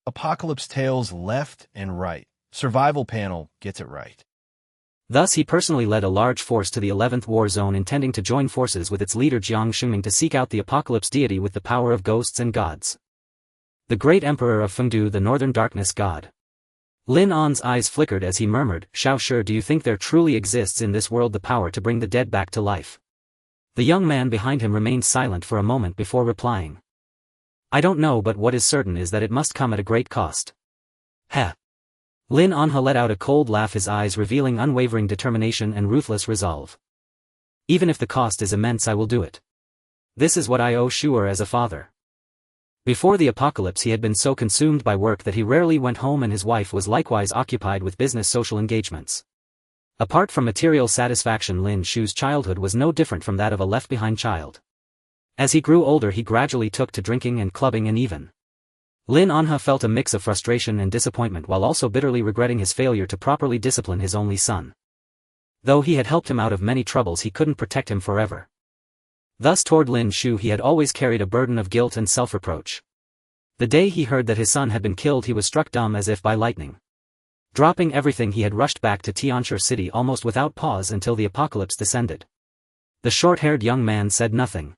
Apocalypse Tales left and right. Survival panel gets it right. Thus he personally led a large force to the 11th war zone, intending to join forces with its leader Qiongqi to seek out the apocalypse deity with the power of ghosts and gods. The great emperor of Fengdu, the northern darkness god. Lin An's eyes flickered as he murmured, "Xiao Shi, do you think there truly exists in this world the power to bring the dead back to life?" The young man behind him remained silent for a moment before replying. "I don't know, but what is certain is that it must come at a great cost." Heh. Lin Anha let out a cold laugh, his eyes revealing unwavering determination and ruthless resolve. "Even if the cost is immense, I will do it. This is what I owe Shu'er as a father." Before the apocalypse he had been so consumed by work that he rarely went home, and his wife was likewise occupied with business social engagements. Apart from material satisfaction, Lin Shu's childhood was no different from that of a left-behind child. As he grew older he gradually took to drinking and clubbing, and even Lin Anha felt a mix of frustration and disappointment while also bitterly regretting his failure to properly discipline his only son. Though he had helped him out of many troubles, he couldn't protect him forever. Thus toward Lin Shu he had always carried a burden of guilt and self-reproach. The day he heard that his son had been killed he was struck dumb as if by lightning. Dropping everything he had rushed back to Tianshi city almost without pause until the apocalypse descended. The short-haired young man said nothing.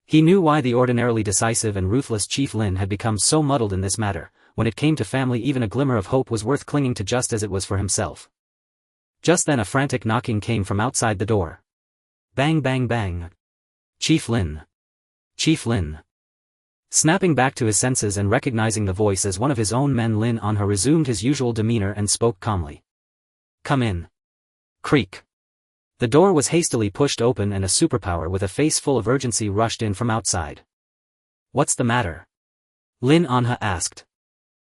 He knew why the ordinarily decisive and ruthless Chief Lin had become so muddled in this matter. When it came to family, even a glimmer of hope was worth clinging to, just as it was for himself. Just then a frantic knocking came from outside the door. Bang bang bang. "Chief Lin. Chief Lin." Snapping back to his senses and recognizing the voice as one of his own men, Lin Anha resumed his usual demeanor and spoke calmly. "Come in." Creak. The door was hastily pushed open and a superpower with a face full of urgency rushed in from outside. "What's the matter?" Lin Anha asked.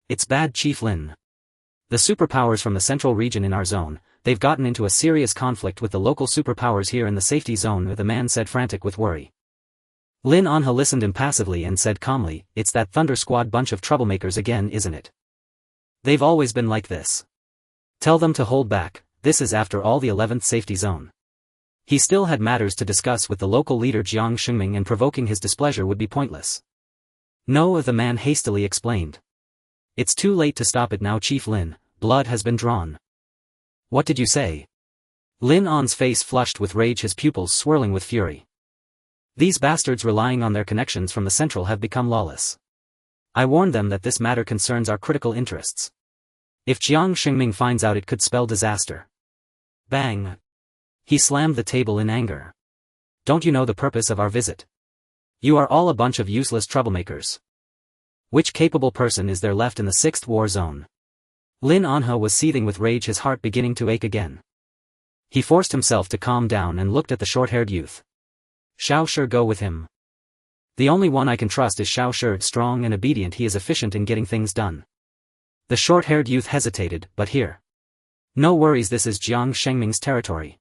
"It's bad, Chief Lin. The superpowers from the central region in our zone, they've gotten into a serious conflict with the local superpowers here in the safety zone," the man said, frantic with worry. Lin Anha listened impassively and said calmly, "It's that Thunder Squad bunch of troublemakers again, isn't it? They've always been like this. Tell them to hold back, this is after all the 11th safety zone." He still had matters to discuss with the local leader Qiongqi, and provoking his displeasure would be pointless. "No," the man hastily explained. "It's too late to stop it now, Chief Lin, blood has been drawn." "What did you say?" Lin An's face flushed with rage, his pupils swirling with fury. "These bastards relying on their connections from the central have become lawless. I warned them that this matter concerns our critical interests. If Qiongqi finds out, it could spell disaster." Bang. He slammed the table in anger. "Don't you know the purpose of our visit? You are all a bunch of useless troublemakers. Which capable person is there left in the 6th war zone?" Lin Anha was seething with rage, his heart beginning to ache again. He forced himself to calm down and looked at the short-haired youth. "Xiao Shi, go with him. The only one I can trust is Xiao Shi, strong and obedient, he is efficient in getting things done." The short-haired youth hesitated, "But here. No worries, this is Qiongqi's territory.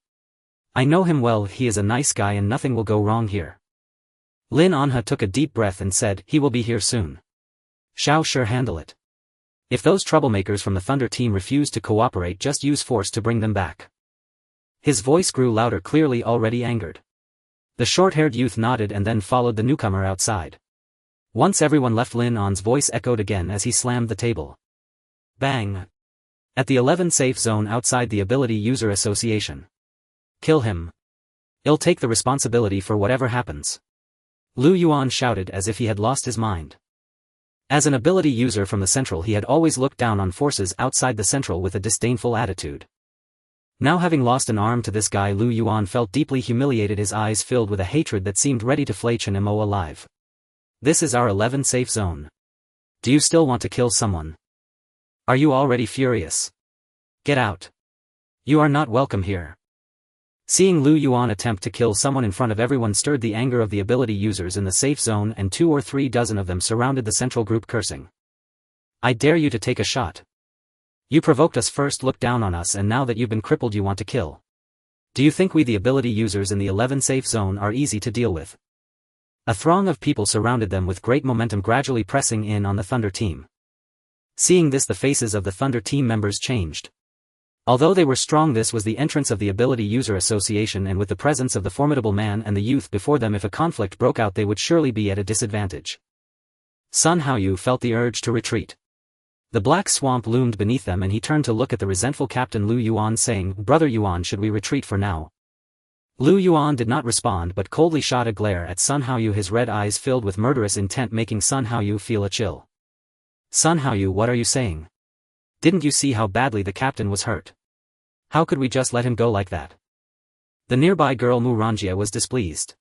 I know him well, he is a nice guy and nothing will go wrong here." Lin Anha took a deep breath and said, "He will be here soon. Xiao Shi, handle it. If those troublemakers from the Thunder team refuse to cooperate, just use force to bring them back." His voice grew louder, clearly already angered. The short-haired youth nodded and then followed the newcomer outside. Once everyone left, Lin An's voice echoed again as he slammed the table. Bang. At the 11th safe zone outside the Ability User Association. "Kill him. I'll take the responsibility for whatever happens." Lu Yuan shouted as if he had lost his mind. As an ability user from the central, he had always looked down on forces outside the central with a disdainful attitude. Now, having lost an arm to this guy, Lu Yuan felt deeply humiliated, his eyes filled with a hatred that seemed ready to flay Chen Mo alive. "This is our 11th safe zone. Do you still want to kill someone? Are you already furious? Get out. You are not welcome here." Seeing Lu Yuan attempt to kill someone in front of everyone stirred the anger of the ability users in the safe zone, and 2 or 3 dozen of them surrounded the central group, cursing. "I dare you to take a shot. You provoked us first, look down on us, and now that you've been crippled you want to kill. Do you think we the ability users in the 11th safe zone are easy to deal with?" A throng of people surrounded them with great momentum, gradually pressing in on the Thunder team. Seeing this, the faces of the Thunder team members changed. Although they were strong, this was the entrance of the Ability User Association, and with the presence of the formidable man and the youth before them, if a conflict broke out they would surely be at a disadvantage. Sun Haoyu felt the urge to retreat. The black swamp loomed beneath them and he turned to look at the resentful Captain Lu Yuan saying, "Brother Yuan, should we retreat for now?" Lu Yuan did not respond but coldly shot a glare at Sun Haoyu, his red eyes filled with murderous intent making Sun Haoyu feel a chill. "Sun Haoyu, what are you saying? Didn't you see how badly the captain was hurt? How could we just let him go like that?" The nearby girl Mu Ranjia was displeased.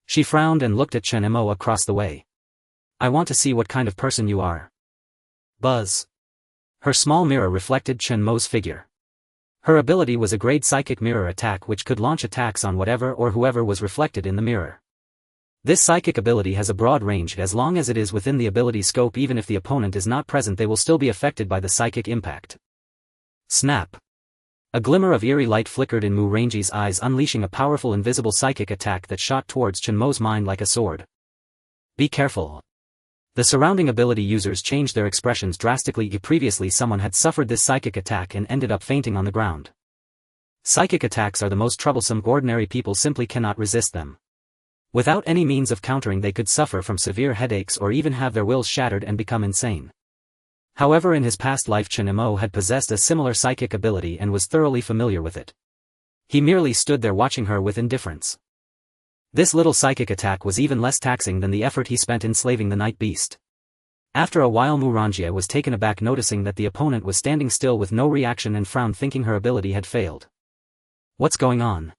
She frowned and looked at Chen Mo across the way. "I want to see what kind of person you are." Buzz. Her small mirror reflected Chen Mo's figure. Her ability was a grade psychic mirror attack which could launch attacks on whatever or whoever was reflected in the mirror. This psychic ability has a broad range as long as it is within the ability scope. Even if the opponent is not present, they will still be affected by the psychic impact. Snap. A glimmer of eerie light flickered in Mu Ranji's eyes, unleashing a powerful invisible psychic attack that shot towards Chen Mo's mind like a sword. "Be careful." The surrounding ability users changed their expressions drastically. Previously someone had suffered this psychic attack and ended up fainting on the ground. Psychic attacks are the most troublesome. Ordinary people simply cannot resist them. Without any means of countering, they could suffer from severe headaches or even have their wills shattered and become insane. However, in his past life Chen Mo had possessed a similar psychic ability and was thoroughly familiar with it. He merely stood there watching her with indifference. This little psychic attack was even less taxing than the effort he spent enslaving the night beast. After a while Mu Ranjia was taken aback noticing that the opponent was standing still with no reaction and frowned, thinking her ability had failed. What's going on?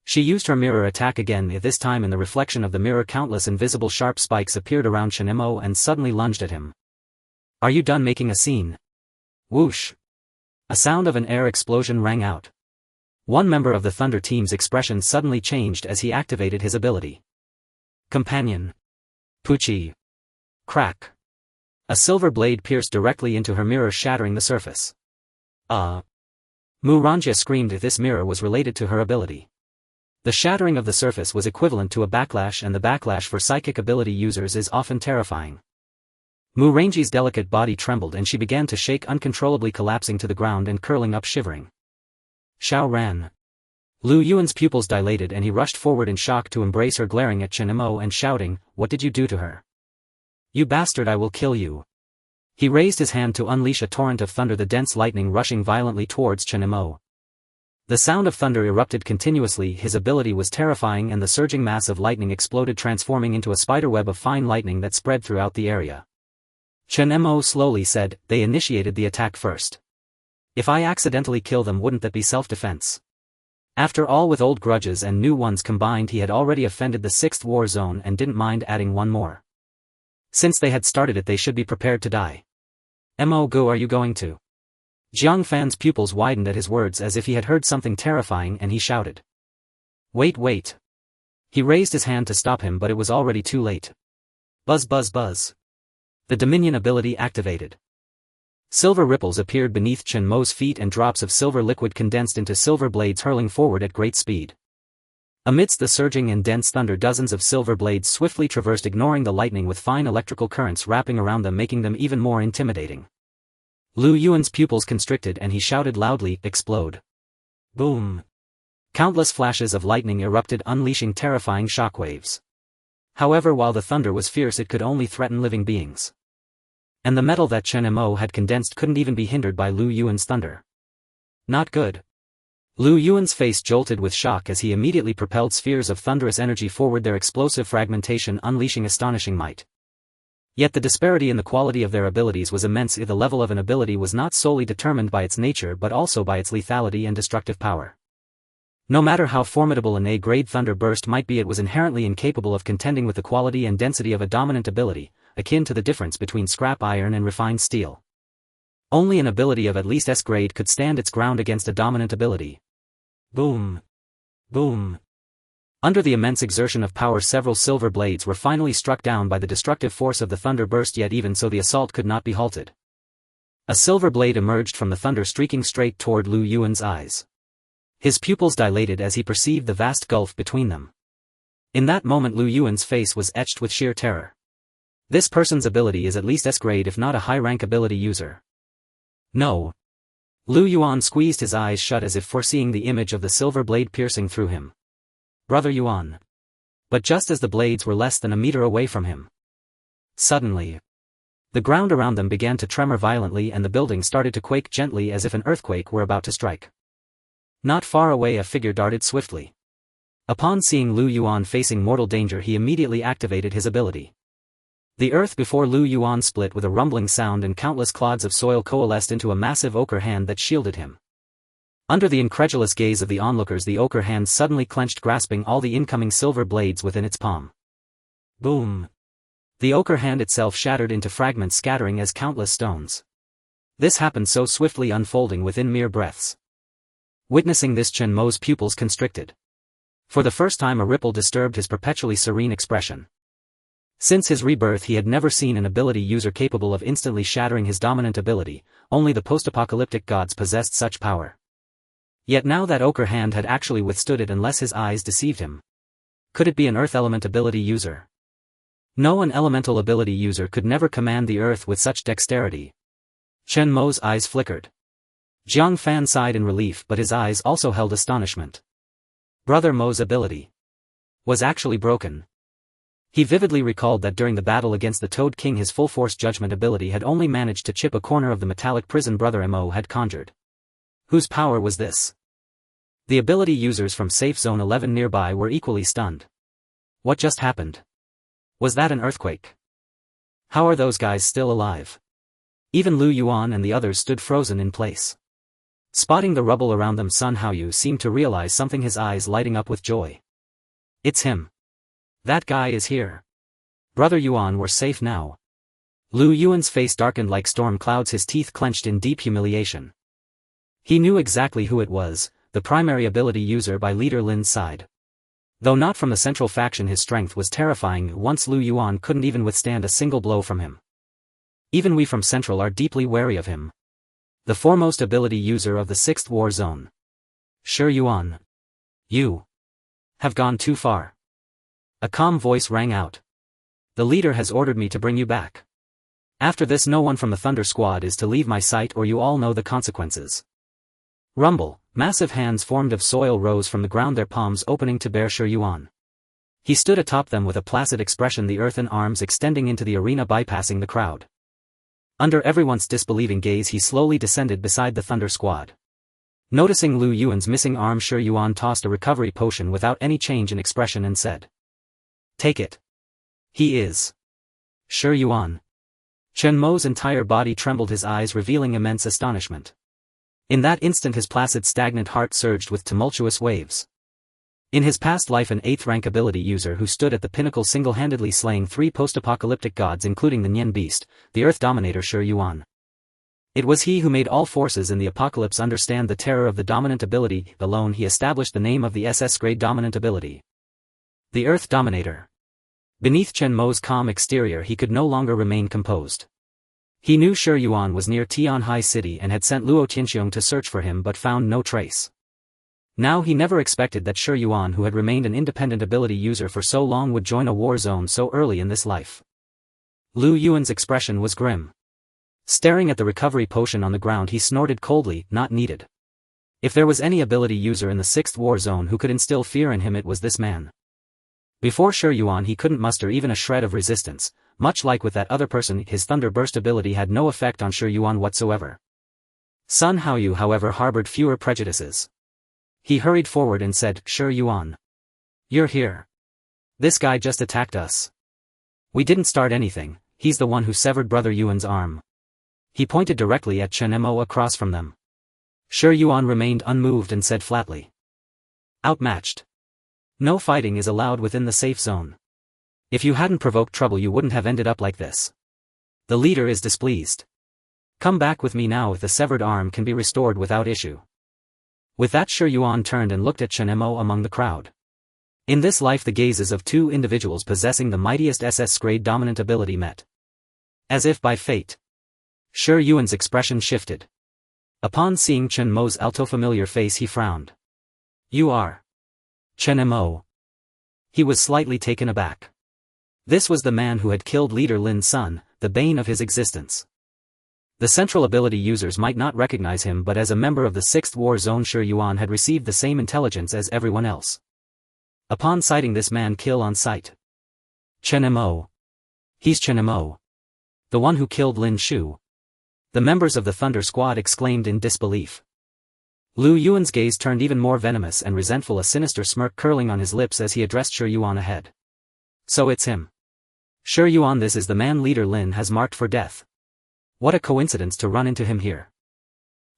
She used her mirror attack again. This time in the reflection of the mirror countless invisible sharp spikes appeared around Chen Mo and suddenly lunged at him. "Are you done making a scene?" Whoosh! A sound of an air explosion rang out. One member of the Thunder team's expression suddenly changed as he activated his ability. Companion. Puchi. Crack. A silver blade pierced directly into her mirror, shattering the surface. Mu Ranjia screamed. This mirror was related to her ability. The shattering of the surface was equivalent to a backlash, and the backlash for psychic ability users is often terrifying. Mu Ranji's delicate body trembled and she began to shake, uncontrollably collapsing to the ground and curling up shivering. Xiao ran. Lu Yuan's pupils dilated and he rushed forward in shock to embrace her, glaring at Chen Mo and shouting, "What did you do to her? You bastard, I will kill you." He raised his hand to unleash a torrent of thunder, the dense lightning rushing violently towards Chen Mo. The sound of thunder erupted continuously. His ability was terrifying and the surging mass of lightning exploded, transforming into a spiderweb of fine lightning that spread throughout the area. Chen Mo slowly said, "They initiated the attack first. If I accidentally kill them, wouldn't that be self-defense?" After all, with old grudges and new ones combined, he had already offended the 6th war zone and didn't mind adding one more. Since they had started it, they should be prepared to die. "Mo go, are you going to?" Jiang Fan's pupils widened at his words as if he had heard something terrifying, and he shouted. Wait. He raised his hand to stop him, but it was already too late. Buzz buzz buzz. The Dominion ability activated. Silver ripples appeared beneath Chen Mo's feet and drops of silver liquid condensed into silver blades hurling forward at great speed. Amidst the surging and dense thunder, dozens of silver blades swiftly traversed, ignoring the lightning, with fine electrical currents wrapping around them, making them even more intimidating. Lu Yuan's pupils constricted and he shouted loudly, "Explode!" Boom! Countless flashes of lightning erupted, unleashing terrifying shockwaves. However, while the thunder was fierce, it could only threaten living beings. And the metal that Chen Mo had condensed couldn't even be hindered by Lu Yuan's thunder. Not good. Lu Yuan's face jolted with shock as he immediately propelled spheres of thunderous energy forward, their explosive fragmentation unleashing astonishing might. Yet the disparity in the quality of their abilities was immense. The level of an ability was not solely determined by its nature but also by its lethality and destructive power. No matter how formidable an A-grade thunder burst might be, it was inherently incapable of contending with the quality and density of a dominant ability, akin to the difference between scrap iron and refined steel. Only an ability of at least S-grade could stand its ground against a dominant ability. Boom! Boom! Under the immense exertion of power, several silver blades were finally struck down by the destructive force of the thunder burst, yet even so the assault could not be halted. A silver blade emerged from the thunder, streaking straight toward Lu Yuan's eyes. His pupils dilated as he perceived the vast gulf between them. In that moment Lu Yuan's face was etched with sheer terror. This person's ability is at least S-grade, if not a high-rank ability user. No. Lu Yuan squeezed his eyes shut as if foreseeing the image of the silver blade piercing through him. Brother Yuan. But just as the blades were less than a meter away from him, suddenly, The ground around them began to tremor violently and the building started to quake gently as if an earthquake were about to strike. Not far away a figure darted swiftly. Upon seeing Lu Yuan facing mortal danger he immediately activated his ability. The earth before Lu Yuan split with a rumbling sound and countless clods of soil coalesced into a massive ochre hand that shielded him. Under the incredulous gaze of the onlookers the ochre hand suddenly clenched, grasping all the incoming silver blades within its palm. Boom! The ochre hand itself shattered into fragments, scattering as countless stones. This happened so swiftly, unfolding within mere breaths. Witnessing this, Chen Mo's pupils constricted. For the first time a ripple disturbed his perpetually serene expression. Since his rebirth he had never seen an ability user capable of instantly shattering his dominant ability, only the post-apocalyptic gods possessed such power. Yet now that ochre hand had actually withstood it, unless his eyes deceived him. Could it be an earth element ability user? No, an elemental ability user could never command the earth with such dexterity. Chen Mo's eyes flickered. Jiang Fan sighed in relief, but his eyes also held astonishment. Brother Mo's ability was actually broken. He vividly recalled that during the battle against the Toad King his full-force judgment ability had only managed to chip a corner of the metallic prison Brother Mo had conjured. Whose power was this? The ability users from Safe Zone 11 nearby were equally stunned. What just happened? Was that an earthquake? How are those guys still alive? Even Lu Yuan and the others stood frozen in place. Spotting the rubble around them, Sun Haoyu seemed to realize something, his eyes lighting up with joy. It's him. That guy is here. Brother Yuan, we're safe now. Lu Yuan's face darkened like storm clouds, his teeth clenched in deep humiliation. He knew exactly who it was, the primary ability user by leader Lin's side. Though not from the central faction, his strength was terrifying. Once Lu Yuan couldn't even withstand a single blow from him. Even we from Central are deeply wary of him. The foremost ability user of the 6th War Zone. Shi Yuan. You have gone too far. A calm voice rang out. The leader has ordered me to bring you back. After this no one from the Thunder Squad is to leave my sight, or you all know the consequences. Rumble. Massive hands formed of soil rose from the ground, their palms opening to bear Shi Yuan. He stood atop them with a placid expression, the earthen arms extending into the arena, bypassing the crowd. Under everyone's disbelieving gaze he slowly descended beside the Thunder Squad. Noticing Lu Yuan's missing arm, Shi Yuan tossed a recovery potion without any change in expression and said, "Take it." He is Shi Yuan. Chen Mo's entire body trembled, his eyes revealing immense astonishment. In that instant his placid stagnant heart surged with tumultuous waves. In his past life an 8th rank ability user who stood at the pinnacle, single-handedly slaying 3 post-apocalyptic gods including the Nian Beast, the Earth Dominator Shi Yuan. It was he who made all forces in the apocalypse understand the terror of the dominant ability. Alone he established the name of the SS-grade dominant ability. The Earth Dominator. Beneath Chen Mo's calm exterior he could no longer remain composed. He knew Shi Yuan was near Tianhai City and had sent Luo Tianxiong to search for him but found no trace. Now he never expected that Shi Yuan, who had remained an independent ability user for so long, would join a war zone so early in this life. Lu Yuan's expression was grim. Staring at the recovery potion on the ground he snorted coldly, "Not needed." If there was any ability user in the 6th war zone who could instill fear in him, it was this man. Before Shi Yuan he couldn't muster even a shred of resistance. Much like with that other person, his Thunder Burst ability had no effect on Shi Yuan whatsoever. Sun Haoyu, however, harbored fewer prejudices. He hurried forward and said, "Shi Yuan. You're here. This guy just attacked us. We didn't start anything, he's the one who severed Brother Yuan's arm." He pointed directly at Chen Mo across from them. Shi Yuan remained unmoved and said flatly, "Outmatched. No fighting is allowed within the safe zone. If you hadn't provoked trouble you wouldn't have ended up like this. The leader is displeased. Come back with me now if the severed arm can be restored without issue." With that Shi Yuan turned and looked at Chen Mo among the crowd. In this life the gazes of 2 individuals possessing the mightiest SS-grade dominant ability met. As if by fate. Shi Yuan's expression shifted. Upon seeing Chen Mo's alto familiar face he frowned. "You are Chen Mo." He was slightly taken aback. This was the man who had killed leader Lin's son, the bane of his existence. The central ability users might not recognize him, but as a member of the 6th War Zone Shi Yuan had received the same intelligence as everyone else. Upon sighting this man kill on sight. "Chen Mo. He's Chen Mo." The one who killed Lin Shu. The members of the Thunder Squad exclaimed in disbelief. Lu Yuan's gaze turned even more venomous and resentful, a sinister smirk curling on his lips as he addressed Shi Yuan ahead. So it's him. Shi Yuan, this is the man leader Lin has marked for death. What a coincidence to run into him here.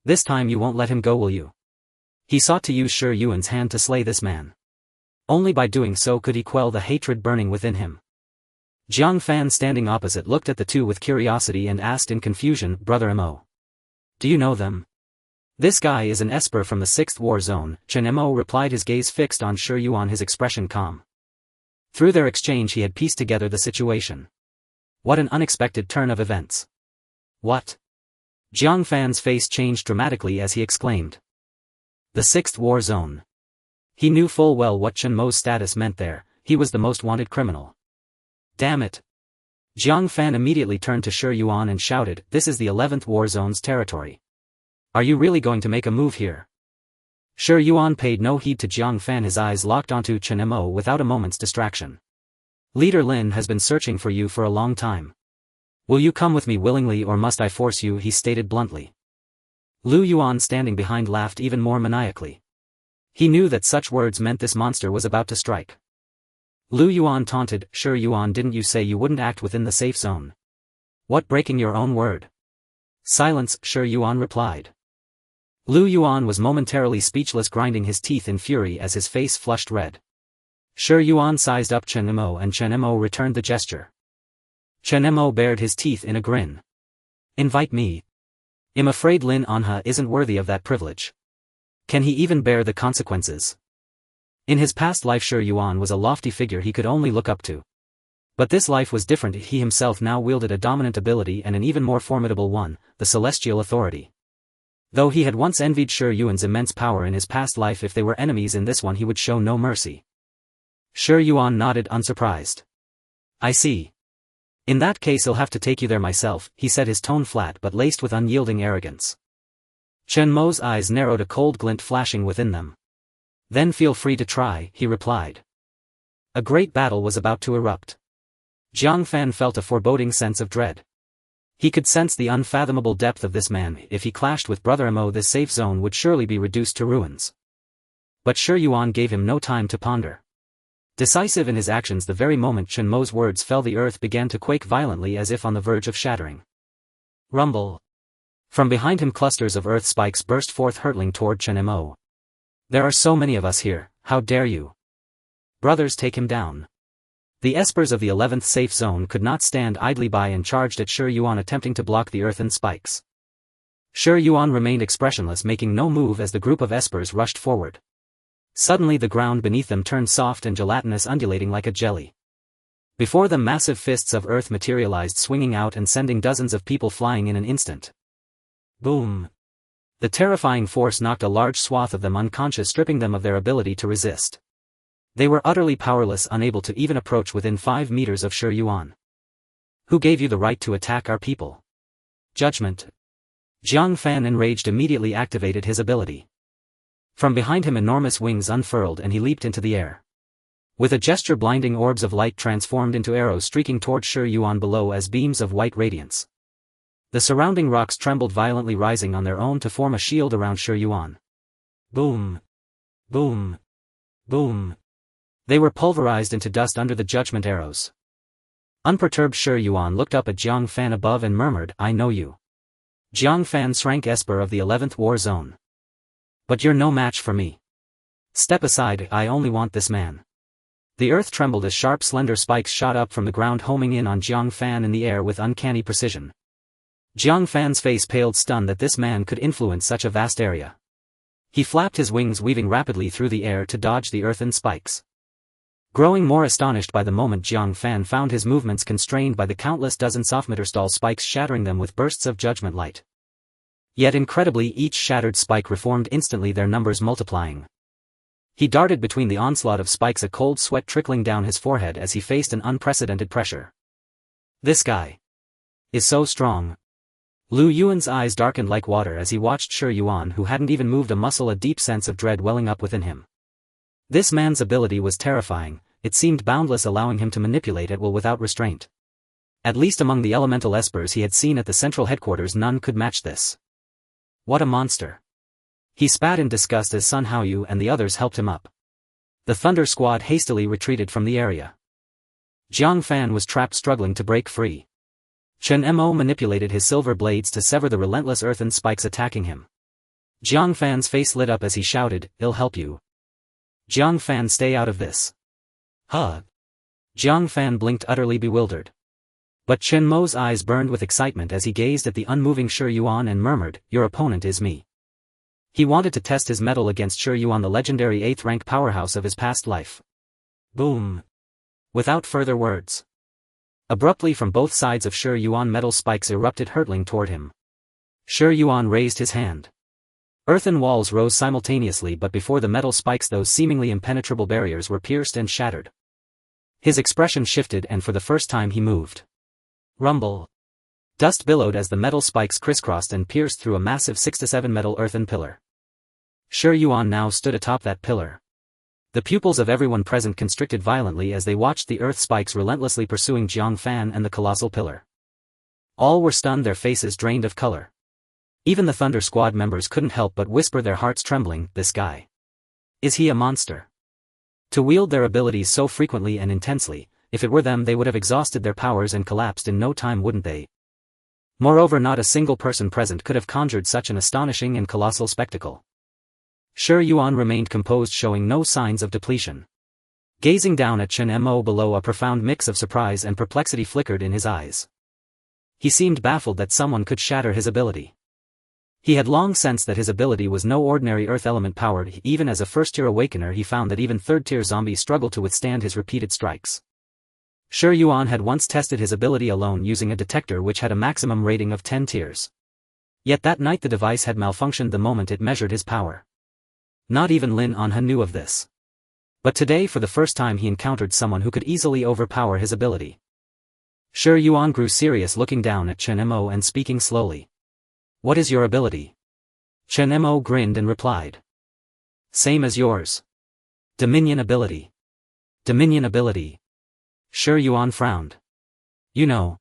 This time you won't let him go, will you? He sought to use Shi Yuan's hand to slay this man. Only by doing so could he quell the hatred burning within him. Jiang Fan, standing opposite, looked at the two with curiosity and asked in confusion, Brother Mo. Do you know them? This guy is an esper from the 6th war zone, Chen Mo replied, his gaze fixed on Shi Yuan, his expression calm. Through their exchange he had pieced together the situation. What an unexpected turn of events. What? Jiang Fan's face changed dramatically as he exclaimed. The 6th war zone. He knew full well what Chen Mo's status meant there. He was the most wanted criminal. Damn it. Jiang Fan immediately turned to Shi Yuan and shouted, this is the 11th war zone's territory. Are you really going to make a move here? Shi Yuan paid no heed to Jiang Fan, his eyes locked onto Chen Mo without a moment's distraction. Leader Lin has been searching for you for a long time. Will you come with me willingly or must I force you, he stated bluntly. Lu Yuan, standing behind, laughed even more maniacally. He knew that such words meant this monster was about to strike. Lu Yuan taunted, Shi Yuan, didn't you say you wouldn't act within the safe zone? What, breaking your own word? Silence, Shi Yuan replied. Lu Yuan was momentarily speechless, grinding his teeth in fury as his face flushed red. Shi Yuan sized up Chen Mo and Chen Mo returned the gesture. Chen Mo bared his teeth in a grin. Invite me. I'm afraid Lin Anha isn't worthy of that privilege. Can he even bear the consequences? In his past life Shi Yuan was a lofty figure he could only look up to. But this life was different. He himself now wielded a dominant ability, and an even more formidable one, the celestial authority. Though he had once envied Shi Yuan's immense power in his past life, if they were enemies in this one he would show no mercy. Shi Yuan nodded, unsurprised. I see. In that case I'll have to take you there myself, he said, his tone flat but laced with unyielding arrogance. Chen Mo's eyes narrowed, a cold glint flashing within them. Then feel free to try, he replied. A great battle was about to erupt. Jiang Fan felt a foreboding sense of dread. He could sense the unfathomable depth of this man. If he clashed with Brother Mo, this safe zone would surely be reduced to ruins. But Shi Yuan gave him no time to ponder. Decisive in his actions, the very moment Chen Mo's words fell, the earth began to quake violently as if on the verge of shattering. Rumble. From behind him clusters of earth spikes burst forth, hurtling toward Chen Mo. There are so many of us here, how dare you? Brothers, take him down. The espers of the 11th safe zone could not stand idly by and charged at Shi Yuan, attempting to block the earthen spikes. Shi Yuan remained expressionless, making no move as the group of espers rushed forward. Suddenly the ground beneath them turned soft and gelatinous, undulating like a jelly. Before them massive fists of earth materialized, swinging out and sending dozens of people flying in an instant. Boom! The terrifying force knocked a large swath of them unconscious, stripping them of their ability to resist. They were utterly powerless, unable to even approach within 5 meters of Shi Yuan. Who gave you the right to attack our people? Judgment. Jiang Fan, enraged, immediately activated his ability. From behind him enormous wings unfurled and he leaped into the air. With a gesture, blinding orbs of light transformed into arrows streaking toward Shi Yuan below as beams of white radiance. The surrounding rocks trembled violently, rising on their own to form a shield around Shi Yuan. Boom! Boom! Boom! They were pulverized into dust under the judgment arrows. Unperturbed, Shi Yuan looked up at Jiang Fan above and murmured, I know you. Jiang Fan, rank esper of the 11th war zone. But you're no match for me. Step aside, I only want this man. The earth trembled as sharp slender spikes shot up from the ground, homing in on Jiang Fan in the air with uncanny precision. Jiang Fan's face paled, stunned that this man could influence such a vast area. He flapped his wings, weaving rapidly through the air to dodge the earthen spikes. Growing more astonished by the moment, Jiang Fan found his movements constrained by the countless dozen softmetallstall spikes, shattering them with bursts of judgment light. Yet incredibly, each shattered spike reformed instantly, their numbers multiplying. He darted between the onslaught of spikes, a cold sweat trickling down his forehead as he faced an unprecedented pressure. This guy is so strong. Lu Yuan's eyes darkened like water as he watched Shi Yuan, who hadn't even moved a muscle, a deep sense of dread welling up within him. This man's ability was terrifying. It seemed boundless, allowing him to manipulate at will without restraint. At least among the elemental espers he had seen at the central headquarters none could match this. What a monster. He spat in disgust as Sun Haoyu and the others helped him up. The Thunder Squad hastily retreated from the area. Jiang Fan was trapped struggling to break free. Chen Mo manipulated his silver blades to sever the relentless earthen spikes attacking him. Jiang Fan's face lit up as he shouted, "I'll help you. Jiang Fan, stay out of this." Huh. Jiang Fan blinked, utterly bewildered. But Chen Mo's eyes burned with excitement as he gazed at the unmoving Shi Yuan and murmured, "Your opponent is me." He wanted to test his mettle against Shi Yuan, the legendary 8th rank powerhouse of his past life. Boom. Without further words. Abruptly from both sides of Shi Yuan, metal spikes erupted, hurtling toward him. Shi Yuan raised his hand. Earthen walls rose simultaneously, but before the metal spikes those seemingly impenetrable barriers were pierced and shattered. His expression shifted, and for the first time he moved. Rumble. Dust billowed as the metal spikes crisscrossed and pierced through a massive 6-7 metal earthen pillar. Shi Yuan now stood atop that pillar. The pupils of everyone present constricted violently as they watched the earth spikes relentlessly pursuing Jiang Fan and the colossal pillar. All were stunned, their faces drained of color. Even the Thunder Squad members couldn't help but whisper, their hearts trembling, "This guy. Is he a monster?" To wield their abilities so frequently and intensely, if it were them they would have exhausted their powers and collapsed in no time, wouldn't they? Moreover, not a single person present could have conjured such an astonishing and colossal spectacle. Shi Yuan remained composed, showing no signs of depletion. Gazing down at Chen Mo below, a profound mix of surprise and perplexity flickered in his eyes. He seemed baffled that someone could shatter his ability. He had long sensed that his ability was no ordinary earth element powered. Even as a first-tier awakener he found that even third-tier zombies struggled to withstand his repeated strikes. Shi Yuan had once tested his ability alone using a detector which had a maximum rating of 10 tiers. Yet that night the device had malfunctioned the moment it measured his power. Not even Lin Anha knew of this. But today for the first time he encountered someone who could easily overpower his ability. Shi Yuan grew serious, looking down at Chen Mo and speaking slowly. "What is your ability?" Chen Mo grinned and replied. "Same as yours. Dominion ability." "Dominion ability?" Shi Yuan frowned. "You know."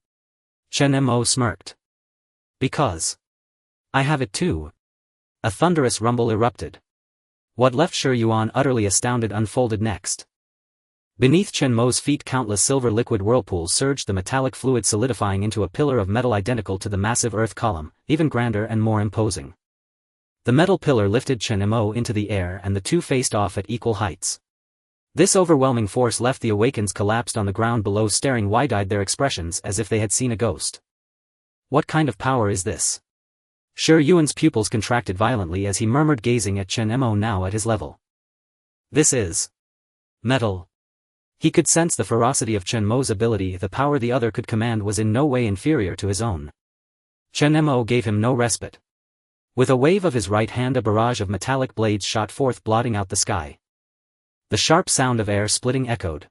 Chen Mo smirked. "Because I have it too." A thunderous rumble erupted. What left Shi Yuan utterly astounded unfolded next. Beneath Chen Mo's feet countless silver liquid whirlpools surged, the metallic fluid solidifying into a pillar of metal identical to the massive earth column, even grander and more imposing. The metal pillar lifted Chen Mo into the air and the two faced off at equal heights. This overwhelming force left the awakens collapsed on the ground below, staring wide-eyed, their expressions as if they had seen a ghost. What kind of power is this? Shi Yuan's pupils contracted violently as he murmured, gazing at Chen Mo now at his level. "This is metal." He could sense the ferocity of Chen Mo's ability. The power the other could command was in no way inferior to his own. Chen Mo gave him no respite. With a wave of his right hand a barrage of metallic blades shot forth, blotting out the sky. The sharp sound of air splitting echoed.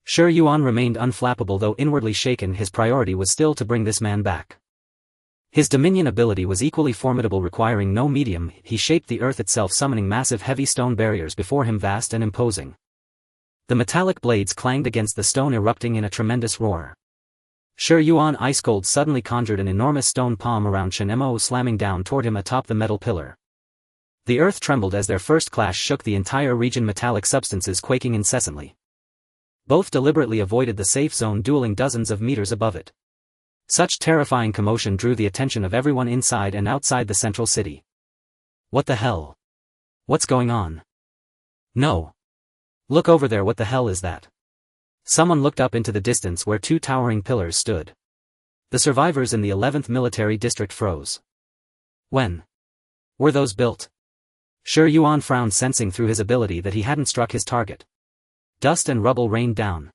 Shi Yuan remained unflappable, though inwardly shaken. His priority was still to bring this man back. His Dominion ability was equally formidable, requiring no medium. He shaped the earth itself, summoning massive heavy stone barriers before him, vast and imposing. The metallic blades clanged against the stone, erupting in a tremendous roar. Shi Yuan, ice cold, suddenly conjured an enormous stone palm around Chen Mo, slamming down toward him atop the metal pillar. The earth trembled as their first clash shook the entire region, metallic substances quaking incessantly. Both deliberately avoided the safe zone, dueling dozens of meters above it. Such terrifying commotion drew the attention of everyone inside and outside the central city. What the hell? What's going on? No. Look over there, what the hell is that? Someone looked up into the distance where two towering pillars stood. The survivors in the 11th military district froze. When were those built? Shi Yuan frowned, sensing through his ability that he hadn't struck his target. Dust and rubble rained down.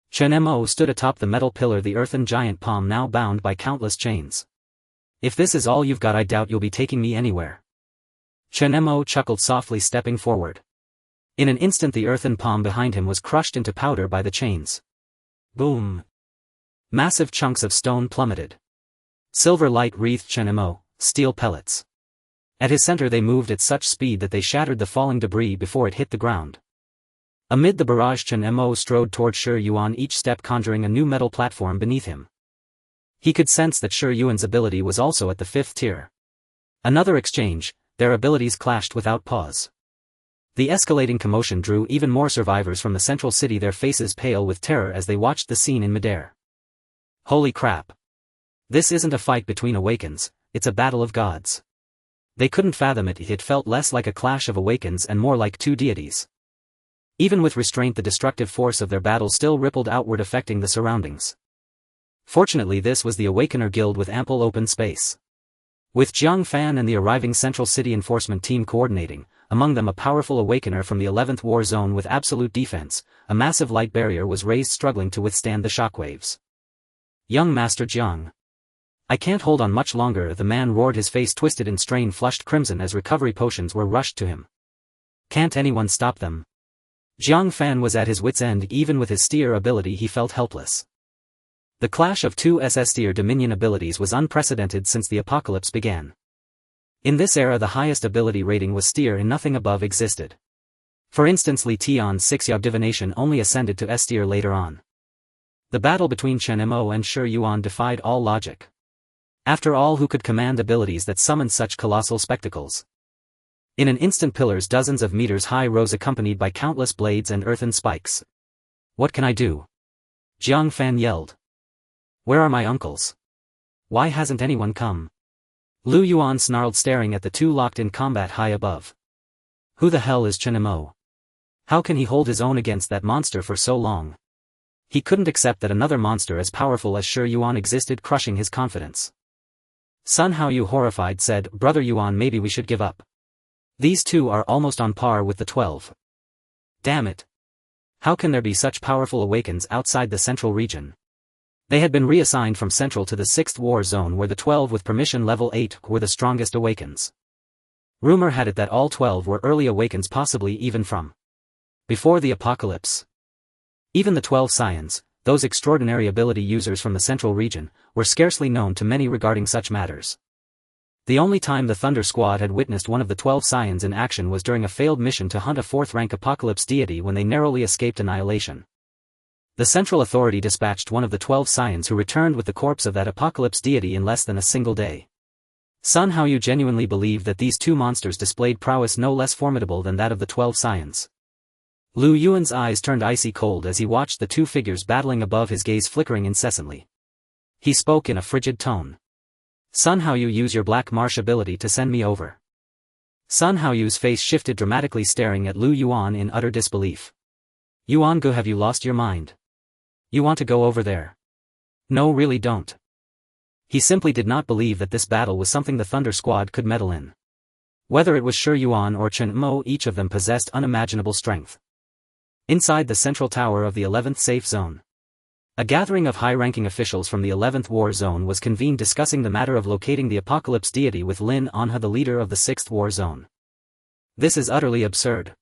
Chen Mo stood atop the metal pillar, the earthen giant palm now bound by countless chains. "If this is all you've got, I doubt you'll be taking me anywhere." Chen Mo chuckled softly, stepping forward. In an instant the earthen palm behind him was crushed into powder by the chains. Boom! Massive chunks of stone plummeted. Silver light wreathed Chen Mo, steel pellets. At his center they moved at such speed that they shattered the falling debris before it hit the ground. Amid the barrage, Chen Mo strode toward Shi Yuan, each step conjuring a new metal platform beneath him. He could sense that Shi Yuan's ability was also at the 5th tier. Another exchange, their abilities clashed without pause. The escalating commotion drew even more survivors from the central city, their faces pale with terror as they watched the scene in midair. Holy crap! This isn't a fight between awakens, it's a battle of gods. They couldn't fathom it. It felt less like a clash of awakens and more like two deities. Even with restraint, the destructive force of their battle still rippled outward, affecting the surroundings. Fortunately, this was the Awakener Guild with ample open space. With Jiang Fan and the arriving Central City Enforcement team coordinating, among them a powerful Awakener from the 11th War Zone with absolute defense, a massive light barrier was raised, struggling to withstand the shockwaves. Young Master Jiang. I can't hold on much longer, the man roared, his face twisted in strain, flushed crimson as recovery potions were rushed to him. Can't anyone stop them? Jiang Fan was at his wit's end. Even with his steer ability, he felt helpless. The clash of two SS steer dominion abilities was unprecedented since the apocalypse began. In this era, the highest ability rating was steer and nothing above existed. For instance, Li Tian's 6-Yog divination only ascended to S tier later on. The battle between Chen Mo and Shi Yuan defied all logic. After all, who could command abilities that summoned such colossal spectacles? In an instant, pillars dozens of meters high rose, accompanied by countless blades and earthen spikes. What can I do? Jiang Fan yelled. Where are my uncles? Why hasn't anyone come? Lu Yuan snarled, staring at the two locked in combat high above. Who the hell is Chen Mo? How can he hold his own against that monster for so long? He couldn't accept that another monster as powerful as Shi Yuan existed, crushing his confidence. Sun Haoyu, horrified, said, Brother Yuan, maybe we should give up. These two are almost on par with the 12. Damn it. How can there be such powerful awakens outside the central region? They had been reassigned from central to the 6th war zone, where the 12 with permission level 8 were the strongest awakens. Rumor had it that all 12 were early awakens, possibly even from before the apocalypse. Even the 12 scions, those extraordinary ability users from the central region, were scarcely known to many regarding such matters. The only time the Thunder Squad had witnessed one of the 12 scions in action was during a failed mission to hunt a 4th-rank apocalypse deity, when they narrowly escaped annihilation. The Central Authority dispatched one of the 12 scions, who returned with the corpse of that apocalypse deity in less than a single day. Sun Haoyu genuinely believed that these two monsters displayed prowess no less formidable than that of the 12 scions. Lu Yuan's eyes turned icy cold as he watched the two figures battling above, his gaze flickering incessantly. He spoke in a frigid tone. Sun Haoyu, use your Black Marsh ability to send me over. Sun Haoyu's face shifted dramatically, staring at Lu Yuan in utter disbelief. Yuan Gu, have you lost your mind? You want to go over there? No, really don't. He simply did not believe that this battle was something the Thunder Squad could meddle in. Whether it was Shi Yuan or Chen Mo, each of them possessed unimaginable strength. Inside the central tower of the 11th safe zone, a gathering of high-ranking officials from the 11th war zone was convened, discussing the matter of locating the apocalypse deity, with Lin Anha, the leader of the 6th war zone. This is utterly absurd.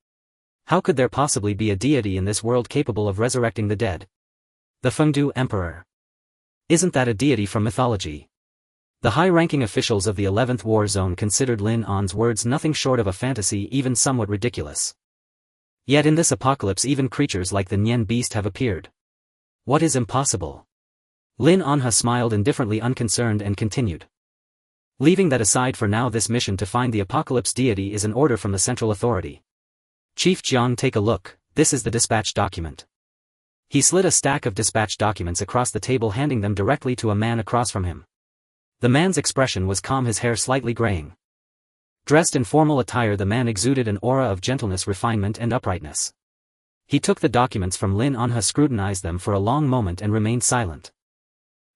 How could there possibly be a deity in this world capable of resurrecting the dead? The Fengdu Emperor. Isn't that a deity from mythology? The high-ranking officials of the 11th war zone considered Lin An's words nothing short of a fantasy, even somewhat ridiculous. Yet in this apocalypse, even creatures like the Nian beast have appeared. What is impossible? Lin Anha smiled indifferently, unconcerned, and continued. Leaving that aside for now, this mission to find the apocalypse deity is an order from the Central Authority. Chief Jiang, take a look, this is the dispatch document. He slid a stack of dispatch documents across the table, handing them directly to a man across from him. The man's expression was calm, his hair slightly graying. Dressed in formal attire, the man exuded an aura of gentleness, refinement, and uprightness. He took the documents from Lin Anha, scrutinized them for a long moment, and remained silent.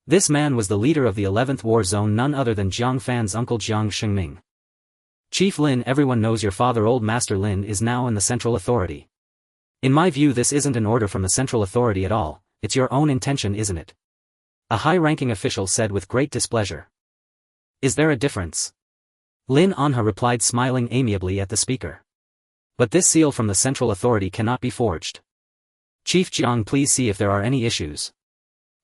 This man was the leader of the 11th war zone, none other than Jiang Fan's uncle Jiang Shengming. Chief Lin, everyone knows your father, Old Master Lin, is now in the Central Authority. In my view, this isn't an order from the Central Authority at all, it's your own intention, isn't it? A high-ranking official said with great displeasure. Is there a difference? Lin Anha replied, smiling amiably at the speaker. But this seal from the Central Authority cannot be forged. Chief Jiang, please see if there are any issues.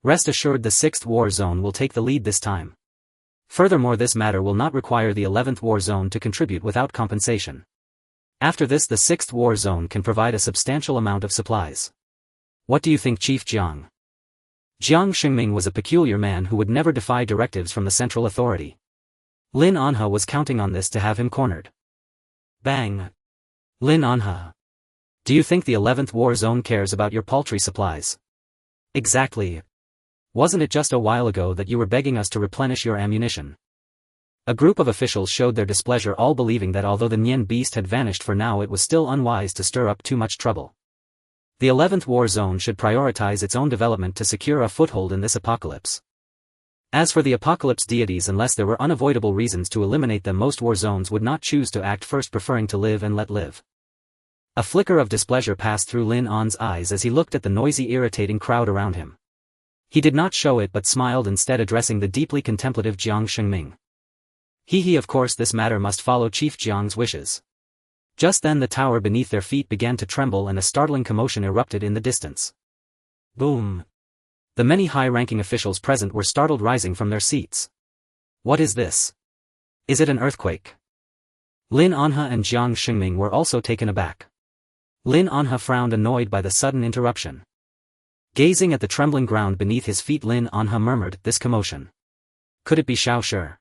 Rest assured, the 6th war zone will take the lead this time. Furthermore, this matter will not require the 11th war zone to contribute without compensation. After this the 6th war zone can provide a substantial amount of supplies. What do you think, Chief Qiong? Jiang Xingming was a peculiar man who would never defy directives from the central authority. Lin Anhe was counting on this to have him cornered. Bang! Lin Anhe. Do you think the 11th war zone cares about your paltry supplies? Exactly. Wasn't it just a while ago that you were begging us to replenish your ammunition? A group of officials showed their displeasure, all believing that although the Nian beast had vanished for now, it was still unwise to stir up too much trouble. The 11th war zone should prioritize its own development to secure a foothold in this apocalypse. As for the apocalypse deities, unless there were unavoidable reasons to eliminate them, most war zones would not choose to act first, preferring to live and let live. A flicker of displeasure passed through Lin An's eyes as he looked at the noisy, irritating crowd around him. He did not show it but smiled instead, addressing the deeply contemplative Jiang Xingming. Of course this matter must follow Chief Jiang's wishes. Just then the tower beneath their feet began to tremble and a startling commotion erupted in the distance. Boom! The many high-ranking officials present were startled, rising from their seats. What is this? Is it an earthquake? Lin Anhe and Jiang Xingming were also taken aback. Lin Anhe frowned, annoyed by the sudden interruption. Gazing at the trembling ground beneath his feet, Lin Anhe murmured, "This commotion. Could it be Xiao Shi?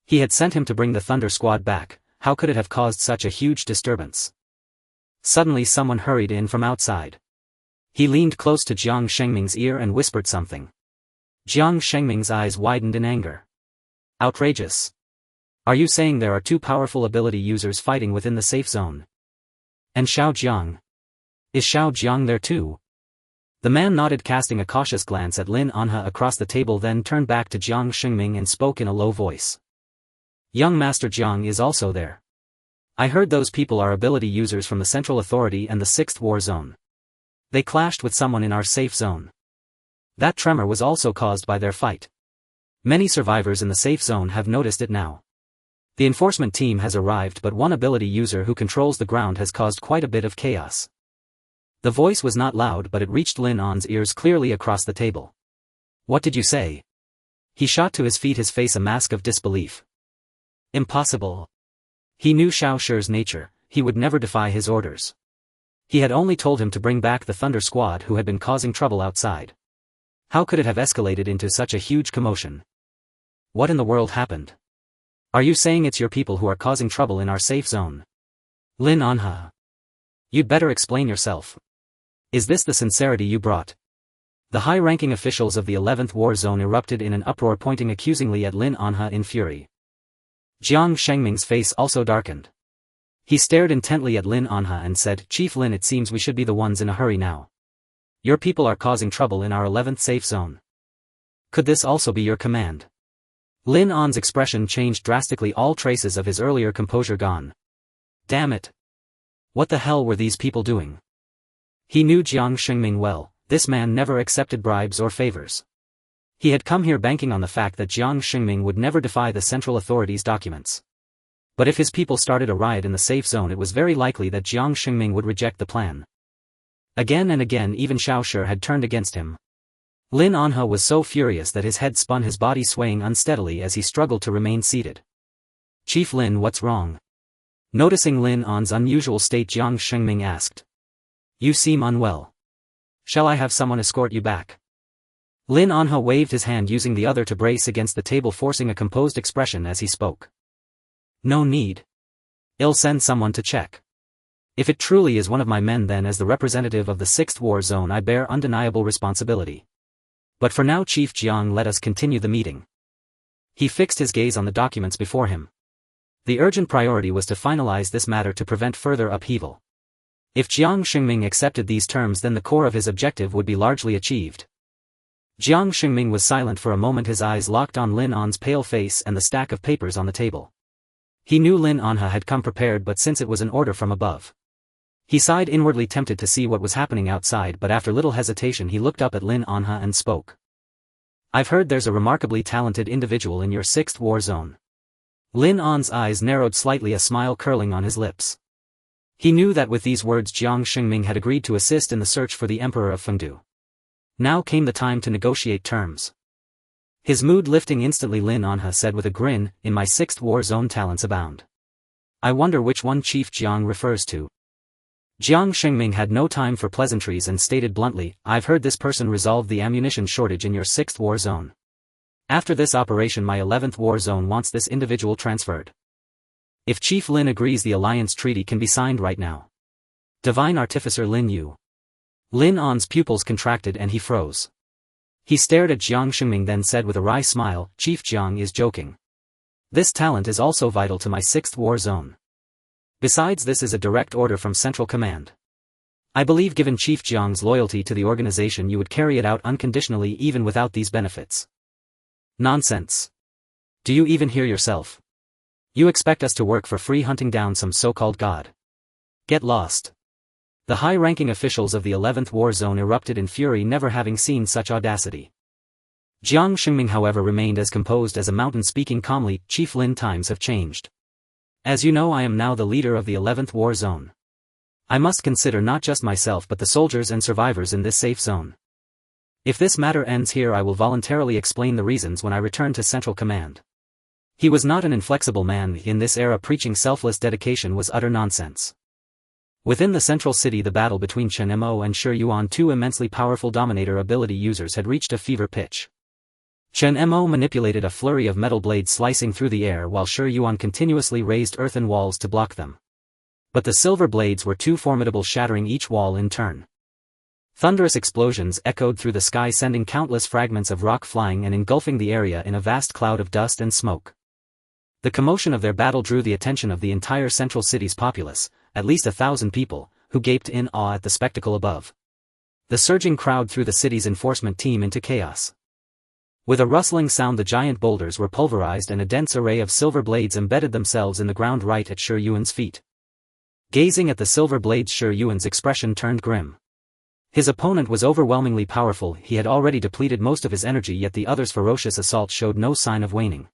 He had sent him to bring the Thunder Squad back. How could it have caused such a huge disturbance?" Suddenly someone hurried in from outside. He leaned close to Jiang Shengming's ear and whispered something. Jiang Shengming's eyes widened in anger. Outrageous. Are you saying there are two powerful ability users fighting within the safe zone? And Xiao Jiang? Is Xiao Jiang there too? The man nodded, casting a cautious glance at Lin Anhe across the table, then turned back to Jiang Xingming and spoke in a low voice. Young Master Jiang is also there. I heard those people are ability users from the Central Authority and the 6th War Zone. They clashed with someone in our safe zone. That tremor was also caused by their fight. Many survivors in the safe zone have noticed it now. The enforcement team has arrived, but one ability user who controls the ground has caused quite a bit of chaos. The voice was not loud, but it reached Lin An's ears clearly across the table. What did you say? He shot to his feet, his face a mask of disbelief. Impossible. He knew Xiao Shi's nature, he would never defy his orders. He had only told him to bring back the Thunder Squad who had been causing trouble outside. How could it have escalated into such a huge commotion? What in the world happened? Are you saying it's your people who are causing trouble in our safe zone? Lin Anhe. You'd better explain yourself. Is this the sincerity you brought? The high-ranking officials of the 11th War Zone erupted in an uproar, pointing accusingly at Lin Anhe in fury. Jiang Shengming's face also darkened. He stared intently at Lin Anhe and said, "Chief Lin, it seems we should be the ones in a hurry now. Your people are causing trouble in our 11th safe zone. Could this also be your command?" Lin An's expression changed drastically, all traces of his earlier composure gone. Damn it! What the hell were these people doing? He knew Jiang Xingming well. This man never accepted bribes or favors. He had come here banking on the fact that Jiang Xingming would never defy the Central Authority's documents. But if his people started a riot in the safe zone, it was very likely that Jiang Xingming would reject the plan. Again and again even Xiao Shi had turned against him. Lin Anhe was so furious that his head spun, his body swaying unsteadily as he struggled to remain seated. "Chief Lin, what's wrong?" Noticing Lin An's unusual state, Jiang Xingming asked. "You seem unwell. Shall I have someone escort you back?" Lin Anhe waved his hand, using the other to brace against the table, forcing a composed expression as he spoke. "No need. I'll send someone to check. If it truly is one of my men, then as the representative of the 6th War Zone I bear undeniable responsibility. But for now, Chief Jiang, let us continue the meeting." He fixed his gaze on the documents before him. The urgent priority was to finalize this matter to prevent further upheaval. If Jiang Xingming accepted these terms, then the core of his objective would be largely achieved. Jiang Xingming was silent for a moment, his eyes locked on Lin An's pale face and the stack of papers on the table. He knew Lin Anhe had come prepared, but since it was an order from above. He sighed inwardly, tempted to see what was happening outside, but after little hesitation he looked up at Lin Anhe and spoke. "I've heard there's a remarkably talented individual in your 6th War Zone." Lin An's eyes narrowed slightly, a smile curling on his lips. He knew that with these words Jiang Xingming had agreed to assist in the search for the Emperor of Fengdu. Now came the time to negotiate terms. His mood lifting instantly, Lin Anhe said with a grin, "In my 6th War Zone talents abound. I wonder which one Chief Jiang refers to. Jiang Shengming had no time for pleasantries and stated bluntly, I've heard this person resolve the ammunition shortage in your 6th war zone. After this operation my 11th war zone wants this individual transferred. If Chief Lin agrees the alliance treaty can be signed right now. Divine Artificer Lin Yu. Lin On's pupils contracted and he froze. He stared at Jiang Shengming then said with a wry smile, Chief Jiang is joking. This talent is also vital to my 6th war zone. Besides this is a direct order from Central Command. I believe given Chief Jiang's loyalty to the organization you would carry it out unconditionally even without these benefits. Nonsense. Do you even hear yourself? You expect us to work for free hunting down some so-called god. Get lost. The high-ranking officials of the 11th war zone erupted in fury never having seen such audacity. Jiang Shengming however remained as composed as a mountain speaking calmly, Chief Lin times have changed. As you know I am now the leader of the 11th war zone. I must consider not just myself but the soldiers and survivors in this safe zone. If this matter ends here I will voluntarily explain the reasons when I return to Central Command. He was not an inflexible man in this era preaching selfless dedication was utter nonsense. Within the central city the battle between Chen Mo and Shi Yuan, two immensely powerful dominator ability users, had reached a fever pitch. Chen Mo manipulated a flurry of metal blades slicing through the air while Shi Yuan continuously raised earthen walls to block them. But the silver blades were too formidable, shattering each wall in turn. Thunderous explosions echoed through the sky sending countless fragments of rock flying and engulfing the area in a vast cloud of dust and smoke. The commotion of their battle drew the attention of the entire central city's populace, at least 1,000 people, who gaped in awe at the spectacle above. The surging crowd threw the city's enforcement team into chaos. With a rustling sound the giant boulders were pulverized and a dense array of silver blades embedded themselves in the ground right at Shi Yuan's feet. Gazing at the silver blades Shi Yuan's expression turned grim. His opponent was overwhelmingly powerful, he had already depleted most of his energy yet the other's ferocious assault showed no sign of waning.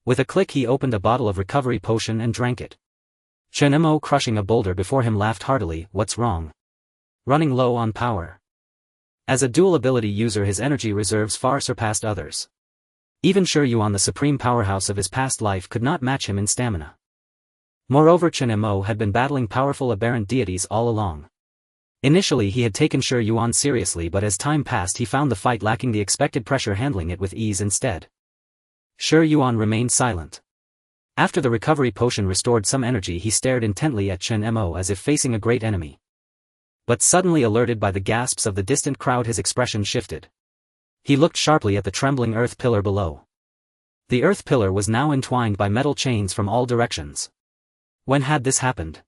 With a click he opened a bottle of recovery potion and drank it. Chen Mo crushing a boulder before him laughed heartily, what's wrong? Running low on power. As a dual ability user his energy reserves far surpassed others. Even Shi Yuan, the supreme powerhouse of his past life, could not match him in stamina. Moreover Chen Mo had been battling powerful aberrant deities all along. Initially he had taken Shi Yuan seriously but as time passed he found the fight lacking the expected pressure, handling it with ease instead. Shi Yuan remained silent. After the recovery potion restored some energy he stared intently at Chen Mo as if facing a great enemy. But suddenly alerted by the gasps of the distant crowd his expression shifted. He looked sharply at the trembling earth pillar below. The earth pillar was now entwined by metal chains from all directions. When had this happened?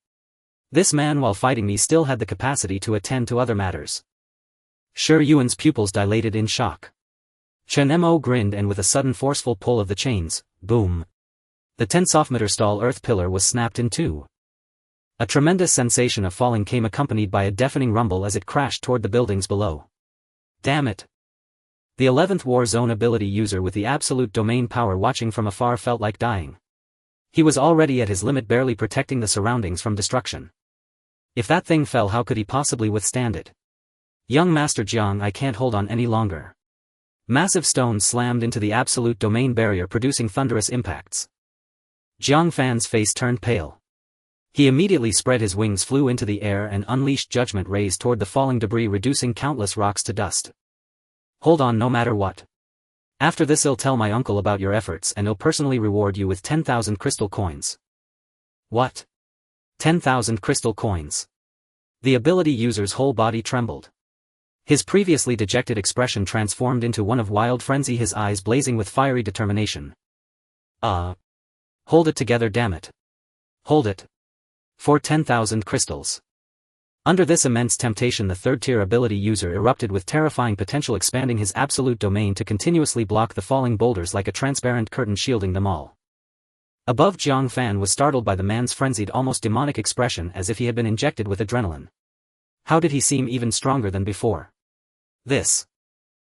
This man while fighting me still had the capacity to attend to other matters. Shi Yuan's pupils dilated in shock. Chen Mo grinned and with a sudden forceful pull of the chains, boom. The 10-meter tall earth pillar was snapped in two. A tremendous sensation of falling came accompanied by a deafening rumble as it crashed toward the buildings below. Damn it. The 11th war zone ability user with the absolute domain power watching from afar felt like dying. He was already at his limit, barely protecting the surroundings from destruction. If that thing fell, how could he possibly withstand it? Young Master Jiang, I can't hold on any longer. Massive stones slammed into the absolute domain barrier producing thunderous impacts. Jiang Fan's face turned pale. He immediately spread his wings, flew into the air and unleashed judgment rays toward the falling debris, reducing countless rocks to dust. Hold on no matter what. After this I'll tell my uncle about your efforts and he'll personally reward you with 10,000 crystal coins. What? 10,000 crystal coins. The ability user's whole body trembled. His previously dejected expression transformed into one of wild frenzy, his eyes blazing with fiery determination. Hold it together, damn it. Hold it. For 10,000 crystals. Under this immense temptation the third-tier ability user erupted with terrifying potential, expanding his absolute domain to continuously block the falling boulders like a transparent curtain shielding them all. Above, Jiang Fan was startled by the man's frenzied, almost demonic expression, as if he had been injected with adrenaline. How did he seem even stronger than before? This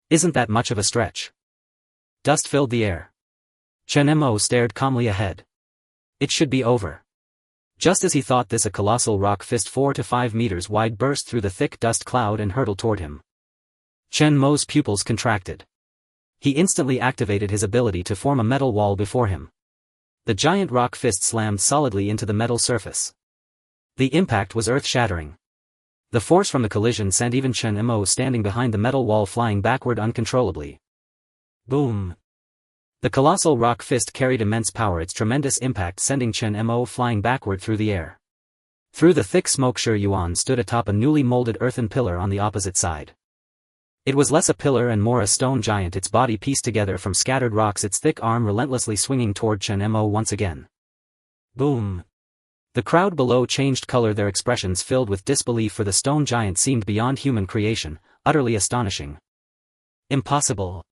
isn't that much of a stretch. Dust filled the air. Chen Mo stared calmly ahead. It should be over. Just as he thought this, a colossal rock fist 4 to 5 meters wide burst through the thick dust cloud and hurtled toward him. Chen Mo's pupils contracted. He instantly activated his ability to form a metal wall before him. The giant rock fist slammed solidly into the metal surface. The impact was earth-shattering. The force from the collision sent even Chen Mo standing behind the metal wall flying backward uncontrollably. Boom! The colossal rock fist carried immense power, its tremendous impact sending Chen Mo flying backward through the air. Through the thick smoke, Ehuang stood atop a newly molded earthen pillar on the opposite side. It was less a pillar and more a stone giant, its body pieced together from scattered rocks, its thick arm relentlessly swinging toward Chen Mo once again. Boom! The crowd below changed color, their expressions filled with disbelief, for the stone giant seemed beyond human creation, utterly astonishing. Impossible!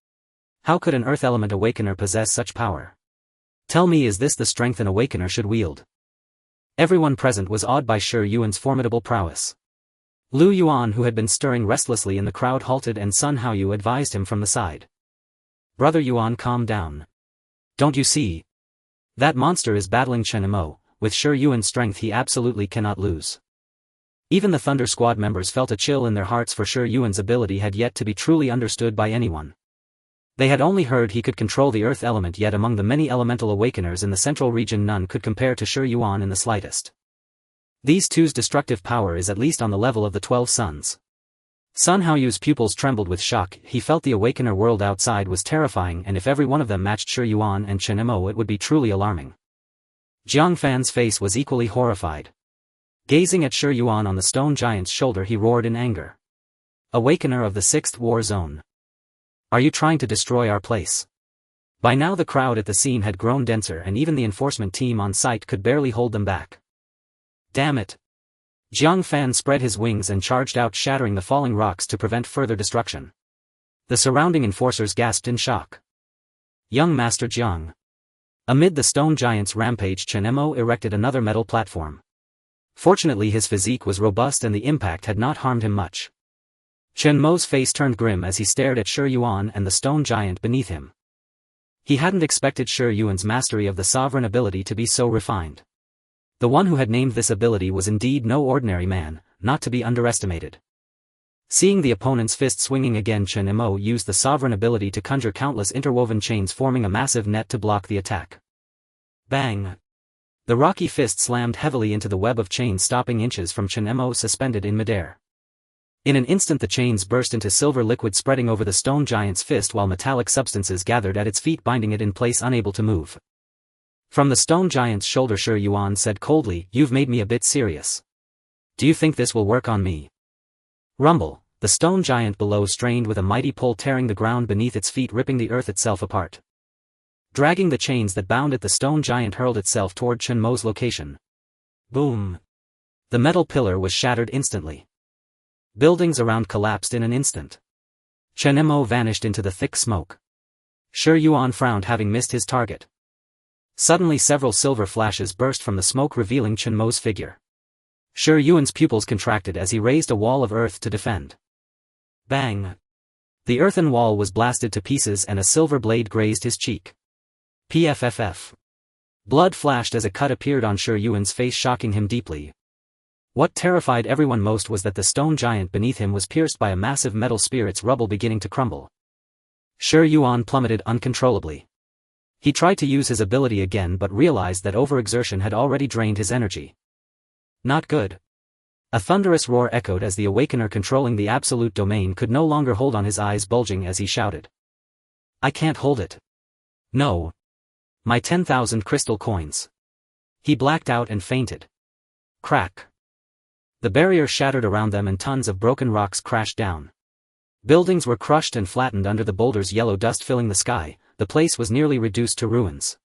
How could an earth element awakener possess such power? Tell me, is this the strength an awakener should wield? Everyone present was awed by Shi Yuan's formidable prowess. Lu Yuan, who had been stirring restlessly in the crowd, halted, and Sun Haoyu advised him from the side. Brother Yuan, calm down. Don't you see? That monster is battling Chen Mo. With Shi Yuan's strength he absolutely cannot lose. Even the Thunder Squad members felt a chill in their hearts, for Shi Yuan's ability had yet to be truly understood by anyone. They had only heard he could control the earth element, yet among the many elemental awakeners in the central region none could compare to Shi Yuan in the slightest. These two's destructive power is at least on the level of the 12 suns. Sun Haoyu's pupils trembled with shock. He felt the awakener world outside was terrifying, and if every one of them matched Shi Yuan and Chen Mo, it would be truly alarming. Jiang Fan's face was equally horrified. Gazing at Shi Yuan on the stone giant's shoulder, he roared in anger. Awakener of the 6th War Zone. Are you trying to destroy our place? By now the crowd at the scene had grown denser, and even the enforcement team on site could barely hold them back. Damn it! Jiang Fan spread his wings and charged out, shattering the falling rocks to prevent further destruction. The surrounding enforcers gasped in shock. Young Master Jiang. Amid the stone giant's rampage, Chen Mo erected another metal platform. Fortunately his physique was robust and the impact had not harmed him much. Chen Mo's face turned grim as he stared at Shi Yuan and the stone giant beneath him. He hadn't expected Shi Yuan's mastery of the sovereign ability to be so refined. The one who had named this ability was indeed no ordinary man, not to be underestimated. Seeing the opponent's fist swinging again, Chen Mo used the sovereign ability to conjure countless interwoven chains, forming a massive net to block the attack. Bang! The rocky fist slammed heavily into the web of chains, stopping inches from Chen Mo suspended in midair. In an instant the chains burst into silver liquid, spreading over the stone giant's fist, while metallic substances gathered at its feet, binding it in place, unable to move. From the stone giant's shoulder, Shi Yuan said coldly, "You've made me a bit serious. Do you think this will work on me?" Rumble, the stone giant below strained with a mighty pull, tearing the ground beneath its feet, ripping the earth itself apart. Dragging the chains that bound it, the stone giant hurled itself toward Chen Mo's location. Boom! The metal pillar was shattered instantly. Buildings around collapsed in an instant. Chen Mo vanished into the thick smoke. Shi Yuan frowned, having missed his target. Suddenly several silver flashes burst from the smoke, revealing Chen Mo's figure. Shi Yuan's pupils contracted as he raised a wall of earth to defend. Bang! The earthen wall was blasted to pieces and a silver blade grazed his cheek. PFFF. Blood flashed as a cut appeared on Shi Yuan's face, shocking him deeply. What terrified everyone most was that the stone giant beneath him was pierced by a massive metal spear, its rubble beginning to crumble. Shi Yuan plummeted uncontrollably. He tried to use his ability again but realized that overexertion had already drained his energy. Not good. A thunderous roar echoed as the awakener controlling the absolute domain could no longer hold on, his eyes bulging as he shouted. I can't hold it. No. My 10,000 crystal coins. He blacked out and fainted. Crack. The barrier shattered around them and tons of broken rocks crashed down. Buildings were crushed and flattened under the boulders, yellow dust filling the sky. The place was nearly reduced to ruins.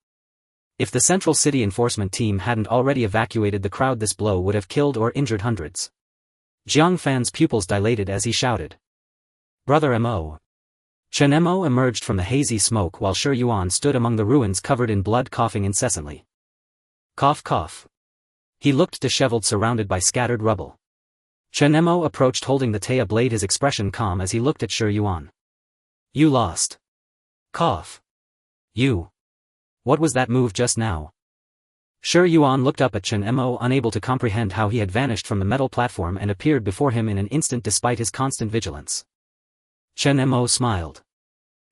If the central city enforcement team hadn't already evacuated the crowd, this blow would have killed or injured hundreds. Jiang Fan's pupils dilated as he shouted. Brother Mo. Chen Mo emerged from the hazy smoke while Shi Yuan stood among the ruins covered in blood, coughing incessantly. Cough cough. He looked disheveled, surrounded by scattered rubble. Chen Mo approached holding the Taya blade, his expression calm as he looked at Shi Yuan. You lost. Cough. You. What was that move just now? Shi Yuan looked up at Chen Mo, unable to comprehend how he had vanished from the metal platform and appeared before him in an instant despite his constant vigilance. Chen Mo smiled.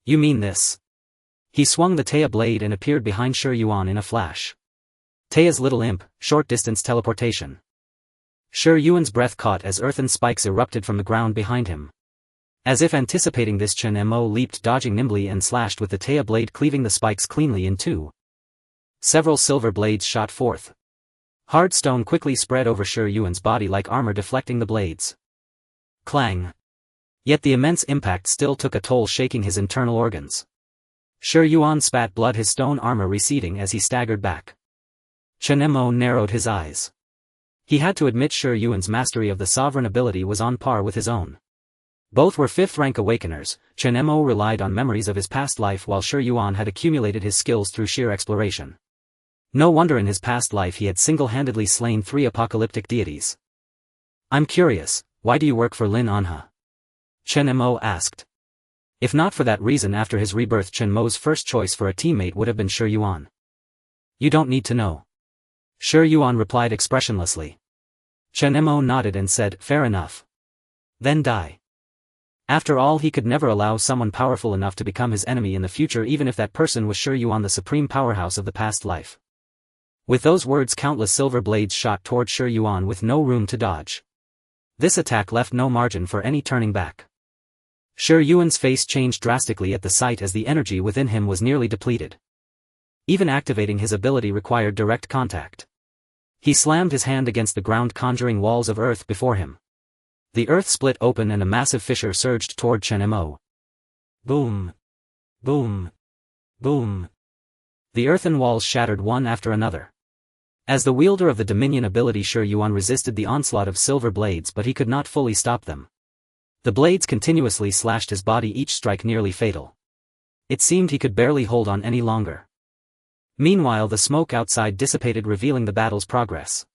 You mean this? He swung the Taya blade and appeared behind Shi Yuan in a flash. Taya's little imp, short-distance teleportation. Shi Yuan's breath caught as earthen spikes erupted from the ground behind him. As if anticipating this, Chen Mo leaped, dodging nimbly and slashed with the Taya blade, cleaving the spikes cleanly in two. Several silver blades shot forth. Hard stone quickly spread over Shi Yuan's body like armor, deflecting the blades. Clang. Yet the immense impact still took a toll, shaking his internal organs. Shi Yuan spat blood, his stone armor receding as he staggered back. Chen Mo narrowed his eyes. He had to admit Shi Yuan's mastery of the sovereign ability was on par with his own. Both were 5th rank awakeners. Chen Mo relied on memories of his past life while Shi Yuan had accumulated his skills through sheer exploration. No wonder in his past life he had single-handedly slain 3 apocalyptic deities. I'm curious, why do you work for Lin Anha? Chen Mo asked. If not for that reason, after his rebirth Chen Mo's first choice for a teammate would have been Shi Yuan. You don't need to know. Shi Yuan replied expressionlessly. Chen Mo nodded and said, fair enough. Then die. After all, he could never allow someone powerful enough to become his enemy in the future, even if that person was Shi Yuan, the supreme powerhouse of the past life. With those words, countless silver blades shot toward Shi Yuan with no room to dodge. This attack left no margin for any turning back. Shi Yuan's face changed drastically at the sight, as the energy within him was nearly depleted. Even activating his ability required direct contact. He slammed his hand against the ground, conjuring walls of earth before him. The earth split open and a massive fissure surged toward Chen Mo. Boom. Boom. Boom. The earthen walls shattered one after another. As the wielder of the Dominion ability, Shi Yuan resisted the onslaught of silver blades, but he could not fully stop them. The blades continuously slashed his body, each strike nearly fatal. It seemed he could barely hold on any longer. Meanwhile, the smoke outside dissipated, revealing the battle's progress.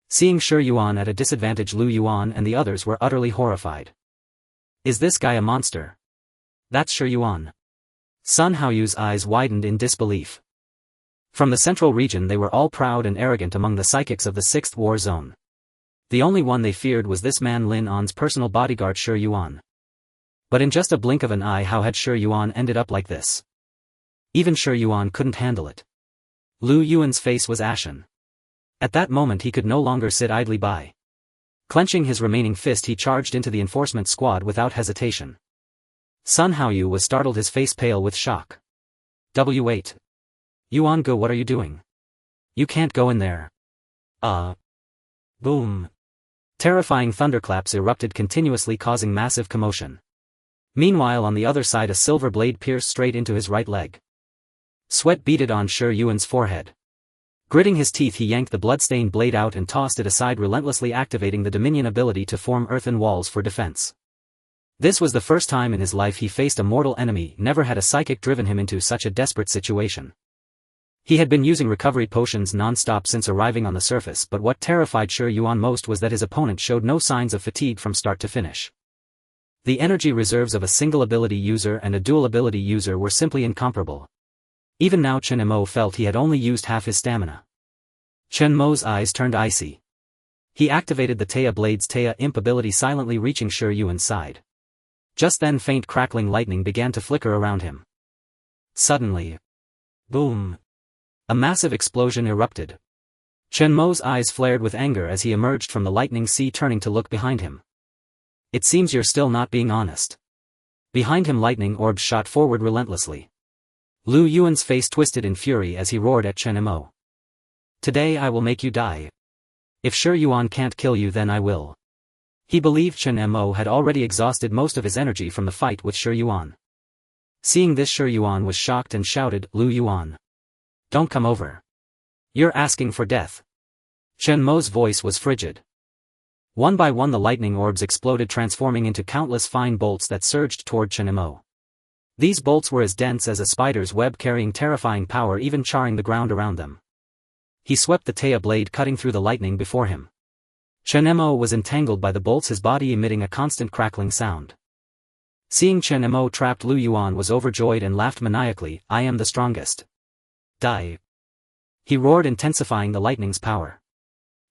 Seeing Shi Yuan at a disadvantage, Lu Yuan and the others were utterly horrified. Is this guy a monster? That's Shi Yuan. Sun Haoyu's eyes widened in disbelief. From the central region they were all proud and arrogant among the psychics of the 6th war zone. The only one they feared was this man, Lin An's personal bodyguard Shi Yuan. But in just a blink of an eye, how had Shi Yuan ended up like this? Even Shi Yuan couldn't handle it. Lu Yuan's face was ashen. At that moment he could no longer sit idly by. Clenching his remaining fist, he charged into the enforcement squad without hesitation. Sun Haoyu was startled, his face pale with shock. W8. Yuan Ge, what are you doing? You can't go in there. Boom. Terrifying thunderclaps erupted continuously, causing massive commotion. Meanwhile, on the other side, a silver blade pierced straight into his right leg. Sweat beaded on Shi Yuan's forehead. Gritting his teeth, he yanked the bloodstained blade out and tossed it aside, relentlessly activating the Dominion ability to form earthen walls for defense. This was the first time in his life he faced a mortal enemy. Never had a psychic driven him into such a desperate situation. He had been using recovery potions non-stop since arriving on the surface, but what terrified Shi Yuan most was that his opponent showed no signs of fatigue from start to finish. The energy reserves of a single ability user and a dual ability user were simply incomparable. Even now Chen Mo felt he had only used half his stamina. Chen Mo's eyes turned icy. He activated the Taya Blade's Taya Imp ability, silently reaching Shi Yuan's side. Just then faint crackling lightning began to flicker around him. Suddenly. Boom. A massive explosion erupted. Chen Mo's eyes flared with anger as he emerged from the lightning sea, turning to look behind him. It seems you're still not being honest. Behind him, lightning orbs shot forward relentlessly. Lu Yuan's face twisted in fury as he roared at Chen Mo. Today I will make you die. If Shi Yuan can't kill you, then I will. He believed Chen Mo had already exhausted most of his energy from the fight with Shi Yuan. Seeing this, Shi Yuan was shocked and shouted, Lu Yuan. Don't come over. You're asking for death. Chen Mo's voice was frigid. One by one the lightning orbs exploded, transforming into countless fine bolts that surged toward Chen Mo. These bolts were as dense as a spider's web, carrying terrifying power, even charring the ground around them. He swept the Taya blade, cutting through the lightning before him. Chen Mo was entangled by the bolts, his body emitting a constant crackling sound. Seeing Chen Mo trapped, Lu Yuan was overjoyed and laughed maniacally. I am the strongest. Die. He roared, intensifying the lightning's power.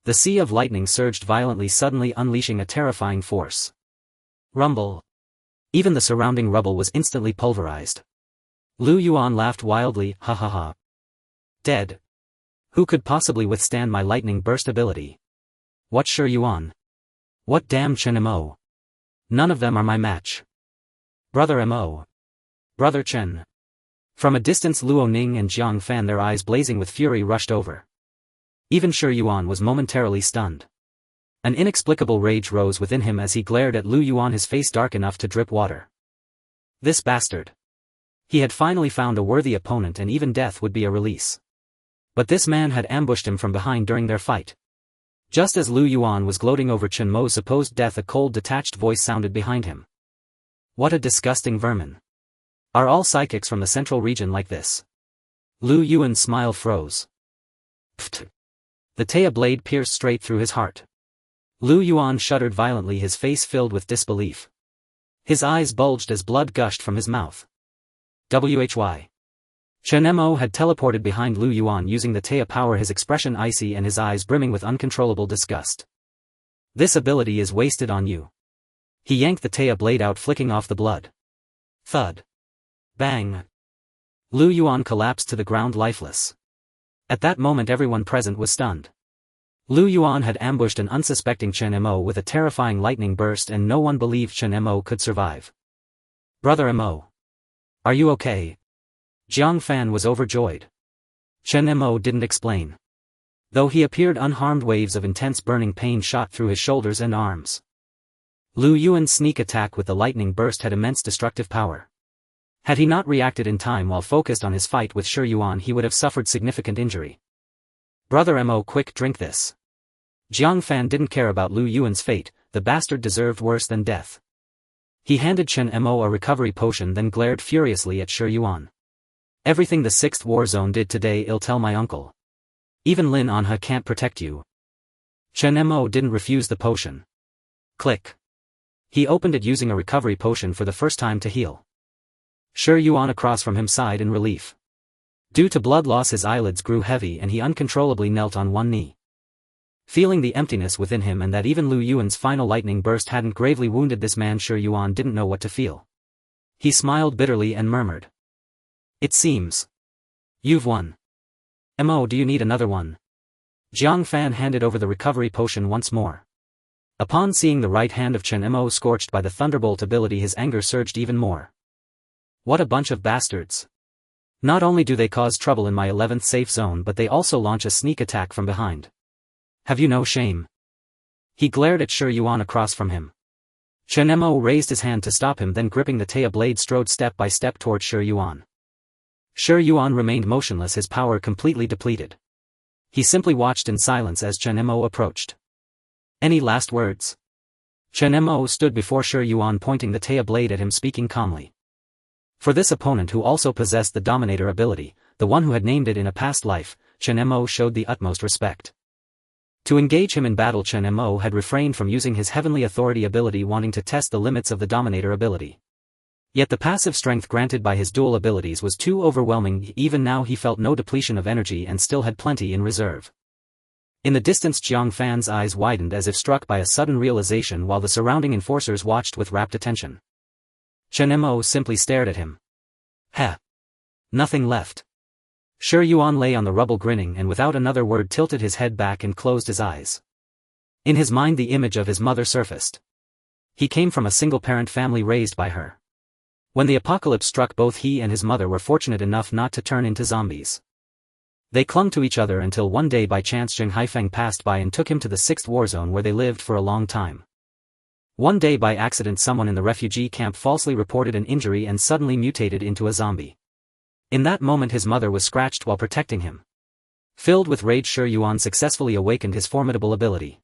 The sea of lightning surged violently, suddenly unleashing a terrifying force. Rumble. Even the surrounding rubble was instantly pulverized. Lu Yuan laughed wildly, ha ha ha. Dead. Who could possibly withstand my lightning burst ability? What Shi Yuan? What damn Chen Mo? None of them are my match. Brother Mo. Brother Chen. From a distance Luo Ning and Jiang Fan, their eyes blazing with fury, rushed over. Even Shi Yuan was momentarily stunned. An inexplicable rage rose within him as he glared at Lu Yuan, his face dark enough to drip water. This bastard. He had finally found a worthy opponent, and even death would be a release. But this man had ambushed him from behind during their fight. Just as Lu Yuan was gloating over Chen Mo's supposed death, a cold detached voice sounded behind him. What a disgusting vermin. Are all psychics from the central region like this? Lu Yuan's smile froze. Pfft. The Taya blade pierced straight through his heart. Lu Yuan shuddered violently, his face filled with disbelief. His eyes bulged as blood gushed from his mouth. Why? Chen Mo had teleported behind Lu Yuan using the Taya power, his expression icy and his eyes brimming with uncontrollable disgust. This ability is wasted on you. He yanked the Taya blade out, flicking off the blood. Thud. Bang. Lu Yuan collapsed to the ground lifeless. At that moment everyone present was stunned. Lu Yuan had ambushed an unsuspecting Chen Mo with a terrifying lightning burst, and no one believed Chen Mo could survive. Brother Mo. Are you okay? Jiang Fan was overjoyed. Chen Mo didn't explain. Though he appeared unharmed, waves of intense burning pain shot through his shoulders and arms. Lu Yuan's sneak attack with the lightning burst had immense destructive power. Had he not reacted in time while focused on his fight with Shi Yuan, he would have suffered significant injury. Brother Mo, quick, drink this. Jiang Fan didn't care about Lu Yuan's fate, the bastard deserved worse than death. He handed Chen Mo a recovery potion, then glared furiously at Shi Yuan. Everything the 6th war zone did today, I'll tell my uncle. Even Lin Anha can't protect you. Chen Mo didn't refuse the potion. Click. He opened it using a recovery potion for the first time to heal. Shi Yuan across from him sighed in relief. Due to blood loss his eyelids grew heavy and he uncontrollably knelt on one knee. Feeling the emptiness within him and that even Lu Yuan's final lightning burst hadn't gravely wounded this man, Shi Yuan didn't know what to feel. He smiled bitterly and murmured. It seems. You've won. Mo, do you need another one? Jiang Fan handed over the recovery potion once more. Upon seeing the right hand of Chen Mo scorched by the thunderbolt ability, his anger surged even more. What a bunch of bastards. Not only do they cause trouble in my 11th safe zone, but they also launch a sneak attack from behind. Have you no shame? He glared at Shi Yuan across from him. Chen Mo raised his hand to stop him, then gripping the Taya blade strode step by step toward Shi Yuan. Shi Yuan remained motionless, his power completely depleted. He simply watched in silence as Chen Mo approached. Any last words? Chen Mo stood before Shi Yuan, pointing the Taya blade at him, speaking calmly. For this opponent, who also possessed the Dominator ability, the one who had named it in a past life, Chen Mo showed the utmost respect. To engage him in battle, Chen Mo had refrained from using his Heavenly Authority ability, wanting to test the limits of the Dominator ability. Yet the passive strength granted by his dual abilities was too overwhelming. Even now he felt no depletion of energy and still had plenty in reserve. In the distance, Jiang Fan's eyes widened as if struck by a sudden realization, while the surrounding enforcers watched with rapt attention. Chen Mo simply stared at him. Heh. Nothing left. Shi Yuan lay on the rubble grinning and without another word tilted his head back and closed his eyes. In his mind the image of his mother surfaced. He came from a single-parent family raised by her. When the apocalypse struck, both he and his mother were fortunate enough not to turn into zombies. They clung to each other until one day by chance Zheng Haifeng passed by and took him to the 6th war zone, where they lived for a long time. One day by accident someone in the refugee camp falsely reported an injury and suddenly mutated into a zombie. In that moment his mother was scratched while protecting him. Filled with rage, Shi Yuan successfully awakened his formidable ability.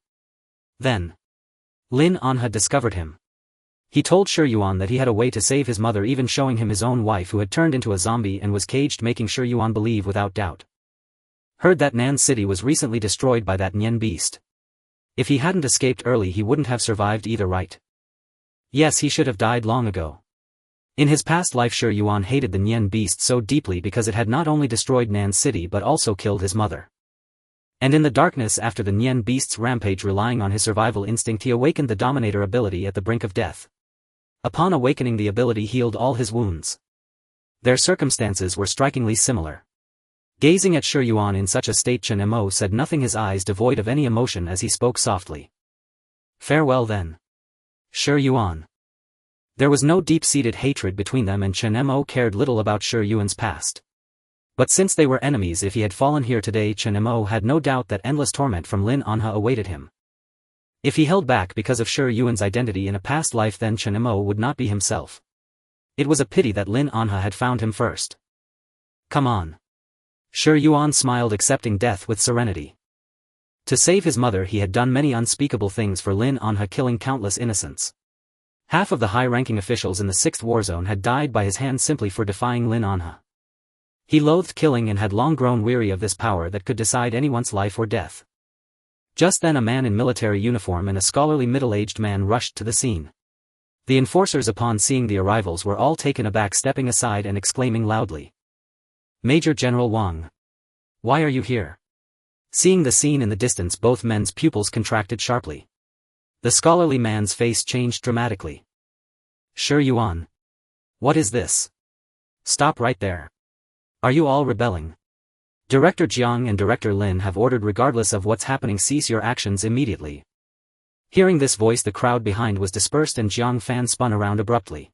Then Lin Anha discovered him. He told Shi Yuan that he had a way to save his mother, even showing him his own wife who had turned into a zombie and was caged, making Shi Yuan believe without doubt. Heard that Nan city was recently destroyed by that Nian beast. If he hadn't escaped early he wouldn't have survived either, right? Yes, he should have died long ago. In his past life Shi Yuan hated the Nian beast so deeply because it had not only destroyed Nan city but also killed his mother. And in the darkness after the Nian beast's rampage, relying on his survival instinct, he awakened the Dominator ability at the brink of death. Upon awakening, the ability healed all his wounds. Their circumstances were strikingly similar. Gazing at Shi Yuan in such a state, Chen Mo said nothing, his eyes devoid of any emotion as he spoke softly. Farewell then. Shi Yuan. There was no deep-seated hatred between them, and Chen Mo cared little about Shi Yuan's past. But since they were enemies, if he had fallen here today, Chen Mo had no doubt that endless torment from Lin Anha awaited him. If he held back because of Shi Yuan's identity in a past life, then Chen Mo would not be himself. It was a pity that Lin Anha had found him first. Come on. Shi Yuan smiled, accepting death with serenity. To save his mother, he had done many unspeakable things for Lin Anha, killing countless innocents. Half of the high-ranking officials in the 6th war zone had died by his hand simply for defying Lin Anha. He loathed killing and had long grown weary of this power that could decide anyone's life or death. Just then a man in military uniform and a scholarly middle-aged man rushed to the scene. The enforcers, upon seeing the arrivals, were all taken aback, stepping aside and exclaiming loudly. Major General Wang. Why are you here? Seeing the scene in the distance, both men's pupils contracted sharply. The scholarly man's face changed dramatically. Shi Yuan. What is this? Stop right there. Are you all rebelling? Director Jiang and Director Lin have ordered, regardless of what's happening, cease your actions immediately. Hearing this voice, the crowd behind was dispersed and Jiang Fan spun around abruptly.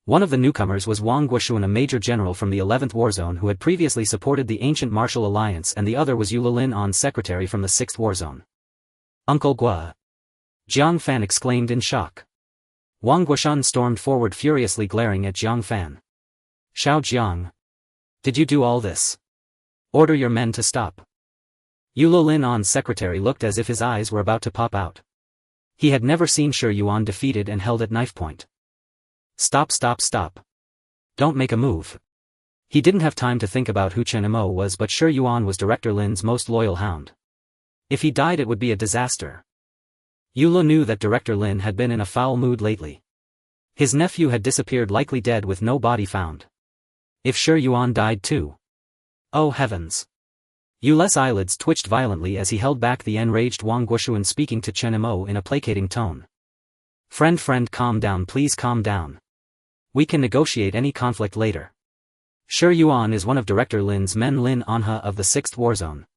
One of the newcomers was Wang Guoxuan, a major general from the 11th war zone who had previously supported the ancient martial alliance, and the other was Yula Lin An, secretary from the 6th war zone. Uncle Gua. Jiang Fan exclaimed in shock. Wang Guoxuan stormed forward, furiously glaring at Jiang Fan. Xiao Jiang. Did you do all this? Order your men to stop. Yula Lin An's secretary looked as if his eyes were about to pop out. He had never seen Shi Yuan defeated and held at knife point. Stop, stop, stop. Don't make a move. He didn't have time to think about who Chen Mo was, but Shi Yuan was Director Lin's most loyal hound. If he died, it would be a disaster. Yula knew that Director Lin had been in a foul mood lately. His nephew had disappeared, likely dead with no body found. If Shi Yuan died too. Oh heavens. Yula's eyelids twitched violently as he held back the enraged Wang Guoxuan, speaking to Chen Mo in a placating tone. Friend, calm down, please calm down. We can negotiate any conflict later. Shi Yuan is one of Director Lin's men, Lin Anha of the 6th war zone.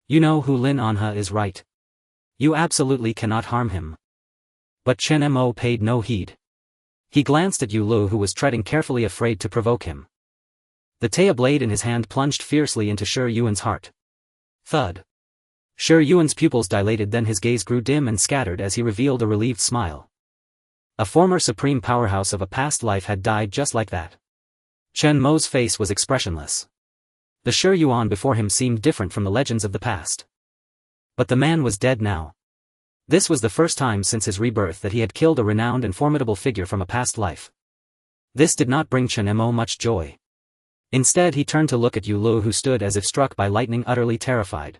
You know who Lin Anha is, right? You absolutely cannot harm him. But Chen Mo paid no heed. He glanced at Yulu, who was treading carefully, afraid to provoke him. The Taya blade in his hand plunged fiercely into Shi Yuan's heart. Thud. Shi Yuan's pupils dilated, then his gaze grew dim and scattered as he revealed a relieved smile. A former supreme powerhouse of a past life had died just like that. Chen Mo's face was expressionless. The Shi Yuan before him seemed different from the legends of the past. But the man was dead now. This was the first time since his rebirth that he had killed a renowned and formidable figure from a past life. This did not bring Chen Mo much joy. Instead, he turned to look at Yulu, who stood as if struck by lightning, utterly terrified.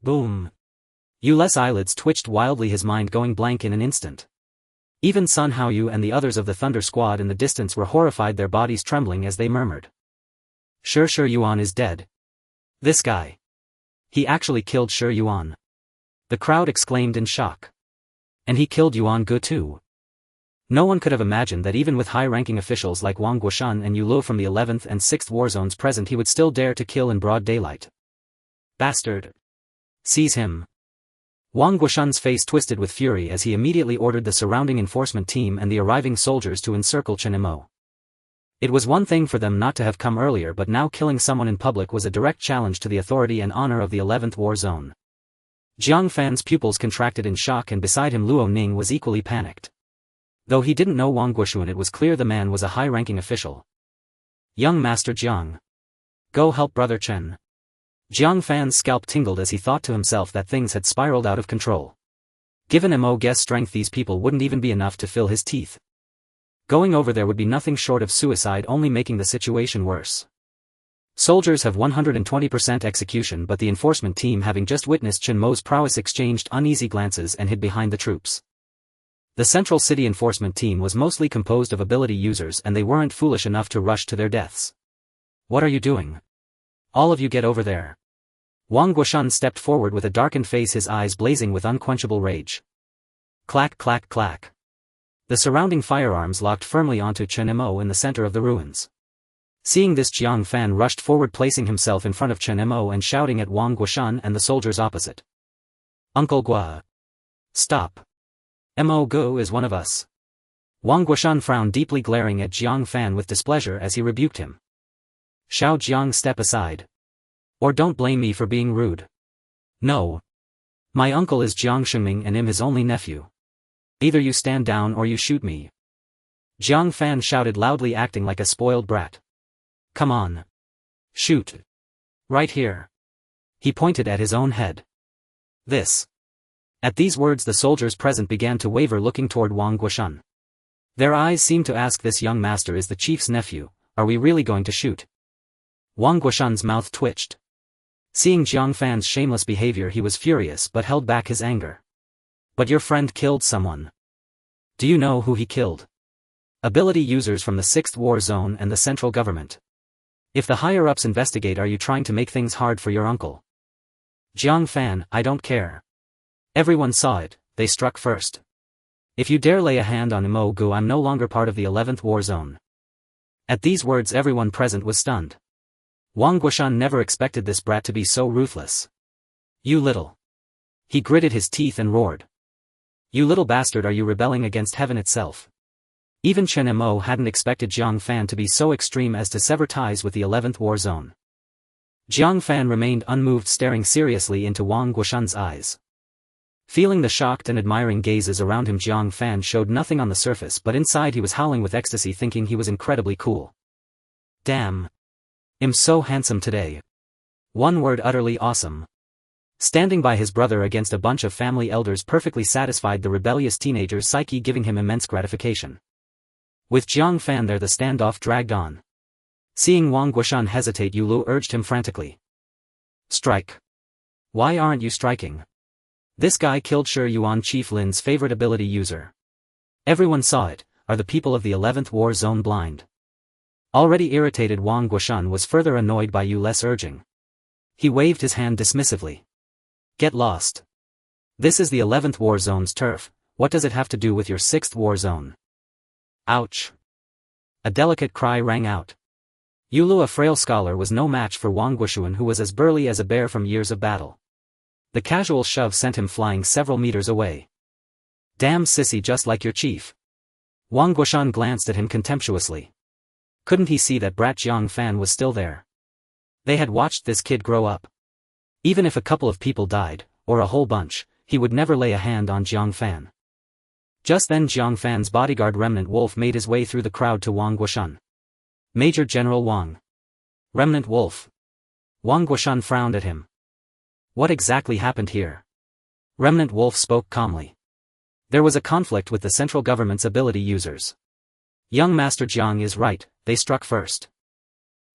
Boom. Yule's eyelids twitched wildly, his mind going blank in an instant. Even Sun Haoyu and the others of the Thunder Squad in the distance were horrified, their bodies trembling as they murmured. Shi Yuan is dead. This guy. He actually killed Shi Yuan. The crowd exclaimed in shock. And he killed Yuan Gu too. No one could have imagined that even with high-ranking officials like Wang Guoxuan and Yulu from the 11th and 6th war zones present, he would still dare to kill in broad daylight. Bastard. Seize him. Wang Guoxuan's face twisted with fury as he immediately ordered the surrounding enforcement team and the arriving soldiers to encircle Chen Mo. It was one thing for them not to have come earlier, but now killing someone in public was a direct challenge to the authority and honor of the 11th war zone. Jiang Fan's pupils contracted in shock, and beside him Luo Ning was equally panicked. Though he didn't know Wang Guoxuan, it was clear the man was a high-ranking official. Young Master Jiang. Go help Brother Chen. Jiang Fan's scalp tingled as he thought to himself that things had spiraled out of control. Given Mo Guest's strength, these people wouldn't even be enough to fill his teeth. Going over there would be nothing short of suicide, only making the situation worse. Soldiers have 120% execution, but the enforcement team, having just witnessed Chen Mo's prowess, exchanged uneasy glances and hid behind the troops. The Central City enforcement team was mostly composed of ability users, and they weren't foolish enough to rush to their deaths. What are you doing? All of you get over there. Wang Guoxuan stepped forward with a darkened face, his eyes blazing with unquenchable rage. Clack, clack, clack. The surrounding firearms locked firmly onto Chen Mo in the center of the ruins. Seeing this, Jiang Fan rushed forward, placing himself in front of Chen Mo and shouting at Wang Guoshan and the soldiers opposite. Uncle Gua. Stop. Mo Go is one of us. Wang Guoshan frowned deeply, glaring at Jiang Fan with displeasure as he rebuked him. Xiao Jiang, step aside. Or don't blame me for being rude. No. My uncle is Jiang Shengming and I'm his only nephew. Either you stand down or you shoot me. Jiang Fan shouted loudly, acting like a spoiled brat. Come on. Shoot. Right here. He pointed at his own head. This. At these words, the soldiers present began to waver, looking toward Wang Guoshan. Their eyes seemed to ask, this young master is the chief's nephew, are we really going to shoot? Wang Guoshan's mouth twitched. Seeing Jiang Fan's shameless behavior, he was furious but held back his anger. But your friend killed someone. Do you know who he killed? Ability users from the 6th War Zone and the central government. If the higher-ups investigate, are you trying to make things hard for your uncle? Jiang Fan, I don't care. Everyone saw it, they struck first. If you dare lay a hand on Mo Gu, I'm no longer part of the 11th War Zone. At these words, everyone present was stunned. Wang Guoshan never expected this brat to be so ruthless. You little. He gritted his teeth and roared. You little bastard, are you rebelling against heaven itself? Even Chen Mo hadn't expected Jiang Fan to be so extreme as to sever ties with the 11th War Zone. Jiang Fan remained unmoved, staring seriously into Wang Guoshan's eyes. Feeling the shocked and admiring gazes around him, Jiang Fan showed nothing on the surface, but inside he was howling with ecstasy, thinking he was incredibly cool. Damn. I'm so handsome today. One word, utterly awesome. Standing by his brother against a bunch of family elders perfectly satisfied the rebellious teenager's psyche, giving him immense gratification. With Jiang Fan there, the standoff dragged on. Seeing Wang Guoshan hesitate, Yu Lu urged him frantically. Strike. Why aren't you striking? This guy killed Shi Yuan, Chief Lin's favorite ability user. Everyone saw it. Are the people of the 11th War Zone blind? Already irritated, Wang Guoshan was further annoyed by Yu Le's urging. He waved his hand dismissively. Get lost. This is the 11th War Zone's turf, what does it have to do with your 6th War Zone? Ouch. A delicate cry rang out. Yu Lu, a frail scholar, was no match for Wang Guoshan, who was as burly as a bear from years of battle. The casual shove sent him flying several meters away. Damn sissy, just like your chief. Wang Guoshan glanced at him contemptuously. Couldn't he see that brat Jiang Fan was still there? They had watched this kid grow up. Even if a couple of people died, or a whole bunch, he would never lay a hand on Jiang Fan. Just then Jiang Fan's bodyguard Remnant Wolf made his way through the crowd to Wang Guoshan. Major General Wang. Remnant Wolf. Wang Guoshan frowned at him. What exactly happened here? Remnant Wolf spoke calmly. There was a conflict with the central government's ability users. Young Master Jiang is right, they struck first.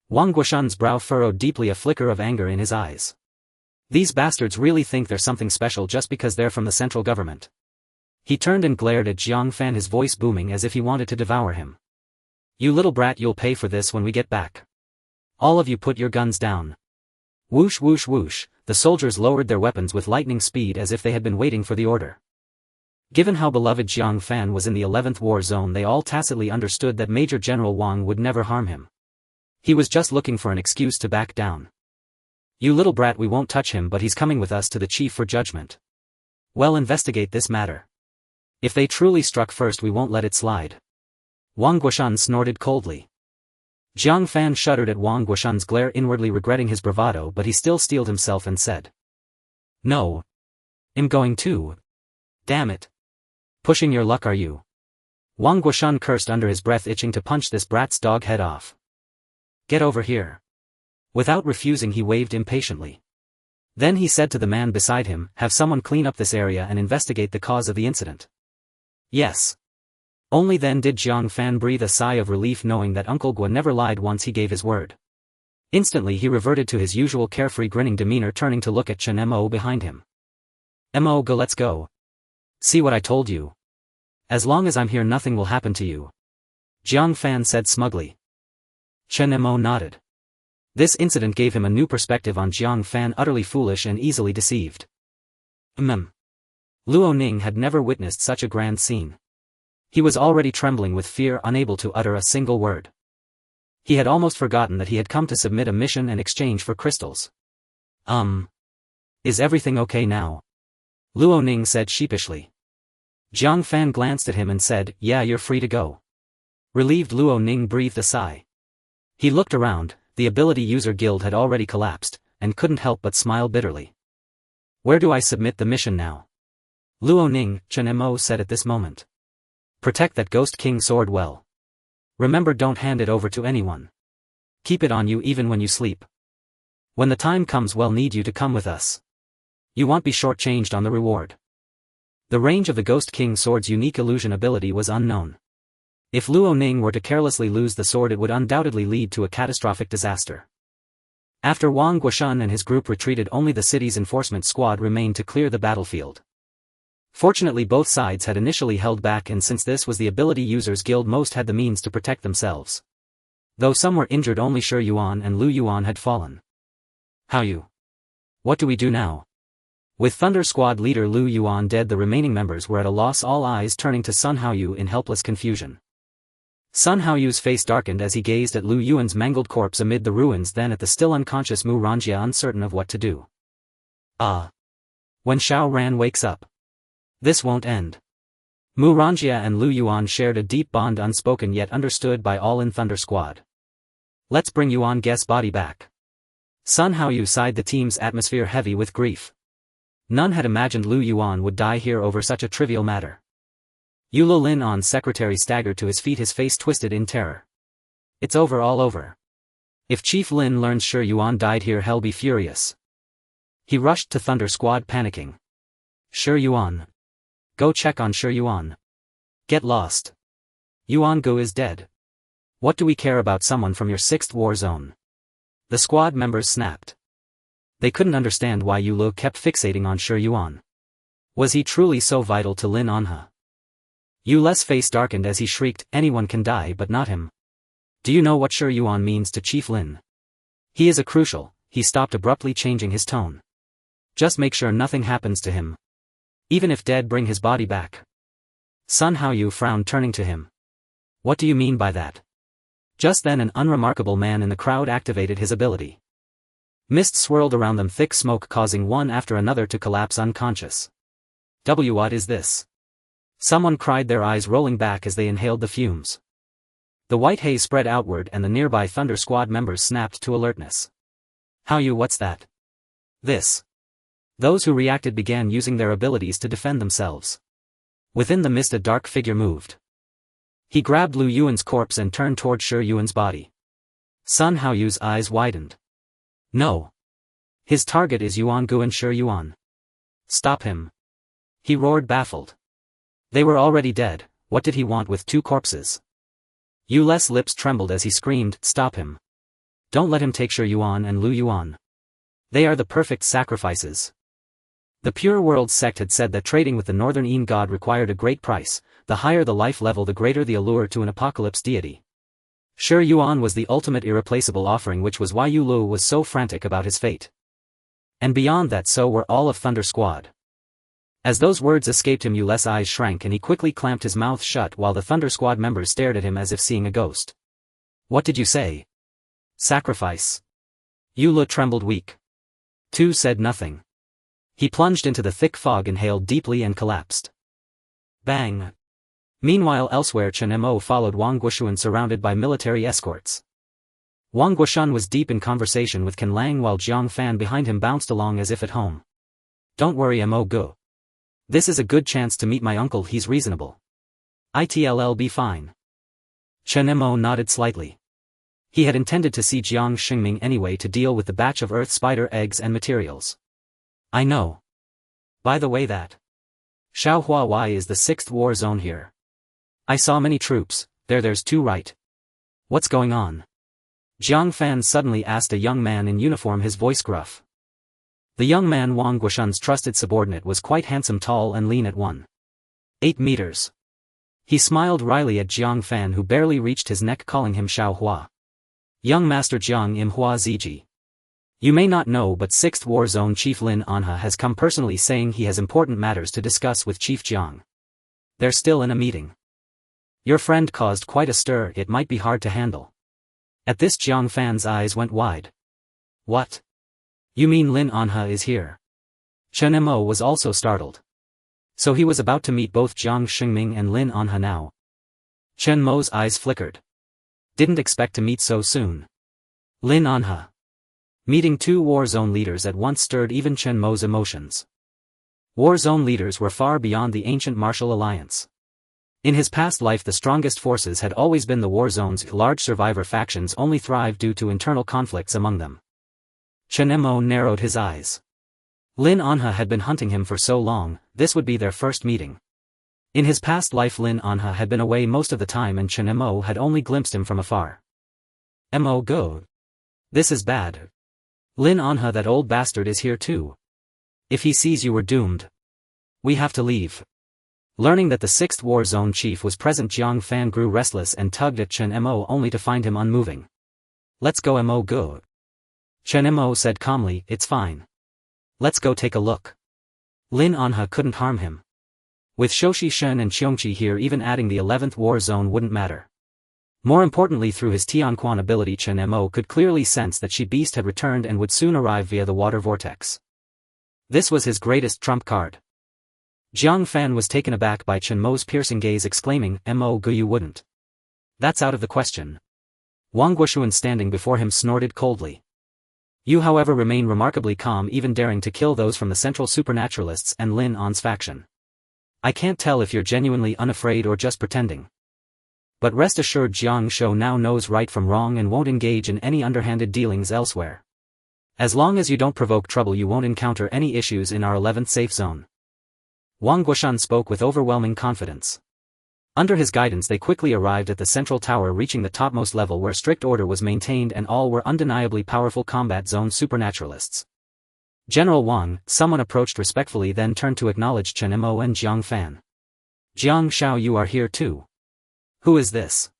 Wang Guoshan's brow furrowed deeply, a flicker of anger in his eyes. These bastards really think they're something special just because they're from the central government. He turned and glared at Jiang Fan, his voice booming as if he wanted to devour him. You little brat, you'll pay for this when we get back. All of you put your guns down. Whoosh whoosh whoosh, the soldiers lowered their weapons with lightning speed as if they had been waiting for the order. Given how beloved Jiang Fan was in the 11th War Zone, they all tacitly understood that Major General Wang would never harm him. He was just looking for an excuse to back down. You little brat, we won't touch him, but he's coming with us to the chief for judgment. Well, investigate this matter. If they truly struck first, we won't let it slide. Wang Guoshan snorted coldly. Jiang Fan shuddered at Wang Guoshan's glare, inwardly regretting his bravado, but he still steeled himself and said. No. I'm going to. Damn it. Pushing your luck, are you? Wang Guoshan cursed under his breath, itching to punch this brat's dog head off. Get over here. Without refusing, he waved impatiently. Then he said to the man beside him, have someone clean up this area and investigate the cause of the incident. Yes. Only then did Jiang Fan breathe a sigh of relief, knowing that Uncle Gua never lied once he gave his word. Instantly he reverted to his usual carefree, grinning demeanor, turning to look at Chen Mo behind him. Mo Go, let's go. See what I told you? As long as I'm here, nothing will happen to you. Jiang Fan said smugly. Chen Mo nodded. This incident gave him a new perspective on Jiang Fan, utterly foolish and easily deceived. Luo Ning had never witnessed such a grand scene. He was already trembling with fear, unable to utter a single word. He had almost forgotten that he had come to submit a mission and exchange for crystals. Is everything okay now? Luo Ning said sheepishly. Jiang Fan glanced at him and said, yeah, you're free to go. Relieved, Luo Ning breathed a sigh. He looked around. The ability user guild had already collapsed, and couldn't help but smile bitterly. Where do I submit the mission now? Luo Ning, Chen Mo said at this moment. Protect that Ghost King sword well. Remember, don't hand it over to anyone. Keep it on you even when you sleep. When the time comes, we'll need you to come with us. You won't be shortchanged on the reward. The range of the Ghost King sword's unique illusion ability was unknown. If Luo Ning were to carelessly lose the sword, it would undoubtedly lead to a catastrophic disaster. After Wang Guoshan and his group retreated, only the city's enforcement squad remained to clear the battlefield. Fortunately, both sides had initially held back, and since this was the ability users guild, most had the means to protect themselves. Though some were injured, only Shi Yuan and Lu Yuan had fallen. How you? What do we do now? With Thunder Squad leader Lu Yuan dead, the remaining members were at a loss, all eyes turning to Sun Haoyu in helpless confusion. Sun Haoyu's face darkened as he gazed at Lu Yuan's mangled corpse amid the ruins, then at the still unconscious Mu Ranjia, uncertain of what to do. When Xiao Ran wakes up. This won't end. Mu Ranjia and Lu Yuan shared a deep bond, unspoken yet understood by all in Thunder Squad. Let's bring Yuan Guest's body back. Sun Haoyu sighed, the team's atmosphere heavy with grief. None had imagined Lu Yuan would die here over such a trivial matter. Yulo Lin On's secretary staggered to his feet, his face twisted in terror. It's over, all over. If Chief Lin learns Shi Yuan died here, he'll be furious. He rushed to Thunder Squad, panicking. Shi Yuan. Go check on Shi Yuan. Get lost. Yuan Gu is dead. What do we care about someone from your 6th war zone? The squad members snapped. They couldn't understand why Yulo kept fixating on Shi Yuan. Was he truly so vital to Lin Anha? Yule's face darkened as he shrieked, anyone can die but not him. Do you know what Shi Yuan means to Chief Lin? He is a crucial. He stopped abruptly, changing his tone. Just make sure nothing happens to him. Even if dead, bring his body back. Sun Haoyu frowned, turning to him. What do you mean by that? Just then an unremarkable man in the crowd activated his ability. Mist swirled around them, thick smoke causing one after another to collapse unconscious. What is this? Someone cried, their eyes rolling back as they inhaled the fumes. The white haze spread outward and the nearby Thunder Squad members snapped to alertness. Haoyu, what's that? This. Those who reacted began using their abilities to defend themselves. Within the mist a dark figure moved. He grabbed Lu Yuan's corpse and turned toward Shi Yuan's body. Sun Haoyu's eyes widened. No. His target is Yuan Gu and Shi Yuan. Stop him. He roared, baffled. They were already dead. What did he want with 2 corpses? Yule's lips trembled as he screamed, stop him. Don't let him take Shi Yuan and Lu Yuan. They are the perfect sacrifices. The Pure World sect had said that trading with the Northern Een god required a great price. The higher the life level, the greater the allure to an apocalypse deity. Shi Yuan was the ultimate irreplaceable offering, which was why Yulu was so frantic about his fate. And beyond that, so were all of Thunder Squad. As those words escaped him, Yule's eyes shrank and he quickly clamped his mouth shut while the Thunder Squad members stared at him as if seeing a ghost. What did you say? Sacrifice. Yulu trembled, weak. Tu said nothing. He plunged into the thick fog, inhaled deeply and collapsed. Bang. Meanwhile, elsewhere, Chen Mo followed Wang Guoshan surrounded by military escorts. Wang Guoshan was deep in conversation with Ken Lang while Jiang Fan behind him bounced along as if at home. Don't worry, Mo Gu. This is a good chance to meet my uncle, he's reasonable. It'll be fine. Chen Mo nodded slightly. He had intended to see Jiang Xingming anyway to deal with the batch of earth spider eggs and materials. I know. By the way, that Xiaohua Y is the 6th war zone here. I saw many troops. There's 2, right? What's going on? Jiang Fan suddenly asked a young man in uniform, his voice gruff. The young man, Wang Guoshan's trusted subordinate, was quite handsome, tall and lean at 1.8 meters. He smiled wryly at Jiang Fan, who barely reached his neck, calling him Xiaohua. Young Master Jiang Im Hua Ziji. You may not know, but 6th War Zone Chief Lin Anha has come personally, saying he has important matters to discuss with Chief Jiang. They're still in a meeting. Your friend caused quite a stir, it might be hard to handle. At this Jiang Fan's eyes went wide. What? You mean Lin Anhe is here? Chen Mo was also startled. So he was about to meet both Jiang Xingming and Lin Anhe now. Chen Mo's eyes flickered. Didn't expect to meet so soon. Lin Anhe. Meeting two war zone leaders at once stirred even Chen Mo's emotions. War zone leaders were far beyond the ancient martial alliance. In his past life the strongest forces had always been the war zone's large survivor factions only thrived due to internal conflicts among them. Chen Mo narrowed his eyes. Lin Anhe had been hunting him for so long, this would be their first meeting. In his past life Lin Anhe had been away most of the time and Chen Mo had only glimpsed him from afar. Mo go. This is bad. Lin Anhe, that old bastard, is here too. If he sees you, we're doomed. We have to leave. Learning that the 6th War Zone chief was present, Jiang Fan grew restless and tugged at Chen Mo only to find him unmoving. Let's go. Mo go. Chen Mo said calmly, it's fine. Let's go take a look. Lin Anhe couldn't harm him. With Shoshi Shen and Qiongqi here, even adding the 11th War Zone wouldn't matter. More importantly, through his Tianquan ability, Chen Mo could clearly sense that She Beast had returned and would soon arrive via the water vortex. This was his greatest trump card. Jiang Fan was taken aback by Chen Mo's piercing gaze, exclaiming, Mo go, you wouldn't. That's out of the question. Wang Guoshuan standing before him snorted coldly. You however remain remarkably calm, even daring to kill those from the Central Supernaturalists and Lin An's faction. I can't tell if you're genuinely unafraid or just pretending. But rest assured, Jiang Shou now knows right from wrong and won't engage in any underhanded dealings elsewhere. As long as you don't provoke trouble, you won't encounter any issues in our 11th safe zone. Wang Guoshan spoke with overwhelming confidence. Under his guidance they quickly arrived at the central tower, reaching the topmost level where strict order was maintained and all were undeniably powerful combat zone supernaturalists. General Wang, someone approached respectfully, then turned to acknowledge Chen Mo and Jiang Fan. Jiang Shao, you are here too. Who is this?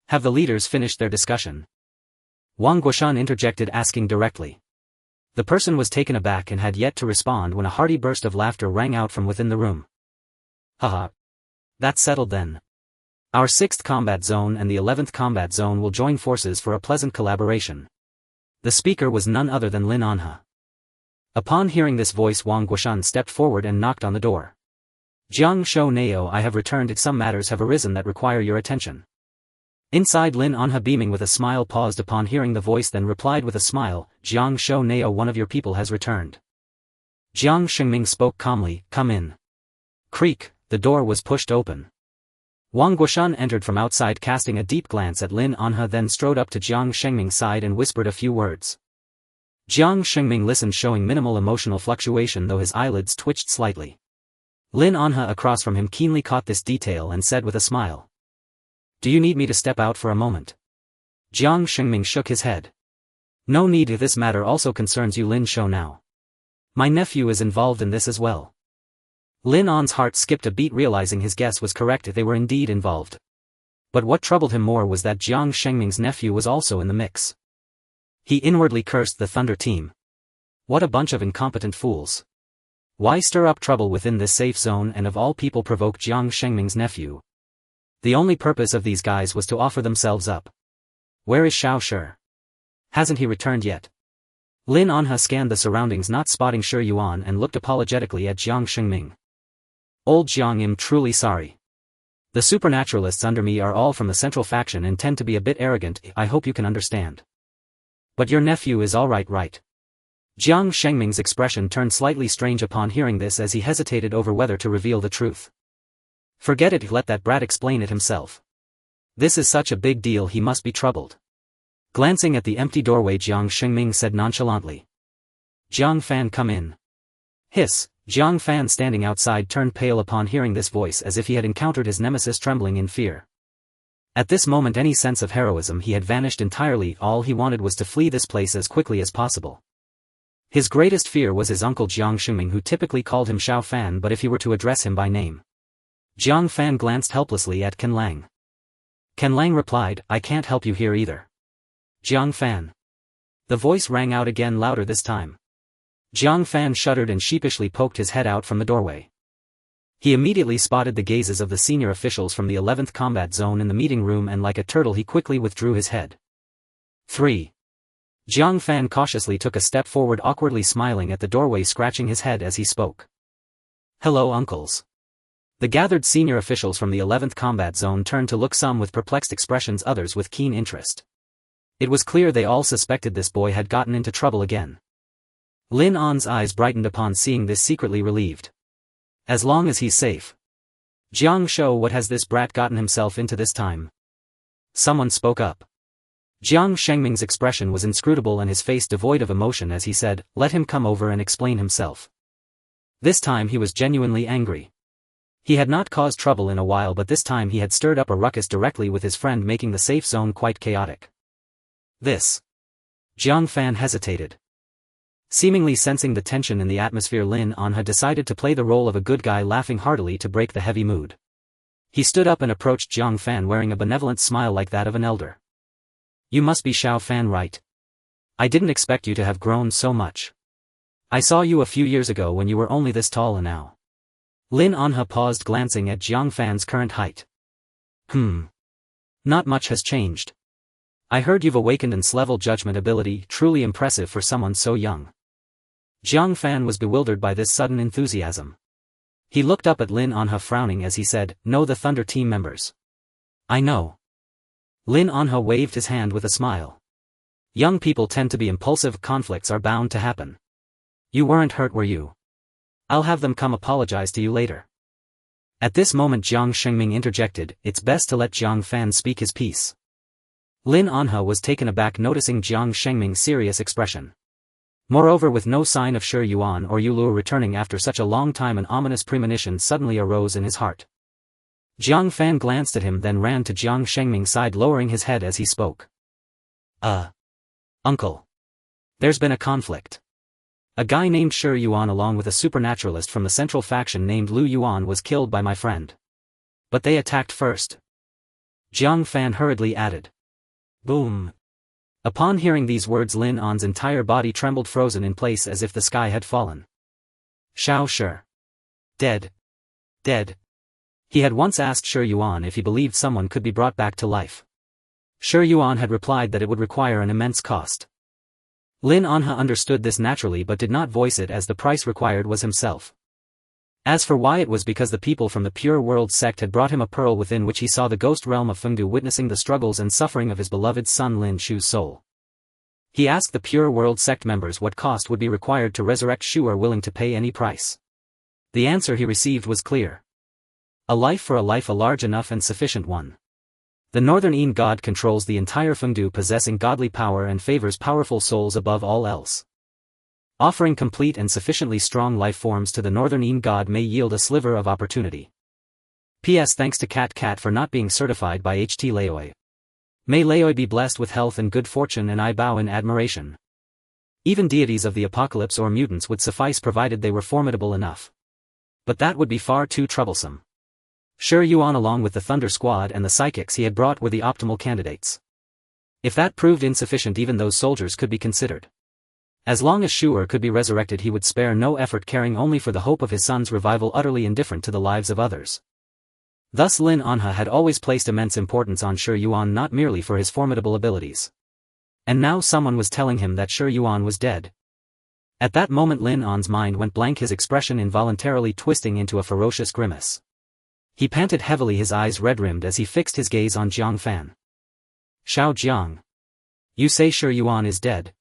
Have the leaders finished their discussion? Wang Guoshan interjected, asking directly. The person was taken aback and had yet to respond when a hearty burst of laughter rang out from within the room. Haha. That's settled then. Our 6th combat zone and the 11th combat zone will join forces for a pleasant collaboration. The speaker was none other than Lin Anhe. Upon hearing this voice, Wang Guoshan stepped forward and knocked on the door. Jiang Shou Neo, I have returned. Some matters have arisen that require your attention. Inside, Lin Anhe, beaming with a smile, paused upon hearing the voice, then replied with a smile, Jiang Shou Neo, one of your people has returned. Jiang Xingming spoke calmly, come in. Creak, the door was pushed open. Wang Guoshan entered from outside, casting a deep glance at Lin Anhe, then strode up to Jiang Xingming's side and whispered a few words. Jiang Xingming listened, showing minimal emotional fluctuation, though his eyelids twitched slightly. Lin Anhe across from him keenly caught this detail and said with a smile. Do you need me to step out for a moment? Jiang Xingming shook his head. No need, if this matter also concerns you, Lin Shou now. My nephew is involved in this as well. Lin An's heart skipped a beat, realizing his guess was correct, they were indeed involved. But what troubled him more was that Jiang Xingming's nephew was also in the mix. He inwardly cursed the Thunder team. What a bunch of incompetent fools. Why stir up trouble within this safe zone and of all people provoke Jiang Xingming's nephew? The only purpose of these guys was to offer themselves up. Where is Shao Shi? Hasn't he returned yet? Lin Anhe scanned the surroundings, not spotting Shi Yuan, and looked apologetically at Jiang Xingming. Old Jiang, I'm truly sorry. The supernaturalists under me are all from the central faction and tend to be a bit arrogant, I hope you can understand. But your nephew is alright, right? Jiang Xingming's expression turned slightly strange upon hearing this, as he hesitated over whether to reveal the truth. Forget it, let that brat explain it himself. This is such a big deal, he must be troubled. Glancing at the empty doorway, Jiang Xingming said nonchalantly. Jiang Fan, come in. Hiss, Jiang Fan standing outside turned pale upon hearing this voice, as if he had encountered his nemesis, trembling in fear. At this moment any sense of heroism he had vanished entirely, all he wanted was to flee this place as quickly as possible. His greatest fear was his uncle Jiang Xingming, who typically called him Xiao Fan, but if he were to address him by name. Jiang Fan glanced helplessly at Ken Lang. Ken Lang replied, I can't help you here either. Jiang Fan. The voice rang out again, louder this time. Jiang Fan shuddered and sheepishly poked his head out from the doorway. He immediately spotted the gazes of the senior officials from the 11th combat zone in the meeting room, and like a turtle he quickly withdrew his head. 3. Jiang Fan cautiously took a step forward, awkwardly smiling at the doorway, scratching his head as he spoke. Hello, uncles. The gathered senior officials from the 11th combat zone turned to look, some with perplexed expressions, others with keen interest. It was clear they all suspected this boy had gotten into trouble again. Lin An's eyes brightened upon seeing this, secretly relieved. As long as he's safe. Jiang Shou, what has this brat gotten himself into this time? Someone spoke up. Jiang Shengming's expression was inscrutable and his face devoid of emotion as he said, let him come over and explain himself. This time he was genuinely angry. He had not caused trouble in a while, but this time he had stirred up a ruckus directly with his friend, making the safe zone quite chaotic. This. Jiang Fan hesitated. Seemingly sensing the tension in the atmosphere, Lin An had decided to play the role of a good guy, laughing heartily to break the heavy mood. He stood up and approached Jiang Fan wearing a benevolent smile like that of an elder. You must be Xiao Fan, right? I didn't expect you to have grown so much. I saw you a few years ago when you were only this tall, and now. Lin Anha paused, glancing at Jiang Fan's current height. Not much has changed. I heard you've awakened enslave judgment ability, truly impressive for someone so young. Jiang Fan was bewildered by this sudden enthusiasm. He looked up at Lin Anha, frowning as he said, know the Thunder team members. I know. Lin Anha waved his hand with a smile. Young people tend to be impulsive, conflicts are bound to happen. You weren't hurt, were you? I'll have them come apologize to you later. At this moment Jiang Shengming interjected, it's best to let Jiang Fan speak his piece. Lin Anha was taken aback noticing Jiang Shengming's serious expression. Moreover, with no sign of Shi Yuan or Yulu returning after such a long time, an ominous premonition suddenly arose in his heart. Jiang Fan glanced at him, then ran to Jiang Shengming's side, lowering his head as he spoke. Uncle. There's been a conflict. A guy named Shi Yuan along with a supernaturalist from the central faction named Lu Yuan was killed by my friend. But they attacked first. Jiang Fan hurriedly added. Boom. Upon hearing these words, Lin An's entire body trembled, frozen in place as if the sky had fallen. Xiao Shi. Dead. Dead. He had once asked Shi Yuan if he believed someone could be brought back to life. Shi Yuan had replied that it would require an immense cost. Lin Anha understood this naturally but did not voice it, as the price required was himself. As for why, it was because the people from the Pure World sect had brought him a pearl within which he saw the ghost realm of Fengdu, witnessing the struggles and suffering of his beloved son Lin Shu's soul. He asked the Pure World sect members what cost would be required to resurrect Shu, are willing to pay any price. The answer he received was clear. A life for a life, a large enough and sufficient one. The Northern Ean God controls the entire Fengdu, possessing godly power and favors powerful souls above all else. Offering complete and sufficiently strong life forms to the Northern Ean God may yield a sliver of opportunity. P.S. Thanks to Cat for not being certified by Ht Laoi. May Laoi be blessed with health and good fortune, and I bow in admiration. Even deities of the apocalypse or mutants would suffice, provided they were formidable enough. But that would be far too troublesome. Shi Yuan along with the Thunder Squad and the psychics he had brought were the optimal candidates. If that proved insufficient, even those soldiers could be considered. As long as Shu'er could be resurrected, he would spare no effort, caring only for the hope of his son's revival, utterly indifferent to the lives of others. Thus Lin Anha had always placed immense importance on Shi Yuan, not merely for his formidable abilities. And now someone was telling him that Shi Yuan was dead. At that moment Lin An's mind went blank, his expression involuntarily twisting into a ferocious grimace. He panted heavily, his eyes red-rimmed as he fixed his gaze on Jiang Fan. Xiao Jiang. You say Shi Yuan is dead?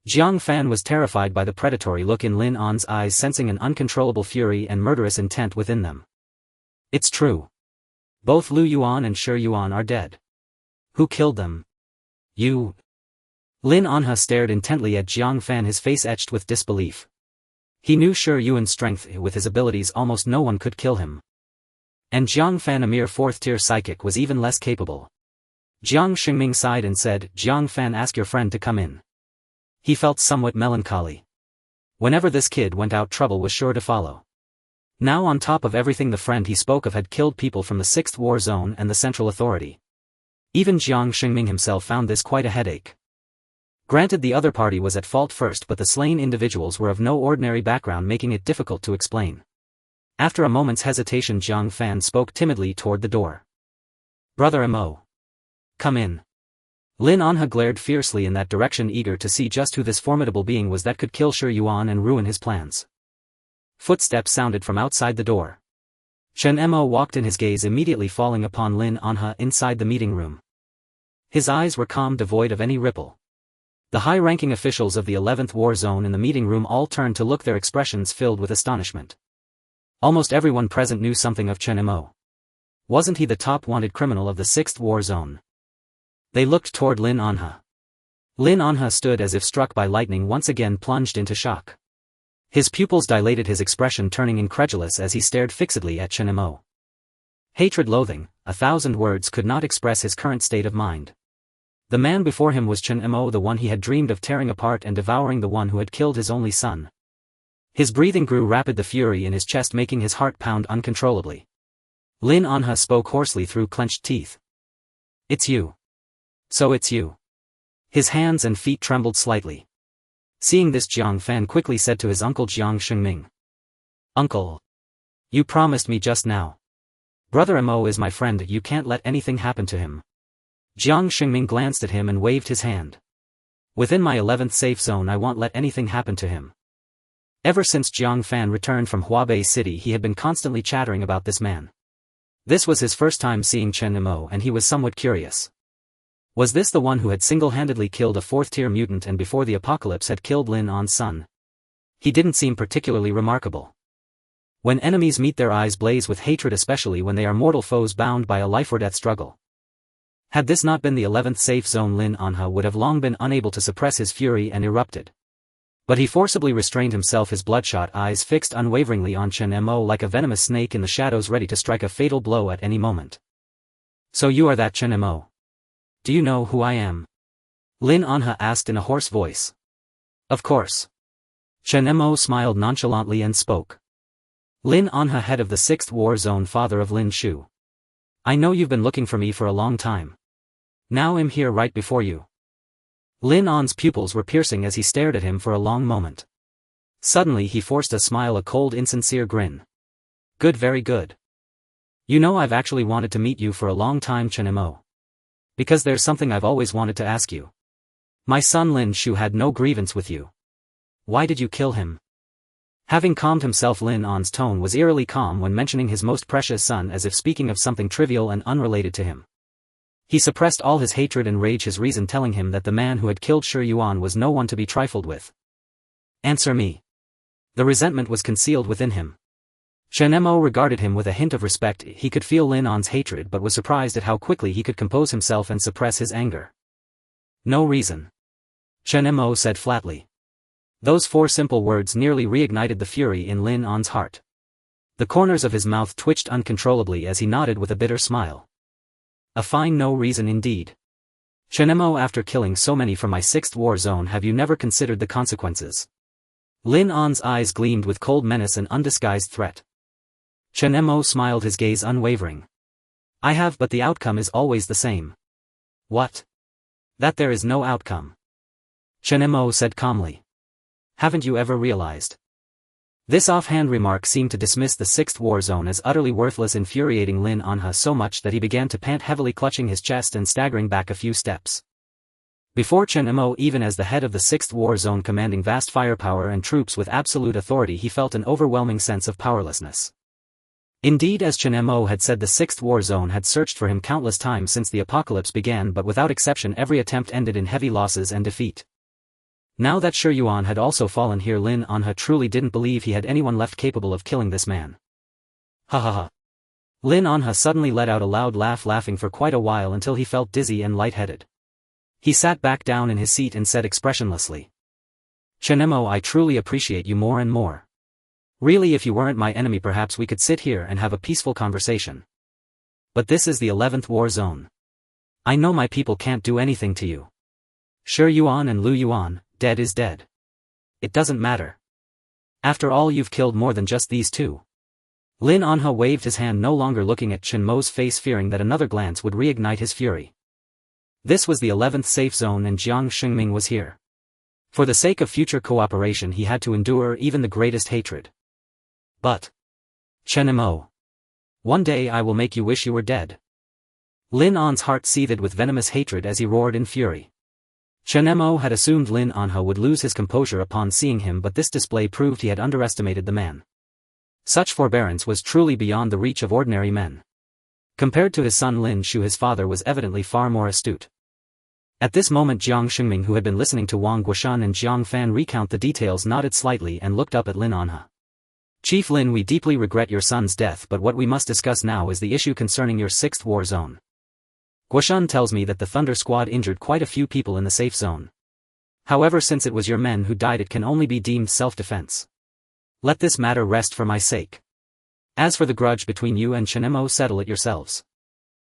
Jiang Fan was terrified by the predatory look in Lin An's eyes, sensing an uncontrollable fury and murderous intent within them. It's true. Both Lu Yuan and Shi Yuan are dead. Who killed them? You. Lin Anha stared intently at Jiang Fan, his face etched with disbelief. He knew Shi Yuan's strength. With his abilities almost no one could kill him. And Jiang Fan, a mere 4th-tier psychic, was even less capable. Jiang Shengming sighed and said, Jiang Fan, ask your friend to come in. He felt somewhat melancholy. Whenever this kid went out, trouble was sure to follow. Now on top of everything the friend he spoke of had killed people from the 6th War Zone and the Central Authority. Even Jiang Shengming himself found this quite a headache. Granted, the other party was at fault first, but the slain individuals were of no ordinary background, making it difficult to explain. After a moment's hesitation, Jiang Fan spoke timidly toward the door. Brother Mo. Come in. Lin Anha glared fiercely in that direction, eager to see just who this formidable being was that could kill Shi Yuan and ruin his plans. Footsteps sounded from outside the door. Chen Mo walked in, his gaze immediately falling upon Lin Anha inside the meeting room. His eyes were calm, devoid of any ripple. The high-ranking officials of the 11th War Zone in the meeting room all turned to look, their expressions filled with astonishment. Almost everyone present knew something of Chen Mo. Wasn't he the top wanted criminal of the 6th War Zone? They looked toward Lin Anha. Lin Anha stood as if struck by lightning, once again plunged into shock. His pupils dilated, his expression turning incredulous as he stared fixedly at Chen Mo. Hatred, loathing, 1,000 words could not express his current state of mind. The man before him was Chen Mo, the one he had dreamed of tearing apart and devouring, the one who had killed his only son. His breathing grew rapid, the fury in his chest making his heart pound uncontrollably. Lin Anha spoke hoarsely through clenched teeth. "It's you. So it's you." His hands and feet trembled slightly. Seeing this, Jiang Fan quickly said to his uncle Jiang Shengming. "Uncle. You promised me just now. Brother Mo is my friend, you can't let anything happen to him." Jiang Shengming glanced at him and waved his hand. "Within my 11th safe zone I won't let anything happen to him." Ever since Jiang Fan returned from Huabei City, he had been constantly chattering about this man. This was his first time seeing Chen Mo, and he was somewhat curious. Was this the one who had single-handedly killed a 4th-tier mutant and before the apocalypse had killed Lin An's son? He didn't seem particularly remarkable. When enemies meet, their eyes blaze with hatred, especially when they are mortal foes bound by a life-or-death struggle. Had this not been the 11th safe zone, Lin Anha would have long been unable to suppress his fury and erupted. But he forcibly restrained himself, his bloodshot eyes fixed unwaveringly on Chen Mo like a venomous snake in the shadows, ready to strike a fatal blow at any moment. "So you are that Chen Mo? Do you know who I am?" Lin Anha asked in a hoarse voice. "Of course." Chen Mo smiled nonchalantly and spoke. "Lin Anha, head of the 6th War Zone, father of Lin Shu. I know you've been looking for me for a long time. Now I'm here right before you." Lin An's pupils were piercing as he stared at him for a long moment. Suddenly he forced a smile, a cold, insincere grin. "Good, very good. You know, I've actually wanted to meet you for a long time, Chen Mo. Because there's something I've always wanted to ask you. My son Lin Shu had no grievance with you. Why did you kill him?" Having calmed himself, Lin An's tone was eerily calm when mentioning his most precious son, as if speaking of something trivial and unrelated to him. He suppressed all his hatred and rage, his reason telling him that the man who had killed Shi Yuan was no one to be trifled with. "Answer me." The resentment was concealed within him. Chen Mo regarded him with a hint of respect. He could feel Lin An's hatred but was surprised at how quickly he could compose himself and suppress his anger. "No reason," Chen Mo said flatly. Those 4 simple words nearly reignited the fury in Lin An's heart. The corners of his mouth twitched uncontrollably as he nodded with a bitter smile. "A fine no reason indeed. Chen Mo, after killing so many from my 6th War Zone, have you never considered the consequences?" Lin An's eyes gleamed with cold menace and undisguised threat. Chen Mo smiled, his gaze unwavering. "I have, but the outcome is always the same." "What?" "That there is no outcome," Chen Mo said calmly. "Haven't you ever realized?" This offhand remark seemed to dismiss the 6th War Zone as utterly worthless, infuriating Lin Anha so much that he began to pant heavily, clutching his chest and staggering back a few steps. Before Chen Mo, even as the head of the 6th War Zone commanding vast firepower and troops with absolute authority, he felt an overwhelming sense of powerlessness. Indeed, as Chen Mo had said, the 6th War Zone had searched for him countless times since the apocalypse began, but without exception every attempt ended in heavy losses and defeat. Now that Shi Yuan had also fallen here, Lin Anha truly didn't believe he had anyone left capable of killing this man. "Ha ha ha." Lin Anha suddenly let out a loud laugh, laughing for quite a while until he felt dizzy and lightheaded. He sat back down in his seat and said expressionlessly, "Chen Mo, I truly appreciate you more and more. Really, if you weren't my enemy, perhaps we could sit here and have a peaceful conversation. But this is the 11th War Zone. I know my people can't do anything to you. Shi Yuan and Lu Yuan, dead is dead. It doesn't matter. After all, you've killed more than just these 2. Lin Anha waved his hand, no longer looking at Chen Mo's face, fearing that another glance would reignite his fury. This was the 11th safe zone and Jiang Shengming was here. For the sake of future cooperation he had to endure even the greatest hatred. But Chen Mo, one day I will make you wish you were dead. Lin An's heart seethed with venomous hatred as he roared in fury. Chen Mo had assumed Lin Anha would lose his composure upon seeing him, but this display proved he had underestimated the man. Such forbearance was truly beyond the reach of ordinary men. Compared to his son Lin Shu, his father was evidently far more astute. At this moment Jiang Xingming, who had been listening to Wang Guoshan and Jiang Fan recount the details, nodded slightly and looked up at Lin Anha. Chief Lin, we deeply regret your son's death, but what we must discuss now is the issue concerning your 6th war zone. Guoshan tells me that the Thunder Squad injured quite a few people in the safe zone. However, since it was your men who died, it can only be deemed self-defense. Let this matter rest for my sake. As for the grudge between you and Chen Mo, settle it yourselves.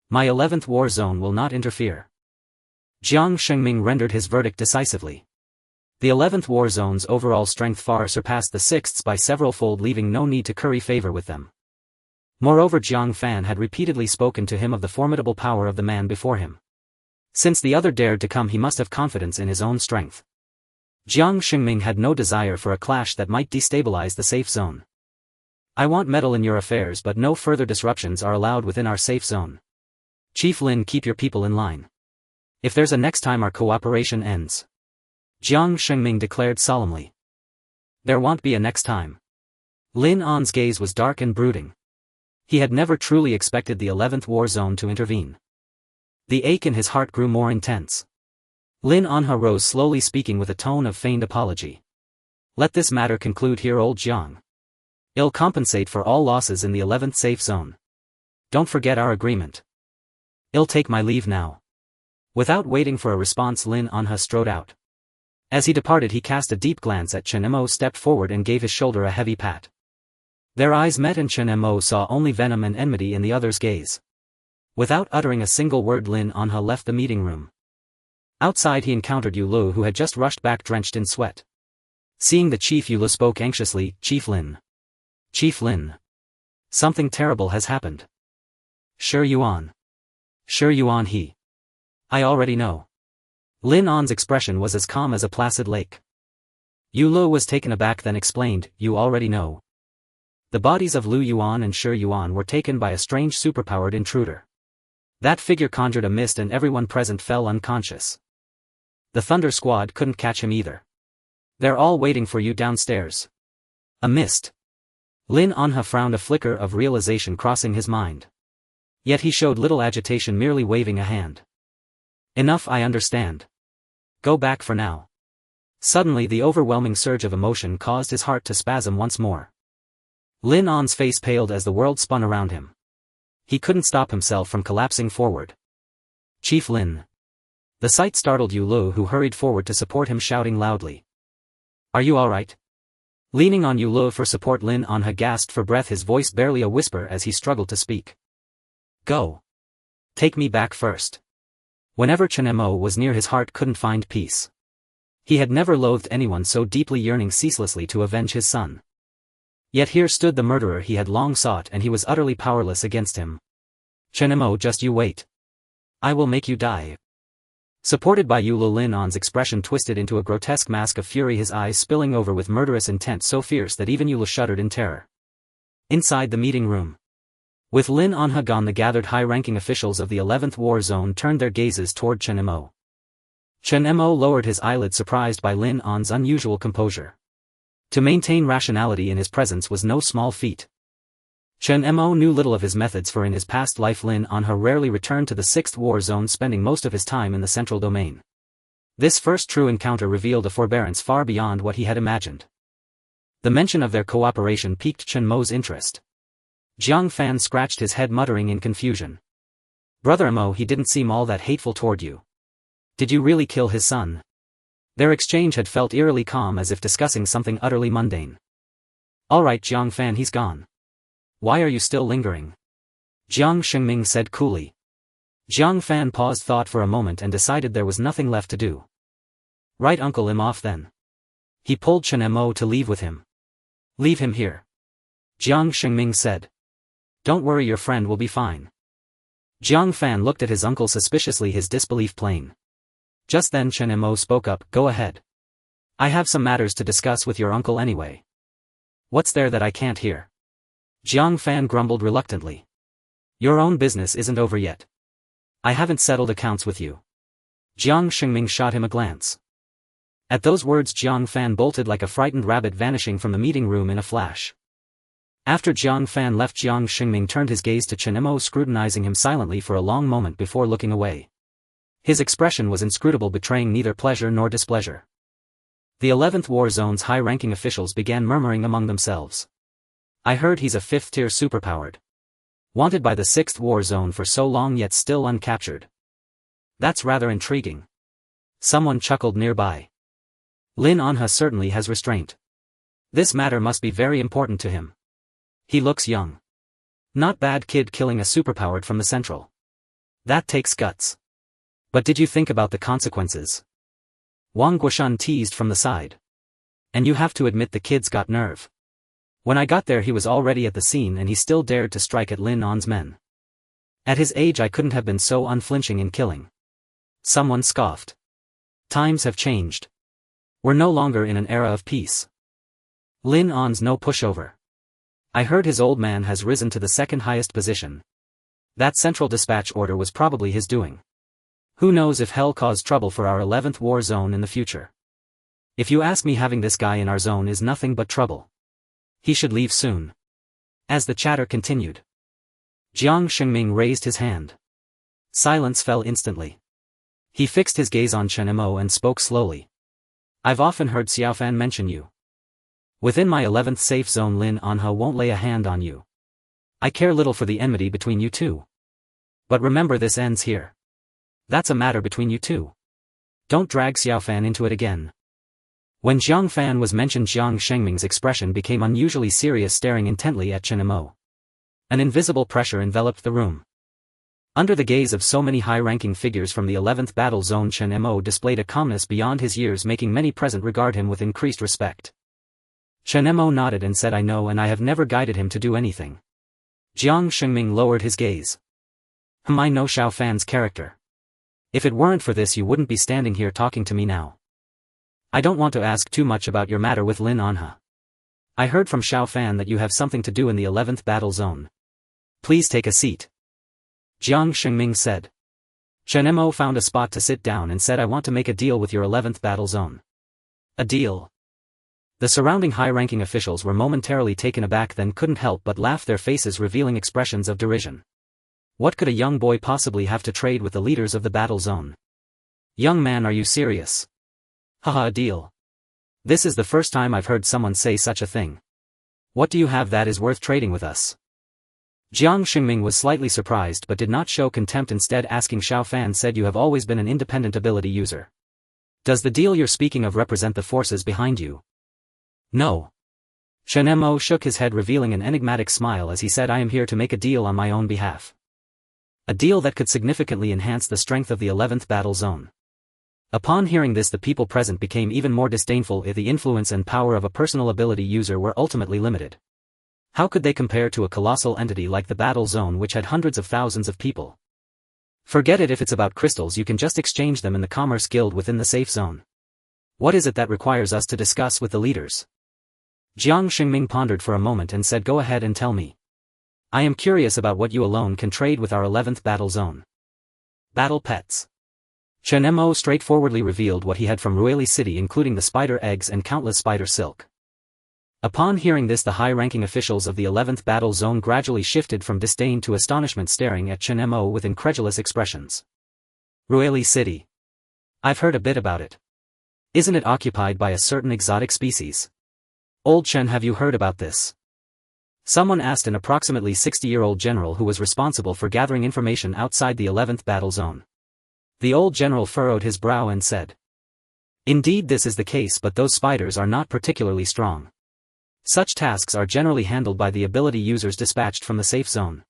My 11th war zone will not interfere. Jiang Xingming rendered his verdict decisively. The 11th war zone's overall strength far surpassed the 6th's by several-fold, leaving no need to curry favor with them. Moreover, Jiang Fan had repeatedly spoken to him of the formidable power of the man before him. Since the other dared to come, he must have confidence in his own strength. Jiang Xingming had no desire for a clash that might destabilize the safe zone. I won't meddle in your affairs, but no further disruptions are allowed within our safe zone. Chief Lin, keep your people in line. If there's a next time, our cooperation ends. Jiang Xingming declared solemnly. There won't be a next time. Lin An's gaze was dark and brooding. He had never truly expected the 11th war zone to intervene. The ache in his heart grew more intense. Lin Anha rose slowly, speaking with a tone of feigned apology. Let this matter conclude here, old Jiang. I'll compensate for all losses in the 11th safe zone. Don't forget our agreement. I'll take my leave now. Without waiting for a response, Lin Anha strode out. As he departed, he cast a deep glance at Chen Mo, stepped forward and gave his shoulder a heavy pat. Their eyes met, and Chen Mo saw only venom and enmity in the other's gaze. Without uttering a single word, Lin Anha left the meeting room. Outside he encountered Yu Lu, who had just rushed back drenched in sweat. Seeing the chief, Yu Lu spoke anxiously, Chief Lin. Chief Lin. Something terrible has happened. Sure Yuan. Sure Yuan he. I already know. Lin An's expression was as calm as a placid lake. Yu Lu was taken aback, then explained, you already know. The bodies of Lu Yuan and Shi Yuan were taken by a strange superpowered intruder. That figure conjured a mist and everyone present fell unconscious. The Thunder Squad couldn't catch him either. They're all waiting for you downstairs. A mist. Lin Anha frowned, a flicker of realization crossing his mind. Yet he showed little agitation, merely waving a hand. Enough, I understand. Go back for now. Suddenly the overwhelming surge of emotion caused his heart to spasm once more. Lin An's face paled as the world spun around him. He couldn't stop himself from collapsing forward. Chief Lin. The sight startled Yu Lu, who hurried forward to support him, shouting loudly. Are you alright? Leaning on Yu Lu for support, Lin Anha gasped for breath, his voice barely a whisper as he struggled to speak. Go. Take me back first. Whenever Chen Mo was near, his heart couldn't find peace. He had never loathed anyone so deeply, yearning ceaselessly to avenge his son. Yet here stood the murderer he had long sought, and he was utterly powerless against him. Chen Mo, just you wait. I will make you die. Supported by Yu Lu, Lin An's expression twisted into a grotesque mask of fury, his eyes spilling over with murderous intent so fierce that even Yu Lu shuddered in terror. Inside the meeting room. With Lin Anha gone, the gathered high-ranking officials of the 11th war zone turned their gazes toward Chen Mo. Chen Mo lowered his eyelids, surprised by Lin An's unusual composure. To maintain rationality in his presence was no small feat. Chen Mo knew little of his methods, for in his past life Lin Anha rarely returned to the 6th war zone, spending most of his time in the central domain. This first true encounter revealed a forbearance far beyond what he had imagined. The mention of their cooperation piqued Chen Mo's interest. Jiang Fan scratched his head, muttering in confusion. Brother Mo, he didn't seem all that hateful toward you. Did you really kill his son? Their exchange had felt eerily calm, as if discussing something utterly mundane. Alright Jiang Fan, he's gone. Why are you still lingering? Jiang Xingming said coolly. Jiang Fan paused thought for a moment and decided there was nothing left to do. Right uncle, him off then. He pulled Chen Mo to leave with him. Leave him here. Jiang Xingming said. Don't worry, your friend will be fine. Jiang Fan looked at his uncle suspiciously, his disbelief plain. Just then Chen Mo spoke up, go ahead. I have some matters to discuss with your uncle anyway. What's there that I can't hear? Jiang Fan grumbled reluctantly. Your own business isn't over yet. I haven't settled accounts with you. Jiang Xingming shot him a glance. At those words Jiang Fan bolted like a frightened rabbit, vanishing from the meeting room in a flash. After Jiang Fan left, Jiang Xingming turned his gaze to Chen Mo, scrutinizing him silently for a long moment before looking away. His expression was inscrutable, betraying neither pleasure nor displeasure. The 11th War Zone's high-ranking officials began murmuring among themselves. I heard he's a 5th-tier superpowered. Wanted by the 6th War Zone for so long yet still uncaptured. That's rather intriguing. Someone chuckled nearby. Lin Anha certainly has restraint. This matter must be very important to him. He looks young. Not bad kid killing a superpowered from the central. That takes guts. But did you think about the consequences? Wang Guoshan teased from the side. And you have to admit the kid's got nerve. When I got there he was already at the scene and he still dared to strike at Lin An's men. At his age I couldn't have been so unflinching in killing. Someone scoffed. Times have changed. We're no longer in an era of peace. Lin An's no pushover. I heard his old man has risen to the second highest position. That central dispatch order was probably his doing. Who knows if hell caused trouble for our 11th War Zone in the future. If you ask me, having this guy in our zone is nothing but trouble. He should leave soon. As the chatter continued, Jiang Xingming raised his hand. Silence fell instantly. He fixed his gaze on Chen Mo and spoke slowly. I've often heard Xiaofan mention you. Within my 11th safe zone Lin Anha won't lay a hand on you. I care little for the enmity between you two. But remember, this ends here. That's a matter between you two. Don't drag Xiaofan into it again. When Jiang Fan was mentioned, Jiang Shengming's expression became unusually serious, staring intently at Chen Mo. An invisible pressure enveloped the room. Under the gaze of so many high-ranking figures from the 11th battle zone, Chen Mo displayed a calmness beyond his years, making many present regard him with increased respect. Chen Mo nodded and said, I know, and I have never guided him to do anything. Jiang Xingming lowered his gaze. I know Xiaofan's character. If it weren't for this you wouldn't be standing here talking to me now. I don't want to ask too much about your matter with Lin Anha. I heard from Xiaofan that you have something to do in the 11th battle zone. Please take a seat. Jiang Xingming said. Chen Mo found a spot to sit down and said, I want to make a deal with your 11th battle zone. A deal? The surrounding high-ranking officials were momentarily taken aback, then couldn't help but laugh, their faces revealing expressions of derision. What could a young boy possibly have to trade with the leaders of the battle zone? Young man, are you serious? Haha, a deal. This is the first time I've heard someone say such a thing. What do you have that is worth trading with us? Jiang Xingming was slightly surprised but did not show contempt, instead asking Xiaofan said, you have always been an independent ability user. Does the deal you're speaking of represent the forces behind you? No. Chen Mo shook his head, revealing an enigmatic smile as he said, I am here to make a deal on my own behalf. A deal that could significantly enhance the strength of the 11th battle zone. Upon hearing this, the people present became even more disdainful if the influence and power of a personal ability user were ultimately limited. How could they compare to a colossal entity like the battle zone, which had hundreds of thousands of people? Forget it. If it's about crystals, you can just exchange them in the Commerce Guild within the safe zone. What is it that requires us to discuss with the leaders? Jiang Xingming pondered for a moment and said, go ahead and tell me. I am curious about what you alone can trade with our 11th battle zone. Battle pets. Chen Mo straightforwardly revealed what he had from Ruili City, including the spider eggs and countless spider silk. Upon hearing this, the high-ranking officials of the 11th battle zone gradually shifted from disdain to astonishment, staring at Chen Mo with incredulous expressions. Ruili City. I've heard a bit about it. Isn't it occupied by a certain exotic species? Old Chen, have you heard about this? Someone asked an approximately 60-year-old general who was responsible for gathering information outside the 11th battle zone. The old general furrowed his brow and said, indeed this is the case, but those spiders are not particularly strong. Such tasks are generally handled by the ability users dispatched from the safe zone.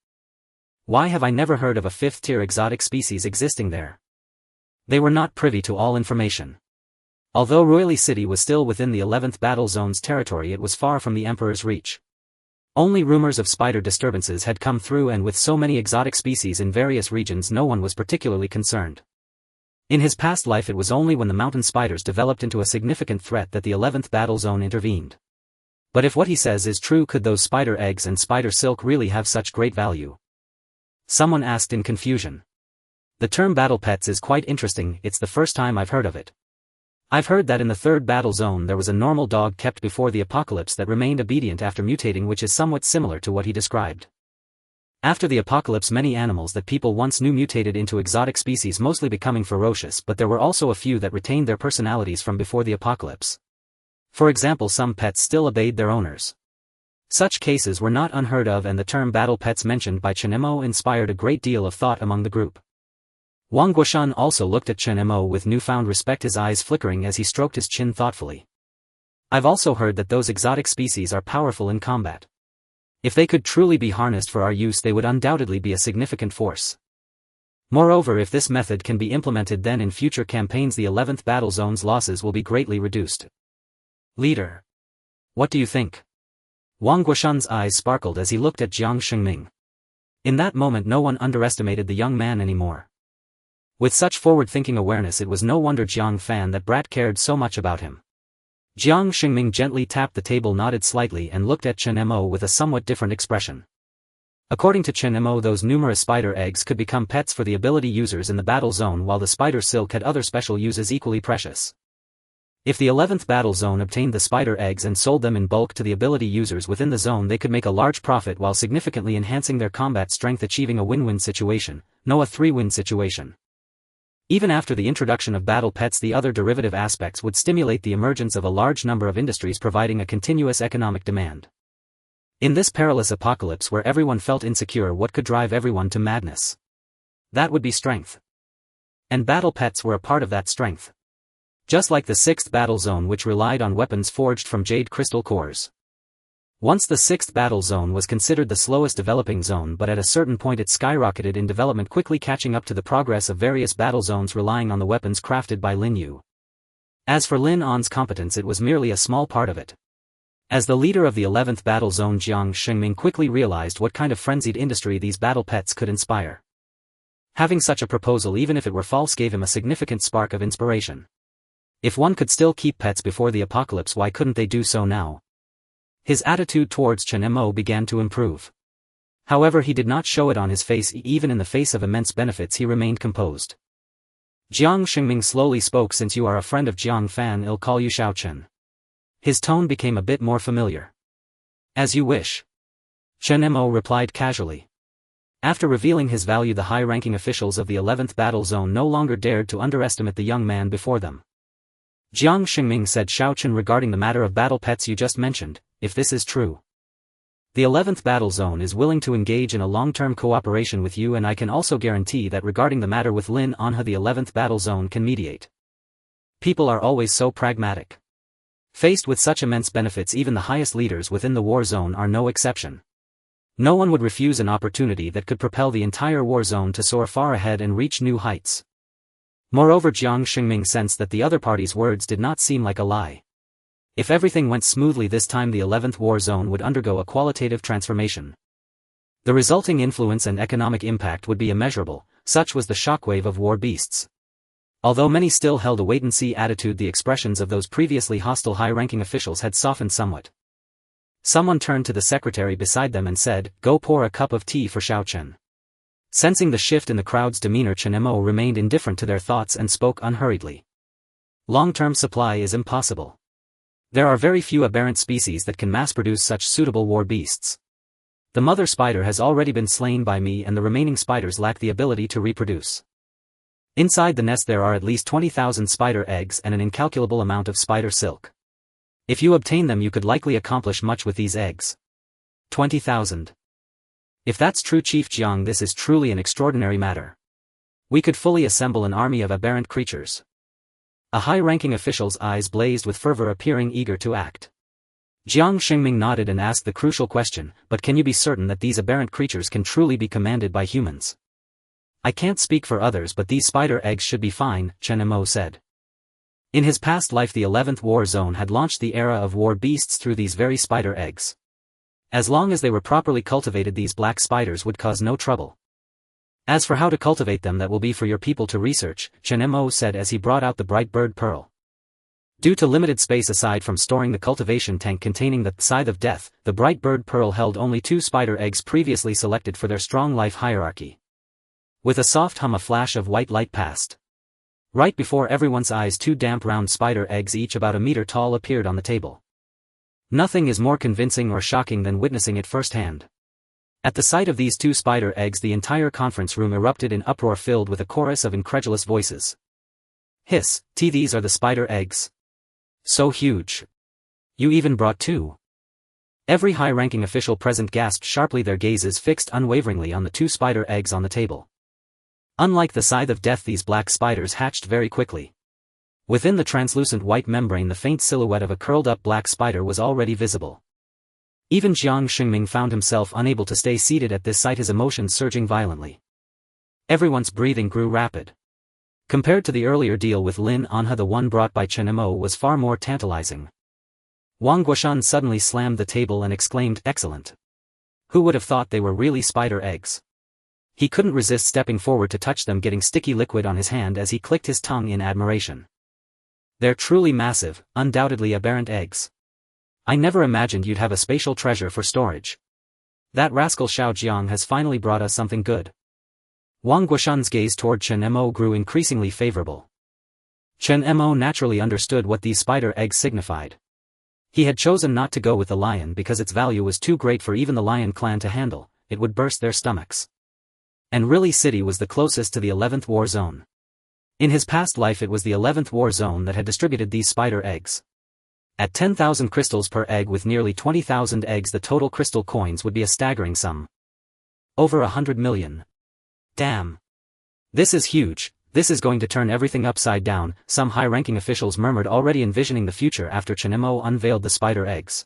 Why have I never heard of a 5th-tier exotic species existing there? They were not privy to all information. Although Ruili City was still within the 11th battle zone's territory, it was far from the Emperor's reach. Only rumors of spider disturbances had come through, and with so many exotic species in various regions, no one was particularly concerned. In his past life, it was only when the mountain spiders developed into a significant threat that the 11th battle zone intervened. But if what he says is true, could those spider eggs and spider silk really have such great value? Someone asked in confusion. The term battle pets is quite interesting, it's the first time I've heard of it. I've heard that in the third battle zone there was a normal dog kept before the apocalypse that remained obedient after mutating, which is somewhat similar to what he described. After the apocalypse, many animals that people once knew mutated into exotic species, mostly becoming ferocious, but there were also a few that retained their personalities from before the apocalypse. For example, some pets still obeyed their owners. Such cases were not unheard of, and the term battle pets mentioned by Chen Mo inspired a great deal of thought among the group. Wang Guoshan also looked at Chen Mo with newfound respect, his eyes flickering as he stroked his chin thoughtfully. I've also heard that those exotic species are powerful in combat. If they could truly be harnessed for our use, they would undoubtedly be a significant force. Moreover, if this method can be implemented, then in future campaigns the 11th battle zone's losses will be greatly reduced. Leader. What do you think? Wang Guoshan's eyes sparkled as he looked at Jiang Shengming. In that moment no one underestimated the young man anymore. With such forward-thinking awareness, it was no wonder Jiang Fan that brat cared so much about him. Jiang Shengming gently tapped the table, nodded slightly, and looked at Chen Mo with a somewhat different expression. According to Chen Mo, those numerous spider eggs could become pets for the ability users in the battle zone, while the spider silk had other special uses equally precious. If the 11th battle zone obtained the spider eggs and sold them in bulk to the ability users within the zone, they could make a large profit while significantly enhancing their combat strength, achieving a win-win situation, no, a three-win situation. Even after the introduction of battle pets, the other derivative aspects would stimulate the emergence of a large number of industries, providing a continuous economic demand. In this perilous apocalypse where everyone felt insecure, what could drive everyone to madness? That would be strength. And battle pets were a part of that strength. Just like the 6th battle zone, which relied on weapons forged from jade crystal cores. Once the 6th battle zone was considered the slowest developing zone, but at a certain point it skyrocketed in development, quickly catching up to the progress of various battle zones relying on the weapons crafted by Lin Yu. As for Lin An's competence, it was merely a small part of it. As the leader of the 11th battle zone, Jiang Shengming quickly realized what kind of frenzied industry these battle pets could inspire. Having such a proposal, even if it were false, gave him a significant spark of inspiration. If one could still keep pets before the apocalypse, why couldn't they do so now? His attitude towards Chen Mo began to improve. However, he did not show it on his face. Even in the face of immense benefits, he remained composed. Jiang Shengming slowly spoke. Since you are a friend of Jiang Fan, I'll call you Xiao Chen. His tone became a bit more familiar. As you wish. Chen Mo replied casually. After revealing his value, the high-ranking officials of the 11th battle zone no longer dared to underestimate the young man before them. Jiang Shengming said, Xiao Chen, regarding the matter of battle pets you just mentioned, if this is true, the 11th battle zone is willing to engage in a long-term cooperation with you, and I can also guarantee that regarding the matter with Lin Anha, the 11th battle zone can mediate. People are always so pragmatic. Faced with such immense benefits, even the highest leaders within the war zone are no exception. No one would refuse an opportunity that could propel the entire war zone to soar far ahead and reach new heights. Moreover, Jiang Shengming sensed that the other party's words did not seem like a lie. If everything went smoothly this time, the 11th war zone would undergo a qualitative transformation. The resulting influence and economic impact would be immeasurable, such was the shockwave of war beasts. Although many still held a wait-and-see attitude, the expressions of those previously hostile high-ranking officials had softened somewhat. Someone turned to the secretary beside them and said, "Go pour a cup of tea for Xiao Chen." Sensing the shift in the crowd's demeanor, Chen Mo remained indifferent to their thoughts and spoke unhurriedly. Long-term supply is impossible. There are very few aberrant species that can mass-produce such suitable war beasts. The mother spider has already been slain by me, and the remaining spiders lack the ability to reproduce. Inside the nest there are at least 20,000 spider eggs and an incalculable amount of spider silk. If you obtain them, you could likely accomplish much with these eggs. 20,000. If that's true, Chief Jiang, this is truly an extraordinary matter. We could fully assemble an army of aberrant creatures. A high-ranking official's eyes blazed with fervor, appearing eager to act. Jiang Shengming nodded and asked the crucial question, but can you be certain that these aberrant creatures can truly be commanded by humans? I can't speak for others, but these spider eggs should be fine, Chen Mo said. In his past life, the 11th war zone had launched the era of war beasts through these very spider eggs. As long as they were properly cultivated, these black spiders would cause no trouble. As for how to cultivate them, that will be for your people to research, Chen Mo said as he brought out the bright bird pearl. Due to limited space aside from storing the cultivation tank containing the scythe of death, the bright bird pearl held only 2 spider eggs previously selected for their strong life hierarchy. With a soft hum, a flash of white light passed. Right before everyone's eyes, 2 damp round spider eggs, each about a meter tall, appeared on the table. Nothing is more convincing or shocking than witnessing it firsthand. At the sight of these 2 spider eggs, the entire conference room erupted in uproar, filled with a chorus of incredulous voices. Hiss, these are the spider eggs. So huge. You even brought 2. Every high-ranking official present gasped sharply, their gazes fixed unwaveringly on the 2 spider eggs on the table. Unlike the scythe of death, these black spiders hatched very quickly. Within the translucent white membrane, the faint silhouette of a curled-up black spider was already visible. Even Qiongqi found himself unable to stay seated at this sight, his emotions surging violently. Everyone's breathing grew rapid. Compared to the earlier deal with Lin Anha, the one brought by Chen Mo was far more tantalizing. Wang Guoshan suddenly slammed the table and exclaimed, "Excellent! Who would have thought they were really spider eggs?" He couldn't resist stepping forward to touch them, getting sticky liquid on his hand as he clicked his tongue in admiration. They're truly massive, undoubtedly aberrant eggs. I never imagined you'd have a spatial treasure for storage. That rascal Xiao Jiang has finally brought us something good. Wang Guoshan's gaze toward Chen Mo grew increasingly favorable. Chen Mo naturally understood what these spider eggs signified. He had chosen not to go with the lion because its value was too great for even the lion clan to handle, it would burst their stomachs. And really, City was the closest to the 11th war zone. In his past life, it was the 11th war zone that had distributed these spider eggs. At 10,000 crystals per egg, with nearly 20,000 eggs, the total crystal coins would be a staggering sum. Over 100 million. Damn. This is huge, this is going to turn everything upside down, some high-ranking officials murmured, already envisioning the future after Chen Mo unveiled the spider eggs.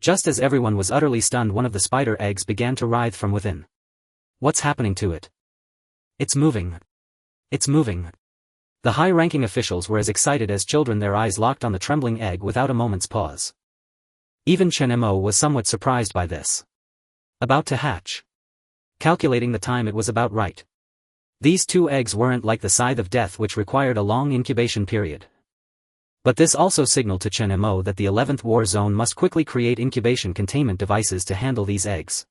Just as everyone was utterly stunned, one of the spider eggs began to writhe from within. What's happening to it? It's moving. It's moving. The high-ranking officials were as excited as children, their eyes locked on the trembling egg without a moment's pause. Even Chen Mo was somewhat surprised by this. About to hatch. Calculating the time, it was about right. These 2 eggs weren't like the scythe of death, which required a long incubation period. But this also signaled to Chen Mo that the 11th war zone must quickly create incubation containment devices to handle these eggs.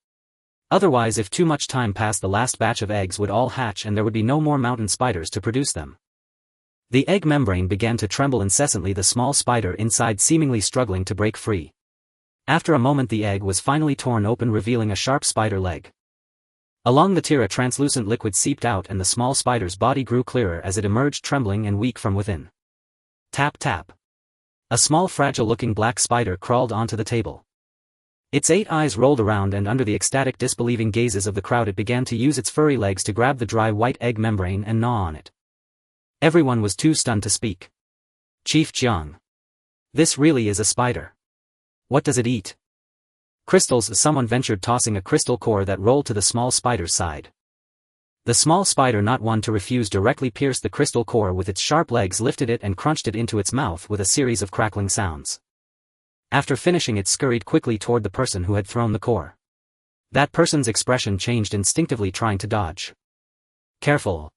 Otherwise, if too much time passed, the last batch of eggs would all hatch and there would be no more mountain spiders to produce them. The egg membrane began to tremble incessantly, the small spider inside seemingly struggling to break free. After a moment, the egg was finally torn open, revealing a sharp spider leg. Along the tear, a translucent liquid seeped out and the small spider's body grew clearer as it emerged, trembling and weak from within. Tap tap. A small, fragile-looking black spider crawled onto the table. Its 8 eyes rolled around, and under the ecstatic, disbelieving gazes of the crowd, it began to use its furry legs to grab the dry white egg membrane and gnaw on it. Everyone was too stunned to speak. Chief Jiang. This really is a spider. What does it eat? Crystals, someone ventured, tossing a crystal core that rolled to the small spider's side. The small spider, not one to refuse, directly pierced the crystal core with its sharp legs, lifted it and crunched it into its mouth with a series of crackling sounds. After finishing, it scurried quickly toward the person who had thrown the core. That person's expression changed, instinctively trying to dodge. Careful.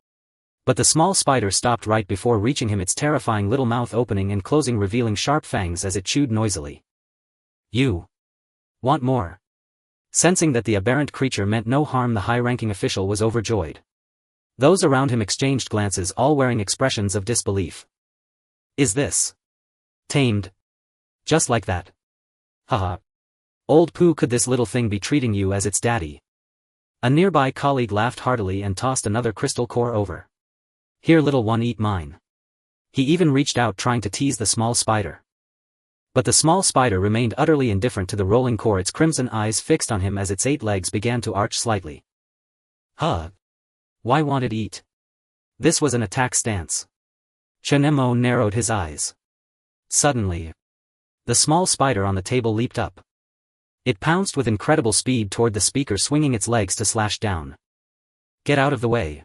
But the small spider stopped right before reaching him, its terrifying little mouth opening and closing, revealing sharp fangs as it chewed noisily. You want more? Sensing that the aberrant creature meant no harm, the high-ranking official was overjoyed. Those around him exchanged glances, all wearing expressions of disbelief. Is this tamed? Just like that? Haha. Old Pooh, could this little thing be treating you as its daddy? A nearby colleague laughed heartily and tossed another crystal core over. Here, little one, eat mine. He even reached out, trying to tease the small spider. But the small spider remained utterly indifferent to the rolling core, its crimson eyes fixed on him as its 8 legs began to arch slightly. Huh? Why won't it eat? This was an attack stance. Chen Mo narrowed his eyes. Suddenly, the small spider on the table leaped up. It pounced with incredible speed toward the speaker, swinging its legs to slash down. Get out of the way.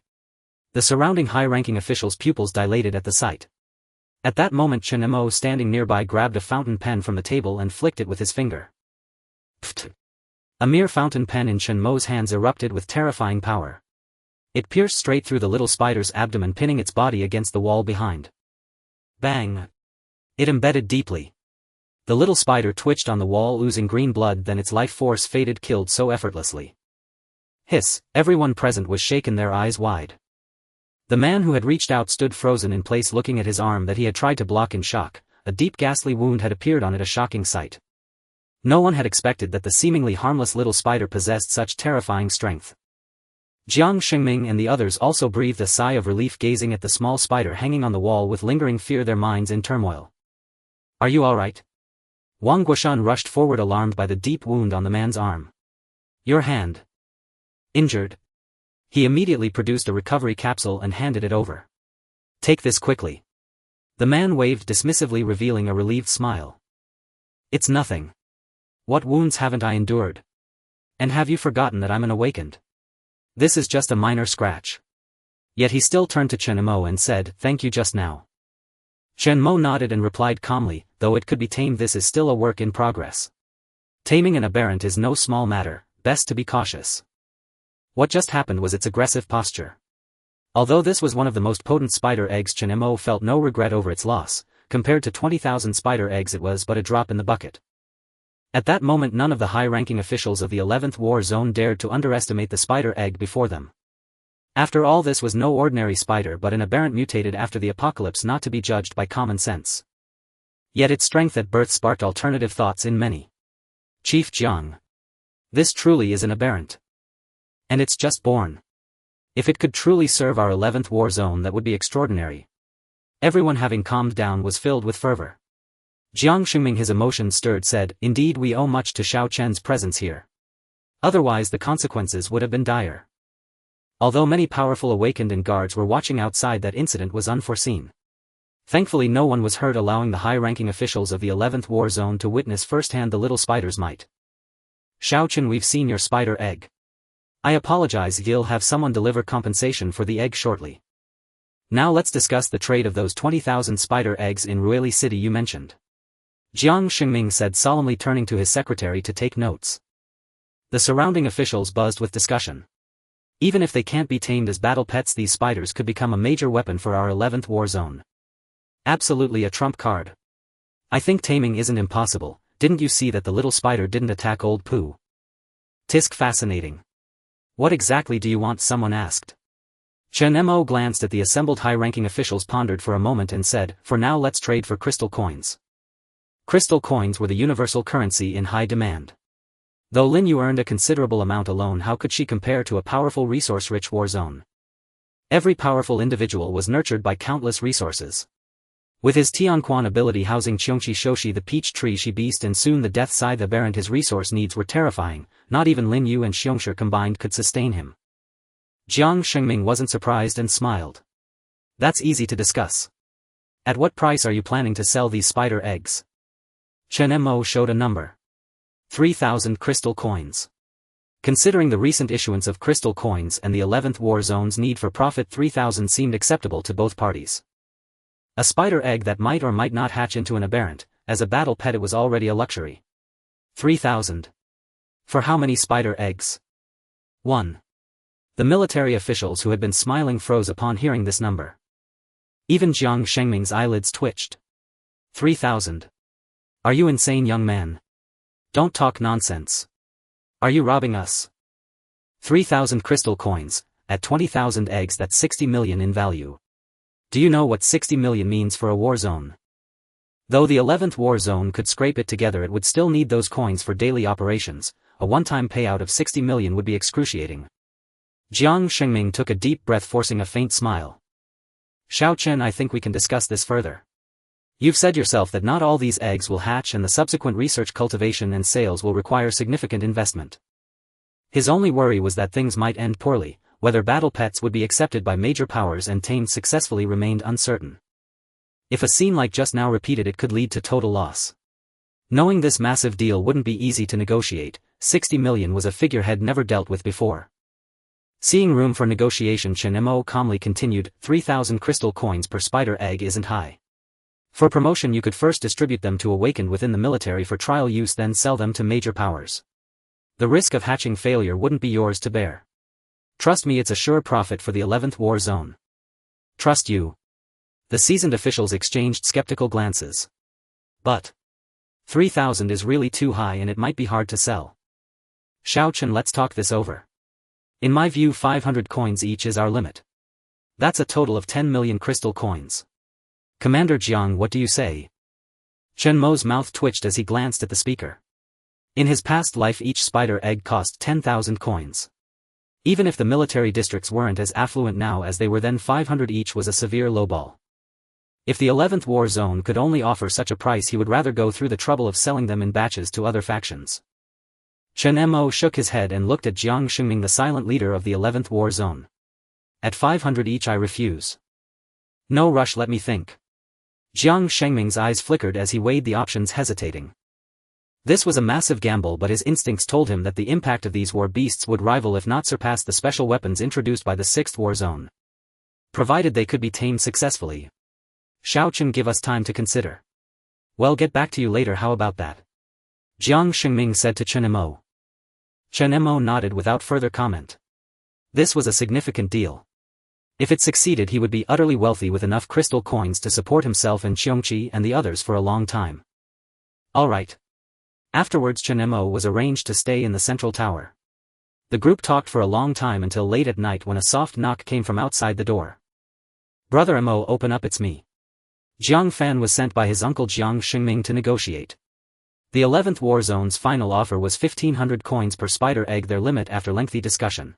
The surrounding high-ranking officials' pupils dilated at the sight. At that moment, Chen Mo, standing nearby, grabbed a fountain pen from the table and flicked it with his finger. Pfft. A mere fountain pen in Chen Mo's hands erupted with terrifying power. It pierced straight through the little spider's abdomen, pinning its body against the wall behind. Bang! It embedded deeply. The little spider twitched on the wall, oozing green blood, then its life force faded, killed so effortlessly. Hiss, everyone present was shaken, their eyes wide. The man who had reached out stood frozen in place, looking at his arm that he had tried to block in shock. A deep ghastly wound had appeared on it, a shocking sight. No one had expected that the seemingly harmless little spider possessed such terrifying strength. Jiang Xingming and the others also breathed a sigh of relief, gazing at the small spider hanging on the wall with lingering fear, their minds in turmoil. Are you alright? Wang Guoshan rushed forward, alarmed by the deep wound on the man's arm. Your hand. Injured? He immediately produced a recovery capsule and handed it over. Take this quickly. The man waved dismissively, revealing a relieved smile. It's nothing. What wounds haven't I endured? And have you forgotten that I'm an awakened? This is just a minor scratch. Yet he still turned to Chen Mo and said, thank you just now. Chen Mo nodded and replied calmly, though it could be tamed, this is still a work in progress. Taming an aberrant is no small matter, best to be cautious. What just happened was its aggressive posture. Although this was one of the most potent spider eggs, Chen Mo felt no regret over its loss. Compared to 20,000 spider eggs, it was but a drop in the bucket. At that moment, none of the high-ranking officials of the 11th War Zone dared to underestimate the spider egg before them. After all, this was no ordinary spider but an aberrant mutated after the apocalypse, not to be judged by common sense. Yet its strength at birth sparked alternative thoughts in many. Chief Jiang. This truly is an aberrant. And it's just born. If it could truly serve our 11th War Zone, that would be extraordinary. Everyone, having calmed down, was filled with fervor. Jiang Xingming, his emotions stirred, said, indeed we owe much to Xiao Chen's presence here. Otherwise the consequences would have been dire. Although many powerful awakened and guards were watching outside, that incident was unforeseen. Thankfully no one was hurt, allowing the high-ranking officials of the 11th War Zone to witness firsthand the little spider's might. Xiao Chen, we've seen your spider egg. I apologize, you'll have someone deliver compensation for the egg shortly. Now let's discuss the trade of those 20,000 spider eggs in Ruili City you mentioned. Jiang Xingming said solemnly, turning to his secretary to take notes. The surrounding officials buzzed with discussion. Even if they can't be tamed as battle pets, these spiders could become a major weapon for our 11th War Zone. Absolutely a trump card. I think taming isn't impossible. Didn't you see that the little spider didn't attack old Pooh? Tisk, fascinating. What exactly do you want? Someone asked. Chen Mo glanced at the assembled high-ranking officials, pondered for a moment and said, for now let's trade for crystal coins. Crystal coins were the universal currency in high demand. Though Lin Yu earned a considerable amount alone, how could she compare to a powerful resource-rich war zone? Every powerful individual was nurtured by countless resources. With his Qiongqi ability housing Qiongqi Shoshi, the peach tree she beast, and soon the death scythe aberrant, his resource needs were terrifying. Not even Lin Yu and Qiongqi combined could sustain him. Jiang Xingming wasn't surprised and smiled. That's easy to discuss. At what price are you planning to sell these spider eggs? Chen Mo showed a number. 3,000 crystal coins. Considering the recent issuance of crystal coins and the 11th War Zone's need for profit, 3,000 seemed acceptable to both parties. A spider egg that might or might not hatch into an aberrant, as a battle pet it was already a luxury. 3,000. For how many spider eggs? 1. The military officials who had been smiling froze upon hearing this number. Even Jiang Xingming's eyelids twitched. 3,000. Are you insane, young man? Don't talk nonsense. Are you robbing us? 3,000 crystal coins, at 20,000 eggs, that's 60 million in value. Do you know what 60 million means for a war zone? Though the 11th War Zone could scrape it together, it would still need those coins for daily operations. A one-time payout of 60 million would be excruciating. Jiang Xingming took a deep breath, forcing a faint smile. Xiao Chen, I think we can discuss this further. You've said yourself that not all these eggs will hatch, and the subsequent research, cultivation and sales will require significant investment. His only worry was that things might end poorly. Whether battle pets would be accepted by major powers and tamed successfully remained uncertain. If a scene like just now repeated, it could lead to total loss. Knowing this massive deal wouldn't be easy to negotiate, 60 million was a figurehead never dealt with before. Seeing room for negotiation, Chen Mo calmly continued, 3,000 crystal coins per spider egg isn't high. For promotion you could first distribute them to awakened within the military for trial use, then sell them to major powers. The risk of hatching failure wouldn't be yours to bear. Trust me, it's a sure profit for the 11th War Zone. Trust you. The seasoned officials exchanged skeptical glances. But 3,000 is really too high, and it might be hard to sell. Xiao Chen, let's talk this over. In my view 500 coins each is our limit. That's a total of 10 million crystal coins. Commander Jiang, what do you say? Chen Mo's mouth twitched as he glanced at the speaker. In his past life each spider egg cost 10,000 coins. Even if the military districts weren't as affluent now as they were then, 500 each was a severe lowball. If the 11th war zone could only offer such a price, he would rather go through the trouble of selling them in batches to other factions. Chen Mo shook his head and looked at Jiang Shengming, the silent leader of the 11th war zone. At 500 each I refuse. No rush, let me think. Jiang Shengming's eyes flickered as he weighed the options, hesitating. This was a massive gamble, but his instincts told him that the impact of these war beasts would rival if not surpass the special weapons introduced by the 6th war zone. Provided they could be tamed successfully. Xiaochen, give us time to consider. Well, get back to you later, how about that? Jiang Shengming said to Chen Mo. Chen Mo nodded without further comment. This was a significant deal. If it succeeded, he would be utterly wealthy with enough crystal coins to support himself and Qiongqi and the others for a long time. Alright. Afterwards Chen Mo was arranged to stay in the central tower. The group talked for a long time until late at night when a soft knock came from outside the door. Brother Mo, open up, it's me. Jiang Fan was sent by his uncle Jiang Shengming to negotiate. The 11th war zone's final offer was 1,500 coins per spider egg, their limit after lengthy discussion.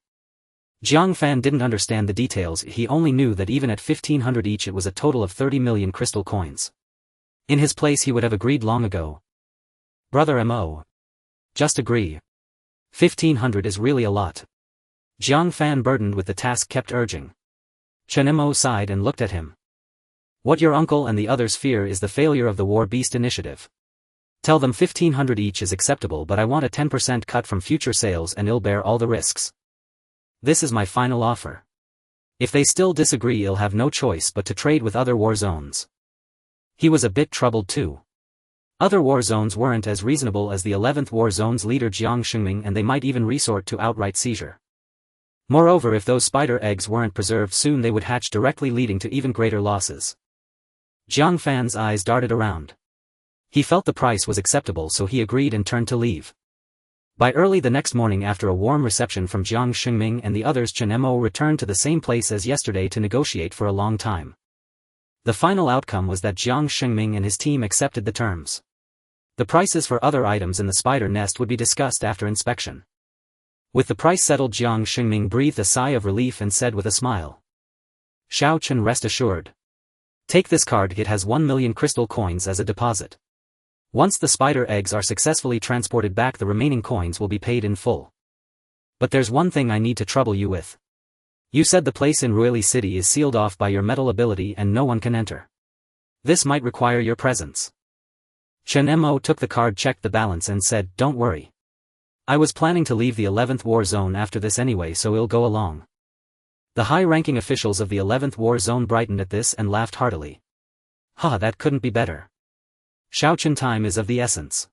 Jiang Fan didn't understand the details, he only knew that even at 1,500 each it was a total of 30 million crystal coins. In his place he would have agreed long ago. Brother Mo. Just agree. 1,500 is really a lot. Jiang Fan, burdened with the task, kept urging. Chen Mo sighed and looked at him. What your uncle and the others fear is the failure of the War Beast initiative. Tell them 1,500 each is acceptable, but I want a 10% cut from future sales and I'll bear all the risks. This is my final offer. If they still disagree, I'll have no choice but to trade with other war zones. He was a bit troubled too. Other war zones weren't as reasonable as the 11th war zone's leader Jiang Shengming, and they might even resort to outright seizure. Moreover, if those spider eggs weren't preserved soon, they would hatch directly, leading to even greater losses. Jiang Fan's eyes darted around. He felt the price was acceptable, so he agreed and turned to leave. By early the next morning, after a warm reception from Jiang Shengming and the others, Chen Mo returned to the same place as yesterday to negotiate for a long time. The final outcome was that Jiang Shengming and his team accepted the terms. The prices for other items in the spider nest would be discussed after inspection. With the price settled, Jiang Shengming breathed a sigh of relief and said with a smile. Xiao Chen, rest assured. Take this card, it has 1 million crystal coins as a deposit. Once the spider eggs are successfully transported back, the remaining coins will be paid in full. But there's one thing I need to trouble you with. You said the place in Ruili City is sealed off by your metal ability and no one can enter. This might require your presence. Chen Mo took the card, checked the balance and said, don't worry. I was planning to leave the 11th war zone after this anyway, so I'll go along. The high-ranking officials of the 11th war zone brightened at this and laughed heartily. Ha, that couldn't be better. Xiaochen, time is of the essence.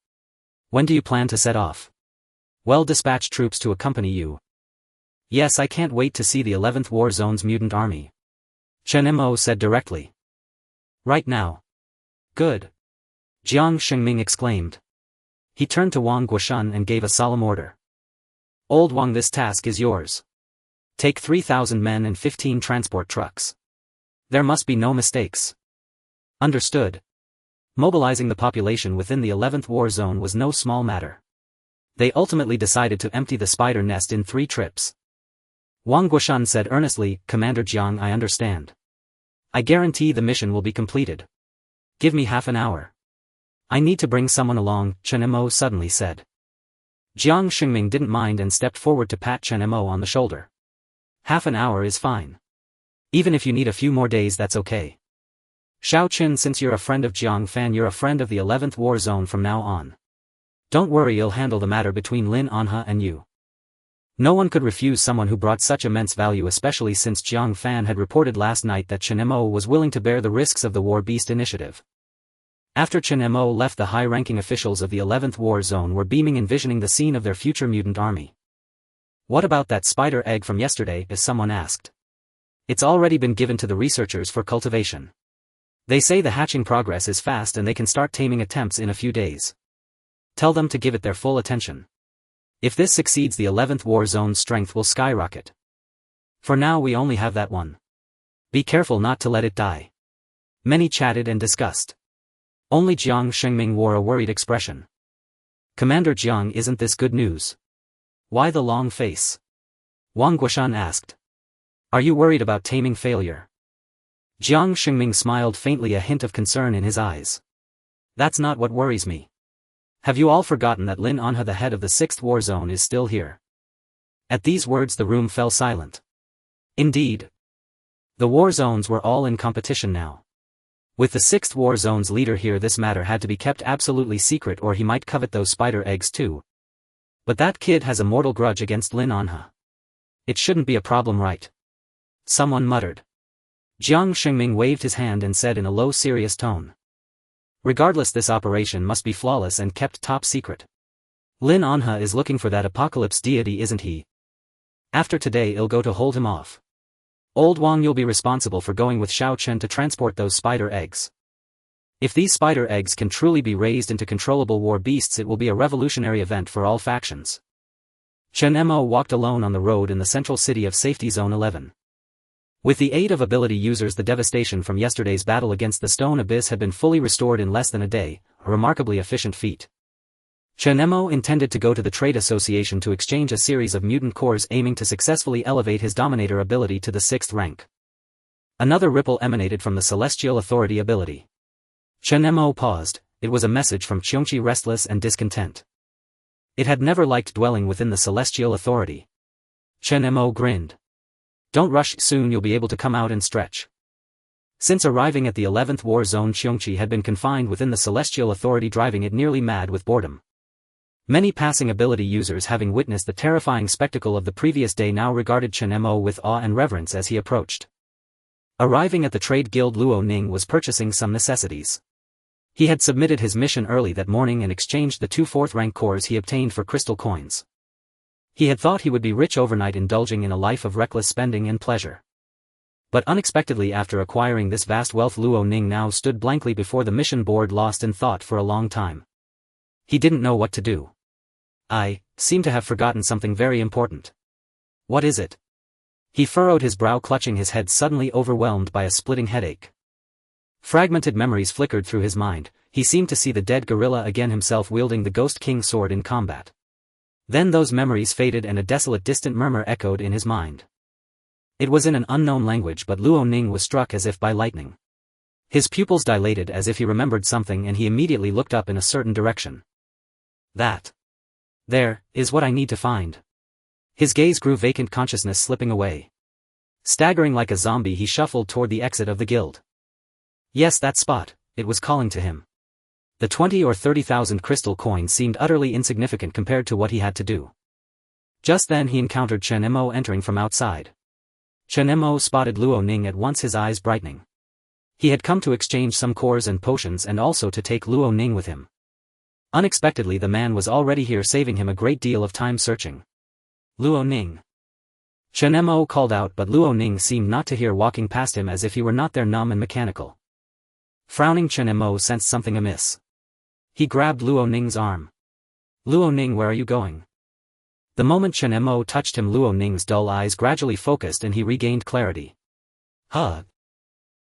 When do you plan to set off? Well, dispatch troops to accompany you. Yes, I can't wait to see the 11th war zone's mutant army. Chen Mo said directly. Right now. Good. Jiang Shengming exclaimed. He turned to Wang Guoshan and gave a solemn order. Old Wang, this task is yours. Take 3,000 men and 15 transport trucks. There must be no mistakes. Understood. Mobilizing the population within the 11th war zone was no small matter. They ultimately decided to empty the spider nest in 3 trips. Wang Guoshan said earnestly, Commander Jiang, I understand. I guarantee the mission will be completed. Give me half an hour. I need to bring someone along, Chen Mo suddenly said. Jiang Shengming didn't mind and stepped forward to pat Chen Mo on the shoulder. Half an hour is fine. Even if you need a few more days, that's okay. Xiao Chen, since you're a friend of Jiang Fan, you're a friend of the 11th war zone from now on. Don't worry, you'll handle the matter between Lin Anha and you. No one could refuse someone who brought such immense value, especially since Jiang Fan had reported last night that Chen Mo was willing to bear the risks of the War Beast initiative. After Chen Mo left, the high-ranking officials of the 11th war zone were beaming, envisioning the scene of their future mutant army. What about that spider egg from yesterday, as someone asked. It's already been given to the researchers for cultivation. They say the hatching progress is fast and they can start taming attempts in a few days. Tell them to give it their full attention. If this succeeds, the 11th war zone's strength will skyrocket. For now we only have that one. Be careful not to let it die. Many chatted and discussed. Only Jiang Shengming wore a worried expression. Commander Jiang, isn't this good news? Why the long face? Wang Guoshan asked. Are you worried about taming failure? Jiang Shengming smiled faintly, a hint of concern in his eyes. That's not what worries me. Have you all forgotten that Lin Anha, the head of the 6th war zone, is still here? At these words the room fell silent. Indeed. The war zones were all in competition now. With the 6th war zone's leader here, this matter had to be kept absolutely secret, or he might covet those spider eggs too. But that kid has a mortal grudge against Lin Anha. It shouldn't be a problem, right? Someone muttered. Jiang Shengming waved his hand and said in a low, serious tone. Regardless, this operation must be flawless and kept top secret. Lin Anha is looking for that apocalypse deity, isn't he? After today I'll go to hold him off. Old Wang, you'll be responsible for going with Xiao Chen to transport those spider eggs. If these spider eggs can truly be raised into controllable war beasts, it will be a revolutionary event for all factions. Chen Mo walked alone on the road in the central city of Safety Zone 11. With the aid of ability users, the devastation from yesterday's battle against the Stone Abyss had been fully restored in less than a day, a remarkably efficient feat. Chen Mo intended to go to the Trade Association to exchange a series of mutant cores, aiming to successfully elevate his Dominator ability to the 6th rank. Another ripple emanated from the Celestial Authority ability. Chen Mo paused. It was a message from Qiongqi, restless and discontent. It had never liked dwelling within the Celestial Authority. Chen Mo grinned. Don't rush, soon you'll be able to come out and stretch. Since arriving at the 11th war zone, Qiongqi had been confined within the Celestial Authority, driving it nearly mad with boredom. Many passing ability users, having witnessed the terrifying spectacle of the previous day, now regarded Chen Mo with awe and reverence as he approached. Arriving at the trade guild, Luo Ning was purchasing some necessities. He had submitted his mission early that morning and exchanged the 2 4th rank cores he obtained for crystal coins. He had thought he would be rich overnight, indulging in a life of reckless spending and pleasure. But unexpectedly, after acquiring this vast wealth, Luo Ning now stood blankly before the mission board, lost in thought for a long time. He didn't know what to do. I seem to have forgotten something very important. What is it? He furrowed his brow, clutching his head, suddenly overwhelmed by a splitting headache. Fragmented memories flickered through his mind. He seemed to see the dead gorilla again, himself wielding the Ghost King sword in combat. Then those memories faded and a desolate, distant murmur echoed in his mind. It was in an unknown language, but Luo Ning was struck as if by lightning. His pupils dilated as if he remembered something, and he immediately looked up in a certain direction. That there is what I need to find. His gaze grew vacant, consciousness slipping away. Staggering like a zombie, he shuffled toward the exit of the guild. Yes, that spot, it was calling to him. The 20 or 30,000 crystal coins seemed utterly insignificant compared to what he had to do. Just then he encountered Chen Mo entering from outside. Chen Mo spotted Luo Ning at once, his eyes brightening. He had come to exchange some cores and potions, and also to take Luo Ning with him. Unexpectedly, the man was already here, saving him a great deal of time searching. Luo Ning. Chen Mo called out, but Luo Ning seemed not to hear, walking past him as if he were not there, numb and mechanical. Frowning, Chen Mo sensed something amiss. He grabbed Luo Ning's arm. Luo Ning, where are you going? The moment Chen Mo touched him, Luo Ning's dull eyes gradually focused and he regained clarity. Huh?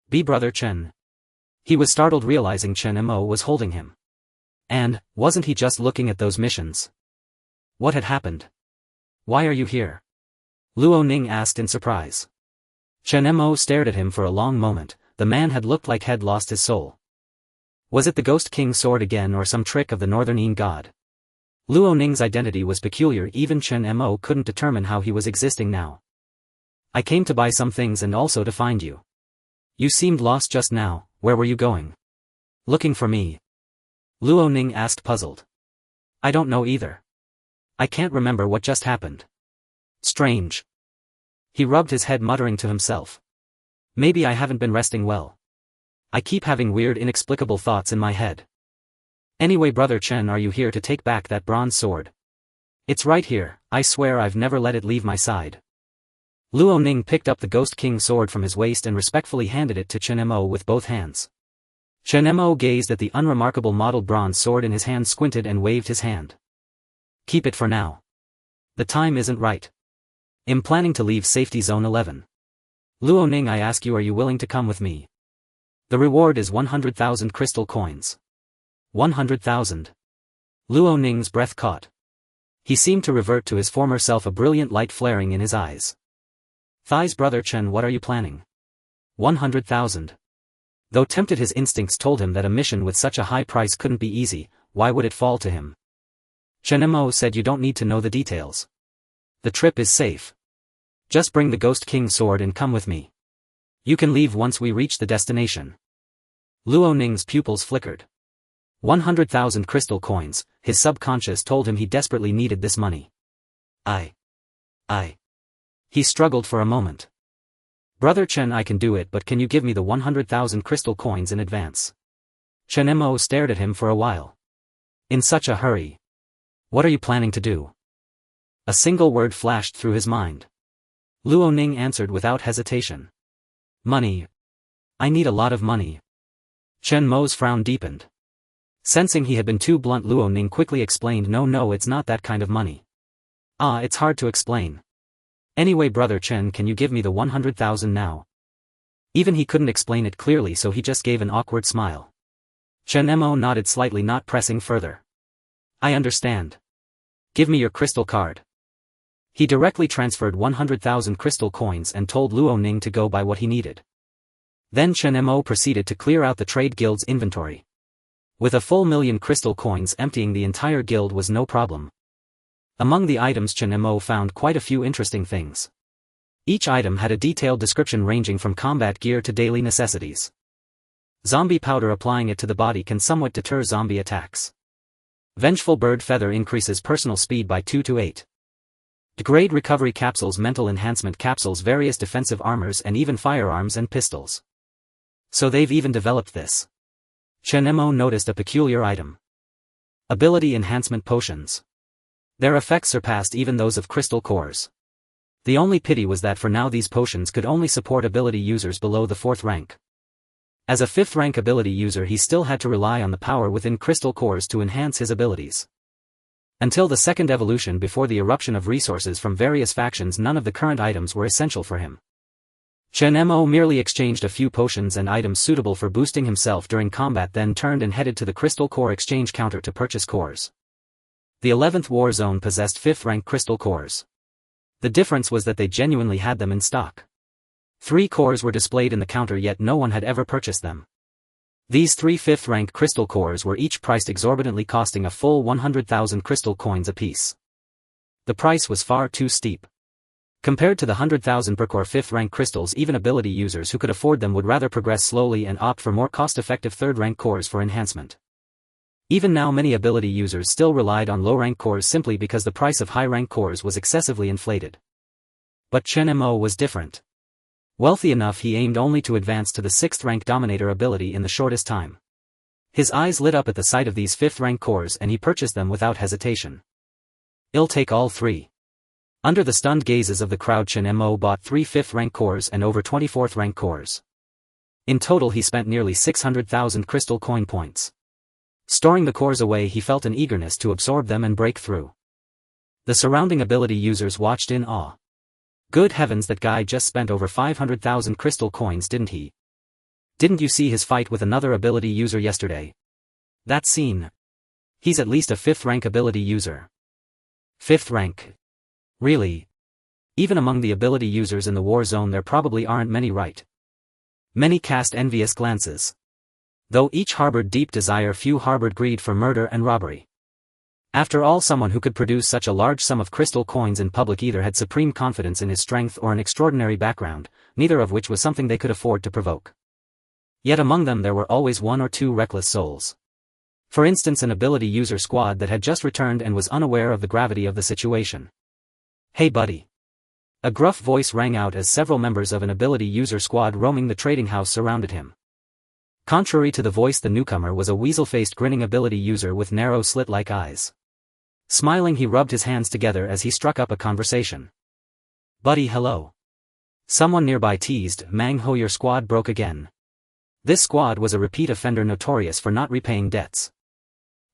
Be brother Chen. He was startled, realizing Chen Mo was holding him. And, wasn't he just looking at those missions? What had happened? Why are you here? Luo Ning asked in surprise. Chen Mo stared at him for a long moment. The man had looked like he'd lost his soul. Was it the Ghost King sword again, or some trick of the Northern god? Luo Ning's identity was peculiar, even Chen Mo couldn't determine how he was existing now. I came to buy some things and also to find you. You seemed lost just now. Where were you going? Looking for me? Luo Ning asked, puzzled. I don't know either. I can't remember what just happened. Strange. He rubbed his head, muttering to himself. Maybe I haven't been resting well. I keep having weird, inexplicable thoughts in my head. Anyway, brother Chen, are you here to take back that bronze sword? It's right here. I swear I've never let it leave my side. Luo Ning picked up the Ghost King sword from his waist and respectfully handed it to Chen Mo with both hands. Chen Mo gazed at the unremarkable modeled bronze sword in his hand, squinted and waved his hand. Keep it for now. The time isn't right. I'm planning to leave safety zone 11. Luo Ning, I ask you, are you willing to come with me? The reward is 100,000 crystal coins. 100,000. Luo Ning's breath caught. He seemed to revert to his former self, a brilliant light flaring in his eyes. Thighs, brother Chen, what are you planning? 100,000. Though tempted, his instincts told him that a mission with such a high price couldn't be easy. Why would it fall to him? Chen Mo said, you don't need to know the details. The trip is safe. Just bring the Ghost King sword and come with me. You can leave once we reach the destination. Luo Ning's pupils flickered. 100,000 crystal coins, his subconscious told him he desperately needed this money. I. He struggled for a moment. Brother Chen, I can do it, but can you give me the 100,000 crystal coins in advance? Chen Mo stared at him for a while. In such a hurry. What are you planning to do? A single word flashed through his mind. Luo Ning answered without hesitation. Money. I need a lot of money. Chen Mo's frown deepened. Sensing he had been too blunt, Luo Ning quickly explained, no, it's not that kind of money. It's hard to explain. Anyway, brother Chen, can you give me the 100,000 now? Even he couldn't explain it clearly, so he just gave an awkward smile. Chen Mo nodded slightly, not pressing further. I understand. Give me your crystal card. He directly transferred 100,000 crystal coins and told Luo Ning to go buy what he needed. Then Chen Mo proceeded to clear out the trade guild's inventory. With a full 1,000,000 crystal coins, emptying the entire guild was no problem. Among the items, Chen Mo found quite a few interesting things. Each item had a detailed description ranging from combat gear to daily necessities. Zombie powder, applying it to the body can somewhat deter zombie attacks. Vengeful bird feather increases personal speed by 2 to 8. Degrade recovery capsules, mental enhancement capsules, various defensive armors, and even firearms and pistols. So they've even developed this. Chen Mo noticed a peculiar item. Ability enhancement potions. Their effects surpassed even those of crystal cores. The only pity was that for now these potions could only support ability users below the 4th rank. As a 5th rank ability user, he still had to rely on the power within crystal cores to enhance his abilities. Until the 2nd evolution, before the eruption of resources from various factions, none of the current items were essential for him. Chen Mo merely exchanged a few potions and items suitable for boosting himself during combat, then turned and headed to the crystal core exchange counter to purchase cores. The 11th war zone possessed 5th rank crystal cores. The difference was that they genuinely had them in stock. 3 cores were displayed in the counter, yet no one had ever purchased them. These 3 5th rank crystal cores were each priced exorbitantly, costing a full 100,000 crystal coins apiece. The price was far too steep. Compared to the 100,000 per core 5th rank crystals, even ability users who could afford them would rather progress slowly and opt for more cost-effective 3rd rank cores for enhancement. Even now, many ability users still relied on low-rank cores simply because the price of high-rank cores was excessively inflated. But Chen Mo was different. Wealthy enough, he aimed only to advance to the 6th rank dominator ability in the shortest time. His eyes lit up at the sight of these 5th rank cores, and he purchased them without hesitation. I'll take all 3. Under the stunned gazes of the crowd, Chen Mo bought 3 5th rank cores and over 24th rank cores. In total he spent nearly 600,000 crystal coin points. Storing the cores away, he felt an eagerness to absorb them and break through. The surrounding ability users watched in awe. Good heavens, that guy just spent over 500,000 crystal coins, didn't he? Didn't you see his fight with another ability user yesterday? That scene. He's at least a 5th rank ability user. 5th rank. Really? Even among the ability users in the war zone there probably aren't many, right? Many cast envious glances. Though each harbored deep desire, few harbored greed for murder and robbery. After all, someone who could produce such a large sum of crystal coins in public either had supreme confidence in his strength or an extraordinary background, neither of which was something they could afford to provoke. Yet among them there were always 1 or 2 reckless souls. For instance, an ability user squad that had just returned and was unaware of the gravity of the situation. Hey buddy. A gruff voice rang out as several members of an ability user squad roaming the trading house surrounded him. Contrary to the voice, the newcomer was a weasel-faced grinning ability user with narrow slit-like eyes. Smiling, he rubbed his hands together as he struck up a conversation. Buddy, hello. Someone nearby teased, Mang Ho, your squad broke again. This squad was a repeat offender notorious for not repaying debts.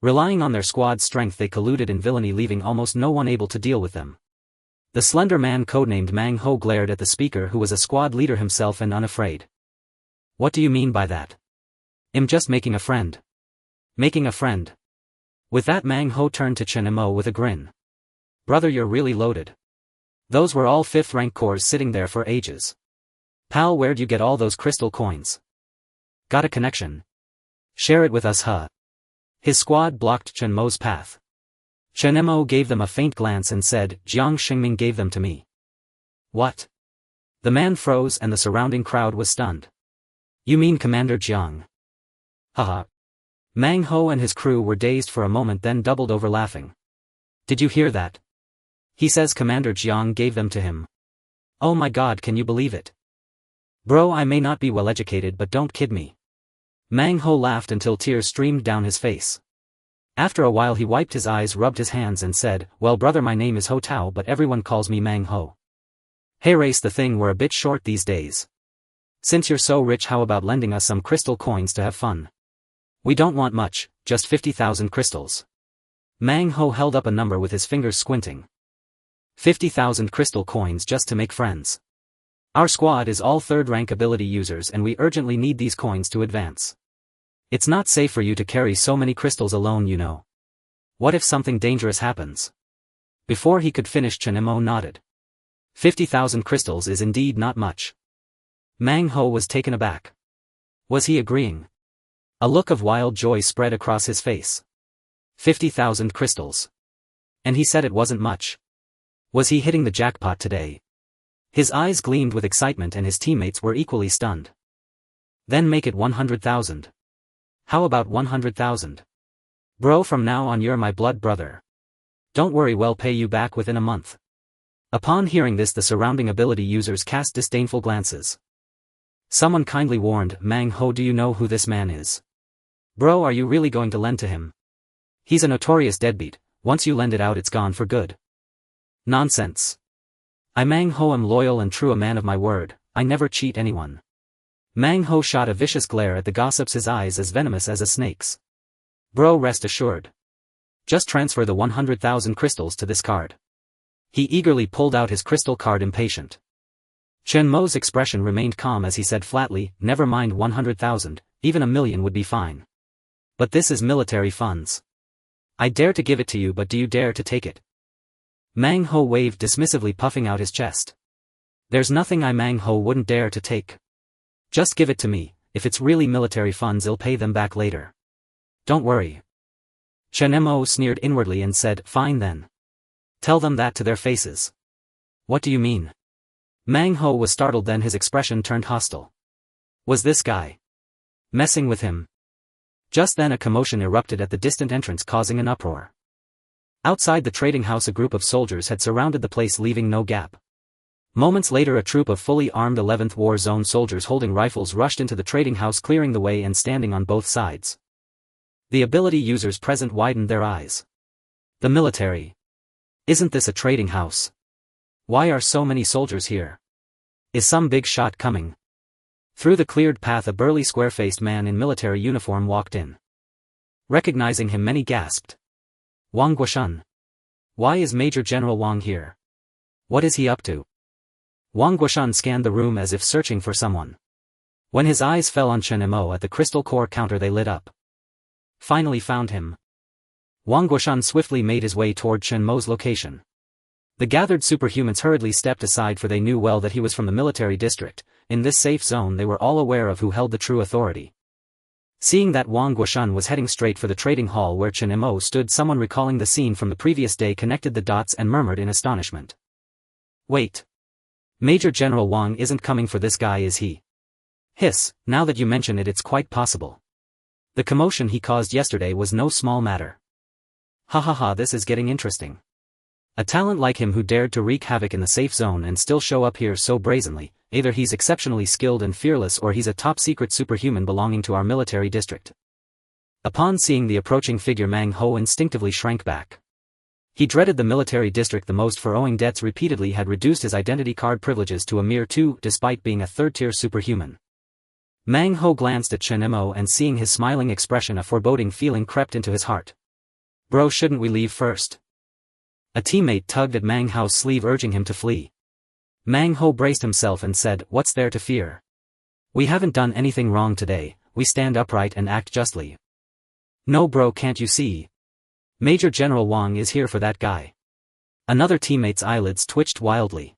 Relying on their squad's strength, they colluded in villainy, leaving almost no one able to deal with them. The slender man codenamed Mang Ho glared at the speaker, who was a squad leader himself and unafraid. What do you mean by that? I'm just making a friend. Making a friend. With that, Mang Ho turned to Chen Mo with a grin. Brother, you're really loaded. Those were all 5th rank cores sitting there for ages. Pal, where'd you get all those crystal coins? Got a connection? Share it with us, huh? His squad blocked Chen Mo's path. Chen Mo gave them a faint glance and said, Jiang Xingming gave them to me. What? The man froze and the surrounding crowd was stunned. You mean Commander Jiang? Haha. Mang Ho and his crew were dazed for a moment, then doubled over laughing. Did you hear that? He says Commander Jiang gave them to him. Oh my god, can you believe it? Bro, I may not be well educated, but don't kid me. Mang Ho laughed until tears streamed down his face. After a while he wiped his eyes, rubbed his hands and said, well brother, my name is Ho Tao, but everyone calls me Mang Ho. Hey race, the thing, we're a bit short these days. Since you're so rich, how about lending us some crystal coins to have fun? We don't want much, just 50,000 crystals. Mang Ho held up a number with his fingers squinting. 50,000 crystal coins just to make friends. Our squad is all 3rd rank ability users and we urgently need these coins to advance. It's not safe for you to carry so many crystals alone, you know. What if something dangerous happens? Before he could finish, Chen Mo nodded. 50,000 crystals is indeed not much. Mang Ho was taken aback. Was he agreeing? A look of wild joy spread across his face. 50,000 crystals. And he said it wasn't much. Was he hitting the jackpot today? His eyes gleamed with excitement and his teammates were equally stunned. Then make it 100,000. How about 100,000? Bro, from now on you're my blood brother. Don't worry, we'll pay you back within a month. Upon hearing this, the surrounding ability users cast disdainful glances. Someone kindly warned, Mang Ho, do you know who this man is? Bro, are you really going to lend to him? He's a notorious deadbeat, once you lend it out it's gone for good. Nonsense. I Mang Ho am loyal and true, a man of my word, I never cheat anyone. Mang Ho shot a vicious glare at the gossips, his eyes as venomous as a snake's. Bro, rest assured. Just transfer the 100,000 crystals to this card. He eagerly pulled out his crystal card, impatient. Chen Mo's expression remained calm as he said flatly, never mind 100,000, even 1,000,000 would be fine. But this is military funds. I dare to give it to you, but do you dare to take it? Mang Ho waved dismissively, puffing out his chest. There's nothing I Mang Ho wouldn't dare to take. Just give it to me, if it's really military funds I'll pay them back later. Don't worry. Chen Mo sneered inwardly and said, fine then. Tell them that to their faces. What do you mean? Mang Ho was startled, then his expression turned hostile. Was this guy messing with him? Just then a commotion erupted at the distant entrance, causing an uproar. Outside the trading house a group of soldiers had surrounded the place, leaving no gap. Moments later a troop of fully armed 11th War Zone soldiers holding rifles rushed into the trading house, clearing the way and standing on both sides. The ability users present widened their eyes. The military. Isn't this a trading house? Why are so many soldiers here? Is some big shot coming? Through the cleared path a burly square-faced man in military uniform walked in. Recognizing him, many gasped. Wang Guoshan. Why is Major General Wang here? What is he up to? Wang Guoshan scanned the room as if searching for someone. When his eyes fell on Chen Mo at the crystal core counter, they lit up. Finally found him. Wang Guoshan swiftly made his way toward Chen Mo's location. The gathered superhumans hurriedly stepped aside, for they knew well that he was from the military district. In this safe zone they were all aware of who held the true authority. Seeing that Wang Guoshan was heading straight for the trading hall where Chen Mo stood, someone recalling the scene from the previous day connected the dots and murmured in astonishment. Wait. Major General Wang isn't coming for this guy, is he? Hiss, now that you mention it, it's quite possible. The commotion he caused yesterday was no small matter. Ha ha ha, this is getting interesting. A talent like him who dared to wreak havoc in the safe zone and still show up here so brazenly, either he's exceptionally skilled and fearless or he's a top-secret superhuman belonging to our military district. Upon seeing the approaching figure, Mang Ho instinctively shrank back. He dreaded the military district the most, for owing debts repeatedly had reduced his identity card privileges to a mere 2, despite being a third-tier superhuman. Mang Ho glanced at Chen Mo and seeing his smiling expression, a foreboding feeling crept into his heart. Bro, shouldn't we leave first? A teammate tugged at Mang Hao's sleeve urging him to flee. Mang Ho braced himself and said, "What's there to fear? We haven't done anything wrong today, we stand upright and act justly." "No bro, can't you see? Major General Wang is here for that guy." Another teammate's eyelids twitched wildly.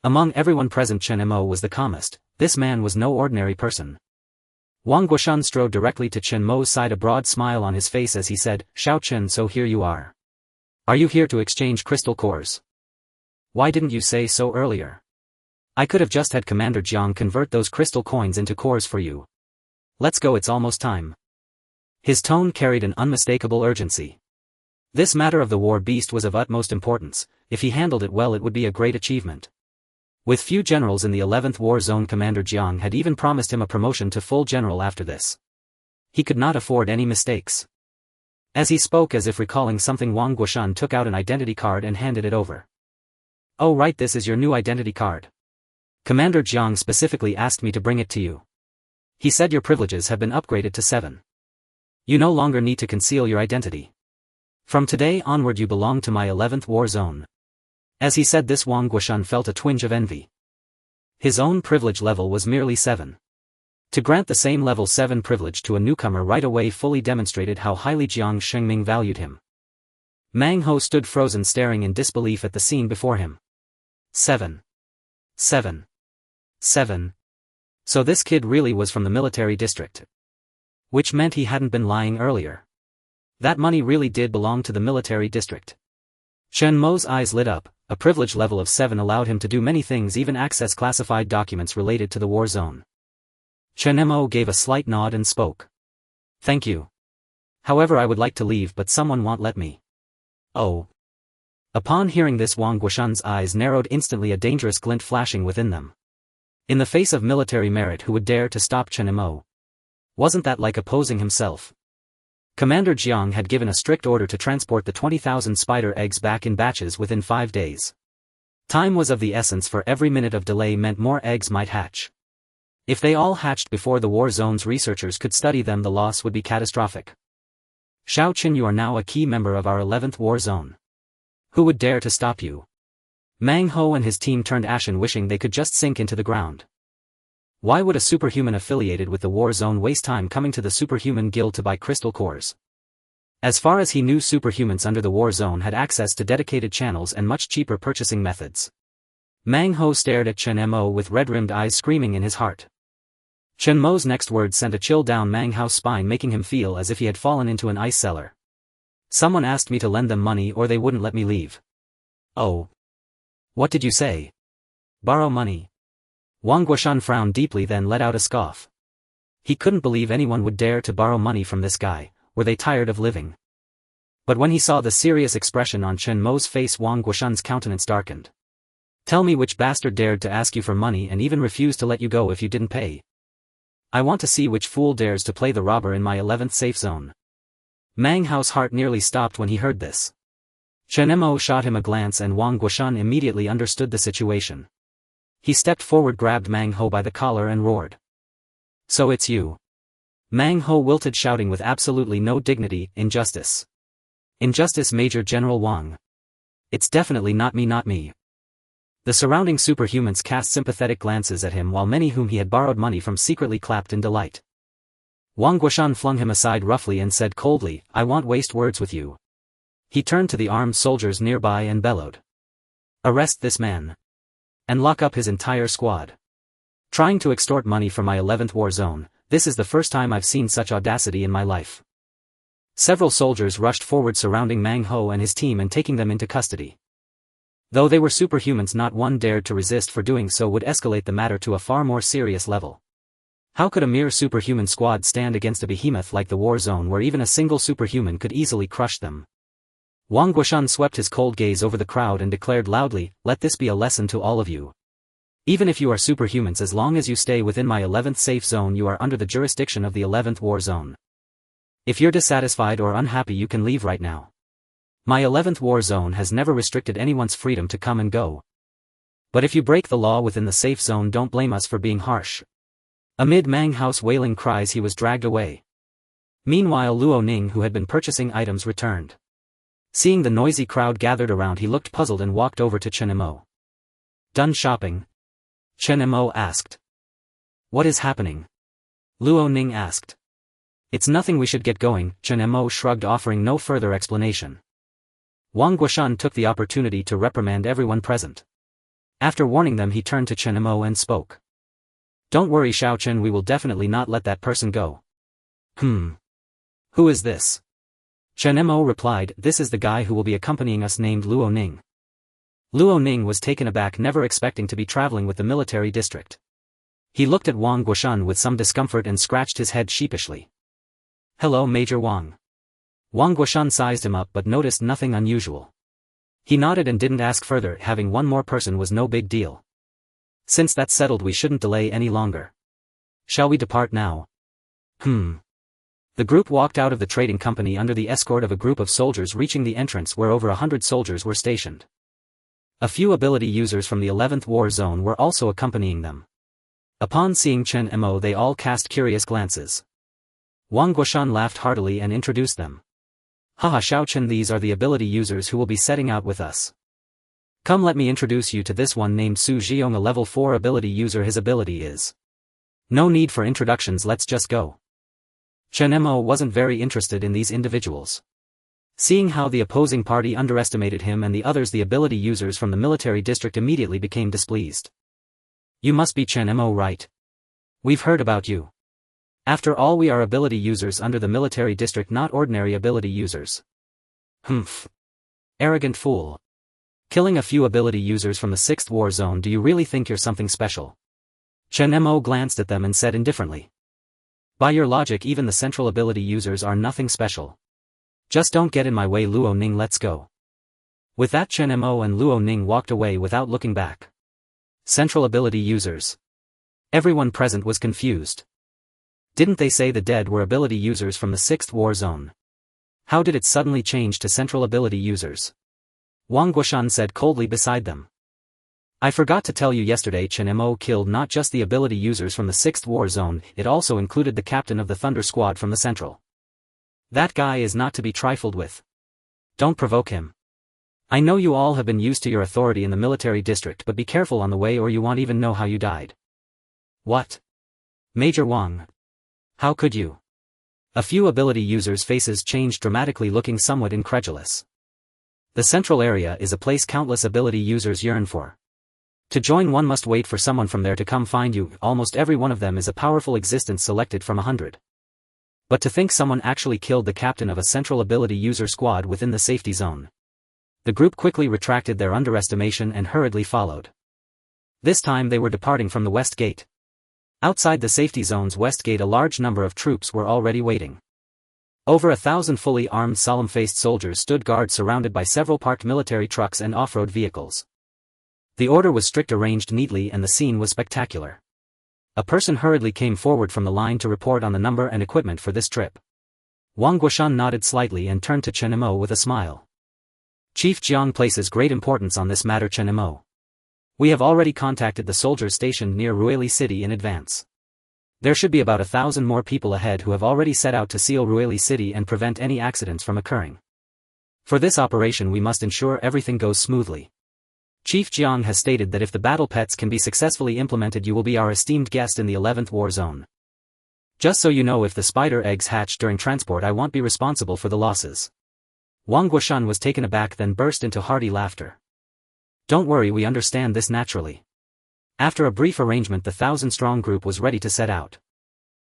Among everyone present, Chen Mo was the calmest. This man was no ordinary person. Wang Guoshan strode directly to Chen Mo's side, a broad smile on his face as he said, "Xiao Chen, so here you are. Are you here to exchange crystal cores? Why didn't you say so earlier? I could have just had Commander Jiang convert those crystal coins into cores for you. Let's go, it's almost time." His tone carried an unmistakable urgency. This matter of the war beast was of utmost importance. If he handled it well, it would be a great achievement. With few generals in the 11th War Zone, Commander Jiang had even promised him a promotion to full general after this. He could not afford any mistakes. As he spoke, as if recalling something, Wang Guoshan took out an identity card and handed it over. "Oh right, this is your new identity card. Commander Jiang specifically asked me to bring it to you. He said your privileges have been upgraded to 7. You no longer need to conceal your identity. From today onward you belong to my 11th War Zone." As he said this, Wang Guoshan felt a twinge of envy. His own privilege level was merely 7. To grant the same level 7 privilege to a newcomer right away fully demonstrated how highly Jiang Shengming valued him. Mang Ho stood frozen, staring in disbelief at the scene before him. 7. 7. 7. So this kid really was from the military district. Which meant he hadn't been lying earlier. That money really did belong to the military district. Chen Mo's eyes lit up. A privilege level of 7 allowed him to do many things, even access classified documents related to the war zone. Chen Mo gave a slight nod and spoke. "Thank you. However, I would like to leave, but someone won't let me." "Oh." Upon hearing this, Wang Guoshan's eyes narrowed instantly, a dangerous glint flashing within them. In the face of military merit, who would dare to stop Chen Mo? Wasn't that like opposing himself? Commander Jiang had given a strict order to transport the 20,000 spider eggs back in batches within 5 days. Time was of the essence, for every minute of delay meant more eggs might hatch. If they all hatched before the war zone's researchers could study them, the loss would be catastrophic. "Xiao Qin, you are now a key member of our 11th war zone. Who would dare to stop you?" Mang Ho and his team turned ashen, wishing they could just sink into the ground. Why would a superhuman affiliated with the war zone waste time coming to the superhuman guild to buy crystal cores? As far as he knew, superhumans under the war zone had access to dedicated channels and much cheaper purchasing methods. Mang Ho stared at Chen Mo with red-rimmed eyes, screaming in his heart. Chen Mo's next words sent a chill down Mang Hao's spine, making him feel as if he had fallen into an ice cellar. "Someone asked me to lend them money or they wouldn't let me leave." "Oh. What did you say? Borrow money?" Wang Guoshan frowned deeply, then let out a scoff. He couldn't believe anyone would dare to borrow money from this guy. Were they tired of living? But when he saw the serious expression on Chen Mo's face, Wang Guoshan's countenance darkened. "Tell me which bastard dared to ask you for money and even refuse to let you go if you didn't pay. I want to see which fool dares to play the robber in my 11th safe zone." Mang Hao's heart nearly stopped when he heard this. Chen Mo shot him a glance and Wang Guoshan immediately understood the situation. He stepped forward, grabbed Mang Ho by the collar and roared. "So it's you." Mang Ho wilted, shouting with absolutely no dignity, "Injustice. Injustice, Major General Wang. It's definitely not me, not me." The surrounding superhumans cast sympathetic glances at him, while many whom he had borrowed money from secretly clapped in delight. Wang Guoshan flung him aside roughly and said coldly, "I won't waste words with you." He turned to the armed soldiers nearby and bellowed. "Arrest this man. And lock up his entire squad. Trying to extort money from my 11th war zone, this is the first time I've seen such audacity in my life." Several soldiers rushed forward, surrounding Mang Ho and his team and taking them into custody. Though they were superhumans, not one dared to resist, for doing so would escalate the matter to a far more serious level. How could a mere superhuman squad stand against a behemoth like the war zone, where even a single superhuman could easily crush them? Wang Guoshan swept his cold gaze over the crowd and declared loudly, "Let this be a lesson to all of you. Even if you are superhumans, as long as you stay within my 11th safe zone, you are under the jurisdiction of the 11th war zone. If you're dissatisfied or unhappy, you can leave right now. My 11th war zone has never restricted anyone's freedom to come and go. But if you break the law within the safe zone, don't blame us for being harsh." Amid Mang Hao's wailing cries, he was dragged away. Meanwhile, Luo Ning, who had been purchasing items, returned. Seeing the noisy crowd gathered around, he looked puzzled and walked over to Chen Mo. Done shopping? Chen Mo asked. What is happening? Luo Ning asked. It's nothing, we should get going, Chen Mo shrugged, offering no further explanation. Wang Guoshan took the opportunity to reprimand everyone present. After warning them, he turned to Chen Mo and spoke. Don't worry Xiao Chen, we will definitely not let that person go. Who is this? Chen Mo replied, this is the guy who will be accompanying us, named Luo Ning. Luo Ning was taken aback, never expecting to be traveling with the military district. He looked at Wang Guoshan with some discomfort and scratched his head sheepishly. Hello Major Wang. Wang Guoshan sized him up but noticed nothing unusual. He nodded and didn't ask further, having one more person was no big deal. Since that's settled, we shouldn't delay any longer. Shall we depart now? The group walked out of the trading company under the escort of a group of soldiers, reaching the entrance where over 100 soldiers were stationed. A few ability users from the 11th War Zone were also accompanying them. Upon seeing Chen Mo, they all cast curious glances. Wang Guoshan laughed heartily and introduced them. Haha Xiao Chen, these are the ability users who will be setting out with us. Come, let me introduce you to this one named Su Qiong, a level 4 ability user. His ability is... No need for introductions, let's just go. Chen Mo wasn't very interested in these individuals. Seeing how the opposing party underestimated him and the others, the ability users from the military district immediately became displeased. You must be Chen Mo, right? We've heard about you. After all, we are ability users under the military district, not ordinary ability users. Humph. Arrogant fool. Killing a few ability users from the 6th War Zone, do you really think you're something special? Chen Mo glanced at them and said indifferently. By your logic, even the central ability users are nothing special. Just don't get in my way, Luo Ning, let's go. With that, Chen Mo and Luo Ning walked away without looking back. Central ability users. Everyone present was confused. Didn't they say the dead were ability users from the 6th War Zone? How did it suddenly change to central ability users? Wang Guoshan said coldly beside them. I forgot to tell you yesterday, Chen Mo killed not just the ability users from the 6th War Zone, it also included the captain of the Thunder Squad from the Central. That guy is not to be trifled with. Don't provoke him. I know you all have been used to your authority in the military district, but be careful on the way or you won't even know how you died. What? Major Wang. How could you? A few ability users' faces changed dramatically, looking somewhat incredulous. The central area is a place countless ability users yearn for. To join, one must wait for someone from there to come find you. Almost every one of them is a powerful existence selected from 100. But to think someone actually killed the captain of a central ability user squad within the safety zone. The group quickly retracted their underestimation and hurriedly followed. This time they were departing from the west gate. Outside the safety zone's west gate, a large number of troops were already waiting. Over 1,000 fully armed, solemn-faced soldiers stood guard, surrounded by several parked military trucks and off-road vehicles. The order was strict, arranged neatly, and the scene was spectacular. A person hurriedly came forward from the line to report on the number and equipment for this trip. Wang Guoshan nodded slightly and turned to Chen Mo with a smile. Chief Jiang places great importance on this matter, Chen Mo. We have already contacted the soldiers stationed near Ruili City in advance. There should be about 1,000 more people ahead who have already set out to seal Ruili City and prevent any accidents from occurring. For this operation we must ensure everything goes smoothly. Chief Jiang has stated that if the battle pets can be successfully implemented, you will be our esteemed guest in the 11th War Zone. Just so you know, if the spider eggs hatch during transport, I won't be responsible for the losses. Wang Guoshan was taken aback, then burst into hearty laughter. Don't worry, we understand this naturally. After a brief arrangement, the 1,000-strong group was ready to set out.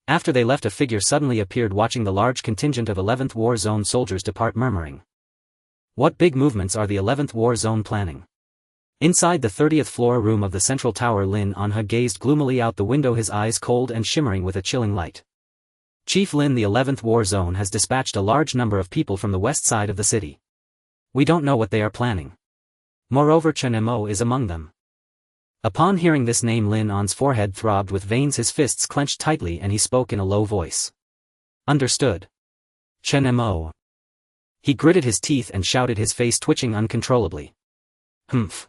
After they left, a figure suddenly appeared, watching the large contingent of 11th War Zone soldiers depart, murmuring. What big movements are the 11th War Zone planning? Inside the 30th floor room of the central tower, Lin Anhe gazed gloomily out the window, his eyes cold and shimmering with a chilling light. Chief Lin, the 11th War Zone has dispatched a large number of people from the west side of the city. We don't know what they are planning. Moreover, Chen Mo is among them. Upon hearing this name, Lin An's forehead throbbed with veins, his fists clenched tightly, and he spoke in a low voice. Understood. Chen Mo. He gritted his teeth and shouted, his face twitching uncontrollably. Humph.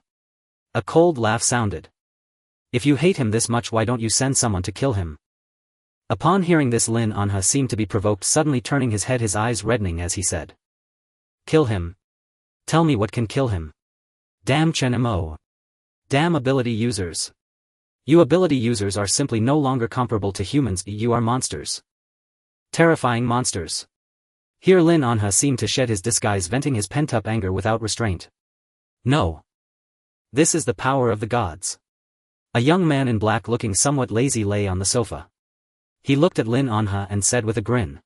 A cold laugh sounded. If you hate him this much, why don't you send someone to kill him? Upon hearing this, Lin Anhe seemed to be provoked, suddenly turning his head, his eyes reddening as he said. Kill him. Tell me what can kill him. Damn Chen Mo. Damn ability users. You ability users are simply no longer comparable to humans, you are monsters. Terrifying monsters. Here Lin Anha seemed to shed his disguise, venting his pent-up anger without restraint. No. This is the power of the gods. A young man in black looking somewhat lazy lay on the sofa. He looked at Lin Anha and said with a grin.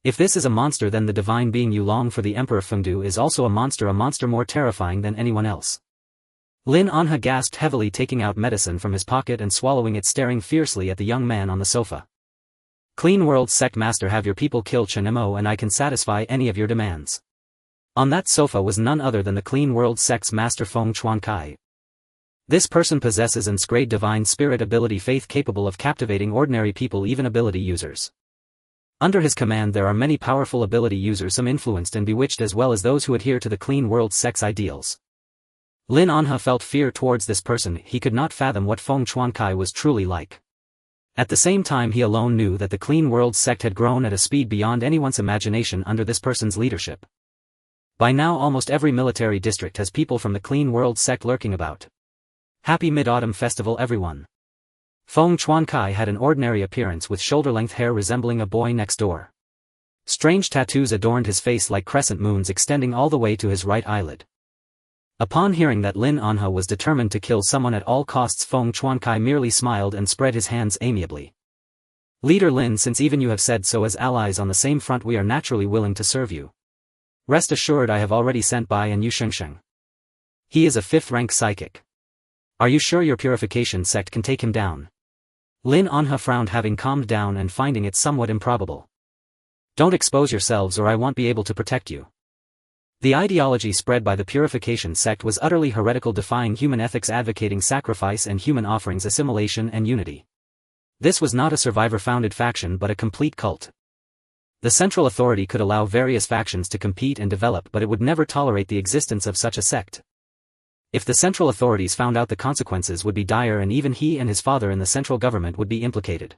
If this is a monster, then the divine being you long for, the Emperor Fengdu, is also a monster more terrifying than anyone else. Lin Anha gasped heavily, taking out medicine from his pocket and swallowing it, staring fiercely at the young man on the sofa. Clean World Sect Master, have your people kill Chen Mo and I can satisfy any of your demands. On that sofa was none other than the Clean World Sect's Master Qiongqi. This person possesses enslaved divine spirit ability, faith capable of captivating ordinary people, even ability users. Under his command there are many powerful ability users, some influenced and bewitched, as well as those who adhere to the Clean World Sect's ideals. Lin Anha felt fear towards this person. He could not fathom what Qiongqi was truly like. At the same time, he alone knew that the Clean World Sect had grown at a speed beyond anyone's imagination under this person's leadership. By now almost every military district has people from the Clean World Sect lurking about. Happy Mid-Autumn Festival everyone. Qiongqi had an ordinary appearance with shoulder-length hair resembling a boy next door. Strange tattoos adorned his face like crescent moons extending all the way to his right eyelid. Upon hearing that Lin Anha was determined to kill someone at all costs, Qiongqi merely smiled and spread his hands amiably. Leader Lin, since even you have said so, as allies on the same front we are naturally willing to serve you. Rest assured, I have already sent by an Ehuang. He is a 5th rank psychic. Are you sure your purification sect can take him down? Lin Anha frowned, having calmed down and finding it somewhat improbable. Don't expose yourselves or I won't be able to protect you. The ideology spread by the purification sect was utterly heretical, defying human ethics, advocating sacrifice and human offerings, assimilation and unity. This was not a survivor-founded faction but a complete cult. The central authority could allow various factions to compete and develop, but it would never tolerate the existence of such a sect. If the central authorities found out, the consequences would be dire, and even he and his father in the central government would be implicated.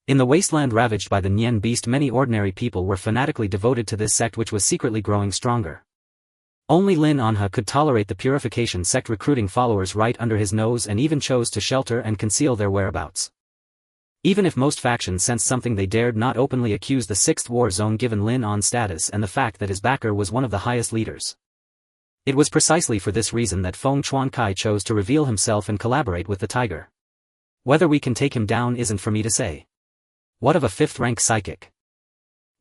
In the wasteland ravaged by the Nian beast, many ordinary people were fanatically devoted to this sect, which was secretly growing stronger. Only Lin Anha could tolerate the purification sect recruiting followers right under his nose, and even chose to shelter and conceal their whereabouts. Even if most factions sensed something, they dared not openly accuse the 6th war zone, given Lin An's status and the fact that his backer was one of the highest leaders. It was precisely for this reason that Qiongqi chose to reveal himself and collaborate with the tiger. Whether we can take him down isn't for me to say. What of a 5th rank psychic?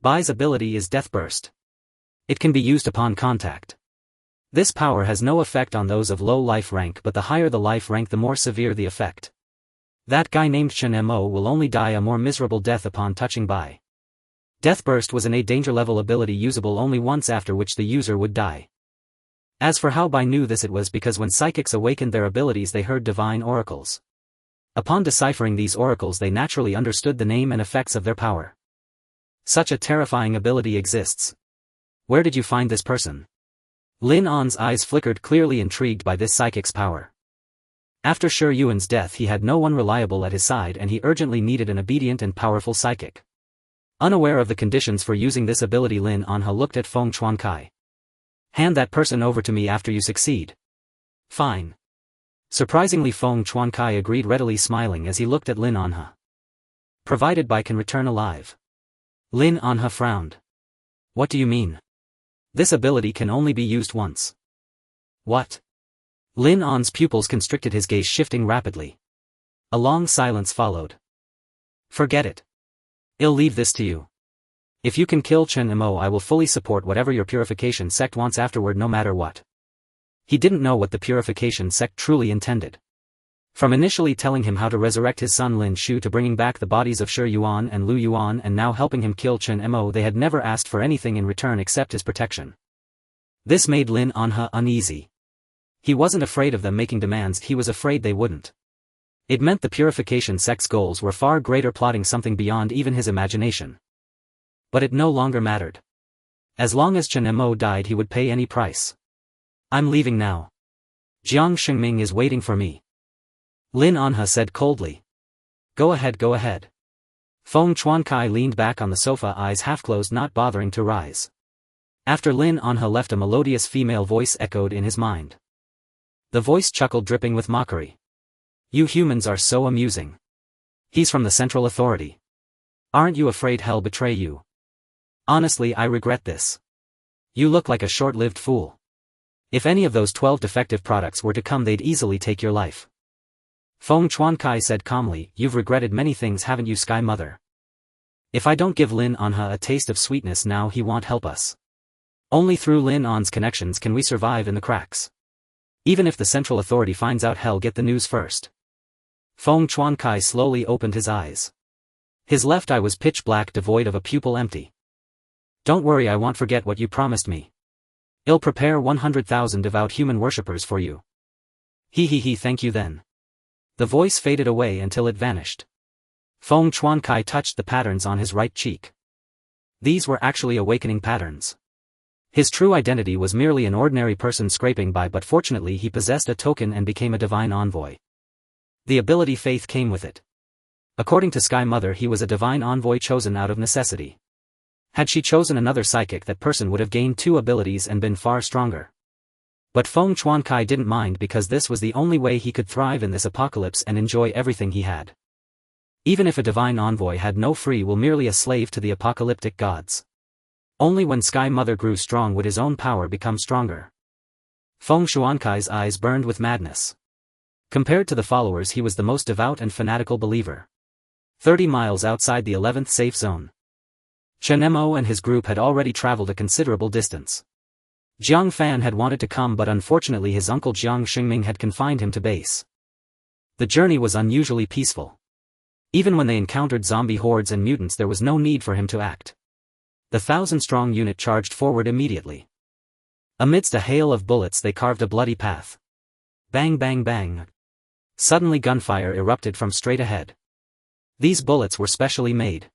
Bai's ability is Death Burst. It can be used upon contact. This power has no effect on those of low life rank, but the higher the life rank the more severe the effect. That guy named Chen Mo will only die a more miserable death upon touching Bai. Death Burst was an A danger level ability, usable only once, after which the user would die. As for how Bai knew this, it was because when psychics awakened their abilities they heard divine oracles. Upon deciphering these oracles they naturally understood the name and effects of their power. Such a terrifying ability exists. Where did you find this person? Lin An's eyes flickered, clearly intrigued by this psychic's power. After Shi Yuan's death he had no one reliable at his side, and he urgently needed an obedient and powerful psychic. Unaware of the conditions for using this ability, Lin Anha looked at Qiongqi. Hand that person over to me after you succeed. Fine. Surprisingly, Qiongqi agreed, readily smiling as he looked at Lin Anha. Provided Bai can return alive. Lin Anha frowned. What do you mean? This ability can only be used once. What? Lin An's pupils constricted, his gaze shifting rapidly. A long silence followed. Forget it. I'll leave this to you. If you can kill Chen Mo, I will fully support whatever your purification sect wants afterward, no matter what. He didn't know what the purification sect truly intended. From initially telling him how to resurrect his son Lin Shu, to bringing back the bodies of Shi Yuan and Lu Yuan, and now helping him kill Chen Mo, they had never asked for anything in return except his protection. This made Lin Anha uneasy. He wasn't afraid of them making demands, he was afraid they wouldn't. It meant the purification sect's goals were far greater, plotting something beyond even his imagination. But it no longer mattered. As long as Chen Mo died, he would pay any price. I'm leaving now. Jiang Shengming is waiting for me. Lin Anha said coldly. Go ahead, go ahead. Qiongqi leaned back on the sofa, eyes half closed, not bothering to rise. After Lin Anha left, a melodious female voice echoed in his mind. The voice chuckled, dripping with mockery. You humans are so amusing. He's from the Central Authority. Aren't you afraid hell betray you? Honestly, I regret this. You look like a short-lived fool. If any of those 12 defective products were to come, they'd easily take your life. Qiongqi said calmly, you've regretted many things, haven't you, Sky Mother? If I don't give Lin Anha a taste of sweetness now, he won't help us. Only through Lin An's connections can we survive in the cracks. Even if the Central Authority finds out, hell get the news first. Qiongqi slowly opened his eyes. His left eye was pitch black, devoid of a pupil, empty. Don't worry, I won't forget what you promised me. I'll prepare 100,000 devout human worshippers for you. He, thank you then. The voice faded away until it vanished. Qiongqi touched the patterns on his right cheek. These were actually awakening patterns. His true identity was merely an ordinary person scraping by, but fortunately he possessed a token and became a divine envoy. The ability Faith came with it. According to Sky Mother, he was a divine envoy chosen out of necessity. Had she chosen another psychic, that person would have gained 2 abilities and been far stronger. But Qiongqi didn't mind, because this was the only way he could thrive in this apocalypse and enjoy everything he had. Even if a divine envoy had no free will, merely a slave to the apocalyptic gods. Only when Sky Mother grew strong would his own power become stronger. Qiongqi's eyes burned with madness. Compared to the followers, he was the most devout and fanatical believer. 30 miles outside the 11th safe zone, Chen Mo and his group had already traveled a considerable distance. Jiang Fan had wanted to come, but unfortunately his uncle Jiang Xingming had confined him to base. The journey was unusually peaceful. Even when they encountered zombie hordes and mutants, there was no need for him to act. The 1,000-strong unit charged forward immediately. Amidst a hail of bullets, they carved a bloody path. Bang bang bang. Suddenly gunfire erupted from straight ahead. These bullets were specially made.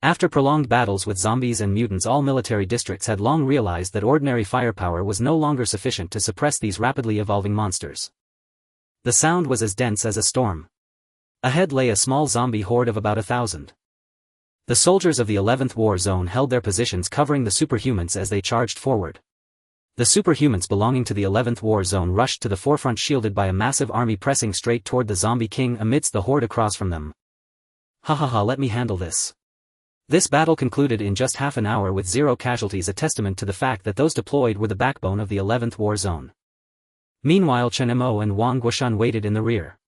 After prolonged battles with zombies and mutants, all military districts had long realized that ordinary firepower was no longer sufficient to suppress these rapidly evolving monsters. The sound was as dense as a storm. Ahead lay a small zombie horde of about 1,000. The soldiers of the 11th war zone held their positions, covering the superhumans as they charged forward. The superhumans belonging to the 11th war zone rushed to the forefront, shielded by a massive army pressing straight toward the zombie king amidst the horde across from them. Ha, let me handle this. This battle concluded in just half an hour with 0 casualties, a testament to the fact that those deployed were the backbone of the 11th war zone. Meanwhile, Chen Mo and Wang Guoshan waited in the rear.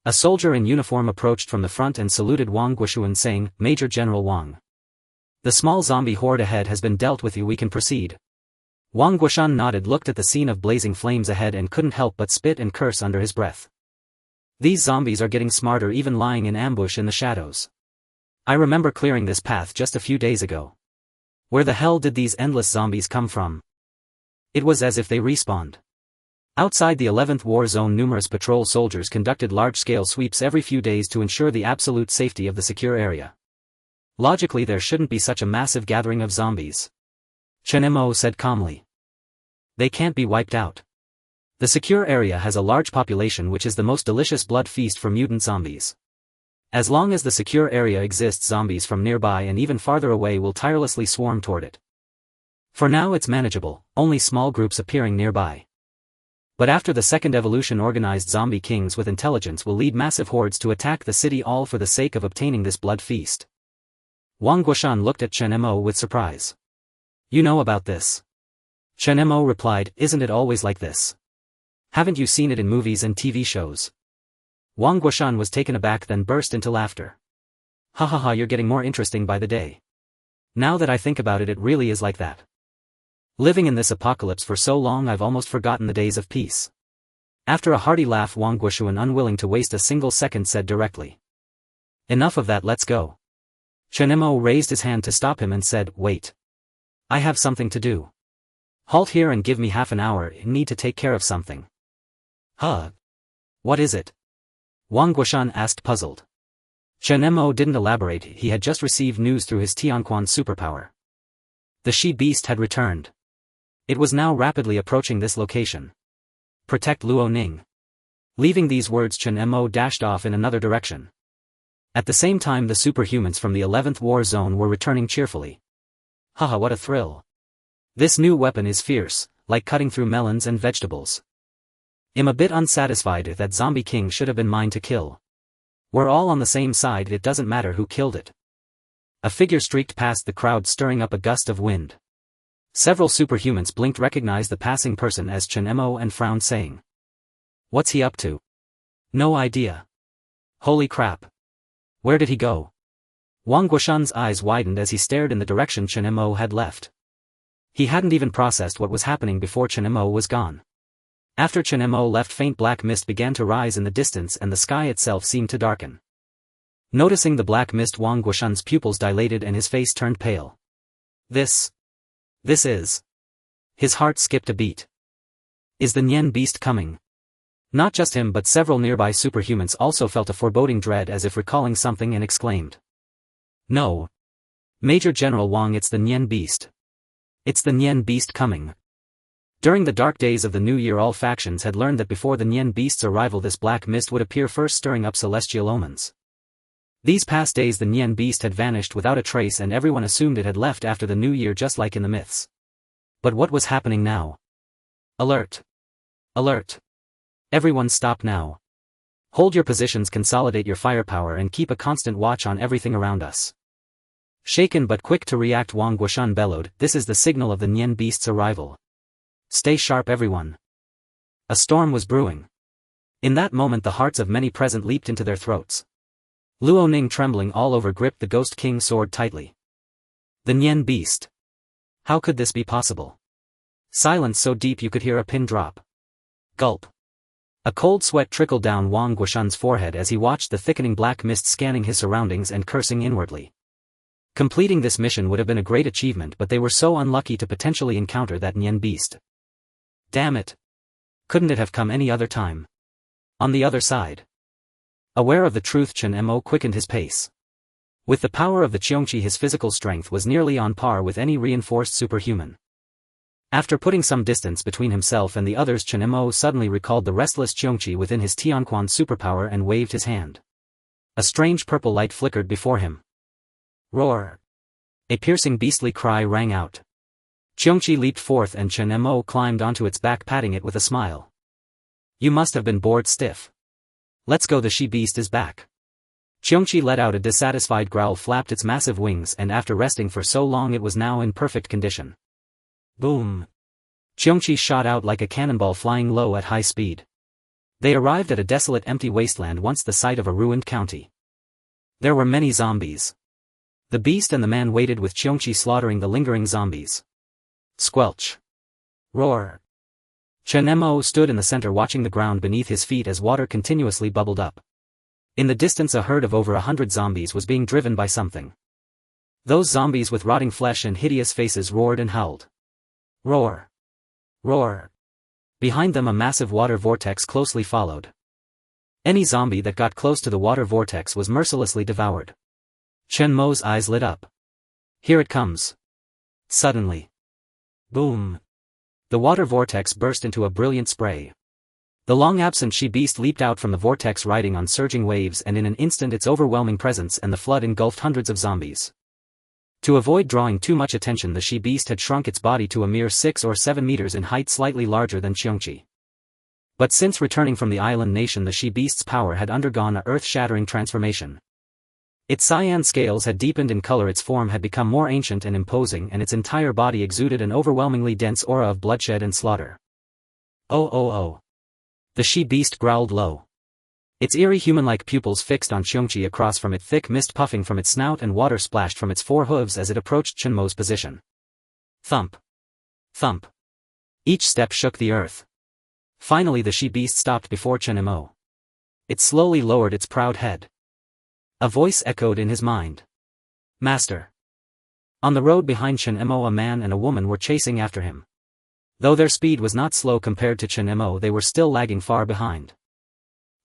A soldier in uniform approached from the front and saluted Wang Guoshan, saying, Major General Wang. The small zombie horde ahead has been dealt with, we can proceed. Wang Guoshan nodded, looked at the scene of blazing flames ahead, and couldn't help but spit and curse under his breath. These zombies are getting smarter, even lying in ambush in the shadows. I remember clearing this path just a few days ago. Where the hell did these endless zombies come from? It was as if they respawned. Outside the 11th war zone, numerous patrol soldiers conducted large-scale sweeps every few days to ensure the absolute safety of the secure area. Logically, there shouldn't be such a massive gathering of zombies. Chen Mo said calmly. They can't be wiped out. The secure area has a large population, which is the most delicious blood feast for mutant zombies. As long as the secure area exists, zombies from nearby and even farther away will tirelessly swarm toward it. For now it's manageable, only small groups appearing nearby. But after the second evolution, organized zombie kings with intelligence will lead massive hordes to attack the city, all for the sake of obtaining this blood feast. Wang Guoshan looked at Chen Mo with surprise. You know about this? Chen Mo replied, isn't it always like this? Haven't you seen it in movies and TV shows? Wang Guoshan was taken aback, then burst into laughter. Ha, you're getting more interesting by the day. Now that I think about it, it really is like that. Living in this apocalypse for so long, I've almost forgotten the days of peace. After a hearty laugh, Wang Guoshan, unwilling to waste a single second, said directly. Enough of that, let's go. Chen Mo raised his hand to stop him and said, wait. I have something to do. Halt here and give me half an hour, I need to take care of something. Huh? What is it? Wang Guoshan asked, puzzled. Chen Mo didn't elaborate, he had just received news through his Tianquan superpower. The she-beast had returned. It was now rapidly approaching this location. Protect Luo Ning. Leaving these words, Chen Mo dashed off in another direction. At the same time, the superhumans from the 11th war zone were returning cheerfully. Haha, what a thrill. This new weapon is fierce, like cutting through melons and vegetables. I'm a bit unsatisfied that Zombie King should have been mine to kill. We're all on the same side, it doesn't matter who killed it. A figure streaked past the crowd, stirring up a gust of wind. Several superhumans blinked, recognized the passing person as Chen Mo, and frowned, saying, "What's he up to? No idea. Holy crap. Where did he go?" Wang Guoshan's eyes widened as he stared in the direction Chen Mo had left. He hadn't even processed what was happening before Chen Mo was gone. After Chen Mo left, faint black mist began to rise in the distance and the sky itself seemed to darken. Noticing the black mist, Wang Guoshan's pupils dilated and his face turned pale. This is... His heart skipped a beat. Is the Nian beast coming? Not just him, but several nearby superhumans also felt a foreboding dread, as if recalling something, and exclaimed, "No. Major General Wang, it's the Nian beast. It's the Nian beast coming." During the dark days of the New Year, all factions had learned that before the Nian beast's arrival this black mist would appear first, stirring up celestial omens. These past days the Nian beast had vanished without a trace, and everyone assumed it had left after the New Year, just like in the myths. But what was happening now? Alert! Alert! Everyone stop now. Hold your positions, consolidate your firepower, and keep a constant watch on everything around us. Shaken but quick to react, Wang Guoshan bellowed, "This is the signal of the Nian beast's arrival. Stay sharp, everyone." A storm was brewing. In that moment the hearts of many present leaped into their throats. Luo Ning, trembling all over, gripped the Ghost King's sword tightly. The Nian beast. How could this be possible? Silence so deep you could hear a pin drop. Gulp. A cold sweat trickled down Wang Guoshan's forehead as he watched the thickening black mist, scanning his surroundings and cursing inwardly. Completing this mission would have been a great achievement, but they were so unlucky to potentially encounter that Nian beast. Damn it. Couldn't it have come any other time? On the other side. Aware of the truth, Chen Mo quickened his pace. With the power of the Qiongqi, his physical strength was nearly on par with any reinforced superhuman. After putting some distance between himself and the others, Chen Mo suddenly recalled the restless Qiongqi within his Tianquan superpower and waved his hand. A strange purple light flickered before him. Roar! A piercing beastly cry rang out. Qiongqi leaped forth and Chen Mo climbed onto its back, patting it with a smile. "You must have been bored stiff. Let's go, the she-beast is back." Qiongqi let out a dissatisfied growl, flapped its massive wings, and after resting for so long it was now in perfect condition. Boom! Qiongqi shot out like a cannonball, flying low at high speed. They arrived at a desolate, empty wasteland, once the site of a ruined county. There were many zombies. The beast and the man waited, with Qiongqi slaughtering the lingering zombies. Squelch! Roar! Chen Mo stood in the center, watching the ground beneath his feet as water continuously bubbled up. In the distance a herd of over 100 zombies was being driven by something. Those zombies with rotting flesh and hideous faces roared and howled. Roar! Roar! Behind them a massive water vortex closely followed. Any zombie that got close to the water vortex was mercilessly devoured. Chen Mo's eyes lit up. Here it comes. Suddenly. Boom! The water vortex burst into a brilliant spray. The long-absent she-beast leaped out from the vortex, riding on surging waves, and in an instant its overwhelming presence and the flood engulfed hundreds of zombies. To avoid drawing too much attention, the she-beast had shrunk its body to a mere 6 or 7 meters in height, slightly larger than Qiongqi. But since returning from the island nation, the she-beast's power had undergone a earth-shattering transformation. Its cyan scales had deepened in color, its form had become more ancient and imposing, and its entire body exuded an overwhelmingly dense aura of bloodshed and slaughter. Oh oh oh! The she-beast growled low. Its eerie human-like pupils fixed on Qiongqi across from it, thick mist puffing from its snout and water splashed from its 4 hooves as it approached Chen Mo's position. Thump! Thump! Each step shook the earth. Finally the she-beast stopped before Chen Mo. It slowly lowered its proud head. A voice echoed in his mind. Master. On the road behind Chen Mo a man and a woman were chasing after him. Though their speed was not slow compared to Chen Mo, they were still lagging far behind.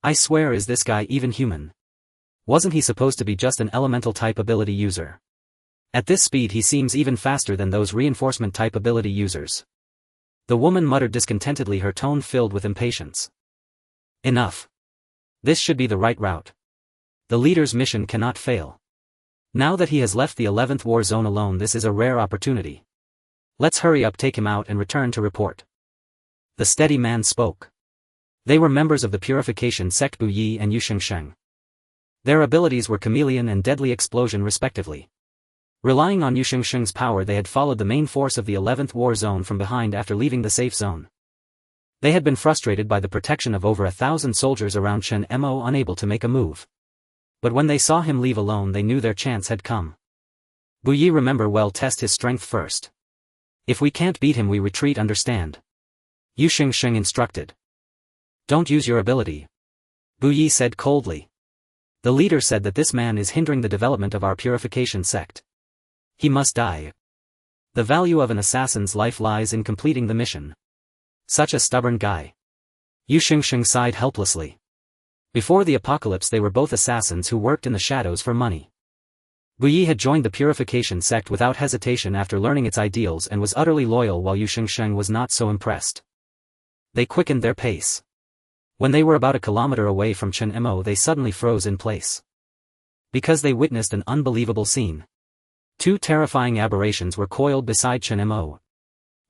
I swear, is this guy even human? Wasn't he supposed to be just an elemental type ability user? At this speed he seems even faster than those reinforcement type ability users. The woman muttered discontentedly, her tone filled with impatience. Enough. This should be the right route. The leader's mission cannot fail. Now that he has left the 11th war zone alone, this is a rare opportunity. Let's hurry up, take him out and return to report. The steady man spoke. They were members of the purification sect Bu Yi and Yu Shengsheng. Their abilities were chameleon and deadly explosion respectively. Relying on Yu Shengsheng's power, they had followed the main force of the 11th war zone from behind after leaving the safe zone. They had been frustrated by the protection of over 1,000 soldiers around Chen Mo, unable to make a move. But when they saw him leave alone, they knew their chance had come. Bu Yi, remember well, test his strength first. If we can't beat him, we retreat, understand? Yu Shengsheng instructed. Don't use your ability. Bu Yi said coldly. The leader said that this man is hindering the development of our purification sect. He must die. The value of an assassin's life lies in completing the mission. Such a stubborn guy. Yu Shengsheng sighed helplessly. Before the apocalypse, they were both assassins who worked in the shadows for money. Bu Yi had joined the purification sect without hesitation after learning its ideals and was utterly loyal, while Yu Shengsheng was not so impressed. They quickened their pace. When they were about a kilometer away from Chen Mo, they suddenly froze in place. Because they witnessed an unbelievable scene. Two terrifying aberrations were coiled beside Chen Mo.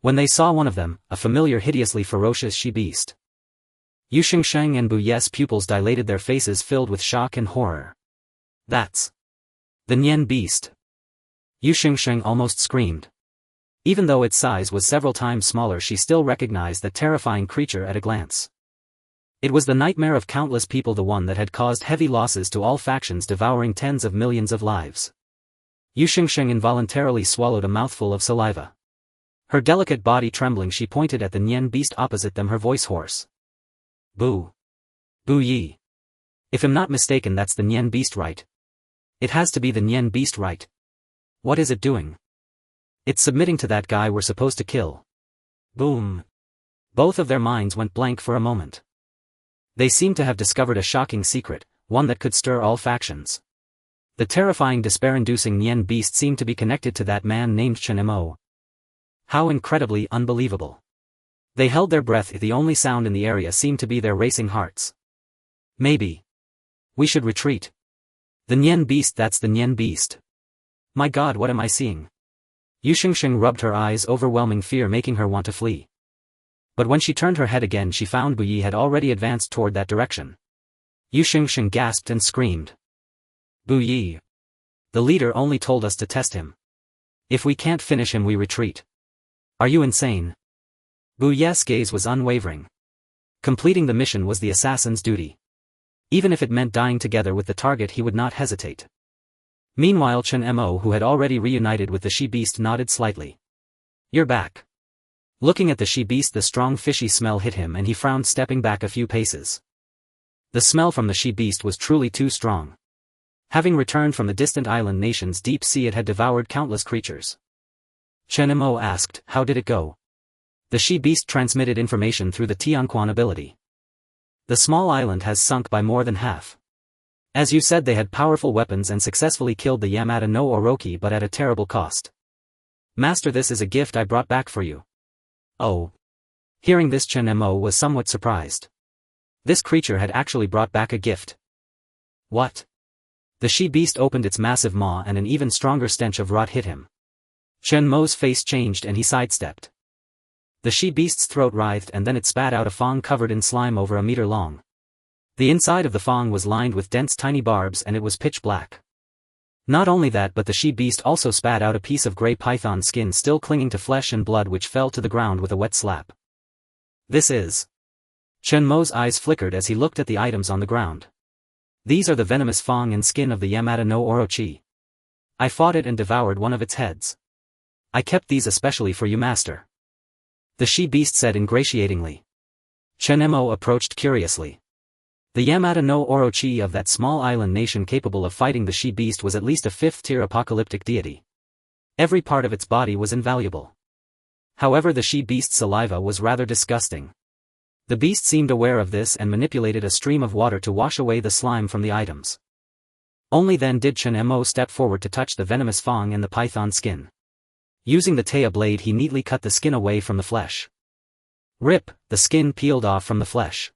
When they saw one of them, a familiar, hideously ferocious she-beast. Yu Shengsheng and Bu Yi's pupils dilated, their faces filled with shock and horror. That's the Nian beast. Yu Shengsheng almost screamed. Even though its size was several times smaller, she still recognized that terrifying creature at a glance. It was the nightmare of countless people, the one that had caused heavy losses to all factions, devouring tens of millions of lives. Yu Shengsheng involuntarily swallowed a mouthful of saliva. Her delicate body trembling, she pointed at the Nian beast opposite them, her voice hoarse. Bu Yi. If I'm not mistaken, that's the Nian beast, right? It has to be the Nian beast, right? What is it doing? It's submitting to that guy we're supposed to kill. Boom. Both of their minds went blank for a moment. They seemed to have discovered a shocking secret, one that could stir all factions. The terrifying, despair-inducing Nian beast seemed to be connected to that man named Chen Mo. How incredibly unbelievable. They held their breath. The only sound in the area seemed to be their racing hearts. Maybe we should retreat. The Nian beast, that's the Nian beast. My God, what am I seeing? Yu Shengsheng rubbed her eyes, overwhelming fear making her want to flee. But when she turned her head again, she found Bu Yi had already advanced toward that direction. Yu Shengsheng gasped and screamed. Bu Yi. The leader only told us to test him. If we can't finish him, we retreat. Are you insane? Bu Yi's gaze was unwavering. Completing the mission was the assassin's duty. Even if it meant dying together with the target, he would not hesitate. Meanwhile, Chen Mo, who had already reunited with the she-beast, nodded slightly. You're back. Looking at the she-beast, the strong fishy smell hit him and he frowned, stepping back a few paces. The smell from the she-beast was truly too strong. Having returned from the distant island nation's deep sea, it had devoured countless creatures. Chen Mo asked, how did it go? The she-beast transmitted information through the Qiongqi ability. The small island has sunk by more than half. As you said, they had powerful weapons and successfully killed the Yamata no Orochi, but at a terrible cost. Master, this is a gift I brought back for you. Oh. Hearing this, Chen Mo was somewhat surprised. This creature had actually brought back a gift. What? The she-beast opened its massive maw and an even stronger stench of rot hit him. Chen Mo's face changed and he sidestepped. The she-beast's throat writhed and then it spat out a fang covered in slime over a meter long. The inside of the fang was lined with dense tiny barbs and it was pitch black. Not only that, but the she-beast also spat out a piece of grey python skin still clinging to flesh and blood, which fell to the ground with a wet slap. This is... Chen Mo's eyes flickered as he looked at the items on the ground. These are the venomous fang and skin of the Yamata no Orochi. I fought it and devoured one of its heads. I kept these especially for you, master. The she-beast said ingratiatingly. Chen Mo approached curiously. The Yamata no Orochi of that small island nation capable of fighting the she-beast was at least a 5th-tier apocalyptic deity. Every part of its body was invaluable. However, the she-beast's saliva was rather disgusting. The beast seemed aware of this and manipulated a stream of water to wash away the slime from the items. Only then did Chen Mo step forward to touch the venomous fang and the python skin. Using the Taotie blade, he neatly cut the skin away from the flesh. Rip, the skin peeled off from the flesh.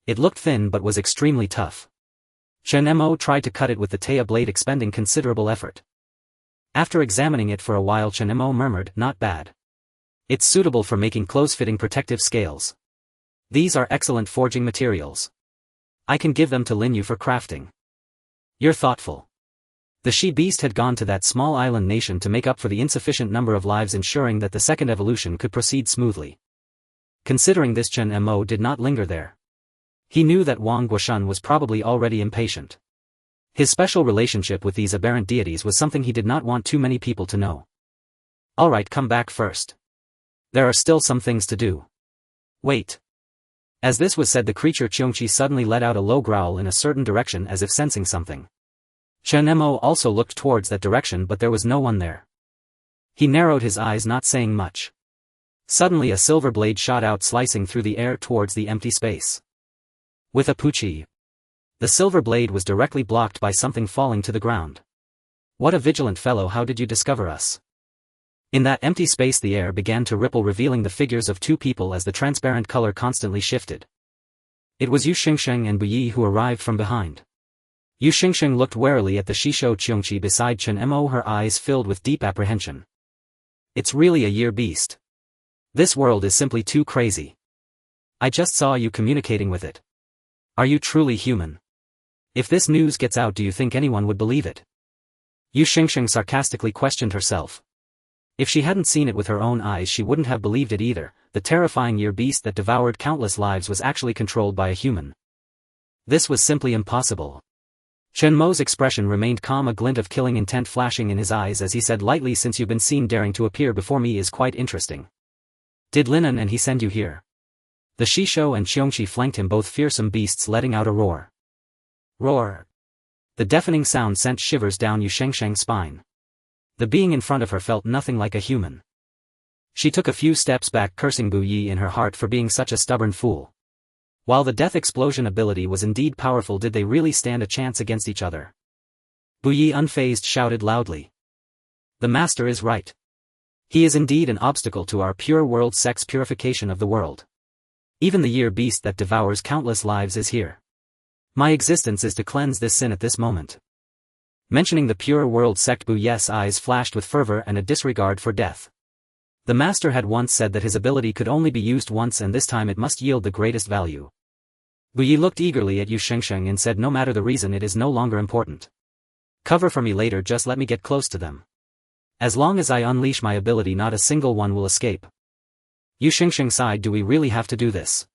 It looked thin but was extremely tough. Chen Mo tried to cut it with the Taotie blade, expending considerable effort. After examining it for a while, Chen Mo murmured, not bad. It's suitable for making close-fitting protective scales. These are excellent forging materials. I can give them to Linyu for crafting. You're thoughtful. The she-beast had gone to that small island nation to make up for the insufficient number of lives, ensuring that the second evolution could proceed smoothly. Considering this, Chen Mo did not linger there. He knew that Wang Guoshan was probably already impatient. His special relationship with these aberrant deities was something he did not want too many people to know. Alright, come back first. There are still some things to do. Wait. As this was said, the creature Qiongqi suddenly let out a low growl in a certain direction as if sensing something. Chen Mo also looked towards that direction, but there was no one there. He narrowed his eyes, not saying much. Suddenly a silver blade shot out, slicing through the air towards the empty space. With a puchi, the silver blade was directly blocked by something falling to the ground. What a vigilant fellow, how did you discover us? In that empty space the air began to ripple, revealing the figures of two people as the transparent color constantly shifted. It was Yu Xingsheng and Bu Yi who arrived from behind. Yu Xingsheng looked warily at the Shisho Qiongqi beside Chen Mo, her eyes filled with deep apprehension. It's really a year beast. This world is simply too crazy. I just saw you communicating with it. Are you truly human? If this news gets out, do you think anyone would believe it? Yu Xingsheng sarcastically questioned herself. If she hadn't seen it with her own eyes, she wouldn't have believed it either. The terrifying year beast that devoured countless lives was actually controlled by a human. This was simply impossible. Chen Mo's expression remained calm, a glint of killing intent flashing in his eyes as he said lightly, since you've been seen daring to appear before me is quite interesting. Did Linan and he send you here? The Shisho and Qiongqi flanked him, both fearsome beasts, letting out a roar. Roar. The deafening sound sent shivers down Yu Shengsheng's spine. The being in front of her felt nothing like a human. She took a few steps back, cursing Bu Yi in her heart for being such a stubborn fool. While the death explosion ability was indeed powerful, did they really stand a chance against each other? Bu Yi, unfazed, shouted loudly. The master is right. He is indeed an obstacle to our pure world sex purification of the world. Even the year beast that devours countless lives is here. My existence is to cleanse this sin at this moment. Mentioning the pure world sect, Bu Yi's eyes flashed with fervor and a disregard for death. The master had once said that his ability could only be used once, and this time it must yield the greatest value. Bu Yi looked eagerly at Yu Shengsheng and said, no matter the reason, it is no longer important. Cover for me later, just let me get close to them. As long as I unleash my ability, not a single one will escape. Yu Xingsheng sighed. Do we really have to do this?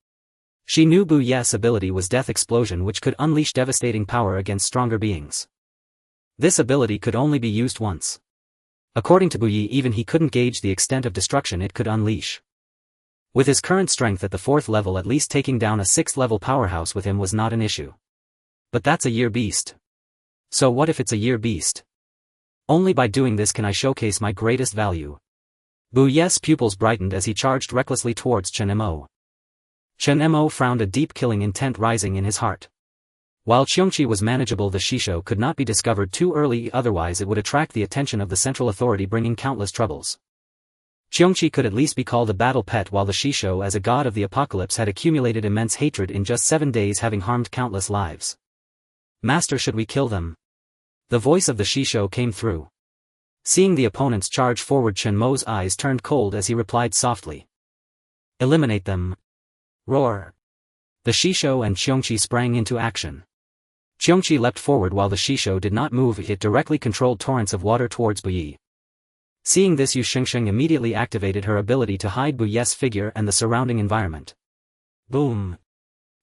She knew Bu Yi's ability was Death Explosion, which could unleash devastating power against stronger beings. This ability could only be used once. According to Bu Yi, even he couldn't gauge the extent of destruction it could unleash. With his current strength at the 4th level, at least taking down a 6th level powerhouse with him was not an issue. But that's a year beast. So what if it's a year beast? Only by doing this can I showcase my greatest value. Bu Yi's pupils brightened as he charged recklessly towards Chen Mo. Chen Mo frowned, a deep killing intent rising in his heart. While Qiongqi was manageable, the Shisho could not be discovered too early, otherwise it would attract the attention of the central authority, bringing countless troubles. Qiongqi could at least be called a battle pet, while the Shisho, as a god of the apocalypse, had accumulated immense hatred in just 7 days, having harmed countless lives. Master, should we kill them? The voice of the Shisho came through. Seeing the opponents charge forward, Chen Mo's eyes turned cold as he replied softly. Eliminate them. Roar. The Shisho and Qiongqi sprang into action. Qiongqi leapt forward while the Shisho did not move. It directly controlled torrents of water towards Bu Yi. Seeing this, Yu Xingsheng immediately activated her ability to hide Bu Yi's figure and the surrounding environment. Boom.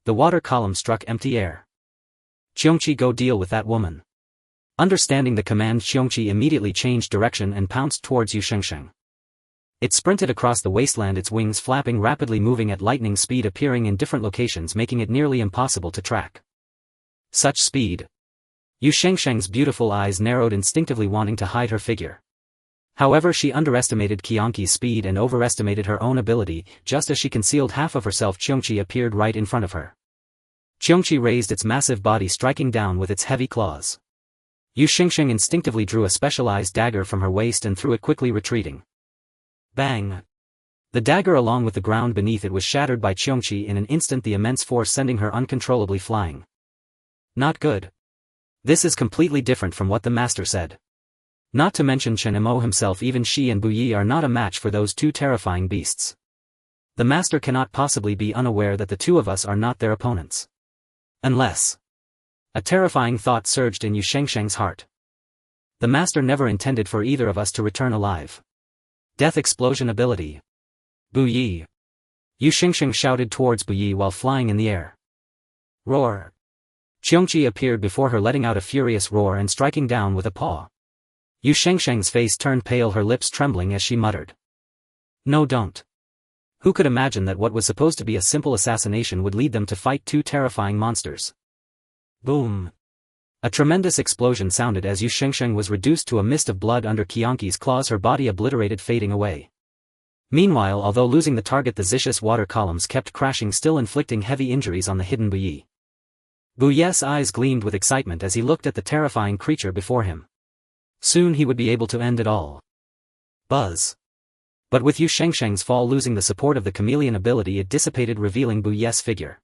The water column struck empty air. Qiongqi, go deal with that woman. Understanding the command, Qiongqi immediately changed direction and pounced towards Yu Xingsheng. It sprinted across the wasteland, its wings flapping rapidly, moving at lightning speed, appearing in different locations, making it nearly impossible to track. Such speed. Yu Shengsheng's beautiful eyes narrowed, instinctively wanting to hide her figure. However, she underestimated Qiongqi's speed and overestimated her own ability. Just as she concealed half of herself, Qiongqi appeared right in front of her. Qiongqi raised its massive body, striking down with its heavy claws. Yu Xingsheng instinctively drew a specialized dagger from her waist and threw it, quickly retreating. Bang! The dagger, along with the ground beneath it, was shattered by Qiongqi in an instant, the immense force sending her uncontrollably flying. Not good. This is completely different from what the master said. Not to mention Chen Mo himself, even she and Bu Yi are not a match for those two terrifying beasts. The master cannot possibly be unaware that the two of us are not their opponents. Unless... A terrifying thought surged in Yu Shengsheng's heart. The master never intended for either of us to return alive. Death explosion ability. Bu Yi. Yu Shengsheng shouted towards Bu Yi while flying in the air. Roar. Qiongqi appeared before her, letting out a furious roar and striking down with a paw. Yu Shengsheng's face turned pale, her lips trembling as she muttered. No, don't. Who could imagine that what was supposed to be a simple assassination would lead them to fight two terrifying monsters? Boom. A tremendous explosion sounded as Yu Shengsheng was reduced to a mist of blood under Qiongqi's claws, her body obliterated, fading away. Meanwhile, although losing the target, the vicious water columns kept crashing, still inflicting heavy injuries on the hidden Bu Yi. Bu Yi's eyes gleamed with excitement as he looked at the terrifying creature before him. Soon he would be able to end it all. Buzz. But with Yu Shengsheng's fall losing the support of the chameleon ability, it dissipated, revealing Bu Yi's figure.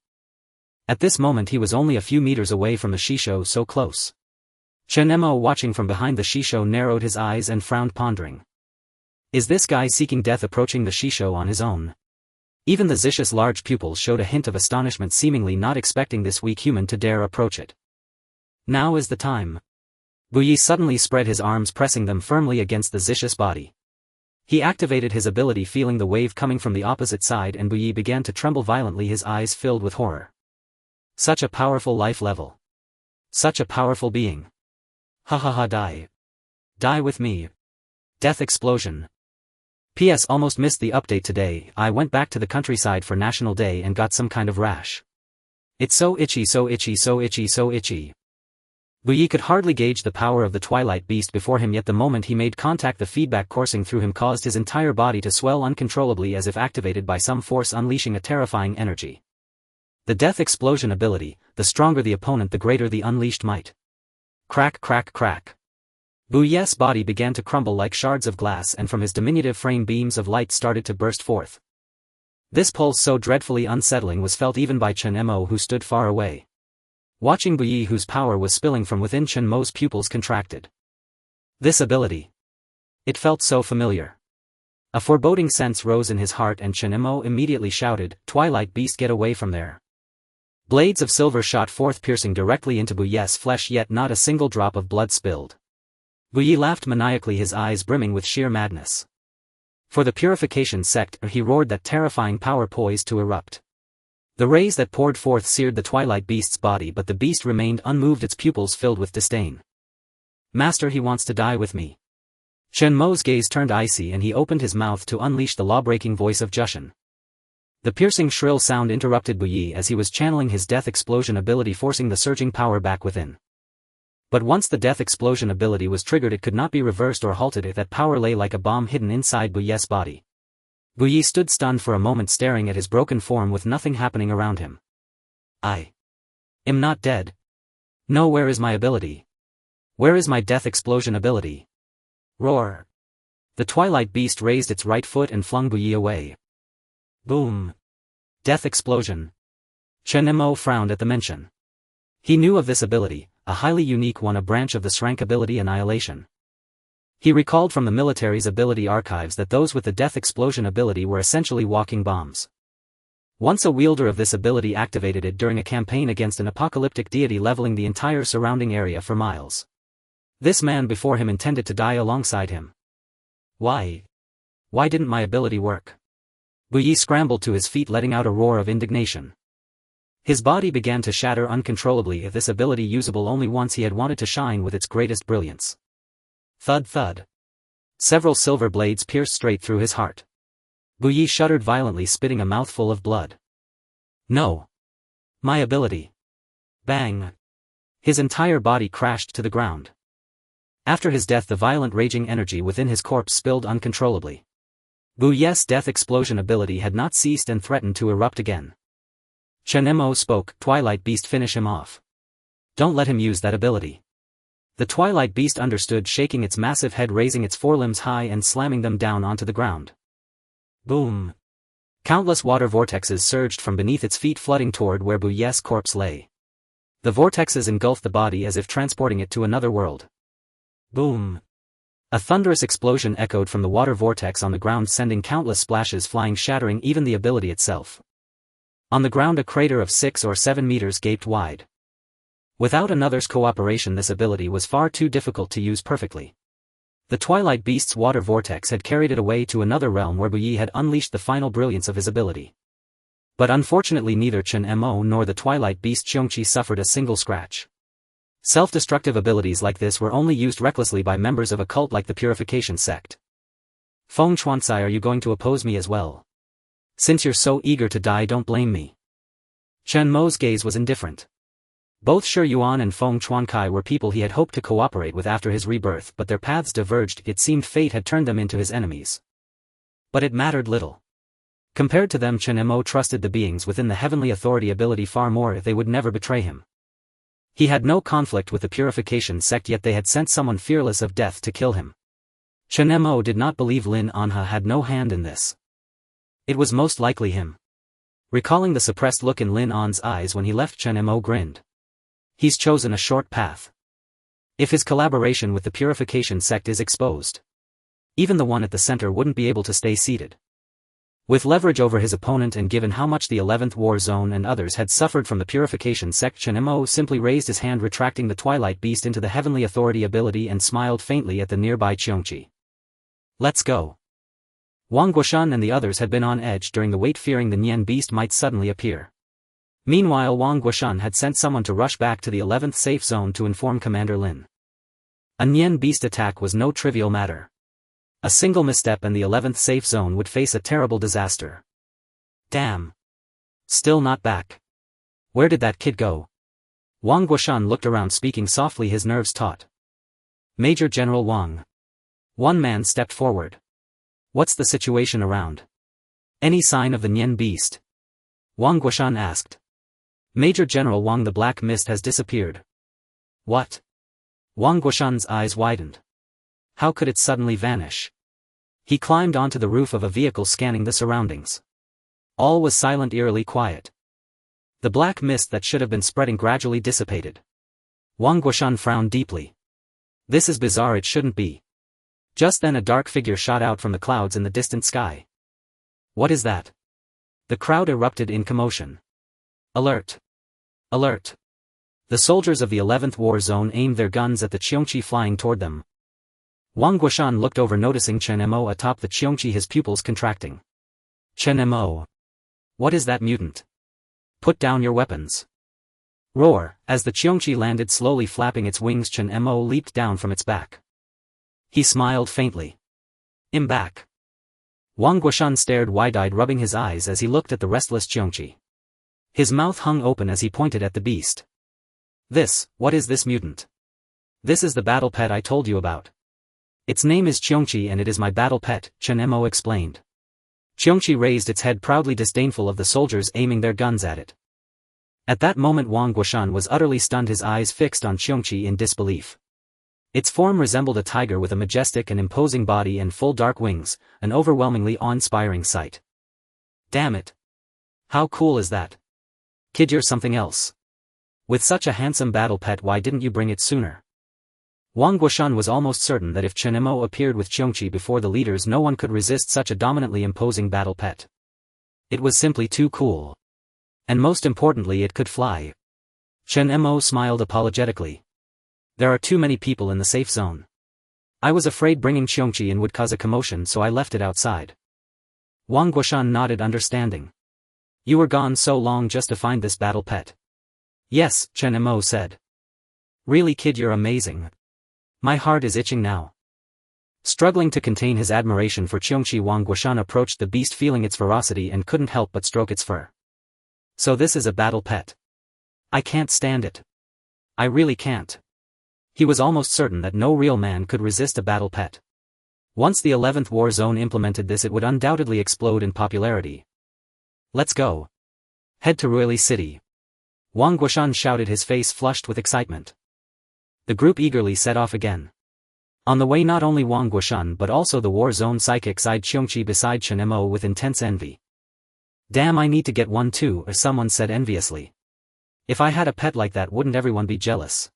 At this moment he was only a few meters away from the Shisho, so close. Chen Mo, watching from behind the Shisho, narrowed his eyes and frowned, pondering. Is this guy seeking death approaching the Shisho on his own? Even the vicious large pupils showed a hint of astonishment, seemingly not expecting this weak human to dare approach it. Now is the time. Bu Yi suddenly spread his arms, pressing them firmly against the vicious body. He activated his ability, feeling the wave coming from the opposite side, and Bu Yi began to tremble violently, his eyes filled with horror. Such a powerful life level. Such a powerful being. Ha ha ha, die. Die with me. Death explosion. P.S. Almost missed the update today. I went back to the countryside for National Day and got some kind of rash. It's so itchy, so itchy, so itchy, so itchy. Bu Yi could hardly gauge the power of the Twilight Beast before him, yet the moment he made contact, the feedback coursing through him caused his entire body to swell uncontrollably, as if activated by some force, unleashing a terrifying energy. The Death Explosion ability: the stronger the opponent, the greater the unleashed might. Crack, crack, crack. Bu Yi's body began to crumble like shards of glass, and from his diminutive frame beams of light started to burst forth. This pulse, so dreadfully unsettling, was felt even by Chen Mo, who stood far away. Watching Bu Yi, whose power was spilling from within, Chen Mo's pupils contracted. This ability. It felt so familiar. A foreboding sense rose in his heart, and Chen Mo immediately shouted, "Twilight Beast, get away from there." Blades of silver shot forth, piercing directly into Bu Yi's flesh, yet not a single drop of blood spilled. Bu Yi laughed maniacally, his eyes brimming with sheer madness. For the Purification Sect, he roared, that terrifying power poised to erupt. The rays that poured forth seared the Twilight Beast's body, but the beast remained unmoved, its pupils filled with disdain. Master, he wants to die with me. Chen Mo's gaze turned icy, and he opened his mouth to unleash the law-breaking voice of Jushin. The piercing shrill sound interrupted Bu Yi as he was channeling his Death Explosion ability, forcing the surging power back within. But once the Death Explosion ability was triggered, it could not be reversed or halted. That power lay like a bomb hidden inside Bu Yi's body. Bu Yi stood stunned for a moment, staring at his broken form with nothing happening around him. I am not dead. No, where is my ability? Where is my Death Explosion ability? Roar. The Twilight Beast raised its right foot and flung Bu Yi away. Boom. Death Explosion. Chen Mo frowned at the mention. He knew of this ability, a highly unique one, a branch of the S-rank ability Annihilation. He recalled from the military's ability archives that those with the Death Explosion ability were essentially walking bombs. Once a wielder of this ability activated it during a campaign against an apocalyptic deity, leveling the entire surrounding area for miles. This man before him intended to die alongside him. Why? Why didn't my ability work? Bu Yi scrambled to his feet, letting out a roar of indignation. His body began to shatter uncontrollably. If this ability usable only once, he had wanted to shine with its greatest brilliance. Thud thud. Several silver blades pierced straight through his heart. Bu Yi shuddered violently, spitting a mouthful of blood. No. My ability. Bang. His entire body crashed to the ground. After his death, the violent raging energy within his corpse spilled uncontrollably. Bu Yi's Death Explosion ability had not ceased and threatened to erupt again. Chen Mo spoke, "Twilight Beast, finish him off. Don't let him use that ability." The Twilight Beast understood, shaking its massive head, raising its forelimbs high and slamming them down onto the ground. Boom. Countless water vortexes surged from beneath its feet, flooding toward where Bu Yi's corpse lay. The vortexes engulfed the body as if transporting it to another world. Boom. A thunderous explosion echoed from the water vortex on the ground, sending countless splashes flying, shattering even the ability itself. On the ground, a crater of 6 or 7 meters gaped wide. Without another's cooperation, this ability was far too difficult to use perfectly. The Twilight Beast's water vortex had carried it away to another realm where Buyi had unleashed the final brilliance of his ability. But unfortunately, neither Chen Mo nor the Twilight Beast Qiongqi suffered a single scratch. Self-destructive abilities like this were only used recklessly by members of a cult like the Purification sect. Feng Chuancai, are you going to oppose me as well? Since you're so eager to die, don't blame me. Chen Mo's gaze was indifferent. Both Shi Yuan and Feng Chuancai were people he had hoped to cooperate with after his rebirth, but their paths diverged. It seemed fate had turned them into his enemies. But it mattered little. Compared to them, Chen Mo trusted the beings within the Heavenly Authority ability far more. They would never betray him. He had no conflict with the Purification sect, yet they had sent someone fearless of death to kill him. Chen Mo did not believe Lin Anha had no hand in this. It was most likely him. Recalling the suppressed look in Lin An's eyes when he left, Chen Mo grinned. He's chosen a short path. If his collaboration with the Purification sect is exposed, even the one at the center wouldn't be able to stay seated. With leverage over his opponent, and given how much the 11th War Zone and others had suffered from the Purification sect, Chen Mo simply raised his hand, retracting the Twilight Beast into the Heavenly Authority ability, and smiled faintly at the nearby Qiongqi. Let's go. Wang Guoshan and the others had been on edge during the wait, fearing the Nian Beast might suddenly appear. Meanwhile, Wang Guoshan had sent someone to rush back to the 11th safe zone to inform Commander Lin. A Nian Beast attack was no trivial matter. A single misstep and the 11th safe zone would face a terrible disaster. Damn. Still not back. Where did that kid go? Wang Guoshan looked around, speaking softly, his nerves taut. Major General Wang. One man stepped forward. What's the situation around? Any sign of the Nian Beast? Wang Guoshan asked. Major General Wang, the black mist has disappeared. What? Wang Guoshan's eyes widened. How could it suddenly vanish? He climbed onto the roof of a vehicle, scanning the surroundings. All was silent, eerily quiet. The black mist that should have been spreading gradually dissipated. Wang Guoshan frowned deeply. This is bizarre, it shouldn't be. Just then a dark figure shot out from the clouds in the distant sky. What is that? The crowd erupted in commotion. Alert! Alert! The soldiers of the 11th War Zone aimed their guns at the Qiongqi flying toward them. Wang Guoshan looked over, noticing Chen Mo atop the Qiongqi, his pupils contracting. Chen Mo. What is that mutant? Put down your weapons. Roar! As the Qiongqi landed, slowly flapping its wings, Chen Mo leaped down from its back. He smiled faintly. I'm back. Wang Guoshan stared wide-eyed, rubbing his eyes as he looked at the restless Qiongqi. His mouth hung open as he pointed at the beast. What is this mutant? This is the battle pet I told you about. Its name is Qiongqi and it is my battle pet, Chen Mo explained. Qiongqi raised its head proudly, disdainful of the soldiers aiming their guns at it. At that moment Wang Guoshan was utterly stunned, his eyes fixed on Qiongqi in disbelief. Its form resembled a tiger with a majestic and imposing body and full dark wings, an overwhelmingly awe-inspiring sight. Damn it! How cool is that? Kid, you're something else. With such a handsome battle pet, why didn't you bring it sooner? Wang Guoshan was almost certain that if Chen Mo appeared with Qiongqi before the leaders, no one could resist such a dominantly imposing battle pet. It was simply too cool. And most importantly, it could fly. Chen Mo smiled apologetically. There are too many people in the safe zone. I was afraid bringing Qiongqi in would cause a commotion, so I left it outside. Wang Guoshan nodded, understanding. You were gone so long just to find this battle pet? Yes, Chen Mo said. Really, kid, you're amazing. My heart is itching now. Struggling to contain his admiration for Qiongqi, Wang Guoshan approached the beast, feeling its ferocity, and couldn't help but stroke its fur. So this is a battle pet. I can't stand it. I really can't. He was almost certain that no real man could resist a battle pet. Once the 11th War Zone implemented this, it would undoubtedly explode in popularity. Let's go. Head to Ruili City. Wang Guoshan shouted, his face flushed with excitement. The group eagerly set off again. On the way, not only Wang Guoshan but also the War Zone psychics eyed Qiongqi beside Chen Mo with intense envy. Damn, I need to get one too, or someone said enviously. If I had a pet like that, wouldn't everyone be jealous?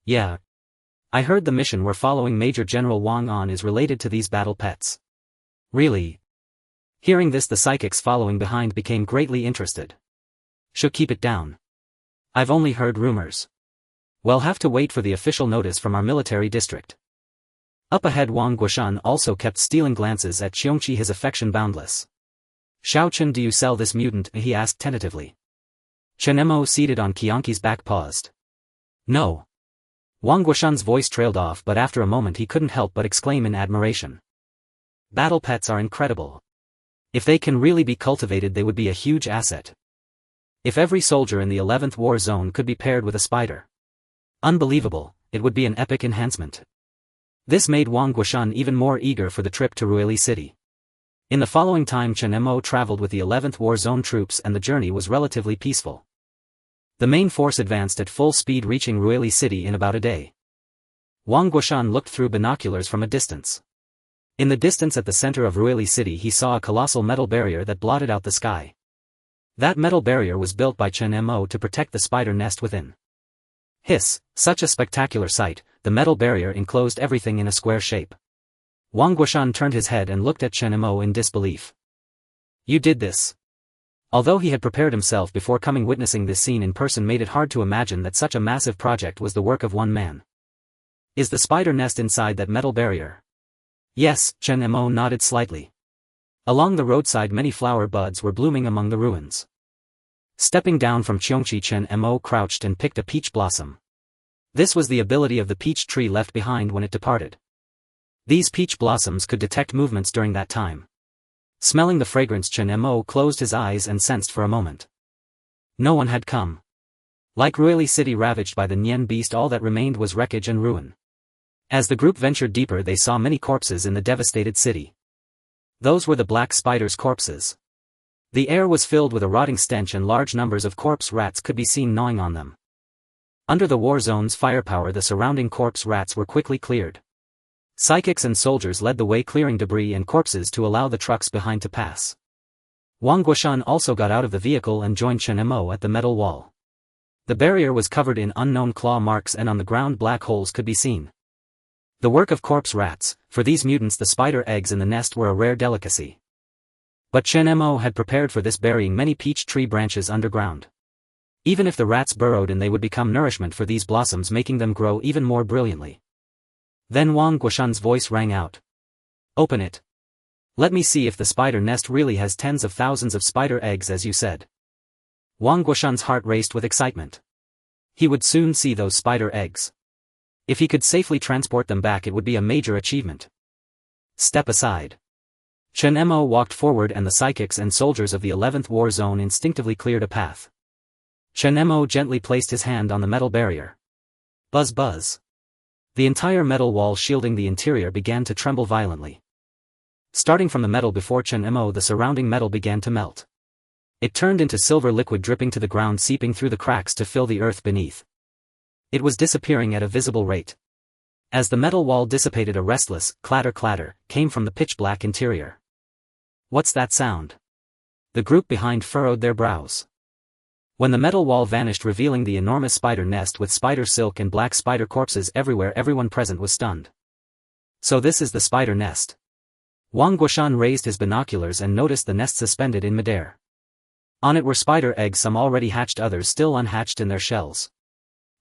Yeah. I heard the mission we're following Major General Wang on is related to these battle pets. Really? Hearing this, the psychics following behind became greatly interested. Should keep it down. I've only heard rumors. We'll have to wait for the official notice from our military district. Up ahead, Wang Guoshan also kept stealing glances at Qiongqi, his affection boundless. Xiaochen, do you sell this mutant? He asked tentatively. Chen Mo, seated on Qiongqi's back, paused. No. Wang Guoshan's voice trailed off, but after a moment he couldn't help but exclaim in admiration. Battle pets are incredible. If they can really be cultivated, they would be a huge asset. If every soldier in the 11th war zone could be paired with a spider. Unbelievable, it would be an epic enhancement. This made Wang Guoshan even more eager for the trip to Ruili City. In the following time, Chen Mo traveled with the 11th war zone troops and the journey was relatively peaceful. The main force advanced at full speed, reaching Ruili City in about a day. Wang Guoshan looked through binoculars from a distance. In the distance at the center of Ruili City he saw a colossal metal barrier that blotted out the sky. That metal barrier was built by Chen Mo to protect the spider nest within. Hiss, such a spectacular sight, the metal barrier enclosed everything in a square shape. Wang Guoshan turned his head and looked at Chen Mo in disbelief. You did this? Although he had prepared himself before coming, witnessing this scene in person made it hard to imagine that such a massive project was the work of one man. Is the spider nest inside that metal barrier? Yes, Chen Mo nodded slightly. Along the roadside many flower buds were blooming among the ruins. Stepping down from Qiongqi, Chen Mo crouched and picked a peach blossom. This was the ability of the peach tree left behind when it departed. These peach blossoms could detect movements during that time. Smelling the fragrance, Chen Mo closed his eyes and sensed for a moment. No one had come. Like Ruili City ravaged by the Nian beast, all that remained was wreckage and ruin. As the group ventured deeper, they saw many corpses in the devastated city. Those were the black spider's corpses. The air was filled with a rotting stench and large numbers of corpse rats could be seen gnawing on them. Under the war zone's firepower, the surrounding corpse rats were quickly cleared. Psychics and soldiers led the way, clearing debris and corpses to allow the trucks behind to pass. Wang Guoshan also got out of the vehicle and joined Chen Mo at the metal wall. The barrier was covered in unknown claw marks and on the ground black holes could be seen. The work of corpse rats. For these mutants the spider eggs in the nest were a rare delicacy. But Chen Mo had prepared for this, burying many peach tree branches underground. Even if the rats burrowed in, they would become nourishment for these blossoms, making them grow even more brilliantly. Then Wang Guoshan's voice rang out. Open it. Let me see if the spider nest really has tens of thousands of spider eggs as you said. Wang Guoshan's heart raced with excitement. He would soon see those spider eggs. If he could safely transport them back, it would be a major achievement. Step aside. Chen Mo walked forward and the psychics and soldiers of the 11th war zone instinctively cleared a path. Chen Mo gently placed his hand on the metal barrier. Buzz buzz. The entire metal wall shielding the interior began to tremble violently. Starting from the metal before Chen Mo, the surrounding metal began to melt. It turned into silver liquid dripping to the ground, seeping through the cracks to fill the earth beneath. It was disappearing at a visible rate. As the metal wall dissipated, a restless clatter came from the pitch-black interior. What's that sound? The group behind furrowed their brows. When the metal wall vanished, revealing the enormous spider nest with spider silk and black spider corpses everywhere, everyone present was stunned. So this is the spider nest. Wang Guoshan raised his binoculars and noticed the nest suspended in midair. On it were spider eggs, some already hatched, others still unhatched in their shells.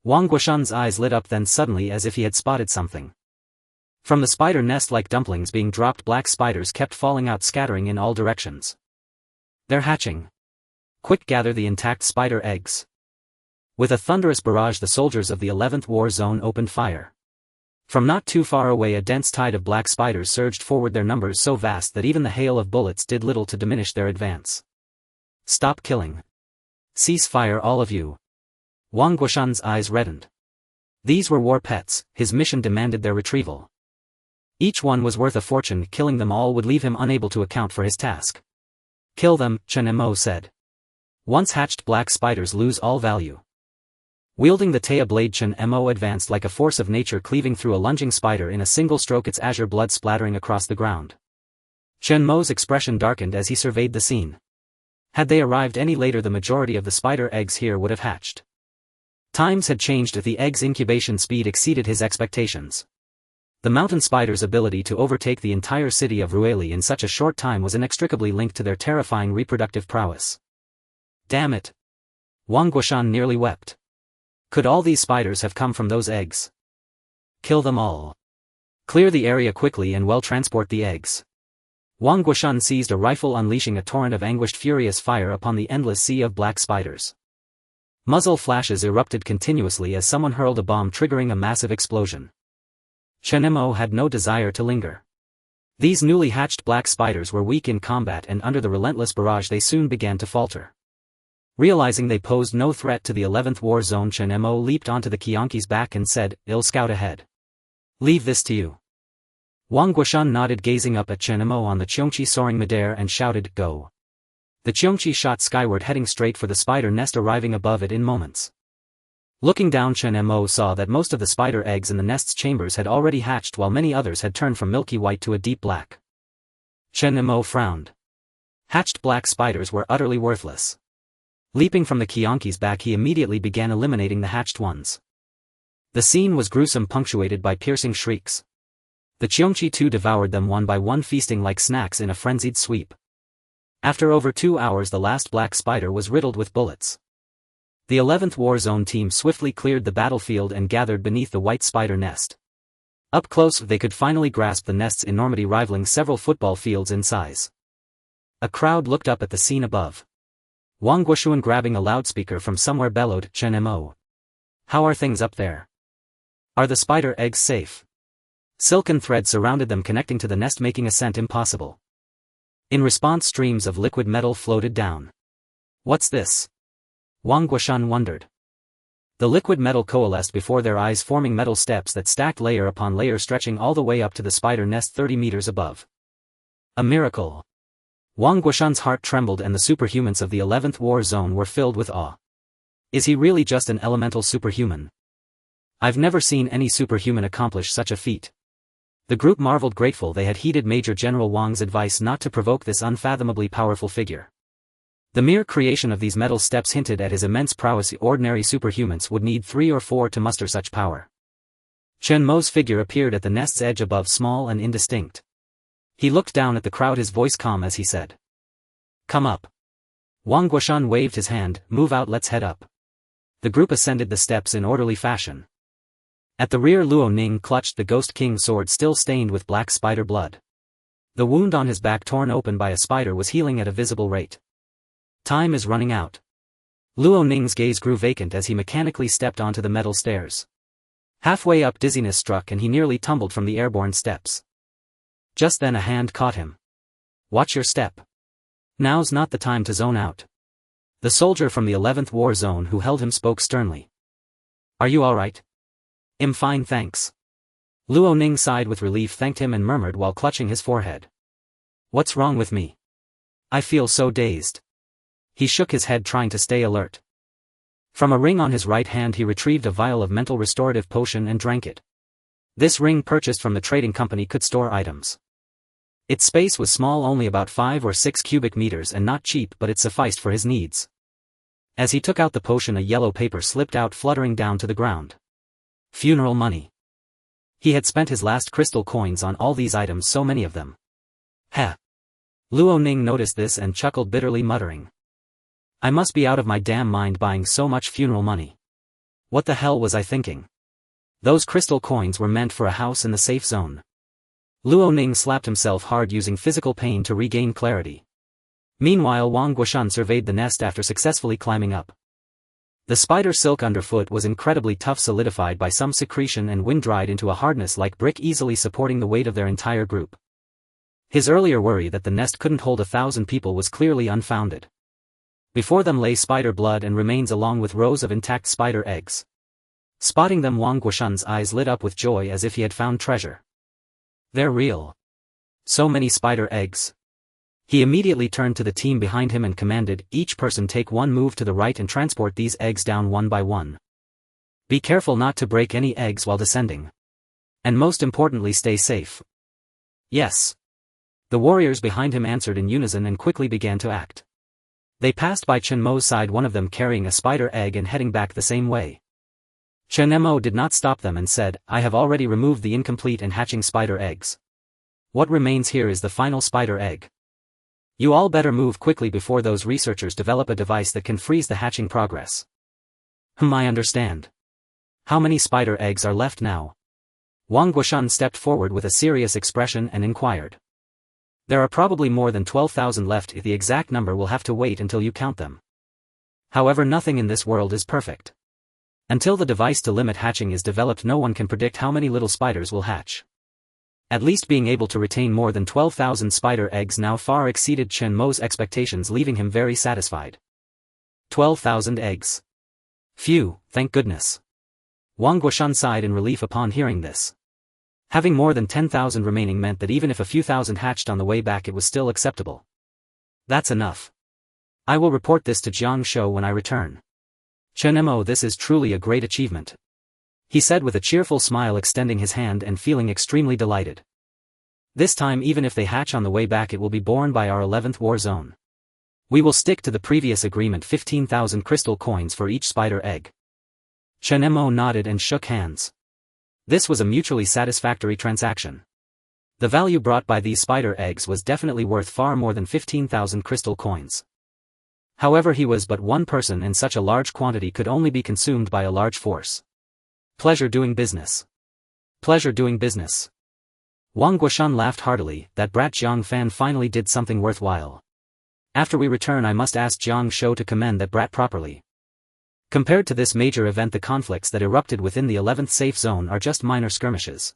Wang Guoshan's eyes lit up then suddenly, as if he had spotted something. From the spider nest, like dumplings being dropped, black spiders kept falling out, scattering in all directions. They're hatching. Quick, gather the intact spider eggs. With a thunderous barrage, the soldiers of the 11th war zone opened fire. From not too far away, a dense tide of black spiders surged forward, their numbers so vast that even the hail of bullets did little to diminish their advance. Stop killing. Cease fire, all of you. Wang Guoshan's eyes reddened. These were war pets, his mission demanded their retrieval. Each one was worth a fortune, killing them all would leave him unable to account for his task. Kill them, Chen Mo said. Once hatched, black spiders lose all value. Wielding the Taya blade, Chen Mo advanced like a force of nature, cleaving through a lunging spider in a single stroke, its azure blood splattering across the ground. Chen Mo's expression darkened as he surveyed the scene. Had they arrived any later, the majority of the spider eggs here would have hatched. Times had changed as the egg's incubation speed exceeded his expectations. The mountain spider's ability to overtake the entire city of Rueli in such a short time was inextricably linked to their terrifying reproductive prowess. Damn it! Wang Guoshan nearly wept. Could all these spiders have come from those eggs? Kill them all. Clear the area quickly and well transport the eggs. Wang Guoshan seized a rifle, unleashing a torrent of anguished furious fire upon the endless sea of black spiders. Muzzle flashes erupted continuously as someone hurled a bomb, triggering a massive explosion. Chen Mo had no desire to linger. These newly hatched black spiders were weak in combat, and under the relentless barrage they soon began to falter. Realizing they posed no threat to the 11th war zone, Chen Mo leaped onto the Qiongqi's back and said, "I'll scout ahead. Leave this to you." Wang Guoshan nodded, gazing up at Chen Mo on the Qiongqi soaring midair, and shouted, "Go." The Qiongqi shot skyward, heading straight for the spider nest, arriving above it in moments. Looking down, Chen Mo saw that most of the spider eggs in the nest's chambers had already hatched, while many others had turned from milky white to a deep black. Chen Mo frowned. Hatched black spiders were utterly worthless. Leaping from the Qiongqi's back, he immediately began eliminating the hatched ones. The scene was gruesome, punctuated by piercing shrieks. The Qiongqi too devoured them one by one, feasting like snacks in a frenzied sweep. After over 2 hours, the last black spider was riddled with bullets. The 11th war zone team swiftly cleared the battlefield and gathered beneath the white spider nest. Up close they could finally grasp the nest's enormity, rivaling several football fields in size. A crowd looked up at the scene above. Wang Guoshan, grabbing a loudspeaker from somewhere, bellowed, "Chen Mo. How are things up there? Are the spider eggs safe?" Silken threads surrounded them, connecting to the nest, making ascent impossible. In response, streams of liquid metal floated down. "What's this?" Wang Guoshan wondered. The liquid metal coalesced before their eyes, forming metal steps that stacked layer upon layer, stretching all the way up to the spider nest 30 meters above. A miracle. Wang Guoshan's heart trembled, and the superhumans of the 11th war zone were filled with awe. Is he really just an elemental superhuman? I've never seen any superhuman accomplish such a feat. The group marveled, grateful they had heeded Major General Wang's advice not to provoke this unfathomably powerful figure. The mere creation of these metal steps hinted at his immense prowess. Ordinary superhumans would need 3 or 4 to muster such power. Chen Mo's figure appeared at the nest's edge above, small and indistinct. He looked down at the crowd, his voice calm as he said, "Come up." Wang Guoshan waved his hand, "Move out, let's head up." The group ascended the steps in orderly fashion. At the rear, Luo Ning clutched the Ghost King's sword, still stained with black spider blood. The wound on his back, torn open by a spider, was healing at a visible rate. Time is running out. Luo Ning's gaze grew vacant as he mechanically stepped onto the metal stairs. Halfway up, dizziness struck and he nearly tumbled from the airborne steps. Just then a hand caught him. "Watch your step. Now's not the time to zone out." The soldier from the 11th war zone who held him spoke sternly. "Are you alright?" "I'm fine, thanks." Luo Ning sighed with relief, thanked him and murmured while clutching his forehead. "What's wrong with me? I feel so dazed." He shook his head, trying to stay alert. From a ring on his right hand he retrieved a vial of mental restorative potion and drank it. This ring, purchased from the trading company, could store items. Its space was small, only about 5 or 6 cubic meters, and not cheap, but it sufficed for his needs. As he took out the potion, a yellow paper slipped out, fluttering down to the ground. Funeral money. He had spent his last crystal coins on all these items, so many of them. Heh. Luo Ning noticed this and chuckled bitterly, muttering, "I must be out of my damn mind buying so much funeral money. What the hell was I thinking? Those crystal coins were meant for a house in the safe zone." Luo Ning slapped himself hard, using physical pain to regain clarity. Meanwhile, Wang Guoshan surveyed the nest after successfully climbing up. The spider silk underfoot was incredibly tough, solidified by some secretion and wind-dried into a hardness like brick, easily supporting the weight of their entire group. His earlier worry that the nest couldn't hold 1,000 people was clearly unfounded. Before them lay spider blood and remains, along with rows of intact spider eggs. Spotting them, Wang Guoshan's eyes lit up with joy as if he had found treasure. They're real. So many spider eggs. He immediately turned to the team behind him and commanded, "Each person take one move to the right and transport these eggs down one by one. Be careful not to break any eggs while descending. And most importantly, stay safe." "Yes." The warriors behind him answered in unison and quickly began to act. They passed by Chen Mo's side, one of them carrying a spider egg and heading back the same way. Chen Mo did not stop them and said, I have already removed the incomplete and hatching spider eggs. What remains here is the final spider egg. You all better move quickly before those researchers develop a device that can freeze the hatching progress. I understand. How many spider eggs are left now? Wang Guoshan stepped forward with a serious expression and inquired. There are probably more than 12,000 left. The exact number will have to wait until you count them. However, nothing in this world is perfect. Until the device to limit hatching is developed, no one can predict how many little spiders will hatch. At least being able to retain more than 12,000 spider eggs now far exceeded Chen Mo's expectations, leaving him very satisfied. 12,000 eggs. Phew, thank goodness. Wang Guoshan sighed in relief upon hearing this. Having more than 10,000 remaining meant that even if a few thousand hatched on the way back, it was still acceptable. That's enough. I will report this to Qiongqi when I return. Chen Mo, this is truly a great achievement. He said with a cheerful smile, extending his hand and feeling extremely delighted. This time, even if they hatch on the way back, it will be borne by our 11th war zone. We will stick to the previous agreement, 15,000 crystal coins for each spider egg. Chen Mo nodded and shook hands. This was a mutually satisfactory transaction. The value brought by these spider eggs was definitely worth far more than 15,000 crystal coins. However, he was but one person, and such a large quantity could only be consumed by a large force. Pleasure doing business. Pleasure doing business. Wang Guoshan laughed heartily. That brat Jiang Fan finally did something worthwhile. After we return, I must ask Qiongqi to commend that brat properly. Compared to this major event, the conflicts that erupted within the 11th safe zone are just minor skirmishes.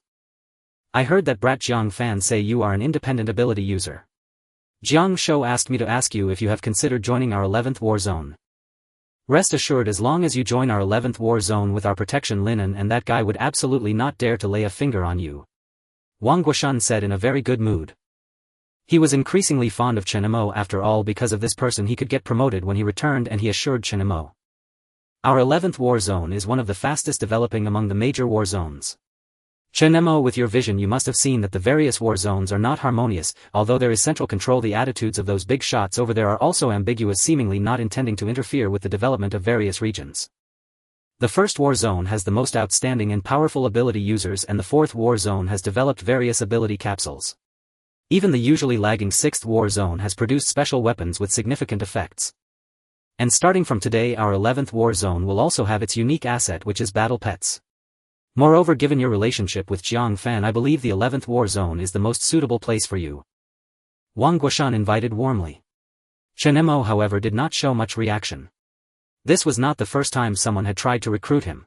I heard that brat Jiang Fan say you are an independent ability user. Qiongqi asked me to ask you if you have considered joining our 11th war zone. Rest assured, as long as you join our 11th war zone with our protection linen, and that guy would absolutely not dare to lay a finger on you. Wang Guoshan said in a very good mood. He was increasingly fond of Chen Mo. After all, because of this person he could get promoted when he returned, and he assured Chen Mo. Our 11th war zone is one of the fastest developing among the major war zones. Chen Mo, with your vision you must have seen that the various war zones are not harmonious. Although there is central control, the attitudes of those big shots over there are also ambiguous, seemingly not intending to interfere with the development of various regions. The first war zone has the most outstanding and powerful ability users, and the fourth war zone has developed various ability capsules. Even the usually lagging sixth war zone has produced special weapons with significant effects. And starting from today, our 11th war zone will also have its unique asset, which is battle pets. Moreover, given your relationship with Jiang Fan, I believe the 11th war zone is the most suitable place for you. Wang Guoshan invited warmly. Chen Mo, however, did not show much reaction. This was not the first time someone had tried to recruit him.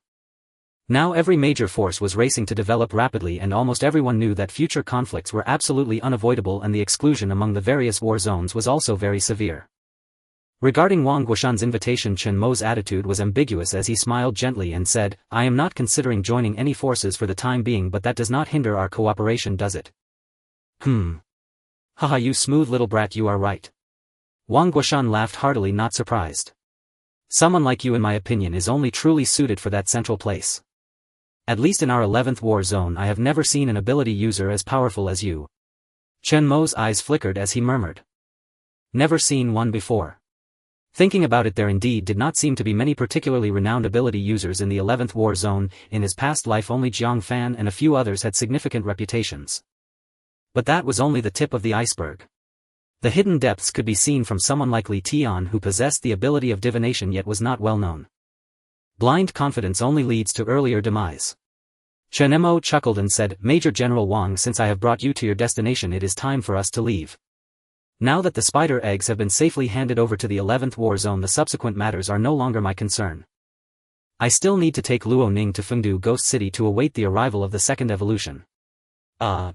Now every major force was racing to develop rapidly, and almost everyone knew that future conflicts were absolutely unavoidable, and the exclusion among the various war zones was also very severe. Regarding Wang Guoshan's invitation, Chen Mo's attitude was ambiguous as he smiled gently and said, I am not considering joining any forces for the time being, but that does not hinder our cooperation, does it? Haha, you smooth little brat, you are right. Wang Guoshan laughed heartily, not surprised. Someone like you, in my opinion, is only truly suited for that central place. At least in our 11th war zone I have never seen an ability user as powerful as you. Chen Mo's eyes flickered as he murmured. Never seen one before. Thinking about it, there indeed did not seem to be many particularly renowned ability users in the 11th war zone. In his past life only Jiang Fan and a few others had significant reputations. But that was only the tip of the iceberg. The hidden depths could be seen from someone like Li Tian, who possessed the ability of divination yet was not well known. Blind confidence only leads to earlier demise. Chen Mo chuckled and said, Major General Wang, since I have brought you to your destination, it is time for us to leave. Now that the spider eggs have been safely handed over to the 11th war zone, the subsequent matters are no longer my concern. I still need to take Luo Ning to Fengdu Ghost City to await the arrival of the second evolution. Wang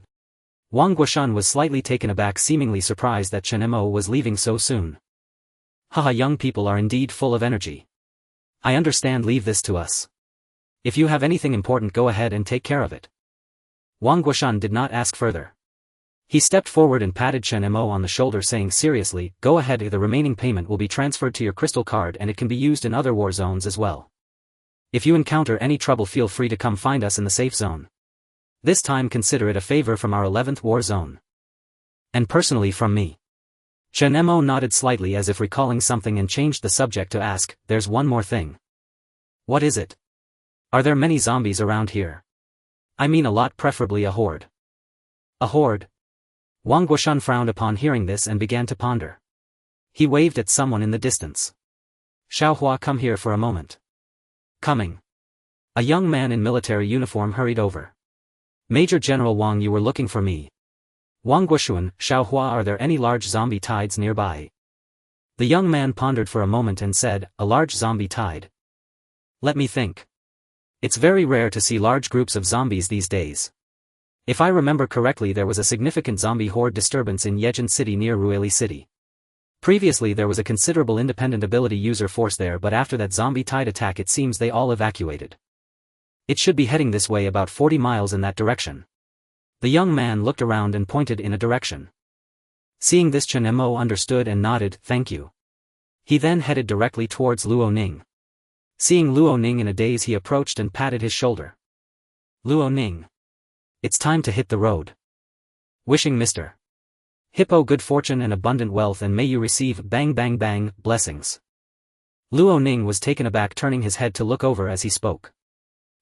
Guoshan was slightly taken aback, seemingly surprised that Chen Mo was leaving so soon. Haha, young people are indeed full of energy. I understand, leave this to us. If you have anything important, go ahead and take care of it. Wang Guoshan did not ask further. He stepped forward and patted Chen Mo on the shoulder, saying seriously, go ahead, the remaining payment will be transferred to your crystal card and it can be used in other war zones as well. If you encounter any trouble, feel free to come find us in the safe zone. This time consider it a favor from our 11th war zone. And personally from me. Chen Mo nodded slightly as if recalling something and changed the subject to ask, there's one more thing. What is it? Are there many zombies around here? I mean a lot, preferably a horde. A horde? Wang Guoshan frowned upon hearing this and began to ponder. He waved at someone in the distance. Xiaohua, come here for a moment. Coming. A young man in military uniform hurried over. Major General Wang, you were looking for me. Wang Guoshan, Xiaohua, are there any large zombie tides nearby? The young man pondered for a moment and said, a large zombie tide. Let me think. It's very rare to see large groups of zombies these days. If I remember correctly, there was a significant zombie horde disturbance in Yejin City near Ruili City. Previously there was a considerable independent ability user force there, but after that zombie tide attack it seems they all evacuated. It should be heading this way, about 40 miles in that direction. The young man looked around and pointed in a direction. Seeing this, Chen Mo understood and nodded, thank you. He then headed directly towards Luo Ning. Seeing Luo Ning in a daze, he approached and patted his shoulder. Luo Ning. It's time to hit the road. Wishing Mr. Hippo good fortune and abundant wealth, and may you receive bang bang bang blessings. Luo Ning was taken aback, turning his head to look over as he spoke.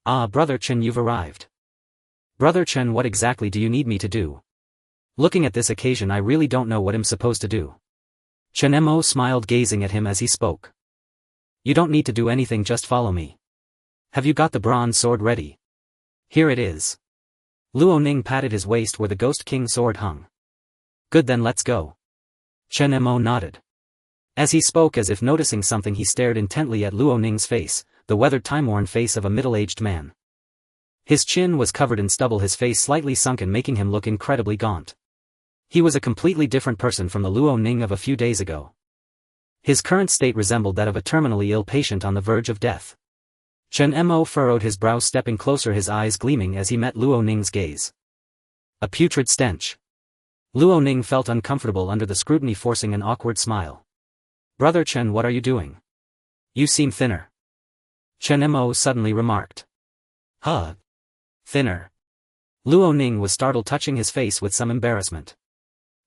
Ah, Brother Chen, you've arrived. Brother Chen, what exactly do you need me to do? Looking at this occasion, I really don't know what I'm supposed to do. Chen Mo smiled, gazing at him as he spoke. You don't need to do anything, just follow me. Have you got the bronze sword ready? Here it is. Luo Ning patted his waist where the Ghost King sword hung. Good, then let's go. Chen Mo nodded. As he spoke, as if noticing something, he stared intently at Luo Ning's face, the weathered, time-worn face of a middle-aged man. His chin was covered in stubble, his face slightly sunken, making him look incredibly gaunt. He was a completely different person from the Luo Ning of a few days ago. His current state resembled that of a terminally ill patient on the verge of death. Chen Mo furrowed his brows, stepping closer, his eyes gleaming as he met Luo Ning's gaze. A putrid stench. Luo Ning felt uncomfortable under the scrutiny, forcing an awkward smile. Brother Chen, what are you doing? You seem thinner. Chen Mo suddenly remarked. Huh? Thinner? Luo Ning was startled, touching his face with some embarrassment.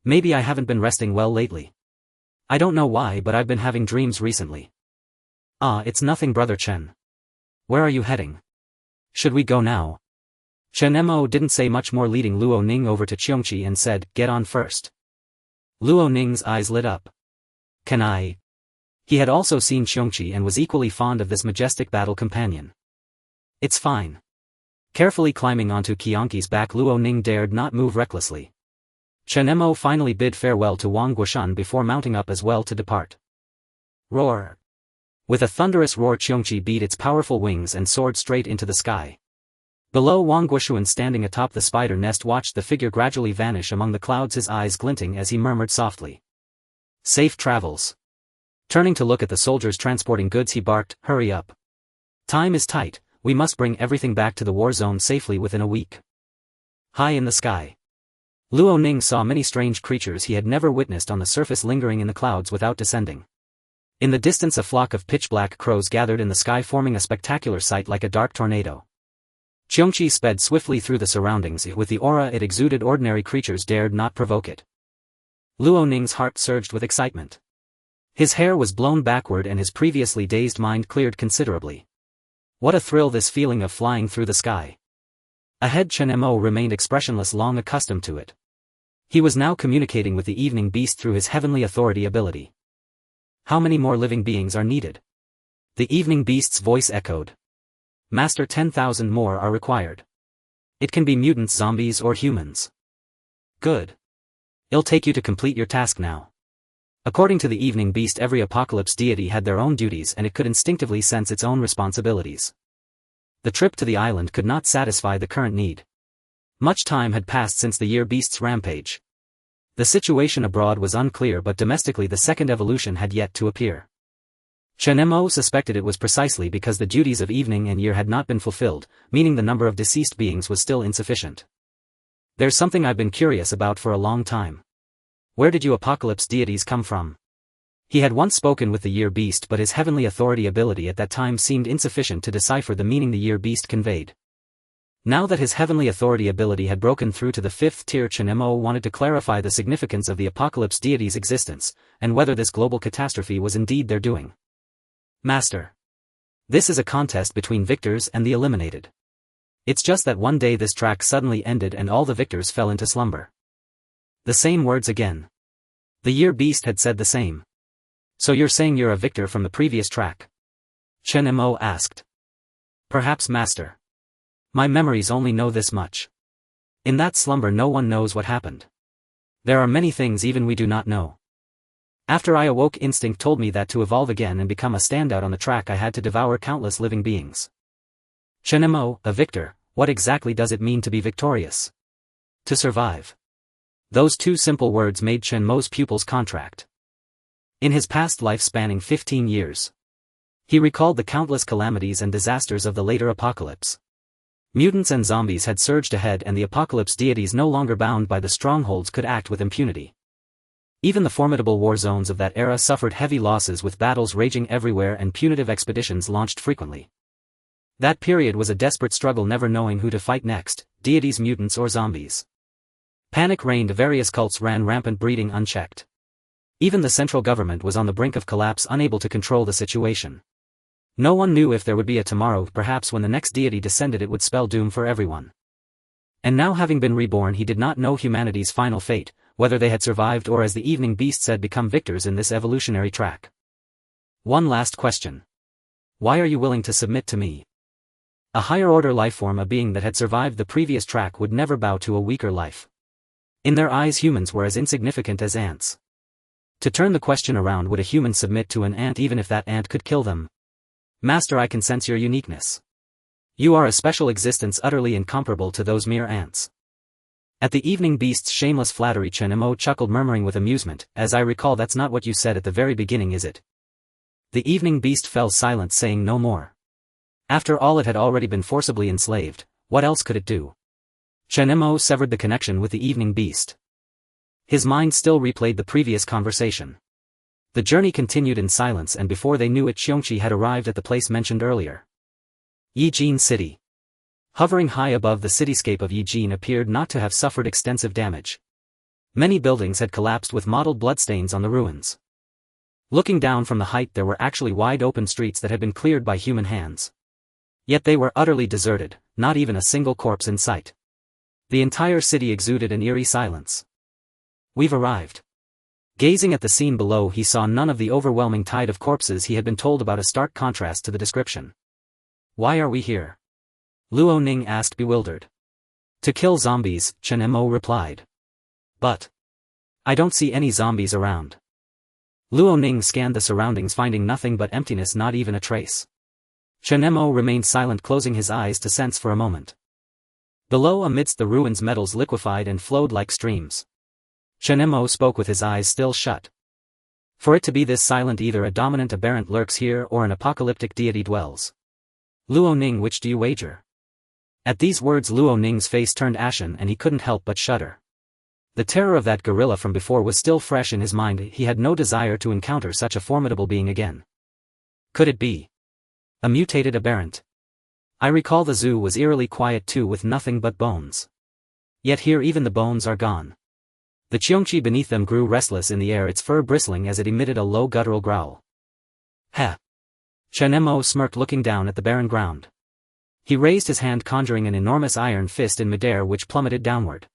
Maybe I haven't been resting well lately. I don't know why, but I've been having dreams recently. Ah, it's nothing, Brother Chen. Where are you heading? Should we go now? Chen Mo didn't say much more, leading Luo Ning over to Qiongqi and said, get on first. Luo Ning's eyes lit up. Can I? He had also seen Qiongqi and was equally fond of this majestic battle companion. It's fine. Carefully climbing onto Qiongqi's back, Luo Ning dared not move recklessly. Chen Mo finally bid farewell to Wang Guoshan before mounting up as well to depart. Roar! With a thunderous roar, Qiongqi beat its powerful wings and soared straight into the sky. Below, Wang Guoshan, standing atop the spider nest, watched the figure gradually vanish among the clouds, his eyes glinting as he murmured softly. Safe travels. Turning to look at the soldiers transporting goods, he barked, hurry up. Time is tight, we must bring everything back to the war zone safely within a week. High in the sky. Luo Ning saw many strange creatures he had never witnessed on the surface, lingering in the clouds without descending. In the distance, a flock of pitch-black crows gathered in the sky, forming a spectacular sight like a dark tornado. Qiongqi sped swiftly through the surroundings. With the aura it exuded, ordinary creatures dared not provoke it. Luo Ning's heart surged with excitement. His hair was blown backward and his previously dazed mind cleared considerably. What a thrill, this feeling of flying through the sky. Ahead, Chen Mo remained expressionless, long accustomed to it. He was now communicating with the evening beast through his heavenly authority ability. How many more living beings are needed? The evening beast's voice echoed. Master, 10,000 more are required. It can be mutants, zombies, or humans. Good. It'll take you to complete your task now. According to the evening beast, every apocalypse deity had their own duties and it could instinctively sense its own responsibilities. The trip to the island could not satisfy the current need. Much time had passed since the year beast's rampage. The situation abroad was unclear, but domestically the second evolution had yet to appear. Chen Mo suspected it was precisely because the duties of evening and year had not been fulfilled, meaning the number of deceased beings was still insufficient. There's something I've been curious about for a long time. Where did you apocalypse deities come from? He had once spoken with the year beast, but his heavenly authority ability at that time seemed insufficient to decipher the meaning the year beast conveyed. Now that his heavenly authority ability had broken through to the 5th tier, Chen Mo wanted to clarify the significance of the apocalypse deity's existence, and whether this global catastrophe was indeed their doing. Master. This is a contest between victors and the eliminated. It's just that one day this track suddenly ended and all the victors fell into slumber. The same words again. The year beast had said the same. So you're saying you're a victor from the previous track? Chen Mo asked. Perhaps, master. My memories only know this much. In that slumber no one knows what happened. There are many things even we do not know. After I awoke, instinct told me that to evolve again and become a standout on the track I had to devour countless living beings. Chen Mo, a victor, what exactly does it mean to be victorious? To survive. Those two simple words made Chen Mo's pupils contract. In his past life spanning 15 years, he recalled the countless calamities and disasters of the later apocalypse. Mutants and zombies had surged ahead and the apocalypse deities no longer bound by the strongholds could act with impunity. Even the formidable war zones of that era suffered heavy losses with battles raging everywhere and punitive expeditions launched frequently. That period was a desperate struggle, never knowing who to fight next, deities, mutants or zombies. Panic reigned, various cults ran rampant, breeding unchecked. Even the central government was on the brink of collapse, unable to control the situation. No one knew if there would be a tomorrow, perhaps when the next deity descended it would spell doom for everyone. And now, having been reborn, he did not know humanity's final fate, whether they had survived or, as the evening beasts had, become victors in this evolutionary track. One last question. Why are you willing to submit to me? A higher-order lifeform, a being that had survived the previous track, would never bow to a weaker life. In their eyes humans were as insignificant as ants. To turn the question around, would a human submit to an ant even if that ant could kill them? Master, I can sense your uniqueness. You are a special existence, utterly incomparable to those mere ants. At the evening beast's shameless flattery, Chen Mo chuckled, murmuring with amusement, as I recall, that's not what you said at the very beginning, is it? The evening beast fell silent, saying no more. After all, it had already been forcibly enslaved, what else could it do? Chen Mo severed the connection with the evening beast. His mind still replayed the previous conversation. The journey continued in silence, and before they knew it, Qiongqi had arrived at the place mentioned earlier. Yijin City. Hovering high above, the cityscape of Yijin appeared not to have suffered extensive damage. Many buildings had collapsed with mottled bloodstains on the ruins. Looking down from the height, there were actually wide open streets that had been cleared by human hands. Yet they were utterly deserted, not even a single corpse in sight. The entire city exuded an eerie silence. We've arrived. Gazing at the scene below, he saw none of the overwhelming tide of corpses he had been told about, a stark contrast to the description. Why are we here? Luo Ning asked, bewildered. To kill zombies, Chen Mo replied. But I don't see any zombies around. Luo Ning scanned the surroundings, finding nothing but emptiness, not even a trace. Chen Mo remained silent, closing his eyes to sense for a moment. Below, amidst the ruins, metals liquefied and flowed like streams. Chen Mo spoke with his eyes still shut. For it to be this silent, either a dominant aberrant lurks here or an apocalyptic deity dwells. Luo Ning, which do you wager? At these words, Luo Ning's face turned ashen and he couldn't help but shudder. The terror of that gorilla from before was still fresh in his mind. He had no desire to encounter such a formidable being again. Could it be a mutated aberrant? I recall the zoo was eerily quiet too, with nothing but bones. Yet here even the bones are gone. The Qiongqi beneath them grew restless in the air, its fur bristling as it emitted a low guttural growl. Heh! Chen Mo smirked, looking down at the barren ground. He raised his hand, conjuring an enormous iron fist in midair, which plummeted downward.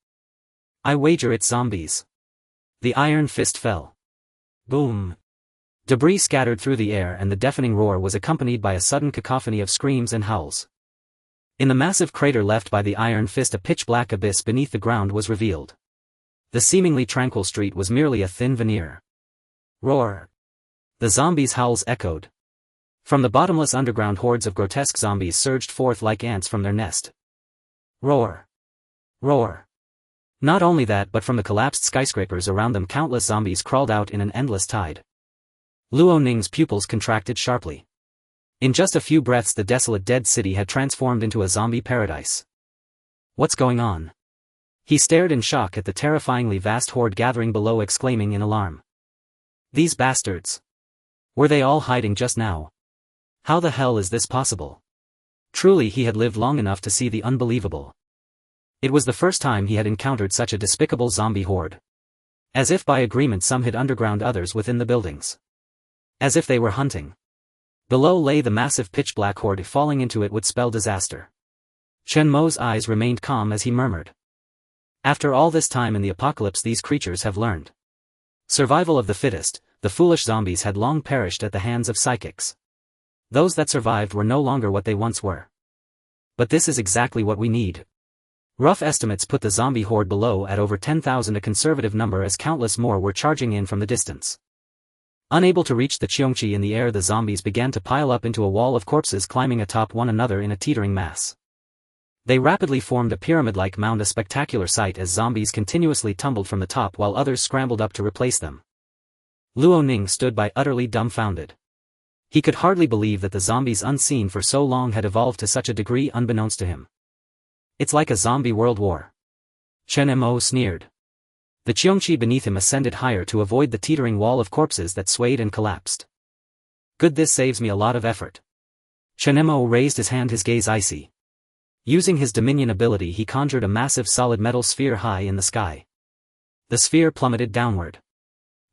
I wager it's zombies. The iron fist fell. Boom! Debris scattered through the air, and the deafening roar was accompanied by a sudden cacophony of screams and howls. In the massive crater left by the iron fist, a pitch-black abyss beneath the ground was revealed. The seemingly tranquil street was merely a thin veneer. Roar! The zombies' howls echoed. From the bottomless underground, hordes of grotesque zombies surged forth like ants from their nest. Roar! Roar! Not only that, but from the collapsed skyscrapers around them, countless zombies crawled out in an endless tide. Luo Ning's pupils contracted sharply. In just a few breaths, the desolate dead city had transformed into a zombie paradise. What's going on? He stared in shock at the terrifyingly vast horde gathering below, exclaiming in alarm. These bastards! Were they all hiding just now? How the hell is this possible? Truly, he had lived long enough to see the unbelievable. It was the first time he had encountered such a despicable zombie horde. As if by agreement, some hid underground, others within the buildings. As if they were hunting. Below lay the massive pitch-black horde. Falling into it would spell disaster. Chen Mo's eyes remained calm as he murmured. After all this time in the apocalypse, these creatures have learned survival of the fittest. The foolish zombies had long perished at the hands of psychics. Those that survived were no longer what they once were. But this is exactly what we need. Rough estimates put the zombie horde below at over 10,000, a conservative number, as countless more were charging in from the distance. Unable to reach the Qiongqi in the air, the zombies began to pile up into a wall of corpses, climbing atop one another in a teetering mass. They rapidly formed a pyramid-like mound, a spectacular sight as zombies continuously tumbled from the top while others scrambled up to replace them. Luo Ning stood by, utterly dumbfounded. He could hardly believe that the zombies unseen for so long had evolved to such a degree unbeknownst to him. It's like a zombie world war. Chen Mo sneered. The Qiongqi beneath him ascended higher to avoid the teetering wall of corpses that swayed and collapsed. Good, this saves me a lot of effort. Chen Mo raised his hand, his gaze icy. Using his dominion ability, he conjured a massive solid metal sphere high in the sky. The sphere plummeted downward.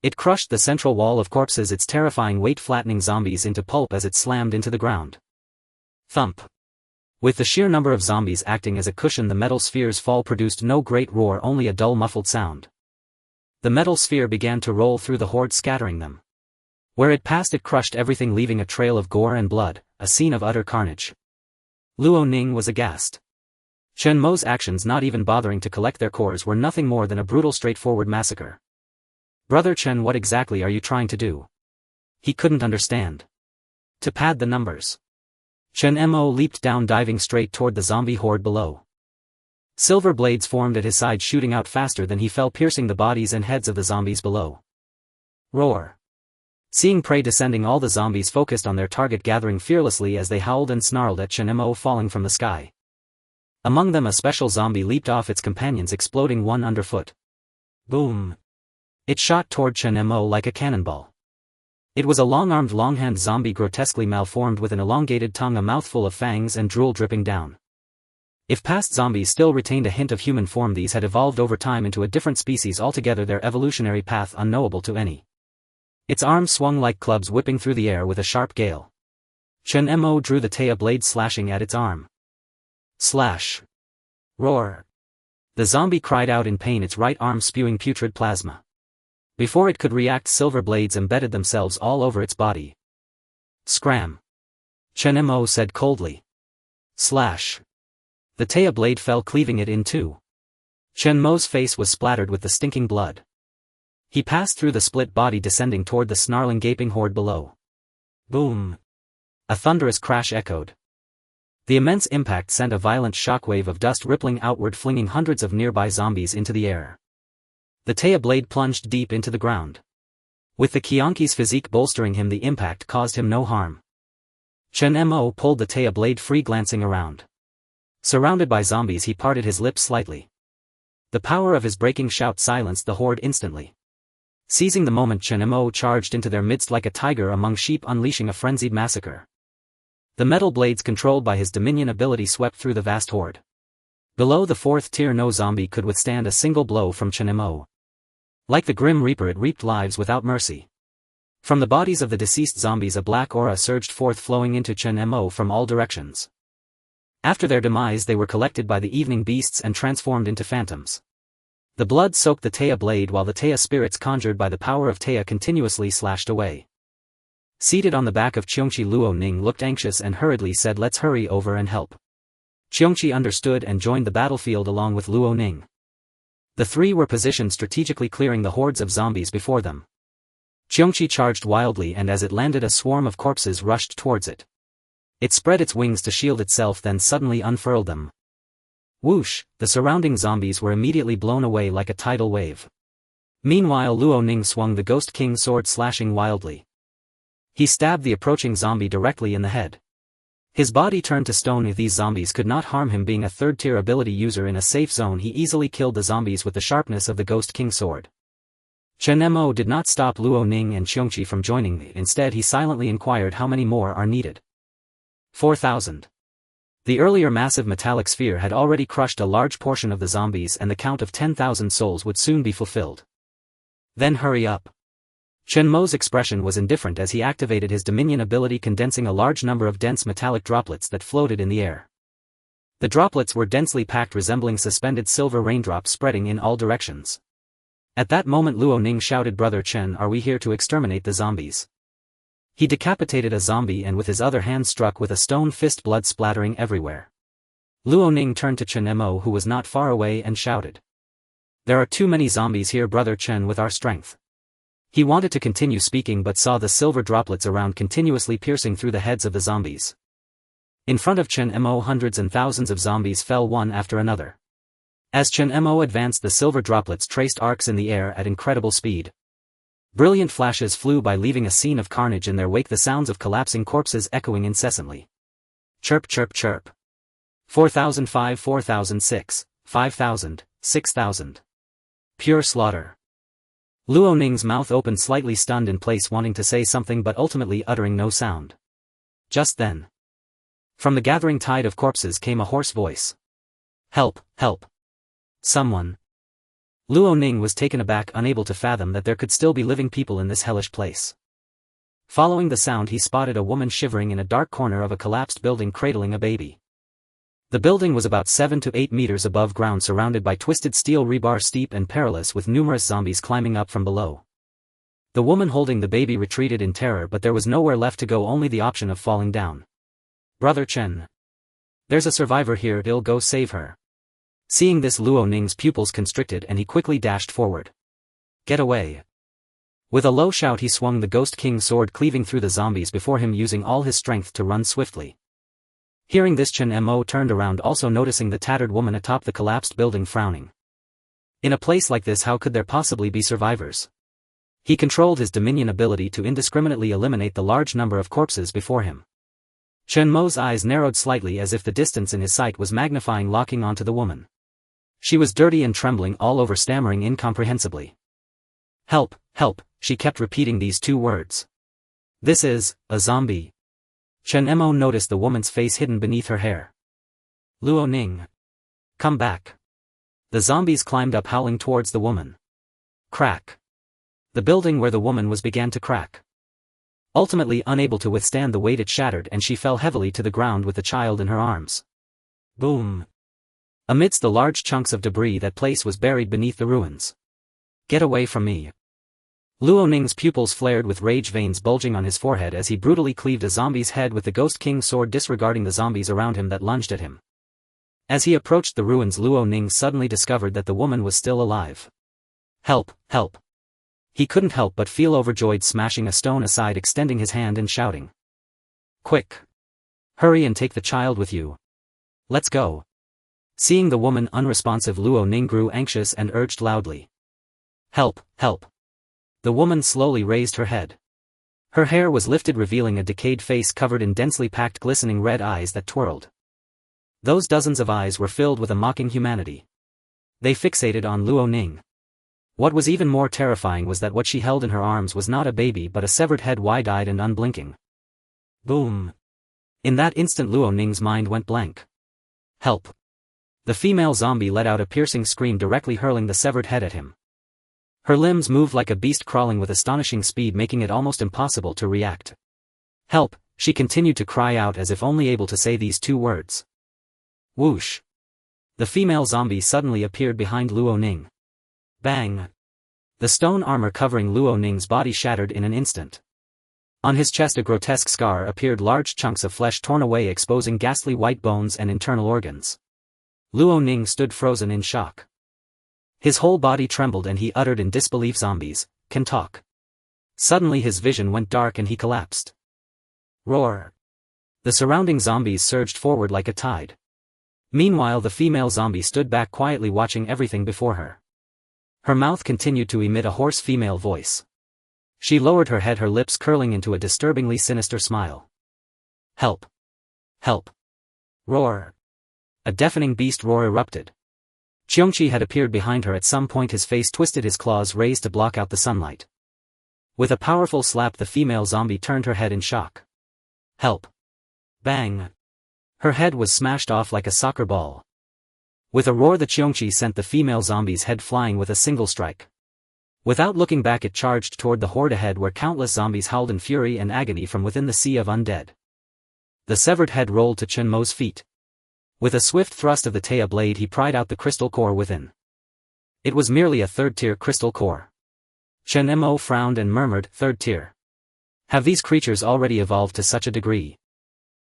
It crushed the central wall of corpses, its terrifying weight flattening zombies into pulp as it slammed into the ground. Thump. With the sheer number of zombies acting as a cushion, the metal sphere's fall produced no great roar, only a dull muffled sound. The metal sphere began to roll through the horde, scattering them. Where it passed, it crushed everything, leaving a trail of gore and blood, a scene of utter carnage. Luo Ning was aghast. Chen Mo's actions, not even bothering to collect their cores, were nothing more than a brutal, straightforward massacre. Brother Chen, what exactly are you trying to do? He couldn't understand. To pad the numbers. Chen Mo leaped down, diving straight toward the zombie horde below. Silver blades formed at his side, shooting out faster than he fell, piercing the bodies and heads of the zombies below. Roar. Seeing prey descending, all the zombies focused on their target, gathering fearlessly as they howled and snarled at Chen Mo falling from the sky. Among them, a special zombie leaped off its companions, exploding one underfoot. Boom. It shot toward Chen Mo like a cannonball. It was a long-armed, long-handed zombie, grotesquely malformed, with an elongated tongue, a mouthful of fangs, and drool dripping down. If past zombies still retained a hint of human form, these had evolved over time into a different species altogether, their evolutionary path unknowable to any. Its arms swung like clubs, whipping through the air with a sharp gale. Chen Mo drew the Taotie blade, slashing at its arm. Slash. Roar. The zombie cried out in pain, its right arm spewing putrid plasma. Before it could react, silver blades embedded themselves all over its body. Scram. Chen Mo said coldly. Slash. The Taotie blade fell, cleaving it in two. Chen Mo's face was splattered with the stinking blood. He passed through the split body, descending toward the snarling, gaping horde below. Boom. A thunderous crash echoed. The immense impact sent a violent shockwave of dust rippling outward, flinging hundreds of nearby zombies into the air. The Taotie blade plunged deep into the ground. With the Qiongqi's physique bolstering him, the impact caused him no harm. Chen Mo pulled the Taotie blade free, glancing around. Surrounded by zombies, he parted his lips slightly. The power of his breaking shout silenced the horde instantly. Seizing the moment, Chen Mo charged into their midst like a tiger among sheep, unleashing a frenzied massacre. The metal blades, controlled by his dominion ability, swept through the vast horde. Below the fourth tier, no zombie could withstand a single blow from Chen Mo. Like the Grim Reaper, it reaped lives without mercy. From the bodies of the deceased zombies, a black aura surged forth, flowing into Chen Mo from all directions. After their demise, they were collected by the evening beasts and transformed into phantoms. The blood soaked the Taotie blade, while the Taotie spirits conjured by the power of Taotie continuously slashed away. Seated on the back of Qiongqi, Luo Ning looked anxious and hurriedly said, "Let's hurry over and help." Qiongqi understood and joined the battlefield along with Luo Ning. The three were positioned strategically, clearing the hordes of zombies before them. Qiongqi charged wildly, and as it landed, a swarm of corpses rushed towards it. It spread its wings to shield itself, then suddenly unfurled them. Whoosh! The surrounding zombies were immediately blown away like a tidal wave. Meanwhile, Luo Ning swung the Ghost King's sword, slashing wildly. He stabbed the approaching zombie directly in the head. His body turned to stone. If these zombies could not harm him, being a third-tier ability user in a safe zone, he easily killed the zombies with the sharpness of the Ghost King's sword. Chen Mo did not stop Luo Ning and Qiongqi from joining me. Instead, he silently inquired, "How many more are needed?" 4,000. The earlier massive metallic sphere had already crushed a large portion of the zombies, and the count of 10,000 souls would soon be fulfilled. Then hurry up. Chen Mo's expression was indifferent as he activated his dominion ability, condensing a large number of dense metallic droplets that floated in the air. The droplets were densely packed, resembling suspended silver raindrops spreading in all directions. At that moment Luo Ning shouted, "Brother Chen, are we here to exterminate the zombies?" He decapitated a zombie and with his other hand struck with a stone fist, blood splattering everywhere. Luo Ning turned to Chen Mo, who was not far away, and shouted, "There are too many zombies here, Brother Chen, with our strength." He wanted to continue speaking but saw the silver droplets around continuously piercing through the heads of the zombies. In front of Chen Mo, hundreds and thousands of zombies fell one after another. As Chen Mo advanced, the silver droplets traced arcs in the air at incredible speed. Brilliant flashes flew by, leaving a scene of carnage in their wake, the sounds of collapsing corpses echoing incessantly. Chirp chirp chirp. 4005, 4006, 5000, 6000. Pure slaughter. Luo Ning's mouth opened slightly, stunned in place, wanting to say something but ultimately uttering no sound. Just then, from the gathering tide of corpses came a hoarse voice. "Help, help. Someone." Luo Ning was taken aback, unable to fathom that there could still be living people in this hellish place. Following the sound, he spotted a woman shivering in a dark corner of a collapsed building, cradling a baby. The building was about 7 to 8 meters above ground, surrounded by twisted steel rebar, steep and perilous, with numerous zombies climbing up from below. The woman holding the baby retreated in terror, but there was nowhere left to go, only the option of falling down. "Brother Chen. There's a survivor here, I'll go save her." Seeing this, Luo Ning's pupils constricted and he quickly dashed forward. "Get away." With a low shout he swung the Ghost King's sword, cleaving through the zombies before him, using all his strength to run swiftly. Hearing this, Chen Mo turned around, also noticing the tattered woman atop the collapsed building, frowning. In a place like this, how could there possibly be survivors? He controlled his dominion ability to indiscriminately eliminate the large number of corpses before him. Chen Mo's eyes narrowed slightly as if the distance in his sight was magnifying, locking onto the woman. She was dirty and trembling all over, stammering incomprehensibly. "Help, help," she kept repeating these two words. "This is a zombie." Chen Mo noticed the woman's face hidden beneath her hair. "Luo Ning. Come back." The zombies climbed up, howling towards the woman. Crack. The building where the woman was began to crack. Ultimately unable to withstand the weight, it shattered and she fell heavily to the ground with the child in her arms. Boom. Amidst the large chunks of debris, that place was buried beneath the ruins. "Get away from me." Luo Ning's pupils flared with rage, veins bulging on his forehead as he brutally cleaved a zombie's head with the Ghost King's sword, disregarding the zombies around him that lunged at him. As he approached the ruins, Luo Ning suddenly discovered that the woman was still alive. "Help, help." He couldn't help but feel overjoyed, smashing a stone aside, extending his hand and shouting. "Quick! Hurry and take the child with you. Let's go." Seeing the woman unresponsive, Luo Ning grew anxious and urged loudly. "Help, help." The woman slowly raised her head. Her hair was lifted, revealing a decayed face covered in densely packed, glistening red eyes that twirled. Those dozens of eyes were filled with a mocking humanity. They fixated on Luo Ning. What was even more terrifying was that what she held in her arms was not a baby but a severed head, wide-eyed and unblinking. Boom. In that instant, Luo Ning's mind went blank. "Help." The female zombie let out a piercing scream, directly hurling the severed head at him. Her limbs moved like a beast, crawling with astonishing speed, making it almost impossible to react. "Help," she continued to cry out, as if only able to say these two words. Whoosh. The female zombie suddenly appeared behind Luo Ning. Bang. The stone armor covering Luo Ning's body shattered in an instant. On his chest a grotesque scar appeared, large chunks of flesh torn away, exposing ghastly white bones and internal organs. Luo Ning stood frozen in shock. His whole body trembled and he uttered in disbelief, "Zombies can talk." Suddenly his vision went dark and he collapsed. Roar. The surrounding zombies surged forward like a tide. Meanwhile, the female zombie stood back, quietly watching everything before her. Her mouth continued to emit a hoarse female voice. She lowered her head, her lips curling into a disturbingly sinister smile. "Help! Help!" Roar. A deafening beast roar erupted. Qiongqi had appeared behind her at some point, his face twisted, his claws raised to block out the sunlight. With a powerful slap, the female zombie turned her head in shock. "Help!" Bang! Her head was smashed off like a soccer ball. With a roar, the Qiongqi sent the female zombie's head flying with a single strike. Without looking back, it charged toward the horde ahead, where countless zombies howled in fury and agony from within the sea of undead. The severed head rolled to Chen Mo's feet. With a swift thrust of the Taya blade, he pried out the crystal core within. It was merely a third-tier crystal core. Chen Mo frowned and murmured, "Third tier. Have these creatures already evolved to such a degree?"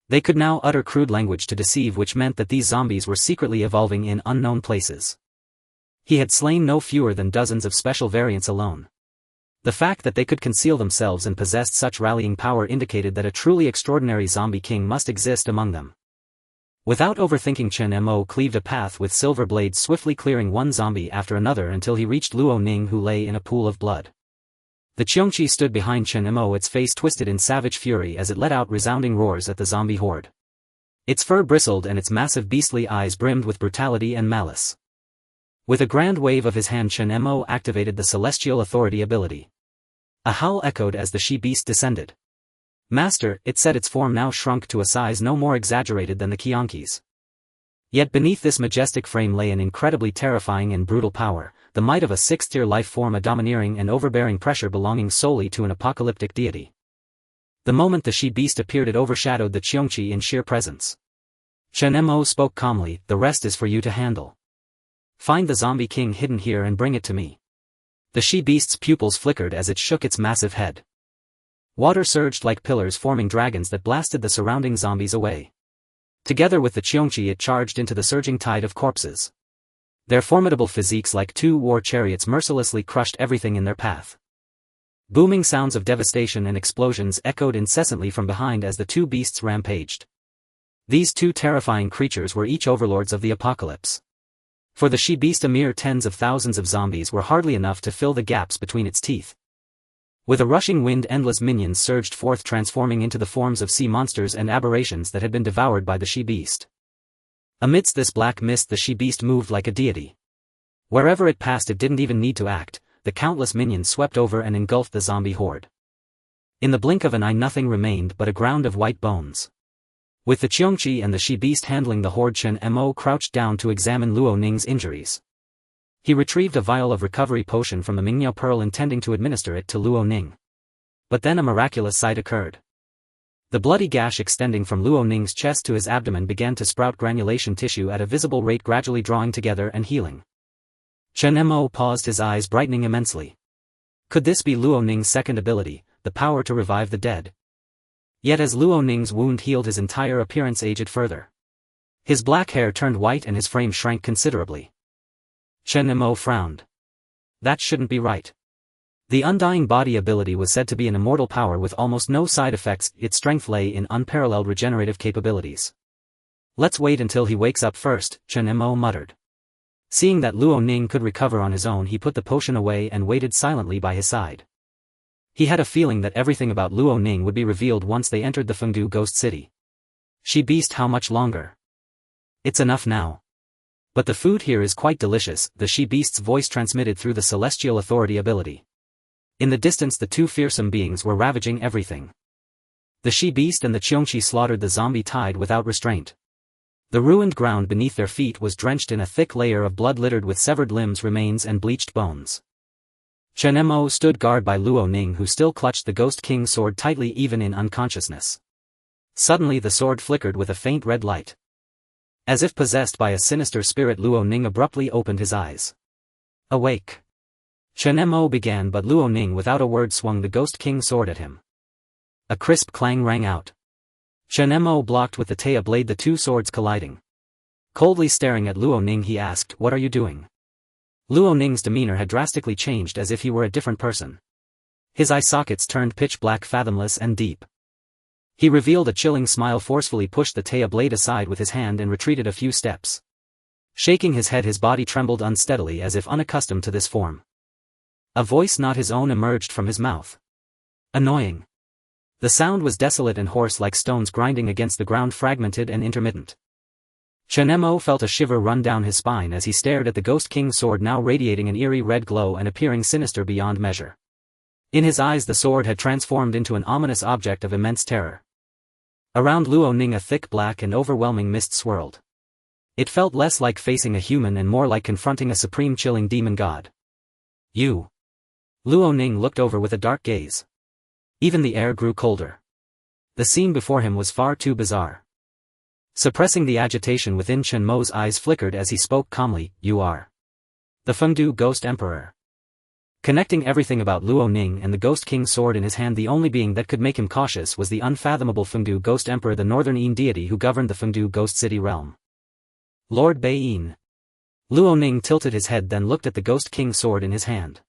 They could now utter crude language to deceive, which meant that these zombies were secretly evolving in unknown places. He had slain no fewer than dozens of special variants alone. The fact that they could conceal themselves and possessed such rallying power indicated that a truly extraordinary zombie king must exist among them. Without overthinking, Chen Mo cleaved a path with silver blades, swiftly clearing one zombie after another until he reached Luo Ning, who lay in a pool of blood. The Qiongqi stood behind Chen Mo, its face twisted in savage fury as it let out resounding roars at the zombie horde. Its fur bristled and its massive beastly eyes brimmed with brutality and malice. With a grand wave of his hand, Chen Mo activated the Celestial Authority ability. A howl echoed as the she-beast descended. "Master," it said, its form now shrunk to a size no more exaggerated than the Qiongqi's. Yet beneath this majestic frame lay an incredibly terrifying and brutal power, the might of a sixth-tier life form, a domineering and overbearing pressure belonging solely to an apocalyptic deity. The moment the she-beast appeared, it overshadowed the Qiongqi in sheer presence. Chen Mo spoke calmly, "The rest is for you to handle. Find the zombie king hidden here and bring it to me." The she-beast's pupils flickered as it shook its massive head. Water surged like pillars, forming dragons that blasted the surrounding zombies away. Together with the Qiongqi, it charged into the surging tide of corpses. Their formidable physiques, like two war chariots, mercilessly crushed everything in their path. Booming sounds of devastation and explosions echoed incessantly from behind as the two beasts rampaged. These two terrifying creatures were each overlords of the apocalypse. For the she-beast, a mere tens of thousands of zombies were hardly enough to fill the gaps between its teeth. With a rushing wind, endless minions surged forth, transforming into the forms of sea monsters and aberrations that had been devoured by the she-beast. Amidst this black mist, the she-beast moved like a deity. Wherever it passed, it didn't even need to act. The countless minions swept over and engulfed the zombie horde. In the blink of an eye, nothing remained but a ground of white bones. With the Qiongqi and the she-beast handling the horde, Chen Mo crouched down to examine Luo Ning's injuries. He retrieved a vial of recovery potion from the Mingniao pearl, intending to administer it to Luo Ning. But then a miraculous sight occurred. The bloody gash extending from Luo Ning's chest to his abdomen began to sprout granulation tissue at a visible rate, gradually drawing together and healing. Chen Mo paused, his eyes brightening immensely. Could this be Luo Ning's second ability, the power to revive the dead? Yet as Luo Ning's wound healed, his entire appearance aged further. His black hair turned white and his frame shrank considerably. Chen Mo frowned. That shouldn't be right. The Undying Body ability was said to be an immortal power with almost no side effects. Its strength lay in unparalleled regenerative capabilities. "Let's wait until he wakes up first," Chen Mo muttered. Seeing that Luo Ning could recover on his own, he put the potion away and waited silently by his side. He had a feeling that everything about Luo Ning would be revealed once they entered the Fengdu Ghost City. She-beast, how much longer? It's enough now. But the food here is quite delicious, the she-beast's voice transmitted through the Celestial Authority ability. In the distance, the two fearsome beings were ravaging everything. The she-beast and the Qiongqi slaughtered the zombie tide without restraint. The ruined ground beneath their feet was drenched in a thick layer of blood littered with severed limbs, remains and bleached bones. Chen Mo stood guard by Luo Ning, who still clutched the Ghost King's sword tightly, even in unconsciousness. Suddenly the sword flickered with a faint red light. As if possessed by a sinister spirit, Luo Ning abruptly opened his eyes. "Awake!" Chen Mo began, but Luo Ning without a word swung the Ghost King's sword at him. A crisp clang rang out. Chen Mo blocked with the Taya blade, the two swords colliding. Coldly staring at Luo Ning, he asked, "What are you doing?" Luo Ning's demeanor had drastically changed, as if he were a different person. His eye sockets turned pitch black, fathomless and deep. He revealed a chilling smile, forcefully pushed the Taya blade aside with his hand and retreated a few steps. Shaking his head, his body trembled unsteadily as if unaccustomed to this form. A voice not his own emerged from his mouth. Annoying. The sound was desolate and hoarse, like stones grinding against the ground, fragmented and intermittent. Chen Mo felt a shiver run down his spine as he stared at the Ghost King's sword, now radiating an eerie red glow and appearing sinister beyond measure. In his eyes, the sword had transformed into an ominous object of immense terror. Around Luo Ning a thick black and overwhelming mist swirled. It felt less like facing a human and more like confronting a supreme, chilling demon god. "You." Luo Ning looked over with a dark gaze. Even the air grew colder. The scene before him was far too bizarre. Suppressing the agitation within, Chen Mo's eyes flickered as he spoke calmly, "You are the Fengdu Ghost Emperor." Connecting everything about Luo Ning and the Ghost King's sword in his hand, the only being that could make him cautious was the unfathomable Fengdu Ghost Emperor, the Northern Yin deity who governed the Fengdu Ghost City realm. Lord Baiyin. Luo Ning tilted his head, then looked at the Ghost King's sword in his hand.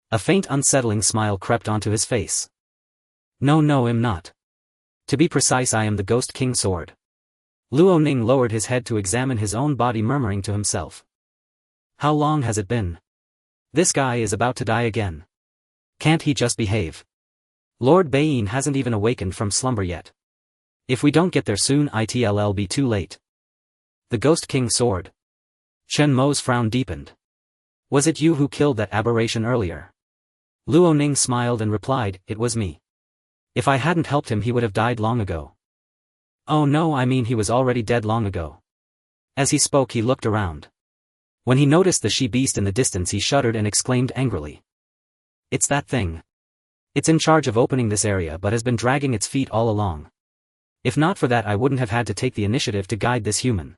A faint unsettling smile crept onto his face. "No, I'm not. To be precise, I am the Ghost King's sword." Luo Ning lowered his head to examine his own body, murmuring to himself. "How long has it been? This guy is about to die again. Can't he just behave? Lord Baiyin hasn't even awakened from slumber yet. If we don't get there soon, it'll be too late." The Ghost King's sword. Chen Mo's frown deepened. "Was it you who killed that aberration earlier?" Luo Ning smiled and replied, "It was me. If I hadn't helped him, he would have died long ago." "Oh no, I mean he was already dead long ago." As he spoke, he looked around. When he noticed the she-beast in the distance, he shuddered and exclaimed angrily. "It's that thing. It's in charge of opening this area but has been dragging its feet all along. If not for that, I wouldn't have had to take the initiative to guide this human."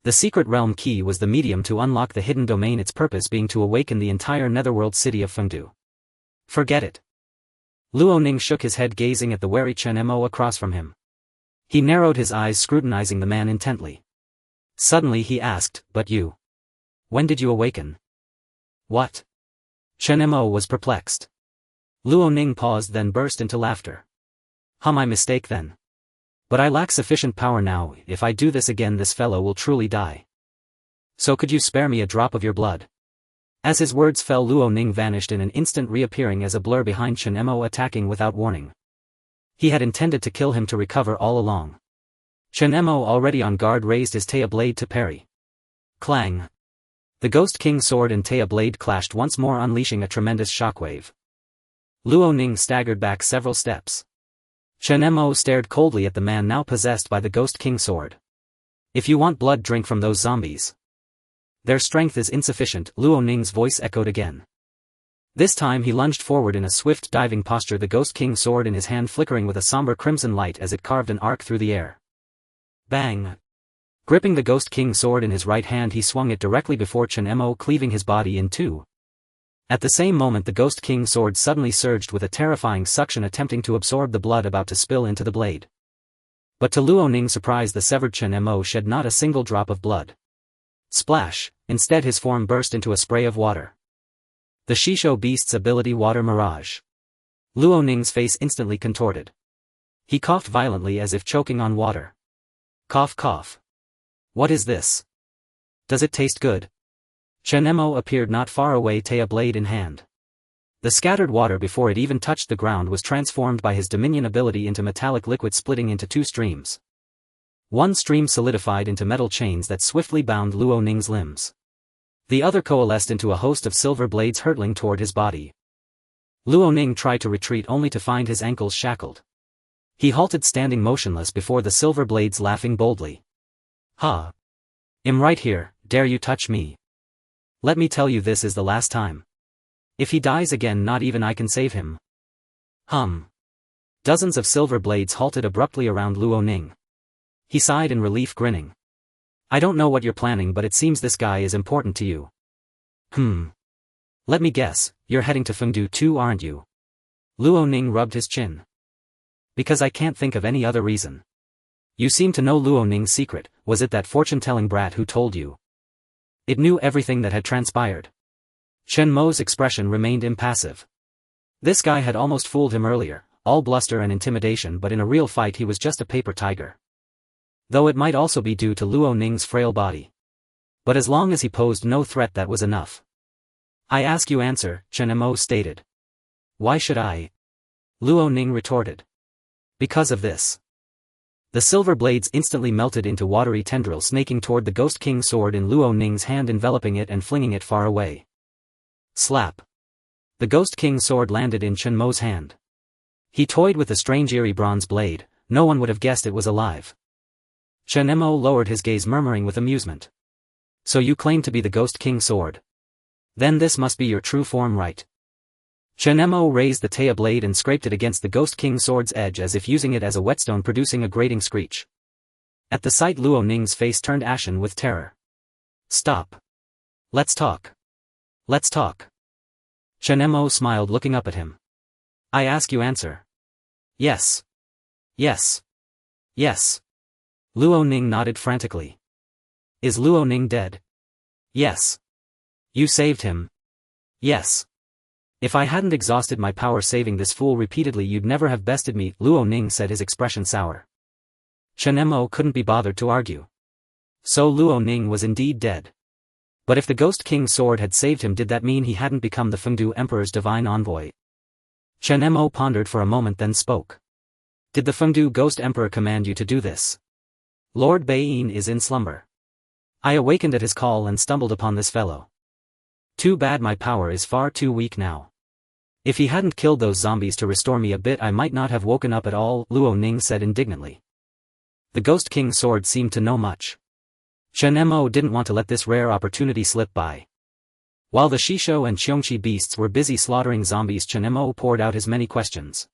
The secret realm key was the medium to unlock the hidden domain, its purpose being to awaken the entire netherworld city of Fengdu. "Forget it." Luo Ning shook his head, gazing at the wary Chen Mo across from him. He narrowed his eyes, scrutinizing the man intently. Suddenly he asked, "But you? When did you awaken?" "What?" Chen Mo was perplexed. Luo Ning paused, then burst into laughter. My mistake then. But I lack sufficient power now. If I do this again, this fellow will truly die. So could you spare me a drop of your blood?" As his words fell, Luo Ning vanished in an instant, reappearing as a blur behind Chen Mo, attacking without warning. He had intended to kill him to recover all along. Chen Mo, already on guard, raised his Taya blade to parry. Clang! The Ghost King's sword and Taya blade clashed once more, unleashing a tremendous shockwave. Luo Ning staggered back several steps. Chen Mo stared coldly at the man now possessed by the Ghost King's sword. "If you want blood, drink from those zombies. Their strength is insufficient," Luo Ning's voice echoed again. This time he lunged forward in a swift diving posture, the Ghost King's sword in his hand flickering with a somber crimson light as it carved an arc through the air. Bang! Gripping the Ghost King's sword in his right hand, he swung it directly before Chen Mo, cleaving his body in two. At the same moment, the Ghost King's sword suddenly surged with a terrifying suction, attempting to absorb the blood about to spill into the blade. But to Luo Ning's surprise, the severed Chen Mo shed not a single drop of blood. Splash! Instead, his form burst into a spray of water. The Shisho beast's ability, Water Mirage. Luo Ning's face instantly contorted. He coughed violently as if choking on water. Cough, cough. What is this? Does it taste good? Chen Mo appeared not far away, Taya blade in hand. The scattered water, before it even touched the ground, was transformed by his Dominion ability into metallic liquid, splitting into two streams. One stream solidified into metal chains that swiftly bound Luo Ning's limbs. The other coalesced into a host of silver blades hurtling toward his body. Luo Ning tried to retreat, only to find his ankles shackled. He halted, standing motionless before the silver blades, laughing boldly. "Ha! I'm right here, dare you touch me? Let me tell you, this is the last time. If he dies again, not even I can save him." Dozens of silver blades halted abruptly around Luo Ning. He sighed in relief, grinning. "I don't know what you're planning, but it seems this guy is important to you." Let me guess, you're heading to Fengdu too, aren't you?" Luo Ning rubbed his chin. "Because I can't think of any other reason. You seem to know Luo Ning's secret. Was it that fortune-telling brat who told you?" It knew everything that had transpired. Chen Mo's expression remained impassive. This guy had almost fooled him earlier, all bluster and intimidation, but in a real fight he was just a paper tiger. Though it might also be due to Luo Ning's frail body. But as long as he posed no threat, that was enough. "I ask you answer," Chen Mo stated. "Why should I?" Luo Ning retorted. "Because of this." The silver blades instantly melted into watery tendrils, snaking toward the Ghost King's sword in Luo Ning's hand, enveloping it and flinging it far away. Slap! The Ghost King's sword landed in Chen Mo's hand. He toyed with the strange eerie bronze blade. No one would have guessed it was alive. Chen Mo lowered his gaze, murmuring with amusement. "So you claim to be the Ghost King's sword? Then this must be your true form, right?" Chen Mo raised the Taya blade and scraped it against the Ghost King's sword's edge as if using it as a whetstone, producing a grating screech. At the sight, Luo Ning's face turned ashen with terror. Stop. Let's talk. Let's talk. Chen Mo smiled, looking up at him. I ask you answer. Yes. Yes. Yes. Luo Ning nodded frantically. Is Luo Ning dead? Yes. You saved him? Yes. If I hadn't exhausted my power saving this fool repeatedly, you'd never have bested me, Luo Ning said, his expression sour. Chen Mo couldn't be bothered to argue. So Luo Ning was indeed dead. But if the Ghost King's sword had saved him, did that mean he hadn't become the Fengdu Emperor's divine envoy? Chen Mo pondered for a moment, then spoke. Did the Fengdu Ghost Emperor command you to do this? Lord Baiyin is in slumber. I awakened at his call and stumbled upon this fellow. Too bad my power is far too weak now. If he hadn't killed those zombies to restore me a bit, I might not have woken up at all, Luo Ning said indignantly. The Ghost King's sword seemed to know much. Chen Mo didn't want to let this rare opportunity slip by. While the Shisho and Qiongqi beasts were busy slaughtering zombies, Chen Mo poured out his many questions.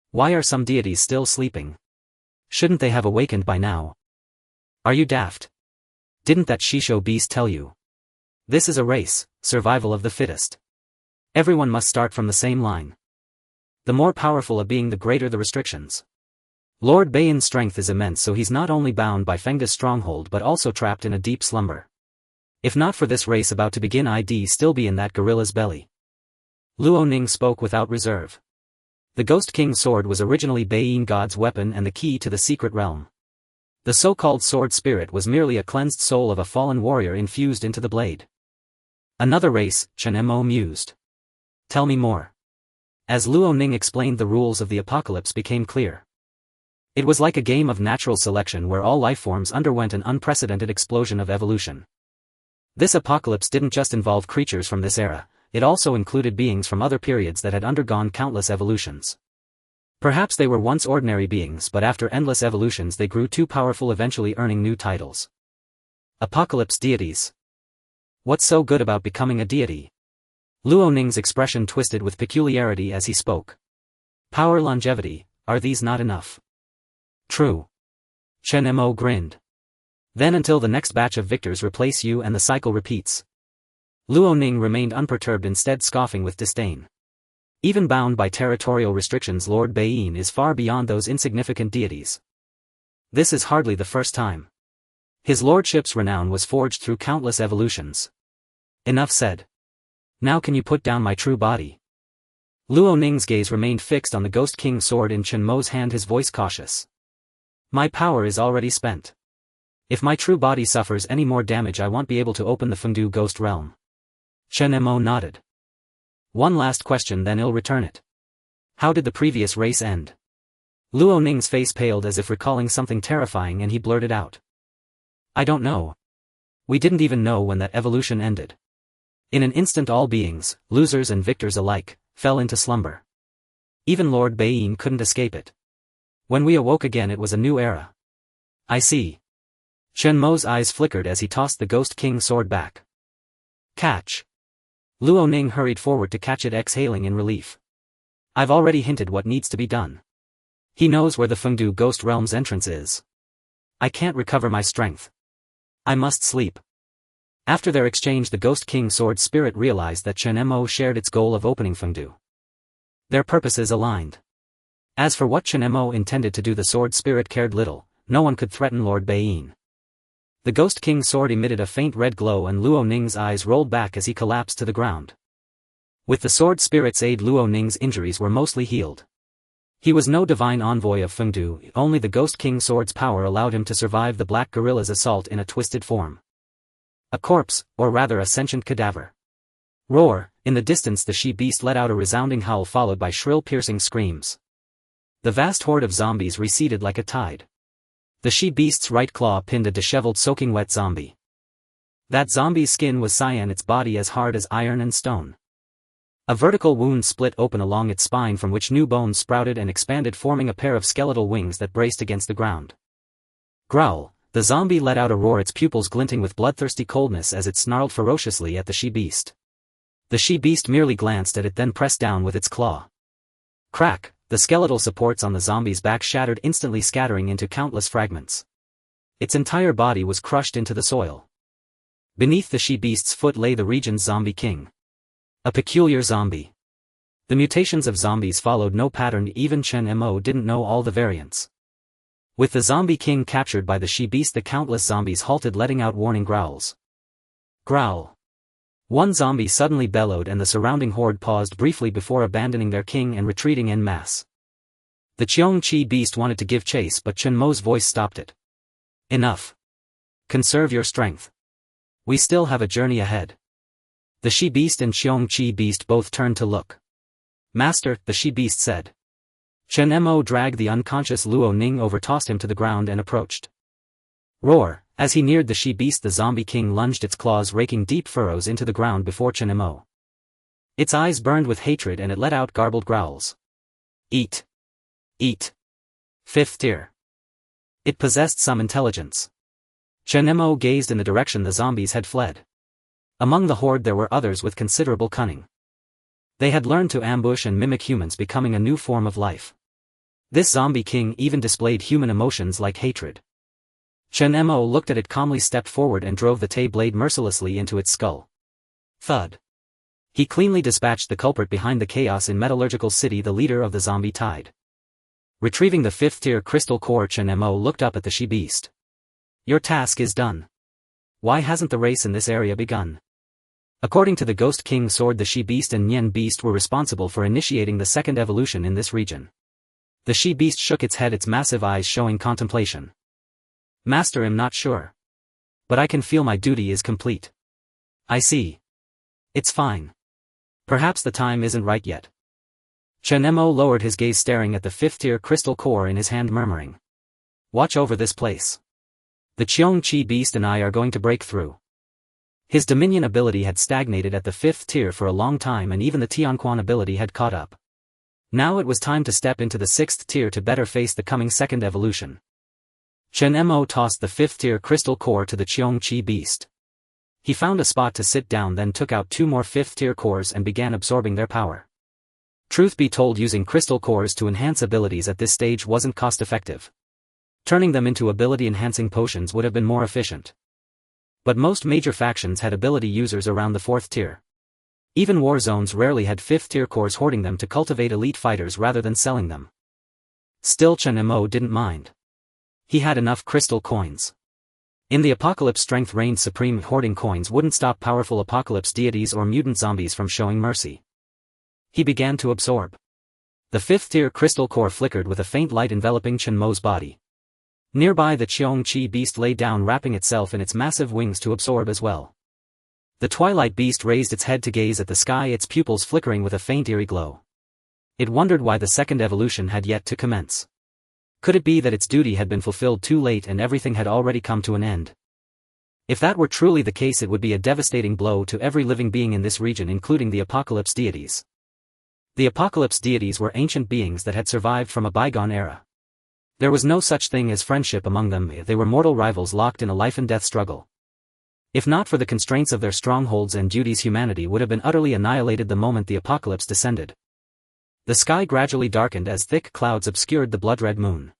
Why are some deities still sleeping? Shouldn't they have awakened by now? Are you daft? Didn't that Shisho beast tell you? This is a race, survival of the fittest. Everyone must start from the same line. The more powerful a being, the greater the restrictions. Lord Baiyin's strength is immense, so he's not only bound by Fengda's stronghold but also trapped in a deep slumber. If not for this race about to begin, I'd still be in that gorilla's belly. Luo Ning spoke without reserve. The Ghost King's sword was originally Baiyin God's weapon and the key to the secret realm. The so-called sword spirit was merely a cleansed soul of a fallen warrior infused into the blade. Another race, Chen Mo mused. Tell me more. As Luo Ning explained, the rules of the apocalypse became clear. It was like a game of natural selection where all lifeforms underwent an unprecedented explosion of evolution. This apocalypse didn't just involve creatures from this era, it also included beings from other periods that had undergone countless evolutions. Perhaps they were once ordinary beings, but after endless evolutions they grew too powerful, eventually earning new titles. Apocalypse deities. What's so good about becoming a deity? Luo Ning's expression twisted with peculiarity as he spoke. Power, longevity, are these not enough? True. Chen Mo grinned. Then until the next batch of victors replace you and the cycle repeats. Luo Ning remained unperturbed, instead scoffing with disdain. Even bound by territorial restrictions, Lord Baiyin is far beyond those insignificant deities. This is hardly the first time. His lordship's renown was forged through countless evolutions. Enough said. Now can you put down my true body? Luo Ning's gaze remained fixed on the Ghost King's sword in Chen Mo's hand, his voice cautious. My power is already spent. If my true body suffers any more damage, I won't be able to open the Fengdu Ghost Realm. Chen Mo nodded. One last question, then I'll return it. How did the previous race end? Luo Ning's face paled as if recalling something terrifying, and he blurted out. I don't know. We didn't even know when that evolution ended. In an instant all beings, losers and victors alike, fell into slumber. Even Lord Baiyin couldn't escape it. When we awoke again, it was a new era. I see. Chen Mo's eyes flickered as he tossed the Ghost King's sword back. Catch. Luo Ning hurried forward to catch it, exhaling in relief. I've already hinted what needs to be done. He knows where the Fengdu Ghost Realm's entrance is. I can't recover my strength. I must sleep. After their exchange, the Ghost King's sword spirit realized that Chen Mo shared its goal of opening Fengdu. Their purposes aligned. As for what Chen Mo intended to do, the sword spirit cared little. No one could threaten Lord Baiyin. The Ghost King's sword emitted a faint red glow, and Luo Ning's eyes rolled back as he collapsed to the ground. With the sword spirit's aid, Luo Ning's injuries were mostly healed. He was no divine envoy of Fengdu, only the Ghost King's sword's power allowed him to survive the Black Gorilla's assault in a twisted form. A corpse, or rather a sentient cadaver. Roar! In the distance the she-beast let out a resounding howl followed by shrill piercing screams. The vast horde of zombies receded like a tide. The she-beast's right claw pinned a disheveled, soaking wet zombie. That zombie's skin was cyan, its body as hard as iron and stone. A vertical wound split open along its spine, from which new bones sprouted and expanded, forming a pair of skeletal wings that braced against the ground. Growl! The zombie let out a roar, its pupils glinting with bloodthirsty coldness as it snarled ferociously at the she-beast. The she-beast merely glanced at it, then pressed down with its claw. Crack, the skeletal supports on the zombie's back shattered, instantly scattering into countless fragments. Its entire body was crushed into the soil. Beneath the she-beast's foot lay the region's zombie king. A peculiar zombie. The mutations of zombies followed no pattern, even Chen Mo didn't know all the variants. With the zombie king captured by the she-beast, the countless zombies halted, letting out warning growls. Growl. One zombie suddenly bellowed, and the surrounding horde paused briefly before abandoning their king and retreating en masse. The Qiongqi beast wanted to give chase, but Chen Mo's voice stopped it. Enough. Conserve your strength. We still have a journey ahead. The she-beast and Qiongqi beast both turned to look. Master, the she-beast said. Chen Mo dragged the unconscious Luo Ning over, tossed him to the ground, and approached. Roar. As he neared the she-beast, the zombie king lunged, its claws raking deep furrows into the ground before Chen Mo. Its eyes burned with hatred, and it let out garbled growls. Eat. Eat. 5th tier. It possessed some intelligence. Chen Mo gazed in the direction the zombies had fled. Among the horde there were others with considerable cunning. They had learned to ambush and mimic humans, becoming a new form of life. This zombie king even displayed human emotions like hatred. Chen Mo looked at it calmly, stepped forward, and drove the Tay blade mercilessly into its skull. Thud. He cleanly dispatched the culprit behind the chaos in Metallurgical City, the leader of the zombie tide. Retrieving the 5th tier crystal core, Chen Mo looked up at the she-beast. Your task is done. Why hasn't the race in this area begun? According to the Ghost King Sword, the she-beast and Nian beast were responsible for initiating the second evolution in this region. The she-beast shook its head, its massive eyes showing contemplation. Master, I'm not sure. But I can feel my duty is complete. I see. It's fine. Perhaps the time isn't right yet. Chen Mo lowered his gaze, staring at the 5th tier crystal core in his hand, murmuring. Watch over this place. The Qiongqi beast and I are going to break through. His dominion ability had stagnated at the 5th tier for a long time, and even the Tianquan ability had caught up. Now it was time to step into the 6th tier to better face the coming second evolution. Chen Mo tossed the 5th tier crystal core to the Qiongqi beast. He found a spot to sit down, then took out 2 more 5th tier cores and began absorbing their power. Truth be told, using crystal cores to enhance abilities at this stage wasn't cost effective. Turning them into ability enhancing potions would have been more efficient. But most major factions had ability users around the 4th tier. Even war zones rarely had 5th tier cores, hoarding them to cultivate elite fighters rather than selling them. Still, Chen Mo didn't mind. He had enough crystal coins. In the apocalypse, strength reigned supreme. Hoarding coins wouldn't stop powerful apocalypse deities or mutant zombies from showing mercy. He began to absorb. The 5th tier crystal core flickered with a faint light enveloping Chen Mo's body. Nearby, the Qiongqi beast lay down, wrapping itself in its massive wings to absorb as well. The twilight beast raised its head to gaze at the sky, its pupils flickering with a faint eerie glow. It wondered why the second evolution had yet to commence. Could it be that its duty had been fulfilled too late and everything had already come to an end? If that were truly the case, it would be a devastating blow to every living being in this region, including the apocalypse deities. The apocalypse deities were ancient beings that had survived from a bygone era. There was no such thing as friendship among them. They were mortal rivals locked in a life-and-death struggle. If not for the constraints of their strongholds and duties, humanity would have been utterly annihilated the moment the apocalypse descended. The sky gradually darkened as thick clouds obscured the blood-red moon.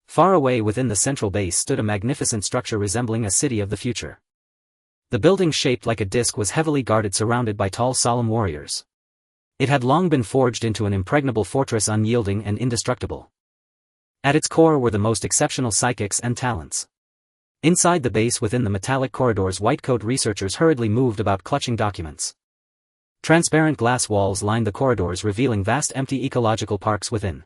Far away within the central base stood a magnificent structure resembling a city of the future. The building, shaped like a disc, was heavily guarded, surrounded by tall, solemn warriors. It had long been forged into an impregnable fortress, unyielding and indestructible. At its core were the most exceptional psychics and talents. Inside the base, within the metallic corridors, white-coat researchers hurriedly moved about, clutching documents. Transparent glass walls lined the corridors, revealing vast empty ecological parks within.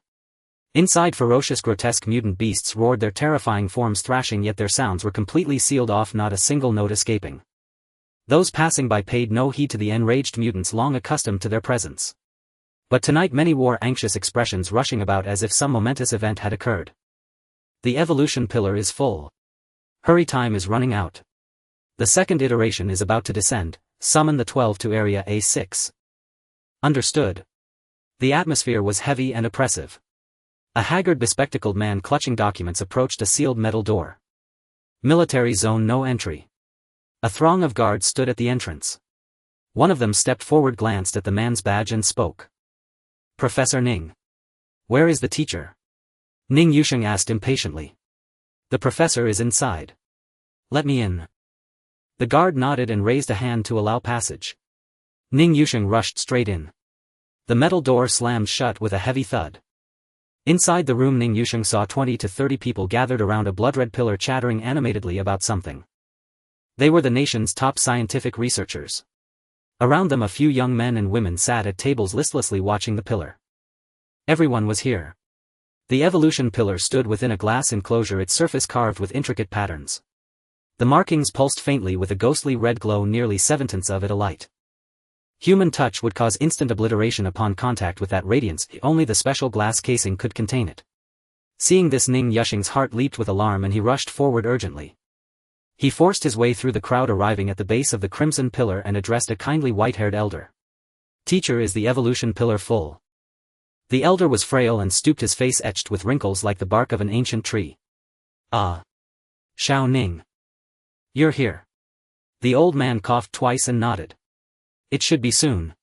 Inside, ferocious, grotesque mutant beasts roared, their terrifying forms thrashing, yet their sounds were completely sealed off, not a single note escaping. Those passing by paid no heed to the enraged mutants, long accustomed to their presence. But tonight many wore anxious expressions, rushing about as if some momentous event had occurred. The evolution pillar is full. Hurry, time is running out. The second iteration is about to descend. Summon the 12 to Area A6. Understood. The atmosphere was heavy and oppressive. A haggard, bespectacled man clutching documents approached a sealed metal door. Military zone, no entry. A throng of guards stood at the entrance. One of them stepped forward, glanced at the man's badge and spoke. Professor Ning. Where is the teacher? Ning Yusheng asked impatiently. The professor is inside. Let me in. The guard nodded and raised a hand to allow passage. Ning Yusheng rushed straight in. The metal door slammed shut with a heavy thud. Inside the room, Ning Yusheng saw 20 to 30 people gathered around a blood-red pillar chattering animatedly about something. They were the nation's top scientific researchers. Around them a few young men and women sat at tables listlessly watching the pillar. Everyone was here. The evolution pillar stood within a glass enclosure, its surface carved with intricate patterns. The markings pulsed faintly with a ghostly red glow, nearly 7/10 of it alight. Human touch would cause instant obliteration upon contact with that radiance, only the special glass casing could contain it. Seeing this, Ning Yusheng's heart leaped with alarm and he rushed forward urgently. He forced his way through the crowd, arriving at the base of the crimson pillar and addressed a kindly white-haired elder. Teacher, is the evolution pillar full? The elder was frail and stooped, his face etched with wrinkles like the bark of an ancient tree. Ah. Xiao Ning. You're here. The old man coughed twice and nodded. It should be soon.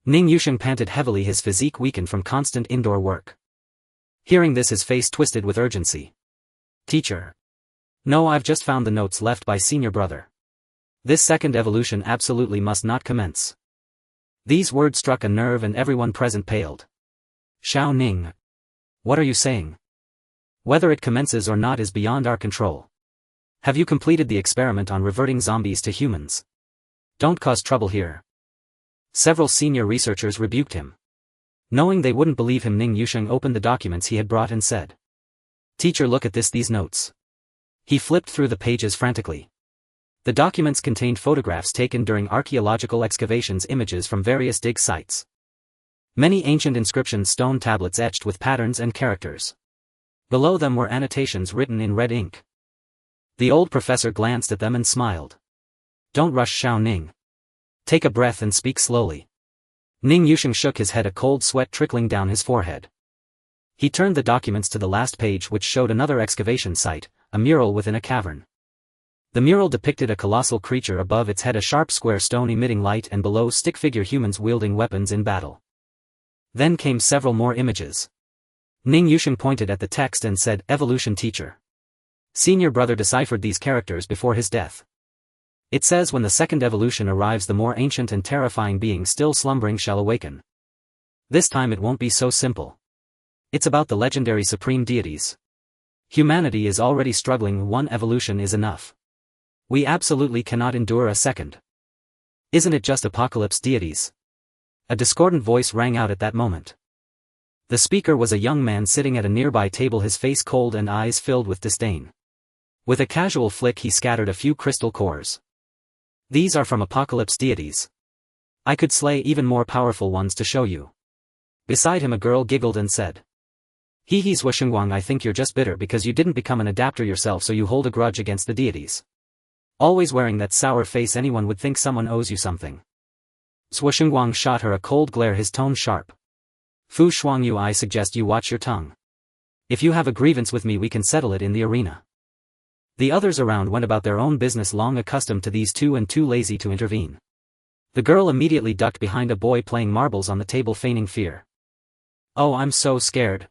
Ning Yusheng panted heavily, his physique weakened from constant indoor work. Hearing this, his face twisted with urgency. Teacher. No, I've just found the notes left by senior brother. This second evolution absolutely must not commence. These words struck a nerve and everyone present paled. Xiao Ning. What are you saying? Whether it commences or not is beyond our control. Have you completed the experiment on reverting zombies to humans? Don't cause trouble here. Several senior researchers rebuked him. Knowing they wouldn't believe him, Ning Yusheng opened the documents he had brought and said. Teacher, look at these notes. He flipped through the pages frantically. The documents contained photographs taken during archaeological excavations, images from various dig sites. Many ancient inscriptions, stone tablets etched with patterns and characters. Below them were annotations written in red ink. The old professor glanced at them and smiled. Don't rush, Xiao Ning. Take a breath and speak slowly. Ning Yusheng shook his head, a cold sweat trickling down his forehead. He turned the documents to the last page, which showed another excavation site, a mural within a cavern. The mural depicted a colossal creature, above its head a sharp square stone emitting light, and below stick figure humans wielding weapons in battle. Then came several more images. Ning Yusheng pointed at the text and said, Evolution teacher. Senior brother deciphered these characters before his death. It says, when the second evolution arrives, the more ancient and terrifying being still slumbering shall awaken. This time it won't be so simple. It's about the legendary supreme deities. Humanity is already struggling, one evolution is enough. We absolutely cannot endure a second. Isn't it just apocalypse deities? A discordant voice rang out at that moment. The speaker was a young man sitting at a nearby table, his face cold and eyes filled with disdain. With a casual flick he scattered a few crystal cores. These are from apocalypse deities. I could slay even more powerful ones to show you. Beside him a girl giggled and said. He's Qiongqi, I think you're just bitter because you didn't become an adapter yourself, so you hold a grudge against the deities. Always wearing that sour face, anyone would think someone owes you something. Qiongqi shot her a cold glare, his tone sharp. Fu Shuangyu, I suggest you watch your tongue. If you have a grievance with me, we can settle it in the arena. The others around went about their own business, long accustomed to these two and too lazy to intervene. The girl immediately ducked behind a boy playing marbles on the table, feigning fear. Oh, I'm so scared.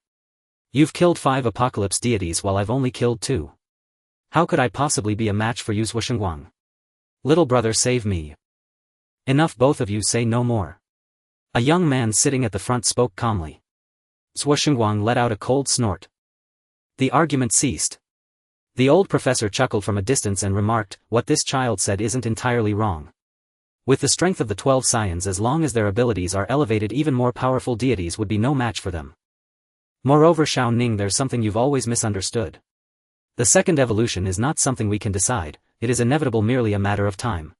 You've killed 5 apocalypse deities while I've only killed 2. How could I possibly be a match for you, Qiongqi? Little brother, save me. Enough, both of you, say no more. A young man sitting at the front spoke calmly. Qiongqi let out a cold snort. The argument ceased. The old professor chuckled from a distance and remarked, what this child said isn't entirely wrong. With the strength of the 12 scions, as long as their abilities are elevated, even more powerful deities would be no match for them. Moreover, Xiao Ning, there's something you've always misunderstood. The second evolution is not something we can decide, it is inevitable, merely a matter of time.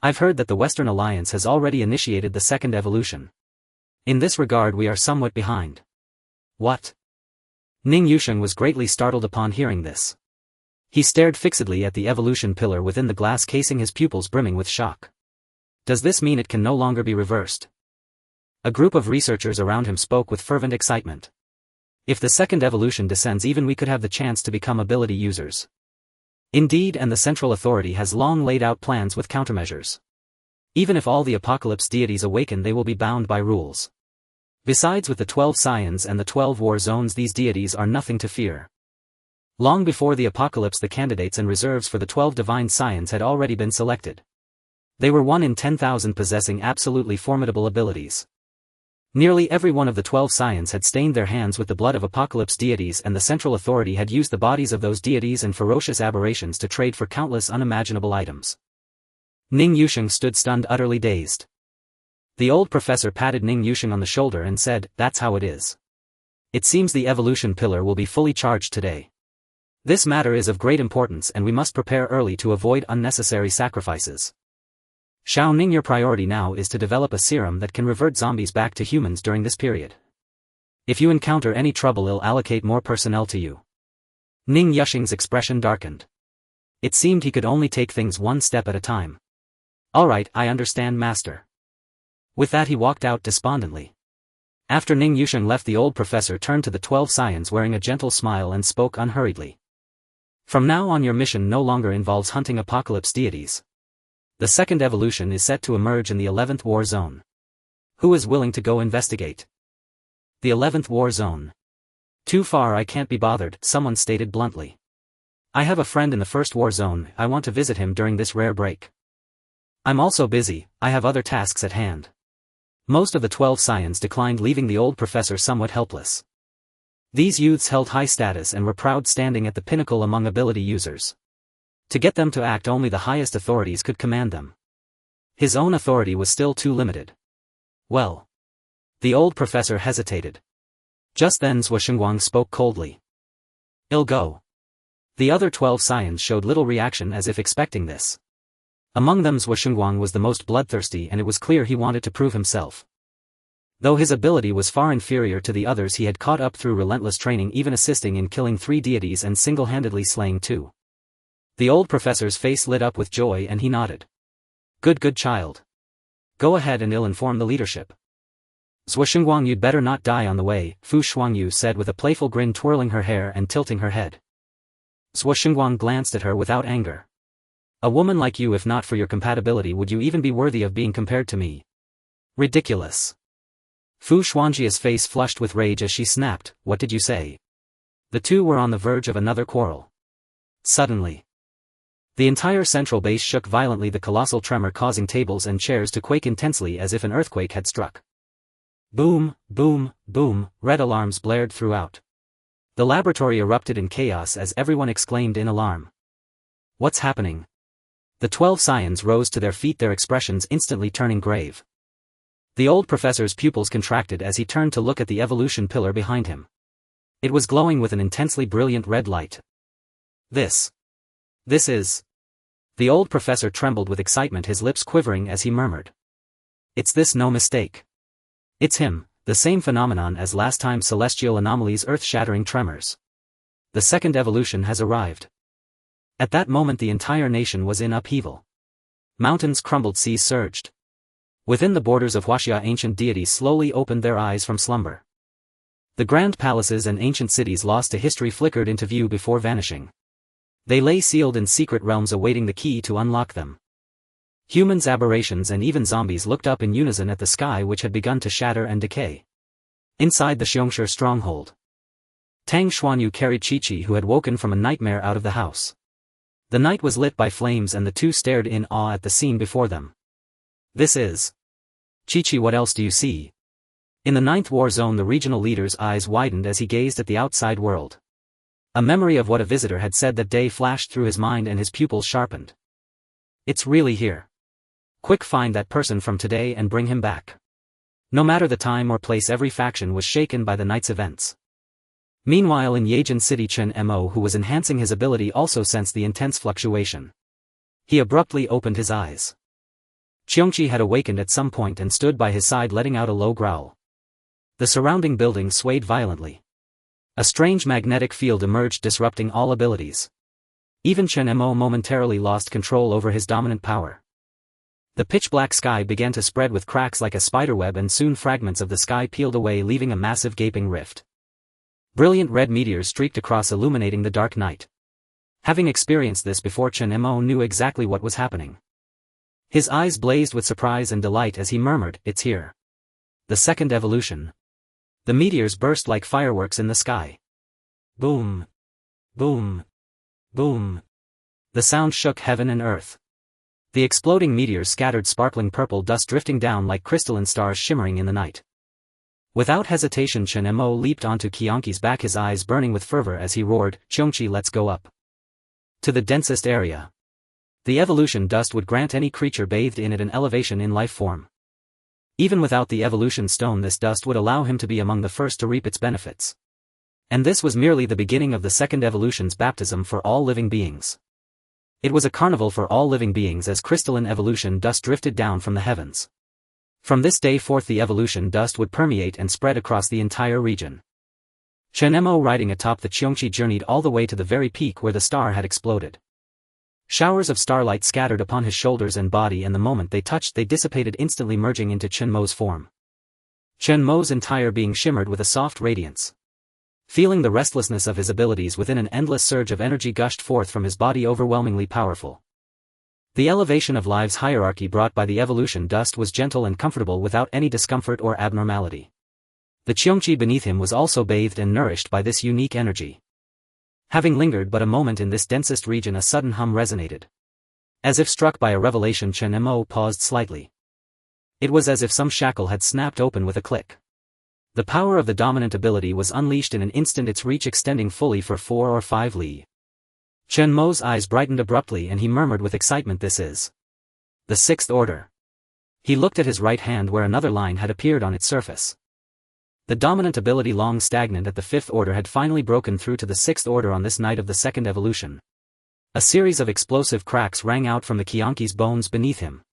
I've heard that the Western Alliance has already initiated the second evolution. In this regard we are somewhat behind. What? Ning Yusheng was greatly startled upon hearing this. He stared fixedly at the evolution pillar within the glass casing, his pupils brimming with shock. Does this mean it can no longer be reversed? A group of researchers around him spoke with fervent excitement. If the second evolution descends, even we could have the chance to become ability users. Indeed, and the Central Authority has long laid out plans with countermeasures. Even if all the apocalypse deities awaken, they will be bound by rules. Besides, with the 12 scions and the 12 war zones, these deities are nothing to fear. Long before the apocalypse, the candidates and reserves for the 12 divine scions had already been selected. They were 1 in 10,000, possessing absolutely formidable abilities. Nearly every one of the 12 scions had stained their hands with the blood of apocalypse deities, and the central authority had used the bodies of those deities and ferocious aberrations to trade for countless unimaginable items. Ning Yusheng stood stunned, utterly dazed. The old professor patted Ning Yusheng on the shoulder and said, "That's how it is. It seems the evolution pillar will be fully charged today. This matter is of great importance and we must prepare early to avoid unnecessary sacrifices. Xiao Ning, your priority now is to develop a serum that can revert zombies back to humans during this period. If you encounter any trouble, I'll allocate more personnel to you." Ning Yusheng's expression darkened. It seemed he could only take things one step at a time. "All right, I understand, master." With that he walked out despondently. After Ning Yusheng left, the old professor turned to the 12 scions wearing a gentle smile and spoke unhurriedly. "From now on, your mission no longer involves hunting apocalypse deities. The second evolution is set to emerge in the 11th war zone. Who is willing to go investigate?" "The 11th war zone. Too far, I can't be bothered," someone stated bluntly. "I have a friend in the first war zone, I want to visit him during this rare break." "I'm also busy, I have other tasks at hand." Most of the 12 scions declined, leaving the old professor somewhat helpless. These youths held high status and were proud, standing at the pinnacle among ability users. To get them to act, only the highest authorities could command them. His own authority was still too limited. "Well." The old professor hesitated. Just then Ehuang spoke coldly. "I'll go." The other 12 scions showed little reaction, as if expecting this. Among them Ehuang was the most bloodthirsty, and it was clear he wanted to prove himself. Though his ability was far inferior to the others, he had caught up through relentless training, even assisting in killing 3 deities and single-handedly slaying 2. The old professor's face lit up with joy and he nodded. Good child. Go ahead and I'll inform the leadership." "Ehuang, you'd better not die on the way," Fu Shuangyu said with a playful grin, twirling her hair and tilting her head. Ehuang glanced at her without anger. "A woman like you, if not for your compatibility, would you even be worthy of being compared to me? Ridiculous." Fu Shuangji's face flushed with rage as she snapped, "What did you say?" The two were on the verge of another quarrel. Suddenly, the entire central base shook violently, the colossal tremor causing tables and chairs to quake intensely as if an earthquake had struck. Boom, boom, boom, red alarms blared throughout. The laboratory erupted in chaos as everyone exclaimed in alarm. "What's happening?" The 12 scions rose to their feet, their expressions instantly turning grave. The old professor's pupils contracted as he turned to look at the evolution pillar behind him. It was glowing with an intensely brilliant red light. This is... The old professor trembled with excitement, his lips quivering as he murmured. "It's this, no mistake. It's him, the same phenomenon as last time, celestial anomalies, earth-shattering tremors. The second evolution has arrived." At that moment the entire nation was in upheaval. Mountains crumbled, seas surged. Within the borders of Huaxia, ancient deities slowly opened their eyes from slumber. The grand palaces and ancient cities lost to history flickered into view before vanishing. They lay sealed in secret realms, awaiting the key to unlock them. Humans, aberrations, and even zombies looked up in unison at the sky, which had begun to shatter and decay. Inside the Qiongqi stronghold, Tang Xuanyu carried Qiqi, who had woken from a nightmare, out of the house. The night was lit by flames and the two stared in awe at the scene before them. "This is..." "Qiqi, what else do you see?" In the 9th war zone, the regional leader's eyes widened as he gazed at the outside world. A memory of what a visitor had said that day flashed through his mind and his pupils sharpened. "It's really here. Quick, find that person from today and bring him back." No matter the time or place, every faction was shaken by the night's events. Meanwhile, in Yejin City, Chen Mo, who was enhancing his ability, also sensed the intense fluctuation. He abruptly opened his eyes. Qiongqi had awakened at some point and stood by his side, letting out a low growl. The surrounding buildings swayed violently. A strange magnetic field emerged, disrupting all abilities. Even Chen Mo momentarily lost control over his dominant power. The pitch-black sky began to spread with cracks like a spiderweb, and soon fragments of the sky peeled away, leaving a massive gaping rift. Brilliant red meteors streaked across, illuminating the dark night. Having experienced this before, Chen Mo knew exactly what was happening. His eyes blazed with surprise and delight as he murmured, "It's here." The second evolution. The meteors burst like fireworks in the sky. Boom. Boom. Boom. The sound shook heaven and earth. The exploding meteors scattered sparkling purple dust drifting down like crystalline stars shimmering in the night. Without hesitation Chen Mo leaped onto Qiongqi's back, his eyes burning with fervor as he roared, "Qiongqi, let's go up to the densest area." The evolution dust would grant any creature bathed in it an elevation in life form. Even without the evolution stone, this dust would allow him to be among the first to reap its benefits. And this was merely the beginning of the second evolution's baptism for all living beings. It was a carnival for all living beings as crystalline evolution dust drifted down from the heavens. From this day forth the evolution dust would permeate and spread across the entire region. Chen Mo riding atop the Qiongqi journeyed all the way to the very peak where the star had exploded. Showers of starlight scattered upon his shoulders and body, and the moment they touched they dissipated, instantly merging into Chen Mo's form. Chen Mo's entire being shimmered with a soft radiance. Feeling the restlessness of his abilities within, an endless surge of energy gushed forth from his body, overwhelmingly powerful. The elevation of life's hierarchy brought by the evolution dust was gentle and comfortable without any discomfort or abnormality. The Qiongqi beneath him was also bathed and nourished by this unique energy. Having lingered but a moment in this densest region, a sudden hum resonated. As if struck by a revelation, Chen Mo paused slightly. It was as if some shackle had snapped open with a click. The power of the dominant ability was unleashed in an instant, its reach extending fully for 4 or 5 li. Chen Mo's eyes brightened abruptly and he murmured with excitement, "This is the sixth order." He looked at his right hand where another line had appeared on its surface. The dominant ability, long stagnant at the 5th order, had finally broken through to the 6th order on this night of the second evolution. A series of explosive cracks rang out from the Qiongqi's bones beneath him.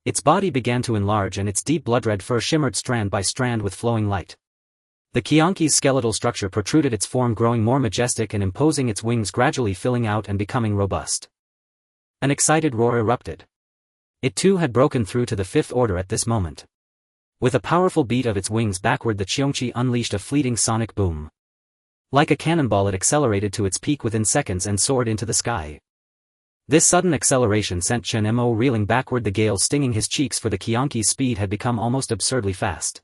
Its body began to enlarge and its deep blood-red fur shimmered strand by strand with flowing light. The Qiongqi's skeletal structure protruded, its form growing more majestic and imposing, its wings gradually filling out and becoming robust. An excited roar erupted. It too had broken through to the 5th order at this moment. With a powerful beat of its wings backward, the Qiongqi unleashed a fleeting sonic boom. Like a cannonball it accelerated to its peak within seconds and soared into the sky. This sudden acceleration sent Chen Mo reeling backward, the gale stinging his cheeks, for the Qiongqi's speed had become almost absurdly fast.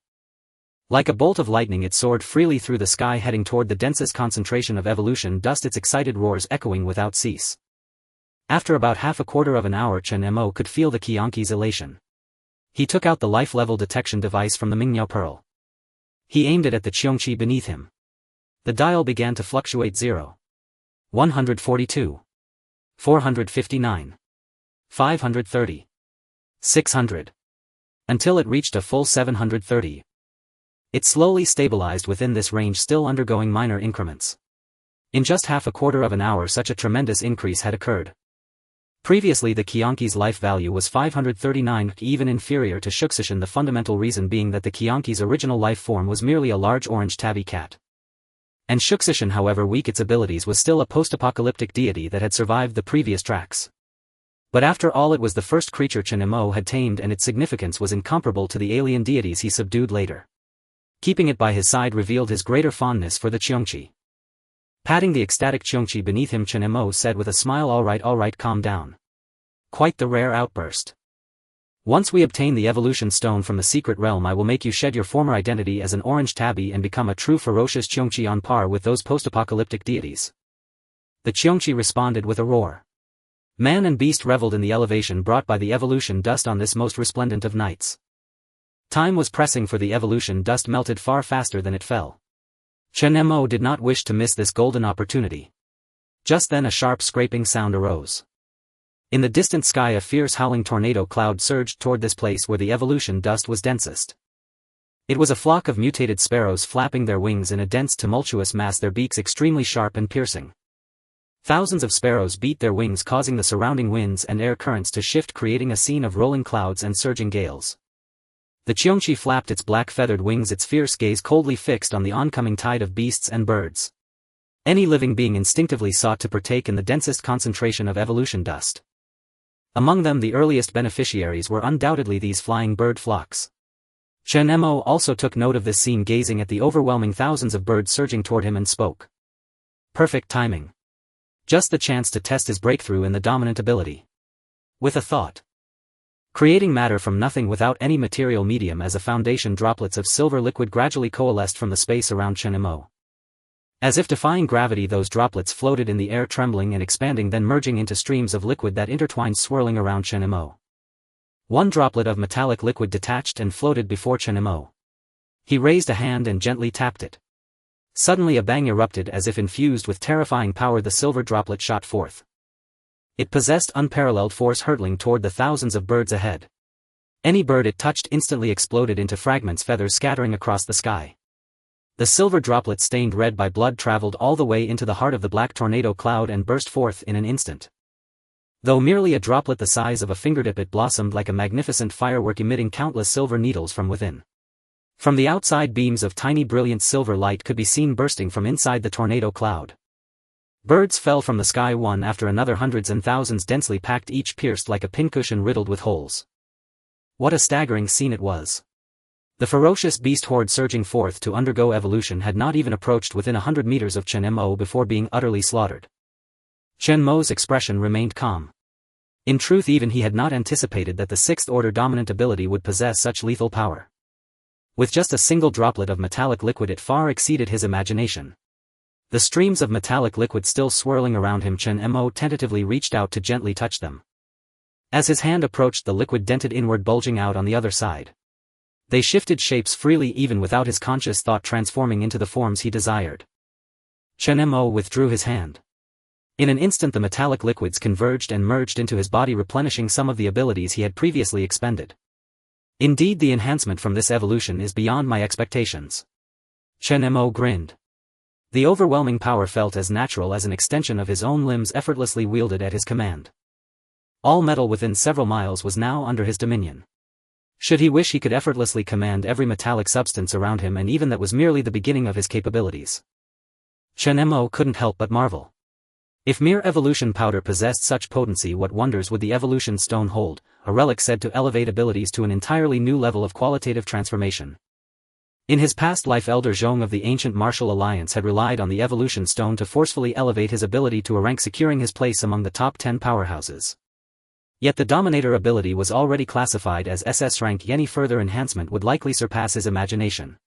Like a bolt of lightning it soared freely through the sky, heading toward the densest concentration of evolution dust, its excited roars echoing without cease. After about half a quarter of an hour Chen Mo could feel the Qiongqi's elation. He took out the life-level detection device from the Mingniao Pearl. He aimed it at the Qiongqi beneath him. The dial began to fluctuate: 0, 142, 459, 530, 600, until it reached a full 730. It slowly stabilized within this range, still undergoing minor increments. In just half a quarter of an hour such a tremendous increase had occurred. Previously the Qiongqi's life value was 539, even inferior to Shuxishan, the fundamental reason being that the Qiongqi's original life form was merely a large orange tabby cat. And Shuxishan, however weak its abilities, was still a post-apocalyptic deity that had survived the previous tracks. But after all, it was the first creature Chen Mo had tamed, and its significance was incomparable to the alien deities he subdued later. Keeping it by his side revealed his greater fondness for the Qiongqi. Patting the ecstatic Qiongqi beneath him, Chen Mo said with a smile, all right, calm down. Quite the rare outburst. Once we obtain the evolution stone from the secret realm, I will make you shed your former identity as an orange tabby and become a true ferocious Qiongqi on par with those post-apocalyptic deities." The Qiongqi responded with a roar. Man and beast reveled in the elevation brought by the evolution dust on this most resplendent of nights. Time was pressing, for the evolution dust melted far faster than it fell. Chen Mo did not wish to miss this golden opportunity. Just then a sharp scraping sound arose. In the distant sky a fierce howling tornado cloud surged toward this place where the evolution dust was densest. It was a flock of mutated sparrows flapping their wings in a dense tumultuous mass, their beaks extremely sharp and piercing. Thousands of sparrows beat their wings, causing the surrounding winds and air currents to shift, creating a scene of rolling clouds and surging gales. The Qiongqi flapped its black feathered wings, its fierce gaze coldly fixed on the oncoming tide of beasts and birds. Any living being instinctively sought to partake in the densest concentration of evolution dust. Among them the earliest beneficiaries were undoubtedly these flying bird flocks. Chen Mo also took note of this scene, gazing at the overwhelming thousands of birds surging toward him, and spoke. Perfect timing. Just the chance to test his breakthrough in the dominant ability. With a thought. Creating matter from nothing without any material medium as a foundation, droplets of silver liquid gradually coalesced from the space around Chen Mo. As if defying gravity, those droplets floated in the air, trembling and expanding, then merging into streams of liquid that intertwined, swirling around Chen Mo. One droplet of metallic liquid detached and floated before Chen Mo. He raised a hand and gently tapped it. Suddenly a bang erupted. As if infused with terrifying power, the silver droplet shot forth. It possessed unparalleled force, hurtling toward the thousands of birds ahead. Any bird it touched instantly exploded into fragments, feathers scattering across the sky. The silver droplet, stained red by blood, traveled all the way into the heart of the black tornado cloud and burst forth in an instant. Though merely a droplet the size of a fingertip, it blossomed like a magnificent firework, emitting countless silver needles from within. From the outside, beams of tiny brilliant silver light could be seen bursting from inside the tornado cloud. Birds fell from the sky one after another, hundreds and thousands densely packed, each pierced like a pincushion riddled with holes. What a staggering scene it was. The ferocious beast horde surging forth to undergo evolution had not even approached within 100 meters of Chen Mo before being utterly slaughtered. Chen Mo's expression remained calm. In truth, even he had not anticipated that the sixth-order dominant ability would possess such lethal power. With just a single droplet of metallic liquid, it far exceeded his imagination. The streams of metallic liquid still swirling around him, Chen Mo tentatively reached out to gently touch them. As his hand approached, the liquid dented inward, bulging out on the other side. They shifted shapes freely, even without his conscious thought, transforming into the forms he desired. Chen Mo withdrew his hand. In an instant the metallic liquids converged and merged into his body, replenishing some of the abilities he had previously expended. Indeed, the enhancement from this evolution is beyond my expectations. Chen Mo grinned. The overwhelming power felt as natural as an extension of his own limbs, effortlessly wielded at his command. All metal within several miles was now under his dominion. Should he wish, he could effortlessly command every metallic substance around him, and even that was merely the beginning of his capabilities. Chen Mo couldn't help but marvel. If mere evolution powder possessed such potency, what wonders would the evolution stone hold, a relic said to elevate abilities to an entirely new level of qualitative transformation. In his past life, Elder Zhong of the ancient martial alliance had relied on the evolution stone to forcefully elevate his ability to a rank, securing his place among the top 10 powerhouses. Yet the Dominator ability was already classified as SS rank. Any further enhancement would likely surpass his imagination.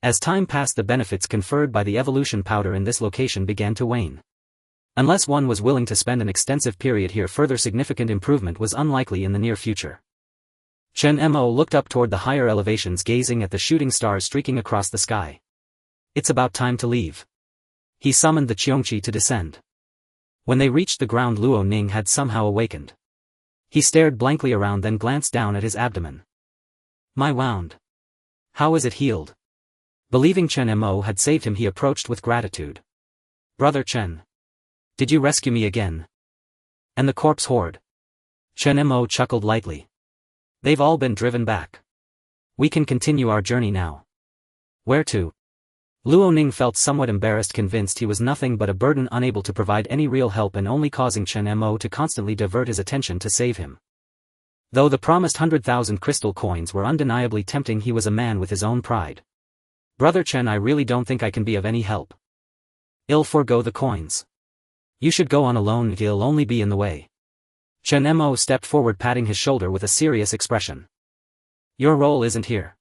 As time passed, the benefits conferred by the evolution powder in this location began to wane. Unless one was willing to spend an extensive period here, further significant improvement was unlikely in the near future. Chen Mo looked up toward the higher elevations, gazing at the shooting stars streaking across the sky. It's about time to leave. He summoned the Qiongqi to descend. When they reached the ground, Luo Ning had somehow awakened. He stared blankly around, then glanced down at his abdomen. My wound. How is it healed? Believing Chen Mo had saved him, he approached with gratitude. Brother Chen. Did you rescue me again? And the corpse horde? Chen Mo chuckled lightly. They've all been driven back. We can continue our journey now. Where to? Luo Ning felt somewhat embarrassed, convinced he was nothing but a burden, unable to provide any real help and only causing Chen Mo to constantly divert his attention to save him. Though the promised 100,000 crystal coins were undeniably tempting, he was a man with his own pride. Brother Chen, I really don't think I can be of any help. I'll forego the coins. You should go on alone, he'll only be in the way. Chen Mo stepped forward, patting his shoulder with a serious expression. Your role isn't here.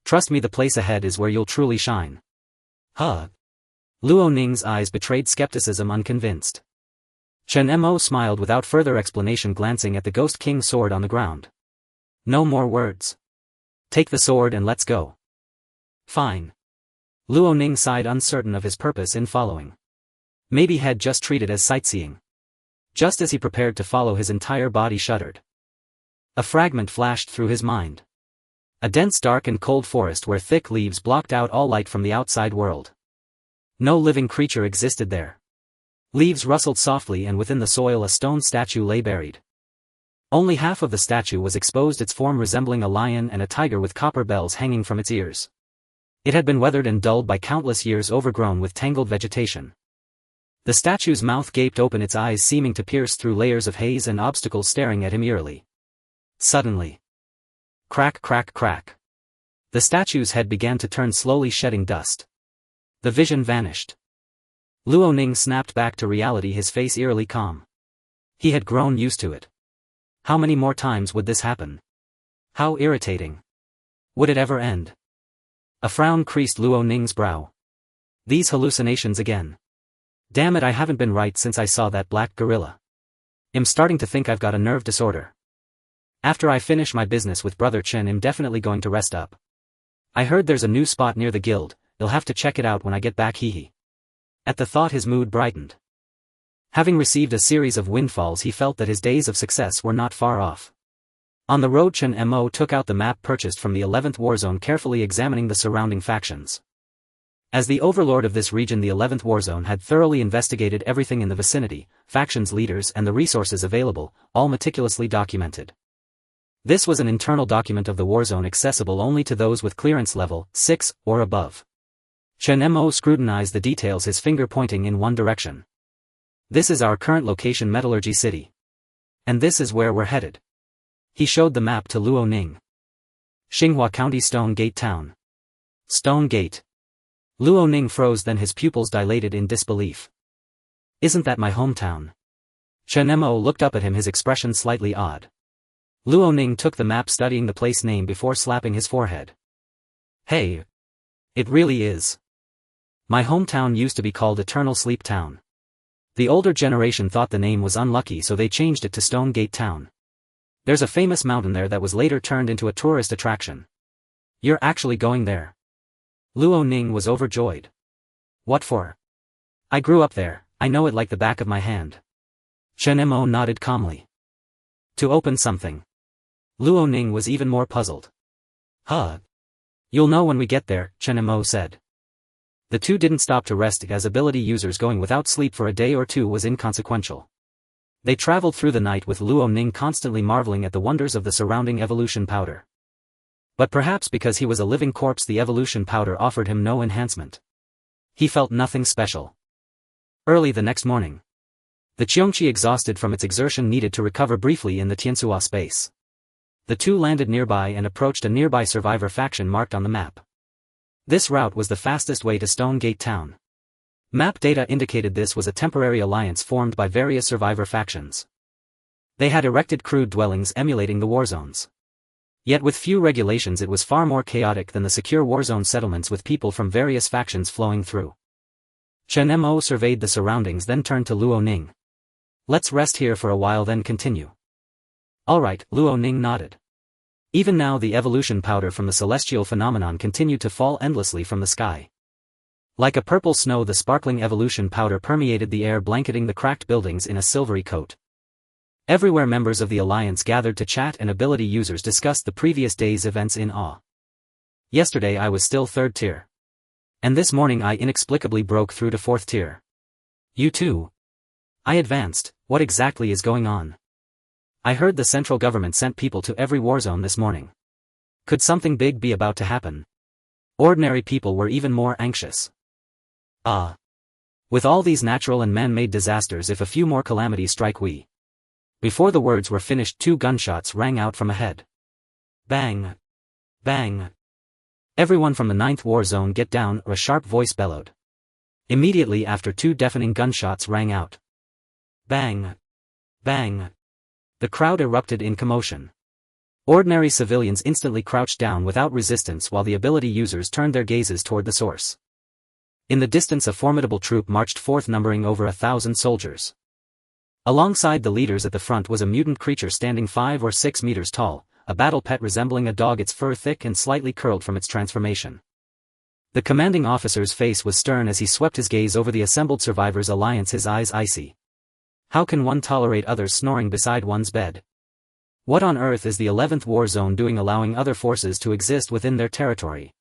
Trust me, the place ahead is where you'll truly shine. Huh? Luo Ning's eyes betrayed skepticism, unconvinced. Chen Mo smiled without further explanation, glancing at the Ghost King's sword on the ground. No more words. Take the sword and let's go. Fine. Luo Ning sighed, uncertain of his purpose in following. Maybe had just treated as sightseeing. Just as he prepared to follow, his entire body shuddered. A fragment flashed through his mind. A dense, dark and cold forest where thick leaves blocked out all light from the outside world. No living creature existed there. Leaves rustled softly, and within the soil a stone statue lay buried. Only half of the statue was exposed, its form resembling a lion and a tiger with copper bells hanging from its ears. It had been weathered and dulled by countless years, overgrown with tangled vegetation. The statue's mouth gaped open, its eyes seeming to pierce through layers of haze and obstacles, staring at him eerily. Suddenly. Crack, crack, crack. The statue's head began to turn, slowly shedding dust. The vision vanished. Luo Ning snapped back to reality, his face eerily calm. He had grown used to it. How many more times would this happen? How irritating. Would it ever end? A frown creased Luo Ning's brow. These hallucinations again. Damn it, I haven't been right since I saw that black gorilla. I'm starting to think I've got a nerve disorder. After I finish my business with Brother Chen, I'm definitely going to rest up. I heard there's a new spot near the guild, you'll have to check it out when I get back, hee. At the thought his mood brightened. Having received a series of windfalls, he felt that his days of success were not far off. On the road, Chen Mo took out the map purchased from the 11th Warzone, carefully examining the surrounding factions. As the overlord of this region, the 11th Warzone had thoroughly investigated everything in the vicinity, factions, leaders, and the resources available, all meticulously documented. This was an internal document of the Warzone accessible only to those with clearance level 6 or above. Chen Mo scrutinized the details, his finger pointing in one direction. This is our current location, Metallurgy City. And this is where we're headed. He showed the map to Luo Ning. Xinghua County, Stone Gate Town. Stone Gate. Luo Ning froze, then his pupils dilated in disbelief. Isn't that my hometown? Chen Mo looked up at him, his expression slightly odd. Luo Ning took the map, studying the place name before slapping his forehead. Hey. It really is. My hometown used to be called Eternal Sleep Town. The older generation thought the name was unlucky, so they changed it to Stone Gate Town. There's a famous mountain there that was later turned into a tourist attraction. You're actually going there? Luo Ning was overjoyed. What for? I grew up there, I know it like the back of my hand. Chen Mo nodded calmly. To open something. Luo Ning was even more puzzled. Huh. You'll know when we get there, Chen Mo said. The two didn't stop to rest, as ability users going without sleep for a day or two was inconsequential. They traveled through the night with Luo Ning constantly marveling at the wonders of the surrounding evolution powder. But perhaps because he was a living corpse, the evolution powder offered him no enhancement. He felt nothing special. Early the next morning. The Qiongqi, exhausted from its exertion, needed to recover briefly in the Tianhua space. The two landed nearby and approached a nearby survivor faction marked on the map. This route was the fastest way to Stone Gate Town. Map data indicated this was a temporary alliance formed by various survivor factions. They had erected crude dwellings emulating the warzones. Yet with few regulations, it was far more chaotic than the secure warzone settlements with people from various factions flowing through. Chen Mo surveyed the surroundings, then turned to Luo Ning. Let's rest here for a while, then continue. Alright, Luo Ning nodded. Even now the evolution powder from the celestial phenomenon continued to fall endlessly from the sky. Like a purple snow, the sparkling evolution powder permeated the air, blanketing the cracked buildings in a silvery coat. Everywhere members of the Alliance gathered to chat, and ability users discussed the previous day's events in awe. Yesterday I was still 3rd tier. And this morning I inexplicably broke through to 4th tier. You too? I advanced. What exactly is going on? I heard the central government sent people to every warzone this morning. Could something big be about to happen? Ordinary people were even more anxious. With all these natural and man-made disasters, if a few more calamities strike, we... Before the words were finished, 2 gunshots rang out from ahead. Bang! Bang! Everyone from the 9th war zone get down, a sharp voice bellowed. Immediately after, 2 deafening gunshots rang out. Bang! Bang! The crowd erupted in commotion. Ordinary civilians instantly crouched down without resistance, while the ability users turned their gazes toward the source. In the distance a formidable troop marched forth, numbering over 1,000 soldiers. Alongside the leaders at the front was a mutant creature standing 5 or 6 meters tall, a battle pet resembling a dog, its fur thick and slightly curled from its transformation. The commanding officer's face was stern as he swept his gaze over the assembled survivors' alliance, his eyes icy. How can one tolerate others snoring beside one's bed? What on earth is the 11th war zone doing, allowing other forces to exist within their territory?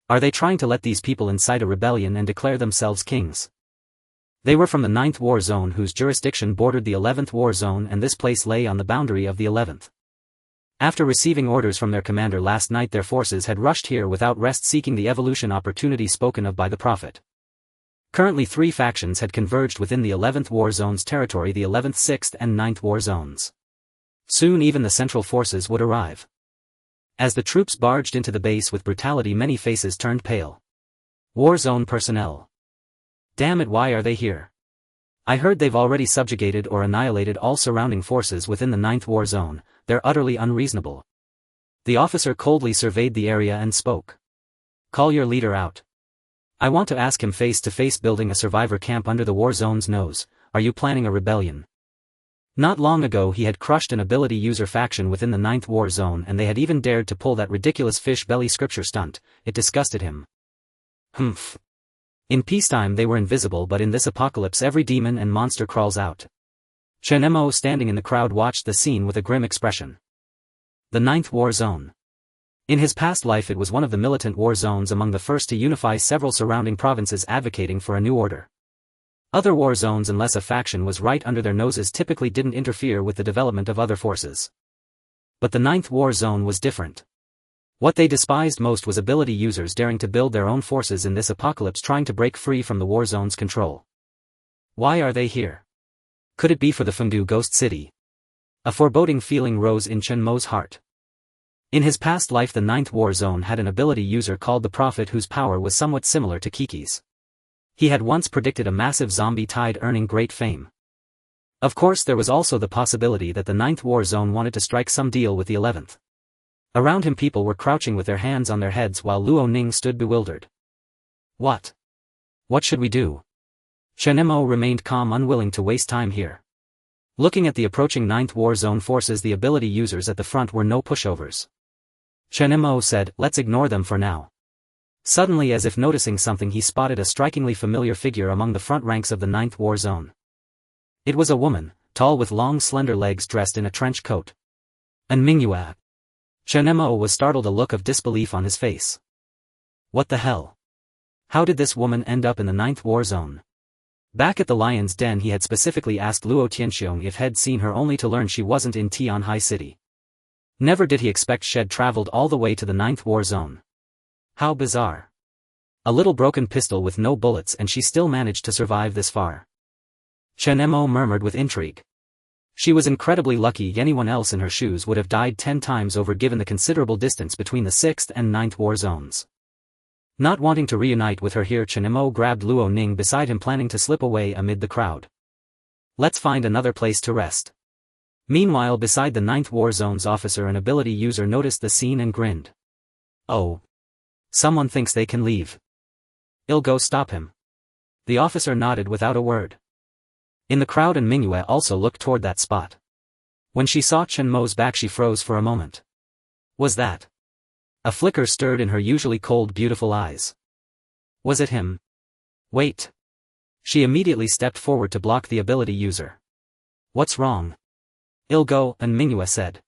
Are they trying to let these people incite a rebellion and declare themselves kings? They were from the 9th war zone, whose jurisdiction bordered the 11th war zone, and this place lay on the boundary of the 11th. After receiving orders from their commander last night, their forces had rushed here without rest, seeking the evolution opportunity spoken of by the Prophet. Currently 3 factions had converged within the 11th war zone's territory, the 11th, 6th and 9th war zones. Soon even the central forces would arrive. As the troops barged into the base with brutality, many faces turned pale. War zone personnel. Damn it, why are they here? I heard they've already subjugated or annihilated all surrounding forces within the 9th war zone. They're utterly unreasonable. The officer coldly surveyed the area and spoke. Call your leader out. I want to ask him face to face. Building a survivor camp under the war zone's nose. Are you planning a rebellion? Not long ago he had crushed an ability user faction within the 9th war zone, and they had even dared to pull that ridiculous fish belly scripture stunt. It disgusted him. Humph. In peacetime they were invisible, but in this apocalypse every demon and monster crawls out. Chen Mo, standing in the crowd, watched the scene with a grim expression. The 9th war zone. In his past life it was one of the militant war zones, among the first to unify several surrounding provinces advocating for a new order. Other war zones, unless a faction was right under their noses, typically didn't interfere with the development of other forces. But the 9th war zone was different. What they despised most was ability users daring to build their own forces in this apocalypse, trying to break free from the war zone's control. Why are they here? Could it be for the Fengdu Ghost City? A foreboding feeling rose in Chen Mo's heart. In his past life the 9th war zone had an ability user called the Prophet, whose power was somewhat similar to Qiongqi's. He had once predicted a massive zombie tide, earning great fame. Of course there was also the possibility that the 9th war zone wanted to strike some deal with the 11th. Around him people were crouching with their hands on their heads while Luo Ning stood bewildered. What? What should we do? Chen Mo remained calm, unwilling to waste time here. Looking at the approaching 9th war zone forces, the ability users at the front were no pushovers. Chen Mo said, let's ignore them for now. Suddenly, as if noticing something, he spotted a strikingly familiar figure among the front ranks of the 9th war zone. It was a woman, tall with long slender legs, dressed in a trench coat. And Mingyue. Chen Mo was startled, a look of disbelief on his face. What the hell? How did this woman end up in the 9th war zone? Back at the Lion's Den he had specifically asked Luo Tianxiong if he'd seen her, only to learn she wasn't in Tianhai City. Never did he expect she'd traveled all the way to the 9th war zone. How bizarre. A little broken pistol with no bullets, and she still managed to survive this far. Chen Mo murmured with intrigue. She was incredibly lucky. Anyone else in her shoes would have died 10 times over, given the considerable distance between the 6th and 9th war zones. Not wanting to reunite with her here, Chen Mo grabbed Luo Ning beside him, planning to slip away amid the crowd. Let's find another place to rest. Meanwhile, beside the 9th war zone's officer, an ability user noticed the scene and grinned. Oh. Someone thinks they can leave. I'll go stop him. The officer nodded without a word. In the crowd, and Mingyue also looked toward that spot. When she saw Chen Mo's back she froze for a moment. Was that? A flicker stirred in her usually cold, beautiful eyes. Was it him? Wait. She immediately stepped forward to block the ability user. What's wrong? I'll go, and Mingyue said.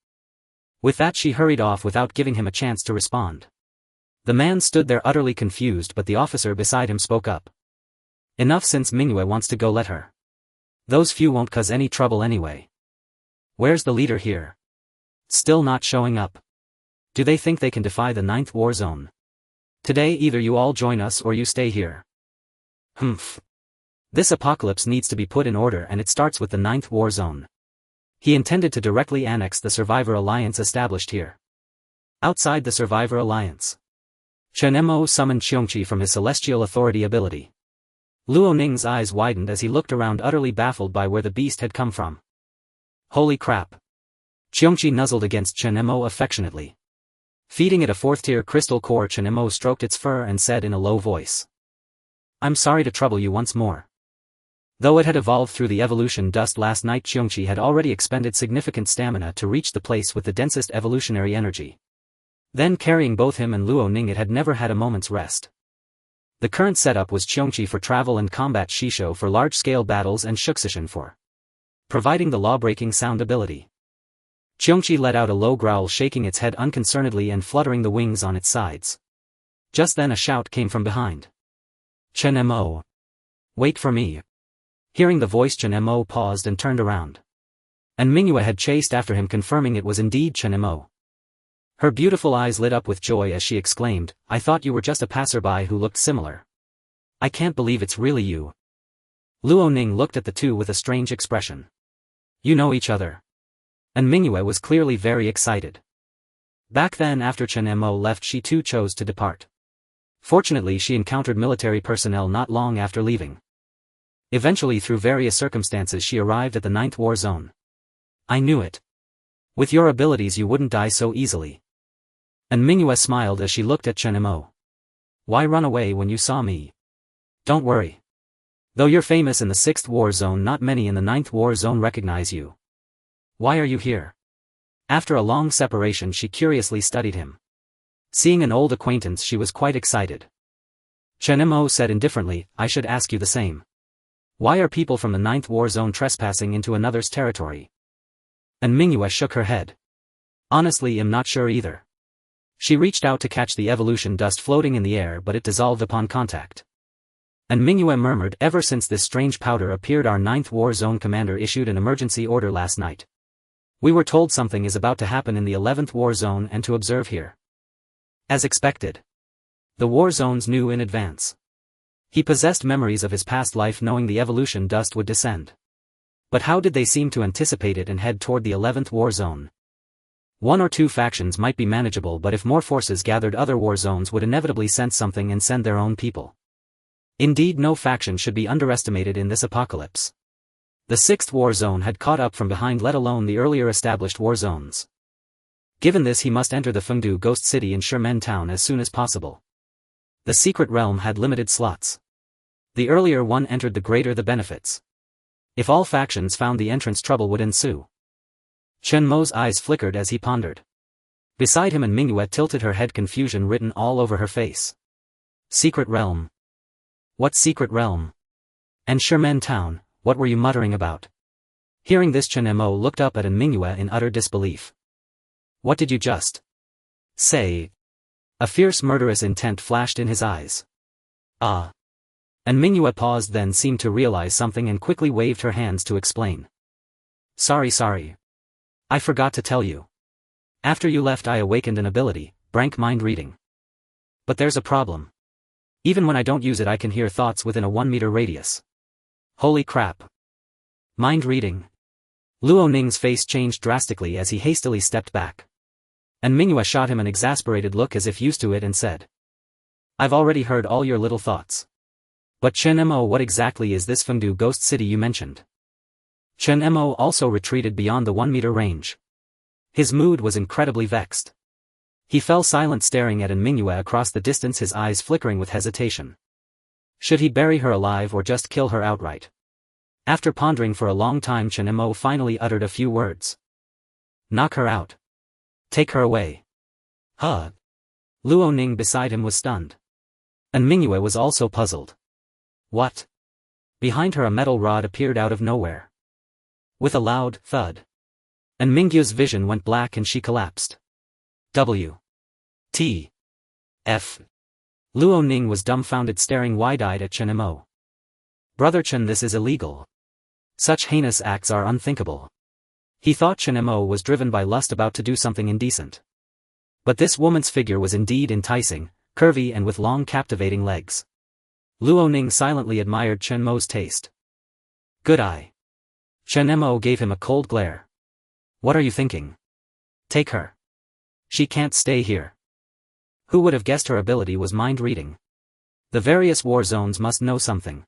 With that she hurried off without giving him a chance to respond. The man stood there utterly confused, but the officer beside him spoke up. Enough, since Mingyue wants to go, let her. Those few won't cause any trouble anyway. Where's the leader here? Still not showing up. Do they think they can defy the 9th war zone? Today either you all join us or you stay here. Humph. This apocalypse needs to be put in order, and it starts with the 9th war zone. He intended to directly annex the Survivor Alliance established here. Outside the Survivor Alliance, Chen Mo summoned Qiongqi from his Celestial Authority ability. Luo Ning's eyes widened as he looked around, utterly baffled by where the beast had come from. Holy crap. Qiongqi nuzzled against Chen Mo affectionately. Feeding it a 4th-tier crystal core, Chen Mo stroked its fur and said in a low voice. I'm sorry to trouble you once more. Though it had evolved through the evolution dust last night, Qiongqi had already expended significant stamina to reach the place with the densest evolutionary energy. Then, carrying both him and Luo Ning, it had never had a moment's rest. The current setup was Qiongqi for travel and combat, Shisho for large-scale battles, and Shuxishan for providing the law-breaking sound ability. Qiongqi let out a low growl, shaking its head unconcernedly and fluttering the wings on its sides. Just then a shout came from behind. Chen Mo. Wait for me. Hearing the voice, Chen Mo paused and turned around. And Mingyue had chased after him, confirming it was indeed Chen Mo. Her beautiful eyes lit up with joy as she exclaimed, I thought you were just a passerby who looked similar. I can't believe it's really you. Luo Ning looked at the two with a strange expression. You know each other. And Mingyue was clearly very excited. Back then, after Chen Mo left, she too chose to depart. Fortunately, she encountered military personnel not long after leaving. Eventually through various circumstances she arrived at the 9th war zone. I knew it. With your abilities you wouldn't die so easily. And Mingyue smiled as she looked at Chen Mo. Why run away when you saw me? Don't worry. Though you're famous in the 6th war zone, not many in the 9th war zone recognize you. Why are you here? After a long separation she curiously studied him. Seeing an old acquaintance she was quite excited. Chen Mo said indifferently, I should ask you the same. Why are people from the 9th war zone trespassing into another's territory? And Mingyue shook her head. Honestly, I'm not sure either. She reached out to catch the evolution dust floating in the air, but it dissolved upon contact. And Mingyue murmured, ever since this strange powder appeared, our 9th war zone commander issued an emergency order last night. We were told something is about to happen in the 11th war zone and to observe here. As expected. The war zones knew in advance. He possessed memories of his past life, knowing the evolution dust would descend. But how did they seem to anticipate it and head toward the 11th war zone? One or two factions might be manageable, but if more forces gathered, other war zones would inevitably sense something and send their own people. Indeed, no faction should be underestimated in this apocalypse. The 6th war zone had caught up from behind, let alone the earlier established war zones. Given this, he must enter the Fengdu Ghost City in Shimen Town as soon as possible. The secret realm had limited slots. The earlier one entered, the greater the benefits. If all factions found the entrance, trouble would ensue. Chen Mo's eyes flickered as he pondered. Beside him, and Mingyue tilted her head, confusion written all over her face. Secret realm? What secret realm? And Shimen Town, what were you muttering about? Hearing this, Chen Mo looked up at Mingyue in utter disbelief. What did you just say? A fierce murderous intent flashed in his eyes. Ah. And Mingyue paused, then seemed to realize something and quickly waved her hands to explain. Sorry. I forgot to tell you. After you left I awakened an ability, Brank mind reading. But there's a problem. Even when I don't use it I can hear thoughts within a 1-meter radius. Holy crap. Mind reading. Luo Ning's face changed drastically as he hastily stepped back. And Mingyue shot him an exasperated look as if used to it and said. I've already heard all your little thoughts. But Chen Mo, what exactly is this Fengdu Ghost City you mentioned? Chen Mo also retreated beyond the 1-meter range. His mood was incredibly vexed. He fell silent, staring at Mingyue across the distance, his eyes flickering with hesitation. Should he bury her alive or just kill her outright? After pondering for a long time, Chen Mo finally uttered a few words. Knock her out. Take her away. Huh? Luo Ning beside him was stunned. And Mingyue was also puzzled. What? Behind her a metal rod appeared out of nowhere. With a loud thud. And Mingyue's vision went black and she collapsed. W. T. F. Luo Ning was dumbfounded, staring wide-eyed at Chen Mo. Brother Chen, this is illegal. Such heinous acts are unthinkable. He thought Chen Mo was driven by lust, about to do something indecent. But this woman's figure was indeed enticing, curvy and with long captivating legs. Luo Ning silently admired Chen Mo's taste. Good eye. Chen Mo gave him a cold glare. What are you thinking? Take her. She can't stay here. Who would have guessed her ability was mind reading? The various war zones must know something.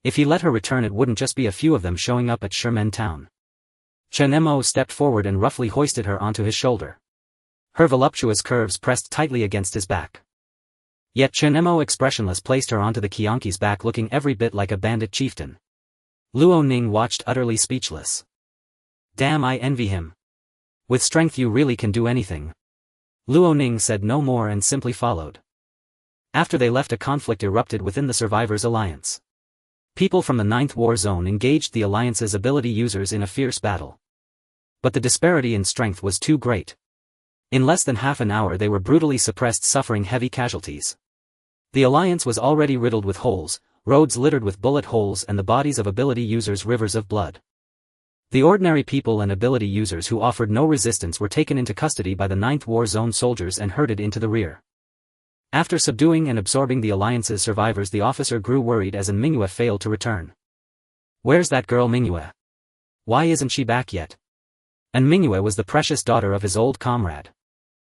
If he let her return, it wouldn't just be a few of them showing up at Shimen Town. Chen Mo stepped forward and roughly hoisted her onto his shoulder. Her voluptuous curves pressed tightly against his back. Yet Chen Mo, expressionless, placed her onto the Qiongqi's back, looking every bit like a bandit chieftain. Luo Ning watched, utterly speechless. Damn, I envy him. With strength you really can do anything. Luo Ning said no more and simply followed. After they left, a conflict erupted within the Survivors Alliance. People from the 9th war zone engaged the Alliance's ability users in a fierce battle. But the disparity in strength was too great. In less than half an hour they were brutally suppressed, suffering heavy casualties. The Alliance was already riddled with holes, roads littered with bullet holes, and the bodies of ability users rivers of blood. The ordinary people and ability users who offered no resistance were taken into custody by the 9th war zone soldiers and herded into the rear. After subduing and absorbing the Alliance's survivors, the officer grew worried as Mingyue failed to return. Where's that girl Mingyue? Why isn't she back yet? And Mingyue was the precious daughter of his old comrade.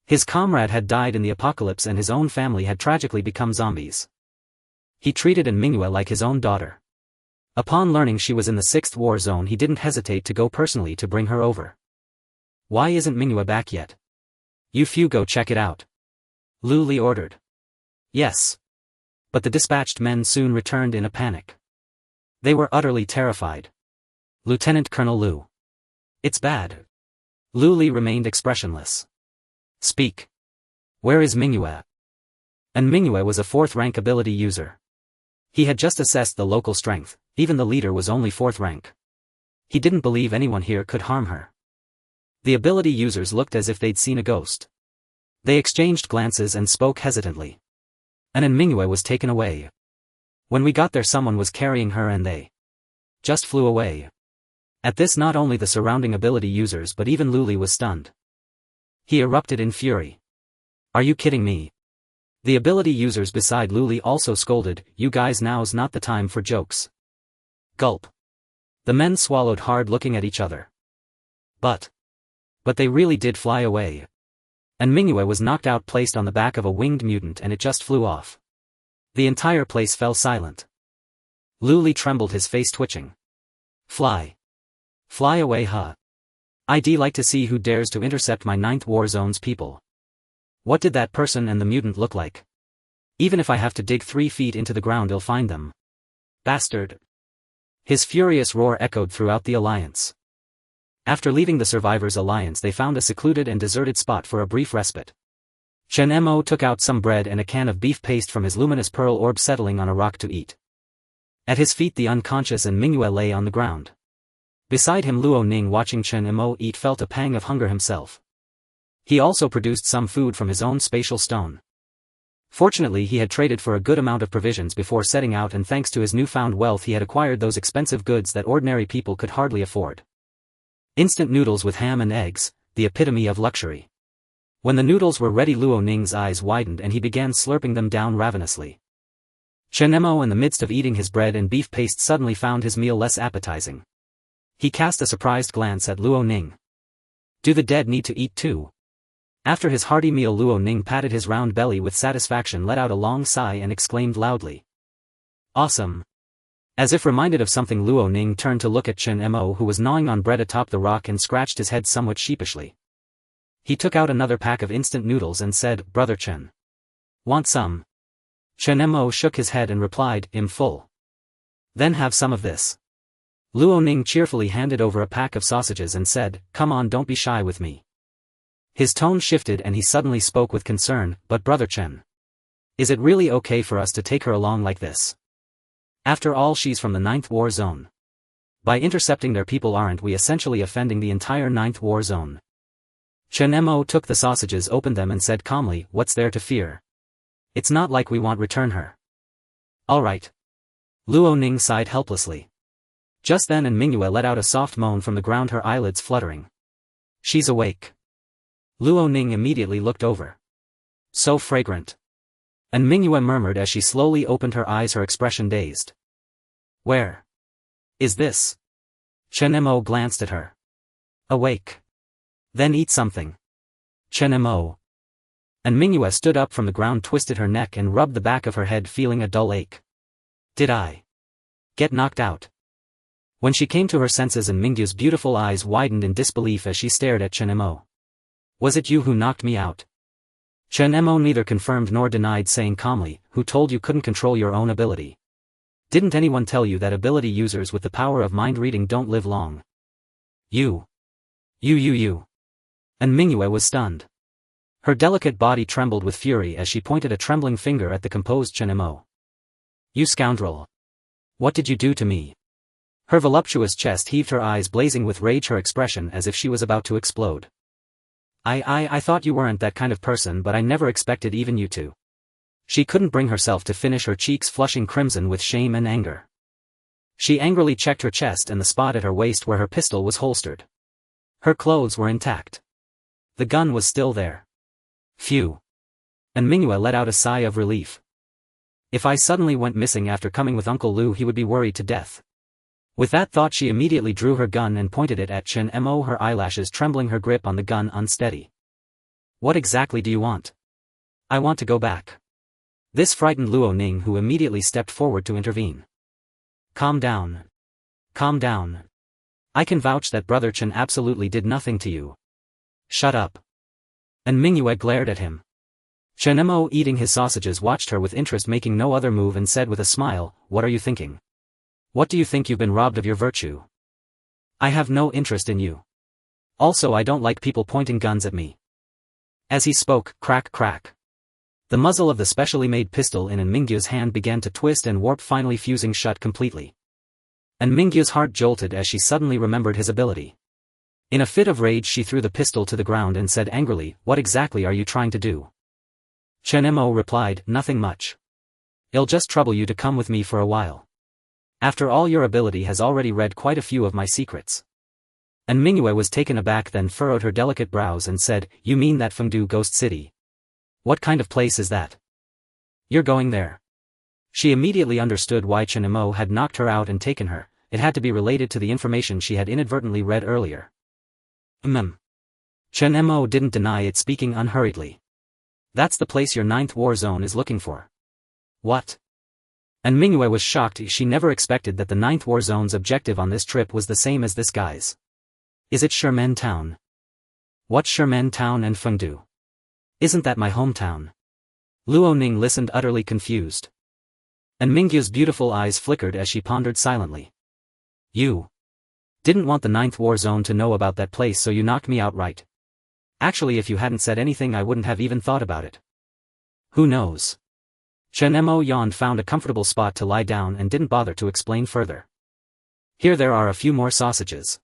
His comrade had died in the apocalypse and his own family had tragically become zombies. He treated Mingyue like his own daughter. Upon learning she was in the 6th war zone, he didn't hesitate to go personally to bring her over. Why isn't Mingyue back yet? You few go check it out. Lu Li ordered. Yes. But the dispatched men soon returned in a panic. They were utterly terrified. Lieutenant Colonel Lu. It's bad. Lu Li remained expressionless. Speak. Where is Mingyue? And Mingyue was a 4th rank ability user. He had just assessed the local strength, even the leader was only 4th rank. He didn't believe anyone here could harm her. The ability users looked as if they'd seen a ghost. They exchanged glances and spoke hesitantly. And Mingyue was taken away. When we got there someone was carrying her and they just flew away. At this not only the surrounding ability users but even Lu Li was stunned. He erupted in fury. Are you kidding me? The ability users beside Lu Li also scolded, you guys, now's not the time for jokes. Gulp. The men swallowed hard looking at each other. But they really did fly away. And Mingyue was knocked out, placed on the back of a winged mutant, and it just flew off. The entire place fell silent. Lu Li trembled, his face twitching. Fly. Fly away, huh? I'd like to see who dares to intercept my 9th war zone's people. What did that person and the mutant look like? Even if I have to dig 3 feet into the ground I'll find them. Bastard. His furious roar echoed throughout the alliance. After leaving the survivors' alliance they found a secluded and deserted spot for a brief respite. Chen Mo took out some bread and a can of beef paste from his luminous pearl orb, settling on a rock to eat. At his feet the unconscious and Mingyue lay on the ground. Beside him Luo Ning, watching Chen Mo eat, felt a pang of hunger himself. He also produced some food from his own spatial stone. Fortunately he had traded for a good amount of provisions before setting out, and thanks to his newfound wealth he had acquired those expensive goods that ordinary people could hardly afford. Instant noodles with ham and eggs, the epitome of luxury. When the noodles were ready Luo Ning's eyes widened and he began slurping them down ravenously. Chen Mo, in the midst of eating his bread and beef paste, suddenly found his meal less appetizing. He cast a surprised glance at Luo Ning. Do the dead need to eat too? After his hearty meal Luo Ning patted his round belly with satisfaction, let out a long sigh and exclaimed loudly. Awesome. As if reminded of something Luo Ning turned to look at Chen Mo, who was gnawing on bread atop the rock, and scratched his head somewhat sheepishly. He took out another pack of instant noodles and said, Brother Chen. Want some? Chen Mo shook his head and replied, I'm full. Then have some of this. Luo Ning cheerfully handed over a pack of sausages and said, come on, don't be shy with me. His tone shifted and he suddenly spoke with concern, but Brother Chen. Is it really okay for us to take her along like this? After all, she's from the 9th war zone. By intercepting their people, aren't we essentially offending the entire 9th war zone? Chen Mo took the sausages, opened them and said calmly, what's there to fear? It's not like we won't return her. Alright. Luo Ning sighed helplessly. Just then Mingyue let out a soft moan from the ground, her eyelids fluttering. She's awake. Luo Ning immediately looked over. So fragrant. And Mingyue murmured as she slowly opened her eyes, her expression dazed. Where is this? Chen Mo glanced at her. Awake. Then eat something. Chen Mo. And Mingyue stood up from the ground, twisted her neck and rubbed the back of her head, feeling a dull ache. Did I get knocked out? When she came to her senses, and Mingyue's beautiful eyes widened in disbelief as she stared at Chen Mo. Was it you who knocked me out? Chen Mo neither confirmed nor denied, saying calmly, who told you couldn't control your own ability? Didn't anyone tell you that ability users with the power of mind reading don't live long? You. And Mingyue was stunned. Her delicate body trembled with fury as she pointed a trembling finger at the composed Chen Mo. You scoundrel. What did you do to me? Her voluptuous chest heaved, her eyes blazing with rage, her expression as if she was about to explode. I thought you weren't that kind of person, but I never expected even you to. She couldn't bring herself to finish, her cheeks flushing crimson with shame and anger. She angrily checked her chest and the spot at her waist where her pistol was holstered. Her clothes were intact. The gun was still there. Phew. And Mingyue let out a sigh of relief. If I suddenly went missing after coming with Uncle Lu, he would be worried to death. With that thought she immediately drew her gun and pointed it at Chen Mo, her eyelashes trembling, her grip on the gun unsteady. What exactly do you want? I want to go back. This frightened Luo Ning, who immediately stepped forward to intervene. Calm down. calm down. I can vouch that Brother Chen absolutely did nothing to you. Shut up. And Mingyue glared at him. Chen Mo, eating his sausages, watched her with interest, making no other move, and said with a smile, "What are you thinking? What do you think? You've been robbed of your virtue? I have no interest in you. Also, I don't like people pointing guns at me." As he spoke, crack crack. The muzzle of the specially made pistol in Mingyue's hand began to twist and warp, finally fusing shut completely. And Mingyue's heart jolted as she suddenly remembered his ability. In a fit of rage, she threw the pistol to the ground and said angrily, "What exactly are you trying to do?" Chen Mo replied, "Nothing much. It'll just trouble you to come with me for a while. After all, your ability has already read quite a few of my secrets." And Mingyue was taken aback, then furrowed her delicate brows and said, "You mean that Fengdu Ghost City? What kind of place is that? You're going there?" She immediately understood why Chen Mo had knocked her out and taken her. It had to be related to the information she had inadvertently read earlier. Chen Mo didn't deny it, speaking unhurriedly. "That's the place your 9th war zone is looking for." "What?" And Mingyue was shocked. She never expected that the 9th war zone's objective on this trip was the same as this guy's. "Is it Sherman Town?" "What's Sherman Town and Fengdu? Isn't that my hometown?" Luo Ning listened, utterly confused. And Mingyue's beautiful eyes flickered as she pondered silently. "You didn't want the 9th war zone to know about that place, so you knocked me out, right? Actually, if you hadn't said anything, I wouldn't have even thought about it." "Who knows?" Chen Mo yawned, found a comfortable spot to lie down, and didn't bother to explain further. "Here there are a few more sausages.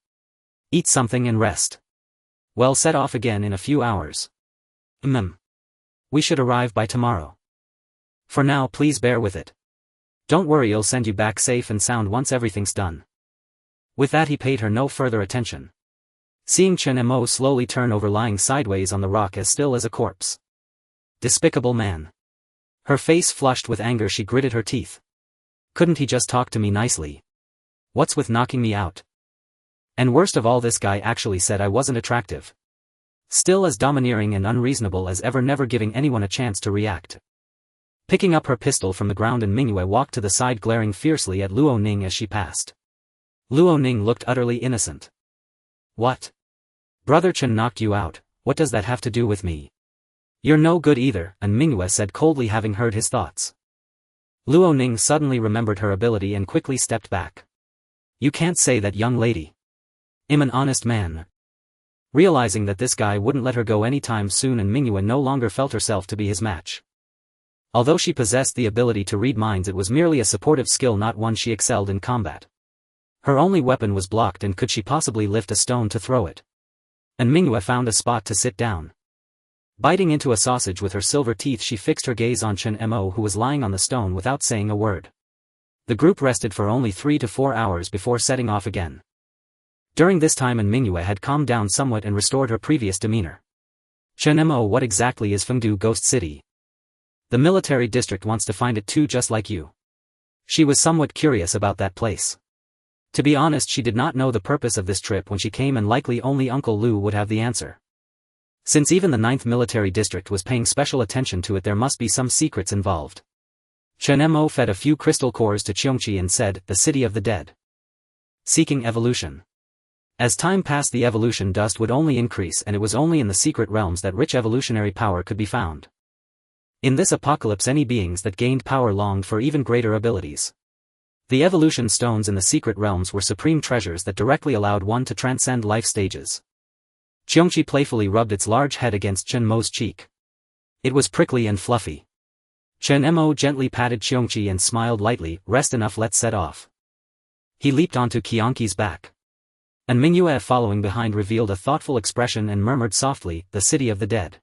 Eat something and rest. We'll set off again in a few hours. We should arrive by tomorrow. For now, please bear with it. Don't worry, I'll send you back safe and sound once everything's done." With that, he paid her no further attention. Seeing Chen Mo slowly turn over, lying sideways on the rock as still as a corpse. Despicable man. Her face flushed with anger, she gritted her teeth. Couldn't he just talk to me nicely? What's with knocking me out? And worst of all, this guy actually said I wasn't attractive. Still as domineering and unreasonable as ever, never giving anyone a chance to react. Picking up her pistol from the ground, and Mingyue walked to the side, glaring fiercely at Luo Ning as she passed. Luo Ning looked utterly innocent. "What? Brother Chen knocked you out, what does that have to do with me?" "You're no good either," and Mingyue said coldly, having heard his thoughts. Luo Ning suddenly remembered her ability and quickly stepped back. "You can't say that, young lady. I'm an honest man." Realizing that this guy wouldn't let her go anytime soon, and Mingyue no longer felt herself to be his match. Although she possessed the ability to read minds, it was merely a supportive skill, not one she excelled in combat. Her only weapon was blocked, and could she possibly lift a stone to throw it? And Mingyue found a spot to sit down. Biting into a sausage with her silver teeth, she fixed her gaze on Chen Mo, who was lying on the stone without saying a word. The group rested for only 3 to 4 hours before setting off again. During this time, Mingyue had calmed down somewhat and restored her previous demeanor. "Chen Mo, what exactly is Fengdu Ghost City?" "The military district wants to find it too, just like you." She was somewhat curious about that place. To be honest, she did not know the purpose of this trip when she came, and likely only Uncle Lu would have the answer. Since even the 9th military district was paying special attention to it, there must be some secrets involved. Chen Mo fed a few crystal cores to Qiongqi and said, "The city of the dead. Seeking evolution." As time passed, the evolution dust would only increase, and it was only in the secret realms that rich evolutionary power could be found. In this apocalypse, any beings that gained power longed for even greater abilities. The evolution stones in the secret realms were supreme treasures that directly allowed one to transcend life stages. Qiongqi playfully rubbed its large head against Chen Mo's cheek. It was prickly and fluffy. Chen Mo gently patted Qiongqi and smiled lightly. "Rest enough, let's set off." He leaped onto Qiongqi's back. And Mingyue, following behind, revealed a thoughtful expression and murmured softly, "The city of the dead."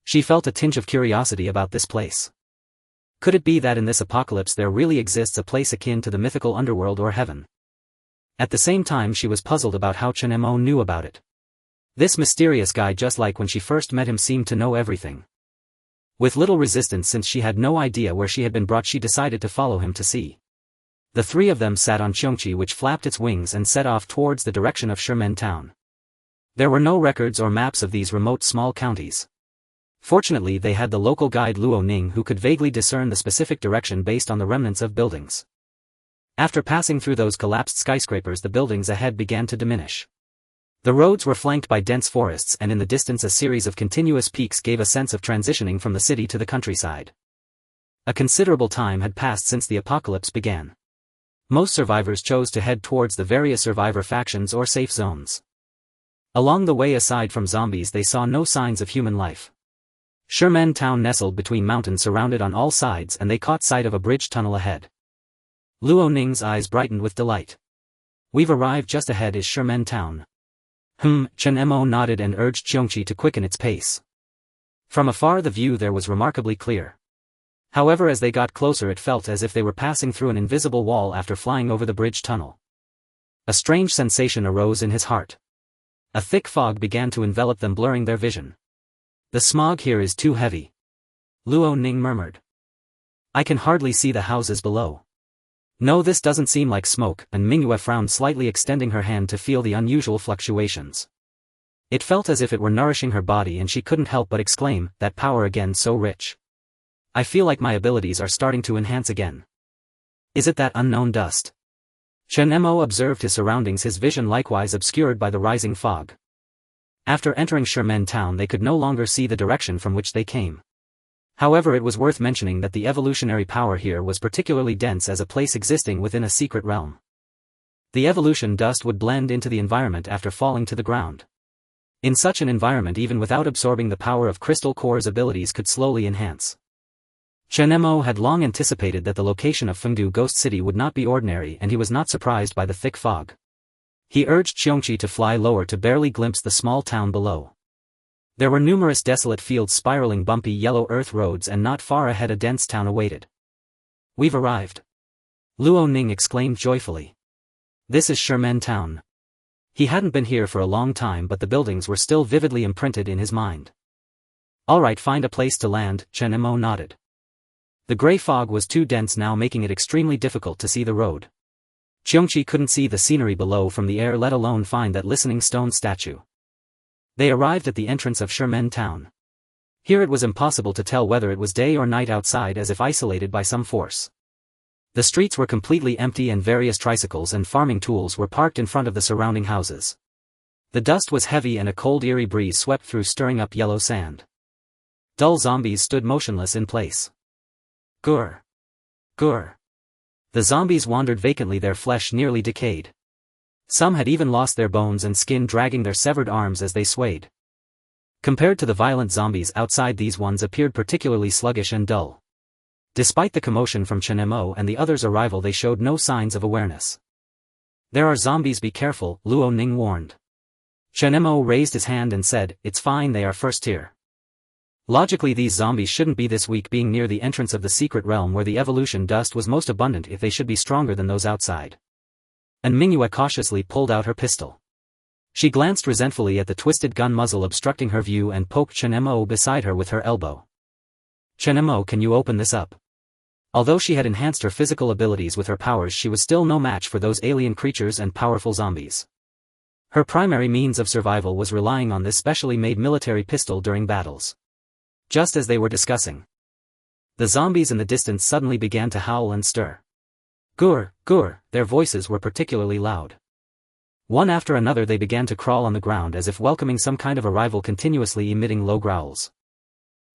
She felt a tinge of curiosity about this place. Could it be that in this apocalypse there really exists a place akin to the mythical underworld or heaven? At the same time, she was puzzled about how Chen Mo knew about it. This mysterious guy, just like when she first met him, seemed to know everything. With little resistance, since she had no idea where she had been brought, she decided to follow him to see. The three of them sat on Qiongqi, which flapped its wings and set off towards the direction of Sherman Town. There were no records or maps of these remote small counties. Fortunately, they had the local guide Luo Ning, who could vaguely discern the specific direction based on the remnants of buildings. After passing through those collapsed skyscrapers, the buildings ahead began to diminish. The roads were flanked by dense forests, and in the distance a series of continuous peaks gave a sense of transitioning from the city to the countryside. A considerable time had passed since the apocalypse began. Most survivors chose to head towards the various survivor factions or safe zones. Along the way, aside from zombies, they saw no signs of human life. Sherman town nestled between mountains surrounded on all sides, and they caught sight of a bridge tunnel ahead. Luo Ning's eyes brightened with delight. We've arrived. Just ahead is Sherman town. Chen Mo nodded and urged Qiongqi to quicken its pace. From afar the view there was remarkably clear. However, as they got closer it felt as if they were passing through an invisible wall after flying over the bridge tunnel. A strange sensation arose in his heart. A thick fog began to envelop them, blurring their vision. The smog here is too heavy. Luo Ning murmured. I can hardly see the houses below. No, this doesn't seem like smoke, and Mingyue frowned slightly, extending her hand to feel the unusual fluctuations. It felt as if it were nourishing her body, and she couldn't help but exclaim, that power again, so rich. I feel like my abilities are starting to enhance again. Is it that unknown dust? Chen Mo observed his surroundings, his vision likewise obscured by the rising fog. After entering Sherman town they could no longer see the direction from which they came. However, it was worth mentioning that the evolutionary power here was particularly dense as a place existing within a secret realm. The evolution dust would blend into the environment after falling to the ground. In such an environment, even without absorbing the power of Crystal Core's abilities, could slowly enhance. Chen Mo had long anticipated that the location of Fengdu Ghost City would not be ordinary, and he was not surprised by the thick fog. He urged Qiongqi to fly lower to barely glimpse the small town below. There were numerous desolate fields, spiraling bumpy yellow earth roads, and not far ahead a dense town awaited. We've arrived. Luo Ning exclaimed joyfully. This is Sherman town. He hadn't been here for a long time, but the buildings were still vividly imprinted in his mind. All right, find a place to land, Chen Mo nodded. The grey fog was too dense now, making it extremely difficult to see the road. Qiongqi couldn't see the scenery below from the air, let alone find that listening stone statue. They arrived at the entrance of Sherman town. Here it was impossible to tell whether it was day or night outside, as if isolated by some force. The streets were completely empty, and various tricycles and farming tools were parked in front of the surrounding houses. The dust was heavy and a cold, eerie breeze swept through, stirring up yellow sand. Dull zombies stood motionless in place. Gur. Gur. The zombies wandered vacantly, their flesh nearly decayed. Some had even lost their bones and skin, dragging their severed arms as they swayed. Compared to the violent zombies outside, these ones appeared particularly sluggish and dull. Despite the commotion from Chen Mo and the others' arrival, they showed no signs of awareness. There are zombies, be careful, Luo Ning warned. Chen Mo raised his hand and said, it's fine, they are first tier. Logically these zombies shouldn't be this weak, being near the entrance of the secret realm where the evolution dust was most abundant, if they should be stronger than those outside. And Mingyue cautiously pulled out her pistol. She glanced resentfully at the twisted gun muzzle obstructing her view and poked Chen Mo beside her with her elbow. Chen Mo, can you open this up? Although she had enhanced her physical abilities with her powers, she was still no match for those alien creatures and powerful zombies. Her primary means of survival was relying on this specially made military pistol during battles. Just as they were discussing, the zombies in the distance suddenly began to howl and stir. Gur, gur, their voices were particularly loud. One after another they began to crawl on the ground as if welcoming some kind of arrival, continuously emitting low growls.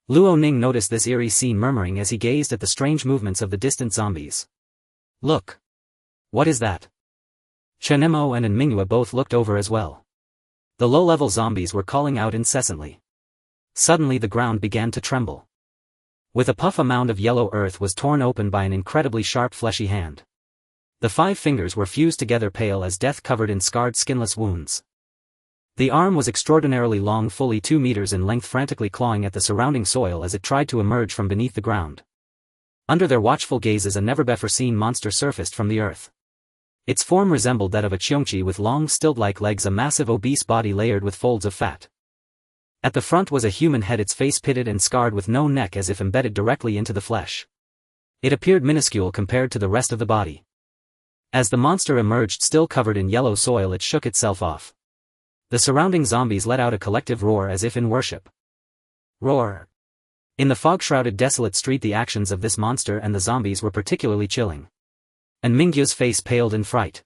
Luo Ning noticed this eerie scene, murmuring as he gazed at the strange movements of the distant zombies. Look! What is that? Chen Mo and Mingyue both looked over as well. The low-level zombies were calling out incessantly. Suddenly the ground began to tremble. With a puff, a mound of yellow earth was torn open by an incredibly sharp, fleshy hand. The 5 fingers were fused together, pale as death, covered in scarred, skinless wounds. The arm was extraordinarily long, fully 2 meters in length, frantically clawing at the surrounding soil as it tried to emerge from beneath the ground. Under their watchful gazes a never-before-seen monster surfaced from the earth. Its form resembled that of a Qiongqi with long, stilt-like legs, a massive obese body layered with folds of fat. At the front was a human head, its face pitted and scarred with no neck, as if embedded directly into the flesh. It appeared minuscule compared to the rest of the body. As the monster emerged, still covered in yellow soil, it shook itself off. The surrounding zombies let out a collective roar as if in worship. Roar! In the fog-shrouded desolate street, the actions of this monster and the zombies were particularly chilling. And Mingyu's face paled in fright.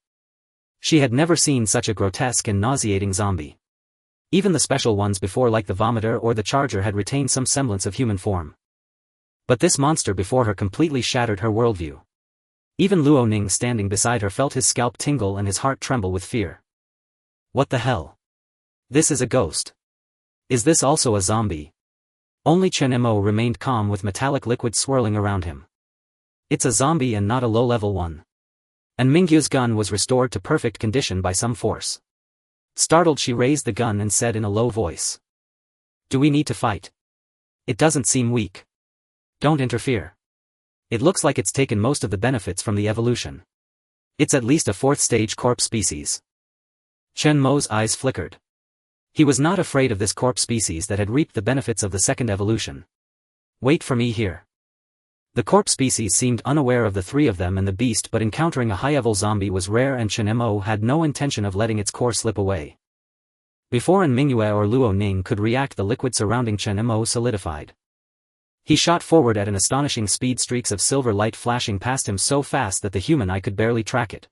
She had never seen such a grotesque and nauseating zombie. Even the special ones before, like the vomiter or the charger, had retained some semblance of human form. But this monster before her completely shattered her worldview. Even Luo Ning standing beside her felt his scalp tingle and his heart tremble with fear. What the hell? This is a ghost. Is this also a zombie? Only Chen Mo remained calm with metallic liquid swirling around him. It's a zombie and not a low-level one. And Mingyu's gun was restored to perfect condition by some force. Startled, she raised the gun and said in a low voice. Do we need to fight? It doesn't seem weak. Don't interfere. It looks like it's taken most of the benefits from the evolution. It's at least a 4th stage corpse species. Chen Mo's eyes flickered. He was not afraid of this corpse species that had reaped the benefits of the 2nd evolution. Wait for me here. The corpse species seemed unaware of the 3 of them and the beast, but encountering a high-level zombie was rare, and Chen Mo had no intention of letting its core slip away. Before an Mingyue or Luo Ning could react, the liquid surrounding Chen Mo solidified. He shot forward at an astonishing speed, streaks of silver light flashing past him so fast that the human eye could barely track it.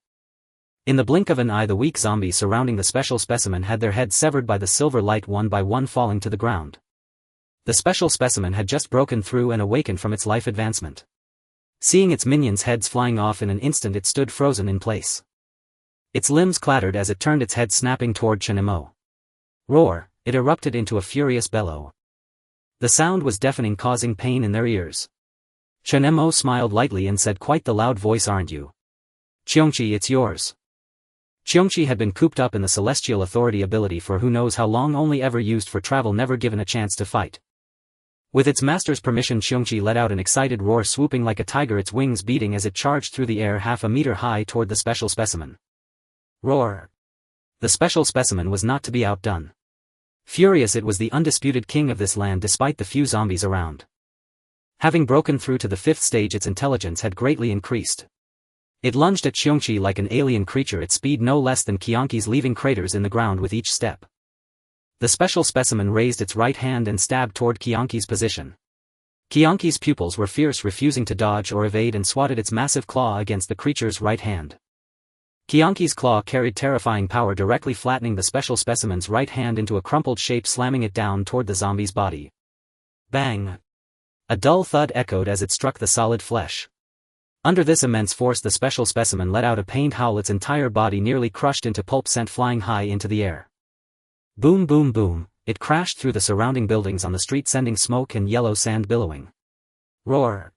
In the blink of an eye, the weak zombies surrounding the special specimen had their heads severed by the silver light, one by one falling to the ground. The special specimen had just broken through and awakened from its life advancement. Seeing its minions' heads flying off in an instant, it stood frozen in place. Its limbs clattered as it turned its head, snapping toward Chen Mo. Roar! It erupted into a furious bellow. The sound was deafening, causing pain in their ears. Chen Mo smiled lightly and said, quite the loud voice, aren't you? Qiongqi, it's yours. Qiongqi had been cooped up in the Celestial Authority ability for who knows how long, only ever used for travel, never given a chance to fight. With its master's permission, Qiongqi let out an excited roar, swooping like a tiger, its wings beating as it charged through the air half a meter high toward the special specimen. Roar! The special specimen was not to be outdone. Furious, it was the undisputed king of this land despite the few zombies around. Having broken through to the 5th stage, its intelligence had greatly increased. It lunged at Qiongqi like an alien creature, its speed no less than Qiongqi's, leaving craters in the ground with each step. The special specimen raised its right hand and stabbed toward Qiongqi's position. Qiongqi's pupils were fierce, refusing to dodge or evade, and swatted its massive claw against the creature's right hand. Qiongqi's claw carried terrifying power, directly flattening the special specimen's right hand into a crumpled shape, slamming it down toward the zombie's body. Bang! A dull thud echoed as it struck the solid flesh. Under this immense force, the special specimen let out a pained howl, its entire body nearly crushed into pulp, sent flying high into the air. Boom, boom, boom, it crashed through the surrounding buildings on the street, sending smoke and yellow sand billowing. Roar!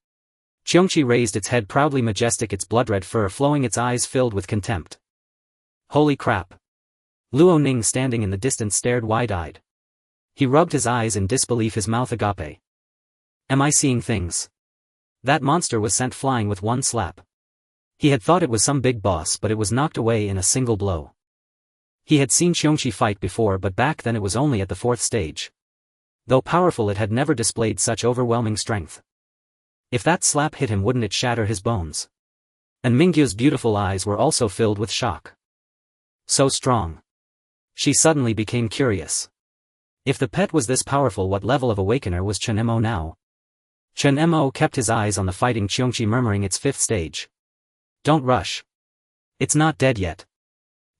Qiongqi raised its head proudly, majestic, its blood-red fur flowing, its eyes filled with contempt. Holy crap! Luo Ning, standing in the distance, stared wide-eyed. He rubbed his eyes in disbelief, his mouth agape. Am I seeing things? That monster was sent flying with one slap. He had thought it was some big boss, but it was knocked away in a single blow. He had seen Qiongqi fight before, but back then it was only at the 4th stage. Though powerful, it had never displayed such overwhelming strength. If that slap hit him, wouldn't it shatter his bones? And Mingyu's beautiful eyes were also filled with shock. So strong. She suddenly became curious. If the pet was this powerful, what level of awakener was Chen Mo now? Chen Mo kept his eyes on the fighting Qiongqi, murmuring, its 5th stage. Don't rush. It's not dead yet.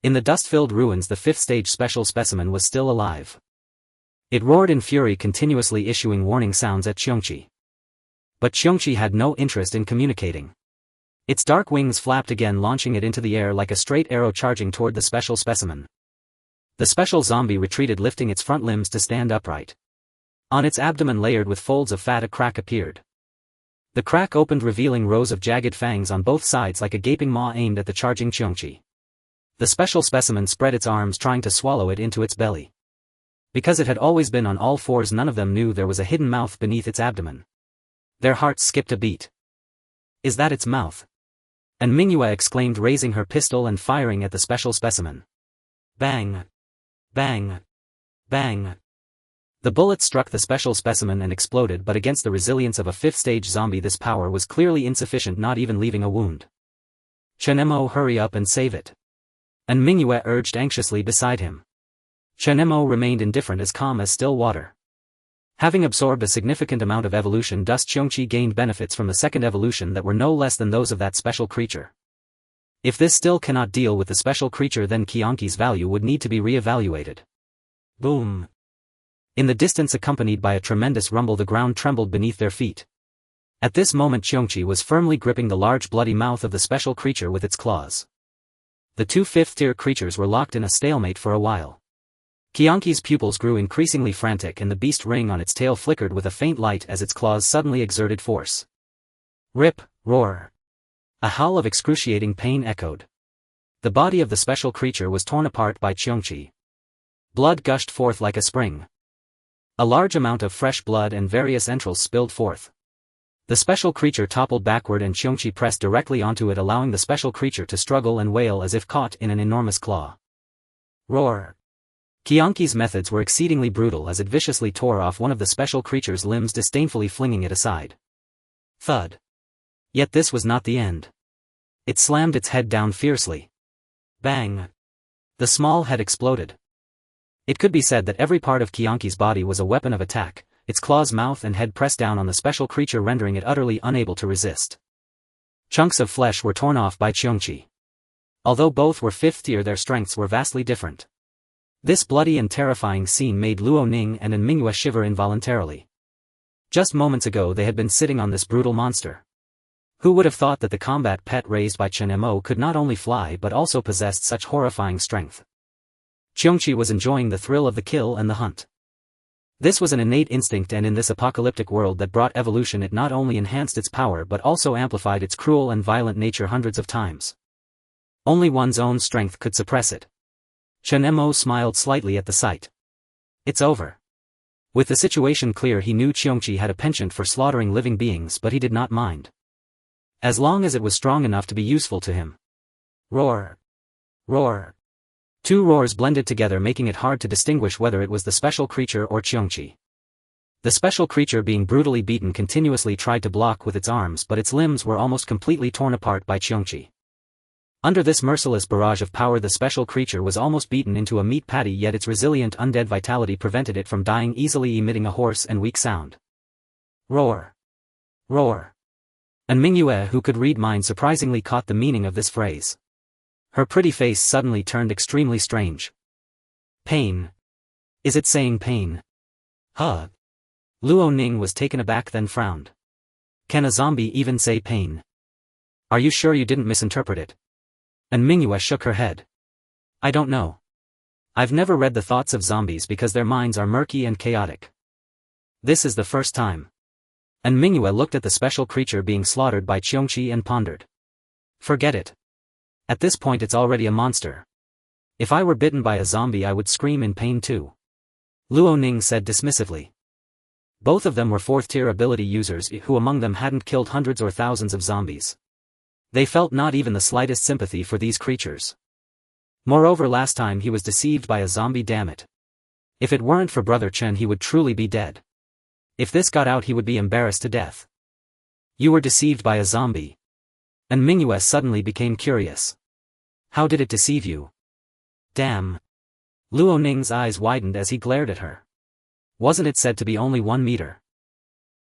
In the dust-filled ruins, the 5th stage special specimen was still alive. It roared in fury, continuously issuing warning sounds at Qiongqi. But Qiongqi had no interest in communicating. Its dark wings flapped again, launching it into the air like a straight arrow, charging toward the special specimen. The special zombie retreated, lifting its front limbs to stand upright. On its abdomen, layered with folds of fat, a crack appeared. The crack opened, revealing rows of jagged fangs on both sides like a gaping maw aimed at the charging Qiongqi. The special specimen spread its arms, trying to swallow it into its belly. Because it had always been on all fours, none of them knew there was a hidden mouth beneath its abdomen. Their hearts skipped a beat. Is that its mouth? And Mingyue exclaimed, raising her pistol and firing at the special specimen. Bang! Bang! Bang! The bullet struck the special specimen and exploded, but against the resilience of a 5th stage zombie, this power was clearly insufficient, not even leaving a wound. Chen Mo, hurry up and save it. And Mingyue urged anxiously beside him. Chen Mo remained indifferent, as calm as still water. Having absorbed a significant amount of evolution dust, Qiongqi gained benefits from the 2nd evolution that were no less than those of that special creature. If this still cannot deal with the special creature, then Qiongqi's value would need to be re-evaluated. Boom. In the distance, accompanied by a tremendous rumble, the ground trembled beneath their feet. At this moment Qiongqi was firmly gripping the large bloody mouth of the special creature with its claws. The two fifth-tier creatures were locked in a stalemate for a while. Qiongqi's pupils grew increasingly frantic and the beast ring on its tail flickered with a faint light as its claws suddenly exerted force. Rip, roar. A howl of excruciating pain echoed. The body of the special creature was torn apart by Qiongqi. Blood gushed forth like a spring. A large amount of fresh blood and various entrails spilled forth. The special creature toppled backward and Qiongqi pressed directly onto it, allowing the special creature to struggle and wail as if caught in an enormous claw. Roar. Qiongqi's methods were exceedingly brutal as it viciously tore off one of the special creature's limbs, disdainfully flinging it aside. Thud. Yet this was not the end. It slammed its head down fiercely. Bang. The small head exploded. It could be said that every part of Qiongqi's body was a weapon of attack, its claws, mouth and head pressed down on the special creature, rendering it utterly unable to resist. Chunks of flesh were torn off by Qiongqi. Although both were fifth tier, their strengths were vastly different. This bloody and terrifying scene made Luo Ning and Mingyue shiver involuntarily. Just moments ago they had been sitting on this brutal monster. Who would have thought that the combat pet raised by Chen Mo could not only fly but also possessed such horrifying strength? Qiongqi was enjoying the thrill of the kill and the hunt. This was an innate instinct, and in this apocalyptic world that brought evolution, it not only enhanced its power but also amplified its cruel and violent nature hundreds of times. Only one's own strength could suppress it. Chen Mo smiled slightly at the sight. It's over. With the situation clear, he knew Qiongqi had a penchant for slaughtering living beings, but he did not mind. As long as it was strong enough to be useful to him. Roar. Roar. Two roars blended together, making it hard to distinguish whether it was the special creature or Qiongqi. The special creature, being brutally beaten, continuously tried to block with its arms, but its limbs were almost completely torn apart by Qiongqi. Under this merciless barrage of power, the special creature was almost beaten into a meat patty, yet its resilient undead vitality prevented it from dying easily, emitting a hoarse and weak sound. Roar. Roar. And Mingyue, who could read minds, surprisingly caught the meaning of this phrase. Her pretty face suddenly turned extremely strange. Pain. Is it saying pain? Huh. Luo Ning was taken aback, then frowned. Can a zombie even say pain? Are you sure you didn't misinterpret it? And Mingyue shook her head. I don't know. I've never read the thoughts of zombies because their minds are murky and chaotic. This is the first time. And Mingyue looked at the special creature being slaughtered by Qiongqi and pondered. Forget it. At this point it's already a monster. If I were bitten by a zombie I would scream in pain too. Luo Ning said dismissively. Both of them were fourth-tier ability users who among them hadn't killed hundreds or thousands of zombies. They felt not even the slightest sympathy for these creatures. Moreover, last time he was deceived by a zombie, damn it. If it weren't for Brother Chen he would truly be dead. If this got out he would be embarrassed to death. You were deceived by a zombie. And Mingyue suddenly became curious. How did it deceive you? Damn. Luo Ning's eyes widened as he glared at her. Wasn't it said to be only 1 meter?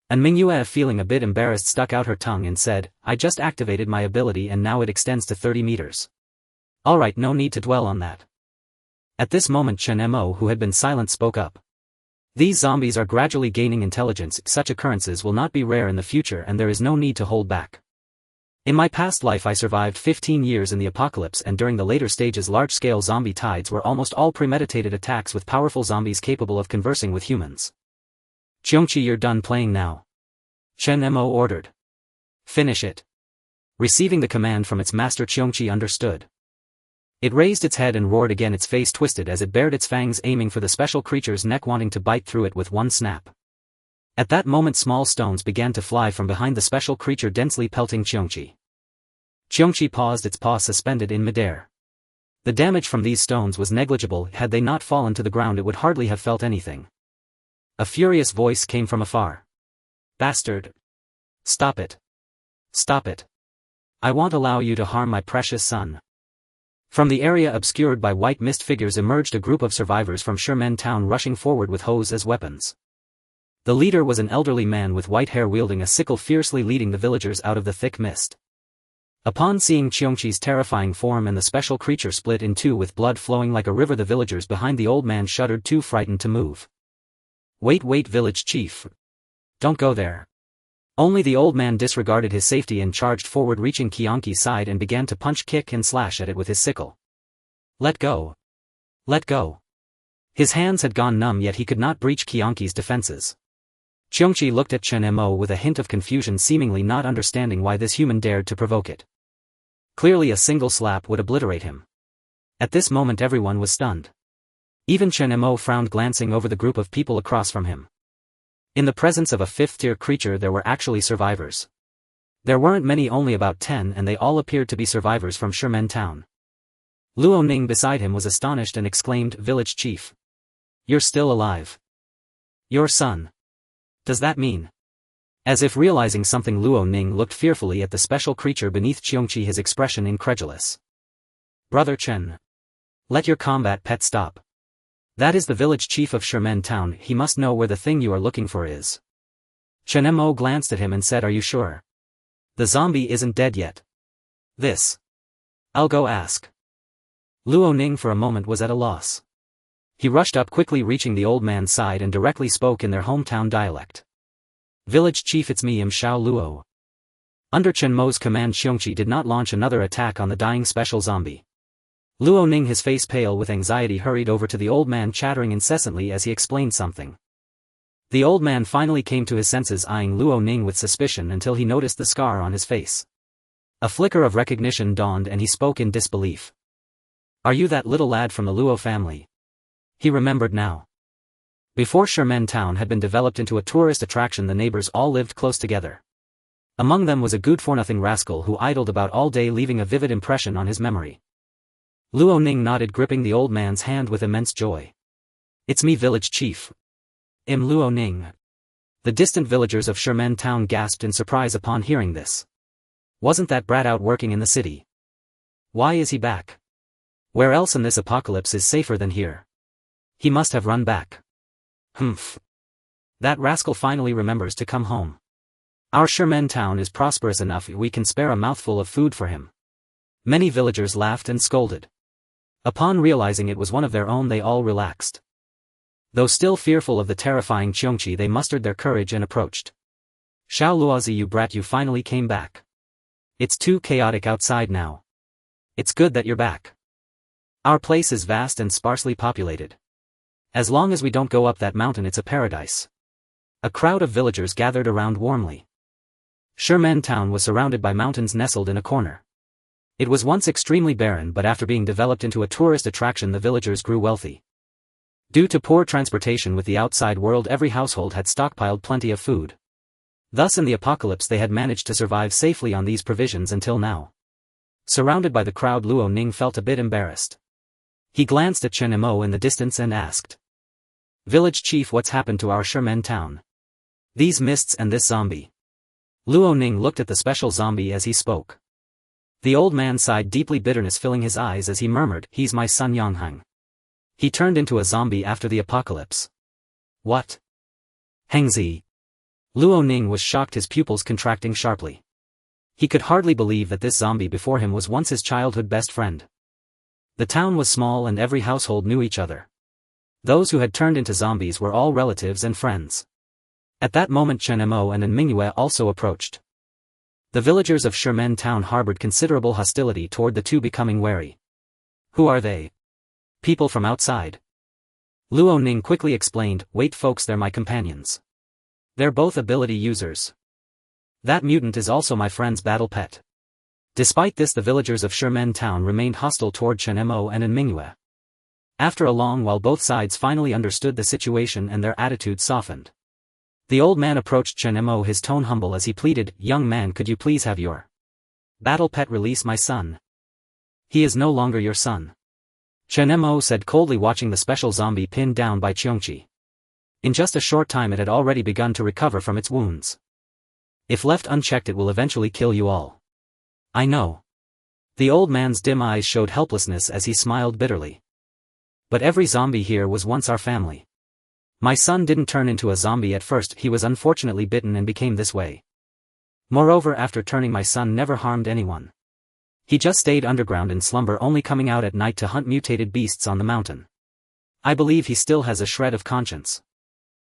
And Mingyue, feeling a bit embarrassed, stuck out her tongue and said, I just activated my ability and now it extends to 30 meters. Alright, no need to dwell on that. At this moment Chen Mo, who had been silent, spoke up. These zombies are gradually gaining intelligence. Such occurrences will not be rare in the future and there is no need to hold back. In my past life I survived 15 years in the apocalypse, and during the later stages large-scale zombie tides were almost all premeditated attacks with powerful zombies capable of conversing with humans. Qiongqi, you're done playing now. Chen Mo ordered. Finish it. Receiving the command from its master, Qiongqi understood. It raised its head and roared again, its face twisted as it bared its fangs, aiming for the special creature's neck, wanting to bite through it with one snap. At that moment small stones began to fly from behind the special creature, densely pelting Qiongqi. Qiongqi paused, its paw suspended in midair. The damage from these stones was negligible. Had they not fallen to the ground it would hardly have felt anything. A furious voice came from afar. Bastard! Stop it! Stop it! I won't allow you to harm my precious son. From the area obscured by white mist figures emerged a group of survivors from Sherman town, rushing forward with hoes as weapons. The leader was an elderly man with white hair, wielding a sickle, fiercely leading the villagers out of the thick mist. Upon seeing Qiongqi's terrifying form and the special creature split in two with blood flowing like a river, the villagers behind the old man shuddered, too frightened to move. Wait, village chief. Don't go there. Only the old man disregarded his safety and charged forward, reaching Qiongqi's side and began to punch, kick and slash at it with his sickle. Let go. Let go. His hands had gone numb, yet he could not breach Qiongqi's defenses. Qiongqi looked at Chen Mo with a hint of confusion, seemingly not understanding why this human dared to provoke it. Clearly a single slap would obliterate him. At this moment everyone was stunned. Even Chen Mo frowned, glancing over the group of people across from him. In the presence of a fifth-tier creature there were actually survivors. There weren't many, only about 10, and they all appeared to be survivors from Shimen town. Luo Ning beside him was astonished and exclaimed, "Village chief. You're still alive. Your son. Does that mean?" As if realizing something, Luo Ning looked fearfully at the special creature beneath Qiongqi, his expression incredulous. "Brother Chen. Let your combat pet stop. That is the village chief of Shimen town, he must know where the thing you are looking for is." Chen Mo glanced at him and said, "Are you sure? The zombie isn't dead yet." "This. I'll go ask." Luo Ning for a moment was at a loss. He rushed up quickly, reaching the old man's side, and directly spoke in their hometown dialect. "Village chief, it's me, Xiao Luo." Under Chen Mo's command, Qiongqi did not launch another attack on the dying special zombie. Luo Ning, his face pale with anxiety, hurried over to the old man, chattering incessantly as he explained something. The old man finally came to his senses, eyeing Luo Ning with suspicion until he noticed the scar on his face. A flicker of recognition dawned and he spoke in disbelief. "Are you that little lad from the Luo family?" He remembered now. Before Shimen town had been developed into a tourist attraction, the neighbors all lived close together. Among them was a good-for-nothing rascal who idled about all day, leaving a vivid impression on his memory. Luo Ning nodded, gripping the old man's hand with immense joy. "It's me, village chief. I'm Luo Ning." The distant villagers of Shimen town gasped in surprise upon hearing this. Wasn't that brat out working in the city? Why is he back? Where else in this apocalypse is safer than here? He must have run back. Humph. That rascal finally remembers to come home. Our Shimen town is prosperous enough, we can spare a mouthful of food for him. Many villagers laughed and scolded. Upon realizing it was one of their own, they all relaxed. Though still fearful of the terrifying Qiongqi, they mustered their courage and approached. "Xiao Luozi, you brat, you finally came back. It's too chaotic outside now. It's good that you're back. Our place is vast and sparsely populated. As long as we don't go up that mountain, it's a paradise." A crowd of villagers gathered around warmly. Shimen town was surrounded by mountains nestled in a corner. It was once extremely barren, but after being developed into a tourist attraction, the villagers grew wealthy. Due to poor transportation with the outside world, every household had stockpiled plenty of food. Thus in the apocalypse they had managed to survive safely on these provisions until now. Surrounded by the crowd, Luo Ning felt a bit embarrassed. He glanced at Chen Mo in the distance and asked, "Village chief, what's happened to our Shimen town? These mists and this zombie?" Luo Ning looked at the special zombie as he spoke. The old man sighed deeply, bitterness filling his eyes as he murmured, "He's my son Ehuang. He turned into a zombie after the apocalypse." "What? Hengzi?" Luo Ning was shocked, his pupils contracting sharply. He could hardly believe that this zombie before him was once his childhood best friend. The town was small and every household knew each other. Those who had turned into zombies were all relatives and friends. At that moment Chen Mo and Mingyu also approached. The villagers of Shimen town harbored considerable hostility toward the two, becoming wary. "Who are they?" "People from outside." Luo Ning quickly explained, "Wait folks, they're my companions. They're both ability users. That mutant is also my friend's battle pet." Despite this, the villagers of Shimen town remained hostile toward Chen Mo and Mingyu. After a long while both sides finally understood the situation and their attitudes softened. The old man approached Chen Mo, his tone humble as he pleaded, "Young man, could you please have your battle pet release my son? He is no longer your son." Chen Mo said coldly, watching the special zombie pinned down by Qiongqi. In just a short time it had already begun to recover from its wounds. "If left unchecked it will eventually kill you all." "I know." The old man's dim eyes showed helplessness as he smiled bitterly. "But every zombie here was once our family. My son didn't turn into a zombie at first, he was unfortunately bitten and became this way. Moreover, after turning, my son never harmed anyone. He just stayed underground in slumber, only coming out at night to hunt mutated beasts on the mountain. I believe he still has a shred of conscience.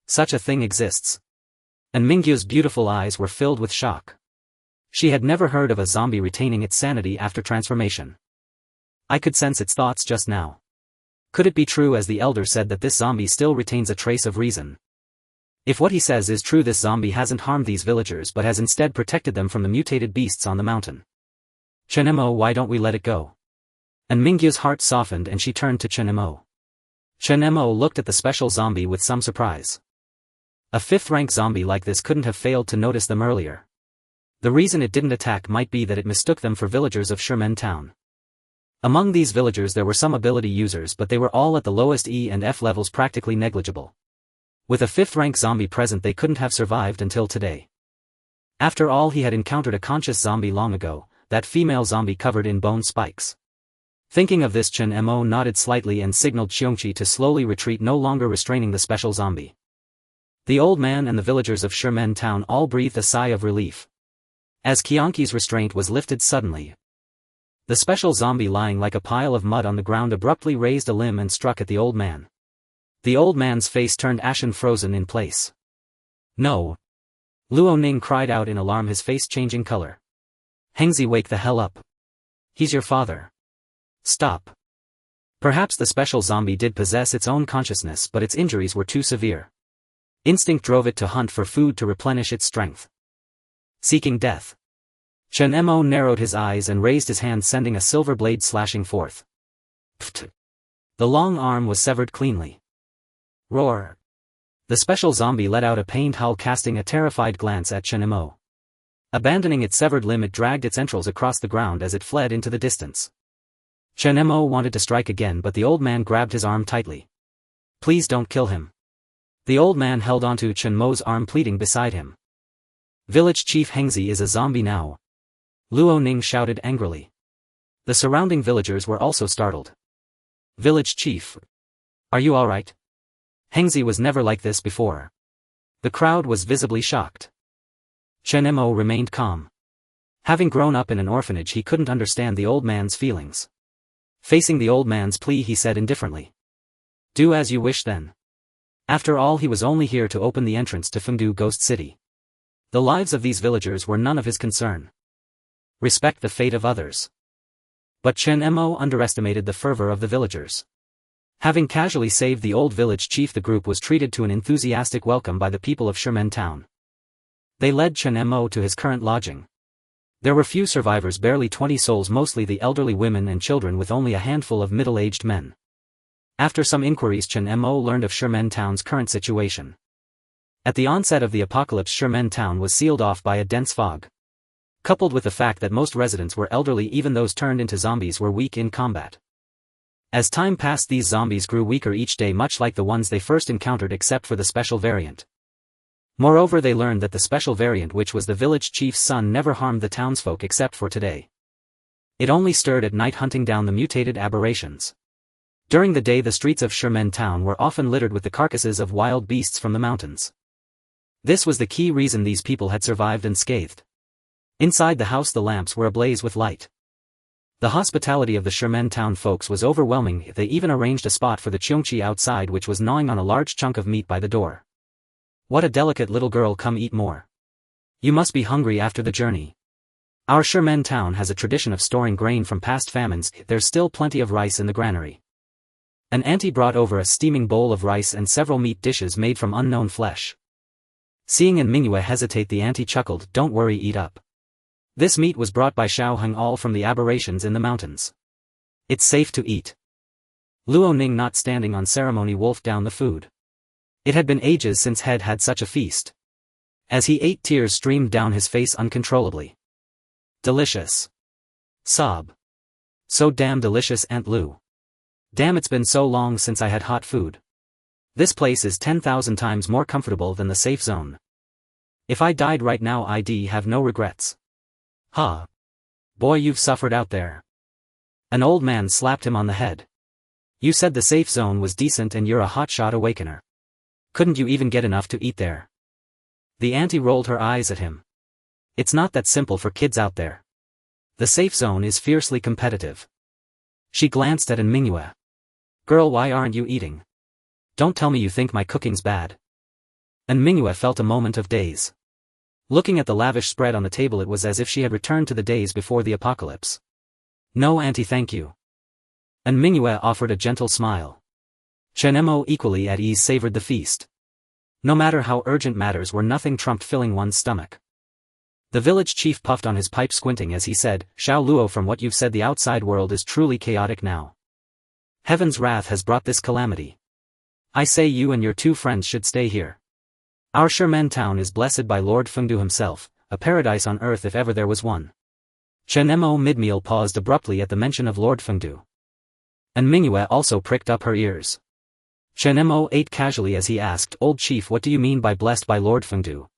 Such a thing exists. And Mingyu's beautiful eyes were filled with shock. She had never heard of a zombie retaining its sanity after transformation. I could sense its thoughts just now. Could it be true, as the elder said, that this zombie still retains a trace of reason? If what he says is true, this zombie hasn't harmed these villagers but has instead protected them from the mutated beasts on the mountain. Chen Mo, why don't we let it go? And Mingyu's heart softened and she turned to Chen Mo. Chen Mo looked at the special zombie with some surprise. A 5th rank zombie like this couldn't have failed to notice them earlier. The reason it didn't attack might be that it mistook them for villagers of Sherman Town. Among these villagers there were some ability users, but they were all at the lowest E and F levels, practically negligible. With a 5th rank zombie present, they couldn't have survived until today. After all, he had encountered a conscious zombie long ago, that female zombie covered in bone spikes. Thinking of this, Chen Mo nodded slightly and signaled Qiongqi to slowly retreat, no longer restraining the special zombie. The old man and the villagers of Sherman Town all breathed a sigh of relief. As Qiongqi's restraint was lifted suddenly, the special zombie, lying like a pile of mud on the ground, abruptly raised a limb and struck at the old man. The old man's face turned ashen, frozen in place. No! Luo Ning cried out in alarm, his face changing color. Hengzi, wake the hell up. He's your father. Stop. Perhaps the special zombie did possess its own consciousness, but its injuries were too severe. Instinct drove it to hunt for food to replenish its strength. Seeking death. Chen Mo narrowed his eyes and raised his hand, sending a silver blade slashing forth. Pft! The long arm was severed cleanly. Roar! The special zombie let out a pained howl, casting a terrified glance at Chen Mo. Abandoning its severed limb, it dragged its entrails across the ground as it fled into the distance. Chen Mo wanted to strike again, but the old man grabbed his arm tightly. Please don't kill him. The old man held onto Chen Mo's arm, pleading beside him. Village Chief Hengzi is a zombie now. Luo Ning shouted angrily. The surrounding villagers were also startled. Village Chief. Are you alright? Hengzi was never like this before. The crowd was visibly shocked. Chen Mo remained calm. Having grown up in an orphanage, he couldn't understand the old man's feelings. Facing the old man's plea, he said indifferently. Do as you wish then. After all, he was only here to open the entrance to Fengdu Ghost City. The lives of these villagers were none of his concern. Respect the fate of others. But Chen Mo underestimated the fervor of the villagers. Having casually saved the old village chief, the group was treated to an enthusiastic welcome by the people of Sherman Town. They led Chen Mo to his current lodging. There were few survivors, barely 20 souls, mostly the elderly women and children, with only a handful of middle-aged men. After some inquiries, Chen Mo learned of Sherman Town's current situation. At the onset of the apocalypse, Sherman Town was sealed off by a dense fog. Coupled with the fact that most residents were elderly, even those turned into zombies were weak in combat. As time passed, these zombies grew weaker each day, much like the ones they first encountered, except for the special variant. Moreover, they learned that the special variant, which was the village chief's son, never harmed the townsfolk except for today. It only stirred at night, hunting down the mutated aberrations. During the day, the streets of Sherman Town were often littered with the carcasses of wild beasts from the mountains. This was the key reason these people had survived unscathed. Inside the house, the lamps were ablaze with light. The hospitality of the Sherman Town folks was overwhelming. They even arranged a spot for the Qiongqi outside, which was gnawing on a large chunk of meat by the door. What a delicate little girl, come eat more. You must be hungry after the journey. Our Sherman Town has a tradition of storing grain from past famines. There's still plenty of rice in the granary. An auntie brought over a steaming bowl of rice and several meat dishes made from unknown flesh. Seeing An Mingyue hesitate, the auntie chuckled, don't worry, eat up. This meat was brought by Ehuang, all from the aberrations in the mountains. It's safe to eat. Luo Ning, not standing on ceremony, wolfed down the food. It had been ages since Head had such a feast. As he ate, tears streamed down his face uncontrollably. Delicious. Sob. So damn delicious, Aunt Lu. Damn, it's been so long since I had hot food. This place is 10,000 times more comfortable than the safe zone. If I died right now, I'd have no regrets. Ha! Boy, you've suffered out there. An old man slapped him on the head. You said the safe zone was decent and you're a hotshot awakener. Couldn't you even get enough to eat there? The auntie rolled her eyes at him. It's not that simple for kids out there. The safe zone is fiercely competitive. She glanced at Mingyue. Girl, why aren't you eating? Don't tell me you think my cooking's bad. Mingyue felt a moment of daze. Looking at the lavish spread on the table, it was as if she had returned to the days before the apocalypse. No, auntie, thank you. Mingyue offered a gentle smile. Chen Mo, equally at ease, savored the feast. No matter how urgent matters were, nothing trumped filling one's stomach. The village chief puffed on his pipe, squinting as he said, Xiao Luo, from what you've said, the outside world is truly chaotic now. Heaven's wrath has brought this calamity. I say you and your two friends should stay here. Our Sherman town is blessed by Lord Fengdu himself, a paradise on earth if ever there was one. Chen Mo mid-meal paused abruptly at the mention of Lord Fengdu. Mingyue also pricked up her ears. Chen Mo ate casually as he asked, Old chief, what do you mean by blessed by Lord Fengdu?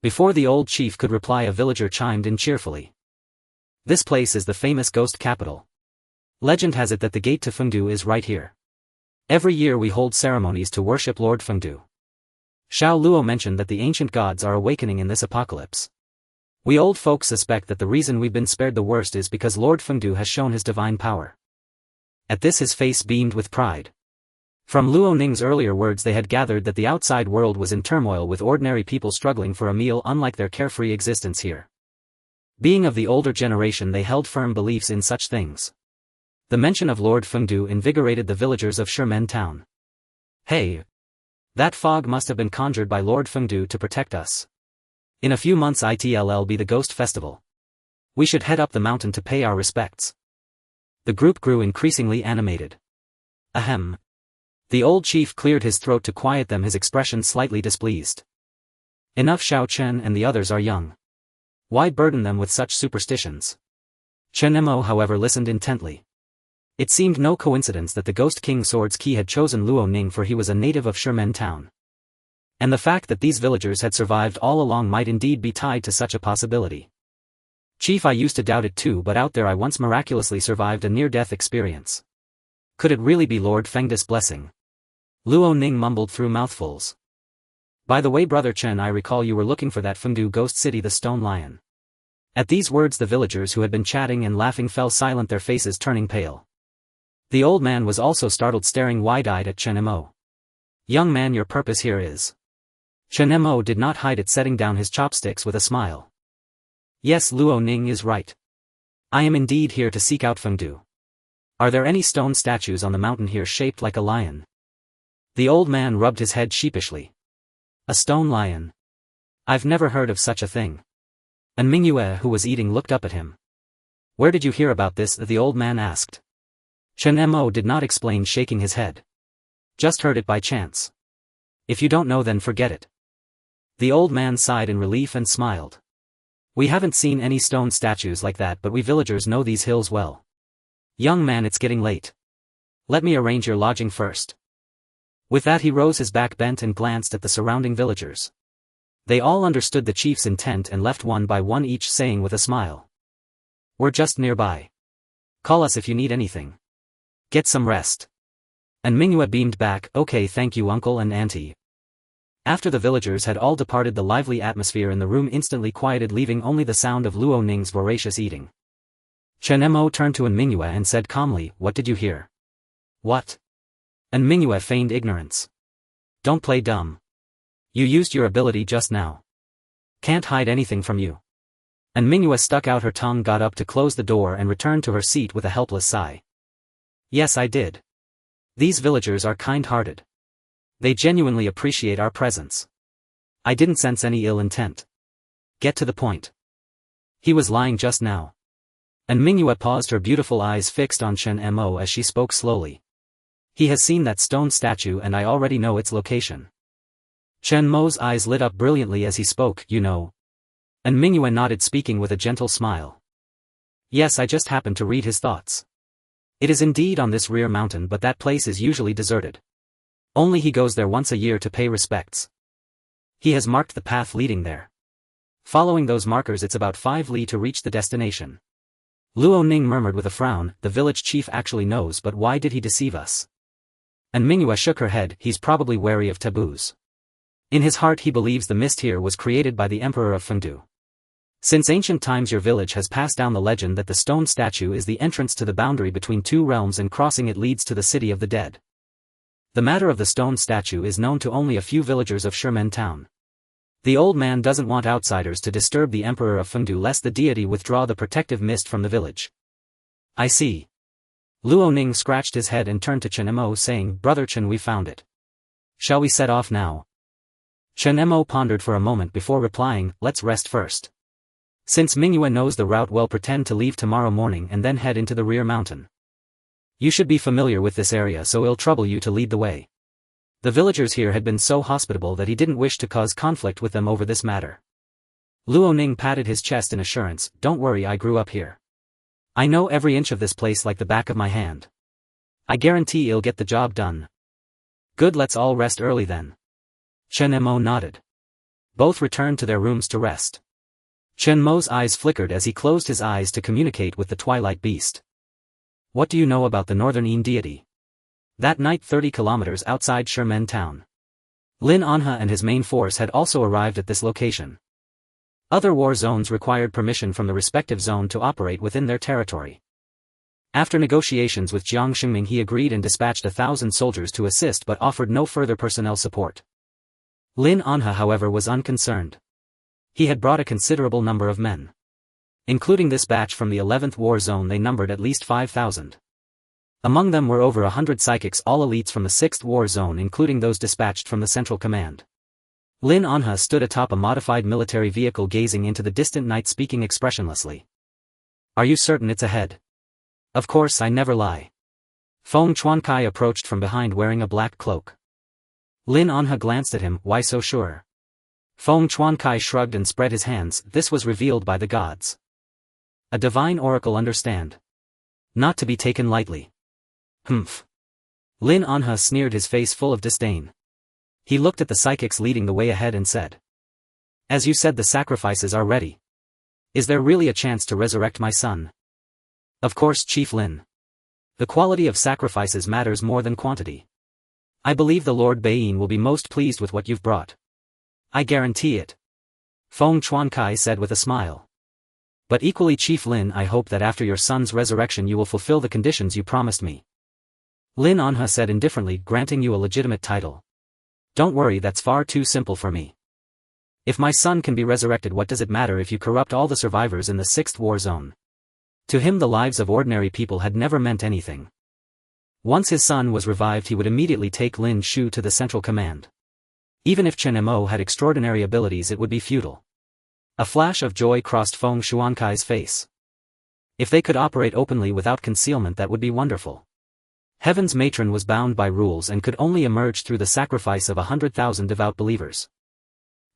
Before the old chief could reply, a villager chimed in cheerfully. This place is the famous ghost capital. Legend has it that the gate to Fengdu is right here. Every year we hold ceremonies to worship Lord Fengdu. Xiao Luo mentioned that the ancient gods are awakening in this apocalypse. We old folks suspect that the reason we've been spared the worst is because Lord Fengdu has shown his divine power. At this his face beamed with pride. From Luo Ning's earlier words they had gathered that the outside world was in turmoil, with ordinary people struggling for a meal, unlike their carefree existence here. Being of the older generation, they held firm beliefs in such things. The mention of Lord Fengdu invigorated the villagers of Sherman town. Hey! That fog must have been conjured by Lord Fengdu to protect us. In a few months it'll be the Ghost Festival. We should head up the mountain to pay our respects. The group grew increasingly animated. Ahem. The old chief cleared his throat to quiet them, his expression slightly displeased. Enough, Xiao Chen and the others are young. Why burden them with such superstitions? Chen Mo, however, listened intently. It seemed no coincidence that the Ghost King Sword's Key had chosen Luo Ning, for he was a native of Sherman town. And the fact that these villagers had survived all along might indeed be tied to such a possibility. Chief, I used to doubt it too, but out there I once miraculously survived a near-death experience. Could it really be Lord Fengdu's blessing? Luo Ning mumbled through mouthfuls. By the way, Brother Chen, I recall you were looking for that Fengdu ghost city, the Stone Lion. At these words the villagers who had been chatting and laughing fell silent, their faces turning pale. The old man was also startled, staring wide-eyed at Chen Mo. Young man, your purpose here is... Chen Mo did not hide it, setting down his chopsticks with a smile. Yes, Luo Ning is right. I am indeed here to seek out Fengdu. Are there any stone statues on the mountain here shaped like a lion? The old man rubbed his head sheepishly. A stone lion? I've never heard of such a thing. Mingyue, who was eating, looked up at him. Where did you hear about this? The old man asked. Chen Mo did not explain, shaking his head. Just heard it by chance. If you don't know, then forget it. The old man sighed in relief and smiled. We haven't seen any stone statues like that, but we villagers know these hills well. Young man, it's getting late. Let me arrange your lodging first. With that he rose, his back bent, and glanced at the surrounding villagers. They all understood the chief's intent and left one by one, each saying with a smile. We're just nearby. Call us if you need anything. Get some rest. Mingyue beamed back, okay, thank you uncle and auntie. After the villagers had all departed, the lively atmosphere in the room instantly quieted, leaving only the sound of Luo Ning's voracious eating. Chen Mo turned to Mingyue and said calmly, what did you hear? What? Mingyue feigned ignorance. Don't play dumb. You used your ability just now. Can't hide anything from you. Mingyue stuck out her tongue, got up to close the door, and returned to her seat with a helpless sigh. Yes, I did. These villagers are kind-hearted. They genuinely appreciate our presence. I didn't sense any ill intent. Get to the point. He was lying just now. Mingyue paused, her beautiful eyes fixed on Chen Mo as she spoke slowly. He has seen that stone statue, and I already know its location. Chen Mo's eyes lit up brilliantly as he spoke, you know. Mingyue nodded, speaking with a gentle smile. Yes, I just happened to read his thoughts. It is indeed on this rear mountain, but that place is usually deserted. Only he goes there once a year to pay respects. He has marked the path leading there. Following those markers, it's about 5 li to reach the destination. Luo Ning murmured with a frown, the village chief actually knows, but why did he deceive us? Mingyue shook her head, he's probably wary of taboos. In his heart he believes the mist here was created by the emperor of Fengdu. Since ancient times your village has passed down the legend that the stone statue is the entrance to the boundary between two realms and crossing it leads to the city of the dead. The matter of the stone statue is known to only a few villagers of Shimen town. The old man doesn't want outsiders to disturb the emperor of Fengdu lest the deity withdraw the protective mist from the village. I see. Luo Ning scratched his head and turned to Chen Mo saying, Brother Chen, we found it. Shall we set off now? Chen Mo pondered for a moment before replying, let's rest first. Since Mingyue knows the route well, pretend to leave tomorrow morning and then head into the rear mountain. You should be familiar with this area, so it'll trouble you to lead the way. The villagers here had been so hospitable that he didn't wish to cause conflict with them over this matter. Luo Ning patted his chest in assurance, don't worry, I grew up here. I know every inch of this place like the back of my hand. I guarantee it'll get the job done. Good, let's all rest early then. Chen Mo nodded. Both returned to their rooms to rest. Chen Mo's eyes flickered as he closed his eyes to communicate with the Twilight Beast. What do you know about the Northern Yin deity? That night 30 kilometers outside Shimen town. Lin Anha and his main force had also arrived at this location. Other war zones required permission from the respective zone to operate within their territory. After negotiations with Jiang Xingming, he agreed and dispatched 1,000 soldiers to assist but offered no further personnel support. Lin Anha, however, was unconcerned. He had brought a considerable number of men. Including this batch from the 11th war zone, they numbered at least 5,000. Among them were over 100 psychics, all elites from the 6th war zone, including those dispatched from the Central Command. Lin Anha stood atop a modified military vehicle gazing into the distant night, speaking expressionlessly. Are you certain it's ahead? Of course, I never lie. Feng Qiongqi approached from behind wearing a black cloak. Lin Anha glanced at him, why so sure? Feng Qiongqi shrugged and spread his hands, this was revealed by the gods. A divine oracle, understand. Not to be taken lightly. Humph. Lin Anha sneered, his face full of disdain. He looked at the psychics leading the way ahead and said. As you said, the sacrifices are ready. Is there really a chance to resurrect my son? Of course, Chief Lin. The quality of sacrifices matters more than quantity. I believe the Lord Baiyin will be most pleased with what you've brought. I guarantee it. Feng Qiongqi said with a smile. But equally, Chief Lin, I hope that after your son's resurrection you will fulfill the conditions you promised me. Lin Anha said indifferently, granting you a legitimate title. Don't worry, that's far too simple for me. If my son can be resurrected, what does it matter if you corrupt all the survivors in the 6th war zone? To him the lives of ordinary people had never meant anything. Once his son was revived, he would immediately take Lin Shu to the Central Command. Even if Chen Mo had extraordinary abilities, it would be futile. A flash of joy crossed Feng Qiongqi's face. If they could operate openly without concealment, that would be wonderful. Heaven's matron was bound by rules and could only emerge through the sacrifice of 100,000 devout believers.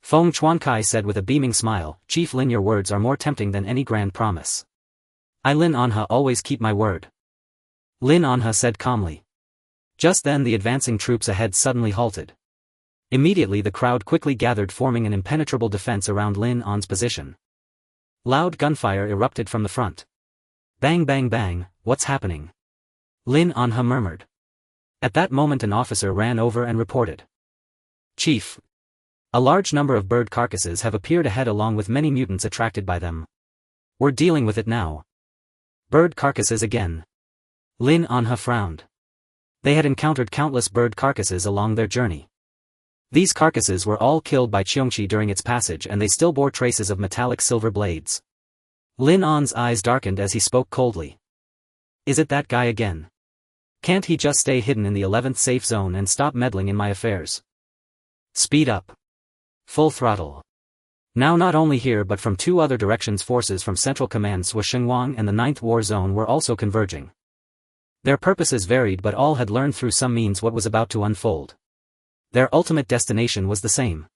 Feng Qiongqi said with a beaming smile, Chief Lin, your words are more tempting than any grand promise. I, Lin Anha, always keep my word. Lin Anha said calmly. Just then the advancing troops ahead suddenly halted. Immediately the crowd quickly gathered, forming an impenetrable defense around Lin An's position. Loud gunfire erupted from the front. Bang bang bang, what's happening? Lin Anha murmured. At that moment an officer ran over and reported. Chief. A large number of bird carcasses have appeared ahead along with many mutants attracted by them. We're dealing with it now. Bird carcasses again. Lin Anha frowned. They had encountered countless bird carcasses along their journey. These carcasses were all killed by Qiongqi during its passage, and they still bore traces of metallic silver blades. Lin An's eyes darkened as he spoke coldly. Is it that guy again? Can't he just stay hidden in the 11th safe zone and stop meddling in my affairs? Speed up. Full throttle. Now not only here but from two other directions, forces from Central Command Ehuang and the 9th War Zone were also converging. Their purposes varied, but all had learned through some means what was about to unfold. Their ultimate destination was the same.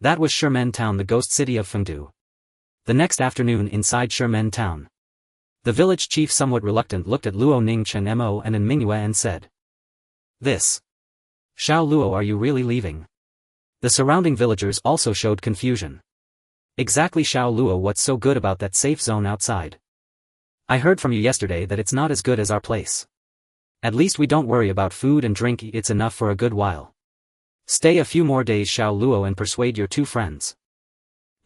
That was Shimen town, the ghost city of Fengdu. The next afternoon inside Shimen town. The village chief, somewhat reluctant, looked at Luo Ning, Chen Mo and Mingyue and said. This. Xiao Luo, are you really leaving? The surrounding villagers also showed confusion. Exactly, Xiao Luo, what's so good about that safe zone outside? I heard from you yesterday that it's not as good as our place. At least we don't worry about food and drink, it's enough for a good while. Stay a few more days, Xiao Luo, and persuade your two friends.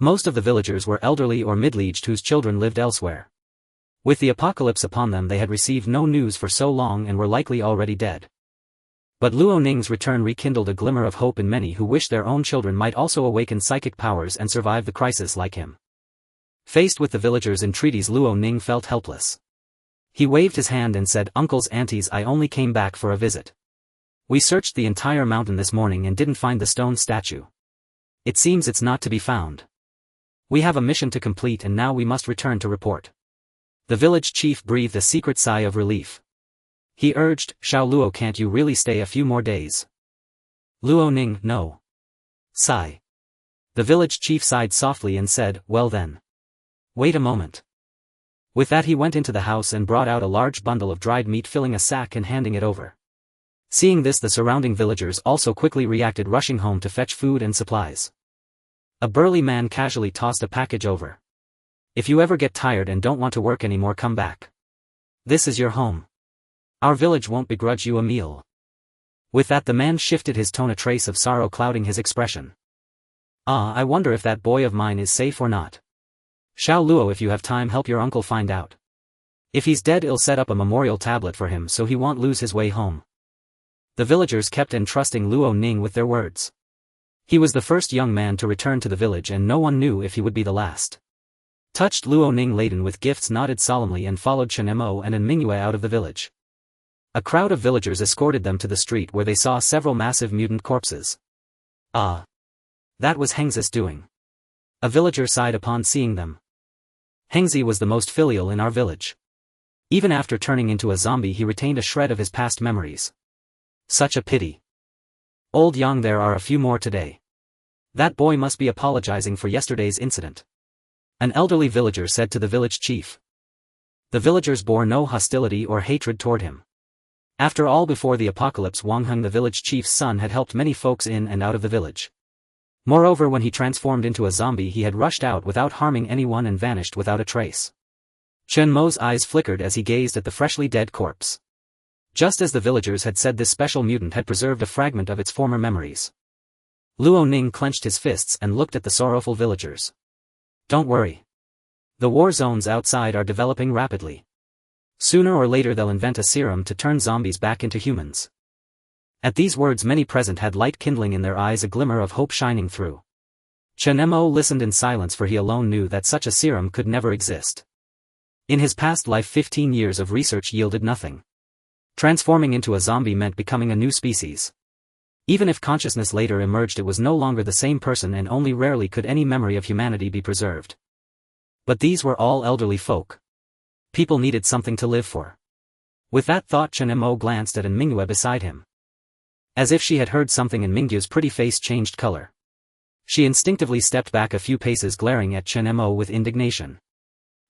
Most of the villagers were elderly or middle-aged whose children lived elsewhere. With the apocalypse upon them, they had received no news for so long and were likely already dead. But Luo Ning's return rekindled a glimmer of hope in many who wished their own children might also awaken psychic powers and survive the crisis like him. Faced with the villagers' entreaties, Luo Ning felt helpless. He waved his hand and said, "Uncles, aunties, I only came back for a visit. We searched the entire mountain this morning and didn't find the stone statue. It seems it's not to be found. We have a mission to complete and now we must return to report." The village chief breathed a secret sigh of relief. He urged, "Xiao Luo, can't you really stay a few more days?" Luo Ning, no. Sigh. The village chief sighed softly and said, "Well then. Wait a moment." With that he went into the house and brought out a large bundle of dried meat, filling a sack and handing it over. Seeing this, the surrounding villagers also quickly reacted, rushing home to fetch food and supplies. A burly man casually tossed a package over. "If you ever get tired and don't want to work anymore, come back. This is your home. Our village won't begrudge you a meal." With that the man shifted his tone, a trace of sorrow clouding his expression. "I wonder if that boy of mine is safe or not. Xiao Luo, if you have time, help your uncle find out. If he's dead, I'll set up a memorial tablet for him so he won't lose his way home." The villagers kept entrusting Luo Ning with their words. He was the first young man to return to the village and no one knew if he would be the last. Touched, Luo Ning, laden with gifts, nodded solemnly and followed Chen Mo and Mingyu out of the village. A crowd of villagers escorted them to the street where they saw several massive mutant corpses. "Ah. That was Hengzi's doing." A villager sighed upon seeing them. "Hengzi was the most filial in our village. Even after turning into a zombie he retained a shred of his past memories. Such a pity. Old Yang, there are a few more today. That boy must be apologizing for yesterday's incident," an elderly villager said to the village chief. The villagers bore no hostility or hatred toward him. After all, before the apocalypse, Wang Heng, the village chief's son, had helped many folks in and out of the village. Moreover, when he transformed into a zombie he had rushed out without harming anyone and vanished without a trace. Chen Mo's eyes flickered as he gazed at the freshly dead corpse. Just as the villagers had said, this special mutant had preserved a fragment of its former memories. Luo Ning clenched his fists and looked at the sorrowful villagers. "Don't worry. The war zones outside are developing rapidly. Sooner or later they'll invent a serum to turn zombies back into humans." At these words many present had light kindling in their eyes, a glimmer of hope shining through. Chen Mo listened in silence, for he alone knew that such a serum could never exist. In his past life 15 years of research yielded nothing. Transforming into a zombie meant becoming a new species. Even if consciousness later emerged, it was no longer the same person and only rarely could any memory of humanity be preserved. But these were all elderly folk. People needed something to live for. With that thought, Chen Mo glanced at Mingyu beside him. As if she had heard something, and Mingyu's pretty face changed color. She instinctively stepped back a few paces, glaring at Chen Mo with indignation.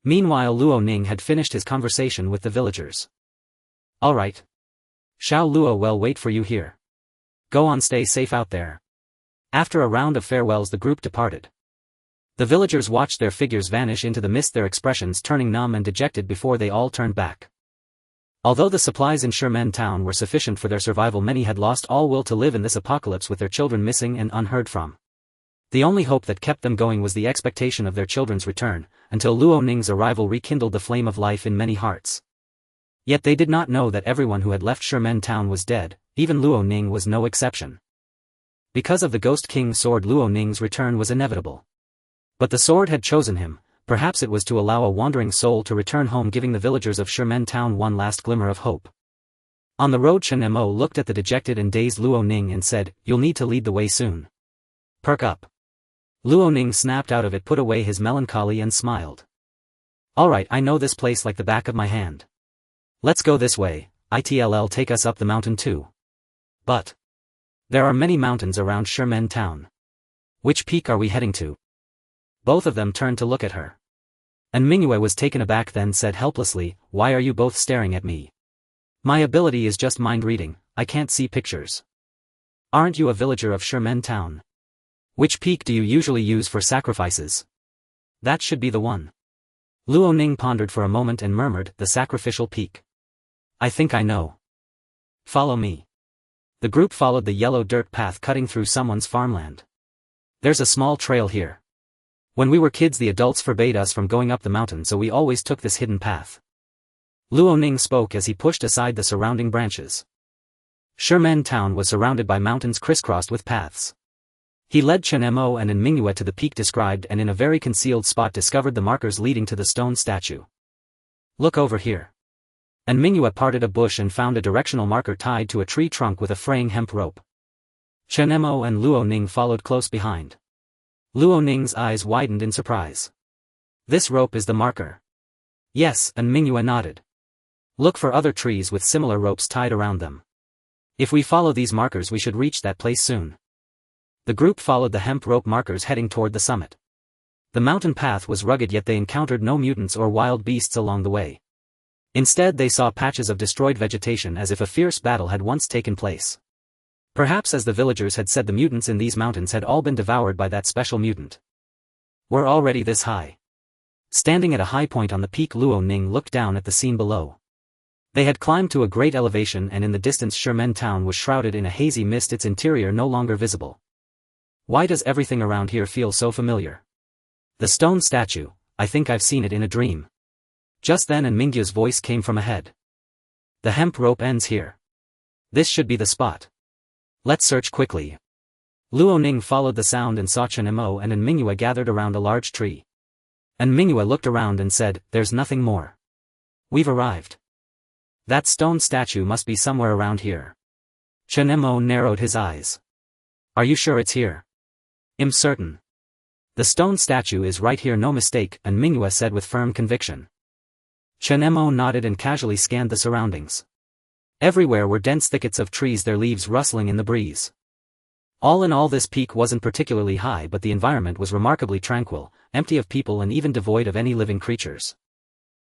Meanwhile, Luo Ning had finished his conversation with the villagers. "All right. Xiao Luo, we'll wait for you here. Go on, stay safe out there." After a round of farewells the group departed. The villagers watched their figures vanish into the mist, their expressions turning numb and dejected before they all turned back. Although the supplies in Ximen town were sufficient for their survival, many had lost all will to live in this apocalypse with their children missing and unheard from. The only hope that kept them going was the expectation of their children's return, until Luo Ning's arrival rekindled the flame of life in many hearts. Yet they did not know that everyone who had left Ximen town was dead, even Luo Ning was no exception. Because of the Ghost King's sword, Luo Ning's return was inevitable. But the sword had chosen him. Perhaps it was to allow a wandering soul to return home, giving the villagers of Ximen town one last glimmer of hope. On the road, Chen Mo looked at the dejected and dazed Luo Ning and said, "You'll need to lead the way soon. Perk up." Luo Ning snapped out of it, put away his melancholy and smiled. "All right, I know this place like the back of my hand. Let's go this way. It'll take us up the mountain too." "But there are many mountains around Ximen town. Which peak are we heading to?" Both of them turned to look at her. And Mingyu was taken aback, then said helplessly, "Why are you both staring at me? My ability is just mind reading, I can't see pictures." "Aren't you a villager of Ximen town? Which peak do you usually use for sacrifices?" "That should be the one." Luo Ning pondered for a moment and murmured, "The sacrificial peak. I think I know. Follow me." The group followed the yellow dirt path cutting through someone's farmland. "There's a small trail here. When we were kids the adults forbade us from going up the mountain, so we always took this hidden path. Luo Ning spoke as he pushed aside the surrounding branches. Shimen town was surrounded by mountains crisscrossed with paths. He led Chen Mo and Mingyue to the peak described and in a very concealed spot discovered the markers leading to the stone statue. Look over here. And Mingyue parted a bush and found a directional marker tied to a tree trunk with a fraying hemp rope. Chen Mo and Luo Ning followed close behind. Luo Ning's eyes widened in surprise. This rope is the marker. Yes, and Mingyue nodded. Look for other trees with similar ropes tied around them. If we follow these markers we should reach that place soon. The group followed the hemp rope markers heading toward the summit. The mountain path was rugged yet they encountered no mutants or wild beasts along the way. Instead they saw patches of destroyed vegetation as if a fierce battle had once taken place. Perhaps as the villagers had said the mutants in these mountains had all been devoured by that special mutant. We're already this high. Standing at a high point on the peak Luo Ning looked down at the scene below. They had climbed to a great elevation and in the distance Shimen town was shrouded in a hazy mist, its interior no longer visible. Why does everything around here feel so familiar? The stone statue, I think I've seen it in a dream. Just then Mingyue's voice came from ahead. The hemp rope ends here. This should be the spot. Let's search quickly. Luo Ning followed the sound and saw Chen Mo and Mingyue gathered around a large tree. And Mingyue looked around and said, there's nothing more. We've arrived. That stone statue must be somewhere around here. Chen Mo narrowed his eyes. Are you sure it's here? I'm certain. The stone statue is right here, no mistake, and Mingyue said with firm conviction. Chen Mo nodded and casually scanned the surroundings. Everywhere were dense thickets of trees, their leaves rustling in the breeze. All in all this peak wasn't particularly high, but the environment was remarkably tranquil, empty of people and even devoid of any living creatures.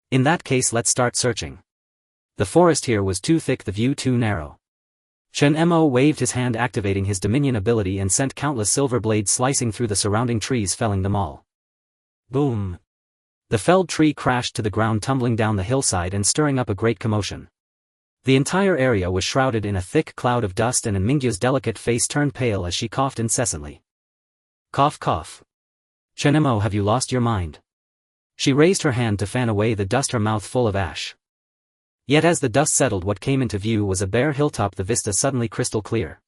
In that case let's start searching. The forest here was too thick, the view too narrow. Chen Mo waved his hand activating his dominion ability and sent countless silver blades slicing through the surrounding trees, felling them all. Boom! The felled tree crashed to the ground, tumbling down the hillside and stirring up a great commotion. The entire area was shrouded in a thick cloud of dust and Mingyue's delicate face turned pale as she coughed incessantly. Cough cough. Chen Mo, have you lost your mind? She raised her hand to fan away the dust, her mouth full of ash. Yet as the dust settled what came into view was a bare hilltop, the vista suddenly crystal clear.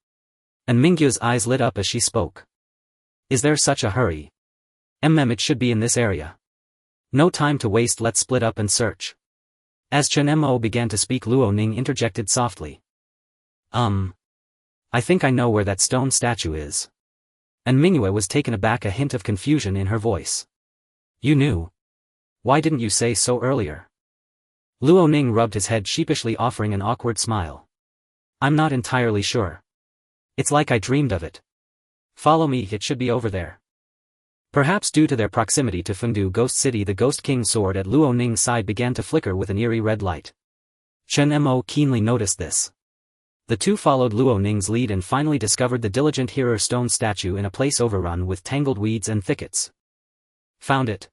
And Mingyue's eyes lit up as she spoke. Is there such a hurry? It should be in this area. No time to waste, let's split up and search. As Chen Mo began to speak Luo Ning interjected softly. I think I know where that stone statue is. And Mingyue was taken aback, a hint of confusion in her voice. You knew? Why didn't you say so earlier? Luo Ning rubbed his head sheepishly, offering an awkward smile. I'm not entirely sure. It's like I dreamed of it. Follow me, it should be over there. Perhaps due to their proximity to Fengdu Ghost City, the Ghost King's sword at Luo Ning's side began to flicker with an eerie red light. Chen Mo keenly noticed this. The two followed Luo Ning's lead and finally discovered the Diligent Hearer stone statue in a place overrun with tangled weeds and thickets. Found it.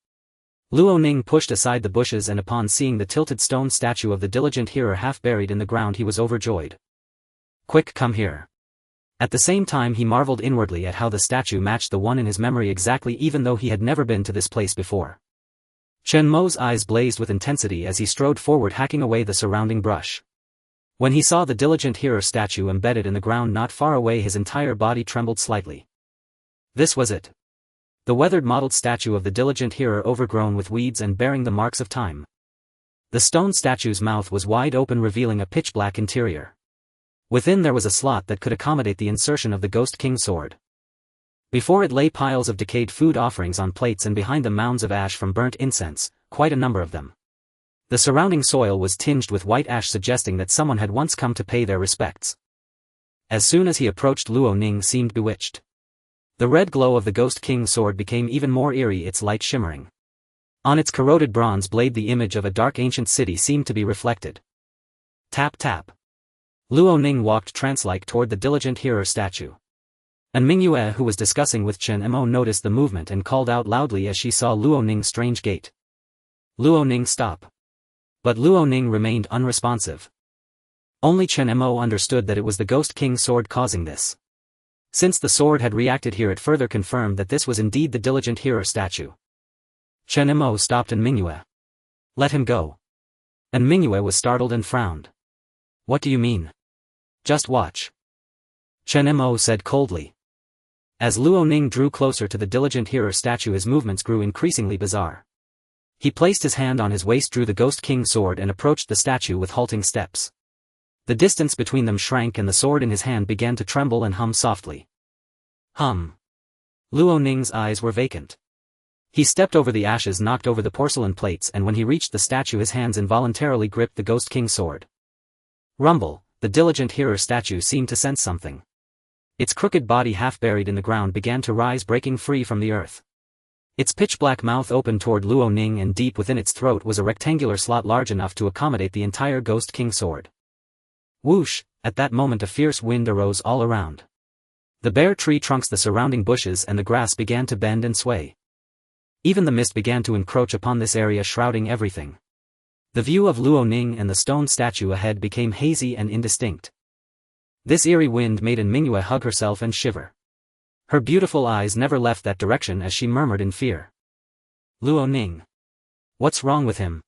Luo Ning pushed aside the bushes and upon seeing the tilted stone statue of the Diligent Hearer half buried in the ground he was overjoyed. Quick, come here. At the same time he marveled inwardly at how the statue matched the one in his memory exactly, even though he had never been to this place before. Chen Mo's eyes blazed with intensity as he strode forward, hacking away the surrounding brush. When he saw the Diligent Hearer statue embedded in the ground not far away, his entire body trembled slightly. This was it. The weathered mottled statue of the Diligent Hearer, overgrown with weeds and bearing the marks of time. The stone statue's mouth was wide open, revealing a pitch-black interior. Within there was a slot that could accommodate the insertion of the Ghost King's sword. Before it lay piles of decayed food offerings on plates, and behind them mounds of ash from burnt incense, quite a number of them. The surrounding soil was tinged with white ash, suggesting that someone had once come to pay their respects. As soon as he approached, Luo Ning seemed bewitched. The red glow of the Ghost King's sword became even more eerie, its light shimmering. On its corroded bronze blade the image of a dark ancient city seemed to be reflected. Tap tap. Luo Ning walked trance-like toward the Diligent Hearer statue. And Mingyue, who was discussing with Chen Mo, noticed the movement and called out loudly as she saw Luo Ning's strange gait. Luo Ning, stop. But Luo Ning remained unresponsive. Only Chen Mo understood that it was the Ghost King's sword causing this. Since the sword had reacted here, it further confirmed that this was indeed the diligent hearer statue. Chen Mo stopped and Mingyue. Let him go. And Mingyue was startled and frowned. What do you mean? Just watch. Chen Mo said coldly. As Luo Ning drew closer to the diligent hearer statue, his movements grew increasingly bizarre. He placed his hand on his waist, drew the Ghost King sword and approached the statue with halting steps. The distance between them shrank and the sword in his hand began to tremble and hum softly. Hum. Luo Ning's eyes were vacant. He stepped over the ashes, knocked over the porcelain plates, and when he reached the statue his hands involuntarily gripped the Ghost King sword. Rumble, the diligent hearer statue seemed to sense something. Its crooked body, half buried in the ground, began to rise, breaking free from the earth. Its pitch-black mouth opened toward Luo Ning, and deep within its throat was a rectangular slot large enough to accommodate the entire Ghost King sword. Whoosh! At that moment a fierce wind arose all around. The bare tree trunks, the surrounding bushes and the grass began to bend and sway. Even the mist began to encroach upon this area, shrouding everything. The view of Luo Ning and the stone statue ahead became hazy and indistinct. This eerie wind made Mingyue hug herself and shiver. Her beautiful eyes never left that direction as she murmured in fear. Luo Ning. What's wrong with him?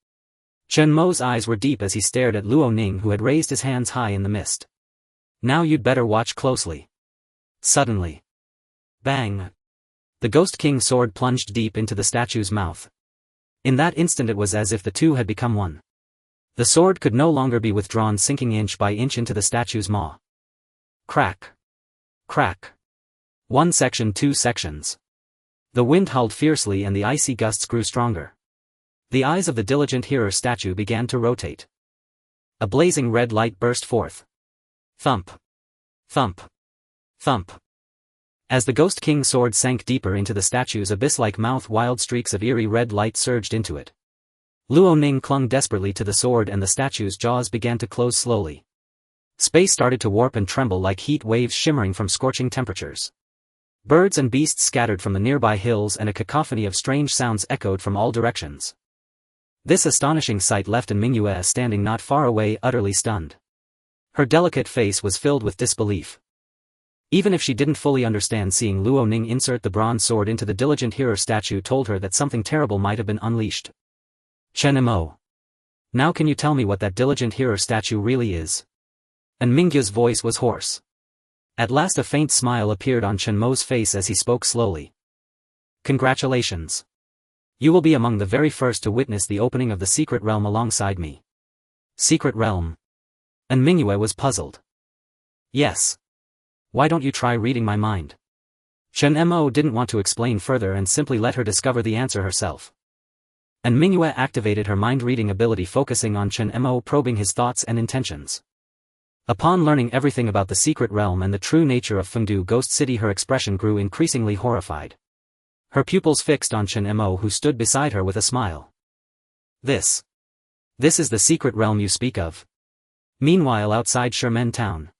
Chen Mo's eyes were deep as he stared at Luo Ning, who had raised his hands high in the mist. Now you'd better watch closely. Suddenly. Bang! The Ghost King sword plunged deep into the statue's mouth. In that instant it was as if the two had become one. The sword could no longer be withdrawn, sinking inch by inch into the statue's maw. Crack. Crack. 1 section, 2 sections. The wind howled fiercely and the icy gusts grew stronger. The eyes of the diligent hearer statue began to rotate. A blazing red light burst forth. Thump. Thump. Thump. As the Ghost King sword sank deeper into the statue's abyss-like mouth, wild streaks of eerie red light surged into it. Luo Ning clung desperately to the sword and the statue's jaws began to close slowly. Space started to warp and tremble like heat waves shimmering from scorching temperatures. Birds and beasts scattered from the nearby hills and a cacophony of strange sounds echoed from all directions. This astonishing sight left Mingyue standing not far away, utterly stunned. Her delicate face was filled with disbelief. Even if she didn't fully understand, seeing Luo Ning insert the bronze sword into the diligent hearer statue told her that something terrible might have been unleashed. Chen Mo. Now can you tell me what that diligent hearer statue really is? And Mingyue's voice was hoarse. At last a faint smile appeared on Chen Mo's face as he spoke slowly. Congratulations. You will be among the very first to witness the opening of the secret realm alongside me. Secret realm? And Mingyue was puzzled. Yes. Why don't you try reading my mind? Chen Mo didn't want to explain further and simply let her discover the answer herself. And Mingyue activated her mind-reading ability, focusing on Chen Mo, probing his thoughts and intentions. Upon learning everything about the secret realm and the true nature of Fengdu Ghost City, her expression grew increasingly horrified. Her pupils fixed on Chen Mo, who stood beside her with a smile. This is the secret realm you speak of. Meanwhile, outside Shermen town.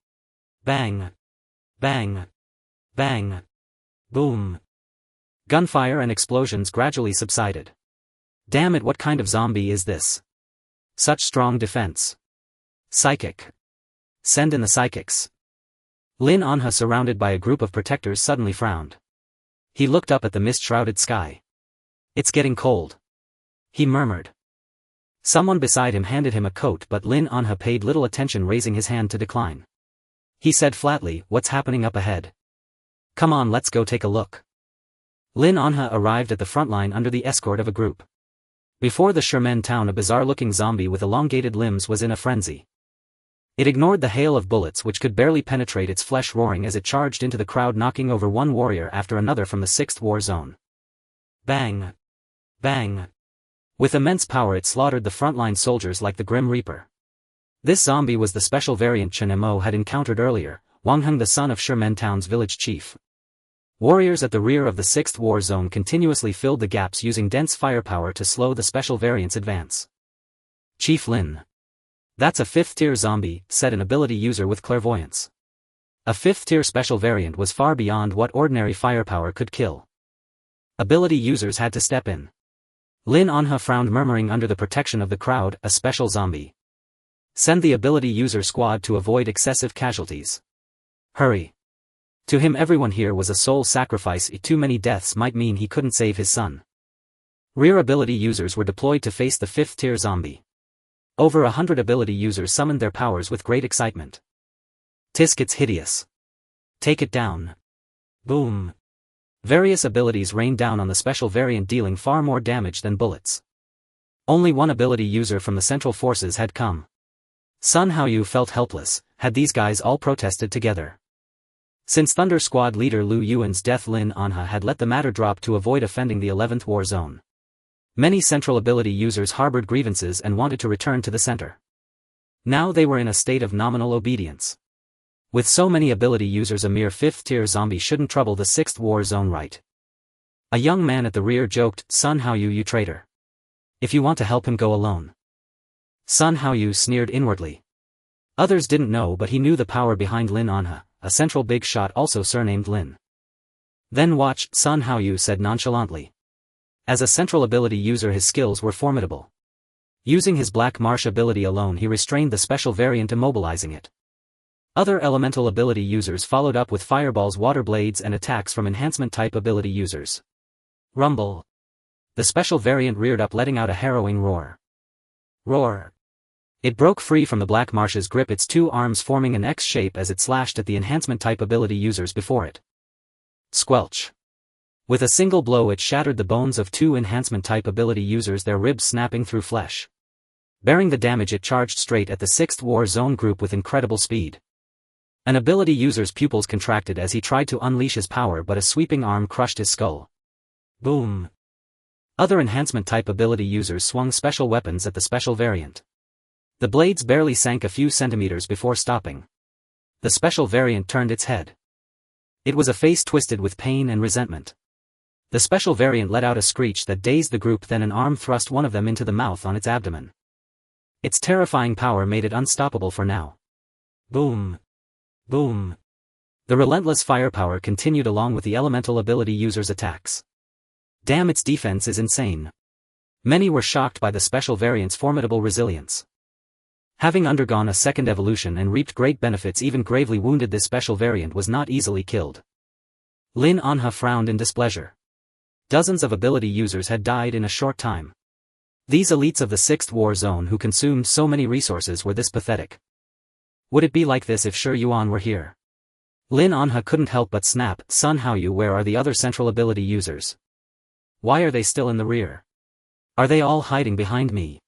Bang. Bang. Bang. Boom. Gunfire and explosions gradually subsided. Damn it, what kind of zombie is this? Such strong defense. Psychic. Send in the psychics. Lin Anha, surrounded by a group of protectors, suddenly frowned. He looked up at the mist-shrouded sky. It's getting cold. He murmured. Someone beside him handed him a coat, but Lin Anha paid little attention, raising his hand to decline. He said flatly, "What's happening up ahead? Come on, let's go take a look." Lin Anha arrived at the front line under the escort of a group. Before the Shermen town, a bizarre-looking zombie with elongated limbs was in a frenzy. It ignored the hail of bullets which could barely penetrate its flesh, roaring as it charged into the crowd, knocking over one warrior after another from the 6th war zone. Bang! Bang! With immense power it slaughtered the frontline soldiers like the Grim Reaper. This zombie was the special variant Chen Mo had encountered earlier, Wang Heng, the son of Shermen town's village chief. Warriors at the rear of the 6th war zone continuously filled the gaps, using dense firepower to slow the special variant's advance. Chief Lin. That's a 5th-tier zombie, said an ability user with clairvoyance. A 5th-tier special variant was far beyond what ordinary firepower could kill. Ability users had to step in. Lin Anha frowned, murmuring under the protection of the crowd, "A special zombie. Send the ability user squad to avoid excessive casualties. Hurry." To him everyone here was a soul sacrifice. Too many deaths might mean he couldn't save his son. Rear ability users were deployed to face the 5th tier zombie. Over 100 ability users summoned their powers with great excitement. Tisk, it's hideous. Take it down. Boom. Various abilities rained down on the special variant, dealing far more damage than bullets. Only one ability user from the central forces had come. Sun Haoyu felt helpless. Had these guys all protested together? Since Thunder Squad leader Lu Yuan's death, Lin Anha had let the matter drop to avoid offending the 11th war zone. Many central ability users harbored grievances and wanted to return to the center. Now they were in a state of nominal obedience. With so many ability users, a mere 5th tier zombie shouldn't trouble the 6th war zone, right? A young man at the rear joked, "Sun Haoyu, you traitor. If you want to help him, go alone." Sun Haoyu sneered inwardly. Others didn't know, but he knew the power behind Lin Anha, a central big shot also surnamed Lin. "Then watch," Sun Haoyu said nonchalantly. As a central ability user, his skills were formidable. Using his Black Marsh ability alone, he restrained the special variant, immobilizing it. Other elemental ability users followed up with fireballs, water blades, and attacks from enhancement type ability users. Rumble. The special variant reared up, letting out a harrowing roar. Roar. It broke free from the Black Marsh's grip, its 2 arms forming an X shape as it slashed at the enhancement type ability users before it. Squelch. With a single blow, it shattered the bones of 2 enhancement type ability users, their ribs snapping through flesh. Bearing the damage, it charged straight at the 6th war zone group with incredible speed. An ability user's pupils contracted as he tried to unleash his power, but a sweeping arm crushed his skull. Boom. Other enhancement type ability users swung special weapons at the special variant. The blades barely sank a few centimeters before stopping. The special variant turned its head. It was a face twisted with pain and resentment. The special variant let out a screech that dazed the group, then an arm thrust one of them into the mouth on its abdomen. Its terrifying power made it unstoppable for now. Boom. Boom. The relentless firepower continued along with the elemental ability users' attacks. Damn, its defense is insane. Many were shocked by the special variant's formidable resilience. Having undergone a second evolution and reaped great benefits, even gravely wounded, this special variant was not easily killed. Lin Anha frowned in displeasure. Dozens of ability users had died in a short time. These elites of the 6th war zone who consumed so many resources were this pathetic. Would it be like this if Shi Yuan were here? Lin Anha couldn't help but snap, "Sun Haoyu, where are the other central ability users? Why are they still in the rear? Are they all hiding behind me?"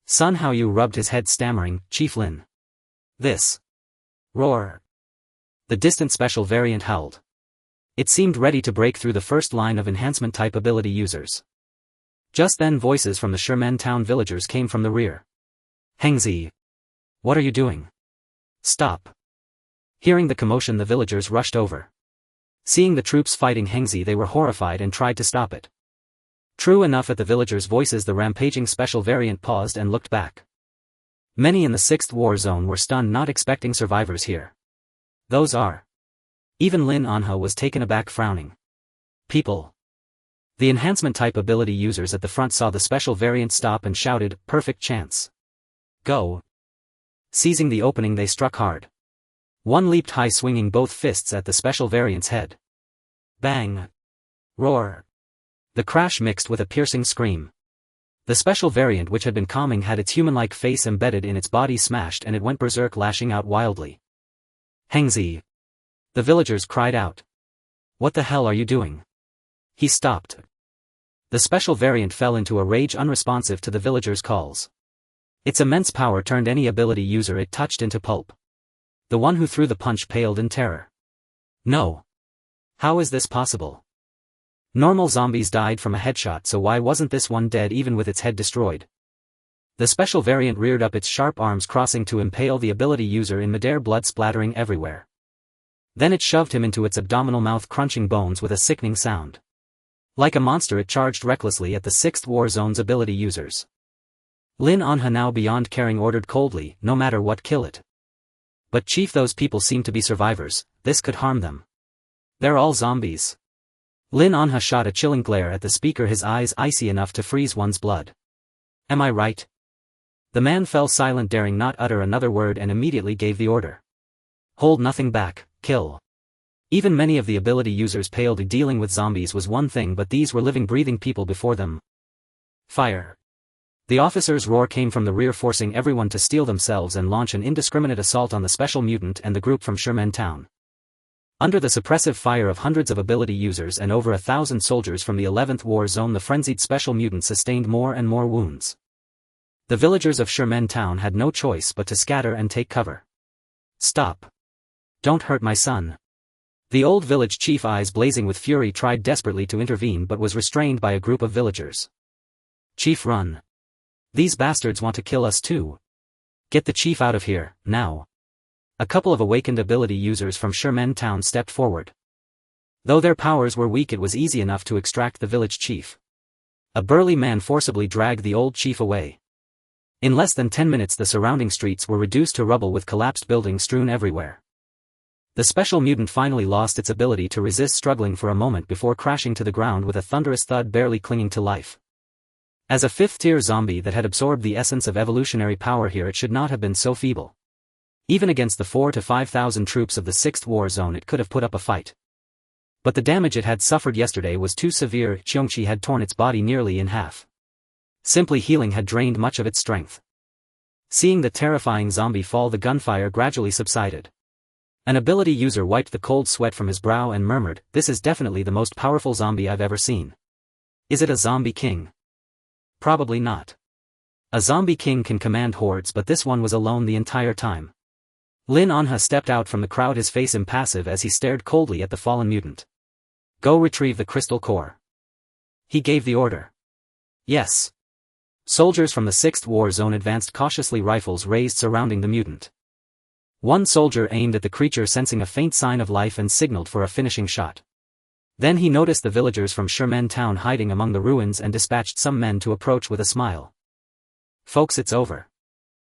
Sun Haoyu rubbed his head, stammering, "Chief Lin. This." Roar. The distant special variant howled. It seemed ready to break through the first line of enhancement type ability users. Just then voices from the Shermen town villagers came from the rear. "Hengzi. What are you doing? Stop." Hearing the commotion, the villagers rushed over. Seeing the troops fighting Hengzi, they were horrified and tried to stop it. True enough, at the villagers' voices, the rampaging special variant paused and looked back. Many in the 6th war zone were stunned, not expecting survivors here. Those are. Even Lin Anha was taken aback, frowning. People. The enhancement type ability users at the front saw the special variant stop and shouted, "Perfect chance. Go." Seizing the opening, they struck hard. One leaped high, swinging both fists at the special variant's head. Bang. Roar. The crash mixed with a piercing scream. The special variant, which had been calming, had its human-like face embedded in its body smashed, and it went berserk, lashing out wildly. "Hengzi." The villagers cried out. "What the hell are you doing?" He stopped. The special variant fell into a rage, unresponsive to the villagers' calls. Its immense power turned any ability user it touched into pulp. The one who threw the punch paled in terror. "No. How is this possible? Normal zombies died from a headshot, so why wasn't this one dead even with its head destroyed?" The special variant reared up, its sharp arms crossing to impale the ability user in midair, blood splattering everywhere. Then it shoved him into its abdominal mouth, crunching bones with a sickening sound. Like a monster, it charged recklessly at the 6th war zone's ability users. Lin Anha, now beyond caring, ordered coldly, "No matter what, kill it." "But Chief, those people seem to be survivors. This could harm them." "They're all zombies." Lin Anha shot a chilling glare at the speaker, his eyes icy enough to freeze one's blood. "Am I right?" The man fell silent, daring not utter another word, and immediately gave the order. "Hold nothing back, kill." Even many of the ability users paled. Dealing with zombies was one thing, but these were living breathing people before them. Fire. The officer's roar came from the rear, forcing everyone to steel themselves and launch an indiscriminate assault on the special mutant and the group from Sherman Town. Under the suppressive fire of hundreds of ability users and over 1,000 soldiers from the 11th War Zone, the frenzied special mutant sustained more and more wounds. The villagers of Sherman Town had no choice but to scatter and take cover. Stop. Don't hurt my son. The old village chief, eyes blazing with fury, tried desperately to intervene but was restrained by a group of villagers. Chief, run. These bastards want to kill us too. Get the chief out of here, now. A couple of awakened ability users from Sherman Town stepped forward. Though their powers were weak, it was easy enough to extract the village chief. A burly man forcibly dragged the old chief away. In less than 10 minutes the surrounding streets were reduced to rubble with collapsed buildings strewn everywhere. The special mutant finally lost its ability to resist, struggling for a moment before crashing to the ground with a thunderous thud, barely clinging to life. As a 5th-tier zombie that had absorbed the essence of evolutionary power here, it should not have been so feeble. Even against the 4,000 to 5,000 troops of the 6th War Zone it could have put up a fight. But the damage it had suffered yesterday was too severe. Qiongqi had torn its body nearly in half. Simply healing had drained much of its strength. Seeing the terrifying zombie fall, the gunfire gradually subsided. An ability user wiped the cold sweat from his brow and murmured, "This is definitely the most powerful zombie I've ever seen." Is it a zombie king? Probably not. A zombie king can command hordes, but this one was alone the entire time. Lin Anha stepped out from the crowd, his face impassive as he stared coldly at the fallen mutant. Go retrieve the crystal core. He gave the order. Yes. Soldiers from the 6th War Zone advanced cautiously, rifles raised surrounding the mutant. One soldier aimed at the creature, sensing a faint sign of life, and signaled for a finishing shot. Then he noticed the villagers from Sherman Town hiding among the ruins and dispatched some men to approach with a smile. Folks, it's over.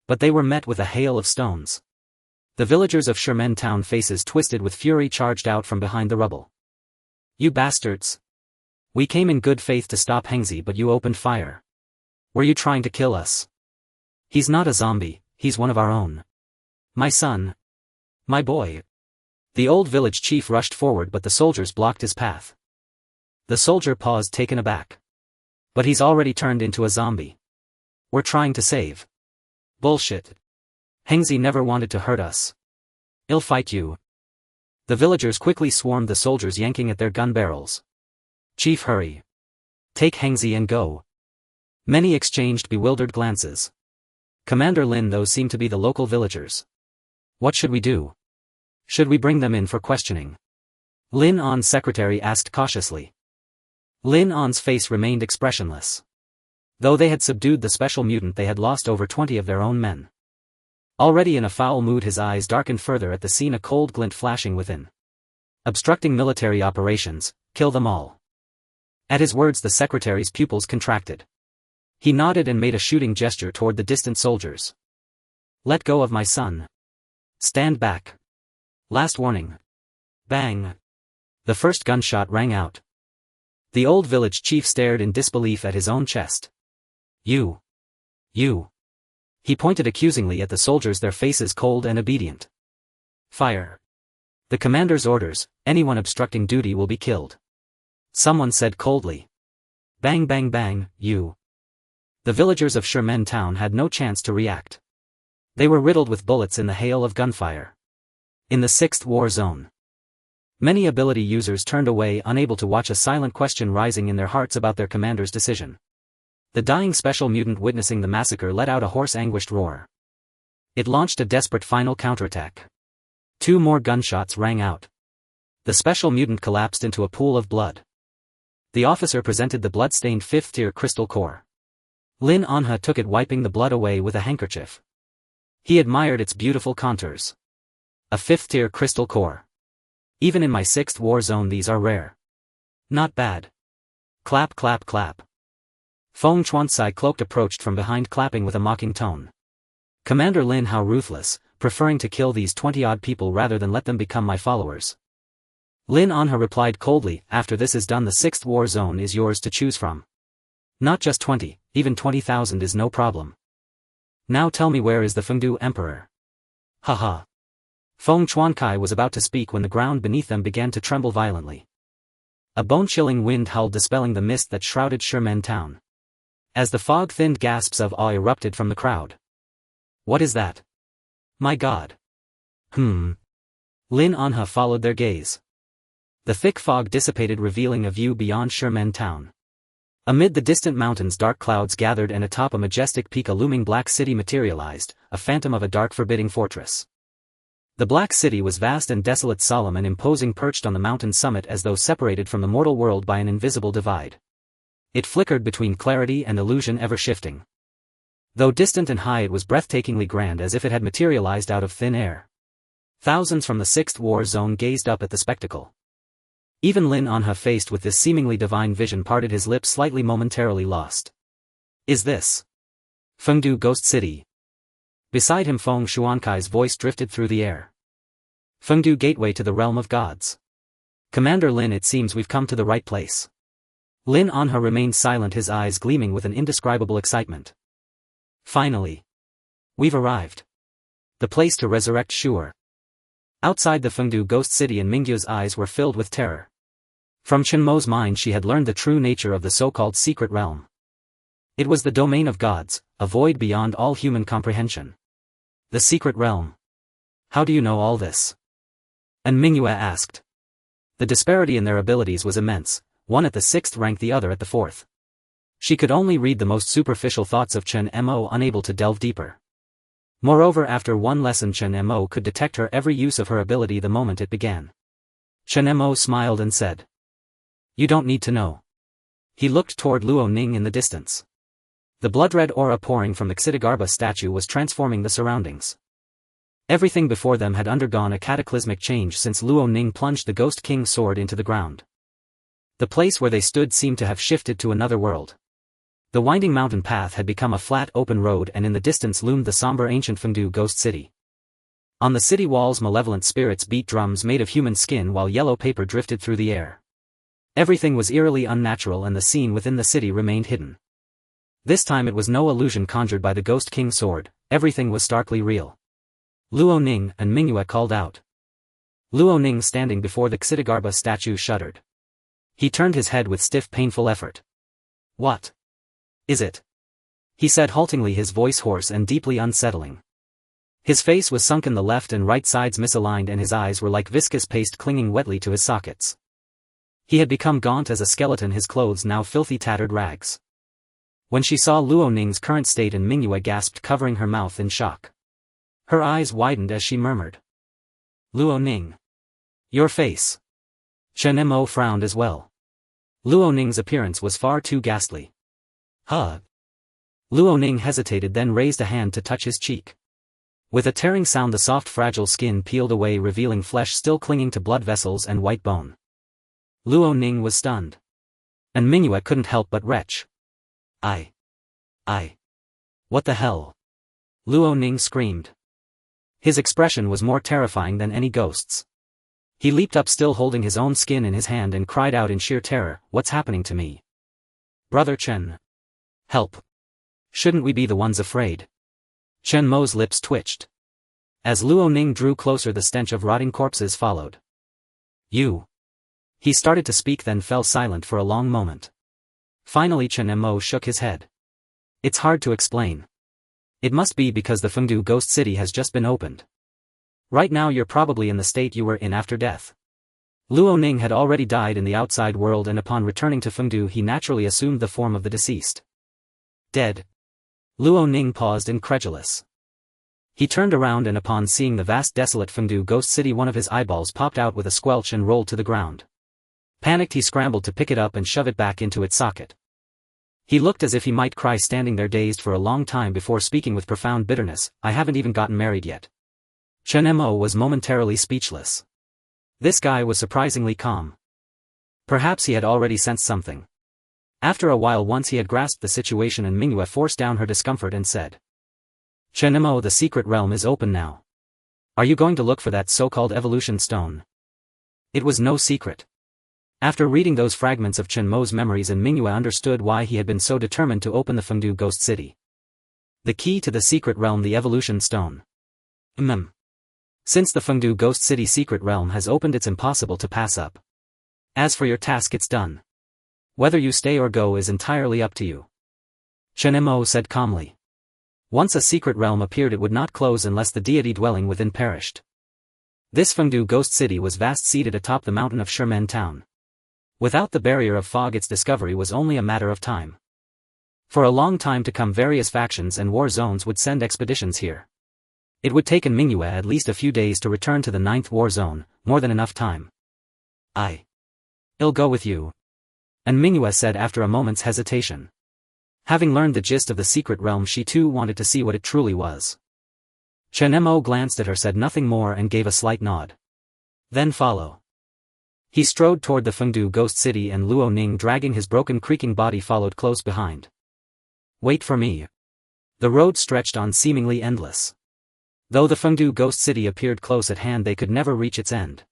But they were met with a hail of stones. The villagers of Sherman Town, faces twisted with fury, charged out from behind the rubble. You bastards! We came in good faith to stop Hengzi, but you opened fire. Were you trying to kill us? He's not a zombie, he's one of our own. My son. My boy. The old village chief rushed forward, but the soldiers blocked his path. The soldier paused, taken aback. But he's already turned into a zombie. We're trying to save. Bullshit. Hengzi never wanted to hurt us. He'll fight you. The villagers quickly swarmed the soldiers, yanking at their gun barrels. Chief, hurry. Take Hengzi and go. Many exchanged bewildered glances. Commander Lin, those seem to be the local villagers. What should we do? Should we bring them in for questioning? Lin An's secretary asked cautiously. Lin An's face remained expressionless. Though they had subdued the special mutant, they had lost over 20 of their own men. Already in a foul mood, his eyes darkened further at the scene, a cold glint flashing within. Obstructing military operations, kill them all. At his words, the secretary's pupils contracted. He nodded and made a shooting gesture toward the distant soldiers. Let go of my son. Stand back. Last warning. Bang. The first gunshot rang out. The old village chief stared in disbelief at his own chest. You. He pointed accusingly at the soldiers, their faces cold and obedient. Fire. The commander's orders, anyone obstructing duty will be killed. Someone said coldly. Bang bang bang, you. The villagers of Sherman Town had no chance to react. They were riddled with bullets in the hail of gunfire. In the 6th War Zone. Many ability users turned away, unable to watch, a silent question rising in their hearts about their commander's decision. The dying special mutant, witnessing the massacre, let out a hoarse, anguished roar. It launched a desperate final counterattack. 2 more gunshots rang out. The special mutant collapsed into a pool of blood. The officer presented the blood-stained 5th-tier crystal core. Lin Anha took it, wiping the blood away with a handkerchief. He admired its beautiful contours. A 5th-tier crystal core. Even in my 6th War Zone these are rare. Not bad. Clap clap clap. Feng Chuansai, cloaked, approached from behind, clapping with a mocking tone. Commander Lin, how ruthless, preferring to kill these 20-odd people rather than let them become my followers. Lin Anha replied coldly, after this is done the 6th War Zone is yours to choose from. Not just 20, even 20,000 is no problem. Now tell me, where is the Fengdu Emperor? Haha. Qiongqi was about to speak when the ground beneath them began to tremble violently. A bone-chilling wind howled, dispelling the mist that shrouded Shimen town. As the fog-thinned gasps of awe erupted from the crowd. What is that? My God. Lin Anha followed their gaze. The thick fog dissipated, revealing a view beyond Shimen town. Amid the distant mountains, dark clouds gathered, and atop a majestic peak a looming black city materialized, a phantom of a dark, forbidding fortress. The black city was vast and desolate, solemn and imposing, perched on the mountain summit as though separated from the mortal world by an invisible divide. It flickered between clarity and illusion, ever shifting. Though distant and high, it was breathtakingly grand, as if it had materialized out of thin air. Thousands from the 6th War Zone gazed up at the spectacle. Even Lin Anha, faced with this seemingly divine vision, parted his lips slightly, momentarily lost. Is this Fengdu Ghost City? Beside him, Qiongqi's voice drifted through the air. Fengdu, gateway to the realm of gods. Commander Lin, it seems we've come to the right place. Lin Anha remained silent, his eyes gleaming with an indescribable excitement. Finally. We've arrived. The place to resurrect Shu'er. Outside the Fengdu Ghost City, and Mingyu's eyes were filled with terror. From Chen Mo's mind she had learned the true nature of the so-called secret realm. It was the domain of gods, a void beyond all human comprehension. The secret realm. How do you know all this? And Mingyu asked. The disparity in their abilities was immense, one at the 6th rank, the other at the 4th. She could only read the most superficial thoughts of Chen Mo, unable to delve deeper. Moreover, after one lesson, Chen Mo could detect her every use of her ability the moment it began. Chen Mo smiled and said. You don't need to know. He looked toward Luo Ning in the distance. The blood-red aura pouring from the Xitigarbha statue was transforming the surroundings. Everything before them had undergone a cataclysmic change since Luo Ning plunged the Ghost King's sword into the ground. The place where they stood seemed to have shifted to another world. The winding mountain path had become a flat, open road, and in the distance loomed the somber, ancient Fengdu Ghost City. On the city walls, malevolent spirits beat drums made of human skin while yellow paper drifted through the air. Everything was eerily unnatural, and the scene within the city remained hidden. This time it was no illusion conjured by the Ghost King's sword, everything was starkly real. Luo Ning, and Mingyu called out. Luo Ning, standing before the Xitigarbha statue, shuddered. He turned his head with stiff, painful effort. What is it? He said haltingly, his voice hoarse and deeply unsettling. His face was sunken, the left and right sides misaligned, and his eyes were like viscous paste clinging wetly to his sockets. He had become gaunt as a skeleton, his clothes now filthy, tattered rags. When she saw Luo Ning's current state, and Mingyu gasped, covering her mouth in shock. Her eyes widened as she murmured. Luo Ning. Your face. Chen Mo frowned as well. Luo Ning's appearance was far too ghastly. Huh? Luo Ning hesitated, then raised a hand to touch his cheek. With a tearing sound, the soft, fragile skin peeled away, revealing flesh still clinging to blood vessels and white bone. Luo Ning was stunned. And Mingyu couldn't help but retch. I. What the hell? Luo Ning screamed. His expression was more terrifying than any ghost's. He leaped up, still holding his own skin in his hand, and cried out in sheer terror, What's happening to me? Brother Chen. Help. Shouldn't we be the ones afraid? Chen Mo's lips twitched. As Luo Ning drew closer, the stench of rotting corpses followed. You. He started to speak, then fell silent for a long moment. Finally Chen Mo shook his head. It's hard to explain. It must be because the Fengdu Ghost City has just been opened. Right now you're probably in the state you were in after death. Luo Ning had already died in the outside world, and upon returning to Fengdu he naturally assumed the form of the deceased. Dead. Luo Ning paused, incredulous. He turned around, and upon seeing the vast, desolate Fengdu Ghost City, one of his eyeballs popped out with a squelch and rolled to the ground. Panicked, he scrambled to pick it up and shove it back into its socket. He looked as if he might cry, standing there dazed for a long time before speaking with profound bitterness, I haven't even gotten married yet. Chen Mo was momentarily speechless. This guy was surprisingly calm. Perhaps he had already sensed something. After a while, once he had grasped the situation, and Mingyu forced down her discomfort and said. Chen Mo, the secret realm is open now. Are you going to look for that so-called evolution stone? It was no secret. After reading those fragments of Chen Mo's memories, and Mingyu understood why he had been so determined to open the Fengdu Ghost City. The key to the secret realm, the evolution stone. Since the Fengdu Ghost City secret realm has opened, it's impossible to pass up. As for your task, it's done. Whether you stay or go is entirely up to you. Chen Mo said calmly. Once a secret realm appeared, it would not close unless the deity dwelling within perished. This Fengdu Ghost City was vast, seated atop the mountain of Shimen town. Without the barrier of fog, its discovery was only a matter of time. For a long time to come, various factions and war zones would send expeditions here. It would take Mingyue at least a few days to return to the 9th war zone, more than enough time. I'll go with you. And Mingyue said after a moment's hesitation. Having learned the gist of the secret realm, she too wanted to see what it truly was. Chen Mo glanced at her, said nothing more, and gave a slight nod. Then follow. He strode toward the Fengdu Ghost City, and Luo Ning, dragging his broken, creaking body, followed close behind. Wait for me. The road stretched on, seemingly endless. Though the Fengdu Ghost City appeared close at hand, they could never reach its end.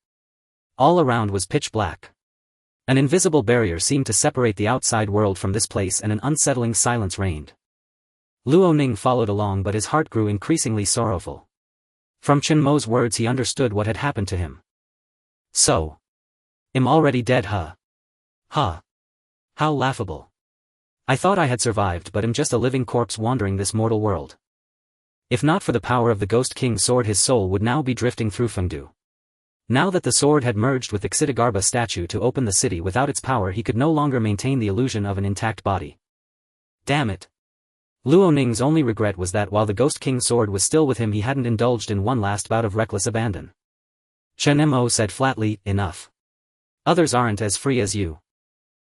All around was pitch black. An invisible barrier seemed to separate the outside world from this place, and an unsettling silence reigned. Luo Ning followed along, but his heart grew increasingly sorrowful. From Chen Mo's words he understood what had happened to him. So. I'm already dead, huh? Huh. How laughable. I thought I had survived, but I'm just a living corpse wandering this mortal world. If not for the power of the Ghost King's sword, his soul would now be drifting through Fengdu. Now that the sword had merged with the Xidagarba statue to open the city, without its power he could no longer maintain the illusion of an intact body. Damn it. Luo Ning's only regret was that while the Ghost King's sword was still with him, he hadn't indulged in one last bout of reckless abandon. Chen Mo said flatly, enough. Others aren't as free as you.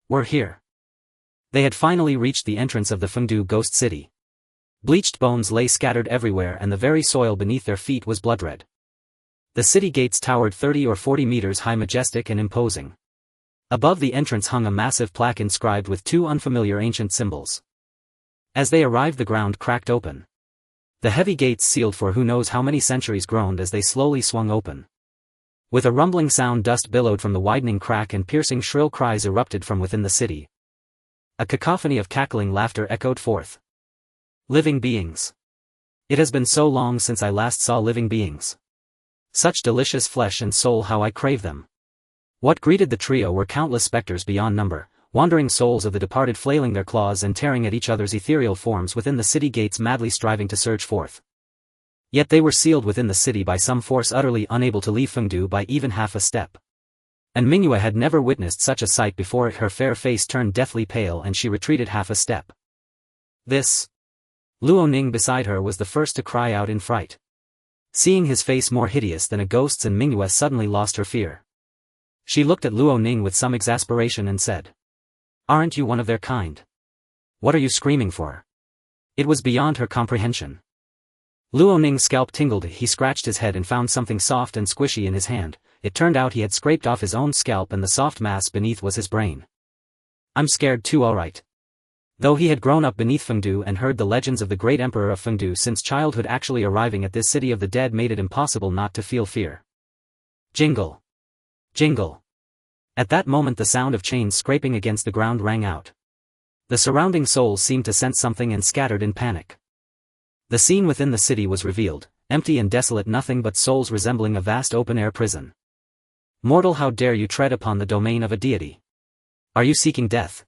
We're here. They had finally reached the entrance of the Fengdu Ghost City. Bleached bones lay scattered everywhere, and the very soil beneath their feet was blood-red. The city gates towered 30 or 40 meters high, majestic and imposing. Above the entrance hung a massive plaque inscribed with two unfamiliar ancient symbols. As they arrived, the ground cracked open. The heavy gates, sealed for who knows how many centuries, groaned as they slowly swung open. With a rumbling sound, dust billowed from the widening crack, and piercing shrill cries erupted from within the city. A cacophony of cackling laughter echoed forth. Living beings. It has been so long since I last saw living beings. Such delicious flesh and soul, how I crave them. What greeted the trio were countless specters beyond number, wandering souls of the departed, flailing their claws and tearing at each other's ethereal forms within the city gates, madly striving to surge forth. Yet they were sealed within the city by some force, utterly unable to leave Fengdu by even half a step. And Mingyue had never witnessed such a sight before. Her fair face turned deathly pale, and she retreated half a step. This. Luo Ning beside her was the first to cry out in fright. Seeing his face more hideous than a ghost's, and Mingyue suddenly lost her fear. She looked at Luo Ning with some exasperation and said, "Aren't you one of their kind? What are you screaming for?" It was beyond her comprehension. Luo Ning's scalp tingled. He scratched his head and found something soft and squishy in his hand. It turned out he had scraped off his own scalp, and the soft mass beneath was his brain. "I'm scared too, alright." Though he had grown up beneath Fengdu and heard the legends of the great emperor of Fengdu since childhood, actually arriving at this city of the dead made it impossible not to feel fear. Jingle. Jingle. At that moment the sound of chains scraping against the ground rang out. The surrounding souls seemed to sense something and scattered in panic. The scene within the city was revealed, empty and desolate, nothing but souls resembling a vast open-air prison. "Mortal, how dare you tread upon the domain of a deity? Are you seeking death?"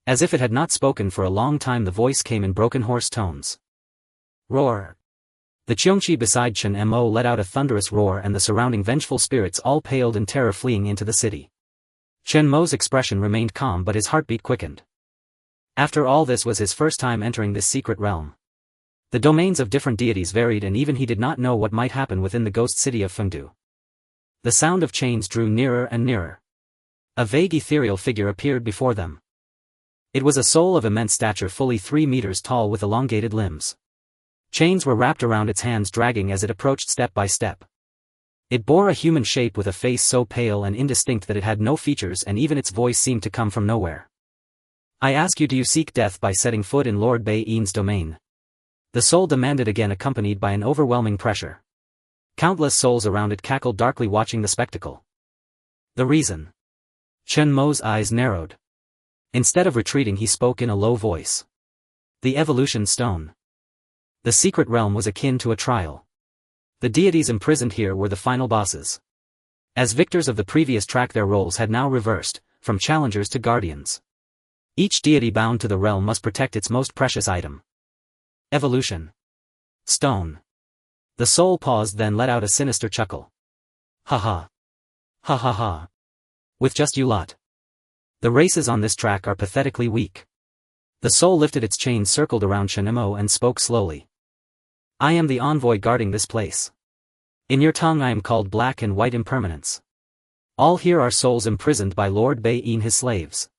As if it had not spoken for a long time, the voice came in broken, hoarse tones. Roar. The Qiongqi beside Chen Mo let out a thunderous roar, and the surrounding vengeful spirits all paled in terror, fleeing into the city. Chen Mo's expression remained calm, but his heartbeat quickened. After all, this was his first time entering this secret realm. The domains of different deities varied, and even he did not know what might happen within the ghost city of Fengdu. The sound of chains drew nearer and nearer. A vague ethereal figure appeared before them. It was a soul of immense stature, fully 3 meters tall, with elongated limbs. Chains were wrapped around its hands, dragging as it approached step by step. It bore a human shape with a face so pale and indistinct that it had no features, and even its voice seemed to come from nowhere. "I ask you, do you seek death by setting foot in Lord Bei Yin's domain?" The soul demanded again, accompanied by an overwhelming pressure. Countless souls around it cackled darkly, watching the spectacle. The reason? Chen Mo's eyes narrowed. Instead of retreating, he spoke in a low voice. The evolution stone. The secret realm was akin to a trial. The deities imprisoned here were the final bosses. As victors of the previous track, their roles had now reversed, from challengers to guardians. Each deity bound to the realm must protect its most precious item. Evolution. Stone. The soul paused, then let out a sinister chuckle. Ha ha. Ha ha ha. With just you lot. The races on this track are pathetically weak. The soul lifted its chain circled around Chen Mo and spoke slowly. I am the envoy guarding this place. In your tongue I am called Black and White Impermanence. All here are souls imprisoned by Lord Bei-in his slaves.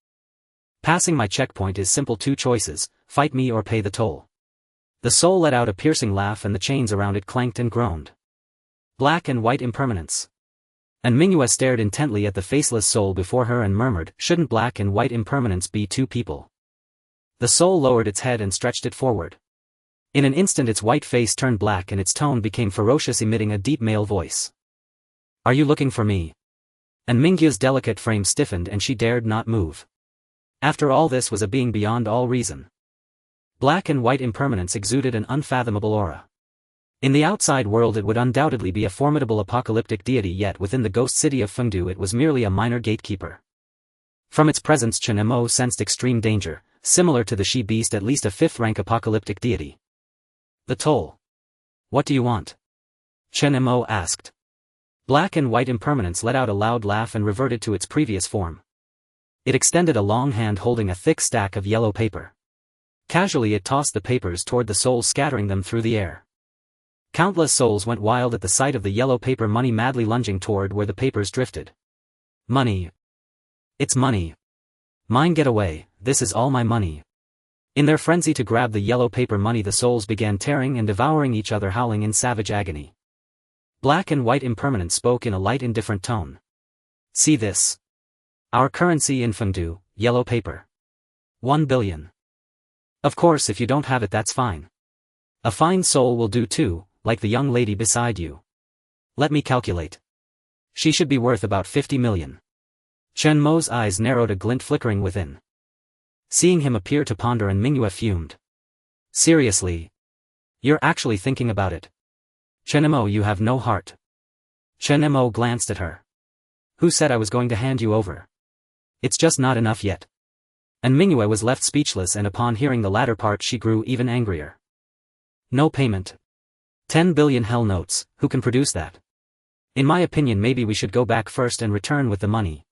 Passing my checkpoint is simple: two choices, fight me or pay the toll. The soul let out a piercing laugh and the chains around it clanked and groaned. Black and White Impermanence. And Mingyue stared intently at the faceless soul before her and murmured, shouldn't Black and White Impermanence be two people? The soul lowered its head and stretched it forward. In an instant its white face turned black and its tone became ferocious, emitting a deep male voice. Are you looking for me? And Mingyue's delicate frame stiffened and she dared not move. After all, this was a being beyond all reason. Black and White Impermanence exuded an unfathomable aura. In the outside world it would undoubtedly be a formidable apocalyptic deity, yet within the ghost city of Fengdu it was merely a minor gatekeeper. From its presence Chen Mo sensed extreme danger, similar to the she-beast, at least a 5th rank apocalyptic deity. The toll. What do you want? Chen Mo asked. Black and White Impermanence let out a loud laugh and reverted to its previous form. It extended a long hand holding a thick stack of yellow paper. Casually it tossed the papers toward the soul, scattering them through the air. Countless souls went wild at the sight of the yellow paper money madly lunging toward where the papers drifted. Money. It's money. Mine, get away, this is all my money. In their frenzy to grab the yellow paper money, the souls began tearing and devouring each other, howling in savage agony. Black and White Impermanence spoke in a light, indifferent tone. See this? Our currency in Fengdu, yellow paper. 1 billion. Of course, if you don't have it, that's fine. A fine soul will do too, like the young lady beside you. Let me calculate. She should be worth about 50 million. Chen Mo's eyes narrowed, a glint flickering within. Seeing him appear to ponder, and Mingyue fumed. Seriously? You're actually thinking about it? Chen Mo, you have no heart. Chen Mo glanced at her. Who said I was going to hand you over? It's just not enough yet. And Mingyue was left speechless, and upon hearing the latter part she grew even angrier. No payment. 10 billion hell notes, who can produce that? In my opinion, maybe we should go back first and return with the money.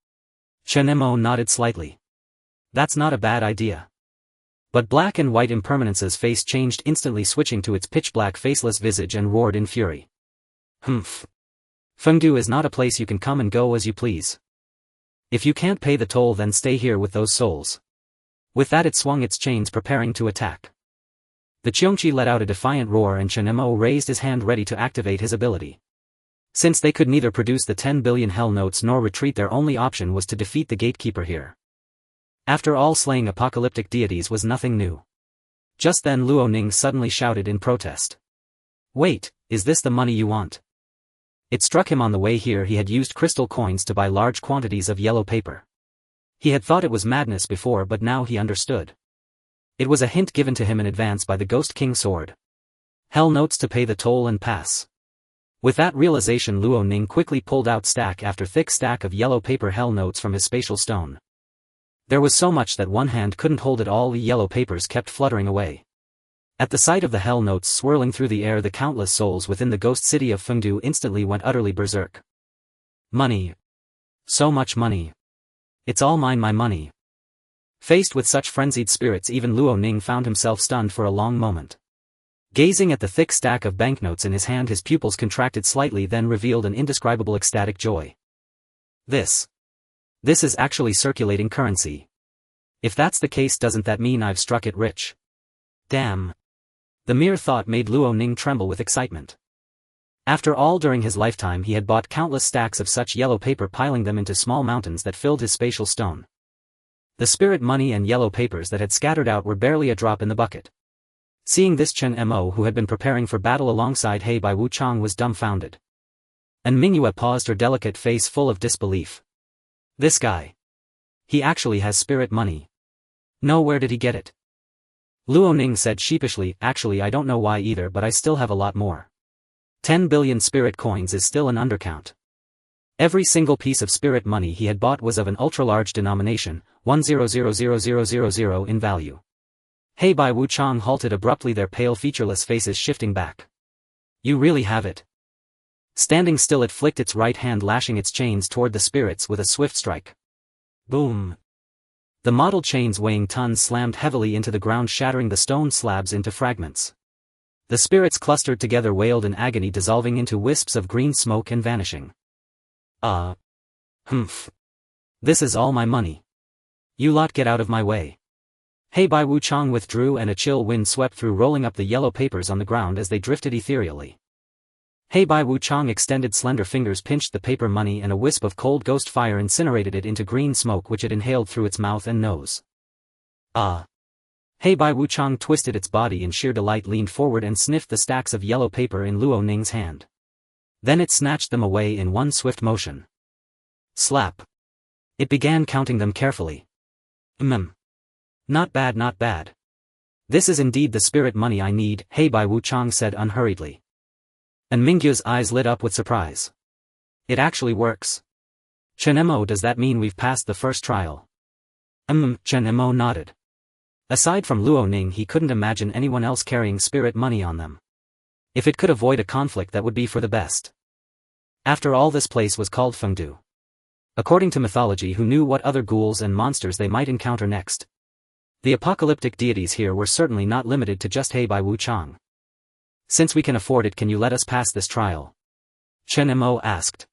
Chen Mo nodded slightly. That's not a bad idea. But Black and White Impermanence's face changed instantly, switching to its pitch-black faceless visage, and roared in fury. Humph. Fengdu is not a place you can come and go as you please. If you can't pay the toll, then stay here with those souls. With that it swung its chains, preparing to attack. The Qiongqi let out a defiant roar, and Chen Mo raised his hand ready to activate his ability. Since they could neither produce the 10 billion hell notes nor retreat, their only option was to defeat the gatekeeper here. After all, slaying apocalyptic deities was nothing new. Just then Luo Ning suddenly shouted in protest. Wait, is this the money you want? It struck him on the way here he had used crystal coins to buy large quantities of yellow paper. He had thought it was madness before, but now he understood. It was a hint given to him in advance by the Ghost King sword. Hell notes to pay the toll and pass. With that realization, Luo Ning quickly pulled out stack after thick stack of yellow paper hell notes from his spatial stone. There was so much that one hand couldn't hold it all. The yellow papers kept fluttering away. At the sight of the hell notes swirling through the air, the countless souls within the ghost city of Fengdu instantly went utterly berserk. Money. So much money. It's all mine, my money. Faced with such frenzied spirits, even Luo Ning found himself stunned for a long moment. Gazing at the thick stack of banknotes in his hand, his pupils contracted slightly, then revealed an indescribable ecstatic joy. This is actually circulating currency. If that's the case, doesn't that mean I've struck it rich? Damn. The mere thought made Luo Ning tremble with excitement. After all, during his lifetime he had bought countless stacks of such yellow paper, piling them into small mountains that filled his spatial stone. The spirit money and yellow papers that had scattered out were barely a drop in the bucket. Seeing this, Chen Mo, who had been preparing for battle alongside He Bai Wuchang, was dumbfounded. And Mingyue paused, her delicate face full of disbelief. This guy. He actually has spirit money. No, where did he get it? Luo Ning said sheepishly, actually I don't know why either, but I still have a lot more. 10 billion spirit coins is still an undercount. Every single piece of spirit money he had bought was of an ultra-large denomination, 1000000 in value. Hey Bai Wuchang halted abruptly, their pale featureless faces shifting back. You really have it. Standing still, it flicked its right hand, lashing its chains toward the spirits with a swift strike. Boom. The mottled chains weighing tons slammed heavily into the ground, shattering the stone slabs into fragments. The spirits clustered together wailed in agony, dissolving into wisps of green smoke and vanishing. Humph. This is all my money. You lot get out of my way. Hey Bai Wuchang withdrew, and a chill wind swept through, rolling up the yellow papers on the ground as they drifted ethereally. Hey Bai Wuchang extended slender fingers, pinched the paper money, and a wisp of cold ghost fire incinerated it into green smoke, which it inhaled through its mouth and nose. Hey Bai Wuchang twisted its body in sheer delight, leaned forward and sniffed the stacks of yellow paper in Luo Ning's hand. Then it snatched them away in one swift motion. Slap. It began counting them carefully. Not bad, not bad. This is indeed the spirit money I need, Hey Bai Wuchang said unhurriedly. And Mingyu's eyes lit up with surprise. It actually works. Chen Mo, does that mean we've passed the first trial? Chen Mo nodded. Aside from Luo Ning, he couldn't imagine anyone else carrying spirit money on them. If it could avoid a conflict, that would be for the best. After all, this place was called Fengdu. According to mythology, who knew what other ghouls and monsters they might encounter next? The apocalyptic deities here were certainly not limited to just Hey Bai Wuchang. Since we can afford it, can you let us pass this trial? Chen Mo asked.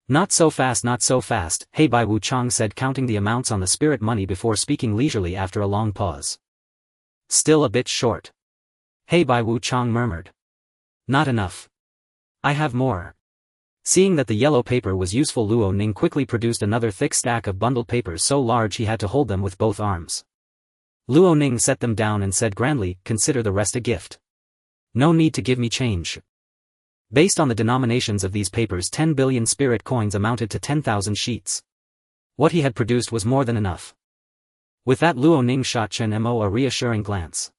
Not so fast, not so fast, Hey Bai Wuchang said, counting the amounts on the spirit money before speaking leisurely after a long pause. Still a bit short. Hey Bai Wuchang murmured. Not enough. I have more. Seeing that the yellow paper was useful, Luo Ning quickly produced another thick stack of bundled papers so large he had to hold them with both arms. Luo Ning set them down and said grandly, consider the rest a gift. No need to give me change. Based on the denominations of these papers, 10 billion spirit coins amounted to 10,000 sheets. What he had produced was more than enough. With that, Luo Ning shot Chen Mo a reassuring glance.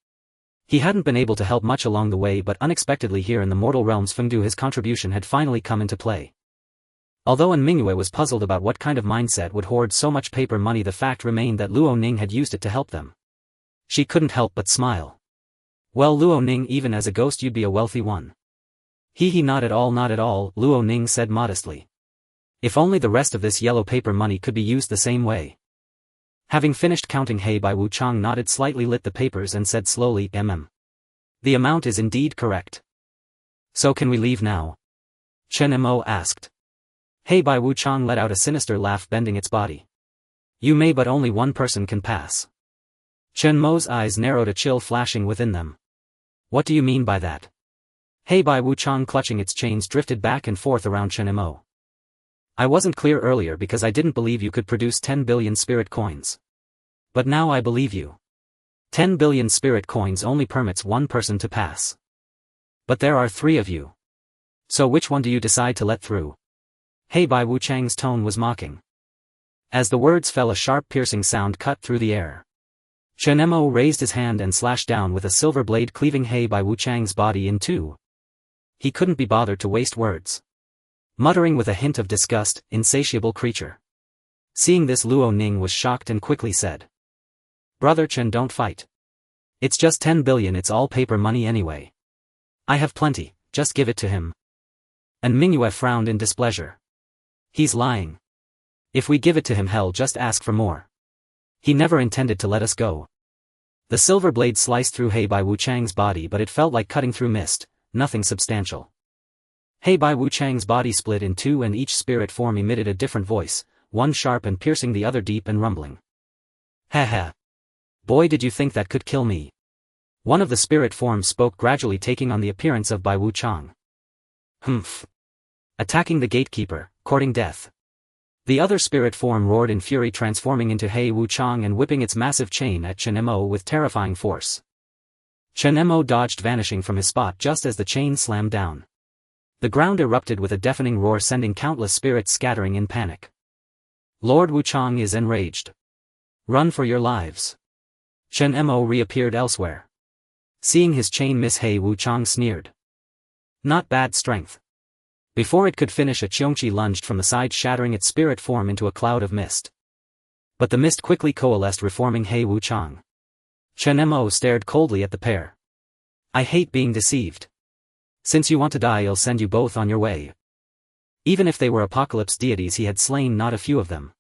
He hadn't been able to help much along the way, but unexpectedly here in the mortal realms Fengdu, his contribution had finally come into play. Although Mingyue was puzzled about what kind of mindset would hoard so much paper money, the fact remained that Luo Ning had used it to help them. She couldn't help but smile. Well, Luo Ning, even as a ghost you'd be a wealthy one. He not at all, not at all, Luo Ning said modestly. If only the rest of this yellow paper money could be used the same way. Having finished counting, Hey Bai Wuchang nodded slightly, lit the papers and said slowly, The amount is indeed correct. So can we leave now? Chen Mo asked. Hey Bai Wuchang let out a sinister laugh, bending its body. You may, but only one person can pass. Chen Mo's eyes narrowed, a chill flashing within them. What do you mean by that? Hey Bai Wuchang, clutching its chains, drifted back and forth around Chen Mo. I wasn't clear earlier because I didn't believe you could produce 10 billion spirit coins. But now I believe you. 10 billion spirit coins only permits one person to pass. But there are 3 of you. So which one do you decide to let through? Hey Bai Wuchang's tone was mocking. As the words fell, a sharp piercing sound cut through the air. Chen Mo raised his hand and slashed down with a silver blade, cleaving Hey Bai Wuchang's body in two. He couldn't be bothered to waste words. Muttering with a hint of disgust, insatiable creature. Seeing this, Luo Ning was shocked and quickly said. Brother Chen, don't fight. It's just 10 billion, it's all paper money anyway. I have plenty, just give it to him. And Mingyue frowned in displeasure. He's lying. If we give it to him, hell, just ask for more. He never intended to let us go. The silver blade sliced through Hey Bai Wuchang's body, but it felt like cutting through mist, nothing substantial. Hey Bai Wuchang's body split in two, and each spirit form emitted a different voice, one sharp and piercing, the other deep and rumbling. Ha ha. Boy, did you think that could kill me? One of the spirit forms spoke, gradually taking on the appearance of Bai Wuchang. Humph. Attacking the gatekeeper, courting death. The other spirit form roared in fury, transforming into Hey Wuchang and whipping its massive chain at Chen Mo with terrifying force. Chen Mo dodged, vanishing from his spot just as the chain slammed down. The ground erupted with a deafening roar, sending countless spirits scattering in panic. Lord Wuchang is enraged. Run for your lives. Chen Mo reappeared elsewhere. Seeing his chain miss, Hey Wuchang sneered. Not bad strength. Before it could finish, a Qiongqi lunged from the side, shattering its spirit form into a cloud of mist. But the mist quickly coalesced, reforming He Wu Chang. Chen Mo stared coldly at the pair. I hate being deceived. Since you want to die, I'll send you both on your way. Even if they were apocalypse deities, he had slain not a few of them.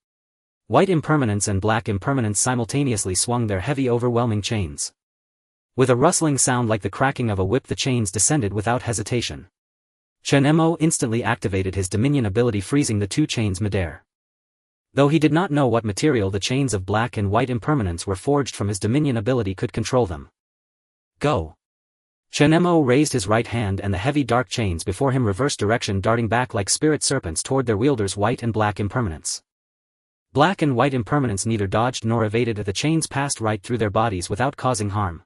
White impermanence and black impermanence simultaneously swung their heavy, overwhelming chains. With a rustling sound like the cracking of a whip, the chains descended without hesitation. Chen Mo instantly activated his dominion ability, freezing the two chains midair. Though he did not know what material the chains of black and white impermanence were forged from, his dominion ability could control them. Go! Chen Mo raised his right hand, and the heavy dark chains before him reversed direction, darting back like spirit serpents toward their wielders, white and black impermanence. Black and white impermanence neither dodged nor evaded as the chains passed right through their bodies without causing harm.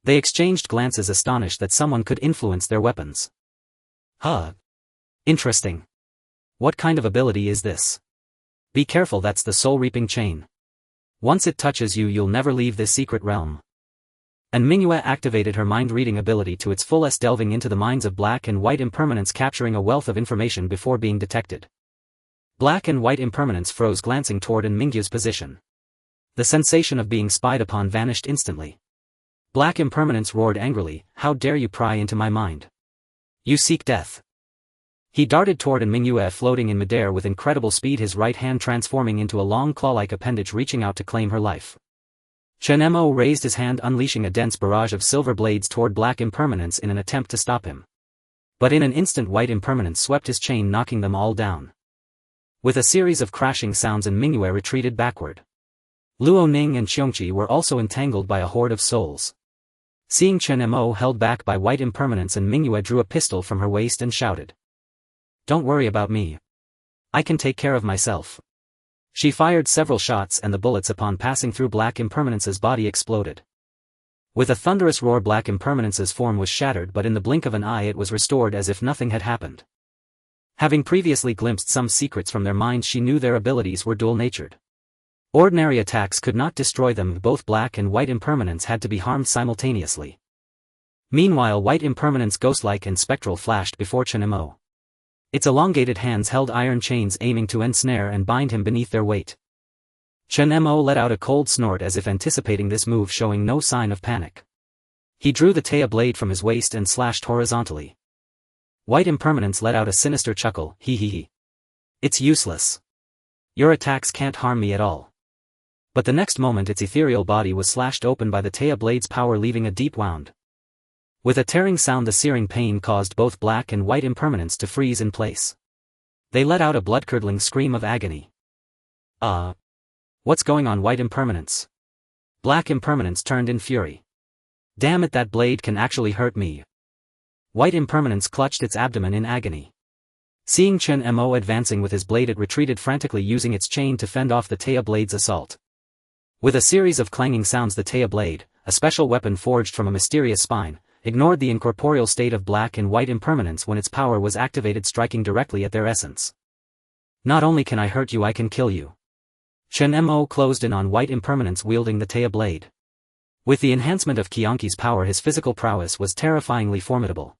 They exchanged glances, astonished that someone could influence their weapons. Huh. Interesting. What kind of ability is this? Be careful, that's the soul-reaping chain. Once it touches you, you'll never leave this secret realm. And Mingyue activated her mind-reading ability to its fullest, delving into the minds of black and white impermanence, capturing a wealth of information before being detected. Black and white impermanence froze, glancing toward Mingyue's position. The sensation of being spied upon vanished instantly. Black impermanence roared angrily, how dare you pry into my mind? You seek death. He darted toward Mingyue, floating in midair with incredible speed, his right hand transforming into a long claw-like appendage, reaching out to claim her life. Chen Mo raised his hand, unleashing a dense barrage of silver blades toward black impermanence in an attempt to stop him. But in an instant, white impermanence swept his chain, knocking them all down. With a series of crashing sounds, Mingyue retreated backward. Luo Ning and Qiongqi were also entangled by a horde of souls. Seeing Chen Mo held back by white impermanence, Mingyue drew a pistol from her waist and shouted. Don't worry about me. I can take care of myself. She fired several shots, and the bullets, upon passing through black impermanence's body, exploded. With a thunderous roar, black impermanence's form was shattered, but in the blink of an eye it was restored as if nothing had happened. Having previously glimpsed some secrets from their minds, she knew their abilities were dual-natured. Ordinary attacks could not destroy them, both black and white impermanence had to be harmed simultaneously. Meanwhile, white impermanence, ghost-like and spectral, flashed before Chen Mo. Its elongated hands held iron chains, aiming to ensnare and bind him beneath their weight. Chen Mo let out a cold snort as if anticipating this move, showing no sign of panic. He drew the Taotie blade from his waist and slashed horizontally. White impermanence let out a sinister chuckle, hee hee hee. It's useless. Your attacks can't harm me at all. But the next moment its ethereal body was slashed open by the Taotie blade's power, leaving a deep wound. With a tearing sound, the searing pain caused both black and white impermanence to freeze in place. They let out a blood-curdling scream of agony. What's going on, white impermanence? Black impermanence turned in fury. Damn it, that blade can actually hurt me. White impermanence clutched its abdomen in agony. Seeing Chen Mo advancing with his blade, it retreated frantically, using its chain to fend off the Taotie blade's assault. With a series of clanging sounds, the Taotie blade, a special weapon forged from a mysterious spine, ignored the incorporeal state of black and white impermanence when its power was activated, striking directly at their essence. Not only can I hurt you, I can kill you. Chen Mo closed in on white impermanence, wielding the Taotie blade. With the enhancement of Qiongqi's power, his physical prowess was terrifyingly formidable.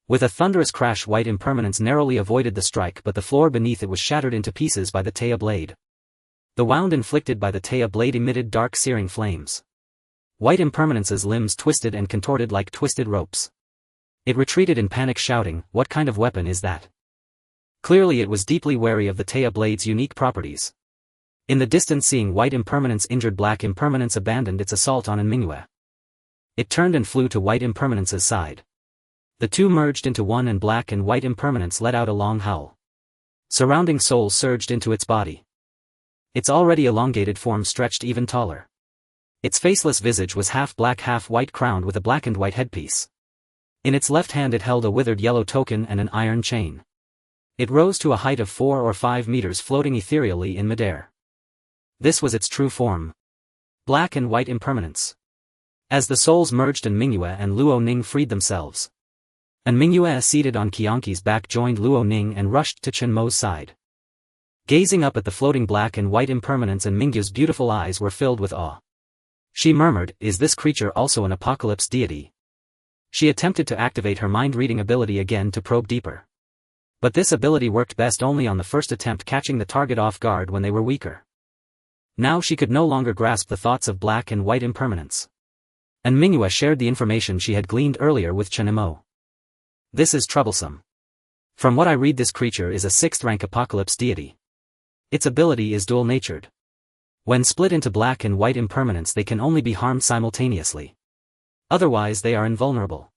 With a thunderous crash, white impermanence narrowly avoided the strike, but the floor beneath it was shattered into pieces by the Taotie blade. The wound inflicted by the Taotie blade emitted dark, searing flames. White impermanence's limbs twisted and contorted like twisted ropes. It retreated in panic, shouting, what kind of weapon is that? Clearly it was deeply wary of the Taotie blade's unique properties. In the distance, seeing white impermanence injured, black impermanence abandoned its assault on Mingyue. It turned and flew to white impermanence's side. The two merged into one, and black and white impermanence let out a long howl. Surrounding souls surged into its body. Its already elongated form stretched even taller. Its faceless visage was half black, half white, crowned with a blackened white headpiece. In its left hand it held a withered yellow token and an iron chain. It rose to a height of 4 or 5 meters, floating ethereally in midair. This was its true form. Black and white impermanence. As the souls merged, and Mingyue and Luo Ning freed themselves. And Mingyue, seated on Qiongqi's back, joined Luo Ning and rushed to Chen Mo's side. Gazing up at the floating black and white impermanence, and Mingyue's beautiful eyes were filled with awe. She murmured, is this creature also an apocalypse deity? She attempted to activate her mind-reading ability again to probe deeper. But this ability worked best only on the first attempt, catching the target off guard when they were weaker. Now she could no longer grasp the thoughts of black and white impermanence. And Mingyue shared the information she had gleaned earlier with Chen Mo. This is troublesome. From what I read, this creature is a 6th rank apocalypse deity. Its ability is dual-natured. When split into black and white impermanence, they can only be harmed simultaneously. Otherwise they are invulnerable.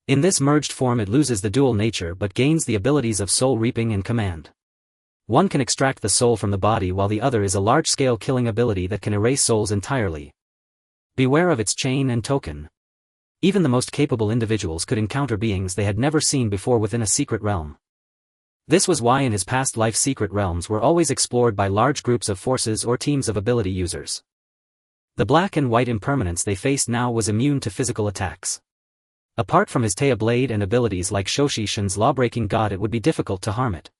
In this merged form it loses the dual nature but gains the abilities of soul reaping and command. One can extract the soul from the body while the other is a large-scale killing ability that can erase souls entirely. Beware of its chain and token. Even the most capable individuals could encounter beings they had never seen before within a secret realm. This was why in his past life secret realms were always explored by large groups of forces or teams of ability users. The black and white impermanence they faced now was immune to physical attacks. Apart from his Taya blade and abilities like Shoshi Shin's law-breaking god, it would be difficult to harm it.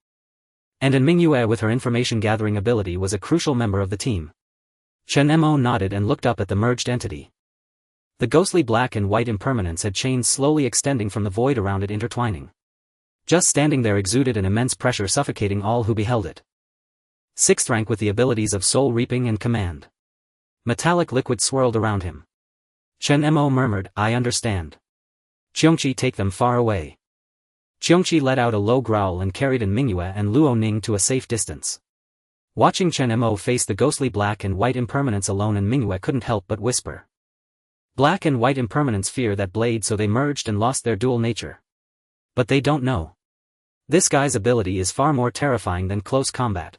And Mingyue with her information-gathering ability was a crucial member of the team. Chen Mo nodded and looked up at the merged entity. The ghostly black and white impermanence had chains slowly extending from the void around it, intertwining. Just standing there exuded an immense pressure, suffocating all who beheld it. 6th rank with the abilities of soul reaping and command. Metallic liquid swirled around him. Chen Mo murmured, "I understand. Qiongqi, take them far away." Qiongqi let out a low growl and carried Mingyue and Luo Ning to a safe distance. Watching Chen Mo face the ghostly black and white impermanence alone, Mingyue couldn't help but whisper. Black and white impermanence fear that blade, so they merged and lost their dual nature. But they don't know. This guy's ability is far more terrifying than close combat.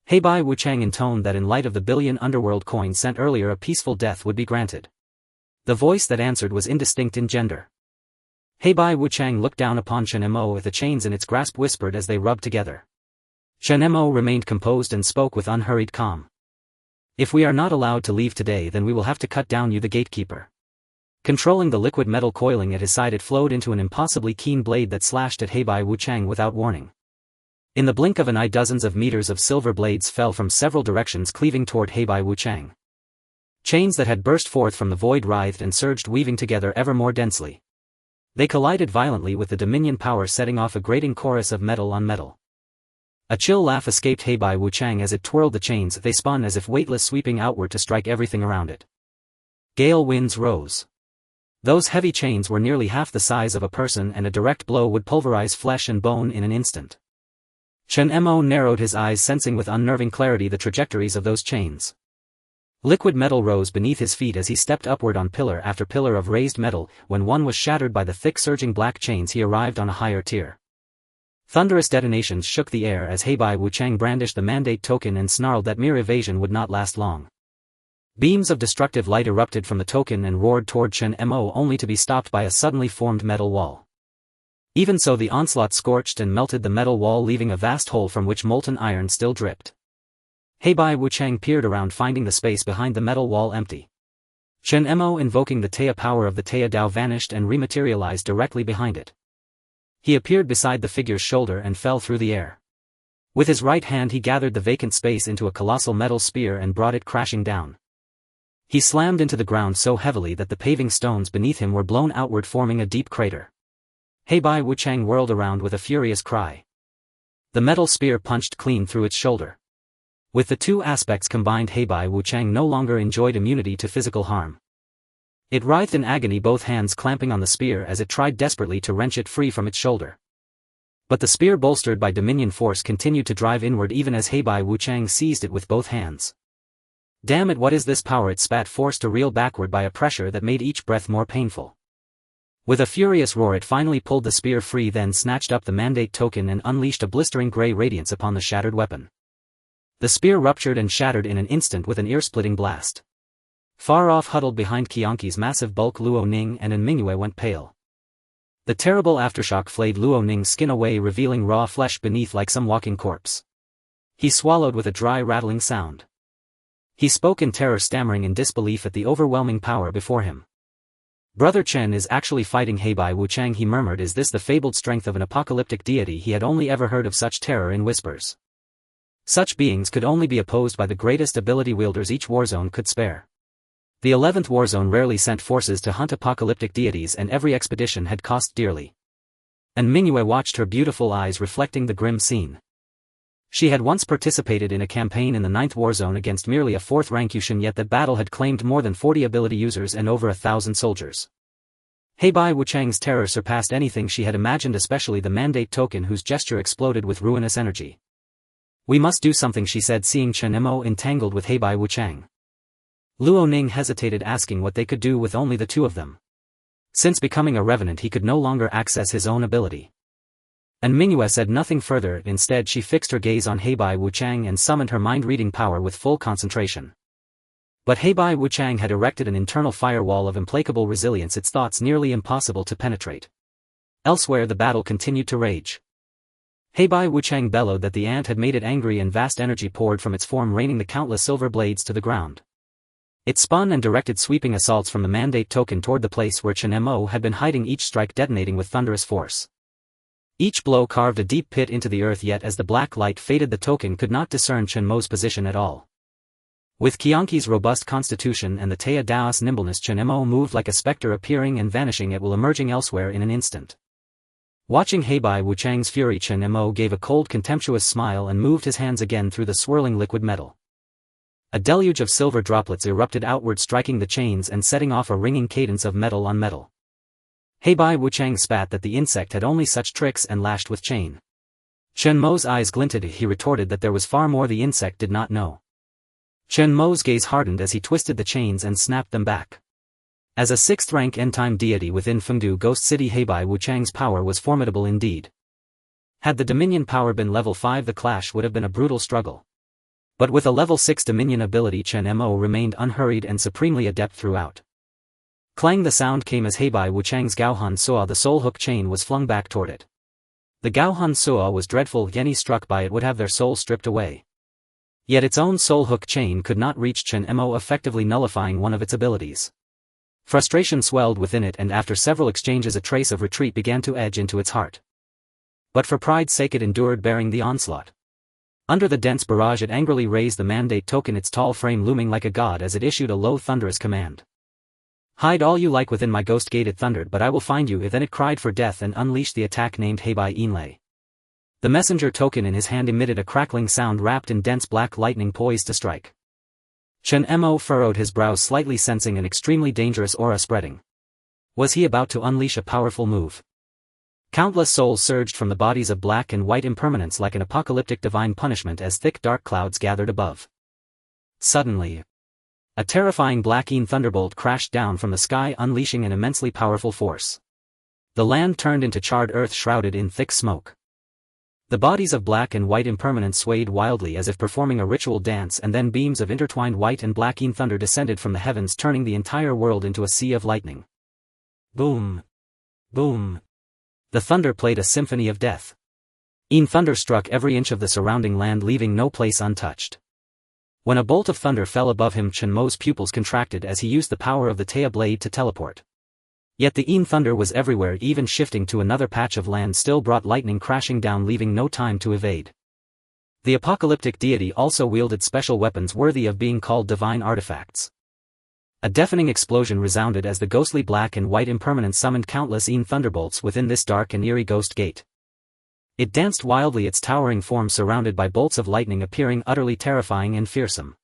Heibai Wuchang intoned that in light of the billion underworld coins sent earlier, a peaceful death would be granted. The voice that answered was indistinct in gender. Heibai Wuchang looked down upon Chen Mo with the chains in its grasp, whispered as they rubbed together. Chen Mo remained composed and spoke with unhurried calm. "If we are not allowed to leave today, then we will have to cut down you, the gatekeeper." Controlling the liquid metal coiling at his side, it flowed into an impossibly keen blade that slashed at Heibai Wuchang without warning. In the blink of an eye, dozens of meters of silver blades fell from several directions, cleaving toward Heibai Wuchang. Chains that had burst forth from the void writhed and surged, weaving together ever more densely. They collided violently, with the Dominion power setting off a grating chorus of metal on metal. A chill laugh escaped Heibai Wuchang as it twirled the chains. They spun as if weightless, sweeping outward to strike everything around it. Gale winds rose. Those heavy chains were nearly half the size of a person, and a direct blow would pulverize flesh and bone in an instant. Chen Mo narrowed his eyes, sensing with unnerving clarity the trajectories of those chains. Liquid metal rose beneath his feet as he stepped upward on pillar after pillar of raised metal. When one was shattered by the thick surging black chains, he arrived on a higher tier. Thunderous detonations shook the air as Heibai Wuchang brandished the mandate token and snarled that mere evasion would not last long. Beams of destructive light erupted from the token and roared toward Chen Mo, only to be stopped by a suddenly formed metal wall. Even so, the onslaught scorched and melted the metal wall, leaving a vast hole from which molten iron still dripped. Heibai Wuchang peered around, finding the space behind the metal wall empty. Chen Mo, invoking the Taya power of the Taya Dao, vanished and rematerialized directly behind it. He appeared beside the figure's shoulder and fell through the air. With his right hand he gathered the vacant space into a colossal metal spear and brought it crashing down. He slammed into the ground so heavily that the paving stones beneath him were blown outward, forming a deep crater. Heibai Wuchang whirled around with a furious cry. The metal spear punched clean through its shoulder. With the two aspects combined, Heibai Wuchang no longer enjoyed immunity to physical harm. It writhed in agony, both hands clamping on the spear as it tried desperately to wrench it free from its shoulder. But the spear, bolstered by Dominion force, continued to drive inward even as Heibai Wuchang seized it with both hands. "Damn it, what is this power?" it spat, forced to reel backward by a pressure that made each breath more painful. With a furious roar it finally pulled the spear free, then snatched up the mandate token and unleashed a blistering gray radiance upon the shattered weapon. The spear ruptured and shattered in an instant with an ear-splitting blast. Far off, huddled behind Qiongqi's massive bulk, Luo Ning and Mingyue went pale. The terrible aftershock flayed Luo Ning's skin away, revealing raw flesh beneath like some walking corpse. He swallowed with a dry, rattling sound. He spoke in terror, stammering in disbelief at the overwhelming power before him. "Brother Chen is actually fighting Heibai Wuchang," he murmured. "Is this the fabled strength of an apocalyptic deity?" He had only ever heard of such terror in whispers. Such beings could only be opposed by the greatest ability wielders each warzone could spare. The 11th war zone rarely sent forces to hunt apocalyptic deities, and every expedition had cost dearly. And Mingyue watched, her beautiful eyes reflecting the grim scene. She had once participated in a campaign in the 9th war zone against merely a 4th rank Yushin, yet that battle had claimed more than 40 ability users and over 1,000 soldiers. Heibai Wuchang's terror surpassed anything she had imagined, especially the mandate token whose gesture exploded with ruinous energy. "We must do something," she said, seeing Chen Mo entangled with Heibai Wuchang. Luo Ning hesitated, asking what they could do with only the two of them. Since becoming a revenant, he could no longer access his own ability. And Mingyue said nothing further. Instead, she fixed her gaze on Heibai Wuchang and summoned her mind-reading power with full concentration. But Heibai Wuchang had erected an internal firewall of implacable resilience, its thoughts nearly impossible to penetrate. Elsewhere, the battle continued to rage. Heibai Wuchang bellowed that the ant had made it angry, and vast energy poured from its form, raining the countless silver blades to the ground. It spun and directed sweeping assaults from the mandate token toward the place where Chen Mo had been hiding, each strike detonating with thunderous force. Each blow carved a deep pit into the earth, yet as the black light faded, the token could not discern Chen Mo's position at all. With Qiongqi's robust constitution and the Tea Dao's nimbleness, Chen Mo moved like a specter, appearing and vanishing at will, emerging elsewhere in an instant. Watching Heibai Wuchang's fury, Chen Mo gave a cold, contemptuous smile and moved his hands again through the swirling liquid metal. A deluge of silver droplets erupted outward, striking the chains and setting off a ringing cadence of metal on metal. Heibai Wuchang spat that the insect had only such tricks and lashed with chain. Chen Mo's eyes glinted. He retorted that there was far more the insect did not know. Chen Mo's gaze hardened as he twisted the chains and snapped them back. As a 6th rank end-time deity within Fengdu Ghost City, Heibai Wuchang's power was formidable indeed. Had the Dominion power been level 5, the clash would have been a brutal struggle. But with a level 6 Dominion ability, Chen Mo remained unhurried and supremely adept throughout. Clang! The sound came as Heibai Wuchang's Gaohan Suo, the soul hook chain, was flung back toward it. The Gaohan Suo was dreadful. Any struck by it would have their soul stripped away. Yet its own soul hook chain could not reach Chen Mo, effectively nullifying one of its abilities. Frustration swelled within it, and after several exchanges a trace of retreat began to edge into its heart. But for pride's sake it endured, bearing the onslaught. Under the dense barrage it angrily raised the mandate token, its tall frame looming like a god as it issued a low thunderous command. "Hide all you like within my ghost gate," it thundered, "but I will find you." Then it cried for death and unleashed the attack named Heibai Enlave. The messenger token in his hand emitted a crackling sound wrapped in dense black lightning, poised to strike. Chen Mo furrowed his brows slightly, sensing an extremely dangerous aura spreading. Was he about to unleash a powerful move? Countless souls surged from the bodies of black and white impermanents like an apocalyptic divine punishment as thick dark clouds gathered above. Suddenly, a terrifying black-een thunderbolt crashed down from the sky, unleashing an immensely powerful force. The land turned into charred earth shrouded in thick smoke. The bodies of black and white impermanents swayed wildly as if performing a ritual dance, and then beams of intertwined white and black-een thunder descended from the heavens, turning the entire world into a sea of lightning. Boom! Boom! The thunder played a symphony of death. Thunder struck every inch of the surrounding land, leaving no place untouched. When a bolt of thunder fell above him, Chen Mo's pupils contracted as he used the power of the Tea blade to teleport. Yet the thunder was everywhere, even shifting to another patch of land still brought lightning crashing down, leaving no time to evade. The apocalyptic deity also wielded special weapons worthy of being called divine artifacts. A deafening explosion resounded as the ghostly black and white impermanence summoned countless thunderbolts within this dark and eerie ghost gate. It danced wildly, its towering form surrounded by bolts of lightning, appearing utterly terrifying and fearsome.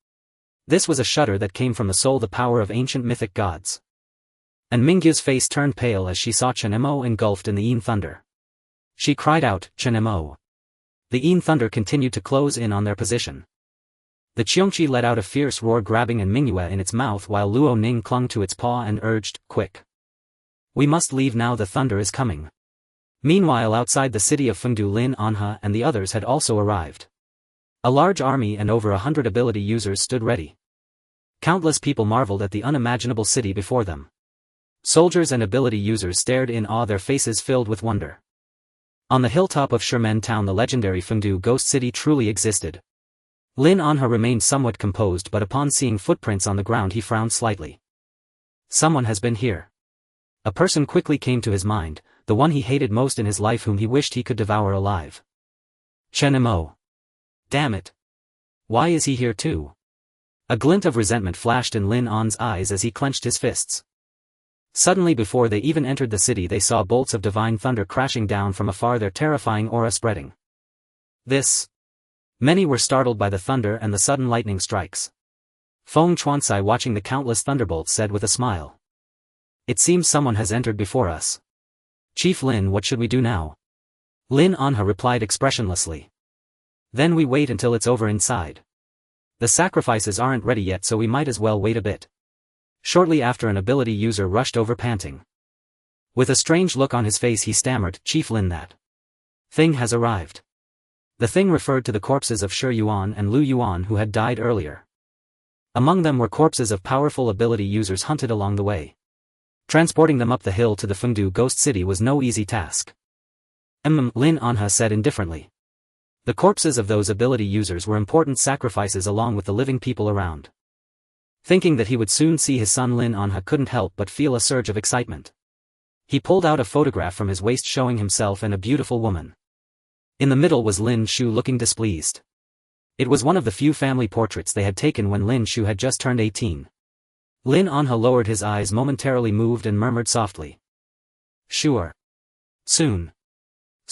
This was a shudder that came from the soul, the power of ancient mythic gods. And Mingyu's face turned pale as she saw Chen Mo engulfed in the thunder. She cried out, "Chen Mo!" The thunder continued to close in on their position. The Qiongqi let out a fierce roar, grabbing Mingyue in its mouth, while Luo Ning clung to its paw and urged, "Quick! We must leave now, the thunder is coming." Meanwhile, outside the city of Fengdu, Lin Anhe and the others had also arrived. A large army and over 100 ability users stood ready. Countless people marveled at the unimaginable city before them. Soldiers and ability users stared in awe, their faces filled with wonder. On the hilltop of Shermen Town, the legendary Fengdu Ghost City truly existed. Lin Anhe remained somewhat composed, but upon seeing footprints on the ground he frowned slightly. Someone has been here. A person quickly came to his mind, the one he hated most in his life, whom he wished he could devour alive. Chen Mo. Damn it! Why is he here too? A glint of resentment flashed in Lin On's eyes as he clenched his fists. Suddenly, before they even entered the city, they saw bolts of divine thunder crashing down from afar, their terrifying aura spreading. Many were startled by the thunder and the sudden lightning strikes. Feng Chuansai, watching the countless thunderbolts, said with a smile. It seems someone has entered before us. Chief Lin, what should we do now? Lin Anha replied expressionlessly. Then we wait until it's over inside. The sacrifices aren't ready yet, so we might as well wait a bit. Shortly after, an ability user rushed over panting. With a strange look on his face, he stammered, Chief Lin, that thing has arrived. The thing referred to the corpses of Shi Yuan and Lu Yuan, who had died earlier. Among them were corpses of powerful ability users hunted along the way. Transporting them up the hill to the Fengdu Ghost City was no easy task. Lin Anha said indifferently. The corpses of those ability users were important sacrifices along with the living people around. Thinking that he would soon see his son, Lin Anha couldn't help but feel a surge of excitement. He pulled out a photograph from his waist showing himself and a beautiful woman. In the middle was Lin Shu, looking displeased. It was one of the few family portraits they had taken when Lin Shu had just turned 18. Lin Anha lowered his eyes, momentarily moved, and murmured softly. Sure. Soon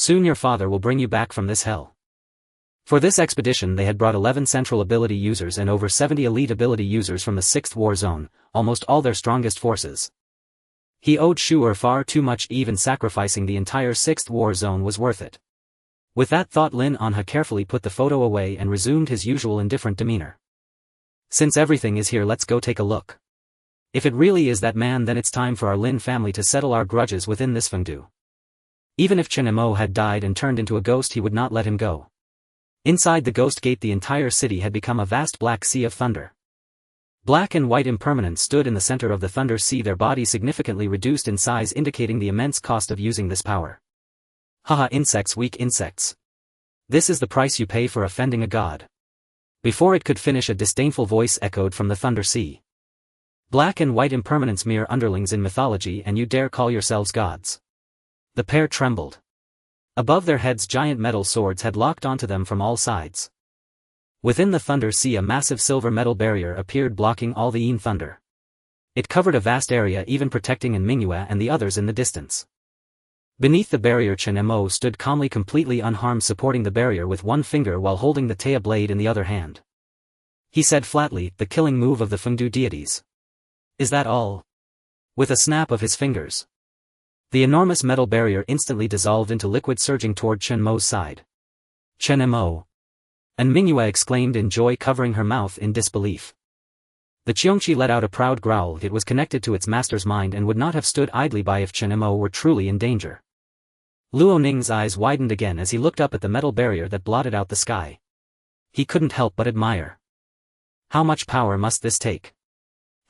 your father will bring you back from this hell. For this expedition they had brought 11 central ability users and over 70 elite ability users from the 6th war zone, almost all their strongest forces. He owed Shu'er far too much, even sacrificing the entire 6th war zone was worth it. With that thought, Lin Anha carefully put the photo away and resumed his usual indifferent demeanor. Since everything is here, let's go take a look. If it really is that man, then it's time for our Lin family to settle our grudges within this Fengdu. Even if Chen Mo had died and turned into a ghost, he would not let him go. Inside the Ghost Gate, the entire city had become a vast black sea of thunder. Black and white impermanents stood in the center of the thunder sea, their bodies significantly reduced in size, indicating the immense cost of using this power. Haha, insects, weak insects. This is the price you pay for offending a god. Before it could finish, a disdainful voice echoed from the thunder sea. Black and white impermanents, mere underlings in mythology, and you dare call yourselves gods? The pair trembled. Above their heads, giant metal swords had locked onto them from all sides. Within the thunder sea, a massive silver metal barrier appeared, blocking all the Yin thunder. It covered a vast area, even protecting Mingyue and the others in the distance. Beneath the barrier, Chen Mo stood calmly, completely unharmed, supporting the barrier with one finger while holding the Taya blade in the other hand. He said flatly, the killing move of the Fengdu deities. Is that all? With a snap of his fingers, the enormous metal barrier instantly dissolved into liquid, surging toward Chen Mo's side. Chen Mo! And Mingyue exclaimed in joy, covering her mouth in disbelief. The Qiongqi let out a proud growl. It was connected to its master's mind and would not have stood idly by if Chen Mo were truly in danger. Luo Ning's eyes widened again as he looked up at the metal barrier that blotted out the sky. He couldn't help but admire. How much power must this take?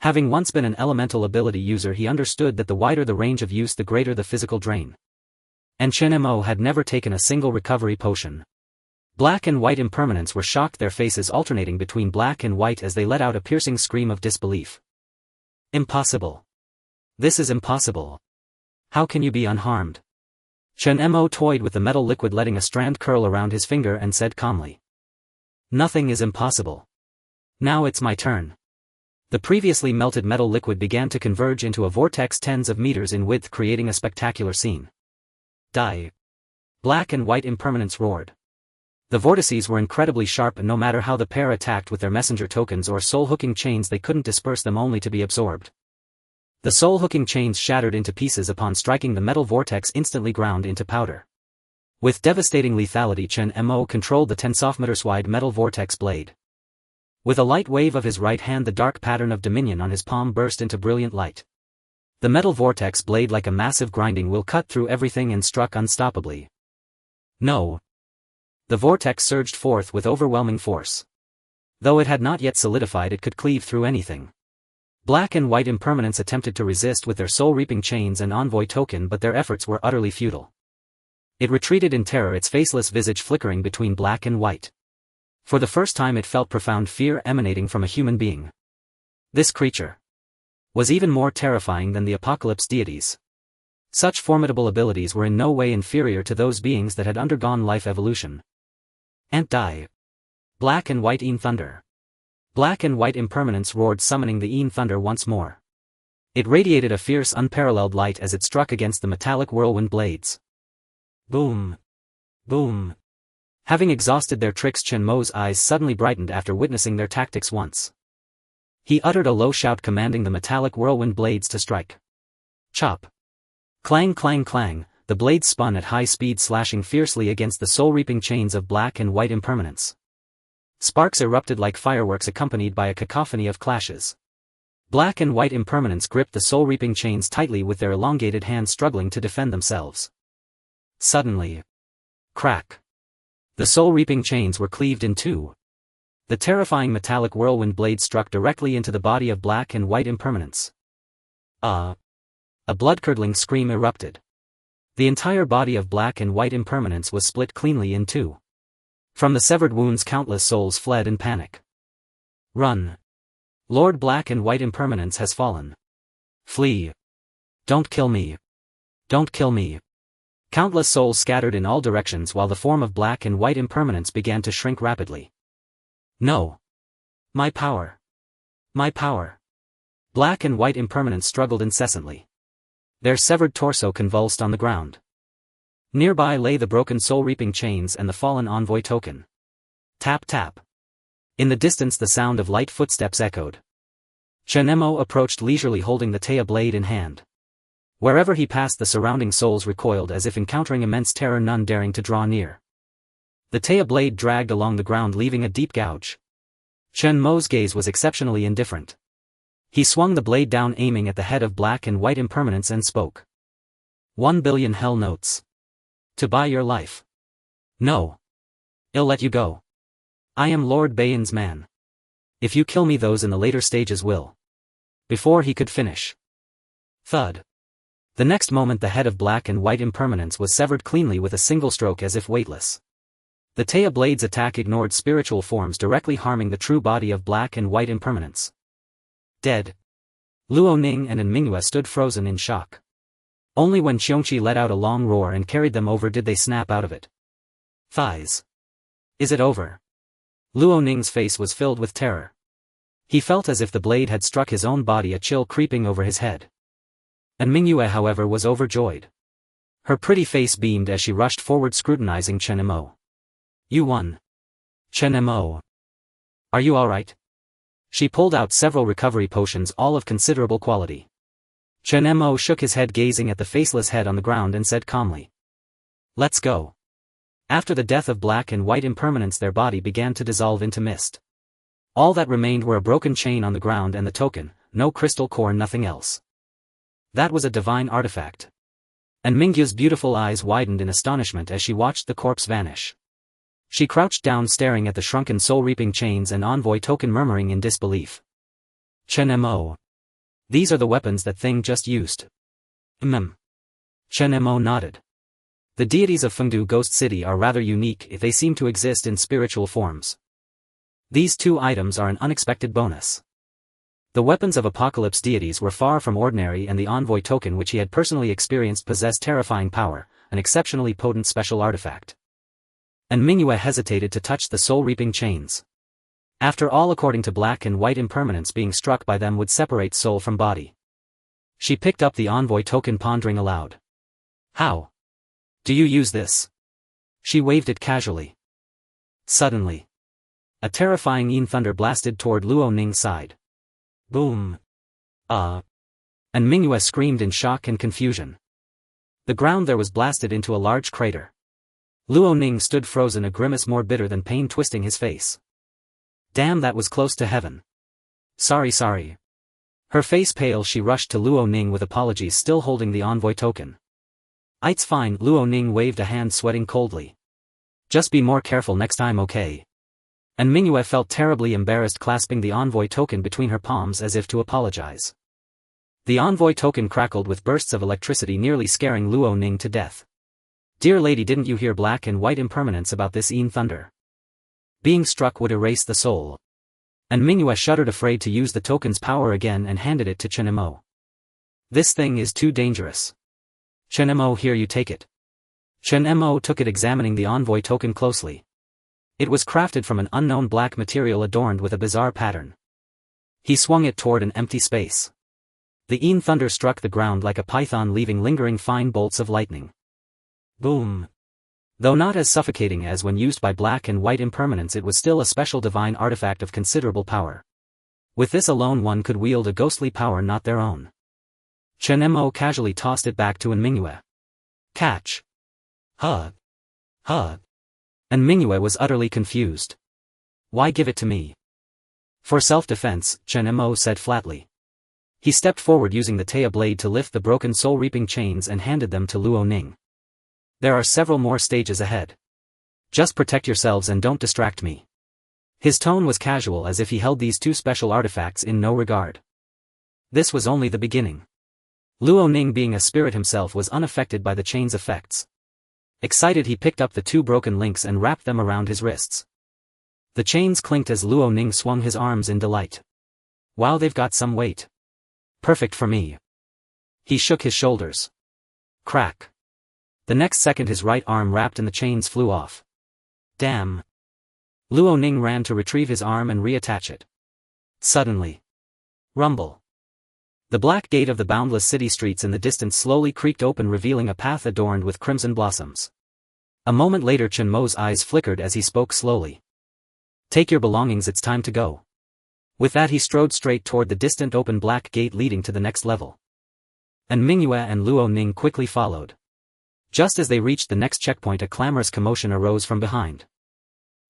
Having once been an elemental ability user, he understood that the wider the range of use, the greater the physical drain. And Chen Mo had never taken a single recovery potion. Black and white impermanents were shocked, their faces alternating between black and white as they let out a piercing scream of disbelief. Impossible. This is impossible. How can you be unharmed? Chen Mo toyed with the metal liquid, letting a strand curl around his finger, and said calmly. Nothing is impossible. Now it's my turn. The previously melted metal liquid began to converge into a vortex tens of meters in width, creating a spectacular scene. Die! Black and white impermanents roared. The vortices were incredibly sharp, and no matter how the pair attacked with their messenger tokens or soul-hooking chains, they couldn't disperse them, only to be absorbed. The soul-hooking chains shattered into pieces upon striking the metal vortex, instantly ground into powder. With devastating lethality, Chen Mo controlled the 10 meters-wide metal vortex blade. With a light wave of his right hand, the dark pattern of dominion on his palm burst into brilliant light. The metal vortex blade, like a massive grinding wheel, cut through everything and struck unstoppably. No! The vortex surged forth with overwhelming force. Though it had not yet solidified, it could cleave through anything. Black and white impermanents attempted to resist with their soul-reaping chains and envoy token, but their efforts were utterly futile. It retreated in terror, its faceless visage flickering between black and white. For the first time it felt profound fear emanating from a human being. This creature was even more terrifying than the apocalypse deities. Such formidable abilities were in no way inferior to those beings that had undergone life evolution. And die. Black and white in thunder. Black and white impermanence roared, summoning the Yin thunder once more. It radiated a fierce, unparalleled light as it struck against the metallic whirlwind blades. Boom! Boom! Having exhausted their tricks, Chen Mo's eyes suddenly brightened after witnessing their tactics once. He uttered a low shout commanding the metallic whirlwind blades to strike. Chop! Clang clang clang, the blades spun at high speed, slashing fiercely against the soul-reaping chains of black and white impermanence. Sparks erupted like fireworks accompanied by a cacophony of clashes. Black and white impermanence gripped the soul-reaping chains tightly with their elongated hands, struggling to defend themselves. Suddenly. Crack! The soul-reaping chains were cleaved in two. The terrifying metallic whirlwind blade struck directly into the body of black and white impermanence. A blood-curdling scream erupted. The entire body of black and white impermanence was split cleanly in two. From the severed wounds, countless souls fled in panic. Run! Lord Black and White Impermanence has fallen. Flee! Don't kill me! Don't kill me! Countless souls scattered in all directions while the form of black and white impermanence began to shrink rapidly. No! My power! My power! Black and white impermanence struggled incessantly. Their severed torso convulsed on the ground. Nearby lay the broken soul-reaping chains and the fallen envoy token. Tap tap. In the distance the sound of light footsteps echoed. Chen Mo approached leisurely, holding the Taotie blade in hand. Wherever he passed, the surrounding souls recoiled as if encountering immense terror, none daring to draw near. The Taotie blade dragged along the ground, leaving a deep gouge. Chen Mo's gaze was exceptionally indifferent. He swung the blade down, aiming at the head of black and white impermanence, and spoke. 1 billion hell notes. To buy your life. No. I'll let you go. I am Lord Bayan's man. If you kill me, those in the later stages will. Before he could finish. Thud. The next moment the head of black and white impermanence was severed cleanly with a single stroke, as if weightless. The Taotie blade's attack ignored spiritual forms, directly harming the true body of black and white impermanence. Dead. Luo Ning and Mingyue stood frozen in shock. Only when Qiongqi let out a long roar and carried them over did they snap out of it. Thighs. Is it over? Luo Ning's face was filled with terror. He felt as if the blade had struck his own body, a chill creeping over his head. And Mingyue, however, was overjoyed. Her pretty face beamed as she rushed forward, scrutinizing Chen Mo. You won. Chen Mo. Are you alright? She pulled out several recovery potions, all of considerable quality. Chen Mo shook his head, gazing at the faceless head on the ground, and said calmly. Let's go. After the death of black and white impermanence, their body began to dissolve into mist. All that remained were a broken chain on the ground and the token, no crystal core, nothing else. That was a divine artifact. And Mingyue's beautiful eyes widened in astonishment as she watched the corpse vanish. She crouched down, staring at the shrunken soul-reaping chains and envoy token, murmuring in disbelief. Chen Mo. These are the weapons that thing just used. Chen Mo nodded. The deities of Fengdu Ghost City are rather unique if they seem to exist in spiritual forms. These two items are an unexpected bonus. The weapons of Apocalypse deities were far from ordinary, and the envoy token, which he had personally experienced, possessed terrifying power, an exceptionally potent special artifact. And Mingyue hesitated to touch the soul-reaping chains. After all, according to black and white impermanence, being struck by them would separate soul from body. She picked up the envoy token, pondering aloud. How do you use this? She waved it casually. Suddenly, a terrifying yin thunder blasted toward Luo Ning's side. Boom. And Mingyue screamed in shock and confusion. The ground there was blasted into a large crater. Luo Ning stood frozen, a grimace more bitter than pain twisting his face. Damn, that was close to heaven. Sorry. Her face pale, she rushed to Luo Ning with apologies, still holding the envoy token. It's fine, Luo Ning waved a hand, sweating coldly. Just be more careful next time, okay? And Mingyue felt terribly embarrassed, clasping the envoy token between her palms as if to apologize. The envoy token crackled with bursts of electricity, nearly scaring Luo Ning to death. Dear lady, didn't you hear black and white impermanence about this yin thunder? Being struck would erase the soul. And Mingyue shuddered, afraid to use the token's power again, and handed it to Chen Mo. This thing is too dangerous. Chen Mo, here, you take it. Chen Mo took it, examining the envoy token closely. It was crafted from an unknown black material adorned with a bizarre pattern. He swung it toward an empty space. The Een thunder struck the ground like a python, leaving lingering fine bolts of lightning. Boom. Though not as suffocating as when used by black and white impermanents, it was still a special divine artifact of considerable power. With this alone one could wield a ghostly power not their own. Chen Mo casually tossed it back to Mingyue. Catch. Huh. Huh. And Mingyue was utterly confused. Why give it to me? For self-defense, Chen Mo said flatly. He stepped forward using the Taya blade to lift the broken soul-reaping chains and handed them to Luo Ning. There are several more stages ahead. Just protect yourselves and don't distract me. His tone was casual, as if he held these two special artifacts in no regard. This was only the beginning. Luo Ning, being a spirit himself, was unaffected by the chain's effects. Excited, he picked up the two broken links and wrapped them around his wrists. The chains clinked as Luo Ning swung his arms in delight. Wow, they've got some weight. Perfect for me. He shook his shoulders. Crack. The next second his right arm wrapped and the chains flew off. Damn. Luo Ning ran to retrieve his arm and reattach it. Suddenly. Rumble. The black gate of the boundless city streets in the distance slowly creaked open, revealing a path adorned with crimson blossoms. A moment later Chen Mo's eyes flickered as he spoke slowly. Take your belongings, it's time to go. With that he strode straight toward the distant open black gate leading to the next level. And Mingyue and Luo Ning quickly followed. Just as they reached the next checkpoint, a clamorous commotion arose from behind.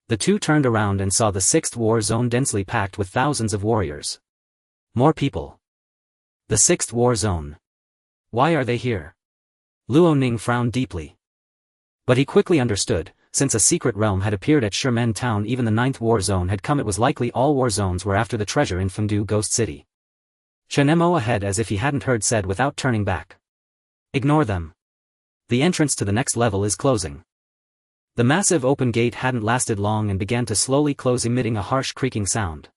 The two turned around and saw the 6th war zone densely packed with thousands of warriors. More people. The 6th war zone. Why are they here? Luo Ning frowned deeply. But he quickly understood, since a secret realm had appeared at Shimen town, even the 9th war zone had come. It was likely all war zones were after the treasure in Fengdu Ghost City. Chen Mo ahead, as if he hadn't heard, said without turning back. Ignore them. The entrance to the next level is closing. The massive open gate hadn't lasted long and began to slowly close, emitting a harsh creaking sound.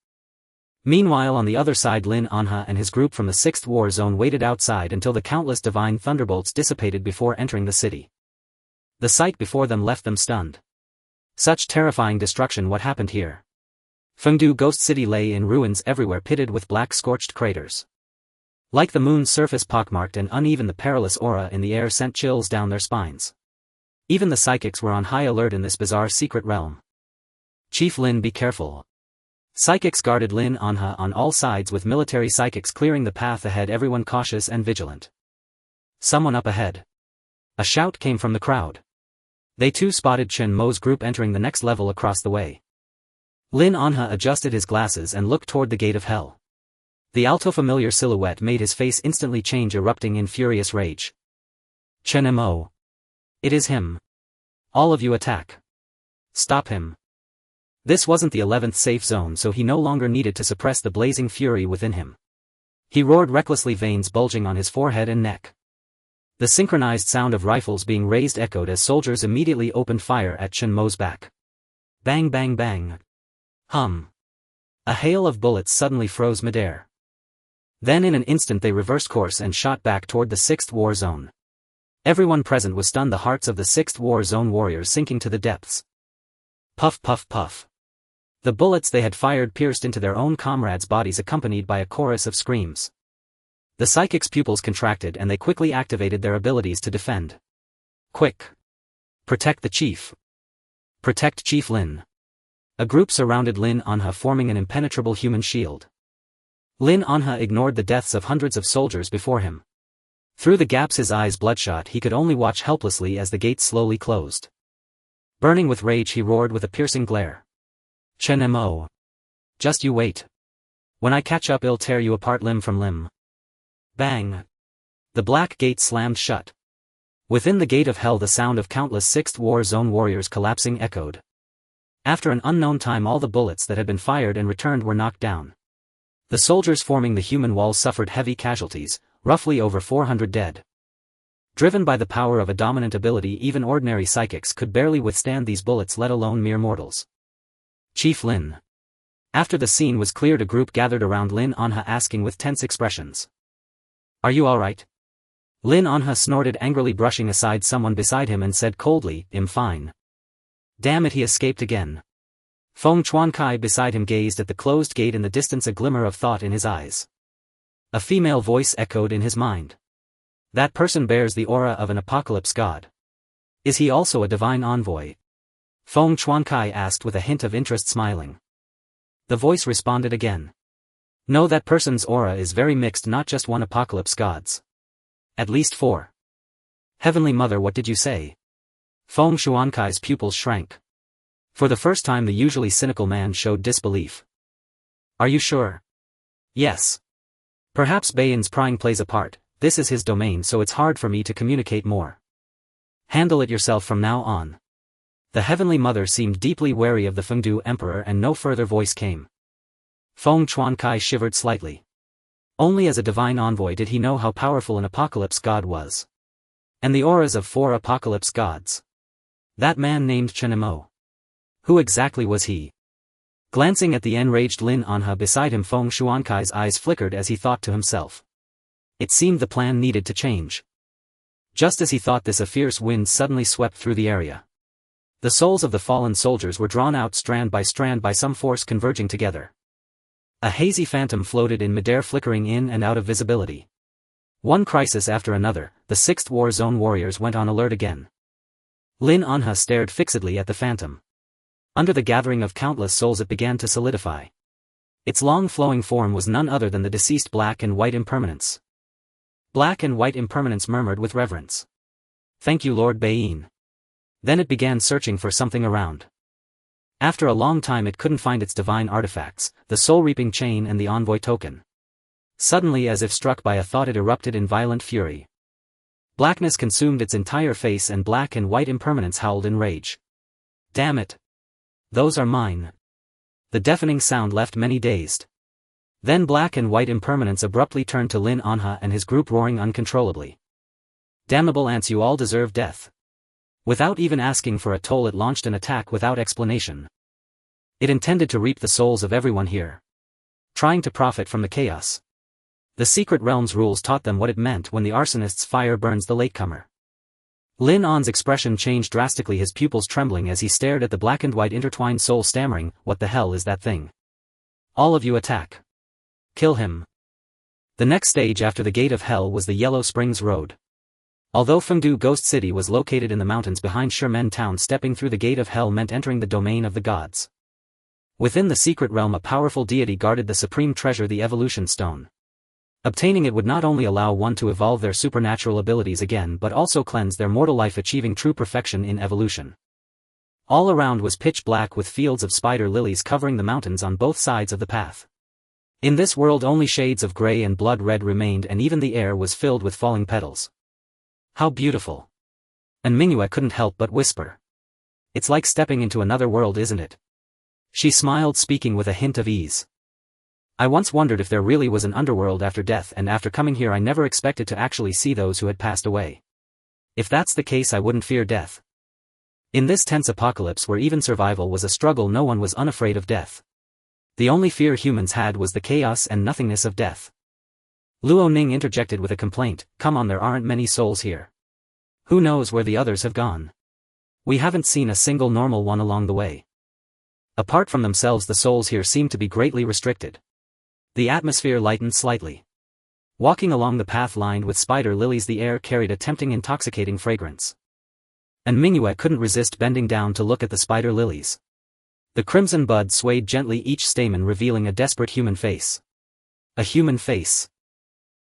Meanwhile, on the other side, Lin Anha and his group from the 6th war zone waited outside until the countless divine thunderbolts dissipated before entering the city. The sight before them left them stunned. Such terrifying destruction! What happened here? Fengdu Ghost City lay in ruins everywhere, pitted with black scorched craters. Like the moon's surface, pockmarked and uneven, the perilous aura in the air sent chills down their spines. Even the psychics were on high alert in this bizarre secret realm. Chief Lin, be careful. Psychics guarded Lin Anha on all sides, with military psychics clearing the path ahead, everyone cautious and vigilant. Someone up ahead. A shout came from the crowd. They too spotted Chen Mo's group entering the next level across the way. Lin Anha adjusted his glasses and looked toward the gate of hell. The alto familiar silhouette made his face instantly change, erupting in furious rage. Chen Mo. It is him. All of you attack. Stop him. This wasn't the 11th safe zone, so he no longer needed to suppress the blazing fury within him. He roared recklessly, veins bulging on his forehead and neck. The synchronized sound of rifles being raised echoed as soldiers immediately opened fire at Chen Mo's back. Bang bang bang. Hum. A hail of bullets suddenly froze midair. Then in an instant they reversed course and shot back toward the 6th war zone. Everyone present was stunned, the hearts of the 6th war zone warriors sinking to the depths. Puff puff puff. The bullets they had fired pierced into their own comrades' bodies, accompanied by a chorus of screams. The psychics' pupils contracted and they quickly activated their abilities to defend. Quick! Protect the chief. Protect Chief Lin. A group surrounded Lin Anha, forming an impenetrable human shield. Lin Anha ignored the deaths of hundreds of soldiers before him. Through the gaps, his eyes bloodshot, he could only watch helplessly as the gate slowly closed. Burning with rage, he roared with a piercing glare. Chen Mo. Just you wait. When I catch up, I'll tear you apart limb from limb. Bang. The black gate slammed shut. Within the gate of hell, the sound of countless 6th war zone warriors collapsing echoed. After an unknown time, all the bullets that had been fired and returned were knocked down. The soldiers forming the human wall suffered heavy casualties, roughly over 400 dead. Driven by the power of a dominant ability, even ordinary psychics could barely withstand these bullets, let alone mere mortals. Chief Lin. After the scene was cleared, a group gathered around Lin Anha, asking with tense expressions. Are you alright? Lin Anha snorted angrily, brushing aside someone beside him, and said coldly, I'm fine. Damn it, he escaped again. Feng Qiongqi beside him gazed at the closed gate in the distance, a glimmer of thought in his eyes. A female voice echoed in his mind. That person bears the aura of an apocalypse god. Is he also a divine envoy? Feng Qiongqi asked with a hint of interest, smiling. The voice responded again. No, that person's aura is very mixed, not just one apocalypse gods. At least 4. Heavenly Mother, what did you say? Feng Qiongqi's pupils shrank. For the first time the usually cynical man showed disbelief. Are you sure? Yes. Perhaps Bayan's prying plays a part. This is his domain, so it's hard for me to communicate more. Handle it yourself from now on. The Heavenly Mother seemed deeply wary of the Fengdu Emperor, and no further voice came. Feng Qiongqi shivered slightly. Only as a divine envoy did he know how powerful an apocalypse god was. And the auras of 4 apocalypse gods. That man named Chen Mo. Who exactly was he? Glancing at the enraged Lin Anha beside him, Feng Qiongqi's eyes flickered as he thought to himself. It seemed the plan needed to change. Just as he thought this, a fierce wind suddenly swept through the area. The souls of the fallen soldiers were drawn out strand by some force converging together. A hazy phantom floated in midair, flickering in and out of visibility. One crisis after another, the 6th War Zone warriors went on alert again. Lin Anha stared fixedly at the phantom. Under the gathering of countless souls it began to solidify. Its long flowing form was none other than the deceased Black and White Impermanence. Black and White Impermanence murmured with reverence. Thank you, Lord Bayin. Then it began searching for something around. After a long time it couldn't find its divine artifacts, the soul-reaping chain and the envoy token. Suddenly, as if struck by a thought, it erupted in violent fury. Blackness consumed its entire face and Black and White Impermanence howled in rage. Damn it! Those are mine. The deafening sound left many dazed. Then Black and White Impermanence abruptly turned to Lin Anha and his group, roaring uncontrollably. Damnable ants, you all deserve death. Without even asking for a toll, it launched an attack without explanation. It intended to reap the souls of everyone here. Trying to profit from the chaos. The Secret Realm's rules taught them what it meant when the arsonist's fire burns the latecomer. Lin An's expression changed drastically, his pupils trembling as he stared at the black and white intertwined soul, stammering, "What the hell is that thing? All of you attack. Kill him." The next stage after the Gate of Hell was the Yellow Springs Road. Although Fengdu Ghost City was located in the mountains behind Shimen Town, stepping through the Gate of Hell meant entering the domain of the gods. Within the secret realm, a powerful deity guarded the supreme treasure, the Evolution Stone. Obtaining it would not only allow one to evolve their supernatural abilities again, but also cleanse their mortal life, achieving true perfection in evolution. All around was pitch black, with fields of spider lilies covering the mountains on both sides of the path. In this world only shades of grey and blood red remained, and even the air was filled with falling petals. How beautiful! And Mingyue couldn't help but whisper. It's like stepping into another world, isn't it? She smiled, speaking with a hint of ease. I once wondered if there really was an underworld after death, and after coming here I never expected to actually see those who had passed away. If that's the case, I wouldn't fear death. In this tense apocalypse where even survival was a struggle, no one was unafraid of death. The only fear humans had was the chaos and nothingness of death. Luo Ning interjected with a complaint, "Come on, there aren't many souls here. Who knows where the others have gone? We haven't seen a single normal one along the way." Apart from themselves, the souls here seemed to be greatly restricted. The atmosphere lightened slightly. Walking along the path lined with spider lilies, the air carried a tempting, intoxicating fragrance. And Mingyue couldn't resist bending down to look at the spider lilies. The crimson buds swayed gently, each stamen revealing a desperate human face. A human face.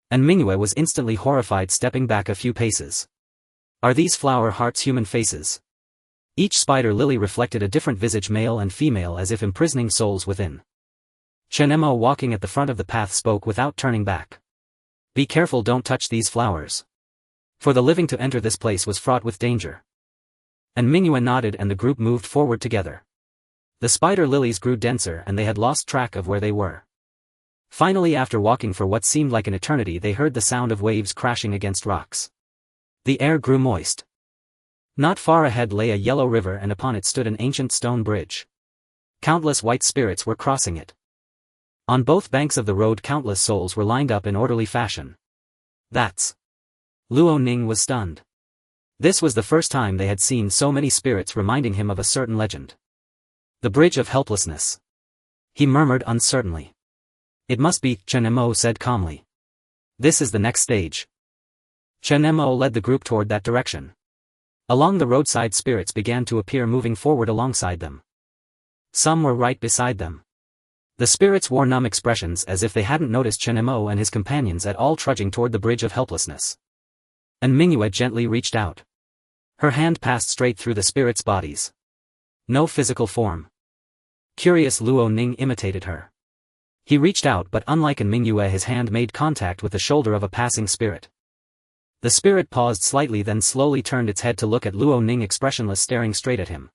And Mingyue was instantly horrified, stepping back a few paces. Are these flower hearts human faces? Each spider lily reflected a different visage, male and female, as if imprisoning souls within. Chen Mo, walking at the front of the path, spoke without turning back. Be careful, don't touch these flowers. For the living to enter this place was fraught with danger. And Mingyue nodded, and the group moved forward together. The spider lilies grew denser, and they had lost track of where they were. Finally, after walking for what seemed like an eternity, they heard the sound of waves crashing against rocks. The air grew moist. Not far ahead lay a yellow river, and upon it stood an ancient stone bridge. Countless white spirits were crossing it. On both banks of the road, countless souls were lined up in orderly fashion. That's... Luo Ning was stunned. This was the first time they had seen so many spirits, reminding him of a certain legend. The bridge of helplessness. He murmured uncertainly. It must be, Chen Mo said calmly. This is the next stage. Chen Mo led the group toward that direction. Along the roadside spirits began to appear moving forward alongside them. Some were right beside them. The spirits wore numb expressions as if they hadn't noticed Chen Mo and his companions at all trudging toward the bridge of helplessness. And Mingyue gently reached out. Her hand passed straight through the spirits' bodies. No physical form. Curious Luo Ning imitated her. He reached out but unlike in Mingyue his hand made contact with the shoulder of a passing spirit. The spirit paused slightly then slowly turned its head to look at Luo Ning expressionless staring straight at him.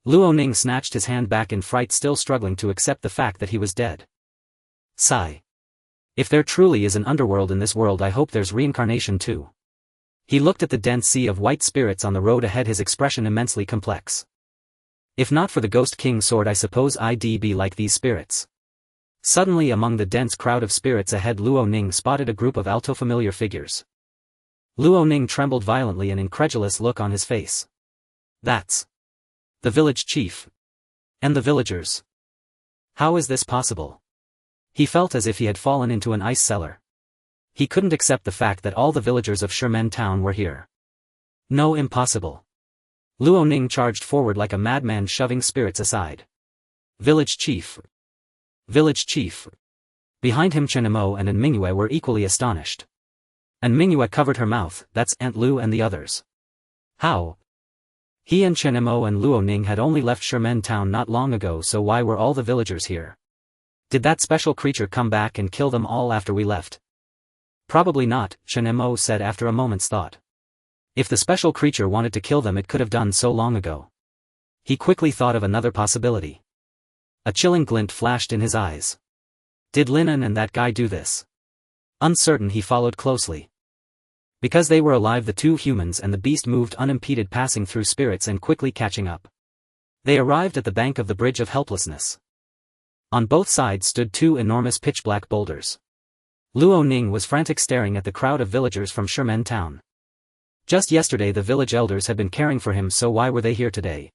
Luo Ning snatched his hand back in fright still struggling to accept the fact that he was dead. Sigh. If there truly is an underworld in this world I hope there's reincarnation too. He looked at the dense sea of white spirits on the road ahead his expression immensely complex. If not for the Ghost King's sword I suppose I'd be like these spirits. Suddenly among the dense crowd of spirits ahead Luo Ning spotted a group of alto familiar figures. Luo Ning trembled violently an incredulous look on his face. That's the village chief. And the villagers. How is this possible? He felt as if he had fallen into an ice cellar. He couldn't accept the fact that all the villagers of Shimen town were here. No, impossible. Luo Ning charged forward like a madman shoving spirits aside. Village chief. Village chief. Behind him Chen Mo and Mingyue were equally astonished. And Mingyue covered her mouth, that's Aunt Lu and the others. How? He and Chen Mo and Luo Ning had only left Shimen town not long ago so why were all the villagers here? Did that special creature come back and kill them all after we left? Probably not, Chen Mo said after a moment's thought. If the special creature wanted to kill them it could have done so long ago. He quickly thought of another possibility. A chilling glint flashed in his eyes. Did Linan and that guy do this? Uncertain he followed closely. Because they were alive the two humans and the beast moved unimpeded passing through spirits and quickly catching up. They arrived at the bank of the bridge of helplessness. On both sides stood two enormous pitch-black boulders. Luo Ning was frantic staring at the crowd of villagers from Shimen town. Just yesterday the village elders had been caring for him so why were they here today?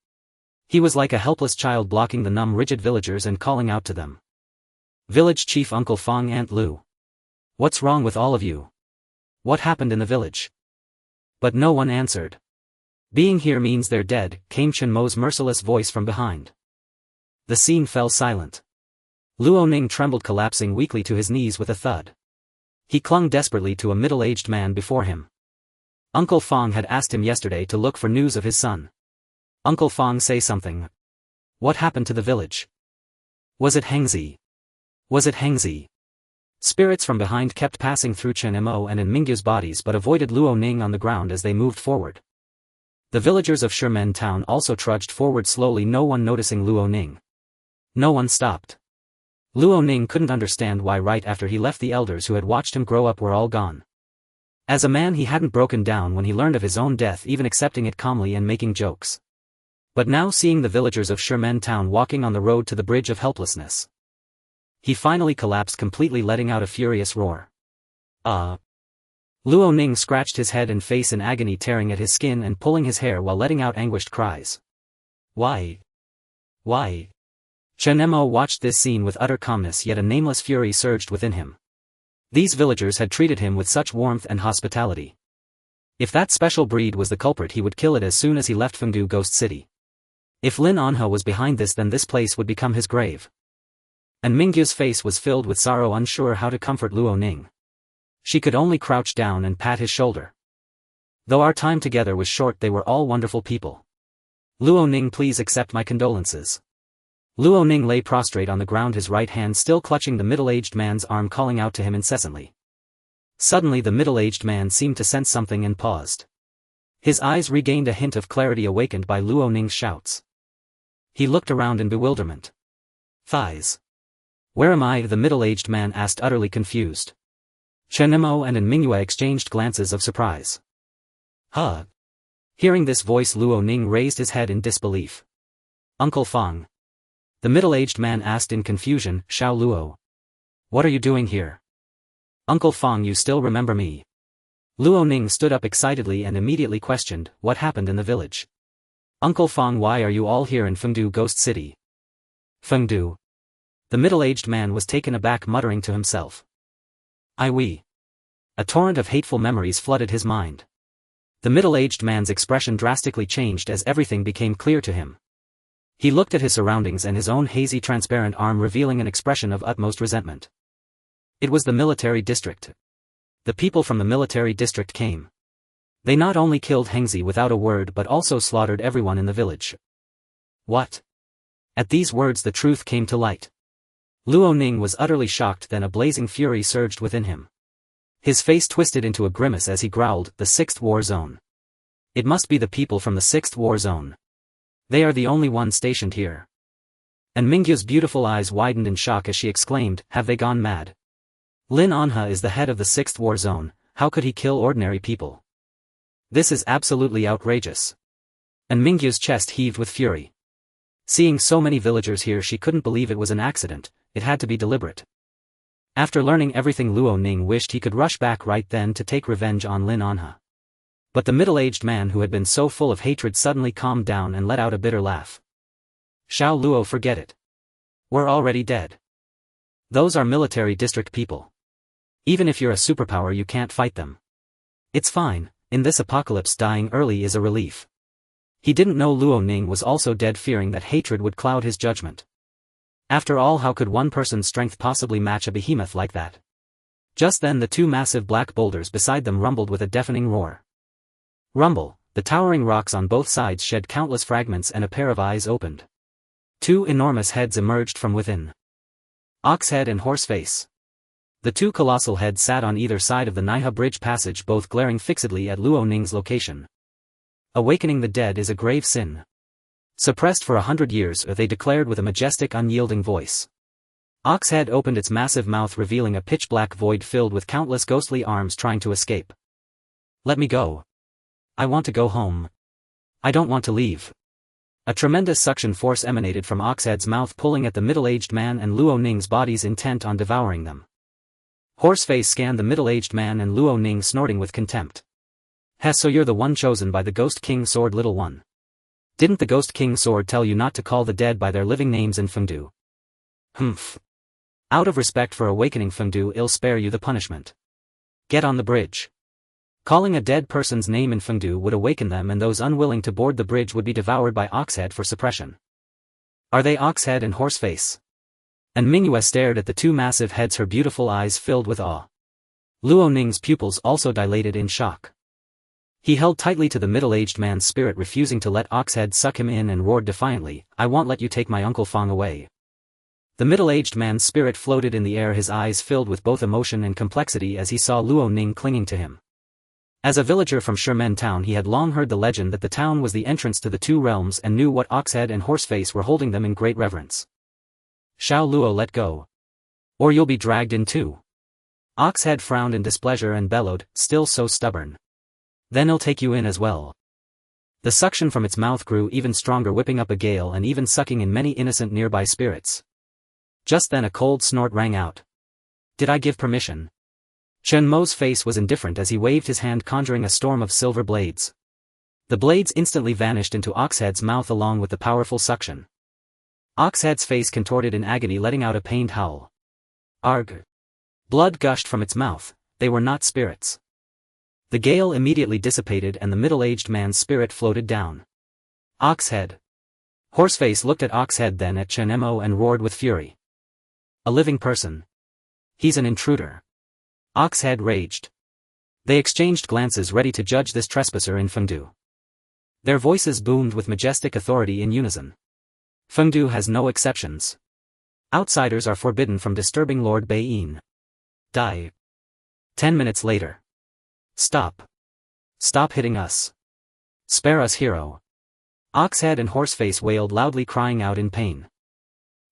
He was like a helpless child blocking the numb rigid villagers and calling out to them. Village chief Uncle Fong Aunt Lu. What's wrong with all of you? What happened in the village? But no one answered. Being here means they're dead, came Chen Mo's merciless voice from behind. The scene fell silent. Luo Ning trembled collapsing weakly to his knees with a thud. He clung desperately to a middle-aged man before him. Uncle Fong had asked him yesterday to look for news of his son. Uncle Fong say something. What happened to the village? Was it Hengzi? Was it Hengzi? Spirits from behind kept passing through Chen Mo and in Mingyue's bodies but avoided Luo Ning on the ground as they moved forward. The villagers of Shimen town also trudged forward slowly no one noticing Luo Ning. No one stopped. Luo Ning couldn't understand why right after he left the elders who had watched him grow up were all gone. As a man he hadn't broken down when he learned of his own death even accepting it calmly and making jokes. But now seeing the villagers of Shimen town walking on the road to the bridge of helplessness. He finally collapsed completely letting out a furious roar. Luo Ning scratched his head and face in agony tearing at his skin and pulling his hair while letting out anguished cries. Why? Why? Chen Mo watched this scene with utter calmness yet a nameless fury surged within him. These villagers had treated him with such warmth and hospitality. If that special breed was the culprit he would kill it as soon as he left Fengdu Ghost City. If Lin Anhe was behind this then this place would become his grave. And Mingyue's face was filled with sorrow unsure how to comfort Luo Ning. She could only crouch down and pat his shoulder. Though our time together was short they were all wonderful people. Luo Ning please accept my condolences. Luo Ning lay prostrate on the ground his right hand still clutching the middle-aged man's arm calling out to him incessantly. Suddenly the middle-aged man seemed to sense something and paused. His eyes regained a hint of clarity awakened by Luo Ning's shouts. He looked around in bewilderment. Thighs. Where am I? The middle-aged man asked utterly confused. Chen Mo and Mingyue exchanged glances of surprise. Huh? Hearing this voice Luo Ning raised his head in disbelief. Uncle Fong. The middle-aged man asked in confusion, Xiao Luo. What are you doing here? Uncle Fong you still remember me? Luo Ning stood up excitedly and immediately questioned, what happened in the village? Uncle Fong why are you all here in Fengdu Ghost City? Fengdu. The middle-aged man was taken aback, muttering to himself. We. A torrent of hateful memories flooded his mind. The middle-aged man's expression drastically changed as everything became clear to him. He looked at his surroundings and his own hazy transparent arm revealing an expression of utmost resentment. It was the military district. The people from the military district came. They not only killed Hengzi without a word but also slaughtered everyone in the village. What? At these words the truth came to light. Luo Ning was utterly shocked, then a blazing fury surged within him. His face twisted into a grimace as he growled, "The 6th War Zone. It must be the people from the 6th War Zone. They are the only ones stationed here." And Mingyu's beautiful eyes widened in shock as she exclaimed, "Have they gone mad? Lin Anha is the head of the 6th War Zone, how could he kill ordinary people? This is absolutely outrageous." And Mingyu's chest heaved with fury. Seeing so many villagers here, she couldn't believe it was an accident, it had to be deliberate. After learning everything, Luo Ning wished he could rush back right then to take revenge on Lin Anha. But the middle-aged man who had been so full of hatred suddenly calmed down and let out a bitter laugh. "Xiao Luo, forget it. We're already dead. Those are military district people. Even if you're a superpower you can't fight them. It's fine, in this apocalypse dying early is a relief." He didn't know Luo Ning was also dead, fearing that hatred would cloud his judgment. After all, how could one person's strength possibly match a behemoth like that? Just then the two massive black boulders beside them rumbled with a deafening roar. Rumble, the towering rocks on both sides shed countless fragments and a pair of eyes opened. Two enormous heads emerged from within. Ox head and horse face. The two colossal heads sat on either side of the Naiha bridge passage, both glaring fixedly at Luo Ning's location. Awakening the dead is a grave sin. Suppressed for 100 years, they declared with a majestic, unyielding voice. Oxhead opened its massive mouth, revealing a pitch-black void filled with countless ghostly arms trying to escape. "Let me go. I want to go home. I don't want to leave." A tremendous suction force emanated from Oxhead's mouth, pulling at the middle-aged man and Luo Ning's bodies, intent on devouring them. Horseface scanned the middle-aged man and Luo Ning, snorting with contempt. "So you're the one chosen by the Ghost King Sword, little one. Didn't the Ghost King Sword tell you not to call the dead by their living names in Fengdu? Humph. Out of respect for awakening Fengdu, I'll spare you the punishment. Get on the bridge." Calling a dead person's name in Fengdu would awaken them, and those unwilling to board the bridge would be devoured by Oxhead for suppression. "Are they Oxhead and Horseface?" And Mingyue stared at the two massive heads, her beautiful eyes filled with awe. Luo Ning's pupils also dilated in shock. He held tightly to the middle-aged man's spirit, refusing to let Oxhead suck him in, and roared defiantly, "I won't let you take my Uncle Fang away." The middle-aged man's spirit floated in the air, his eyes filled with both emotion and complexity as he saw Luo Ning clinging to him. As a villager from Shimen town, he had long heard the legend that the town was the entrance to the two realms and knew what Oxhead and Horseface were holding them in great reverence. "Xiao Luo, let go. Or you'll be dragged in too." Oxhead frowned in displeasure and bellowed, still so stubborn. "Then I'll take you in as well." The suction from its mouth grew even stronger, whipping up a gale and even sucking in many innocent nearby spirits. Just then a cold snort rang out. "Did I give permission?" Chen Mo's face was indifferent as he waved his hand, conjuring a storm of silver blades. The blades instantly vanished into Oxhead's mouth along with the powerful suction. Oxhead's face contorted in agony, letting out a pained howl. Arg! Blood gushed from its mouth. They were not spirits. The gale immediately dissipated and the middle-aged man's spirit floated down. "Oxhead!" Horseface looked at Oxhead, then at Chen Mo, and roared with fury. "A living person. He's an intruder." Oxhead raged. They exchanged glances, ready to judge this trespasser in Fengdu. Their voices boomed with majestic authority in unison. "Fengdu has no exceptions. Outsiders are forbidden from disturbing Lord Baiyin. Die." 10 minutes later. "Stop. Stop hitting us. Spare us, hero." Oxhead and Horseface wailed loudly, crying out in pain.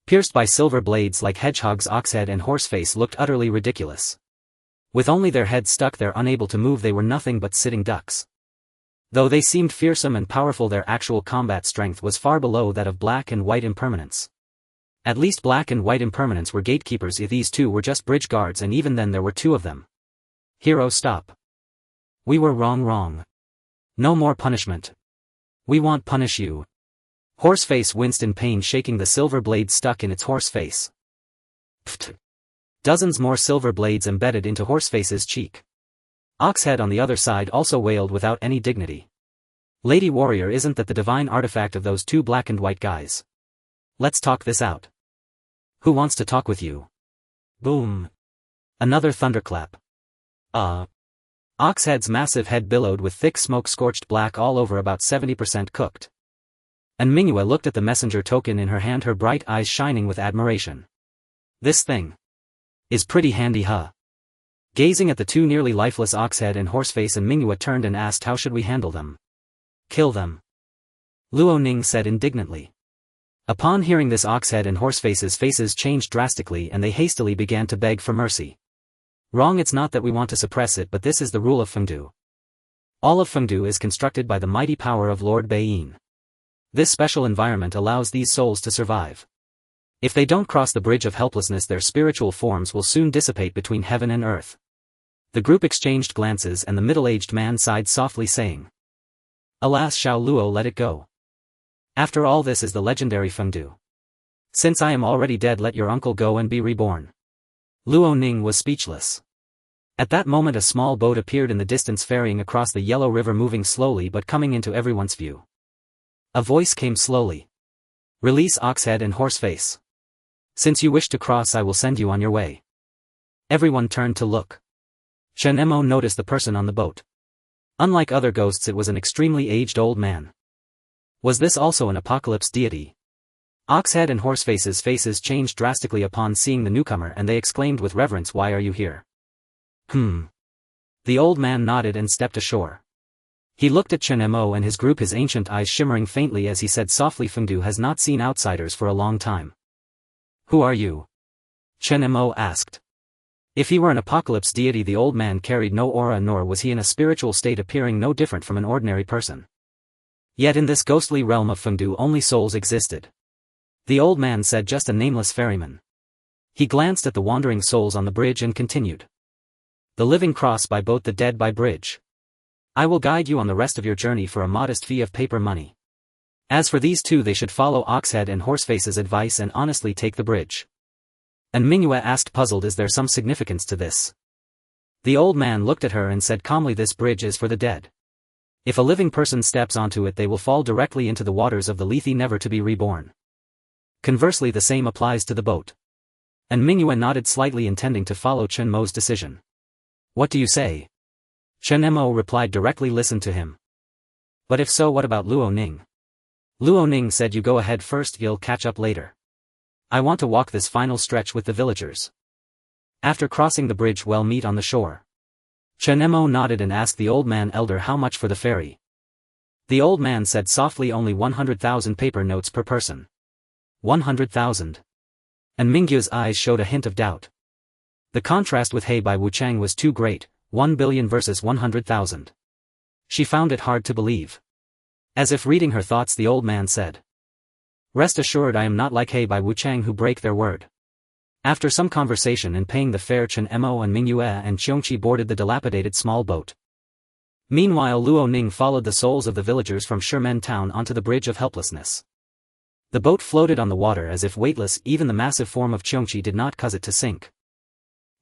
Pierced by silver blades like hedgehogs, Oxhead and Horseface looked utterly ridiculous. With only their heads stuck there, unable to move, they were nothing but sitting ducks. Though they seemed fearsome and powerful, their actual combat strength was far below that of Black and White Impermanence. At least Black and White Impermanence were gatekeepers, if these two were just bridge guards, and even then there were two of them. "Hero, stop. We were wrong. No more punishment. We won't punish you." Horseface winced in pain, shaking the silver blade stuck in its horse face. Pfft. Dozens more silver blades embedded into Horseface's cheek. Oxhead on the other side also wailed without any dignity. Lady Warrior, isn't that the divine artifact of those two black and white guys? Let's talk this out. Who wants to talk with you? Boom. Another thunderclap. Oxhead's massive head billowed with thick smoke scorched black all over, about 70% cooked. And Mingyue looked at the messenger token in her hand, her bright eyes shining with admiration. This thing is pretty handy, huh? Gazing at the two nearly lifeless Oxhead and Horseface, and Mingyue turned and asked, how should we handle them? Kill them. Luo Ning said indignantly. Upon hearing this, Oxhead and Horseface's faces changed drastically and they hastily began to beg for mercy. Wrong, it's not that we want to suppress it, but this is the rule of Fengdu. All of Fengdu is constructed by the mighty power of Lord Baiyin. This special environment allows these souls to survive. If they don't cross the bridge of helplessness, their spiritual forms will soon dissipate between heaven and earth. The group exchanged glances and the middle-aged man sighed softly, saying, Alas, Xiao Luo, let it go. After all, this is the legendary Fengdu. Since I am already dead, let your uncle go and be reborn. Luo Ning was speechless. At that moment a small boat appeared in the distance, ferrying across the yellow river, moving slowly but coming into everyone's view. A voice came slowly. Release Oxhead and Horseface. Since you wish to cross, I will send you on your way. Everyone turned to look. Chen Mo noticed the person on the boat. Unlike other ghosts, it was an extremely aged old man. Was this also an apocalypse deity? Oxhead and Horseface's faces changed drastically upon seeing the newcomer, and they exclaimed with reverence, Why are you here? The old man nodded and stepped ashore. He looked at Chen Mo and his group, his ancient eyes shimmering faintly as he said softly, Fengdu has not seen outsiders for a long time. Who are you? Chen Mo asked. If he were an apocalypse deity, the old man carried no aura, nor was he in a spiritual state, appearing no different from an ordinary person. Yet in this ghostly realm of Fengdu only souls existed. The old man said, just a nameless ferryman. He glanced at the wandering souls on the bridge and continued. The living cross by boat, the dead by bridge. I will guide you on the rest of your journey for a modest fee of paper money. As for these two, they should follow Oxhead and Horseface's advice and honestly take the bridge. And Mingyue asked, puzzled, is there some significance to this? The old man looked at her and said calmly, this bridge is for the dead. If a living person steps onto it, they will fall directly into the waters of the Lethe, never to be reborn. Conversely, the same applies to the boat. And Mingyue nodded slightly, intending to follow Chen Mo's decision. What do you say? Chen Mo replied directly, listen to him. But if so, what about Luo Ning? Luo Ning said, you go ahead first, you'll catch up later. I want to walk this final stretch with the villagers. After crossing the bridge, we'll meet on the shore. Chen Mo nodded and asked the old man, elder, how much for the ferry? The old man said softly, only 100,000 paper notes per person. 100,000. And Mingyue's eyes showed a hint of doubt. The contrast with He by Wuchang was too great, 1 billion versus 100,000. She found it hard to believe. As if reading her thoughts, the old man said, Rest assured, I am not like He by Wuchang who break their word. After some conversation and paying the fare, Chen Mo and Mingyue and Qiongqi boarded the dilapidated small boat. Meanwhile, Luo Ning followed the souls of the villagers from Shimen town onto the bridge of helplessness. The boat floated on the water as if weightless, even the massive form of Qiongqi did not cause it to sink.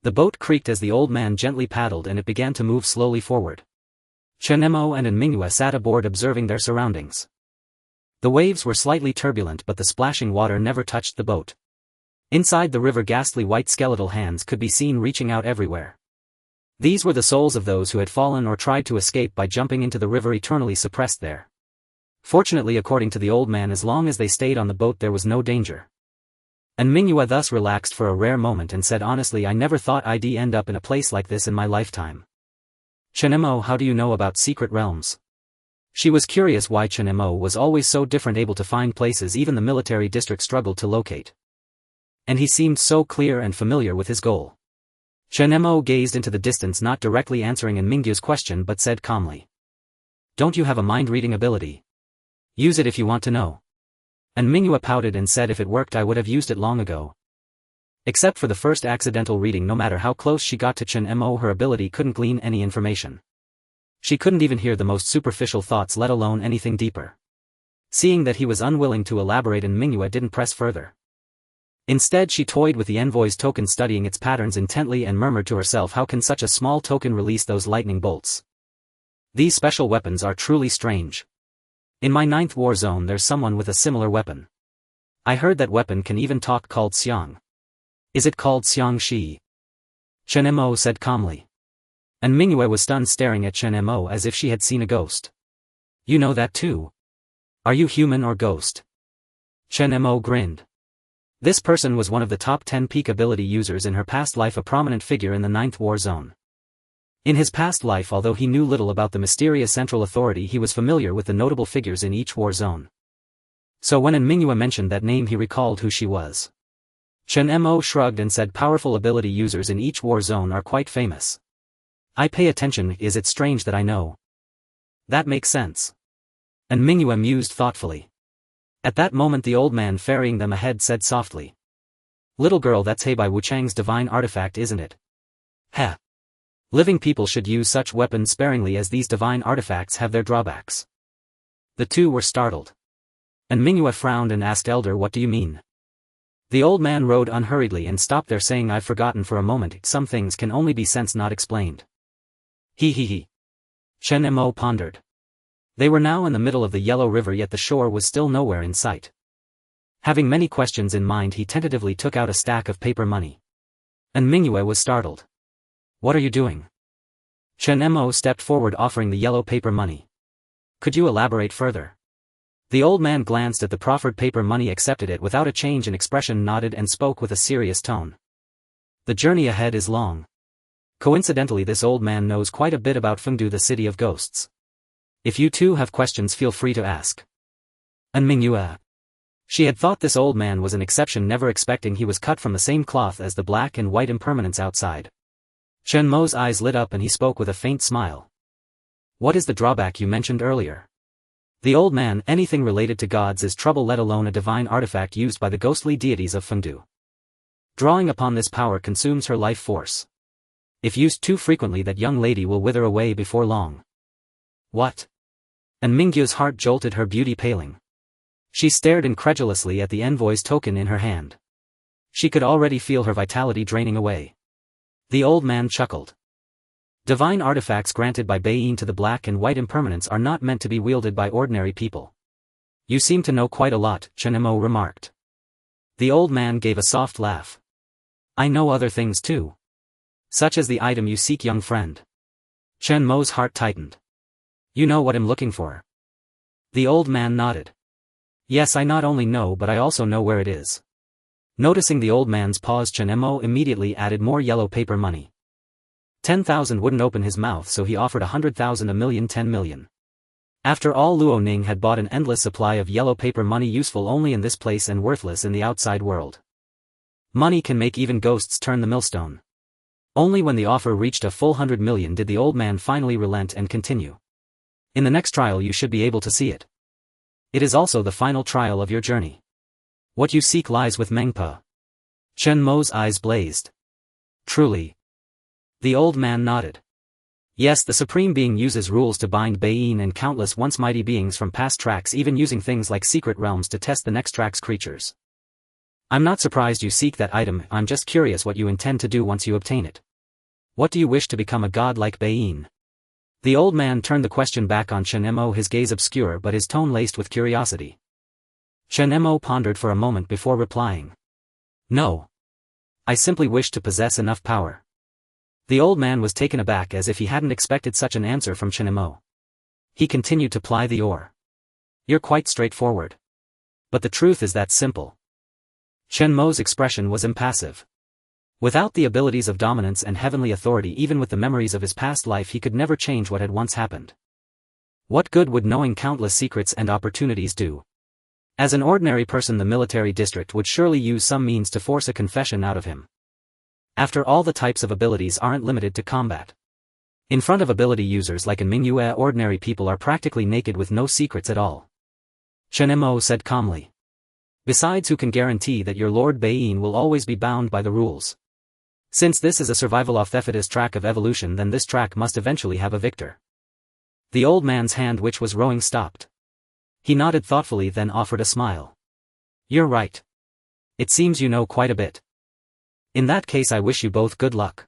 The boat creaked as the old man gently paddled and it began to move slowly forward. Chen Mo and Mingyue sat aboard observing their surroundings. The waves were slightly turbulent, but the splashing water never touched the boat. Inside the river, ghastly white skeletal hands could be seen reaching out everywhere. These were the souls of those who had fallen or tried to escape by jumping into the river, eternally suppressed there. Fortunately, according to the old man, as long as they stayed on the boat there was no danger. And Mingyue thus relaxed for a rare moment and said, honestly, I never thought I'd end up in a place like this in my lifetime. Chen Mo, how do you know about secret realms? She was curious why Chen Mo was always so different, able to find places even the military district struggled to locate. And he seemed so clear and familiar with his goal. Chen Mo gazed into the distance, not directly answering in Mingyue's question, but said calmly. Don't you have a mind-reading ability? Use it if you want to know. And Mingyue pouted and said, if it worked I would have used it long ago. Except for the first accidental reading, no matter how close she got to Chen Mo, her ability couldn't glean any information. She couldn't even hear the most superficial thoughts, let alone anything deeper. Seeing that he was unwilling to elaborate and Mingyue didn't press further. Instead she toyed with the envoy's token, studying its patterns intently and murmured to herself, how can such a small token release those lightning bolts? These special weapons are truly strange. In my 9th war zone there's someone with a similar weapon. I heard that weapon can even talk, called Xiang. Is it called Qiongqi? Chen Mo said calmly. And Mingyue was stunned, staring at Chen Mo as if she had seen a ghost. You know that too? Are you human or ghost? Chen Mo grinned. This person was one of the top 10 peak ability users in her past life, a prominent figure in the 9th war zone. In his past life, although he knew little about the mysterious central authority, he was familiar with the notable figures in each war zone. So when Mingyue mentioned that name, he recalled who she was. Chen Mo shrugged and said, powerful ability users in each war zone are quite famous. I pay attention. Is it strange that I know? That makes sense. And Mingyue mused thoughtfully. At that moment the old man ferrying them ahead said softly. Little girl, that's Heibai Wuchang's divine artifact, isn't it? Heh. Living people should use such weapons sparingly, as these divine artifacts have their drawbacks. The two were startled. And Mingyue frowned and asked, Elder, what do you mean? The old man rode unhurriedly and stopped there, saying, I've forgotten for a moment, some things can only be sensed, not explained. He. Chen Mo pondered. They were now in the middle of the Yellow River, yet the shore was still nowhere in sight. Having many questions in mind, he tentatively took out a stack of paper money. And Mingyue was startled. What are you doing? Chen Mo stepped forward, offering the yellow paper money. Could you elaborate further? The old man glanced at the proffered paper money, accepted it without a change in expression, nodded and spoke with a serious tone. The journey ahead is long. Coincidentally, this old man knows quite a bit about Fengdu, the city of ghosts. If you two have questions, feel free to ask. And Mingyue. She had thought this old man was an exception, never expecting he was cut from the same cloth as the black and white impermanence outside. Chen Mo's eyes lit up and he spoke with a faint smile. What is the drawback you mentioned earlier? The old man, anything related to gods is trouble, let alone a divine artifact used by the ghostly deities of Fengdu. Drawing upon this power consumes her life force. If used too frequently, that young lady will wither away before long. What? And Mingyue's heart jolted, her beauty paling. She stared incredulously at the envoy's token in her hand. She could already feel her vitality draining away. The old man chuckled. Divine artifacts granted by Baiyin to the black and white impermanents are not meant to be wielded by ordinary people. You seem to know quite a lot, Chen Mo remarked. The old man gave a soft laugh. I know other things too. Such as the item you seek, young friend. Chen Mo's heart tightened. You know what I'm looking for? The old man nodded. Yes, I not only know, but I also know where it is. Noticing the old man's pause, Chen Mo immediately added more yellow paper money. 10,000 wouldn't open his mouth, so he offered 100,000, a million, 10 million. After all, Luo Ning had bought an endless supply of yellow paper money, useful only in this place and worthless in the outside world. Money can make even ghosts turn the millstone. Only when the offer reached a full 100 million did the old man finally relent and continue. In the next trial you should be able to see it. It is also the final trial of your journey. What you seek lies with Mengpa. Chen Mo's eyes blazed. Truly. The old man nodded. Yes, the Supreme Being uses rules to bind Baiyin and countless once mighty beings from past tracks, even using things like secret realms to test the next track's creatures. I'm not surprised you seek that item, I'm just curious what you intend to do once you obtain it. What do you wish to become, a god like Baiyin? The old man turned the question back on Chen Mo, his gaze obscure but his tone laced with curiosity. Chen Mo pondered for a moment before replying. No. I simply wish to possess enough power. The old man was taken aback, as if he hadn't expected such an answer from Chen Mo. He continued to ply the oar. You're quite straightforward. But the truth is that simple. Chen Mo's expression was impassive. Without the abilities of dominance and heavenly authority, even with the memories of his past life, he could never change what had once happened. What good would knowing countless secrets and opportunities do? As an ordinary person, the military district would surely use some means to force a confession out of him. After all, the types of abilities aren't limited to combat. In front of ability users like Mingyue, ordinary people are practically naked with no secrets at all. Chen Mo said calmly. Besides, who can guarantee that your Lord Baiyin will always be bound by the rules? Since this is a survival of Thephatis track of evolution, then this track must eventually have a victor. The old man's hand, which was rowing, stopped. He nodded thoughtfully, then offered a smile. You're right. It seems you know quite a bit. In that case, I wish you both good luck.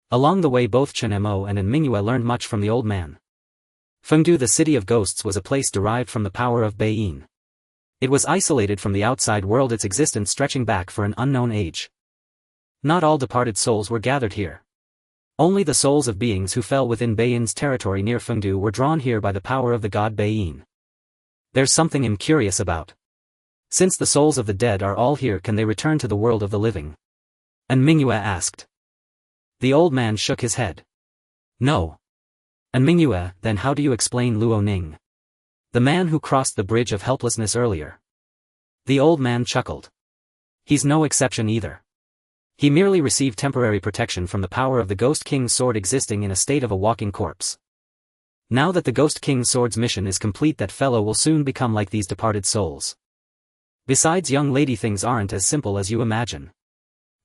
Along the way, both Chen Mo and Mingyue learned much from the old man. Fengdu, the city of ghosts, was a place derived from the power of Beiyin. It was isolated from the outside world, its existence stretching back for an unknown age. Not all departed souls were gathered here. Only the souls of beings who fell within Beiyin's territory near Fengdu were drawn here by the power of the god Beiyin. There's something I'm curious about. Since the souls of the dead are all here, can they return to the world of the living? And Mingyue asked. The old man shook his head. No. And Mingyue, then how do you explain Luo Ning? The man who crossed the bridge of helplessness earlier. The old man chuckled. He's no exception either. He merely received temporary protection from the power of the Ghost King's sword, existing in a state of a walking corpse. Now that the Ghost King's sword's mission is complete, that fellow will soon become like these departed souls. Besides, young lady, things aren't as simple as you imagine.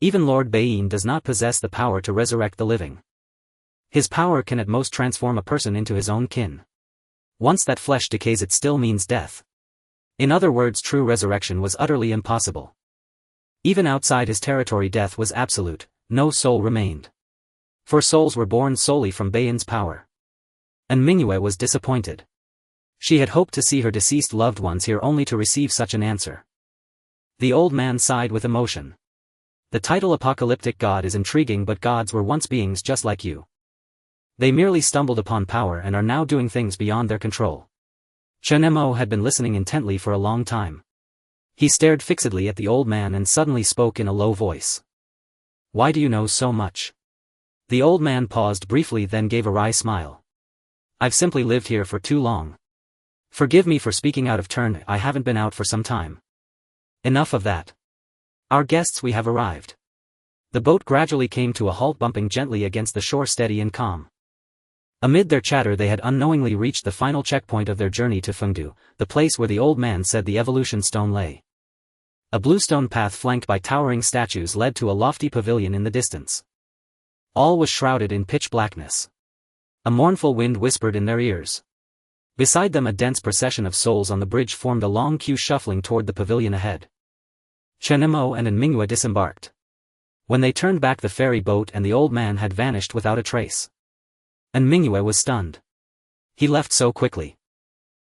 Even Lord Beiyin does not possess the power to resurrect the living. His power can at most transform a person into his own kin. Once that flesh decays, it still means death. In other words, true resurrection was utterly impossible. Even outside his territory, death was absolute, no soul remained. For souls were born solely from Beiyin's power. And Mingyue was disappointed. She had hoped to see her deceased loved ones here, only to receive such an answer. The old man sighed with emotion. The title apocalyptic god is intriguing, but gods were once beings just like you. They merely stumbled upon power and are now doing things beyond their control. Chen Mo had been listening intently for a long time. He stared fixedly at the old man and suddenly spoke in a low voice. Why do you know so much? The old man paused briefly, then gave a wry smile. I've simply lived here for too long. Forgive me for speaking out of turn, I haven't been out for some time. Enough of that. Our guests, we have arrived. The boat gradually came to a halt, bumping gently against the shore, steady and calm. Amid their chatter, they had unknowingly reached the final checkpoint of their journey to Fengdu, the place where the old man said the evolution stone lay. A bluestone path flanked by towering statues led to a lofty pavilion in the distance. All was shrouded in pitch blackness. A mournful wind whispered in their ears. Beside them, a dense procession of souls on the bridge formed a long queue, shuffling toward the pavilion ahead. Chen Mo and Mingyue disembarked. When they turned back, the ferry boat and the old man had vanished without a trace. And Mingyue was stunned. He left so quickly.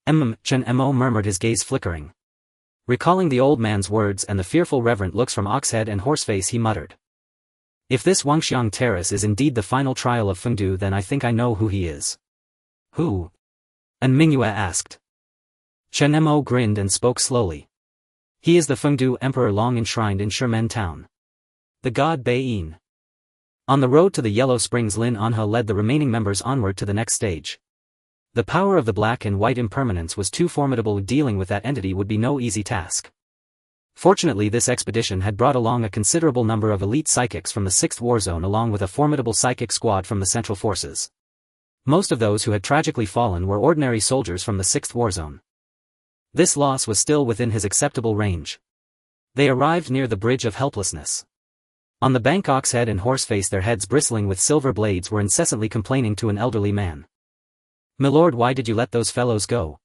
Chen Mo murmured, his gaze flickering. Recalling the old man's words and the fearful reverent looks from Oxhead and Horseface, he muttered. If this Wangxiang Terrace is indeed the final trial of Fengdu, then I think I know who he is. Who? And Mingyue asked. Chen Mo grinned and spoke slowly. He is the Fengdu Emperor, long enshrined in Shimen Town. The god Beiyin. On the road to the Yellow Springs, Lin Anhe led the remaining members onward to the next stage. The power of the black and white impermanence was too formidable, dealing with that entity would be no easy task. Fortunately, this expedition had brought along a considerable number of elite psychics from the 6th War Zone, along with a formidable psychic squad from the Central Forces. Most of those who had tragically fallen were ordinary soldiers from the 6th War Zone. This loss was still within his acceptable range. They arrived near the Bridge of Helplessness. On the bank, Oxhead and Horseface, their heads bristling with silver blades, were incessantly complaining to an elderly man. "Milord, why did you let those fellows go?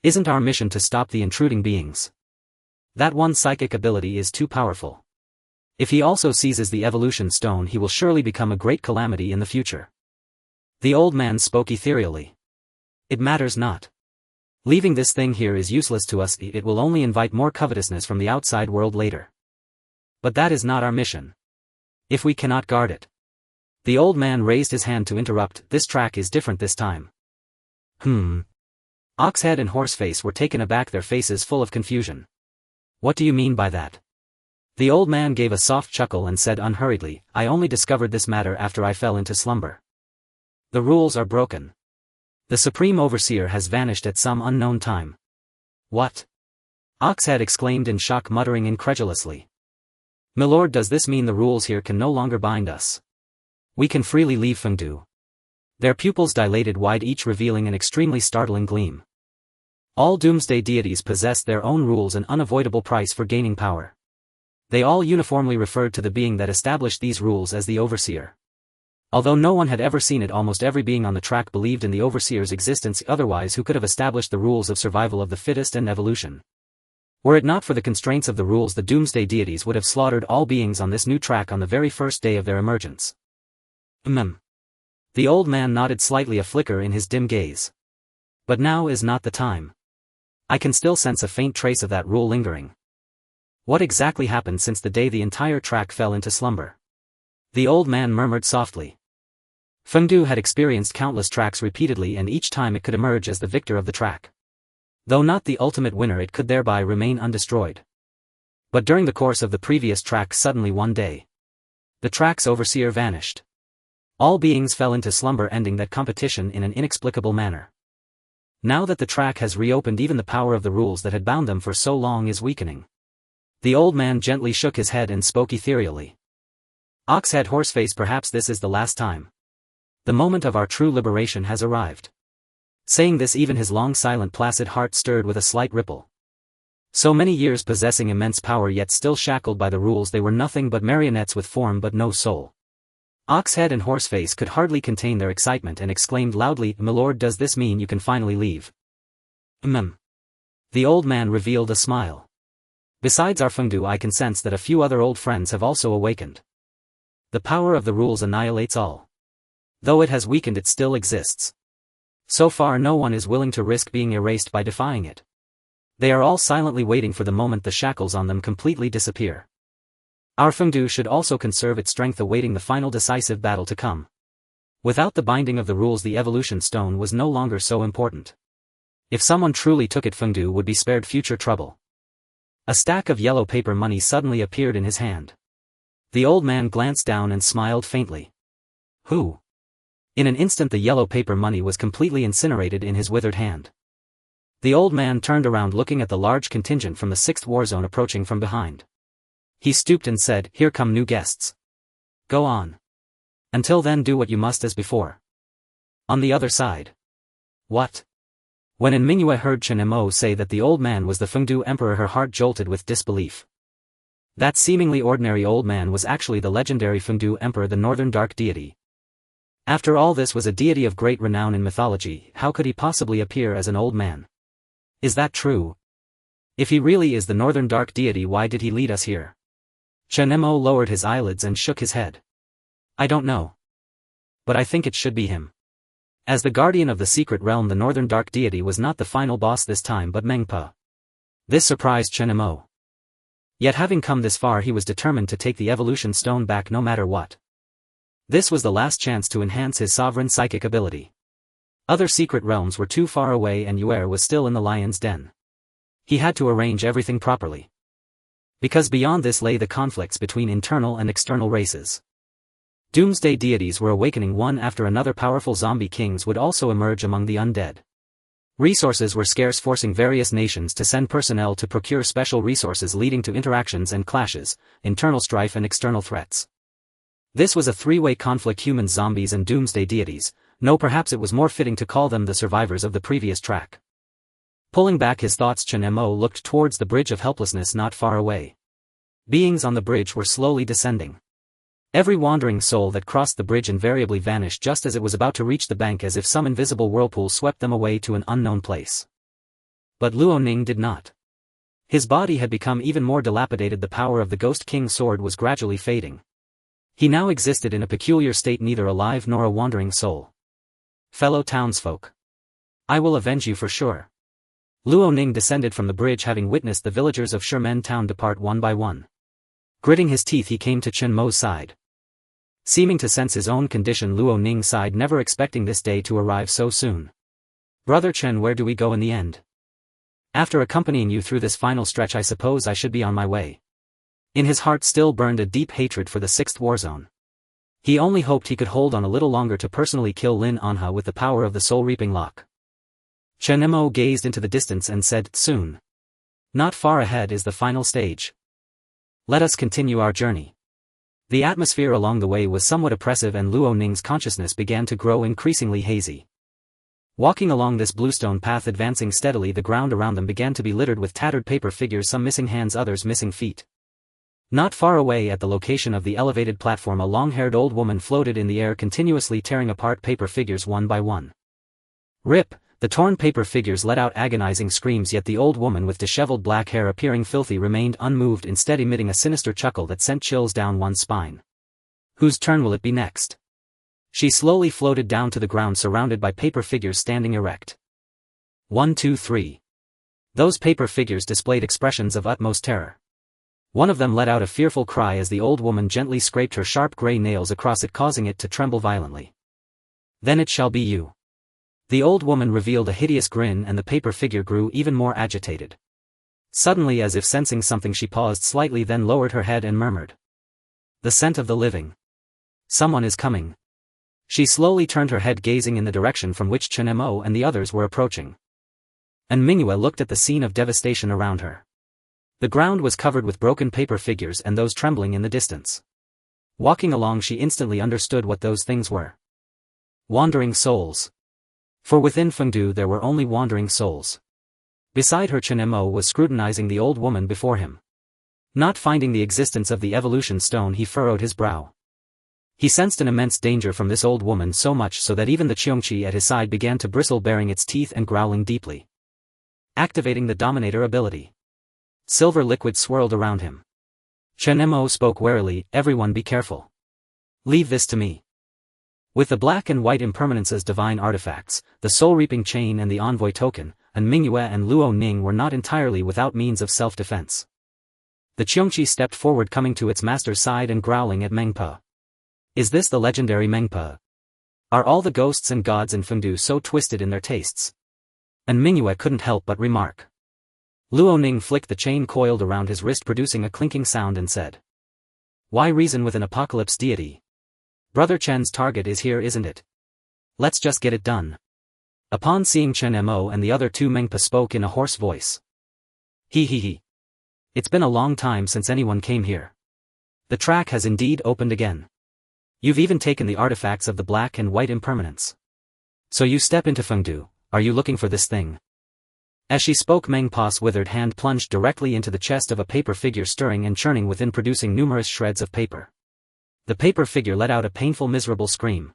Isn't our mission to stop the intruding beings? That one psychic ability is too powerful. If he also seizes the evolution stone, he will surely become a great calamity in the future." The old man spoke ethereally. "It matters not. Leaving this thing here is useless to us, it will only invite more covetousness from the outside world later. But that is not our mission. If we cannot guard it." The old man raised his hand to interrupt. "This track is different this time." Oxhead and Horseface were taken aback, their faces full of confusion. "What do you mean by that?" The old man gave a soft chuckle and said unhurriedly, "I only discovered this matter after I fell into slumber. The rules are broken. The Supreme Overseer has vanished at some unknown time." "What?" Oxhead exclaimed in shock, muttering incredulously. "Milord, does this mean the rules here can no longer bind us? We can freely leave Fengdu?" Their pupils dilated wide, each revealing an extremely startling gleam. All doomsday deities possessed their own rules, an unavoidable price for gaining power. They all uniformly referred to the being that established these rules as the Overseer. Although no one had ever seen it, almost every being on the track believed in the Overseer's existence, otherwise who could have established the rules of survival of the fittest and evolution. Were it not for the constraints of the rules, the doomsday deities would have slaughtered all beings on this new track on the very first day of their emergence. The old man nodded, slightly a flicker in his dim gaze. But now is not the time. I can still sense a faint trace of that rule lingering. What exactly happened since the day the entire track fell into slumber? The old man murmured softly. Fengdu had experienced countless tracks repeatedly, and each time it could emerge as the victor of the track. Though not the ultimate winner, it could thereby remain undestroyed. But during the course of the previous track, suddenly one day, the track's overseer vanished. All beings fell into slumber, ending that competition in an inexplicable manner. Now that the track has reopened, even the power of the rules that had bound them for so long is weakening. The old man gently shook his head and spoke ethereally. Oxhead Horseface, perhaps this is the last time. The moment of our true liberation has arrived. Saying this, even his long silent placid heart stirred with a slight ripple. So many years possessing immense power, yet still shackled by the rules, they were nothing but marionettes with form but no soul. Oxhead and Horseface could hardly contain their excitement and exclaimed loudly, "Milord, does this mean you can finally leave?" The old man revealed a smile. "Besides our Fengdu, I can sense that a few other old friends have also awakened. The power of the rules annihilates all. Though it has weakened, it still exists. So far no one is willing to risk being erased by defying it. They are all silently waiting for the moment the shackles on them completely disappear. Our Fengdu should also conserve its strength, awaiting the final decisive battle to come. Without the binding of the rules, the evolution stone was no longer so important. If someone truly took it, Fengdu would be spared future trouble." A stack of yellow paper money suddenly appeared in his hand. The old man glanced down and smiled faintly. "Who?" In an instant the yellow paper money was completely incinerated in his withered hand. The old man turned around, looking at the large contingent from the 6th war zone approaching from behind. He stooped and said, "Here come new guests. Go on. Until then, do what you must as before." On the other side. What? When Mingyue heard Chen Mo say that the old man was the Fengdu emperor, her heart jolted with disbelief. That seemingly ordinary old man was actually the legendary Fengdu emperor, the northern dark deity. After all, this was a deity of great renown in mythology. How could he possibly appear as an old man? Is that true? If he really is the northern dark deity, why did he lead us here? Chen Mo lowered his eyelids and shook his head. "I don't know. But I think it should be him." As the guardian of the secret realm, the northern dark deity was not the final boss this time but Mengpa. This surprised Chen Mo. Yet having come this far, he was determined to take the evolution stone back no matter what. This was the last chance to enhance his sovereign psychic ability. Other secret realms were too far away and Yuer was still in the lion's den. He had to arrange everything properly. Because beyond this lay the conflicts between internal and external races. Doomsday deities were awakening one after another. Powerful zombie kings would also emerge among the undead. Resources were scarce, forcing various nations to send personnel to procure special resources, leading to interactions and clashes, internal strife and external threats. This was a three-way conflict: humans, zombies and doomsday deities. No, perhaps it was more fitting to call them the survivors of the previous track. Pulling back his thoughts, Chen Mo looked towards the bridge of helplessness not far away. Beings on the bridge were slowly descending. Every wandering soul that crossed the bridge invariably vanished just as it was about to reach the bank, as if some invisible whirlpool swept them away to an unknown place. But Luo Ning did not. His body had become even more dilapidated. The power of the Ghost King's sword was gradually fading. He now existed in a peculiar state, neither alive nor a wandering soul. "Fellow townsfolk, I will avenge you for sure." Luo Ning descended from the bridge, having witnessed the villagers of Shimen town depart one by one. Gritting his teeth, he came to Chen Mo's side. Seeming to sense his own condition, Luo Ning sighed, never expecting this day to arrive so soon. "Brother Chen, where do we go in the end? After accompanying you through this final stretch, I suppose I should be on my way." In his heart still burned a deep hatred for the 6th war zone. He only hoped he could hold on a little longer to personally kill Lin Anha with the power of the soul-reaping lock. Chen Mo gazed into the distance and said, "Soon. Not far ahead is the final stage. Let us continue our journey." The atmosphere along the way was somewhat oppressive, and Luo Ning's consciousness began to grow increasingly hazy. Walking along this bluestone path, advancing steadily, the ground around them began to be littered with tattered paper figures, some missing hands, others missing feet. Not far away at the location of the elevated platform, a long-haired old woman floated in the air, continuously tearing apart paper figures one by one. Rip! The torn paper figures let out agonizing screams, yet the old woman with disheveled black hair appearing filthy remained unmoved, instead emitting a sinister chuckle that sent chills down one's spine. Whose turn will it be next? She slowly floated down to the ground, surrounded by paper figures standing erect. 1, 2, 3. Those paper figures displayed expressions of utmost terror. One of them let out a fearful cry as the old woman gently scraped her sharp gray nails across it, causing it to tremble violently. Then it shall be you. The old woman revealed a hideous grin, and the paper figure grew even more agitated. Suddenly, as if sensing something, she paused slightly, then lowered her head and murmured. The scent of the living. Someone is coming. She slowly turned her head, gazing in the direction from which Chen Mo and the others were approaching. And Mingyue looked at the scene of devastation around her. The ground was covered with broken paper figures and those trembling in the distance. Walking along, she instantly understood what those things were. Wandering souls. For within Fengdu there were only wandering souls. Beside her, Chen Mo was scrutinizing the old woman before him. Not finding the existence of the evolution stone, he furrowed his brow. He sensed an immense danger from this old woman, so much so that even the Qiongqi at his side began to bristle, baring its teeth and growling deeply. Activating the Dominator ability. Silver liquid swirled around him. Chen Mo spoke warily, "Everyone be careful. Leave this to me." With the black and white impermanences, divine artifacts, the soul-reaping chain and the envoy token, and Mingyue and Luo Ning were not entirely without means of self-defense. The Qiongqi stepped forward, coming to its master's side and growling at Mengpe. Is this the legendary Mengpe? Are all the ghosts and gods in Fengdu so twisted in their tastes? And Mingyue couldn't help but remark. Luo Ning flicked the chain coiled around his wrist, producing a clinking sound, and said. Why reason with an apocalypse deity? Brother Chen's target is here, isn't it? Let's just get it done. Upon seeing Chen Mo and the other two, Mengpe spoke in a hoarse voice. He. It's been a long time since anyone came here. The track has indeed opened again. You've even taken the artifacts of the black and white impermanence. So you step into Fengdu, are you looking for this thing? As she spoke, Mengpe's withered hand plunged directly into the chest of a paper figure, stirring and churning within, producing numerous shreds of paper. The paper figure let out a painful, miserable scream.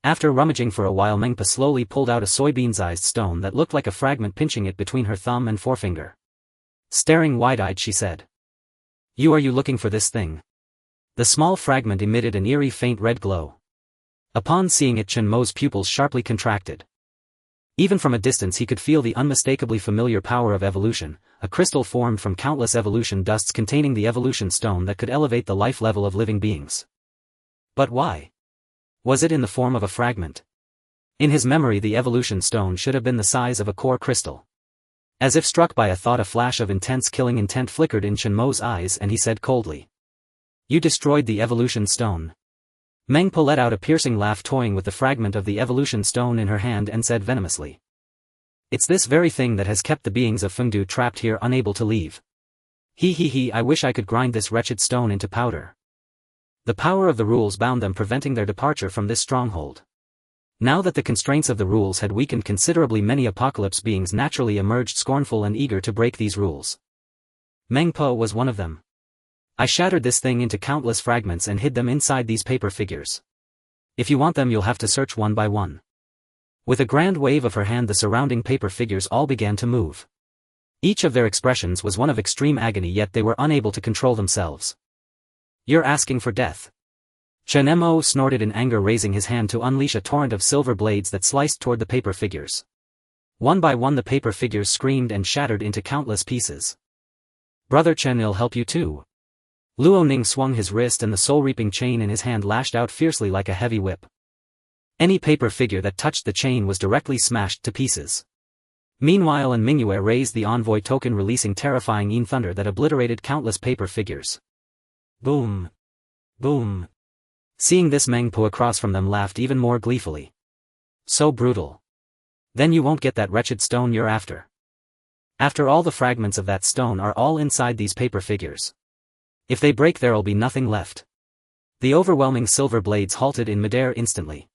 After rummaging for a while, Mengpe slowly pulled out a soybean-sized stone that looked like a fragment, pinching it between her thumb and forefinger. Staring wide-eyed, she said. Are you looking for this thing? The small fragment emitted an eerie faint red glow. Upon seeing it, Chen Mo's pupils sharply contracted. Even from a distance he could feel the unmistakably familiar power of evolution, a crystal formed from countless evolution dusts containing the evolution stone that could elevate the life level of living beings. But why? Was it in the form of a fragment? In his memory, the evolution stone should have been the size of a core crystal. As if struck by a thought, a flash of intense killing intent flickered in Chen Mo's eyes, and he said coldly. You destroyed the evolution stone. Mengpe let out a piercing laugh, toying with the fragment of the evolution stone in her hand, and said venomously. It's this very thing that has kept the beings of Fengdu trapped here, unable to leave. I wish I could grind this wretched stone into powder. The power of the rules bound them, preventing their departure from this stronghold. Now that the constraints of the rules had weakened considerably, many apocalypse beings naturally emerged, scornful and eager to break these rules. Mengpe was one of them. I shattered this thing into countless fragments and hid them inside these paper figures. If you want them, you'll have to search one by one. With a grand wave of her hand, the surrounding paper figures all began to move. Each of their expressions was one of extreme agony, yet they were unable to control themselves. You're asking for death. Chen Mo snorted in anger, raising his hand to unleash a torrent of silver blades that sliced toward the paper figures. One by one the paper figures screamed and shattered into countless pieces. Brother Chen will help you too. Luo Ning swung his wrist, and the soul-reaping chain in his hand lashed out fiercely like a heavy whip. Any paper figure that touched the chain was directly smashed to pieces. Meanwhile, Mingyue raised the envoy token, releasing terrifying yin thunder that obliterated countless paper figures. Boom! Boom! Seeing this, Mengpe across from them laughed even more gleefully. So brutal. Then you won't get that wretched stone you're after. After all, the fragments of that stone are all inside these paper figures. If they break, there'll be nothing left. The overwhelming silver blades halted in midair instantly.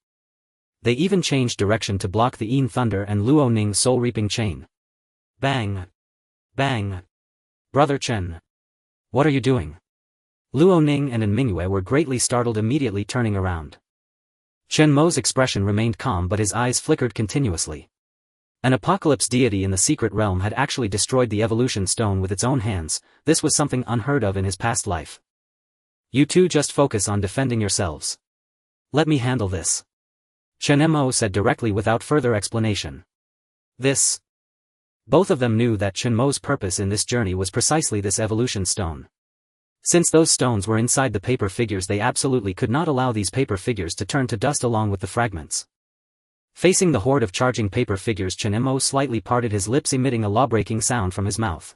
They even changed direction to block the yin thunder and Luo Ning's soul-reaping chain. Bang! Bang! Brother Chen! What are you doing? Luo Ning and Mingyue were greatly startled, immediately turning around. Chen Mo's expression remained calm, but his eyes flickered continuously. An apocalypse deity in the secret realm had actually destroyed the evolution stone with its own hands. This was something unheard of in his past life. You two just focus on defending yourselves. Let me handle this. Chen Mo said directly without further explanation. Both of them knew that Chen Mo's purpose in this journey was precisely this evolution stone. Since those stones were inside the paper figures, they absolutely could not allow these paper figures to turn to dust along with the fragments. Facing the horde of charging paper figures, Chen Mo slightly parted his lips, emitting a law-breaking sound from his mouth.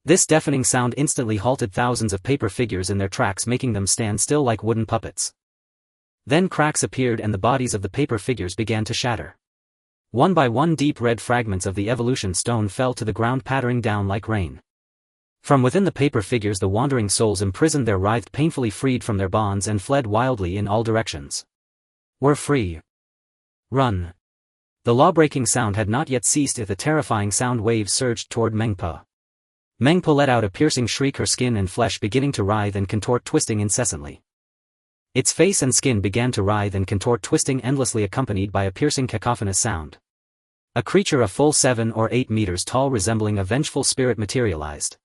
This deafening sound instantly halted thousands of paper figures in their tracks, making them stand still like wooden puppets. Then cracks appeared and the bodies of the paper figures began to shatter. One by one, deep red fragments of the evolution stone fell to the ground, pattering down like rain. From within the paper figures, the wandering souls imprisoned there writhed painfully, freed from their bonds, and fled wildly in all directions. We're free. Run. The law-breaking sound had not yet ceased if the terrifying sound waves surged toward Mengpo. Mengpo let out a piercing shriek, her skin and flesh beginning to writhe and contort, twisting incessantly. Its face and skin began to writhe and contort, twisting endlessly, accompanied by a piercing cacophonous sound. A creature a full 7 or 8 meters tall, resembling a vengeful spirit, materialized.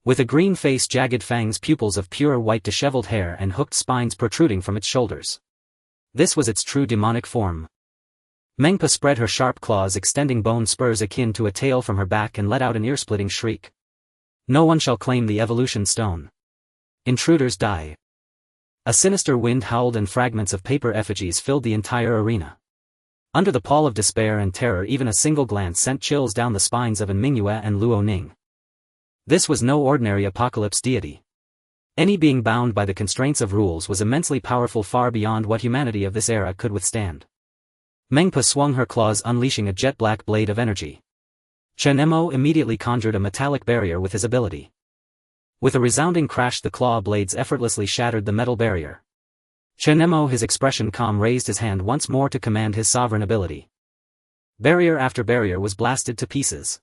With a green face, jagged fangs, pupils of pure white, disheveled hair, and hooked spines protruding from its shoulders. This was its true demonic form. Mengpa spread her sharp claws, extending bone spurs akin to a tail from her back, and let out an ear-splitting shriek. No one shall claim the evolution stone. Intruders die. A sinister wind howled and fragments of paper effigies filled the entire arena. Under the pall of despair and terror, even a single glance sent chills down the spines of Mingyue and Luo Ning. This was no ordinary apocalypse deity. Any being bound by the constraints of rules was immensely powerful, far beyond what humanity of this era could withstand. Mengpa swung her claws, unleashing a jet-black blade of energy. Chen Mo immediately conjured a metallic barrier with his ability. With a resounding crash, the claw blades effortlessly shattered the metal barrier. Chen Mo, his expression calm, raised his hand once more to command his sovereign ability. Barrier after barrier was blasted to pieces.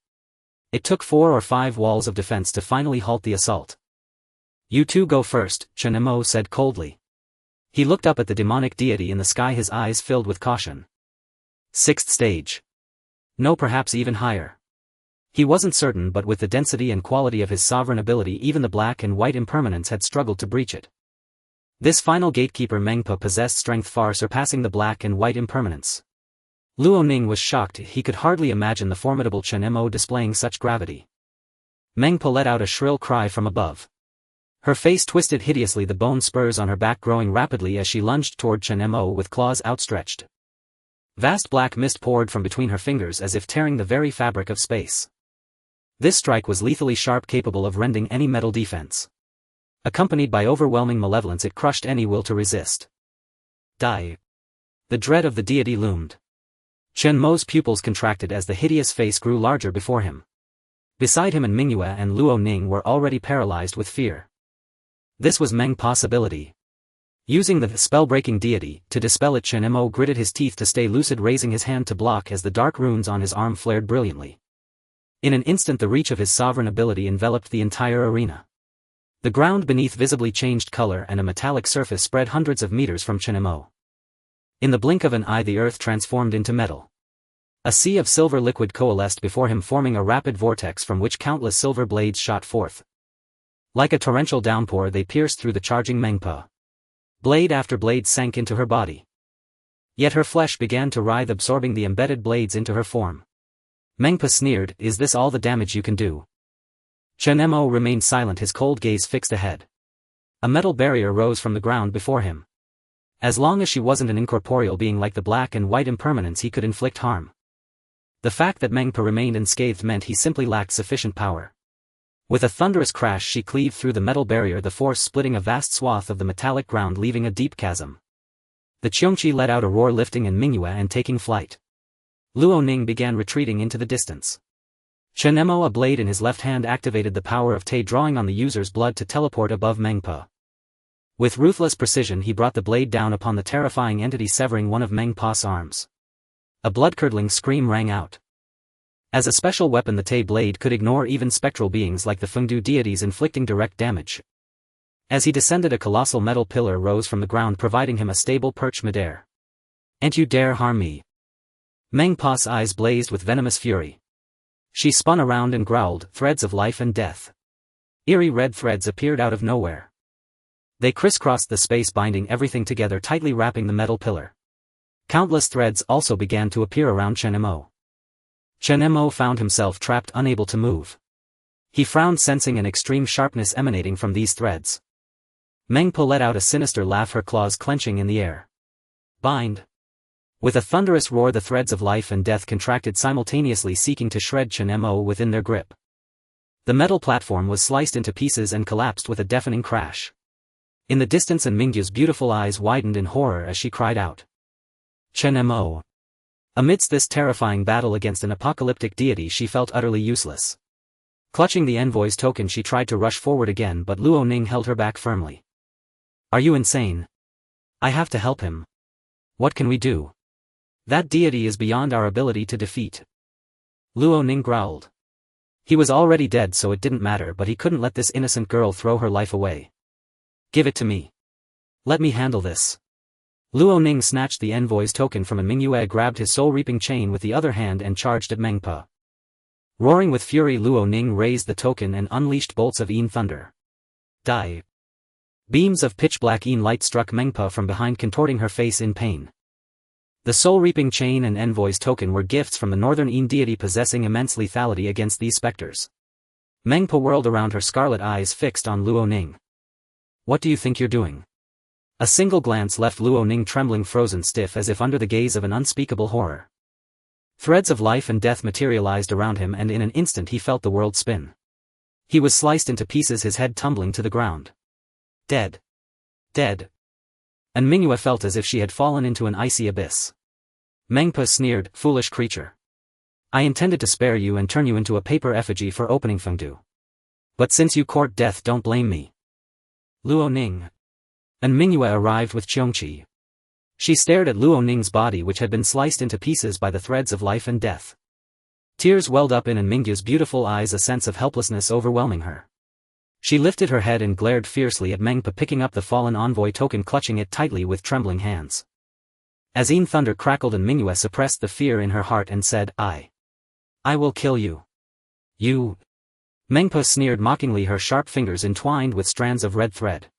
It took 4 or 5 walls of defense to finally halt the assault. You two go first, Chen Mo said coldly. He looked up at the demonic deity in the sky, his eyes filled with caution. 6th stage. No, perhaps even higher. He wasn't certain, but with the density and quality of his sovereign ability, even the black and white impermanents had struggled to breach it. This final gatekeeper Mengpa possessed strength far surpassing the black and white impermanents. Luo Ning was shocked. He could hardly imagine the formidable Chen Mo displaying such gravity. Mengpa let out a shrill cry from above. Her face twisted hideously, the bone spurs on her back growing rapidly as she lunged toward Chen Mo with claws outstretched. Vast black mist poured from between her fingers as if tearing the very fabric of space. This strike was lethally sharp, capable of rending any metal defense. Accompanied by overwhelming malevolence, it crushed any will to resist. Die. The dread of the deity loomed. Chen Mo's pupils contracted as the hideous face grew larger before him. Beside him, Mingyue and Luo Ning were already paralyzed with fear. This was Meng's possibility. Using the spell-breaking deity to dispel it, Chen Mo gritted his teeth to stay lucid, raising his hand to block as the dark runes on his arm flared brilliantly. In an instant, the reach of his sovereign ability enveloped the entire arena. The ground beneath visibly changed color, and a metallic surface spread hundreds of meters from Chen Mo. In the blink of an eye, the earth transformed into metal. A sea of silver liquid coalesced before him, forming a rapid vortex from which countless silver blades shot forth. Like a torrential downpour, they pierced through the charging Mengpa. Blade after blade sank into her body. Yet her flesh began to writhe, absorbing the embedded blades into her form. Mengpa sneered, "Is this all the damage you can do?" Chen Mo remained silent, his cold gaze fixed ahead. A metal barrier rose from the ground before him. As long as she wasn't an incorporeal being like the black and white impermanents, he could inflict harm. The fact that Mengpa remained unscathed meant he simply lacked sufficient power. With a thunderous crash, she cleaved through the metal barrier, the force splitting a vast swath of the metallic ground, leaving a deep chasm. The Qiongqi let out a roar, lifting in Mingyue and taking flight. Luo Ning began retreating into the distance. Chen Mo, a blade in his left hand, activated the power of Te, drawing on the user's blood to teleport above Mengpa. With ruthless precision, he brought the blade down upon the terrifying entity, severing one of Mengpa's arms. A blood-curdling scream rang out. As a special weapon, the Te blade could ignore even spectral beings like the Fengdu deities, inflicting direct damage. As he descended, a colossal metal pillar rose from the ground, providing him a stable perch midair. "And you dare harm me?" Meng Pa's eyes blazed with venomous fury. She spun around and growled, "Threads of life and death." Eerie red threads appeared out of nowhere. They crisscrossed the space, binding everything together, tightly wrapping the metal pillar. Countless threads also began to appear around Chen Mo. Chen Mo found himself trapped, unable to move. He frowned, sensing an extreme sharpness emanating from these threads. Meng Pa let out a sinister laugh, her claws clenching in the air. "Bind!" With a thunderous roar, the threads of life and death contracted simultaneously, seeking to shred Chen Mo within their grip. The metal platform was sliced into pieces and collapsed with a deafening crash. In the distance, and Mingyu's beautiful eyes widened in horror as she cried out, "Chen Mo!" Amidst this terrifying battle against an apocalyptic deity, she felt utterly useless. Clutching the envoy's token, she tried to rush forward again, but Luo Ning held her back firmly. "Are you insane? I have to help him. What can we do? That deity is beyond our ability to defeat." Luo Ning growled. He was already dead, so it didn't matter, but he couldn't let this innocent girl throw her life away. "Give it to me. Let me handle this." Luo Ning snatched the envoy's token from Mingyue, grabbed his soul-reaping chain with the other hand and charged at Meng Pa. Roaring with fury, Luo Ning raised the token and unleashed bolts of Yin thunder. Die! Beams of pitch-black Yin light struck Meng Pa from behind, contorting her face in pain. The soul-reaping chain and envoy's token were gifts from the northern Yin deity, possessing immense lethality against these specters. Meng Pa whirled around, her scarlet eyes fixed on Luo Ning. "What do you think you're doing?" A single glance left Luo Ning trembling, frozen stiff as if under the gaze of an unspeakable horror. Threads of life and death materialized around him, and in an instant he felt the world spin. He was sliced into pieces, his head tumbling to the ground. Dead. Dead. And Mingyue felt as if she had fallen into an icy abyss. Meng Pa sneered, "Foolish creature. I intended to spare you and turn you into a paper effigy for opening Fengdu. But since you court death, don't blame me." Luo Ning. And Mingyue arrived with Qiongqi. She stared at Luo Ning's body, which had been sliced into pieces by the threads of life and death. Tears welled up in Mingyu's beautiful eyes, a sense of helplessness overwhelming her. She lifted her head and glared fiercely at Meng Pa, picking up the fallen envoy token, clutching it tightly with trembling hands. As Yin thunder crackled, and Mingyue suppressed the fear in her heart and said, I will kill you. You. Meng Pa sneered mockingly, her sharp fingers entwined with strands of red thread.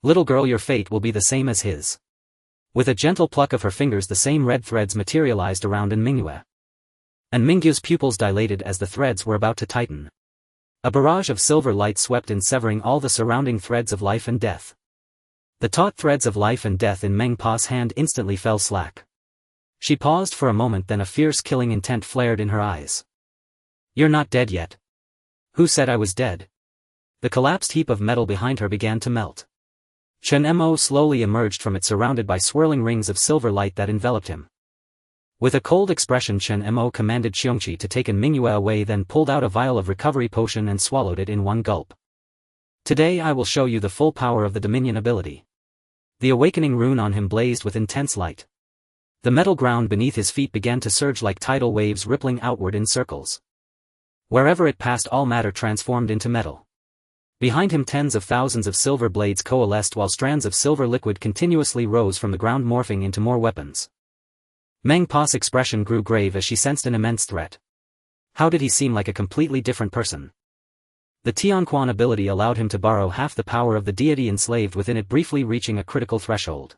Little girl, your fate will be the same as his. With a gentle pluck of her fingers, the same red threads materialized around Mingyue. And Mingyue's pupils dilated as the threads were about to tighten. A barrage of silver light swept in, severing all the surrounding threads of life and death. The taut threads of life and death in Meng Pa's hand instantly fell slack. She paused for a moment, then a fierce killing intent flared in her eyes. You're not dead yet. Who said I was dead? The collapsed heap of metal behind her began to melt. Chen Mo slowly emerged from it, surrounded by swirling rings of silver light that enveloped him. With a cold expression, Chen Mo commanded Qiongqi to take Mingyue away, then pulled out a vial of recovery potion and swallowed it in one gulp. Today I will show you the full power of the Dominion ability. The awakening rune on him blazed with intense light. The metal ground beneath his feet began to surge like tidal waves, rippling outward in circles. Wherever it passed, all matter transformed into metal. Behind him, tens of thousands of silver blades coalesced, while strands of silver liquid continuously rose from the ground, morphing into more weapons. Meng Pa's expression grew grave as she sensed an immense threat. How did he seem like a completely different person? The Qiongqi ability allowed him to borrow half the power of the deity enslaved within it, briefly reaching a critical threshold.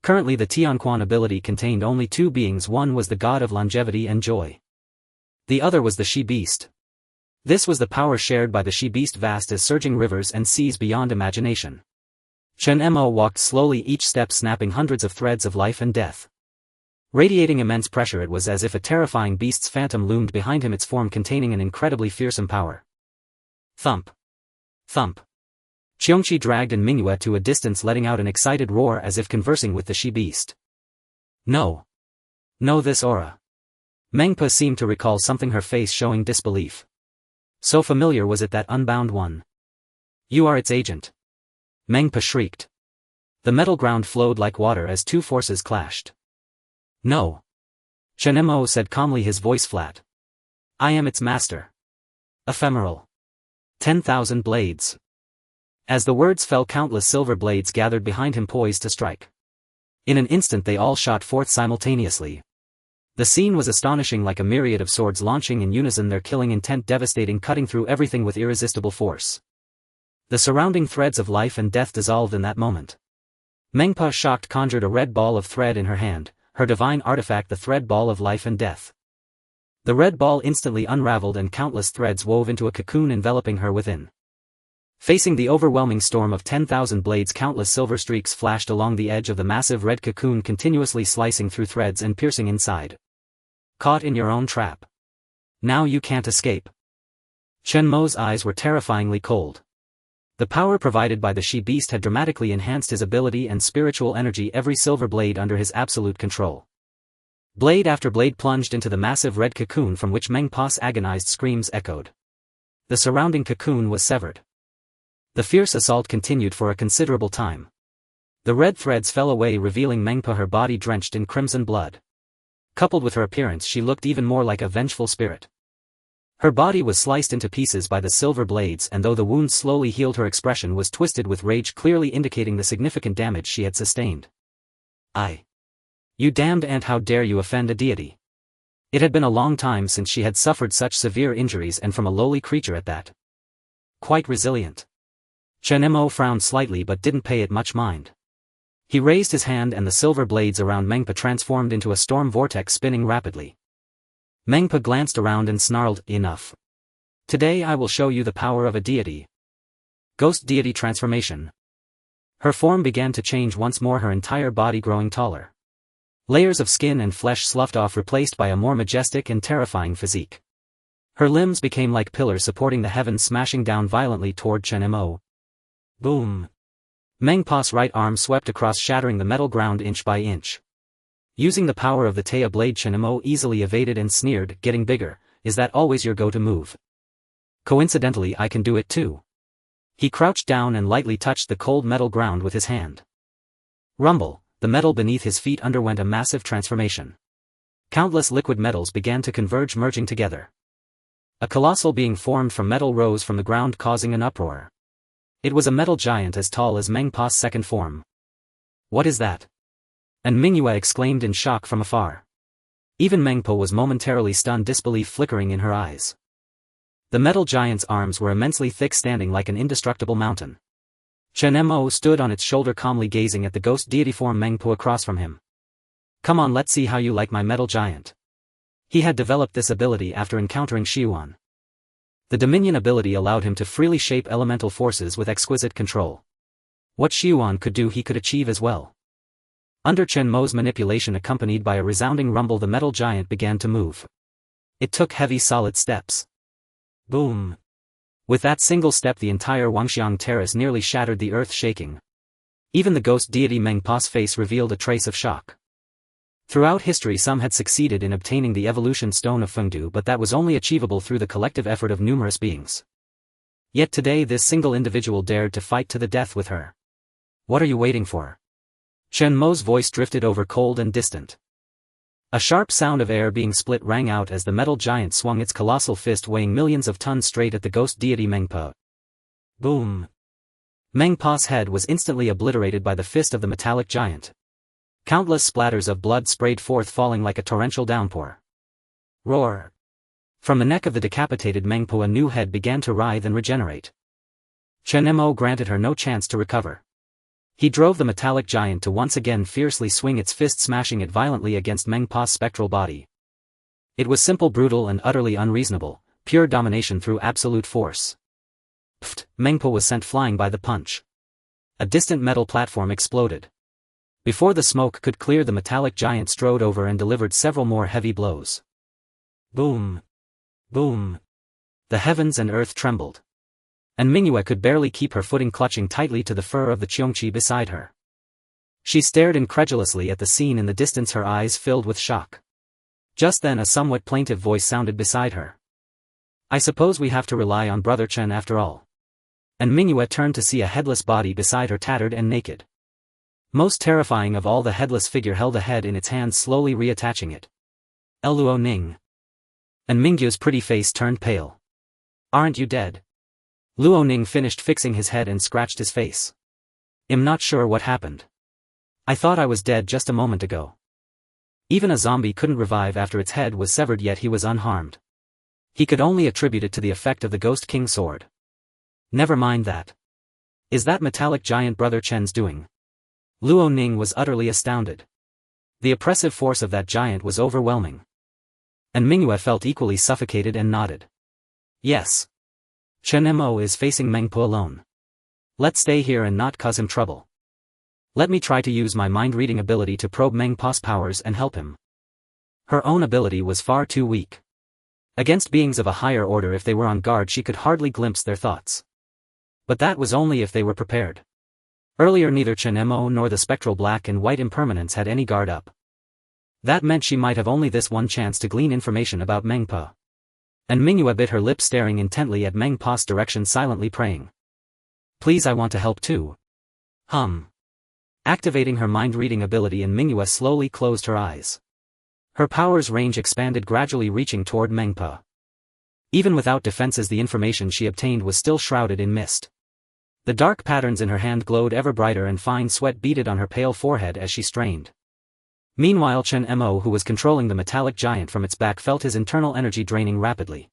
Currently the Qiongqi ability contained only two beings. One was the god of longevity and joy. The other was the she-beast. This was the power shared by the she-beast, vast as surging rivers and seas beyond imagination. Chen Mo walked slowly, each step snapping hundreds of threads of life and death. Radiating immense pressure, it was as if a terrifying beast's phantom loomed behind him, its form containing an incredibly fearsome power. Thump. Thump. Qiongqi dragged Mingyue to a distance, letting out an excited roar as if conversing with the she-beast. No. No, this aura. Meng Pa seemed to recall something, her face showing disbelief. So familiar was it, that unbound one. You are its agent. Meng Pa shrieked. The metal ground flowed like water as two forces clashed. No. Chen Mo said calmly, his voice flat. I am its master. Ephemeral. 10,000 blades. As the words fell, countless silver blades gathered behind him, poised to strike. In an instant they all shot forth simultaneously. The scene was astonishing, like a myriad of swords launching in unison, their killing intent devastating, cutting through everything with irresistible force. The surrounding threads of life and death dissolved in that moment. Mengpa, shocked, conjured a red ball of thread in her hand, her divine artifact, the thread ball of life and death. The red ball instantly unraveled and countless threads wove into a cocoon enveloping her within. Facing the overwhelming storm of 10,000 blades, countless silver streaks flashed along the edge of the massive red cocoon, continuously slicing through threads and piercing inside. Caught in your own trap. Now you can't escape. Chen Mo's eyes were terrifyingly cold. The power provided by the she-beast had dramatically enhanced his ability and spiritual energy, every silver blade under his absolute control. Blade after blade plunged into the massive red cocoon, from which Mengpa's agonized screams echoed. The surrounding cocoon was severed. The fierce assault continued for a considerable time. The red threads fell away, revealing Mengpa, her body drenched in crimson blood. Coupled with her appearance, she looked even more like a vengeful spirit. Her body was sliced into pieces by the silver blades, and though the wounds slowly healed, her expression was twisted with rage, clearly indicating the significant damage she had sustained. You damned ant, how dare you offend a deity? It had been a long time since she had suffered such severe injuries, and from a lowly creature at that. Quite resilient. Chen Mo frowned slightly but didn't pay it much mind. He raised his hand and the silver blades around Mengpa transformed into a storm vortex, spinning rapidly. Mengpa glanced around and snarled, "Enough. Today I will show you the power of a deity." Ghost deity transformation. Her form began to change once more, her entire body growing taller. Layers of skin and flesh sloughed off, replaced by a more majestic and terrifying physique. Her limbs became like pillars supporting the heavens, smashing down violently toward Chen Mo. Boom! Mengpa's right arm swept across, shattering the metal ground inch by inch. Using the power of the Taya blade, Chen Mo easily evaded and sneered, "Getting bigger, is that always your go-to move? Coincidentally, I can do it too." He crouched down and lightly touched the cold metal ground with his hand. Rumble, the metal beneath his feet underwent a massive transformation. Countless liquid metals began to converge, merging together. A colossal being formed from metal rose from the ground, causing an uproar. It was a metal giant as tall as Mengpa's second form. "What is that?" and Mingyue exclaimed in shock from afar. Even Mengpo was momentarily stunned, disbelief flickering in her eyes. The metal giant's arms were immensely thick, standing like an indestructible mountain. Chen Mo stood on its shoulder, calmly gazing at the ghost deity form Mengpo across from him. "Come on, let's see how you like my metal giant." He had developed this ability after encountering Ehuang. The Dominion ability allowed him to freely shape elemental forces with exquisite control. What Ehuang could do, he could achieve as well. Under Chen Mo's manipulation, accompanied by a resounding rumble, the metal giant began to move. It took heavy, solid steps. Boom! With that single step, the entire Wangxiang terrace nearly shattered, the earth shaking. Even the ghost deity Mengpa's face revealed a trace of shock. Throughout history, some had succeeded in obtaining the evolution stone of Fengdu, but that was only achievable through the collective effort of numerous beings. Yet today this single individual dared to fight to the death with her. "What are you waiting for?" Chen Mo's voice drifted over, cold and distant. A sharp sound of air being split rang out as the metal giant swung its colossal fist, weighing millions of tons, straight at the ghost deity Mengpa. Boom! Mengpa's head was instantly obliterated by the fist of the metallic giant. Countless splatters of blood sprayed forth, falling like a torrential downpour. Roar! From the neck of the decapitated Mengpo, a new head began to writhe and regenerate. Chen Mo granted her no chance to recover. He drove the metallic giant to once again fiercely swing its fist, smashing it violently against Mengpa's spectral body. It was simple, brutal, and utterly unreasonable, pure domination through absolute force. Pfft! Mengpa was sent flying by the punch. A distant metal platform exploded. Before the smoke could clear, the metallic giant strode over and delivered several more heavy blows. Boom! Boom! The heavens and earth trembled. And Mingyue could barely keep her footing, clutching tightly to the fur of the Qiongqi beside her. She stared incredulously at the scene in the distance, her eyes filled with shock. Just then a somewhat plaintive voice sounded beside her. "I suppose we have to rely on Brother Chen after all." And Mingyue turned to see a headless body beside her, tattered and naked. Most terrifying of all, the headless figure held a head in its hands, slowly reattaching it. "Eluo Ning." And Mingyue's pretty face turned pale. "Aren't you dead?" Luo Ning finished fixing his head and scratched his face. I'm not sure what happened. I thought I was dead just a moment ago. Even a zombie couldn't revive after its head was severed, yet he was unharmed. He could only attribute it to the effect of the Ghost King's sword. Never mind that. Is that metallic giant brother Chen's doing? Luo Ning was utterly astounded. The oppressive force of that giant was overwhelming. And Mingyue felt equally suffocated and nodded. Yes. Chen Mo is facing Mengpo alone. Let's stay here and not cause him trouble. Let me try to use my mind-reading ability to probe Mengpo's powers and help him. Her own ability was far too weak. Against beings of a higher order, if they were on guard, she could hardly glimpse their thoughts. But that was only if they were prepared. Earlier neither Chen Mo nor the spectral black and white impermanence had any guard up. That meant she might have only this one chance to glean information about Mengpo. And Mingyue bit her lip, staring intently at Mengpo's direction, silently praying. Please, I want to help too. Activating her mind-reading ability, and Mingyue slowly closed her eyes. Her power's range expanded, gradually reaching toward Mengpo. Even without defenses, the information she obtained was still shrouded in mist. The dark patterns in her hand glowed ever brighter, and fine sweat beaded on her pale forehead as she strained. Meanwhile, Chen Mo, who was controlling the metallic giant from its back, felt his internal energy draining rapidly.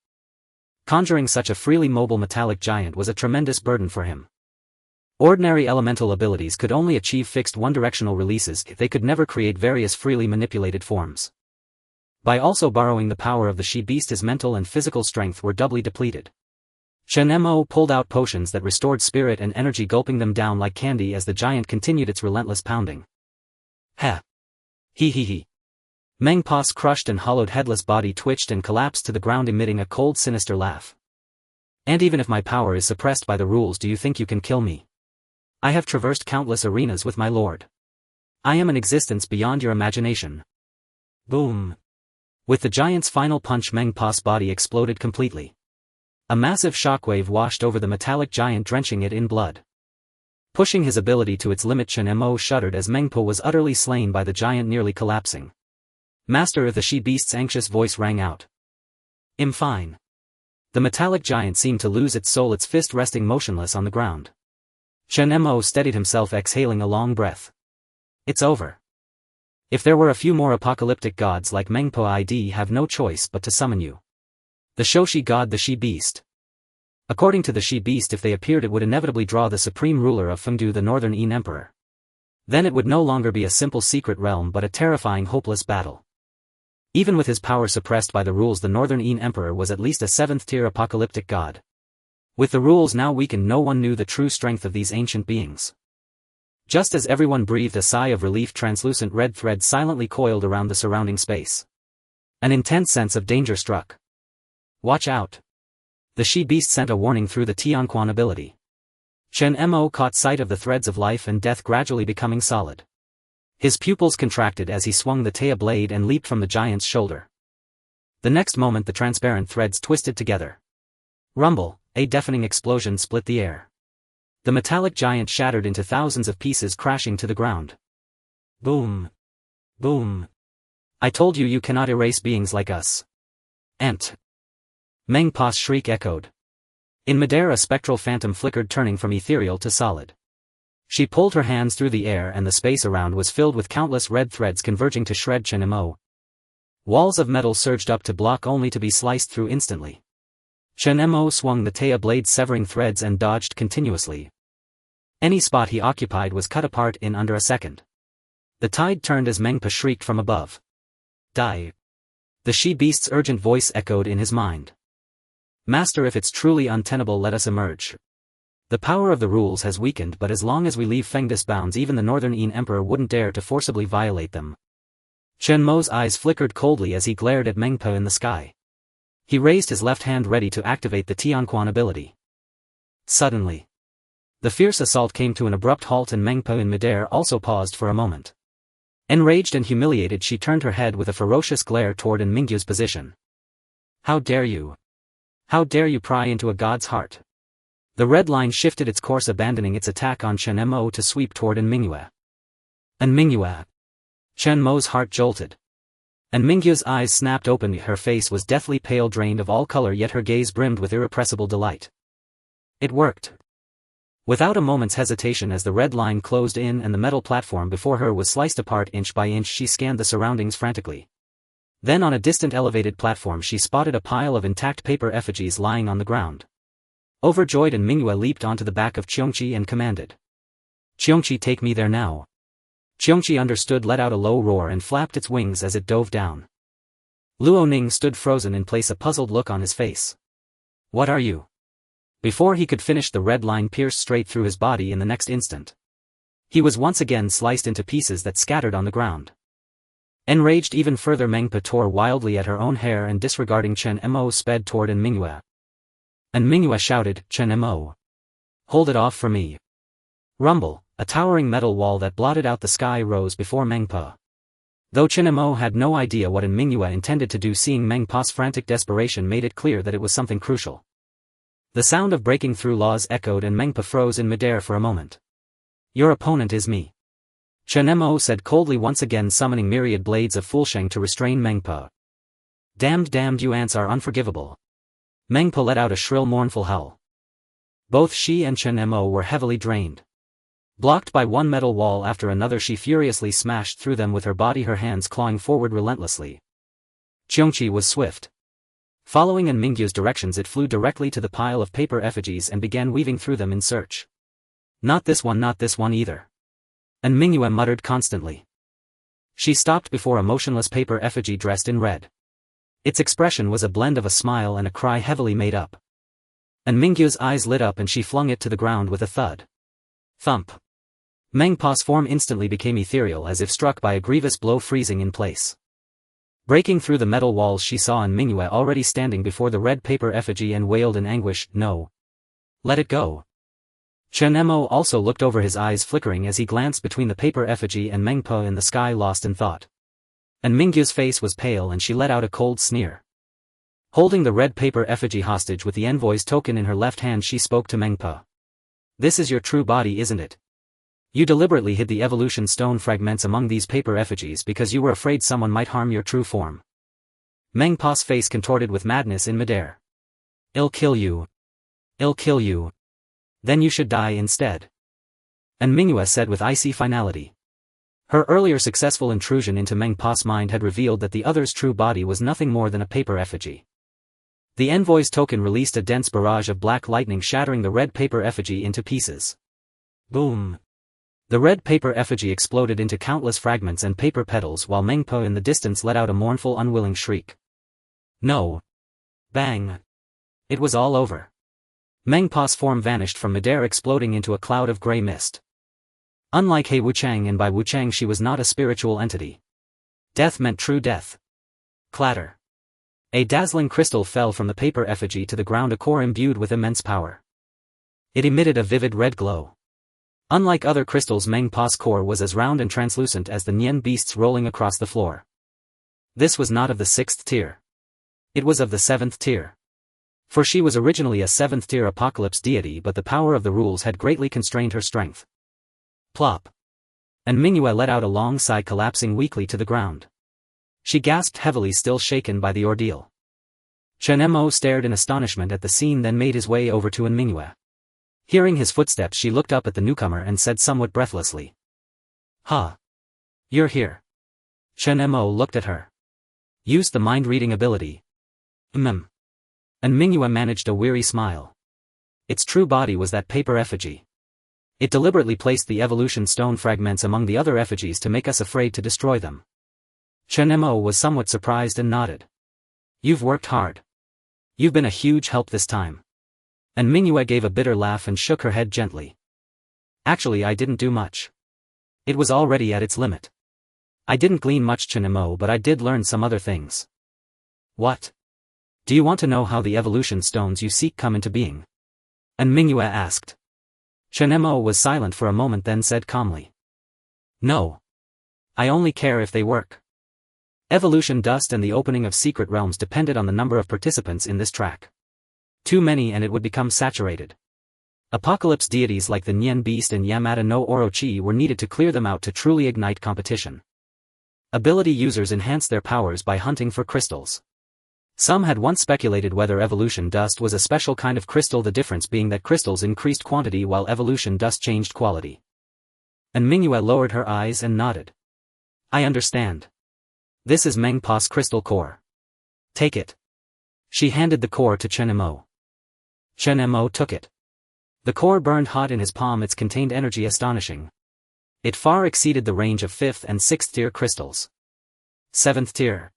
Conjuring such a freely mobile metallic giant was a tremendous burden for him. Ordinary elemental abilities could only achieve fixed one-directional releases; they could never create various freely manipulated forms. By also borrowing the power of the she-beast, his mental and physical strength were doubly depleted. Chen Mo pulled out potions that restored spirit and energy, gulping them down like candy as the giant continued its relentless pounding. Ha! He. Mengpo's crushed and hollowed headless body twitched and collapsed to the ground, emitting a cold, sinister laugh. And even if my power is suppressed by the rules, do you think you can kill me? I have traversed countless arenas with my lord. I am an existence beyond your imagination. Boom. With the giant's final punch, Mengpo's body exploded completely. A massive shockwave washed over the metallic giant, drenching it in blood. Pushing his ability to its limit, Chen Mo shuddered as Mengpo was utterly slain by the giant, nearly collapsing. Master of the she-beast's anxious voice rang out. I'm fine. The metallic giant seemed to lose its soul, its fist resting motionless on the ground. Chen Mo steadied himself, exhaling a long breath. It's over. If there were a few more apocalyptic gods like Mengpo, I'd have no choice but to summon you. The Shoshi god, the she-beast. According to the she-beast, if they appeared, it would inevitably draw the supreme ruler of Famine, the Northern Yin Emperor. Then it would no longer be a simple secret realm, but a terrifying, hopeless battle. Even with his power suppressed by the rules, the Northern Yin Emperor was at least a 7th-tier apocalyptic god. With the rules now weakened, no one knew the true strength of these ancient beings. Just as everyone breathed a sigh of relief, translucent red threads silently coiled around the surrounding space. An intense sense of danger struck. Watch out. The she-beast sent a warning through the Qiongqi ability. Chen Mo caught sight of the threads of life and death gradually becoming solid. His pupils contracted as he swung the Taotie blade and leaped from the giant's shoulder. The next moment the transparent threads twisted together. Rumble, a deafening explosion split the air. The metallic giant shattered into thousands of pieces, crashing to the ground. Boom. Boom. I told you, you cannot erase beings like us. Ent. Mengpo's shriek echoed. In midair, a spectral phantom flickered, turning from ethereal to solid. She pulled her hands through the air, and the space around was filled with countless red threads converging to shred Chen Mo. Walls of metal surged up to block, only to be sliced through instantly. Chen Mo swung the Taotie blade, severing threads, and dodged continuously. Any spot he occupied was cut apart in under a second. The tide turned as Mengpo shrieked from above. Die. The she-beast's urgent voice echoed in his mind. Master, if it's truly untenable, let us emerge. The power of the rules has weakened, but as long as we leave Fengdis bounds, even the Northern Yin Emperor wouldn't dare to forcibly violate them. Chen Mo's eyes flickered coldly as he glared at Mengpo in the sky. He raised his left hand, ready to activate the Qiongqi ability. Suddenly, the fierce assault came to an abrupt halt, and Mengpo in midair also paused for a moment. Enraged and humiliated, she turned her head with a ferocious glare toward Mingyu's position. How dare you? How dare you pry into a god's heart? The red line shifted its course, abandoning its attack on Chen Mo to sweep toward Mingyue. Mingyue. Chen Mo's heart jolted. Mingyue's eyes snapped open, her face was deathly pale, drained of all color, yet her gaze brimmed with irrepressible delight. It worked. Without a moment's hesitation, as the red line closed in and the metal platform before her was sliced apart inch by inch, she scanned the surroundings frantically. Then on a distant elevated platform she spotted a pile of intact paper effigies lying on the ground. Overjoyed, and Mingyue leaped onto the back of Qiongqi and commanded. "Qiongqi, take me there now." Qiongqi understood, let out a low roar and flapped its wings as it dove down. Luoning stood frozen in place, a puzzled look on his face. "What are you?" Before he could finish, the red line pierced straight through his body in the next instant. He was once again sliced into pieces that scattered on the ground. Enraged even further, Mengpa tore wildly at her own hair and, disregarding Chen Mo, sped toward Mingyue. And Mingyue shouted, "Chen Mo! Hold it off for me!" Rumble, a towering metal wall that blotted out the sky rose before Mengpa. Though Chen Mo had no idea what Mingyue intended to do, seeing Mengpa's frantic desperation made it clear that it was something crucial. The sound of breaking through laws echoed, and Mengpa froze in midair for a moment. "Your opponent is me," Chen Mo said coldly, once again summoning myriad blades of Fulsheng to restrain Mengpa. Damned, you ants are unforgivable." Mengpa let out a shrill mournful howl. Both she and Chen Mo were heavily drained. Blocked by one metal wall after another, she furiously smashed through them with her body, her hands clawing forward relentlessly. Qiongqi was swift. Following in Mingyue's directions, it flew directly to the pile of paper effigies and began weaving through them in search. Not this one either." And Mingyue muttered constantly. She stopped before a motionless paper effigy dressed in red. Its expression was a blend of a smile and a cry heavily made up. And Mingyue's eyes lit up and she flung it to the ground with a thud. Thump. Mengpa's form instantly became ethereal, as if struck by a grievous blow, freezing in place. Breaking through the metal walls, she saw Mingyue already standing before the red paper effigy and wailed in anguish, "No. Let it go." Chen Mo also looked over, his eyes flickering as he glanced between the paper effigy and Mengpa in the sky, lost in thought. And Mingyue's face was pale and she let out a cold sneer. Holding the red paper effigy hostage with the envoy's token in her left hand, she spoke to Mengpa. "This is your true body, isn't it? You deliberately hid the evolution stone fragments among these paper effigies because you were afraid someone might harm your true form." Mengpa's face contorted with madness in midair. "I'll kill you. I'll kill you. Then you should die instead." And Mingyue said with icy finality. Her earlier successful intrusion into Mengpa's mind had revealed that the other's true body was nothing more than a paper effigy. The envoy's token released a dense barrage of black lightning, shattering the red paper effigy into pieces. Boom! The red paper effigy exploded into countless fragments and paper petals, while Mengpa in the distance let out a mournful, unwilling shriek. No! Bang! It was all over. Mengpa's form vanished from midair, exploding into a cloud of grey mist. Unlike He Wuchang, and by Wuchang she was not a spiritual entity. Death meant true death. Clatter. A dazzling crystal fell from the paper effigy to the ground, a core imbued with immense power. It emitted a vivid red glow. Unlike other crystals, Mengpa's core was as round and translucent as the Nian beasts rolling across the floor. This was not of the 6th tier. It was of the 7th tier. For she was originally a 7th tier apocalypse deity, but the power of the rules had greatly constrained her strength. Plop. And Mingyue let out a long sigh, collapsing weakly to the ground. She gasped heavily, still shaken by the ordeal. Chen Mo stared in astonishment at the scene, then made his way over to Mingyue. Hearing his footsteps, she looked up at the newcomer and said somewhat breathlessly. "Huh. You're here." Chen Mo looked at her. "Used the mind-reading ability." And Mingyue managed a weary smile. Its true body was that paper effigy. It deliberately placed the evolution stone fragments among the other effigies to make us afraid to destroy them. Chen Mo was somewhat surprised and nodded. "You've worked hard. You've been a huge help this time." And Mingyue gave a bitter laugh and shook her head gently. "Actually, I didn't do much. It was already at its limit. I didn't glean much, Chen Mo, but I did learn some other things." "What? Do you want to know how the evolution stones you seek come into being?" And Mingyue asked. Chen Mo was silent for a moment, then said calmly. "No. I only care if they work. Evolution dust and the opening of secret realms depended on the number of participants in this track. Too many and it would become saturated. Apocalypse deities like the Nian Beast and Yamada no Orochi were needed to clear them out to truly ignite competition. Ability users enhance their powers by hunting for crystals. Some had once speculated whether evolution dust was a special kind of crystal, the difference being that crystals increased quantity while evolution dust changed quality. And Mingyue lowered her eyes and nodded. I understand. This is Mengpa's crystal core. Take it. She handed the core to Chen Mo. Chen Mo took it. The core burned hot in his palm, its contained energy astonishing. It far exceeded the range of 5th and 6th tier crystals. 7th tier.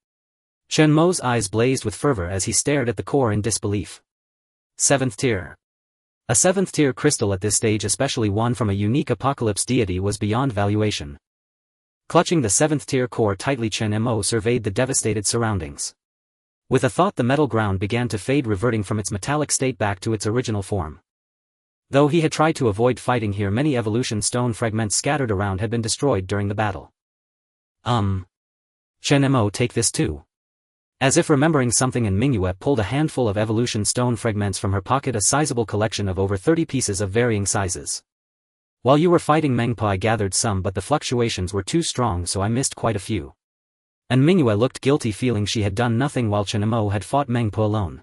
Chen Mo's eyes blazed with fervor as he stared at the core in disbelief. 7th tier. A 7th tier crystal at this stage, especially one from a unique apocalypse deity, was beyond valuation. Clutching the 7th tier core tightly, Chen Mo surveyed the devastated surroundings. With a thought, the metal ground began to fade, reverting from its metallic state back to its original form. Though he had tried to avoid fighting here, many evolution stone fragments scattered around had been destroyed during the battle. Chen Mo, take this too. As if remembering something, and Mingyue pulled a handful of evolution stone fragments from her pocket, a sizable collection of over 30 pieces of varying sizes. While you were fighting Mengpa, I gathered some, but the fluctuations were too strong, so I missed quite a few. And Mingyue looked guilty, feeling she had done nothing while Chen Mo had fought Mengpa alone.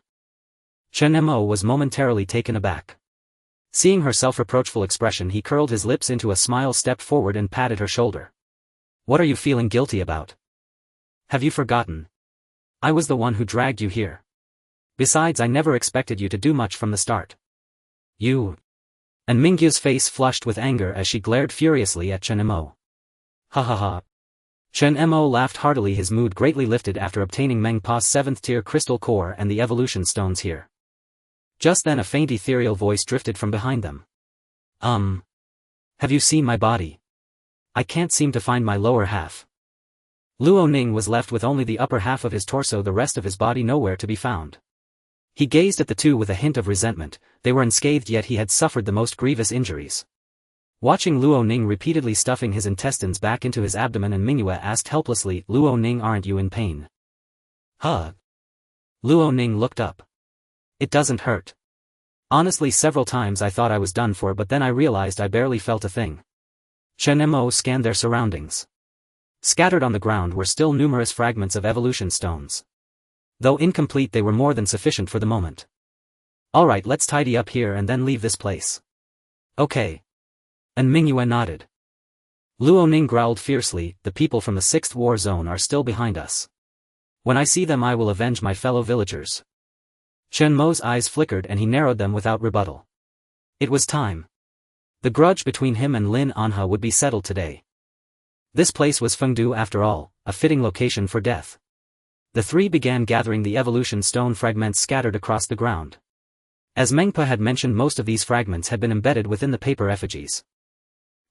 Chen Mo was momentarily taken aback. Seeing her self-reproachful expression, he curled his lips into a smile, stepped forward and patted her shoulder. What are you feeling guilty about? Have you forgotten? I was the one who dragged you here. Besides, I never expected you to do much from the start. You. And Mingyue's face flushed with anger as she glared furiously at Chen Mo. Ha ha ha. Chen Mo laughed heartily, his mood greatly lifted after obtaining Mengpa's 7th tier crystal core and the evolution stones here. Just then a faint ethereal voice drifted from behind them. Have you seen my body? I can't seem to find my lower half. Luo Ning was left with only the upper half of his torso, the rest of his body nowhere to be found. He gazed at the two with a hint of resentment. They were unscathed, yet he had suffered the most grievous injuries. Watching Luo Ning repeatedly stuffing his intestines back into his abdomen, and Mingyue asked helplessly, Luo Ning, aren't you in pain? Huh? Luo Ning looked up. It doesn't hurt. Honestly, several times I thought I was done for, but then I realized I barely felt a thing. Chen Mo scanned their surroundings. Scattered on the ground were still numerous fragments of evolution stones. Though incomplete, they were more than sufficient for the moment. Alright, let's tidy up here and then leave this place. Okay. And Mingyue nodded. Luo Ning growled fiercely, the people from the 6th war zone are still behind us. When I see them, I will avenge my fellow villagers. Chen Mo's eyes flickered and he narrowed them without rebuttal. It was time. The grudge between him and Lin Anha would be settled today. This place was Fengdu after all, a fitting location for death. The three began gathering the evolution stone fragments scattered across the ground. As Mengpa had mentioned, most of these fragments had been embedded within the paper effigies.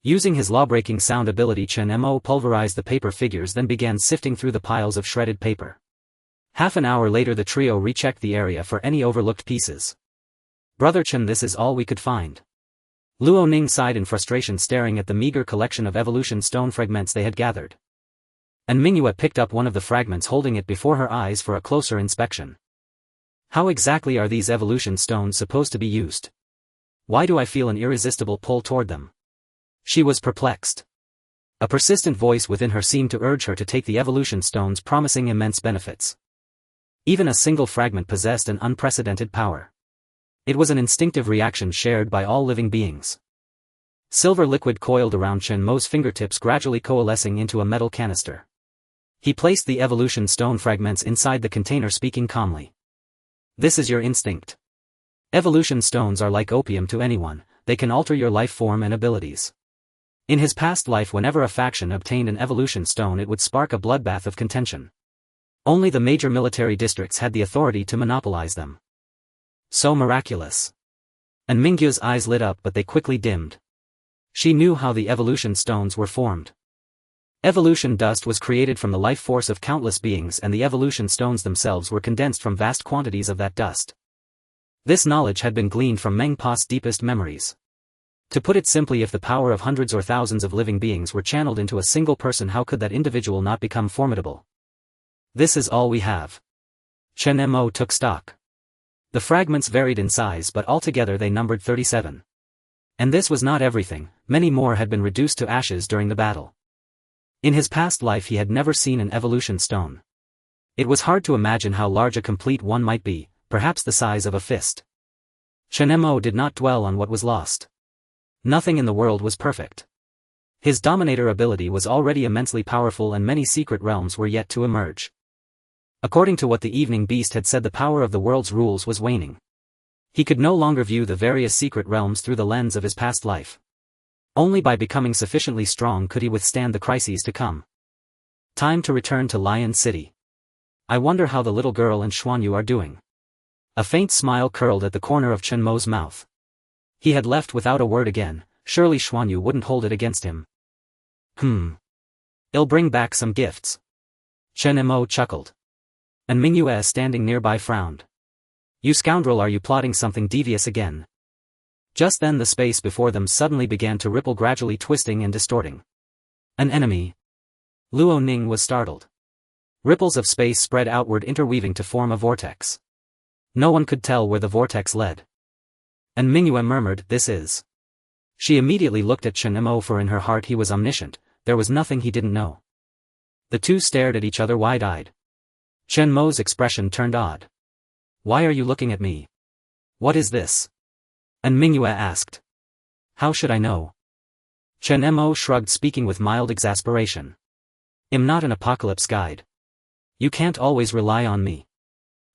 Using his law-breaking sound ability, Chen Mo pulverized the paper figures, then began sifting through the piles of shredded paper. Half an hour later, the trio rechecked the area for any overlooked pieces. Brother Chen, this is all we could find. Luo Ning sighed in frustration, staring at the meager collection of evolution stone fragments they had gathered. And Mingyue picked up one of the fragments, holding it before her eyes for a closer inspection. How exactly are these evolution stones supposed to be used? Why do I feel an irresistible pull toward them? She was perplexed. A persistent voice within her seemed to urge her to take the evolution stones, promising immense benefits. Even a single fragment possessed an unprecedented power. It was an instinctive reaction shared by all living beings. Silver liquid coiled around Chen Mo's fingertips, gradually coalescing into a metal canister. He placed the evolution stone fragments inside the container, speaking calmly. This is your instinct. Evolution stones are like opium to anyone, they can alter your life form and abilities. In his past life, whenever a faction obtained an evolution stone, it would spark a bloodbath of contention. Only the major military districts had the authority to monopolize them. So miraculous. And Mingyue's eyes lit up, but they quickly dimmed. She knew how the evolution stones were formed. Evolution dust was created from the life force of countless beings, and the evolution stones themselves were condensed from vast quantities of that dust. This knowledge had been gleaned from Mengpa's deepest memories. To put it simply, if the power of hundreds or thousands of living beings were channeled into a single person, how could that individual not become formidable? This is all we have. Chen Mo took stock. The fragments varied in size, but altogether they numbered 37. And this was not everything, many more had been reduced to ashes during the battle. In his past life he had never seen an evolution stone. It was hard to imagine how large a complete one might be, perhaps the size of a fist. Chen Mo did not dwell on what was lost. Nothing in the world was perfect. His Dominator ability was already immensely powerful and many secret realms were yet to emerge. According to what the Evening Beast had said, the power of the world's rules was waning. He could no longer view the various secret realms through the lens of his past life. Only by becoming sufficiently strong could he withstand the crises to come. Time to return to Lion City. I wonder how the little girl and Xuanyu are doing. A faint smile curled at the corner of Chen Mo's mouth. He had left without a word again, surely Xuanyu wouldn't hold it against him. I'll bring back some gifts. Chen Mo chuckled. And Mingyue standing nearby frowned. You scoundrel, are you plotting something devious again? Just then the space before them suddenly began to ripple, gradually twisting and distorting. An enemy? Luo Ning was startled. Ripples of space spread outward, interweaving to form a vortex. No one could tell where the vortex led. And Mingyue murmured, "This is." She immediately looked at Chen Mo, for in her heart he was omniscient, there was nothing he didn't know. The two stared at each other wide-eyed. Chen Mo's expression turned odd. Why are you looking at me? What is this? And Mingyue asked. How should I know? Chen Mo shrugged, speaking with mild exasperation. I'm not an apocalypse guide. You can't always rely on me.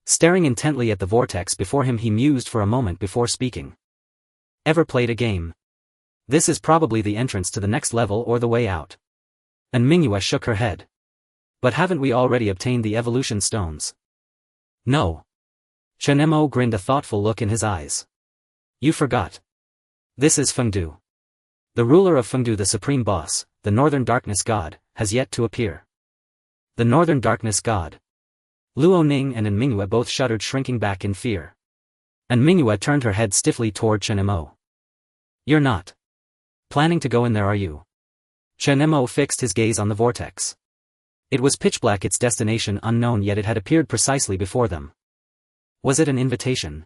Staring intently at the vortex before him, he mused for a moment before speaking. Ever played a game? This is probably the entrance to the next level or the way out. And Mingyue shook her head. But haven't we already obtained the evolution stones? No. Chen Mo grinned, a thoughtful look in his eyes. You forgot. This is Fengdu. The ruler of Fengdu, the supreme boss, the Northern Darkness God, has yet to appear. The Northern Darkness God. Luo Ning and Mingyue both shuddered, shrinking back in fear. And Mingyue turned her head stiffly toward Chen Mo. You're not planning to go in there, are you? Chen Mo fixed his gaze on the vortex. It was pitch black, its destination unknown, yet it had appeared precisely before them. Was it an invitation?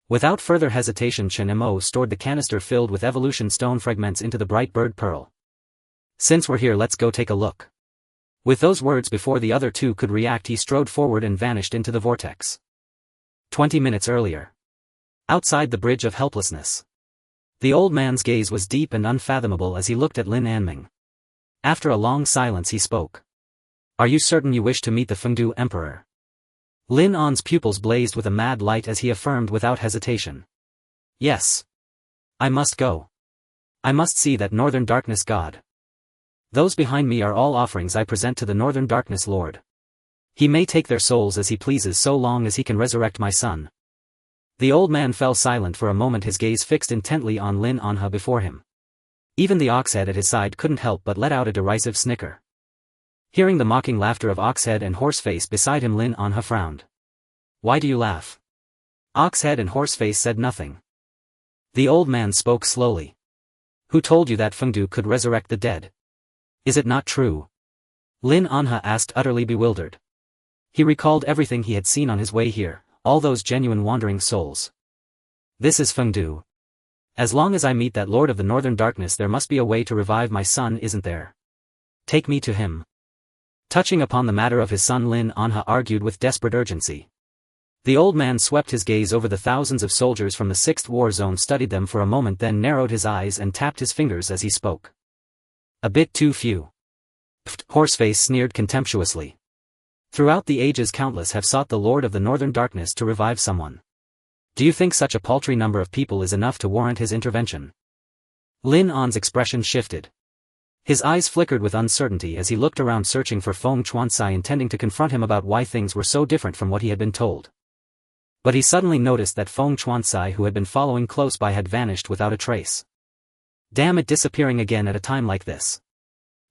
Without further hesitation, Chen Mo stored the canister filled with evolution stone fragments into the bright bird pearl. Since we're here, let's go take a look. With those words, before the other two could react, he strode forward and vanished into the vortex. 20 minutes earlier. Outside the Bridge of Helplessness. The old man's gaze was deep and unfathomable as he looked at Lin Anming. After a long silence he spoke. Are you certain you wish to meet the Fengdu Emperor? Lin An's pupils blazed with a mad light as he affirmed without hesitation. Yes. I must go. I must see that Northern Darkness God. Those behind me are all offerings I present to the Northern Darkness Lord. He may take their souls as he pleases so long as he can resurrect my son. The old man fell silent for a moment, his gaze fixed intently on Lin Anha before him. Even the Oxhead at his side couldn't help but let out a derisive snicker. Hearing the mocking laughter of Oxhead and Horseface beside him, Lin Anha frowned. Why do you laugh? Oxhead and Horseface said nothing. The old man spoke slowly. Who told you that Fengdu could resurrect the dead? Is it not true? Lin Anha asked, utterly bewildered. He recalled everything he had seen on his way here, all those genuine wandering souls. This is Fengdu. As long as I meet that Lord of the Northern Darkness, there must be a way to revive my son, isn't there? Take me to him. Touching upon the matter of his son, Lin Anha argued with desperate urgency. The old man swept his gaze over the thousands of soldiers from the 6th War Zone, studied them for a moment, then narrowed his eyes and tapped his fingers as he spoke. A bit too few. Pfft, Horseface sneered contemptuously. Throughout the ages, countless have sought the Lord of the Northern Darkness to revive someone. Do you think such a paltry number of people is enough to warrant his intervention? Lin An's expression shifted. His eyes flickered with uncertainty as he looked around, searching for Feng Chuansai, intending to confront him about why things were so different from what he had been told. But he suddenly noticed that Feng Chuansai, who had been following close by, had vanished without a trace. Damn it, disappearing again at a time like this.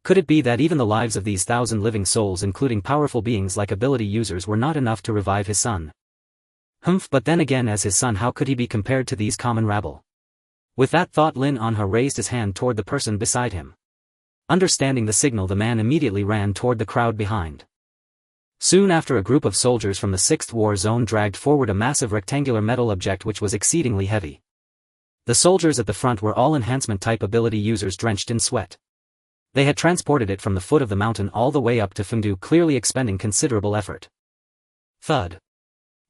Could it be that even the lives of these 1,000 living souls, including powerful beings like ability users, were not enough to revive his son? Humph, but then again, as his son, how could he be compared to these common rabble? With that thought, Lin Anha raised his hand toward the person beside him. Understanding the signal, the man immediately ran toward the crowd behind. Soon after, a group of soldiers from the 6th War Zone dragged forward a massive rectangular metal object which was exceedingly heavy. The soldiers at the front were all enhancement-type ability users drenched in sweat. They had transported it from the foot of the mountain all the way up to Fengdu, clearly expending considerable effort. Thud.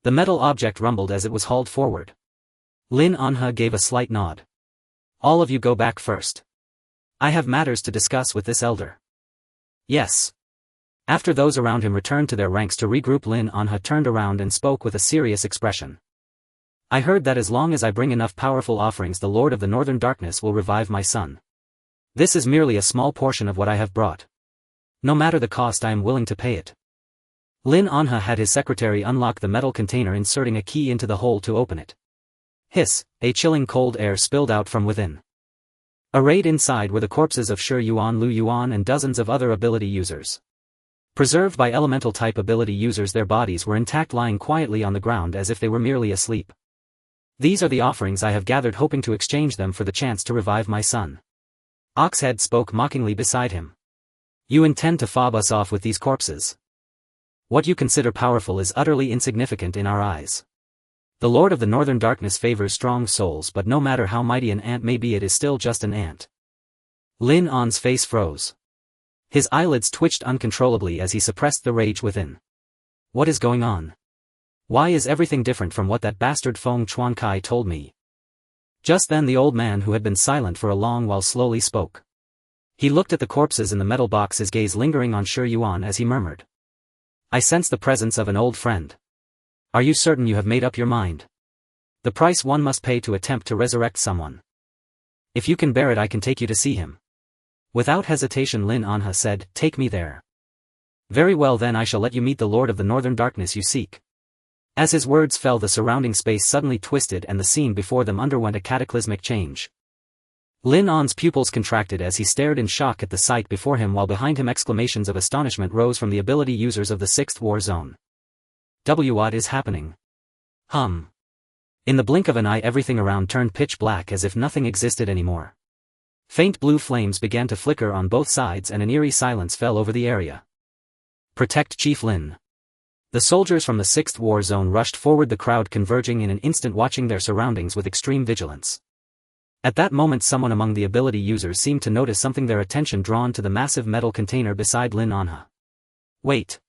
The metal object rumbled as it was hauled forward. Lin Anha gave a slight nod. All of you go back first. I have matters to discuss with this elder. Yes. After those around him returned to their ranks to regroup, Lin Anha turned around and spoke with a serious expression. I heard that as long as I bring enough powerful offerings, the Lord of the Northern Darkness will revive my son. This is merely a small portion of what I have brought. No matter the cost, I am willing to pay it. Lin Anha had his secretary unlock the metal container, inserting a key into the hole to open it. Hiss, a chilling cold air spilled out from within. Arrayed inside were the corpses of Shi Yuan, Lu Yuan and dozens of other ability users. Preserved by elemental-type ability users, their bodies were intact, lying quietly on the ground as if they were merely asleep. These are the offerings I have gathered, hoping to exchange them for the chance to revive my son. Oxhead spoke mockingly beside him. You intend to fob us off with these corpses? What you consider powerful is utterly insignificant in our eyes. The Lord of the Northern Darkness favors strong souls, but no matter how mighty an ant may be, it is still just an ant. Lin An's face froze. His eyelids twitched uncontrollably as he suppressed the rage within. What is going on? Why is everything different from what that bastard Feng Qiongqi told me? Just then the old man, who had been silent for a long while, slowly spoke. He looked at the corpses in the metal box, his gaze lingering on Shi Yuan as he murmured. I sense the presence of an old friend. Are you certain you have made up your mind? The price one must pay to attempt to resurrect someone. If you can bear it, I can take you to see him. Without hesitation, Lin Anha said, take me there. Very well, then I shall let you meet the Lord of the Northern Darkness you seek. As his words fell, the surrounding space suddenly twisted and the scene before them underwent a cataclysmic change. Lin An's pupils contracted as he stared in shock at the sight before him, while behind him exclamations of astonishment rose from the ability users of the 6th War Zone. What is happening? In the blink of an eye, everything around turned pitch black as if nothing existed anymore. Faint blue flames began to flicker on both sides and an eerie silence fell over the area. Protect Chief Lin. The soldiers from the 6th War Zone rushed forward, the crowd converging in an instant, watching their surroundings with extreme vigilance. At that moment, someone among the ability users seemed to notice something, their attention drawn to the massive metal container beside Lin Anha. Wait.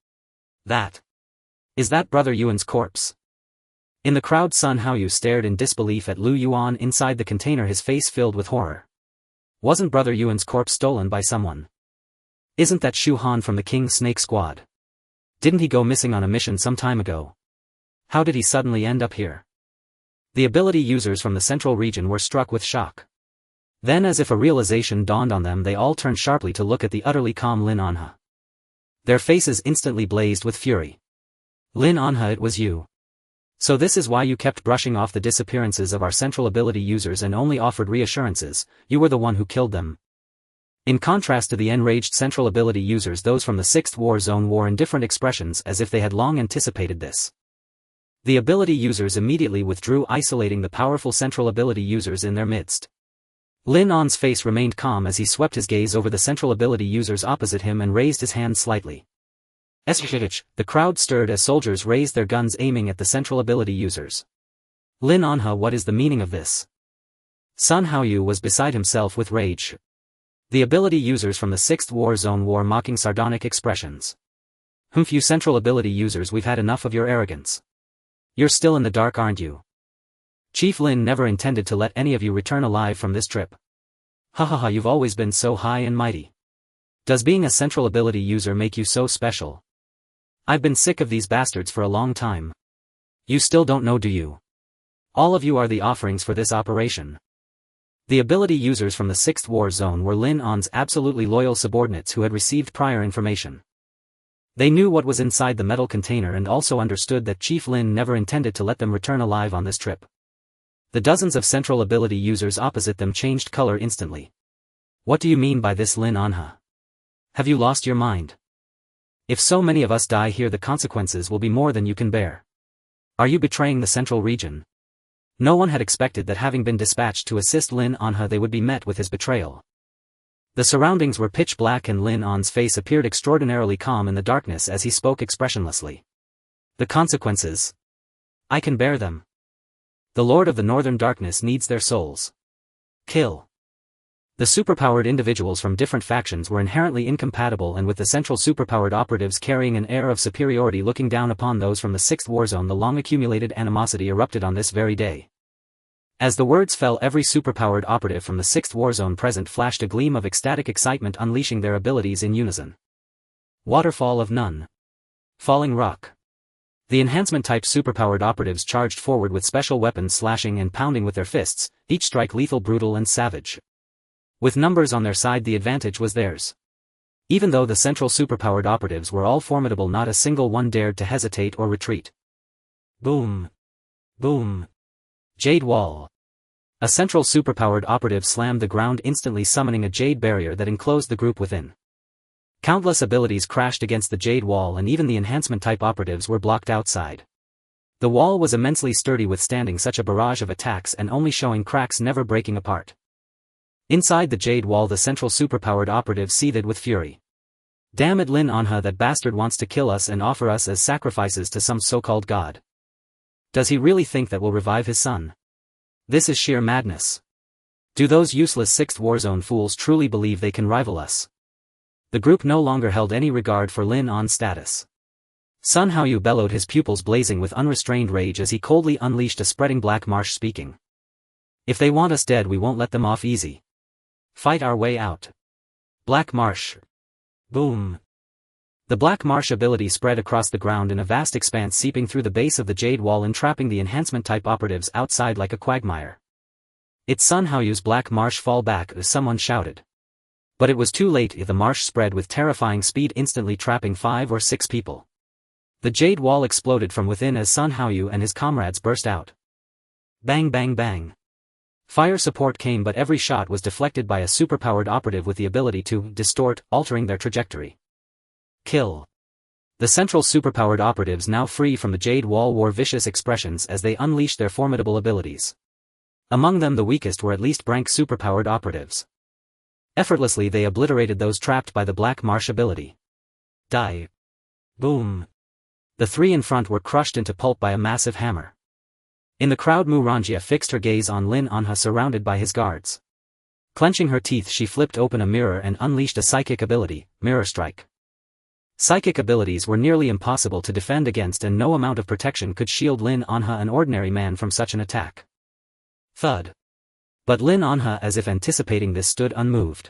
Is that Brother Yuan's corpse? In the crowd, Sun Haoyu stared in disbelief at Lu Yuan inside the container, his face filled with horror. Wasn't Brother Yuan's corpse stolen by someone? Isn't that Shu Han from the King's Snake Squad? Didn't he go missing on a mission some time ago? How did he suddenly end up here? The ability users from the central region were struck with shock. Then, as if a realization dawned on them, they all turned sharply to look at the utterly calm Lin Anha. Their faces instantly blazed with fury. Lin Anha, it was you. So this is why you kept brushing off the disappearances of our central ability users and only offered reassurances. You were the one who killed them. In contrast to the enraged central ability users, those from the 6th War Zone wore indifferent expressions, as if they had long anticipated this. The ability users immediately withdrew, isolating the powerful central ability users in their midst. Lin An's face remained calm as he swept his gaze over the central ability users opposite him and raised his hand slightly. The crowd stirred as soldiers raised their guns, aiming at the central ability users. Lin Anha, what is the meaning of this? Sun Haoyu was beside himself with rage. The ability users from the 6th War Zone wore mocking, sardonic expressions. You central ability users, we've had enough of your arrogance. You're still in the dark, aren't you? Chief Lin never intended to let any of you return alive from this trip. You've always been so high and mighty. Does being a central ability user make you so special? I've been sick of these bastards for a long time. You still don't know, do you? All of you are the offerings for this operation. The ability users from the 6th War Zone were Lin An's absolutely loyal subordinates who had received prior information. They knew what was inside the metal container and also understood that Chief Lin never intended to let them return alive on this trip. The dozens of central ability users opposite them changed color instantly. What do you mean by this, Lin Anha? Have you lost your mind? If so many of us die here, the consequences will be more than you can bear. Are you betraying the central region? No one had expected that, having been dispatched to assist Lin Anha, they would be met with his betrayal. The surroundings were pitch black and Lin An's face appeared extraordinarily calm in the darkness as he spoke expressionlessly. The consequences. I can bear them. The Lord of the Northern Darkness needs their souls. Kill. The superpowered individuals from different factions were inherently incompatible, and with the central superpowered operatives carrying an air of superiority looking down upon those from the 6th warzone, the long-accumulated animosity erupted on this very day. As the words fell, every superpowered operative from the 6th warzone present flashed a gleam of ecstatic excitement, unleashing their abilities in unison. Waterfall of None. Falling Rock. The enhancement-type superpowered operatives charged forward with special weapons, slashing and pounding with their fists, each strike lethal, brutal and savage. With numbers on their side, the advantage was theirs. Even though the central superpowered operatives were all formidable, not a single one dared to hesitate or retreat. Boom. Boom. Jade Wall. A central superpowered operative slammed the ground, instantly summoning a jade barrier that enclosed the group within. Countless abilities crashed against the jade wall, and even the enhancement-type operatives were blocked outside. The wall was immensely sturdy, withstanding such a barrage of attacks and only showing cracks, never breaking apart. Inside the jade wall, the central superpowered operative seethed with fury. Damn it, Lin Anha, that bastard wants to kill us and offer us as sacrifices to some so-called god. Does he really think that will revive his son? This is sheer madness. Do those useless 6th warzone fools truly believe they can rival us? The group no longer held any regard for Lin An's status. Sun Haoyu bellowed, his pupils blazing with unrestrained rage as he coldly unleashed a spreading black marsh, speaking. If they want us dead, we won't let them off easy. Fight our way out. Black Marsh. Boom. The Black Marsh ability spread across the ground in a vast expanse, seeping through the base of the jade wall, entrapping the enhancement-type operatives outside like a quagmire. It's Sun Haoyu's Black Marsh, fall back, someone shouted. But it was too late. The marsh spread with terrifying speed, instantly trapping 5 or 6 people. The jade wall exploded from within as Sun Haoyu and his comrades burst out. Bang bang bang. Fire support came, but every shot was deflected by a superpowered operative with the ability to distort, altering their trajectory. Kill. The central superpowered operatives, now free from the jade wall, wore vicious expressions as they unleashed their formidable abilities. Among them, the weakest were at least rank superpowered operatives. Effortlessly they obliterated those trapped by the Black Marsh ability. Die. Boom. The 3 in front were crushed into pulp by a massive hammer. In the crowd, Mu Ranjia fixed her gaze on Lin Anha, surrounded by his guards. Clenching her teeth, she flipped open a mirror and unleashed a psychic ability, Mirror Strike. Psychic abilities were nearly impossible to defend against, and no amount of protection could shield Lin Anha, an ordinary man, from such an attack. Thud. But Lin Anha, as if anticipating this, stood unmoved.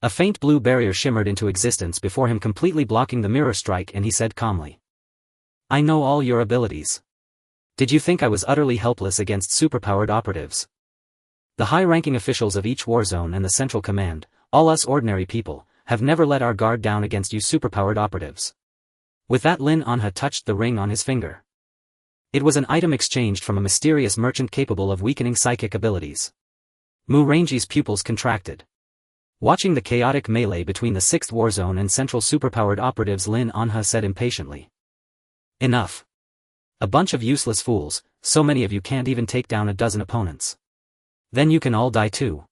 A faint blue barrier shimmered into existence before him, completely blocking the Mirror Strike, and he said calmly. I know all your abilities. Did you think I was utterly helpless against superpowered operatives? The high-ranking officials of each warzone and the Central Command, all us ordinary people, have never let our guard down against you superpowered operatives. With that, Lin Anha touched the ring on his finger. It was an item exchanged from a mysterious merchant capable of weakening psychic abilities. Mu Ranji's pupils contracted. Watching the chaotic melee between the 6th warzone and central superpowered operatives, Lin Anha said impatiently. Enough. A bunch of useless fools, so many of you can't even take down a dozen opponents. Then you can all die too.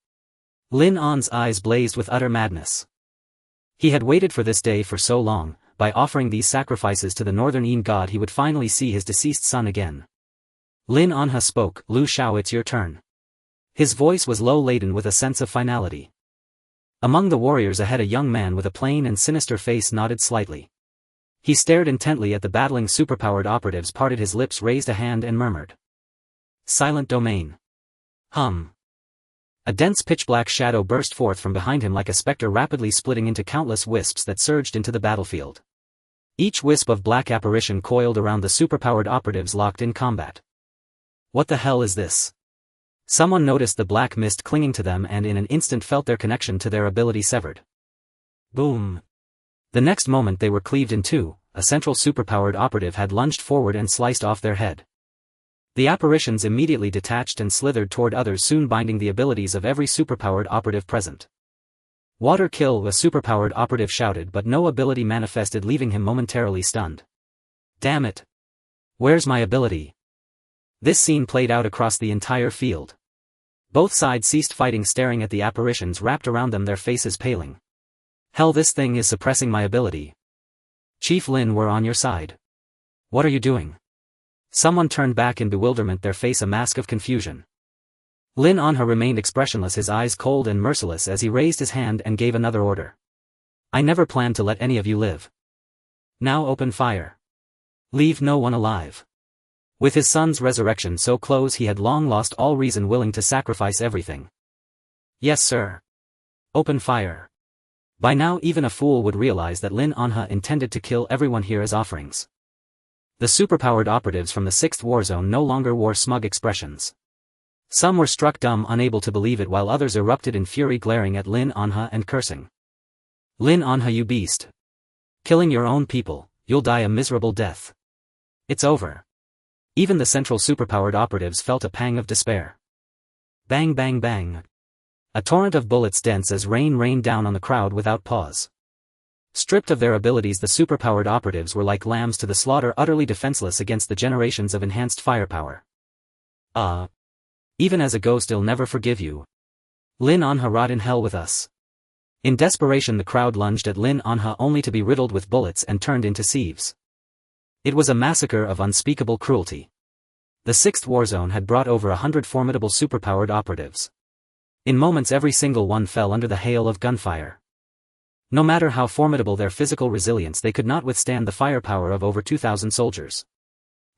Lin An's eyes blazed with utter madness. He had waited for this day for so long. By offering these sacrifices to the Northern Yin god, he would finally see his deceased son again. Lin Anha spoke. Lu Shao, it's your turn. His voice was low, laden with a sense of finality. Among the warriors ahead, a young man with a plain and sinister face nodded slightly. He stared intently at the battling superpowered operatives, parted his lips, raised a hand and murmured. Silent domain. Hum. A dense pitch-black shadow burst forth from behind him like a specter, rapidly splitting into countless wisps that surged into the battlefield. Each wisp of black apparition coiled around the superpowered operatives locked in combat. What the hell is this? Someone noticed the black mist clinging to them and in an instant felt their connection to their ability severed. Boom. The next moment they were cleaved in two. A central superpowered operative had lunged forward and sliced off their head. The apparitions immediately detached and slithered toward others, soon binding the abilities of every superpowered operative present. Water kill, a superpowered operative shouted, but no ability manifested, leaving him momentarily stunned. Damn it. Where's my ability? This scene played out across the entire field. Both sides ceased fighting, staring at the apparitions wrapped around them, their faces paling. Hell, this thing is suppressing my ability. Chief Lin, we're on your side. What are you doing? Someone turned back in bewilderment, their face a mask of confusion. Lin Anha remained expressionless, his eyes cold and merciless as he raised his hand and gave another order. I never planned to let any of you live. Now open fire. Leave no one alive. With his son's resurrection so close, he had long lost all reason, willing to sacrifice everything. Yes, sir. Open fire. By now even a fool would realize that Lin Anha intended to kill everyone here as offerings. The superpowered operatives from the 6th war zone no longer wore smug expressions. Some were struck dumb, unable to believe it, while others erupted in fury, glaring at Lin Anha and cursing. Lin Anha, you beast. Killing your own people, you'll die a miserable death. It's over. Even the central superpowered operatives felt a pang of despair. Bang bang bang. A torrent of bullets dense as rain rained down on the crowd without pause. Stripped of their abilities, the superpowered operatives were like lambs to the slaughter, utterly defenseless against the generations of enhanced firepower. Even as a ghost, I'll never forgive you. Lin Anha, rot in hell with us. In desperation the crowd lunged at Lin Anha, only to be riddled with bullets and turned into sieves. It was a massacre of unspeakable cruelty. The 6th war zone had brought over 100 formidable superpowered operatives. In moments every single one fell under the hail of gunfire. No matter how formidable their physical resilience, they could not withstand the firepower of over 2,000 soldiers.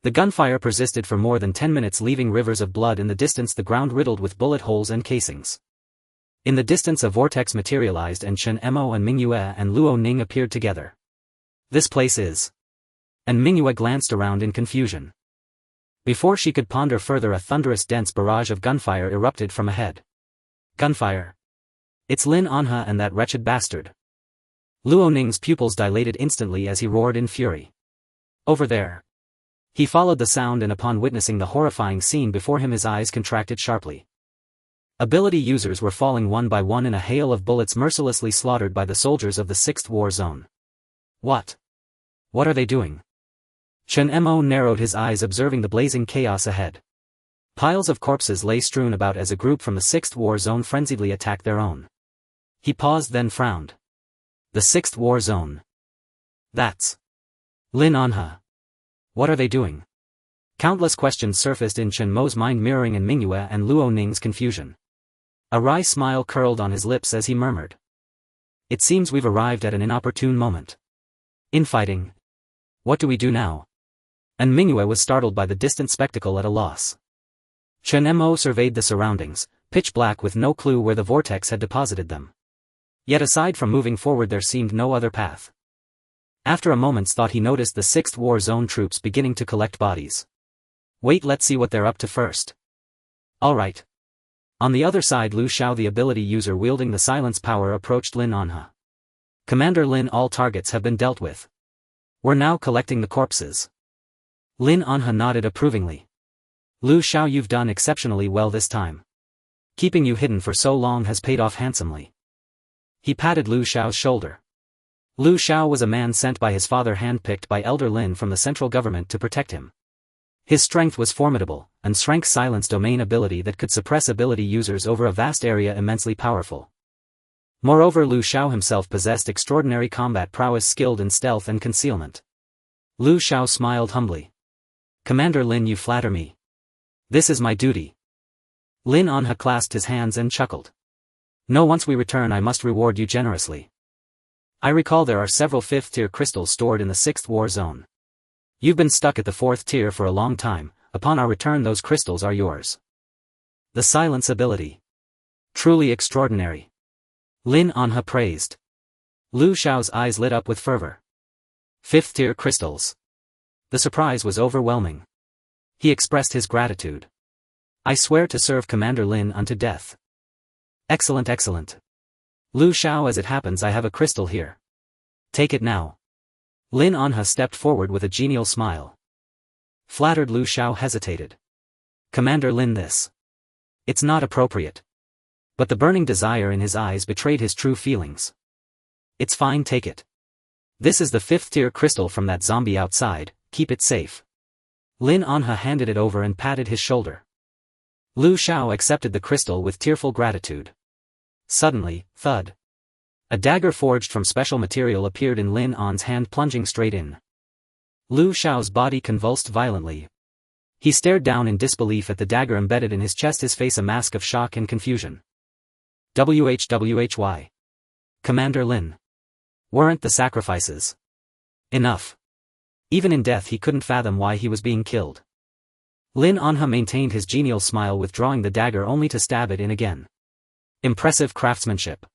The gunfire persisted for more than 10 minutes, leaving rivers of blood in the distance, the ground riddled with bullet holes and casings. In the distance a vortex materialized and Chen Mo and Mingyue and Luo Ning appeared together. This place is... And Mingyue glanced around in confusion. Before she could ponder further, a thunderous dense barrage of gunfire erupted from ahead. Gunfire. It's Lin Anha and that wretched bastard. Luo Ning's pupils dilated instantly as he roared in fury. Over there. He followed the sound, and upon witnessing the horrifying scene before him, his eyes contracted sharply. Ability users were falling one by one in a hail of bullets, mercilessly slaughtered by the soldiers of the 6th war zone. What? What are they doing? Chen Mo narrowed his eyes, observing the blazing chaos ahead. Piles of corpses lay strewn about as a group from the 6th war zone frenziedly attacked their own. He paused, then frowned. The 6th war zone. That's Lin Anha. What are they doing? Countless questions surfaced in Chen Mo's mind, mirroring in Mingyue and Luo Ning's confusion. A wry smile curled on his lips as he murmured. It seems we've arrived at an inopportune moment. Infighting. What do we do now? And Mingyue was startled by the distant spectacle, at a loss. Chen Mo surveyed the surroundings, pitch black, with no clue where the vortex had deposited them. Yet aside from moving forward there seemed no other path. After a moment's thought he noticed the 6th war zone troops beginning to collect bodies. Wait, let's see what they're up to first. Alright. On the other side, Lu Xiao, the ability user wielding the silence power, approached Lin Anha. Commander Lin, all targets have been dealt with. We're now collecting the corpses. Lin Anha nodded approvingly. Lu Xiao, you've done exceptionally well this time. Keeping you hidden for so long has paid off handsomely. He patted Lu Xiao's shoulder. Lu Xiao was a man sent by his father, handpicked by Elder Lin from the central government to protect him. His strength was formidable, and Shrank's silence domain ability that could suppress ability users over a vast area immensely powerful. Moreover, Lu Xiao himself possessed extraordinary combat prowess, skilled in stealth and concealment. Lu Xiao smiled humbly. Commander Lin, you flatter me. This is my duty. Lin Anha clasped his hands and chuckled. No, once we return I must reward you generously. I recall there are several 5th tier crystals stored in the 6th war zone. You've been stuck at the 4th tier for a long time. Upon our return those crystals are yours. The silence ability. Truly extraordinary. Lin Anha praised. Lu Xiao's eyes lit up with fervor. 5th tier crystals. The surprise was overwhelming. He expressed his gratitude. I swear to serve Commander Lin unto death. Excellent, excellent. Lu Xiao, as it happens I have a crystal here. Take it now. Lin Anha stepped forward with a genial smile. Flattered Lu Xiao hesitated. Commander Lin, this. It's not appropriate. But the burning desire in his eyes betrayed his true feelings. It's fine, take it. This is the 5th tier crystal from that zombie outside, keep it safe. Lin Anha handed it over and patted his shoulder. Lu Xiao accepted the crystal with tearful gratitude. Suddenly, thud. A dagger forged from special material appeared in Lin An's hand, plunging straight in. Lu Xiao's body convulsed violently. He stared down in disbelief at the dagger embedded in his chest, his face a mask of shock and confusion. Why? Commander Lin. Weren't the sacrifices enough? Even in death he couldn't fathom why he was being killed. Lin Anha maintained his genial smile, withdrawing the dagger only to stab it in again. Impressive craftsmanship.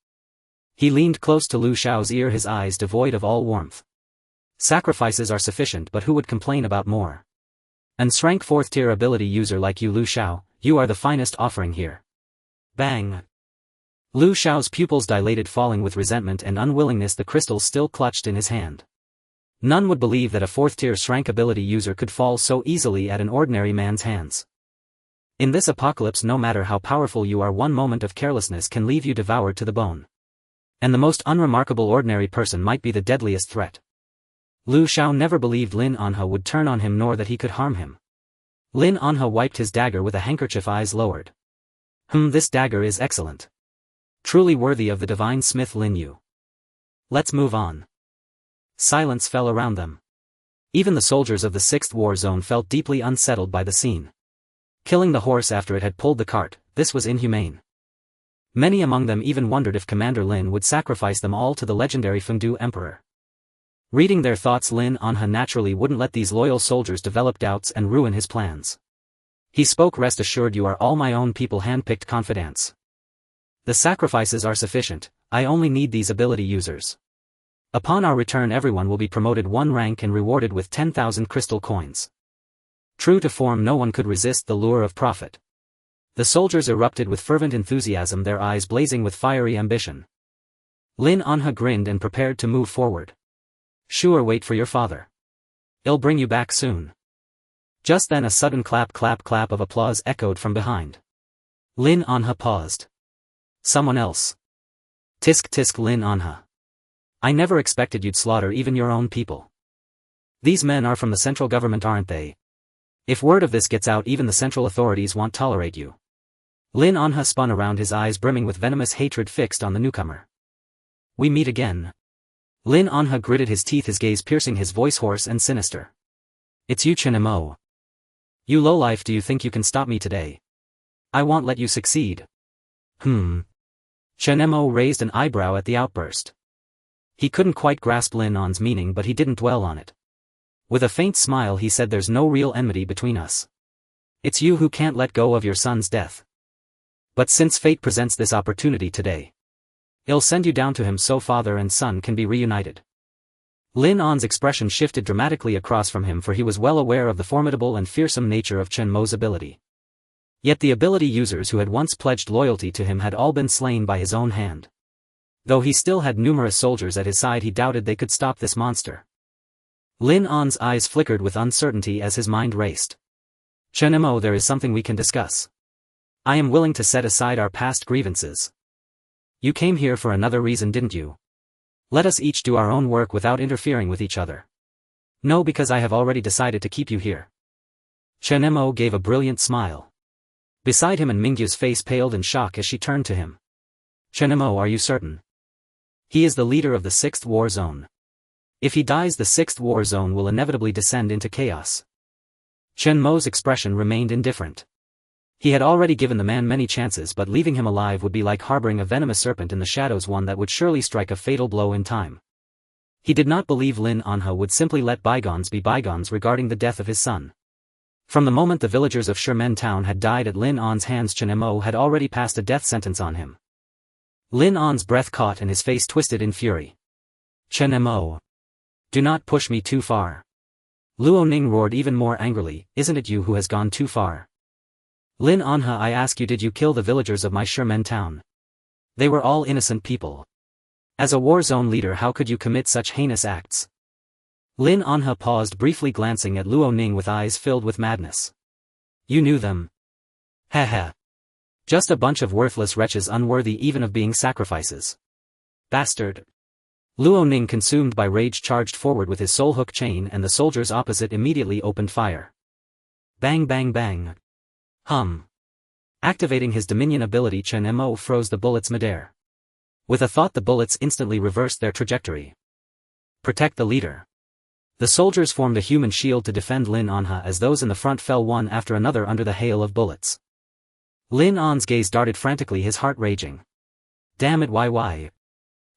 He leaned close to Lu Xiao's ear, his eyes devoid of all warmth. Sacrifices are sufficient, but who would complain about more? An rank 4th tier ability user like you, Lu Xiao, you are the finest offering here. Bang. Lu Xiao's pupils dilated, falling with resentment and unwillingness, the crystals still clutched in his hand. None would believe that a 4th tier rank ability user could fall so easily at an ordinary man's hands. In this apocalypse, no matter how powerful you are, one moment of carelessness can leave you devoured to the bone. And the most unremarkable ordinary person might be the deadliest threat. Lu Xiao never believed Lin Anha would turn on him, nor that he could harm him. Lin Anha wiped his dagger with a handkerchief, eyes lowered. This dagger is excellent. Truly worthy of the divine smith Lin Yu. Let's move on. Silence fell around them. Even the soldiers of the 6th war zone felt deeply unsettled by the scene. Killing the horse after it had pulled the cart, this was inhumane. Many among them even wondered if Commander Lin would sacrifice them all to the legendary Fengdu Emperor. Reading their thoughts, Lin Anha naturally wouldn't let these loyal soldiers develop doubts and ruin his plans. He spoke, rest assured, you are all my own people, hand-picked confidants. The sacrifices are sufficient, I only need these ability users. Upon our return, everyone will be promoted 1 rank and rewarded with 10,000 crystal coins. True to form, no one could resist the lure of profit. The soldiers erupted with fervent enthusiasm, their eyes blazing with fiery ambition. Lin Anha grinned and prepared to move forward. Sure, wait for your father. I'll bring you back soon. Just then a sudden clap of applause echoed from behind. Lin Anha paused. Someone else. Tisk tisk, Lin Anha. I never expected you'd slaughter even your own people. These men are from the central government, aren't they? If word of this gets out, even the central authorities won't tolerate you. Lin Anha spun around, his eyes brimming with venomous hatred fixed on the newcomer. We meet again. Lin Anha gritted his teeth, his gaze piercing, his voice hoarse and sinister. It's you, Chen Mo. You lowlife, do you think you can stop me today? I won't let you succeed. Chen Mo raised an eyebrow at the outburst. He couldn't quite grasp Lin An's meaning, but he didn't dwell on it. With a faint smile he said, there's no real enmity between us. It's you who can't let go of your son's death. But since fate presents this opportunity today, I'll send you down to him so father and son can be reunited. Lin An's expression shifted dramatically across from him, for he was well aware of the formidable and fearsome nature of Chen Mo's ability. Yet the ability users who had once pledged loyalty to him had all been slain by his own hand. Though he still had numerous soldiers at his side, he doubted they could stop this monster. Lin An's eyes flickered with uncertainty as his mind raced. Chen Mo, there is something we can discuss. I am willing to set aside our past grievances. You came here for another reason, didn't you? Let us each do our own work without interfering with each other. No, because I have already decided to keep you here. Chen Mo gave a brilliant smile. Beside him, and Mingyu's face paled in shock as she turned to him. Chen Mo, are you certain? He is the leader of the 6th war zone. If he dies, the 6th war zone will inevitably descend into chaos. Chen Mo's expression remained indifferent. He had already given the man many chances, but leaving him alive would be like harboring a venomous serpent in the shadows, one that would surely strike a fatal blow in time. He did not believe Lin Anha would simply let bygones be bygones regarding the death of his son. From the moment the villagers of Shimen town had died at Lin An's hands, Chen Mo had already passed a death sentence on him. Lin An's breath caught and his face twisted in fury. Chen Mo. Do not push me too far. Luo Ning roared even more angrily, isn't it you who has gone too far? Lin Anha, I ask you, did you kill the villagers of my Shimen town? They were all innocent people. As a war zone leader, how could you commit such heinous acts? Lin Anha paused, briefly glancing at Luo Ning with eyes filled with madness. You knew them. Heh. Just a bunch of worthless wretches, unworthy even of being sacrifices. Bastard. Luo Ning, consumed by rage, charged forward with his soul hook chain, and the soldiers opposite immediately opened fire. Bang bang bang. Activating his Dominion ability, Chen Mo froze the bullets midair. With a thought, the bullets instantly reversed their trajectory. Protect the leader. The soldiers formed a human shield to defend Lin Anha as those in the front fell one after another under the hail of bullets. Lin An's gaze darted frantically, his heart raging. Damn it, why?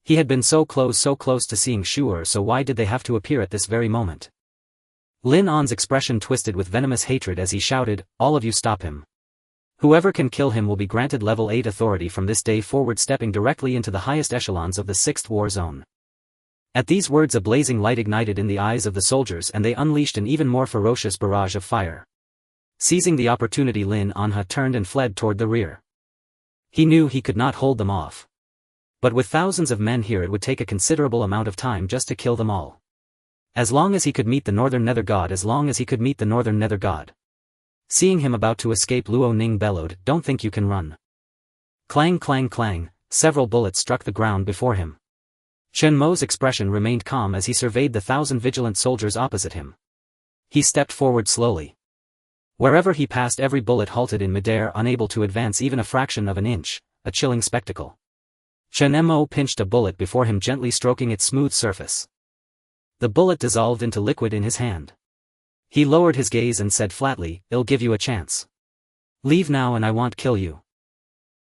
He had been so close to seeing Shu'er, so why did they have to appear at this very moment? Lin An's expression twisted with venomous hatred as he shouted, all of you stop him. Whoever can kill him will be granted level 8 authority from this day forward, stepping directly into the highest echelons of the 6th war zone. At these words a blazing light ignited in the eyes of the soldiers and they unleashed an even more ferocious barrage of fire. Seizing the opportunity, Lin Anha turned and fled toward the rear. He knew he could not hold them off. But with thousands of men here it would take a considerable amount of time just to kill them all. As long as he could meet the Northern Nether God, Seeing him about to escape, Luo Ning bellowed, don't think you can run. Clang clang clang, several bullets struck the ground before him. Chen Mo's expression remained calm as he surveyed the 1,000 vigilant soldiers opposite him. He stepped forward slowly. Wherever he passed every bullet halted in midair, unable to advance even a fraction of an inch, a chilling spectacle. Chen Mo pinched a bullet before him, gently stroking its smooth surface. The bullet dissolved into liquid in his hand. He lowered his gaze and said flatly, I'll give you a chance. Leave now and I won't kill you.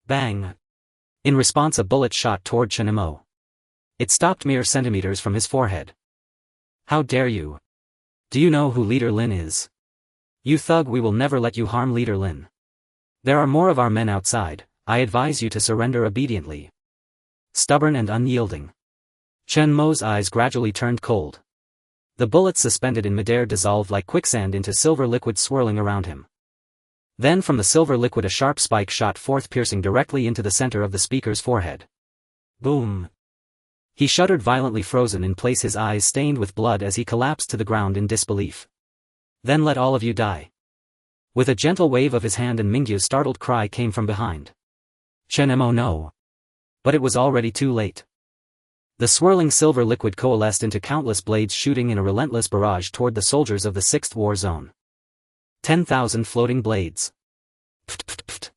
Bang! In response a bullet shot toward Chen Mo. It stopped mere centimeters from his forehead. How dare you? Do you know who Leader Lin is? You thug, we will never let you harm Leader Lin. There are more of our men outside, I advise you to surrender obediently. Stubborn and unyielding. Chen Mo's eyes gradually turned cold. The bullets suspended in midair dissolved like quicksand into silver liquid swirling around him. Then from the silver liquid a sharp spike shot forth, piercing directly into the center of the speaker's forehead. Boom! He shuddered violently, frozen in place, his eyes stained with blood as he collapsed to the ground in disbelief. Then let all of you die. With a gentle wave of his hand, and Mingyu's startled cry came from behind. Chen Mo, no. But it was already too late. The swirling silver liquid coalesced into countless blades, shooting in a relentless barrage toward the soldiers of the 6th war zone. 10,000 floating blades. Pft, pft, pft.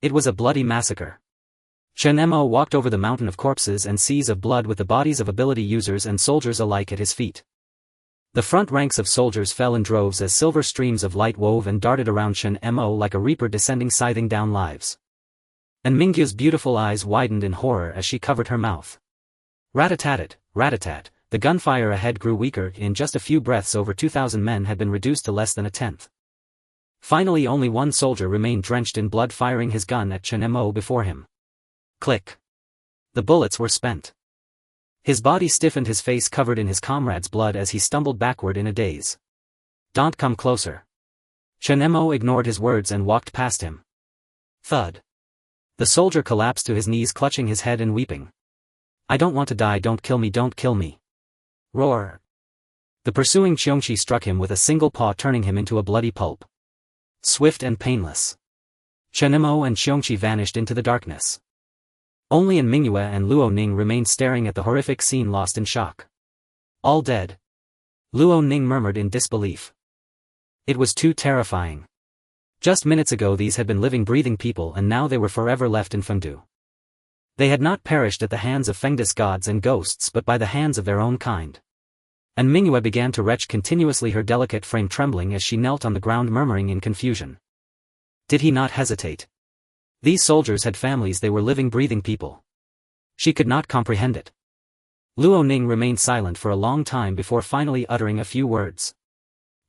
It was a bloody massacre. Chen Mo walked over the mountain of corpses and seas of blood with the bodies of ability users and soldiers alike at his feet. The front ranks of soldiers fell in droves as silver streams of light wove and darted around Chen Mo like a reaper descending, scything down lives. And Mingyu's beautiful eyes widened in horror as she covered her mouth. Rat-a-tat-tat, rat-a-tat, the gunfire ahead grew weaker. In just a few breaths over 2,000 men had been reduced to less than a tenth. Finally only one soldier remained drenched in blood, firing his gun at Chen Mo before him. Click. The bullets were spent. His body stiffened, his face covered in his comrade's blood as he stumbled backward in a daze. Don't come closer. Chen Mo ignored his words and walked past him. Thud. The soldier collapsed to his knees, clutching his head and weeping. I don't want to die, don't kill me, don't kill me. Roar. The pursuing Qiongqi struck him with a single paw, turning him into a bloody pulp. Swift and painless. Chen Mo and Qiongqi vanished into the darkness. Only Mingyue and Luo Ning remained staring at the horrific scene, lost in shock. All dead. Luo Ning murmured in disbelief. It was too terrifying. Just minutes ago these had been living, breathing people, and now they were forever left in Fengdu. They had not perished at the hands of Fengdus gods and ghosts, but by the hands of their own kind. And Mingyue began to retch continuously, her delicate frame trembling as she knelt on the ground, murmuring in confusion. Did he not hesitate? These soldiers had families, they were living, breathing people. She could not comprehend it. Luo Ning remained silent for a long time before finally uttering a few words.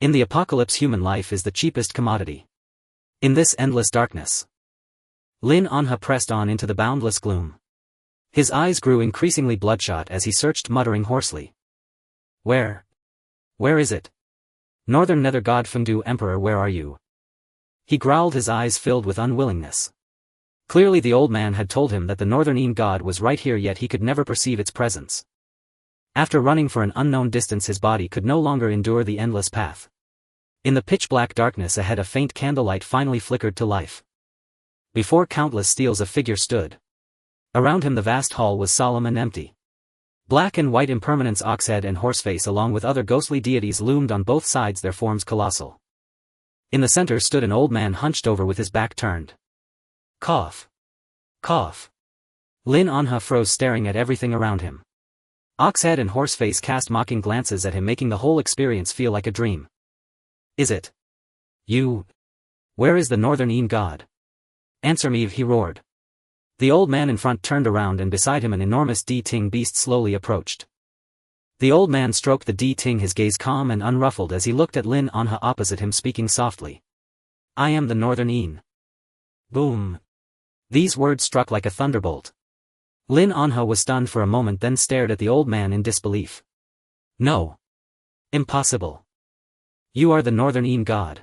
In the apocalypse, human life is the cheapest commodity. In this endless darkness. Lin Anha pressed on into the boundless gloom. His eyes grew increasingly bloodshot as he searched, muttering hoarsely. Where is it? Northern Nether God Fengdu Emperor, where are you? He growled, his eyes filled with unwillingness. Clearly the old man had told him that the Northern God was right here, yet he could never perceive its presence. After running for an unknown distance, his body could no longer endure the endless path. In the pitch-black darkness ahead, a faint candlelight finally flickered to life. Before countless steels a figure stood. Around him the vast hall was solemn and empty. Black and white impermanence, Oxhead and Horseface along with other ghostly deities loomed on both sides, their forms colossal. In the center stood an old man hunched over with his back turned. Cough. Cough. Lin Anha froze, staring at everything around him. Oxhead and Horseface cast mocking glances at him, making the whole experience feel like a dream. Is it? You? Where is the Northern Een god? Answer me, he roared. The old man in front turned around and beside him an enormous D-Ting beast slowly approached. The old man stroked the D-Ting, his gaze calm and unruffled as he looked at Lin Anha opposite him, speaking softly. I am the Northern Een. Boom. These words struck like a thunderbolt. Lin Anha was stunned for a moment, then stared at the old man in disbelief. No. Impossible. You are the Northern Een god.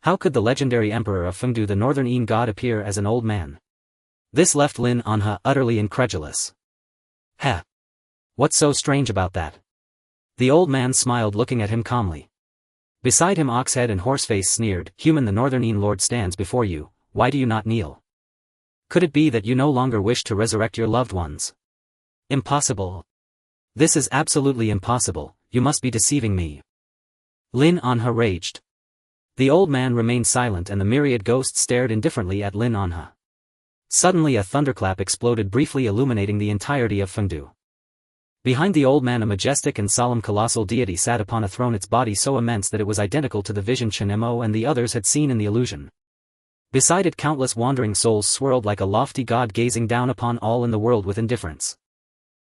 How could the legendary emperor of Fengdu, the Northern Een god, appear as an old man? This left Lin Anha utterly incredulous. Heh. What's so strange about that? The old man smiled, looking at him calmly. Beside him Oxhead and Horseface sneered, Human, the Northern Een lord stands before you, why do you not kneel? Could it be that you no longer wish to resurrect your loved ones? Impossible. This is absolutely impossible, you must be deceiving me. Lin Anha raged. The old man remained silent and the myriad ghosts stared indifferently at Lin Anha. Suddenly a thunderclap exploded, briefly illuminating the entirety of Fengdu. Behind the old man a majestic and solemn colossal deity sat upon a throne, its body so immense that it was identical to the vision Chen Mo and the others had seen in the illusion. Beside it countless wandering souls swirled like a lofty god gazing down upon all in the world with indifference.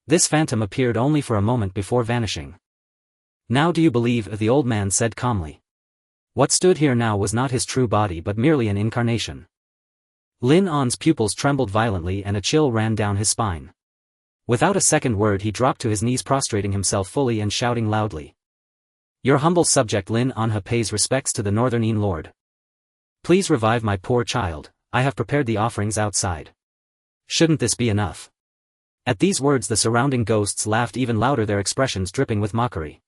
This phantom appeared only for a moment before vanishing. Now do you believe? The old man said calmly. What stood here now was not his true body but merely an incarnation. Lin An's pupils trembled violently and a chill ran down his spine. Without a second word he dropped to his knees, prostrating himself fully and shouting loudly. Your humble subject Lin Anha pays respects to the Northern Een lord. Please revive my poor child, I have prepared the offerings outside. Shouldn't this be enough? At these words the surrounding ghosts laughed even louder, their expressions dripping with mockery.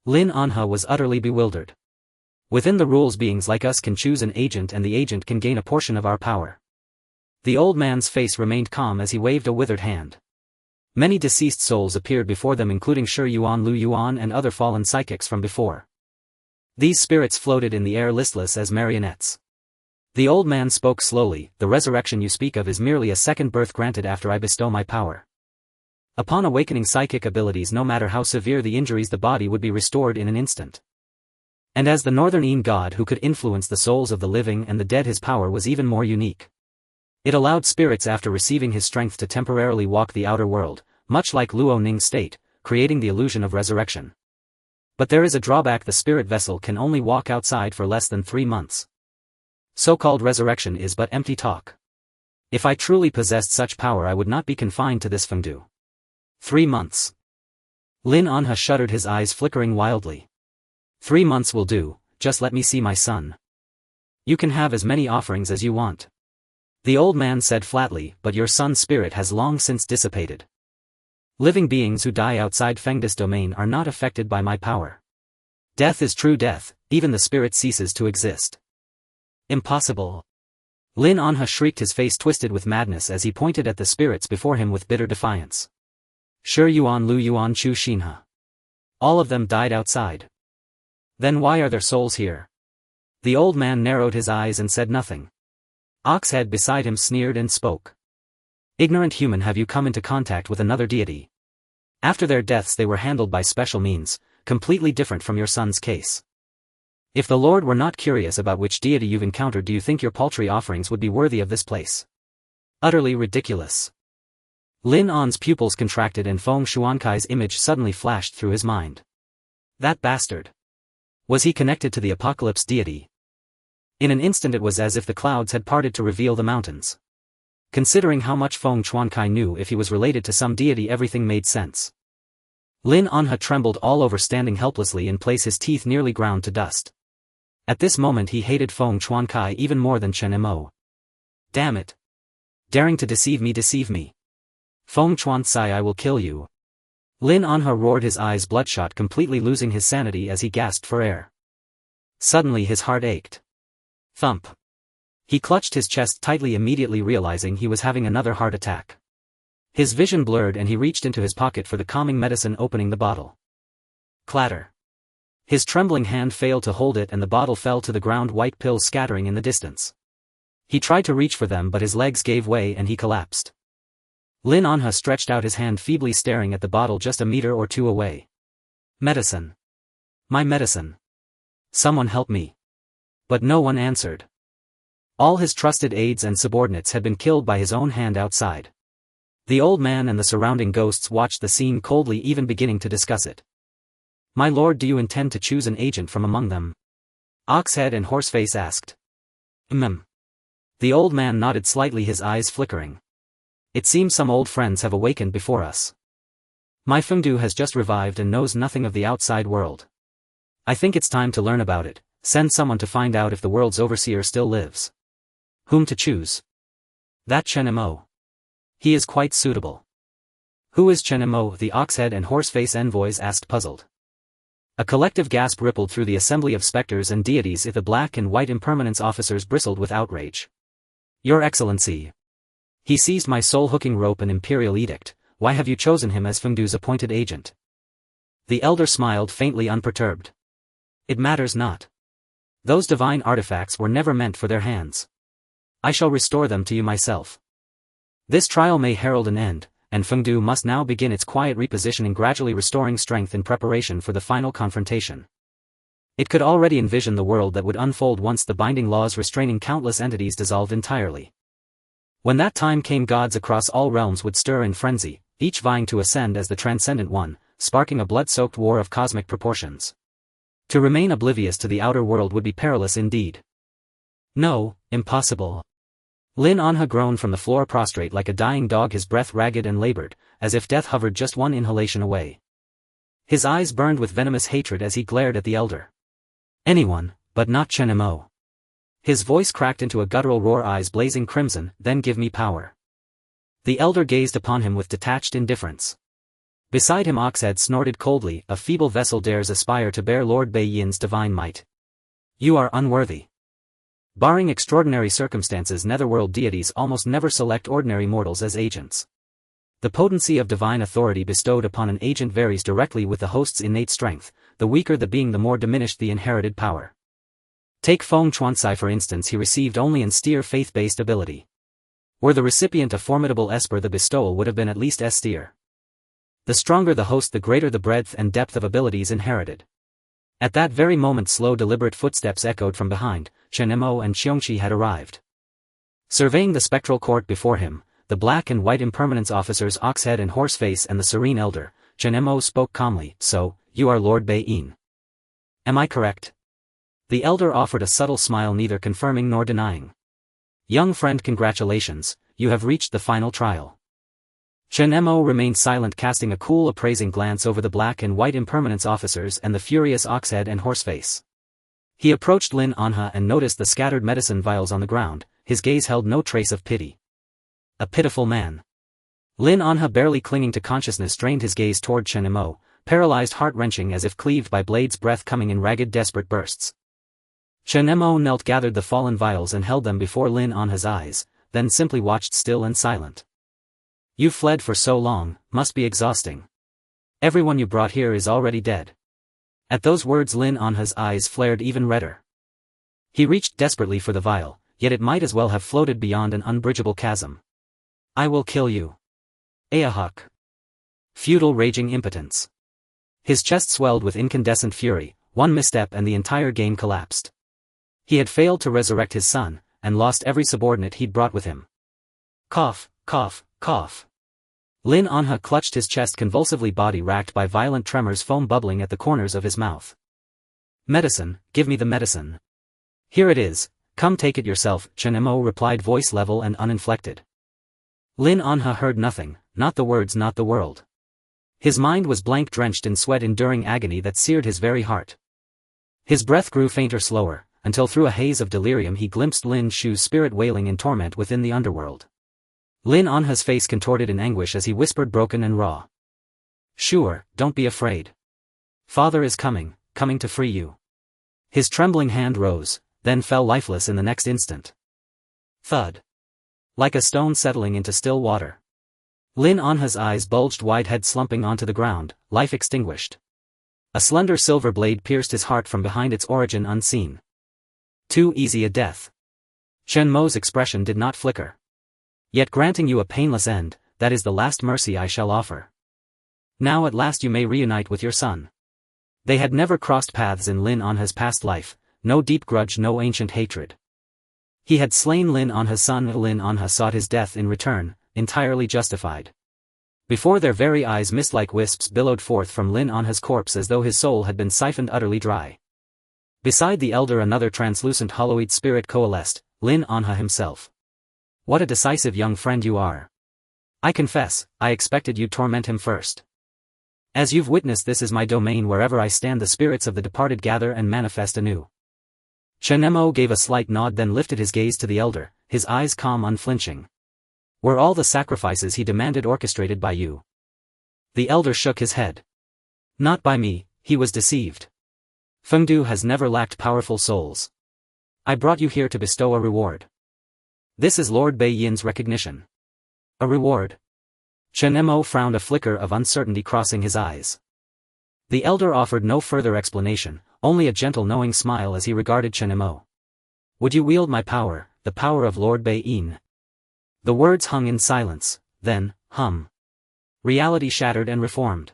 Lin Anha was utterly bewildered. Within the rules, beings like us can choose an agent and the agent can gain a portion of our power. The old man's face remained calm as he waved a withered hand. Many deceased souls appeared before them, including Shi Yuan, Lu Yuan and other fallen psychics from before. These spirits floated in the air listless as marionettes. The old man spoke slowly, the resurrection you speak of is merely a second birth granted after I bestow my power. Upon awakening psychic abilities, no matter how severe the injuries, the body would be restored in an instant. And as the Northern Een god who could influence the souls of the living and the dead, his power was even more unique. It allowed spirits after receiving his strength to temporarily walk the outer world, much like Luo Ning's state, creating the illusion of resurrection. But there is a drawback: the spirit vessel can only walk outside for less than 3 months. So-called resurrection is but empty talk. If I truly possessed such power I would not be confined to this Fengdu. 3 months. Lin Anha shuddered, his eyes flickering wildly. 3 months will do, just let me see my son. You can have as many offerings as you want. The old man said flatly, but your son's spirit has long since dissipated. Living beings who die outside Fengdus domain are not affected by my power. Death is true death, even the spirit ceases to exist. Impossible. Lin Anha shrieked, his face twisted with madness as he pointed at the spirits before him with bitter defiance. Shi Yuan, Lu Yuan, Chu Xinhe. All of them died outside. Then why are their souls here? The old man narrowed his eyes and said nothing. Oxhead beside him sneered and spoke. Ignorant human, have you come into contact with another deity? After their deaths they were handled by special means, completely different from your son's case. If the Lord were not curious about which deity you've encountered, do you think your paltry offerings would be worthy of this place? Utterly ridiculous. Lin An's pupils contracted and Feng Qiongqi's image suddenly flashed through his mind. That bastard. Was he connected to the apocalypse deity? In an instant it was as if the clouds had parted to reveal the mountains. Considering how much Feng Qiongqi knew, if he was related to some deity everything made sense. Lin Anha trembled all over, standing helplessly in place, his teeth nearly ground to dust. At this moment he hated Feng Qiongqi even more than Chen Mo. Damn it. Daring to deceive me, deceive me. Feng Qiongqi, I will kill you. Lin Anha roared, his eyes bloodshot, completely losing his sanity as he gasped for air. Suddenly his heart ached. Thump. He clutched his chest tightly, immediately realizing he was having another heart attack. His vision blurred and he reached into his pocket for the calming medicine, opening the bottle. Clatter. His trembling hand failed to hold it and the bottle fell to the ground, white pills scattering in the distance. He tried to reach for them but his legs gave way and he collapsed. Lin Anha stretched out his hand feebly staring at the bottle just a meter or two away. Medicine. My medicine. Someone help me. But no one answered. All his trusted aides and subordinates had been killed by his own hand outside. The old man and the surrounding ghosts watched the scene coldly, even beginning to discuss it. My lord, do you intend to choose an agent from among them? Oxhead and Horseface asked. The old man nodded slightly, his eyes flickering. It seems some old friends have awakened before us. My Fengdu has just revived and knows nothing of the outside world. I think it's time to learn about it. Send someone to find out if the world's overseer still lives. Whom to choose? That Chen Mo. He is quite suitable. Who is Chen Mo? The Oxhead and Horseface envoys asked, puzzled. A collective gasp rippled through the assembly of specters and deities. If the black and white impermanence officers bristled with outrage. Your Excellency. He seized my soul-hooking rope and imperial edict. Why have you chosen him as Fengdu's appointed agent? The elder smiled faintly, unperturbed. It matters not. Those divine artifacts were never meant for their hands. I shall restore them to you myself. This trial may herald an end, and Fengdu must now begin its quiet repositioning, gradually restoring strength in preparation for the final confrontation. It could already envision the world that would unfold once the binding laws restraining countless entities dissolved entirely. When that time came, gods across all realms would stir in frenzy, each vying to ascend as the transcendent one, sparking a blood-soaked war of cosmic proportions. To remain oblivious to the outer world would be perilous indeed. No, impossible. Lin Anha groaned from the floor, prostrate like a dying dog, his breath ragged and labored, as if death hovered just one inhalation away. His eyes burned with venomous hatred as he glared at the elder. Anyone, but not Chen Mo. His voice cracked into a guttural roar, eyes blazing crimson. Then give me power. The elder gazed upon him with detached indifference. Beside him Oxhead snorted coldly, a feeble vessel dares aspire to bear Lord Bei Yin's divine might. You are unworthy. Barring extraordinary circumstances, netherworld deities almost never select ordinary mortals as agents. The potency of divine authority bestowed upon an agent varies directly with the host's innate strength, the weaker the being the more diminished the inherited power. Take Feng Chuancai for instance, he received only austere faith-based ability. Were the recipient a formidable esper, the bestowal would have been at least S tier. The stronger the host, the greater the breadth and depth of abilities inherited. At that very moment slow deliberate footsteps echoed from behind. Chen Mo and Qiongqi had arrived. Surveying the spectral court before him, the black and white impermanence officers Oxhead and Horseface and the serene elder, Chen Mo spoke calmly. So, you are Lord Bei Yin. Am I correct? The elder offered a subtle smile, neither confirming nor denying. Young friend, congratulations, you have reached the final trial. Chen Mo remained silent, casting a cool appraising glance over the black and white impermanence officers and the furious Oxhead and Horseface. He approached Lin Anha and noticed the scattered medicine vials on the ground. His gaze held no trace of pity. A pitiful man. Lin Anha, barely clinging to consciousness, strained his gaze toward Chen Mo, paralyzed, heart-wrenching as if cleaved by blades, breath coming in ragged, desperate bursts. Chen Mo knelt, gathered the fallen vials and held them before Lin Anha's eyes, then simply watched, still and silent. You fled for so long, must be exhausting. Everyone you brought here is already dead. At those words Lin Anha's eyes flared even redder. He reached desperately for the vial, yet it might as well have floated beyond an unbridgeable chasm. I will kill you. Ehuang. Feudal raging impotence. His chest swelled with incandescent fury, one misstep and the entire game collapsed. He had failed to resurrect his son, and lost every subordinate he'd brought with him. Cough, cough, cough. Lin Anha clutched his chest convulsively, body racked by violent tremors, foam bubbling at the corners of his mouth. Medicine, give me the medicine. Here it is, come take it yourself, Chen Mo replied, voice level and uninflected. Lin Anha heard nothing, not the words, not the world. His mind was blank, drenched in sweat, enduring agony that seared his very heart. His breath grew fainter, slower, until through a haze of delirium he glimpsed Lin Shu's spirit wailing in torment within the underworld. Lin Anha's face contorted in anguish as he whispered, broken and raw. Sure, don't be afraid. Father is coming to free you. His trembling hand rose, then fell lifeless in the next instant. Thud. Like a stone settling into still water. Lin Anha's eyes bulged wide, head slumping onto the ground, life extinguished. A slender silver blade pierced his heart from behind, its origin unseen. Too easy a death. Chen Mo's expression did not flicker. Yet granting you a painless end, that is the last mercy I shall offer. Now at last you may reunite with your son. They had never crossed paths in Lin Anha's past life, no deep grudge, no ancient hatred. He had slain Lin Anha's son. Lin Anha sought his death in return, entirely justified. Before their very eyes mist-like wisps billowed forth from Lin Anha's corpse as though his soul had been siphoned utterly dry. Beside the elder another translucent hollow-eyed spirit coalesced, Lin Anha himself. What a decisive young friend you are. I confess, I expected you'd torment him first. As you've witnessed, this is my domain. Wherever I stand the spirits of the departed gather and manifest anew. Chen Mo gave a slight nod, then lifted his gaze to the elder, his eyes calm, unflinching. Were all the sacrifices he demanded orchestrated by you? The elder shook his head. Not by me, he was deceived. Fengdu has never lacked powerful souls. I brought you here to bestow a reward. This is Lord Bei Yin's recognition. A reward? Chen Mo frowned, a flicker of uncertainty crossing his eyes. The elder offered no further explanation, only a gentle knowing smile as he regarded Chen Mo. Would you wield my power, the power of Lord Bei Yin? The words hung in silence, then, reality shattered and reformed.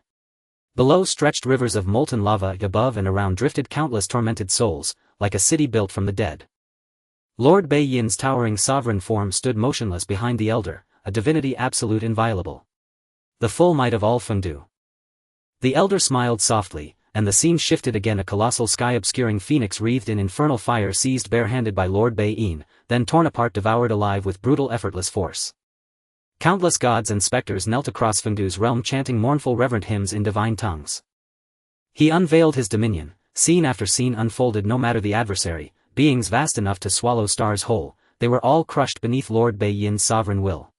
Below stretched rivers of molten lava, above and around drifted countless tormented souls, like a city built from the dead. Lord Bei Yin's towering sovereign form stood motionless behind the elder, a divinity absolute, inviolable. The full might of all Fengdu. The elder smiled softly, and the scene shifted again. A colossal sky-obscuring phoenix wreathed in infernal fire seized barehanded by Lord Bei Yin, then torn apart, devoured alive with brutal effortless force. Countless gods and specters knelt across Fengdu's realm, chanting mournful reverent hymns in divine tongues. He unveiled his dominion, scene after scene unfolded. No matter the adversary, beings vast enough to swallow stars whole, they were all crushed beneath Lord Bei Yin's sovereign will.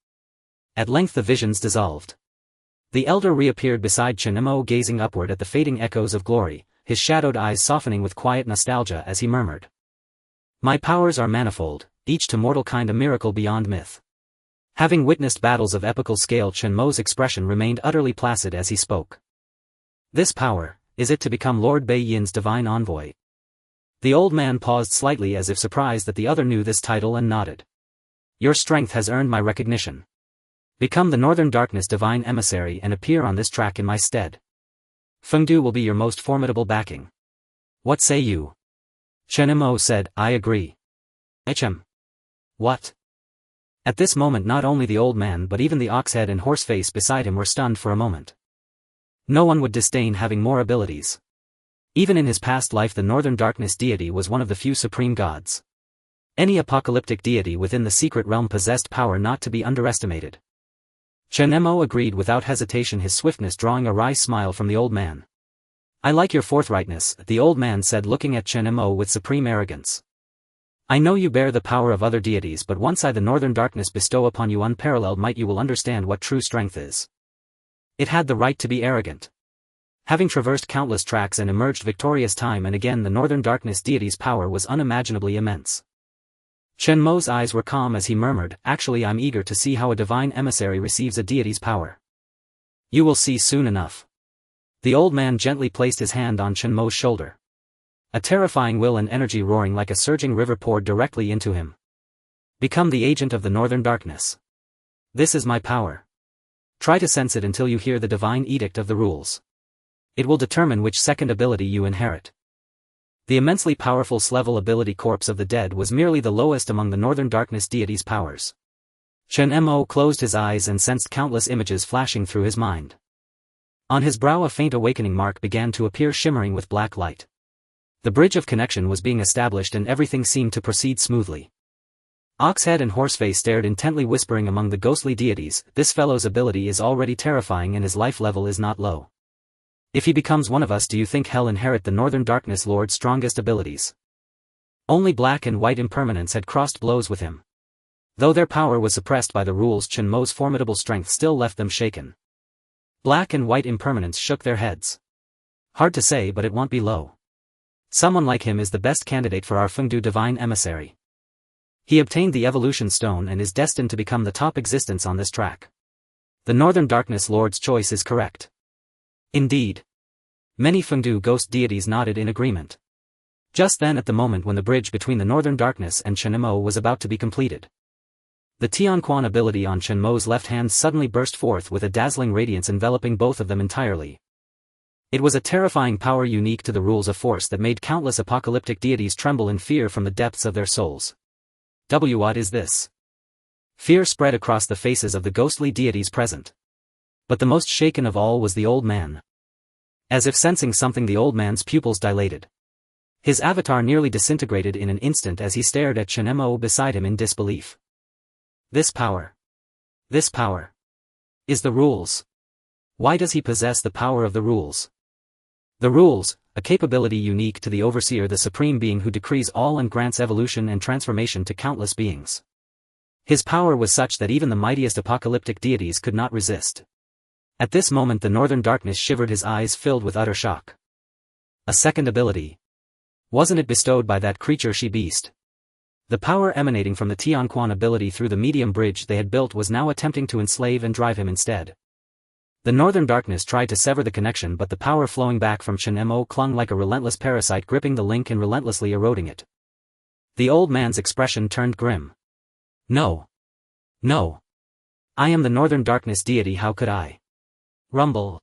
At length the visions dissolved. The elder reappeared beside Chen Mo, gazing upward at the fading echoes of glory, his shadowed eyes softening with quiet nostalgia as he murmured. My powers are manifold, each to mortal kind a miracle beyond myth. Having witnessed battles of epical scale, Chen Mo's expression remained utterly placid as he spoke. This power, is it to become Lord Bei Yin's divine envoy? The old man paused slightly as if surprised that the other knew this title and nodded. Your strength has earned my recognition. Become the Northern Darkness divine emissary and appear on this track in my stead. Fengdu will be your most formidable backing. What say you? Chen Mo said, I agree. Hm. What? At this moment not only the old man but even the ox-head and horse-face beside him were stunned for a moment. No one would disdain having more abilities. Even in his past life the Northern Darkness deity was one of the few supreme gods. Any apocalyptic deity within the secret realm possessed power not to be underestimated. Chen Mo agreed without hesitation, his swiftness drawing a wry smile from the old man. I like your forthrightness, the old man said, looking at Chen Mo with supreme arrogance. I know you bear the power of other deities, but once I the Northern Darkness bestow upon you unparalleled might, you will understand what true strength is. It had the right to be arrogant. Having traversed countless tracks and emerged victorious time and again, the Northern Darkness deity's power was unimaginably immense. Chen Mo's eyes were calm as he murmured, actually I'm eager to see how a divine emissary receives a deity's power. You will see soon enough. The old man gently placed his hand on Chen Mo's shoulder. A terrifying will and energy roaring like a surging river poured directly into him. Become the agent of the Northern Darkness. This is my power. Try to sense it until you hear the divine edict of the rules. It will determine which second ability you inherit. The immensely powerful level ability Corpse of the Dead was merely the lowest among the Northern Darkness deity's powers. Chen Mo closed his eyes and sensed countless images flashing through his mind. On his brow a faint awakening mark began to appear, shimmering with black light. The bridge of connection was being established and everything seemed to proceed smoothly. Oxhead and Horseface stared intently, whispering among the ghostly deities, this fellow's ability is already terrifying and his life level is not low. If he becomes one of us, do you think he'll inherit the Northern Darkness Lord's strongest abilities? Only Black and White Impermanence had crossed blows with him. Though their power was suppressed by the rules, Chen Mo's formidable strength still left them shaken. Black and White Impermanence shook their heads. Hard to say, but it won't be low. Someone like him is the best candidate for our Fengdu divine emissary. He obtained the evolution stone and is destined to become the top existence on this track. The Northern Darkness Lord's choice is correct. Indeed. Many Fengdu ghost deities nodded in agreement. Just then, at the moment when the bridge between the Northern Darkness and Chen Mo was about to be completed, The Qiongqi ability on Chen Mo's left hand suddenly burst forth with a dazzling radiance enveloping both of them entirely. It was a terrifying power unique to the rules of force that made countless apocalyptic deities tremble in fear from the depths of their souls. What is this? Fear spread across the faces of the ghostly deities present. But the most shaken of all was the old man. As if sensing something, the old man's pupils dilated. His avatar nearly disintegrated in an instant as he stared at Chen Mo beside him in disbelief. This power is the rules. Why does he possess the power of the rules? The rules, a capability unique to the overseer, the supreme being who decrees all and grants evolution and transformation to countless beings. His power was such that even the mightiest apocalyptic deities could not resist. At this moment the northern darkness shivered, his eyes filled with utter shock. A second ability. Wasn't it bestowed by that creature she-beast? The power emanating from the Qiongqi ability through the medium bridge they had built was now attempting to enslave and drive him instead. The northern darkness tried to sever the connection, but the power flowing back from Chen Mo clung like a relentless parasite, gripping the link and relentlessly eroding it. The old man's expression turned grim. No. I am the northern darkness deity, how could I? Rumble.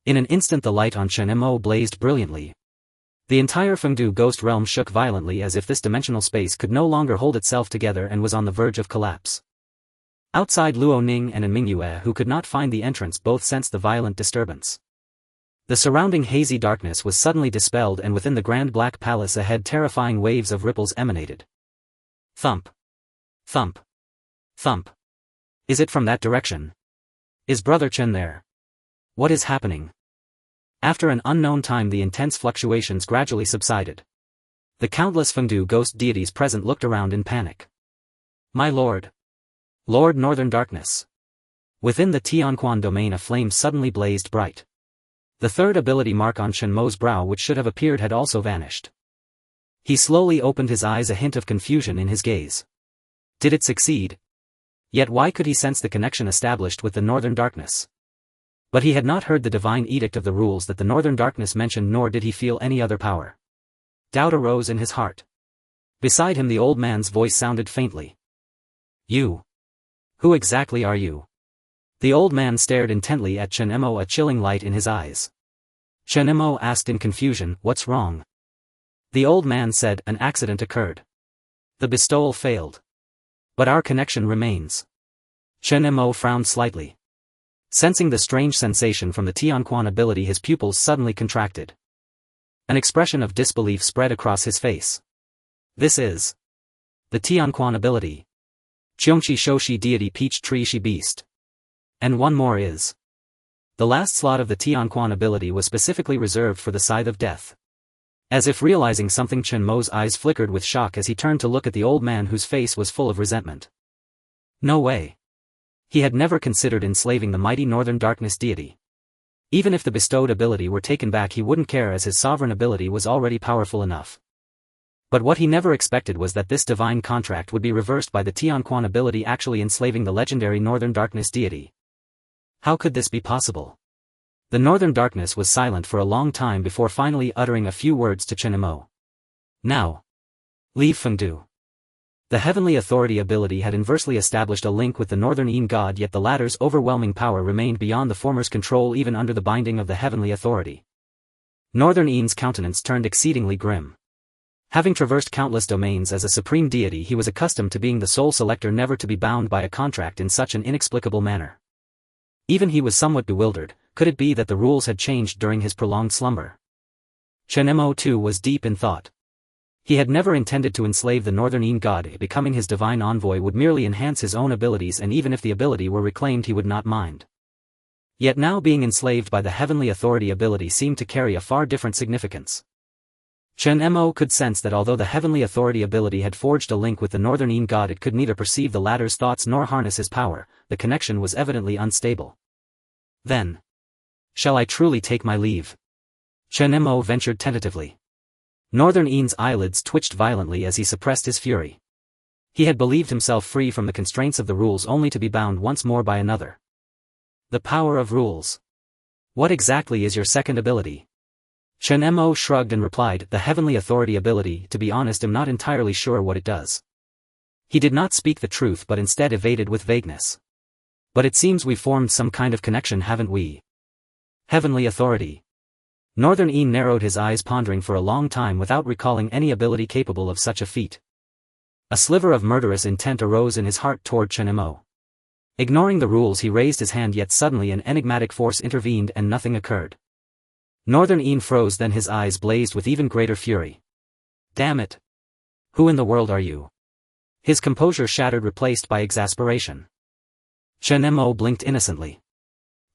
In an instant the light on Chen Mo blazed brilliantly. The entire Fengdu ghost realm shook violently as if this dimensional space could no longer hold itself together and was on the verge of collapse. Outside, Luo Ning and Mingyue, who could not find the entrance, both sensed the violent disturbance. The surrounding hazy darkness was suddenly dispelled, and within the grand black palace ahead terrifying waves of ripples emanated. Thump. Thump. Thump. Is it from that direction? Is Brother Chen there? What is happening? After an unknown time the intense fluctuations gradually subsided. The countless Fengdu ghost deities present looked around in panic. My lord. Lord Northern Darkness. Within the Qiongqi domain a flame suddenly blazed bright. The third ability mark on Chen Mo's brow, which should have appeared, had also vanished. He slowly opened his eyes, a hint of confusion in his gaze. Did it succeed? Yet why could he sense the connection established with the Northern Darkness? But he had not heard the divine edict of the rules that the Northern Darkness mentioned, nor did he feel any other power. Doubt arose in his heart. Beside him the old man's voice sounded faintly. You. Who exactly are you? The old man stared intently at Chen Mo, a chilling light in his eyes. Chen Mo asked in confusion, what's wrong? The old man said, an accident occurred. The bestowal failed. But our connection remains. Chen Mo frowned slightly. Sensing the strange sensation from the Qiongqi ability, his pupils suddenly contracted. An expression of disbelief spread across his face. This is the Qiongqi ability. Qiongqi Shoshi deity peach tree she beast. And one more is. The last slot of the Qiongqi ability was specifically reserved for the Scythe of Death. As if realizing something, Chen Mo's eyes flickered with shock as he turned to look at the old man, whose face was full of resentment. No way. He had never considered enslaving the mighty Northern Darkness deity. Even if the bestowed ability were taken back he wouldn't care, as his sovereign ability was already powerful enough. But what he never expected was that this divine contract would be reversed by the Qiongqi ability actually enslaving the legendary Northern Darkness deity. How could this be possible? The Northern Darkness was silent for a long time before finally uttering a few words to Chen Mo. Now. Leave Fengdu. The Heavenly Authority ability had inversely established a link with the Northern Yin god, yet the latter's overwhelming power remained beyond the former's control even under the binding of the Heavenly Authority. Northern Yin's countenance turned exceedingly grim. Having traversed countless domains as a supreme deity, he was accustomed to being the sole selector, never to be bound by a contract in such an inexplicable manner. Even he was somewhat bewildered. Could it be that the rules had changed during his prolonged slumber? Chen Mo too was deep in thought. He had never intended to enslave the Northern Yin god. Becoming his divine envoy would merely enhance his own abilities, and even if the ability were reclaimed he would not mind. Yet now being enslaved by the Heavenly Authority ability seemed to carry a far different significance. Chen Mo could sense that although the Heavenly Authority ability had forged a link with the Northern Yin god, it could neither perceive the latter's thoughts nor harness his power. The connection was evidently unstable. Then. Shall I truly take my leave? Chen Mo ventured tentatively. Northern Yin's eyelids twitched violently as he suppressed his fury. He had believed himself free from the constraints of the rules, only to be bound once more by another. The power of rules. What exactly is your second ability? Chen Mo shrugged and replied, the Heavenly Authority ability. To be honest, I'm not entirely sure what it does. He did not speak the truth but instead evaded with vagueness. But it seems we formed some kind of connection, haven't we? Heavenly authority. Northern Een narrowed his eyes, pondering for a long time without recalling any ability capable of such a feat. A sliver of murderous intent arose in his heart toward Chen Mo. Ignoring the rules, he raised his hand, yet suddenly an enigmatic force intervened and nothing occurred. Northern Een froze, then his eyes blazed with even greater fury. Damn it! Who in the world are you? His composure shattered, replaced by exasperation. Chen Mo blinked innocently.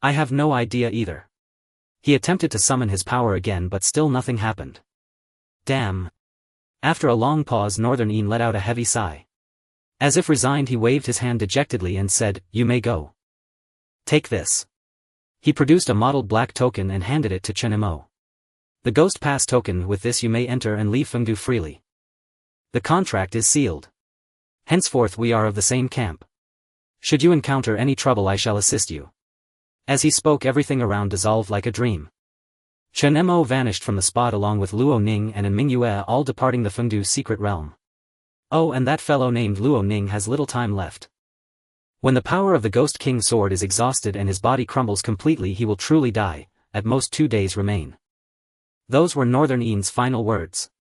I have no idea either. He attempted to summon his power again, but still nothing happened. Damn. After a long pause, Northern Een let out a heavy sigh. As if resigned, he waved his hand dejectedly and said, "You may go. Take this." He produced a mottled black token and handed it to Chen Mo. The Ghost Pass token. With this you may enter and leave Fengdu freely. The contract is sealed. Henceforth we are of the same camp. Should you encounter any trouble, I shall assist you. As he spoke, everything around dissolved like a dream. Chen Mo vanished from the spot along with Luo Ning and Mingyue, all departing the Fengdu secret realm. Oh, and that fellow named Luo Ning has little time left. When the power of the Ghost King's sword is exhausted and his body crumbles completely, he will truly die. At most 2 days remain. Those were Northern En's final words.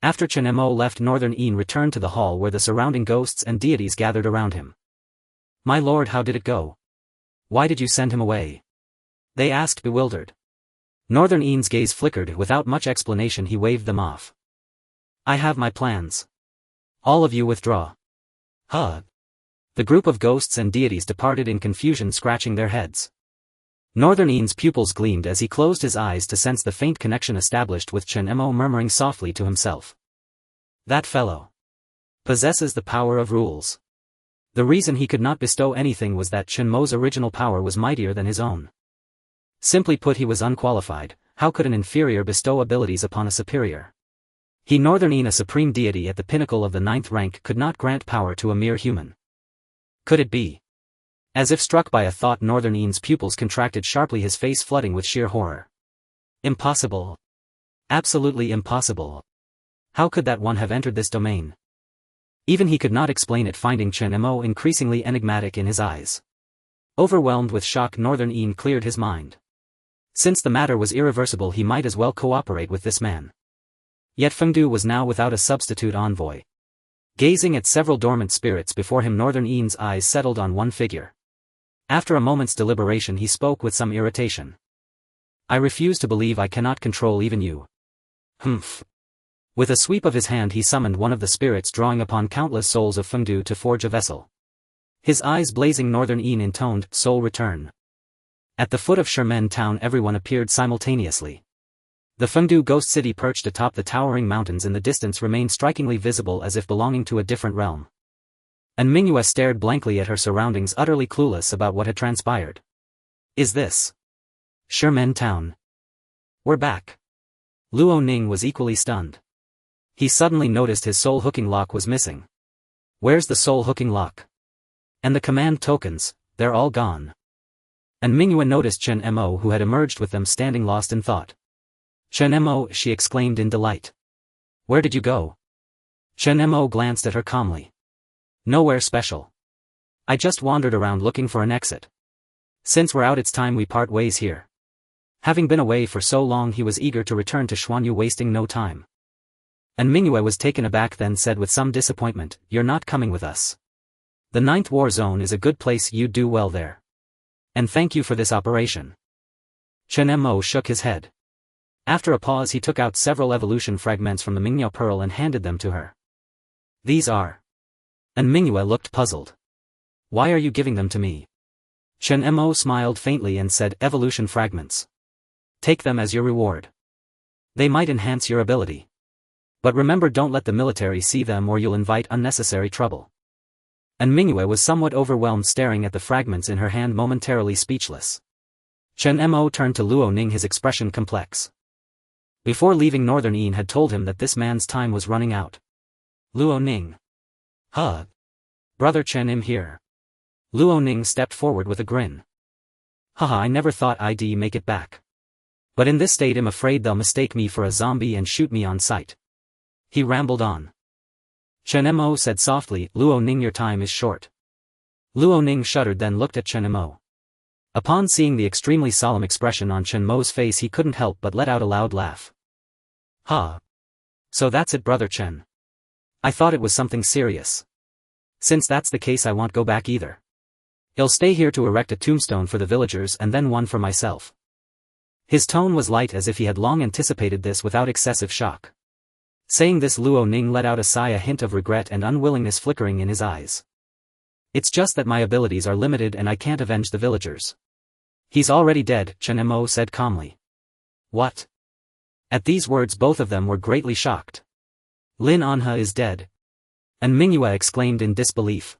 After Chen Mo left, Northern En returned to the hall where the surrounding ghosts and deities gathered around him. My lord, how did it go? Why did you send him away? They asked, bewildered. Northern En's gaze flickered. Without much explanation he waved them off. I have my plans. All of you withdraw. Huh? The group of ghosts and deities departed in confusion, scratching their heads. Northern En's pupils gleamed as he closed his eyes to sense the faint connection established with Chen Mo, murmuring softly to himself. That fellow possesses the power of rules. The reason he could not bestow anything was that Chen Mo's original power was mightier than his own. Simply put, he was unqualified. How could an inferior bestow abilities upon a superior? He, Northern En, a supreme deity at the pinnacle of the 9th rank, could not grant power to a mere human. Could it be? As if struck by a thought, Northern En's pupils contracted sharply, his face flooding with sheer horror. Impossible. Absolutely impossible. How could that one have entered this domain? Even he could not explain it, finding Chen Mo increasingly enigmatic in his eyes. Overwhelmed with shock, Northern En cleared his mind. Since the matter was irreversible, he might as well cooperate with this man. Yet Fengdu was now without a substitute envoy. Gazing at several dormant spirits before him, Northern En's eyes settled on one figure. After a moment's deliberation he spoke with some irritation. I refuse to believe I cannot control even you. Humph. With a sweep of his hand he summoned one of the spirits, drawing upon countless souls of Fengdu to forge a vessel. His eyes blazing, Northern En intoned, "Soul return." At the foot of Shermen town everyone appeared simultaneously. The Fengdu ghost city, perched atop the towering mountains in the distance, remained strikingly visible as if belonging to a different realm. And Mingyue stared blankly at her surroundings, utterly clueless about what had transpired. Is this Shermen town? We're back. Luo Ning was equally stunned. He suddenly noticed his soul hooking lock was missing. Where's the soul hooking lock? And the command tokens, they're all gone. And Mingyue noticed Chen Mo, who had emerged with them, standing lost in thought. Chen Mo, she exclaimed in delight. Where did you go? Chen Mo glanced at her calmly. Nowhere special. I just wandered around looking for an exit. Since we're out, it's time we part ways here. Having been away for so long, he was eager to return to Xuanyu, wasting no time. And Mingyue was taken aback, then said with some disappointment, You're not coming with us. The 9th war zone is a good place, you'd do well there. And thank you for this operation. Chen Mo shook his head. After a pause he took out several evolution fragments from the Mingyue pearl and handed them to her. These are. And Mingyue looked puzzled. Why are you giving them to me? Chen Mo smiled faintly and said, evolution fragments. Take them as your reward. They might enhance your ability. But remember, don't let the military see them or you'll invite unnecessary trouble. And Mingyue was somewhat overwhelmed, staring at the fragments in her hand, momentarily speechless. Chen Mo turned to Luo Ning, his expression complex. Before leaving, Northern En had told him that this man's time was running out. Luo Ning. Huh? Brother Chen Im here. Luo Ning stepped forward with a grin. Haha, I never thought I'd make it back. But in this state I'm afraid they'll mistake me for a zombie and shoot me on sight. He rambled on. Chen Mo said softly, Luo Ning, your time is short. Luo Ning shuddered, then looked at Chen Mo. Upon seeing the extremely solemn expression on Chen Mo's face, he couldn't help but let out a loud laugh. Ha! So that's it, brother Chen. I thought it was something serious. Since that's the case, I won't go back either. I'll stay here to erect a tombstone for the villagers and then one for myself. His tone was light, as if he had long anticipated this without excessive shock. Saying this, Luo Ning let out a sigh, a hint of regret and unwillingness flickering in his eyes. It's just that my abilities are limited and I can't avenge the villagers. He's already dead, Chen Mo said calmly. What? At these words both of them were greatly shocked. Lin Anhe is dead? And Mingyue exclaimed in disbelief.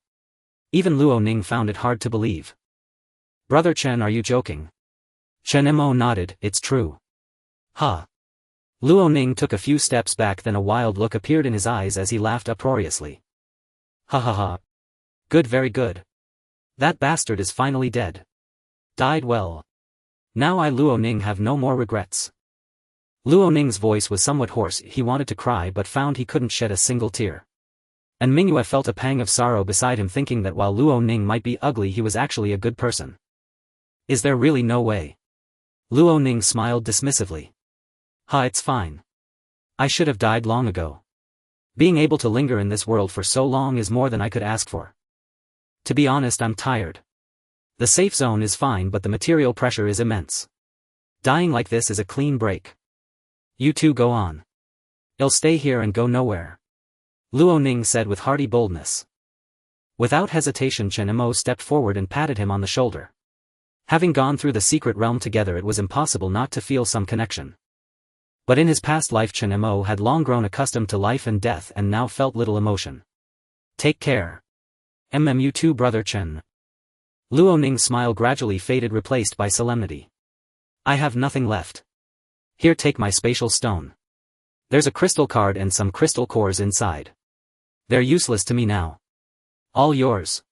Even Luo Ning found it hard to believe. Brother Chen, are you joking? Chen Mo nodded, it's true. Ha! Luo Ning took a few steps back, then a wild look appeared in his eyes as he laughed uproariously. Ha ha ha. Good, very good. That bastard is finally dead. Died well. Now I, Luo Ning, have no more regrets. Luo Ning's voice was somewhat hoarse, he wanted to cry but found he couldn't shed a single tear. And Mingyue felt a pang of sorrow beside him, thinking that while Luo Ning might be ugly, he was actually a good person. Is there really no way? Luo Ning smiled dismissively. Ha, it's fine. I should have died long ago. Being able to linger in this world for so long is more than I could ask for. To be honest, I'm tired. The safe zone is fine, but the material pressure is immense. Dying like this is a clean break. You two go on. I'll stay here and go nowhere. Luo Ning said with hearty boldness. Without hesitation, Chen Mo stepped forward and patted him on the shoulder. Having gone through the secret realm together, it was impossible not to feel some connection. But in his past life, Chen Mo had long grown accustomed to life and death and now felt little emotion. Take care. You too, brother Chen. Luo Ning's smile gradually faded, replaced by solemnity. I have nothing left. Here, take my spatial stone. There's a crystal card and some crystal cores inside. They're useless to me now. All yours.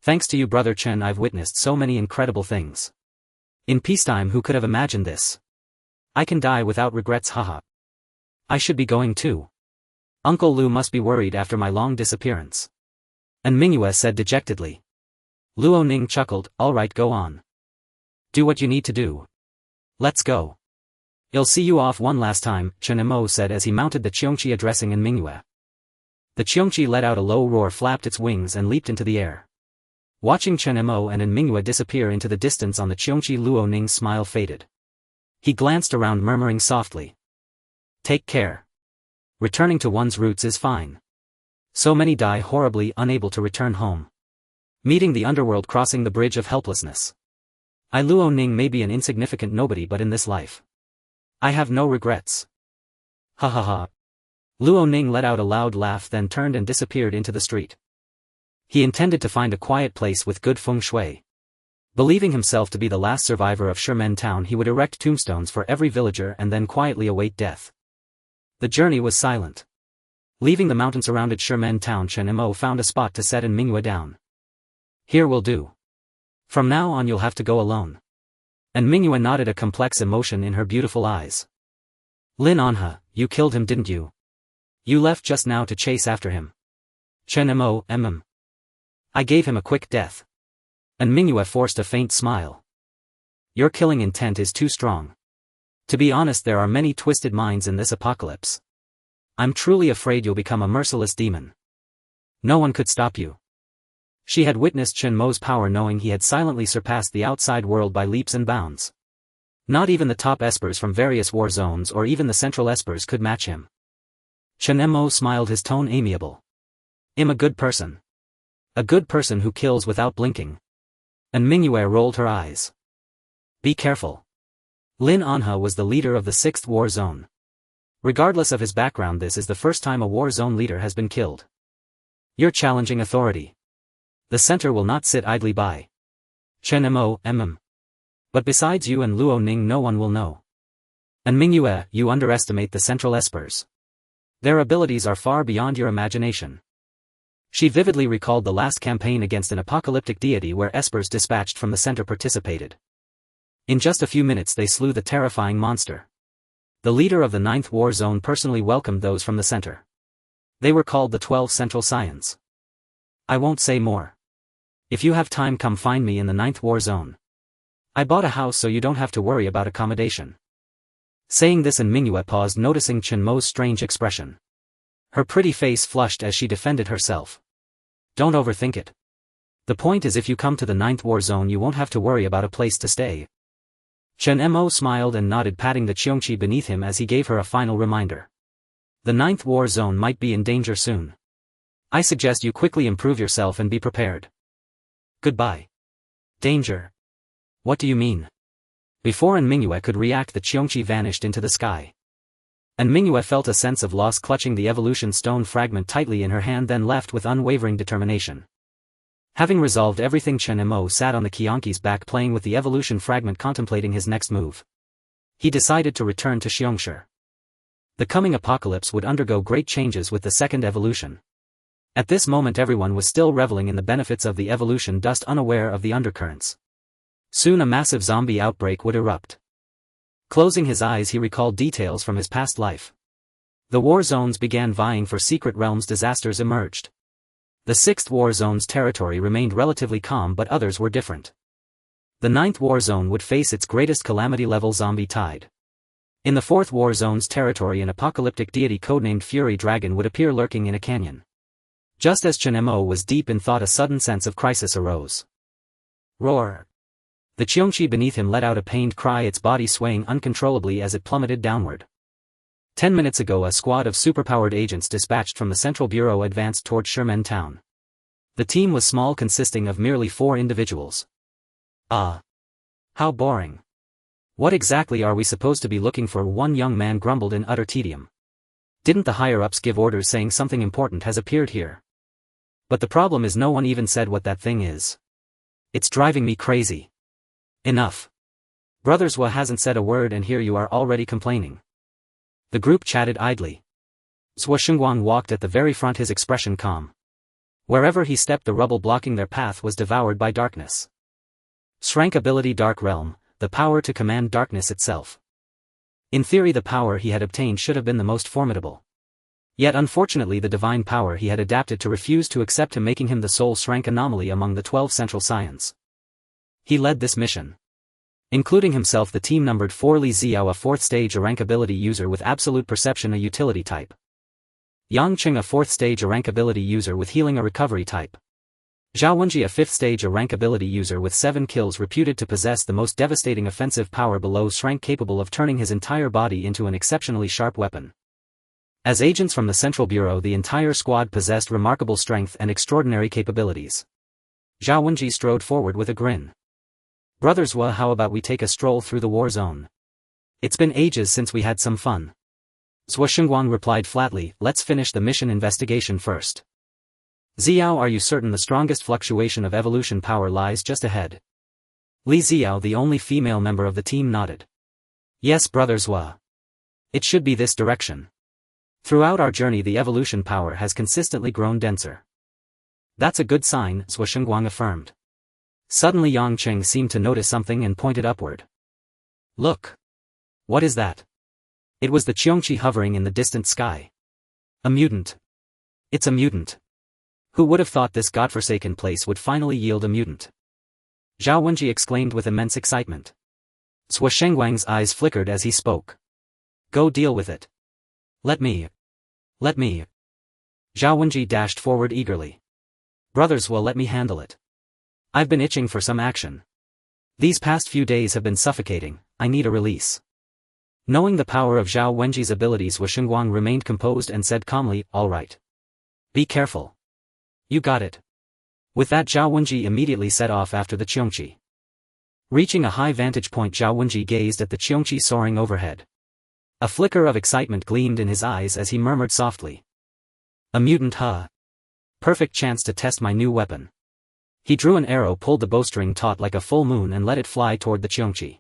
Thanks to you, brother Chen, I've witnessed so many incredible things. In peacetime, who could have imagined this? I can die without regrets, haha. I should be going too. Uncle Lu must be worried after my long disappearance. And Mingyue said dejectedly. Luo Ning chuckled, all right, go on. Do what you need to do. Let's go. I'll see you off one last time, Chen Mo said as he mounted the Qiongqi, addressing in Mingyue. The Qiongqi let out a low roar, flapped its wings and leaped into the air. Watching Chen Mo and Mingyue disappear into the distance on the Qiongqi, Luo Ning's smile faded. He glanced around, murmuring softly. Take care. Returning to one's roots is fine. So many die horribly, unable to return home. Meeting the underworld, crossing the bridge of helplessness. I, Luo Ning, may be an insignificant nobody, but in this life, I have no regrets. Ha ha ha. Luo Ning let out a loud laugh, then turned and disappeared into the street. He intended to find a quiet place with good feng shui. Believing himself to be the last survivor of Shimen Town, he would erect tombstones for every villager and then quietly await death. The journey was silent. Leaving the mountain-surrounded Shimen Town, Chen Mo found a spot to set and Mingyue down. Here will do. From now on you'll have to go alone. And Mingyue nodded, a complex emotion in her beautiful eyes. Lin Anhe, you killed him, didn't you? You left just now to chase after him. Chen Mo, I gave him a quick death. And Mingyue forced a faint smile. Your killing intent is too strong. To be honest, there are many twisted minds in this apocalypse. I'm truly afraid you'll become a merciless demon. No one could stop you. She had witnessed Chen Mo's power, knowing he had silently surpassed the outside world by leaps and bounds. Not even the top espers from various war zones or even the central espers could match him. Chen Mo smiled, his tone amiable. I'm a good person. A good person who kills without blinking. And Mingyue rolled her eyes. Be careful. Lin Anhe was the leader of the 6th war zone. Regardless of his background, this is the first time a war zone leader has been killed. You're challenging authority. The center will not sit idly by. Chen Mo, But besides you and Luo Ning, no one will know. And Mingyue, you underestimate the central espers. Their abilities are far beyond your imagination. She vividly recalled the last campaign against an apocalyptic deity where espers dispatched from the center participated. In just a few minutes they slew the terrifying monster. The leader of the 9th war zone personally welcomed those from the center. They were called the 12 Central Scions. I won't say more. If you have time, come find me in the 9th war zone. I bought a house so you don't have to worry about accommodation. Saying this, and Mingyue paused, noticing Chen Mo's strange expression. Her pretty face flushed as she defended herself. Don't overthink it. The point is, if you come to the 9th war zone, you won't have to worry about a place to stay. Chen Mo smiled and nodded, patting the Qiongqi beneath him as he gave her a final reminder. The 9th war zone might be in danger soon. I suggest you quickly improve yourself and be prepared. Goodbye. Danger. What do you mean? Before Mingyue could react, the Qiongqi vanished into the sky. And Mingyue felt a sense of loss, clutching the evolution stone fragment tightly in her hand, then left with unwavering determination. Having resolved everything, Chen Mo sat on the Qiongqi's back, playing with the evolution fragment, contemplating his next move. He decided to return to Qiongqi. The coming apocalypse would undergo great changes with the second evolution. At this moment, everyone was still reveling in the benefits of the evolution dust, unaware of the undercurrents. Soon a massive zombie outbreak would erupt. Closing his eyes, he recalled details from his past life. The war zones began vying for secret realms, disasters emerged. The 6th war zone's territory remained relatively calm, but others were different. The 9th war zone would face its greatest calamity-level zombie tide. In the 4th war zone's territory, an apocalyptic deity codenamed Fury Dragon would appear lurking in a canyon. Just as Chen Mo was deep in thought, a sudden sense of crisis arose. Roar! The Qiongqi beneath him let out a pained cry, its body swaying uncontrollably as it plummeted downward. 10 minutes ago, a squad of superpowered agents dispatched from the Central Bureau advanced toward Sherman Town. The team was small, consisting of merely 4 individuals. Ah! How boring. What exactly are we supposed to be looking for? One young man grumbled in utter tedium. Didn't the higher-ups give orders saying something important has appeared here? But the problem is, no one even said what that thing is. It's driving me crazy. Enough. Brothers Wa hasn't said a word, and here you are already complaining. The group chatted idly. Zhuo Shengguang walked at the very front, his expression calm. Wherever he stepped, the rubble blocking their path was devoured by darkness. S-rank ability, Dark Realm, the power to command darkness itself. In theory, the power he had obtained should have been the most formidable. Yet unfortunately, the divine power he had adapted to refused to accept him, making him the sole S-rank anomaly among the 12 Central Scions. He led this mission. Including himself, the team numbered 4: Li Xiao, a 4th stage rank ability user with absolute perception, a utility type. Yang Qing, a 4th stage rank ability user with healing, a recovery type. Zhao Wenji, a 5th stage rank ability user with 7 kills, reputed to possess the most devastating offensive power below S-rank, capable of turning his entire body into an exceptionally sharp weapon. As agents from the Central Bureau, the entire squad possessed remarkable strength and extraordinary capabilities. Zhao Wenji strode forward with a grin. Brothers Wa, how about we take a stroll through the war zone? It's been ages since we had some fun. Zhuo Shengguang replied flatly, let's finish the mission investigation first. Xiao, are you certain the strongest fluctuation of evolution power lies just ahead? Li Xiao, the only female member of the team, nodded. Yes, Brothers Wa. It should be this direction. Throughout our journey, the evolution power has consistently grown denser. That's a good sign, Zhuo Shengguang affirmed. Suddenly Yang Qing seemed to notice something and pointed upward. Look! What is that? It was the Qiongqi hovering in the distant sky. A mutant. It's a mutant. Who would have thought this godforsaken place would finally yield a mutant? Zhao Wenji exclaimed with immense excitement. Zhuo Shengguang's eyes flickered as he spoke. Go deal with it. Let me. Zhao Wenji dashed forward eagerly. Brothers will let me handle it. I've been itching for some action. These past few days have been suffocating, I need a release. Knowing the power of Zhao Wenji's abilities, Zhuo Shengguang remained composed and said calmly, all right. Be careful. You got it. With that, Zhao Wenji immediately set off after the Qiongqi. Reaching a high vantage point, Zhao Wenji gazed at the Qiongqi soaring overhead. A flicker of excitement gleamed in his eyes as he murmured softly. A mutant, huh? Perfect chance to test my new weapon. He drew an arrow, pulled the bowstring taut like a full moon, and let it fly toward the Qiongqi.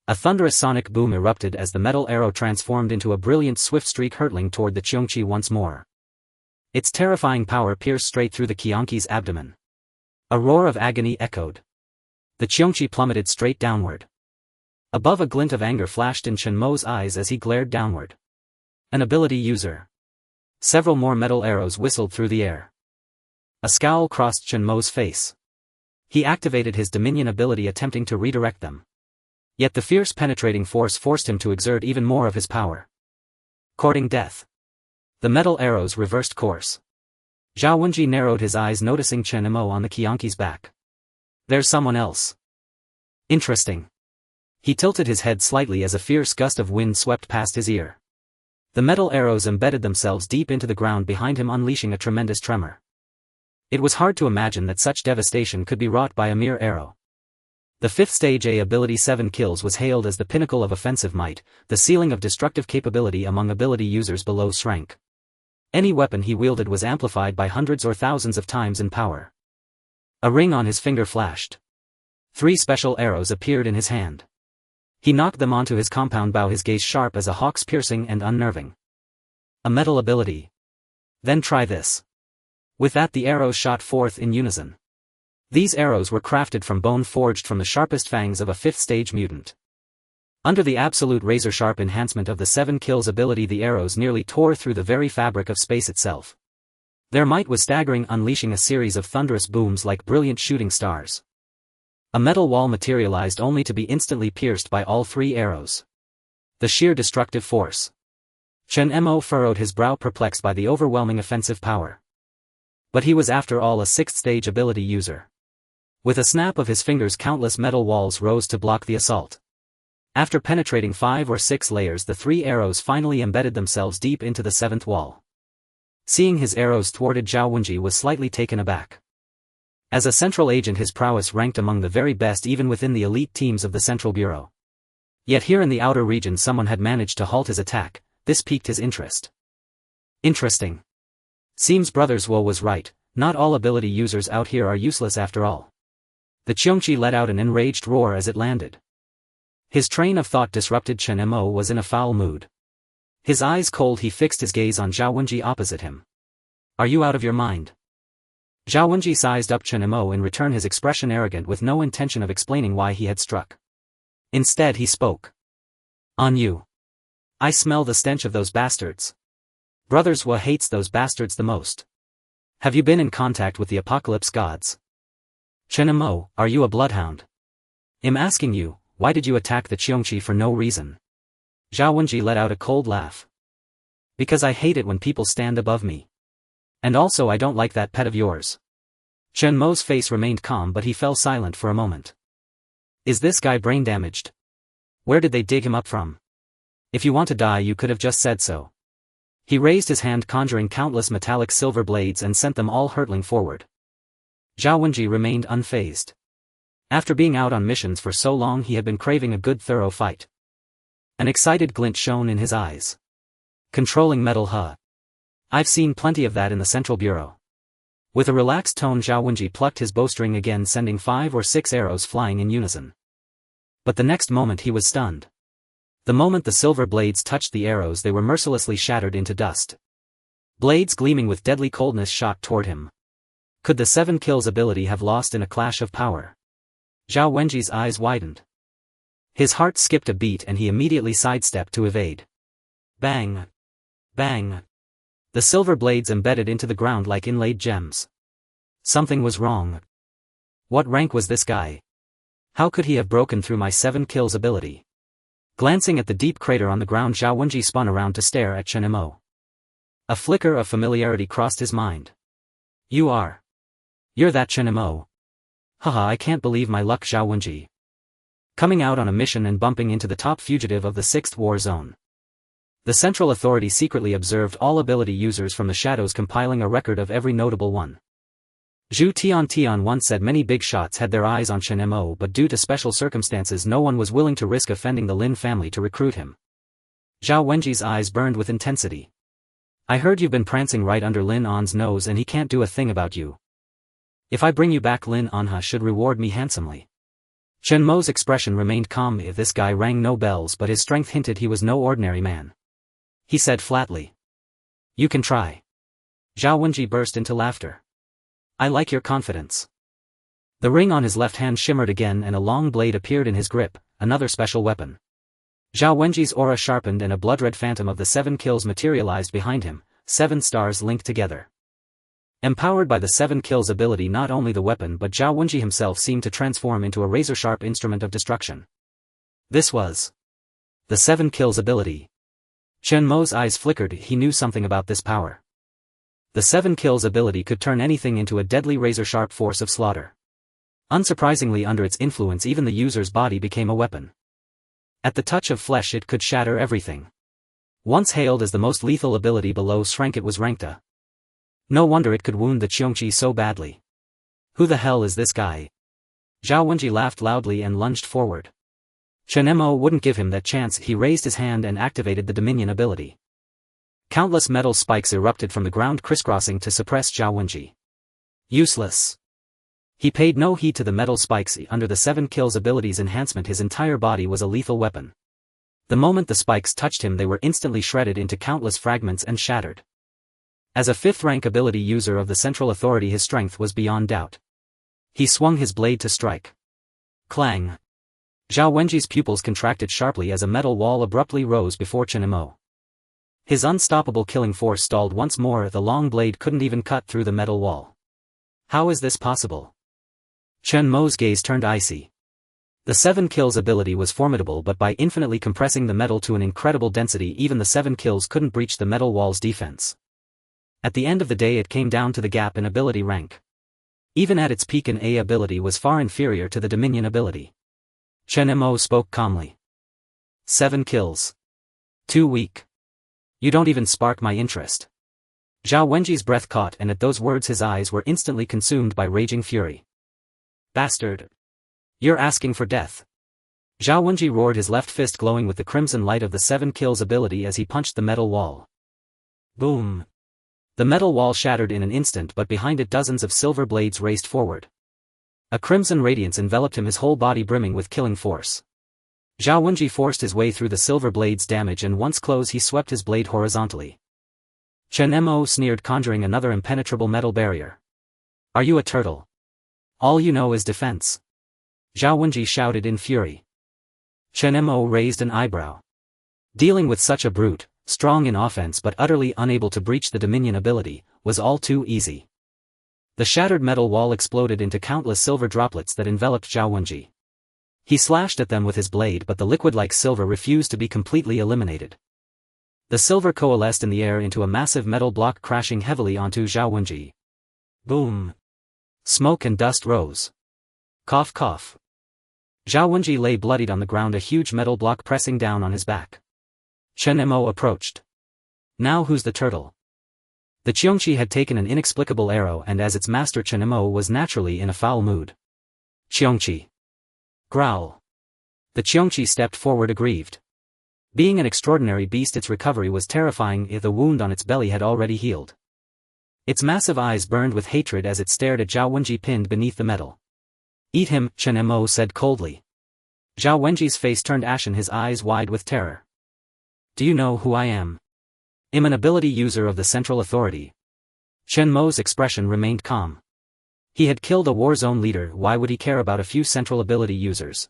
A thunderous sonic boom erupted as the metal arrow transformed into a brilliant swift streak, hurtling toward the Qiongqi once more. Its terrifying power pierced straight through the Qiongqi's abdomen. A roar of agony echoed. The Qiongqi plummeted straight downward. Above, a glint of anger flashed in Chen Mo's eyes as he glared downward. An ability user. Several more metal arrows whistled through the air. A scowl crossed Chen Mo's face. He activated his Dominion ability attempting to redirect them. Yet the fierce penetrating force forced him to exert even more of his power. Courting death. The metal arrows reversed course. Zhao Wenji narrowed his eyes noticing Chen Mo on the Qiongqi's back. There's someone else. Interesting. He tilted his head slightly as a fierce gust of wind swept past his ear. The metal arrows embedded themselves deep into the ground behind him, unleashing a tremendous tremor. It was hard to imagine that such devastation could be wrought by a mere arrow. The 5th stage A ability 7 kills was hailed as the pinnacle of offensive might, the ceiling of destructive capability among ability users below S-rank. Any weapon he wielded was amplified by hundreds or thousands of times in power. A ring on his finger flashed. 3 special arrows appeared in his hand. He knocked them onto his compound bow, his gaze sharp as a hawk's, piercing and unnerving. A metal ability. Then try this. With that, the arrows shot forth in unison. These arrows were crafted from bone forged from the sharpest fangs of a 5th stage mutant. Under the absolute razor-sharp enhancement of the 7 kills ability, the arrows nearly tore through the very fabric of space itself. Their might was staggering, unleashing a series of thunderous booms like brilliant shooting stars. A metal wall materialized only to be instantly pierced by all 3 arrows. The sheer destructive force. Chen Mo furrowed his brow, perplexed by the overwhelming offensive power. But he was after all a 6th stage ability user. With a snap of his fingers, countless metal walls rose to block the assault. After penetrating 5 or 6 layers, the 3 arrows finally embedded themselves deep into the 7th wall. Seeing his arrows thwarted, Zhao Wenji was slightly taken aback. As a central agent, his prowess ranked among the very best even within the elite teams of the Central Bureau. Yet here in the outer region someone had managed to halt his attack. This piqued his interest. Interesting. Seems Brothers Wo was right, not all ability users out here are useless after all. The Qiongqi let out an enraged roar as it landed. His train of thought disrupted. Chen Mo was in a foul mood. His eyes cold, he fixed his gaze on Zhao Wenji opposite him. Are you out of your mind? Zhao Wenji sized up Chen Mo in return, his expression arrogant, with no intention of explaining why he had struck. Instead he spoke. On you. I smell the stench of those bastards. Brothers Wo hates those bastards the most. Have you been in contact with the apocalypse gods? Chen Mo, are you a bloodhound? I'm asking you, why did you attack the Qiongqi for no reason? Zhao Wenji let out a cold laugh. Because I hate it when people stand above me. And also I don't like that pet of yours. Chen Mo's face remained calm, but he fell silent for a moment. Is this guy brain damaged? Where did they dig him up from? If you want to die, you could have just said so. He raised his hand, conjuring countless metallic silver blades, and sent them all hurtling forward. Zhao Wenji remained unfazed. After being out on missions for so long, he had been craving a good thorough fight. An excited glint shone in his eyes. Controlling metal, huh? I've seen plenty of that in the Central Bureau. With a relaxed tone, Zhao Wenji plucked his bowstring again, sending 5 or 6 arrows flying in unison. But the next moment he was stunned. The moment the silver blades touched the arrows, they were mercilessly shattered into dust. Blades gleaming with deadly coldness shot toward him. Could the 7 kills ability have lost in a clash of power? Zhao Wenji's eyes widened. His heart skipped a beat and he immediately sidestepped to evade. Bang! Bang! The silver blades embedded into the ground like inlaid gems. Something was wrong. What rank was this guy? How could he have broken through my 7 kills ability? Glancing at the deep crater on the ground, Zhao Wenji spun around to stare at Chen Mo. A flicker of familiarity crossed his mind. You're that Chen Mo. Haha, I can't believe my luck, Zhao Wenji. Coming out on a mission and bumping into the top fugitive of the 6th war zone. The Central Authority secretly observed all ability users from the shadows, compiling a record of every notable one. Zhu Tian once said many big shots had their eyes on Chen Mo, but due to special circumstances no one was willing to risk offending the Lin family to recruit him. Zhao Wenji's eyes burned with intensity. I heard you've been prancing right under Lin An's nose and he can't do a thing about you. If I bring you back, Lin Anha should reward me handsomely. Chen Mo's expression remained calm. If this guy rang no bells, but his strength hinted he was no ordinary man. He said flatly. You can try. Zhao Wenji burst into laughter. I like your confidence. The ring on his left hand shimmered again and a long blade appeared in his grip, another special weapon. Zhao Wenji's aura sharpened and a blood-red phantom of the 7 kills materialized behind him, 7 stars linked together. Empowered by the 7 kills ability, not only the weapon but Zhao Wenji himself seemed to transform into a razor-sharp instrument of destruction. This was the 7 kills ability. Chen Mo's eyes flickered. He knew something about this power. The 7 kills ability could turn anything into a deadly razor-sharp force of slaughter. Unsurprisingly, under its influence even the user's body became a weapon. At the touch of flesh it could shatter everything. Once hailed as the most lethal ability below S-rank, it was ranked A. No wonder it could wound the Qiongqi so badly. Who the hell is this guy? Zhao Wenji laughed loudly and lunged forward. Chen Mo wouldn't give him that chance. He raised his hand and activated the Dominion ability. Countless metal spikes erupted from the ground, crisscrossing to suppress Zhao Wenji. Useless. He paid no heed to the metal spikes. Under the 7 kills ability's enhancement, his entire body was a lethal weapon. The moment the spikes touched him, they were instantly shredded into countless fragments and shattered. As a 5th rank ability user of the Central Authority, his strength was beyond doubt. He swung his blade to strike. Clang. Zhao Wenji's pupils contracted sharply as a metal wall abruptly rose before Chen Mo. His unstoppable killing force stalled once more. The long blade couldn't even cut through the metal wall. How is this possible? Chen Mo's gaze turned icy. The 7 kills ability was formidable, but by infinitely compressing the metal to an incredible density, even the 7 kills couldn't breach the metal wall's defense. At the end of the day, it came down to the gap in ability rank. Even at its peak, an A ability was far inferior to the Dominion ability. Chen Mo spoke calmly. 7 kills. Too weak. You don't even spark my interest. Zhao Wenji's breath caught, and at those words his eyes were instantly consumed by raging fury. Bastard. You're asking for death. Zhao Wenji roared, his left fist glowing with the crimson light of the 7 kills ability as he punched the metal wall. Boom. The metal wall shattered in an instant, but behind it dozens of silver blades raced forward. A crimson radiance enveloped him, his whole body brimming with killing force. Zhao Wenji forced his way through the silver blade's damage, and once close he swept his blade horizontally. Chen Mo sneered, conjuring another impenetrable metal barrier. Are you a turtle? All you know is defense. Zhao Wenji shouted in fury. Chen Mo raised an eyebrow. Dealing with such a brute, strong in offense but utterly unable to breach the Dominion ability, was all too easy. The shattered metal wall exploded into countless silver droplets that enveloped Zhao Wenji. He slashed at them with his blade, but the liquid-like silver refused to be completely eliminated. The silver coalesced in the air into a massive metal block, crashing heavily onto Zhao Wenji. Boom. Smoke and dust rose. Cough cough. Zhao Wenji lay bloodied on the ground, a huge metal block pressing down on his back. Chen Mo approached. Now who's the turtle? The Qiongqi had taken an inexplicable arrow, and as its master Chen Mo was naturally in a foul mood. Qiongqi. Growl. The Qiongqi stepped forward, aggrieved. Being an extraordinary beast, its recovery was terrifying. If the wound on its belly had already healed. Its massive eyes burned with hatred as it stared at Zhao Wenji pinned beneath the metal. Eat him, Chen Mo said coldly. Zhao Wenji's face turned ashen, his eyes wide with terror. Do you know who I am? I'm an ability user of the Central Authority. Chen Mo's expression remained calm. He had killed a war zone leader, why would he care about a few central ability users?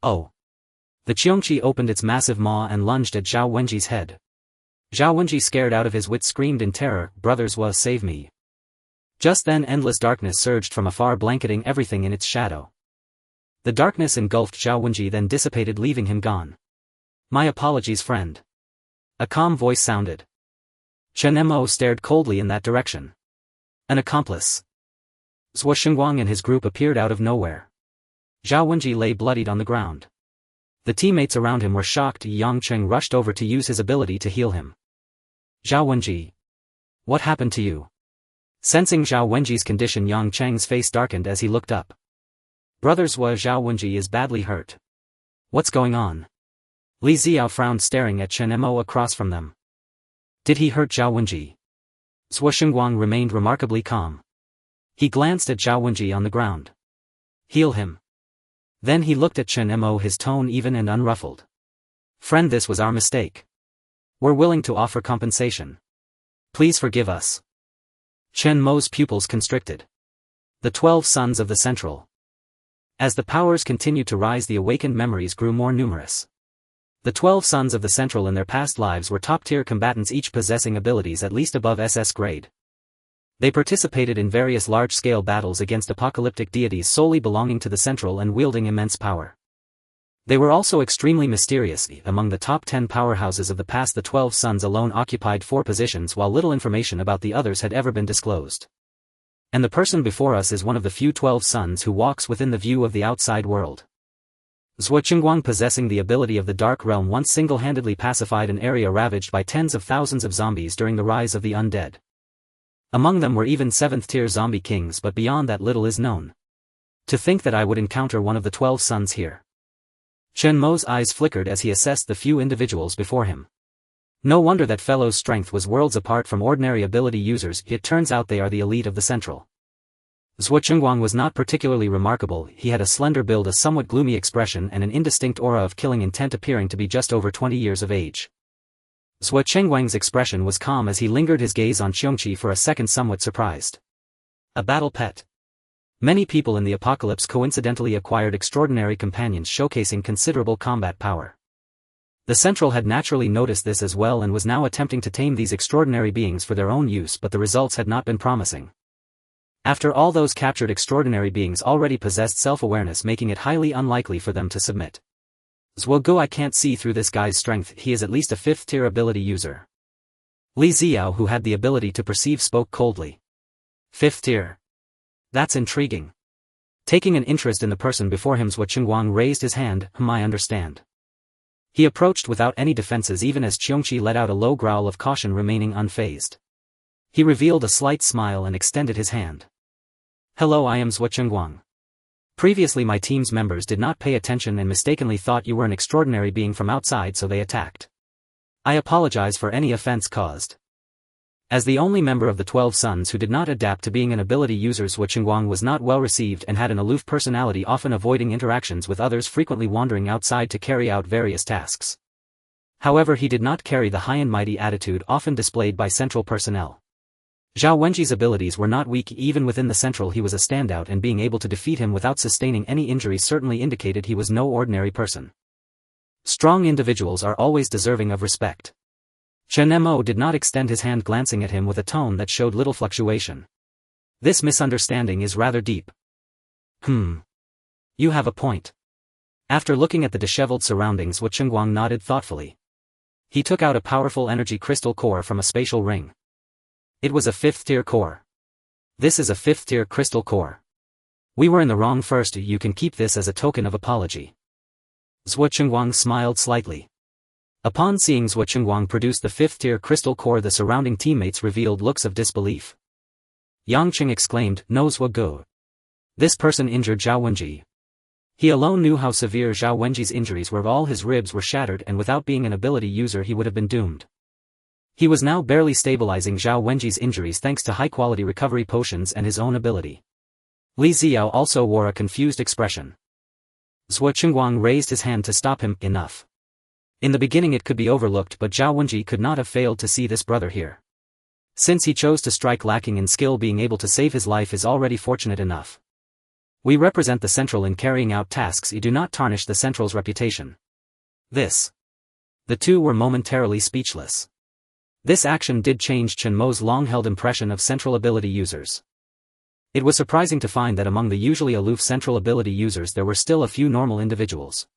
Oh. The Qiongqi opened its massive maw and lunged at Zhao Wenji's head. Zhao Wenji, scared out of his wits, screamed in terror, "Brothers, save me." Just then endless darkness surged from afar, blanketing everything in its shadow. The darkness engulfed Zhao Wenji, then dissipated, leaving him gone. My apologies, friend. A calm voice sounded. Chen Mo stared coldly in that direction. An accomplice. Ehuang and his group appeared out of nowhere. Zhao Wenji lay bloodied on the ground. The teammates around him were shocked. Yang rushed over to use his ability to heal him. Zhao Wenji. What happened to you? Sensing Zhao Wenji's condition, Yang Cheng's face darkened as he looked up. Brothers, Zhao Wenji is badly hurt. What's going on? Li Xiao frowned, staring at Chen Mo across from them. Did he hurt Zhao Wenji? Ehuang remained remarkably calm. He glanced at Zhao Wenji on the ground. Heal him. Then he looked at Chen Mo, his tone even and unruffled. Friend, this was our mistake. We're willing to offer compensation. Please forgive us. Chen Mo's pupils constricted. The 12 sons of the Central. As the powers continued to rise, the awakened memories grew more numerous. The 12 sons of the Central in their past lives were top-tier combatants, each possessing abilities at least above SS grade. They participated in various large-scale battles against apocalyptic deities solely belonging to the Central and wielding immense power. They were also extremely mysterious. Among the top 10 powerhouses of the past, the 12 sons alone occupied 4 positions, while little information about the others had ever been disclosed. And the person before us is one of the few 12 sons who walks within the view of the outside world. Qiongqi, possessing the ability of the Dark Realm, once single-handedly pacified an area ravaged by tens of thousands of zombies during the rise of the undead. Among them were even 7th-tier zombie kings, but beyond that little is known. To think that I would encounter one of the 12 sons here. Chen Mo's eyes flickered as he assessed the few individuals before him. No wonder that fellow's strength was worlds apart from ordinary ability users. It turns out they are the elite of the Central. Qiongqi was not particularly remarkable. He had a slender build, a somewhat gloomy expression, and an indistinct aura of killing intent, appearing to be just over 20 years of age. Qiongqi's expression was calm as he lingered his gaze on Qiongqi for a second, somewhat surprised. A battle pet. Many people in the apocalypse coincidentally acquired extraordinary companions showcasing considerable combat power. The Central had naturally noticed this as well and was now attempting to tame these extraordinary beings for their own use, but the results had not been promising. After all, those captured extraordinary beings already possessed self-awareness, making it highly unlikely for them to submit. Zhuogu, I can't see through this guy's strength. He is at least a 5th-tier ability user. Li Xiao, who had the ability to perceive, spoke coldly. 5th tier. That's intriguing. Taking an interest in the person before him, Qiongqi raised his hand. I understand. He approached without any defenses, even as Qiongqi let out a low growl of caution, remaining unfazed. He revealed a slight smile and extended his hand. Hello, I am Qiongqi. Previously my team's members did not pay attention and mistakenly thought you were an extraordinary being from outside, so they attacked. I apologize for any offense caused. As the only member of the 12 sons who did not adapt to being an ability user, Qiongqi was not well received and had an aloof personality, often avoiding interactions with others, frequently wandering outside to carry out various tasks. However, he did not carry the high and mighty attitude often displayed by Central personnel. Zhao Wenji's abilities were not weak. Even within the Central he was a standout, and being able to defeat him without sustaining any injury certainly indicated he was no ordinary person. Strong individuals are always deserving of respect. Chen Mo did not extend his hand, glancing at him with a tone that showed little fluctuation. This misunderstanding is rather deep. You have a point. After looking at the disheveled surroundings, Qiongqi nodded thoughtfully. He took out a powerful energy crystal core from a spatial ring. It was a 5th-tier core. This is a 5th-tier crystal core. We were in the wrong first. You can keep this as a token of apology. Qiongqi smiled slightly. Upon seeing Qiongqi produce the 5th-tier crystal core, the surrounding teammates revealed looks of disbelief. Yangqing exclaimed, "No, Zhuogu. This person injured Zhao Wenji." He alone knew how severe Zhao Wenji's injuries were. All his ribs were shattered, and without being an ability user he would have been doomed. He was now barely stabilizing Zhao Wenji's injuries thanks to high-quality recovery potions and his own ability. Li Xiao also wore a confused expression. Qiongqi raised his hand to stop him. Enough. In the beginning it could be overlooked, but Zhao Wenji could not have failed to see this brother here. Since he chose to strike lacking in skill, being able to save his life is already fortunate enough. We represent the Central in carrying out tasks. You do not tarnish the Central's reputation. This. The two were momentarily speechless. This action did change Chen Mo's long-held impression of Central ability users. It was surprising to find that among the usually aloof Central ability users there were still a few normal individuals.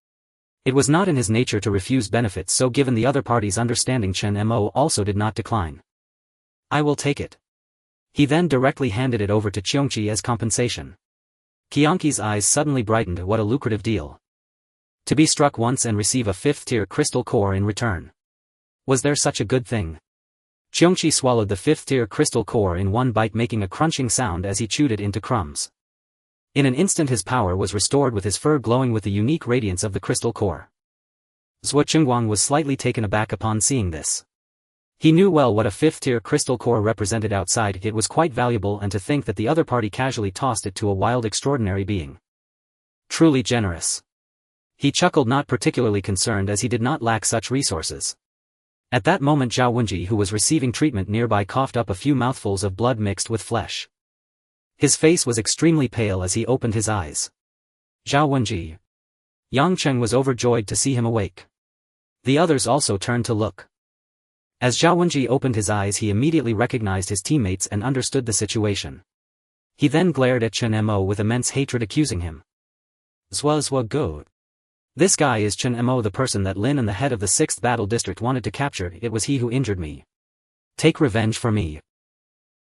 It was not in his nature to refuse benefits, so given the other party's understanding, Chen Mo also did not decline. I will take it. He then directly handed it over to Qiongqi as compensation. Qiongqi's eyes suddenly brightened. What a lucrative deal. To be struck once and receive a 5th-tier crystal core in return. Was there such a good thing? Qiongqi swallowed the 5th-tier crystal core in one bite, making a crunching sound as he chewed it into crumbs. In an instant his power was restored, with his fur glowing with the unique radiance of the crystal core. Qiongqi was slightly taken aback upon seeing this. He knew well what a 5th-tier crystal core represented outside. It was quite valuable, and to think that the other party casually tossed it to a wild extraordinary being. Truly generous. He chuckled, not particularly concerned as he did not lack such resources. At that moment Zhao Wenji, who was receiving treatment nearby, coughed up a few mouthfuls of blood mixed with flesh. His face was extremely pale as he opened his eyes. Zhao Wenji. Yangcheng was overjoyed to see him awake. The others also turned to look. As Zhao Wenji opened his eyes, he immediately recognized his teammates and understood the situation. He then glared at Chen Mo with immense hatred, accusing him. Zwa go. This guy is Chen Mo, the person that Lin and the head of the 6th Battle District wanted to capture. It was he who injured me. Take revenge for me.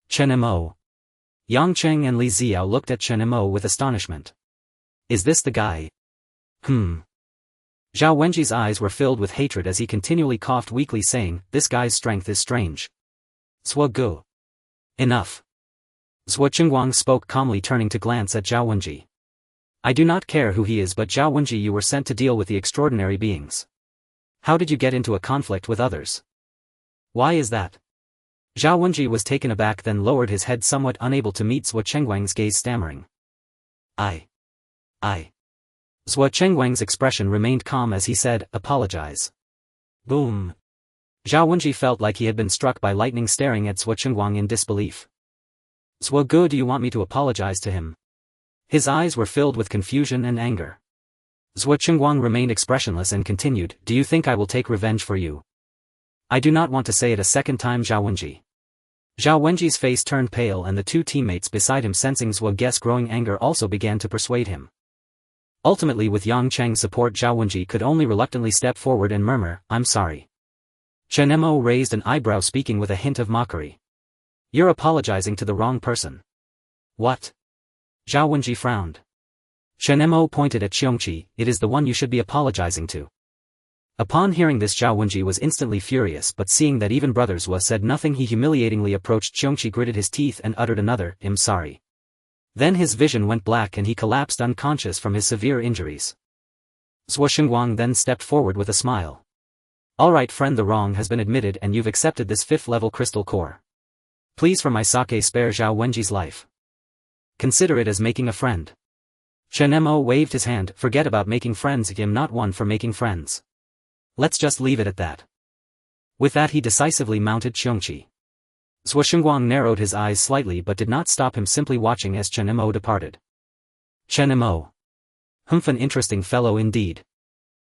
Chen Mo. Yang Cheng and Li Xiao looked at Chen Mo with astonishment. Is this the guy? Zhao Wenji's eyes were filled with hatred as he continually coughed weakly, saying, this guy's strength is strange. Zwa go. Enough. Zwa Qiongqi spoke calmly, turning to glance at Zhao Wenji. I do not care who he is, but Zhao Wenji, you were sent to deal with the extraordinary beings. How did you get into a conflict with others? Why is that? Zhao Wenji was taken aback, then lowered his head, somewhat unable to meet Zwa Qiongqi's gaze, stammering. I. Zwa Qiongqi's expression remained calm as he said, apologize. Boom. Zhao Wenji felt like he had been struck by lightning, staring at Zwa Qiongqi in disbelief. Zwa go, do you want me to apologize to him? His eyes were filled with confusion and anger. Zwa Qiongqi remained expressionless and continued, do you think I will take revenge for you? I do not want to say it a second time, Zhao Wenji. Zhao Wenji's face turned pale, and the two teammates beside him, sensing Zwa Ge's growing anger, also began to persuade him. Ultimately, with Yang Cheng's support, Zhao Wenji could only reluctantly step forward and murmur, I'm sorry. Chen Mo raised an eyebrow, speaking with a hint of mockery. You're apologizing to the wrong person. What? Zhao Wenji frowned. Chen Mo pointed at Qiongqi, it is the one you should be apologizing to. Upon hearing this, Zhao Wenji was instantly furious, but seeing that even Brother Zwa said nothing, he humiliatingly approached Qiongqi, gritted his teeth and uttered another, I'm sorry. Then his vision went black and he collapsed unconscious from his severe injuries. Zwa Qiongqi then stepped forward with a smile. Alright friend, the wrong has been admitted and you've accepted this 5th level crystal core. Please for my sake spare Zhao Wenji's life. Consider it as making a friend. Chen Mo waved his hand, forget about making friends, I'm not one for making friends. Let's just leave it at that. With that he decisively mounted Qiongqi. Zwa Qiongqi narrowed his eyes slightly but did not stop him, simply watching as Chen Mo departed. Chen Mo. An interesting fellow indeed.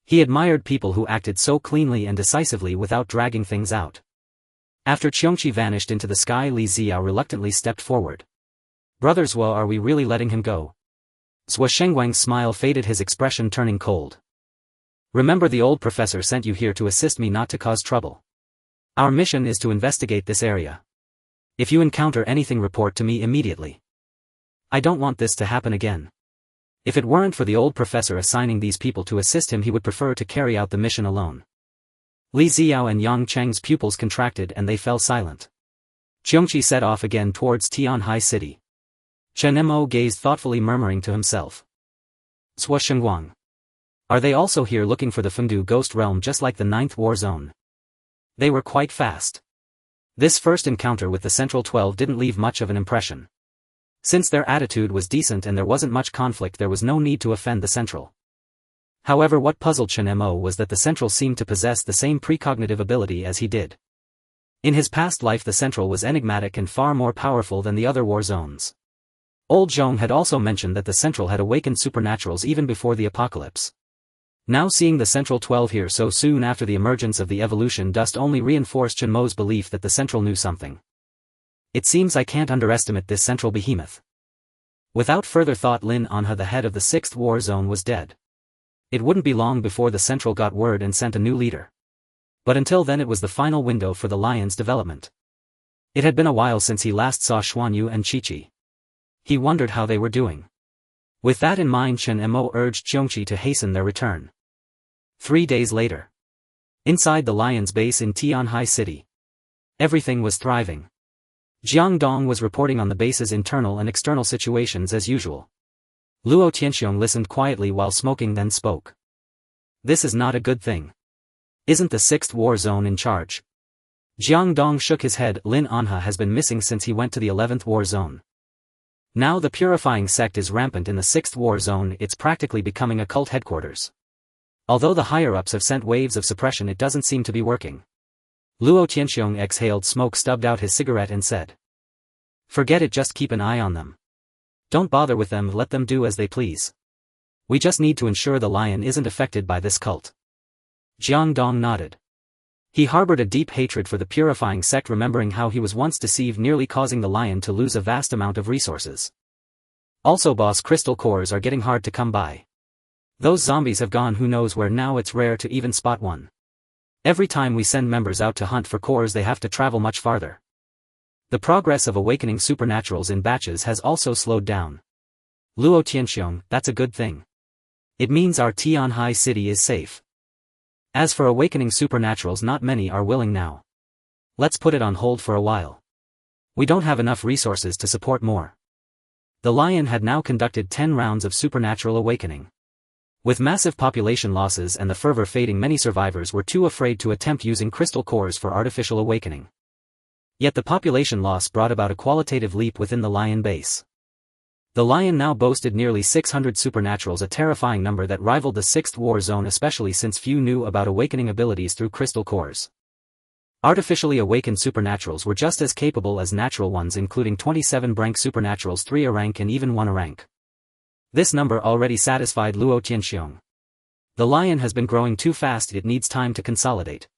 He admired people who acted so cleanly and decisively without dragging things out. After Qiongqi vanished into the sky, Li Xiao reluctantly stepped forward. Brother Zwa, are we really letting him go? Zwa Qiongqi's smile faded, his expression turning cold. Remember, the old professor sent you here to assist me, not to cause trouble. Our mission is to investigate this area. If you encounter anything, report to me immediately. I don't want this to happen again. If it weren't for the old professor assigning these people to assist him, he would prefer to carry out the mission alone. Li Xiao and Yang Cheng's pupils contracted and they fell silent. Qiongqi set off again towards Tianhai City. Chen Mo gazed thoughtfully, murmuring to himself. Zwa Qiongqi. Are they also here looking for the Fengdu Ghost Realm, just like the 9th War Zone? They were quite fast. This first encounter with the Central 12 didn't leave much of an impression. Since their attitude was decent and there wasn't much conflict, there was no need to offend the Central. However, what puzzled Chen Mo was that the Central seemed to possess the same precognitive ability as he did. In his past life, the Central was enigmatic and far more powerful than the other war zones. Old Zhong had also mentioned that the Central had awakened supernaturals even before the apocalypse. Now seeing the Central 12 here so soon after the emergence of the evolution dust only reinforced Chen Mo's belief that the Central knew something. It seems I can't underestimate this Central behemoth. Without further thought, Lin Anha, the head of the 6th War Zone, was dead. It wouldn't be long before the Central got word and sent a new leader. But until then, it was the final window for the Lion's development. It had been a while since he last saw Xuanyu and Qiqi. He wondered how they were doing. With that in mind, Chen Mo urged Qiongqi to hasten their return. 3 days later. Inside the Lion's base in Tianhai City. Everything was thriving. Jiang Dong was reporting on the base's internal and external situations as usual. Luo Tianxiong listened quietly while smoking, then spoke. This is not a good thing. Isn't the 6th War Zone in charge? Jiang Dong shook his head. Lin Anha has been missing since he went to the 11th War Zone. Now the purifying sect is rampant in the 6th War Zone, it's practically becoming a cult headquarters. Although the higher-ups have sent waves of suppression, it doesn't seem to be working. Luo Tianxiong exhaled smoke, stubbed out his cigarette and said. Forget it, just keep an eye on them. Don't bother with them, let them do as they please. We just need to ensure the Lion isn't affected by this cult. Qiongqi nodded. He harbored a deep hatred for the purifying sect, remembering how he was once deceived, nearly causing the lion to lose a vast amount of resources. Also boss, crystal cores are getting hard to come by. Those zombies have gone who knows where now, it's rare to even spot one. Every time we send members out to hunt for cores they have to travel much farther. The progress of awakening supernaturals in batches has also slowed down. Luo Tianxiong, that's a good thing. It means our Tianhai city is safe. As for awakening supernaturals, not many are willing now. Let's put it on hold for a while. We don't have enough resources to support more. The lion had now conducted 10 rounds of supernatural awakening. With massive population losses and the fervor fading, many survivors were too afraid to attempt using crystal cores for artificial awakening. Yet the population loss brought about a qualitative leap within the lion base. The lion now boasted nearly 600 supernaturals, a terrifying number that rivaled the 6th war zone, especially since few knew about awakening abilities through crystal cores. Artificially awakened supernaturals were just as capable as natural ones, including 27 rank supernaturals, 3 a rank and even 1 a rank. This number already satisfied Luo Tianxiong. The lion has been growing too fast, it needs time to consolidate.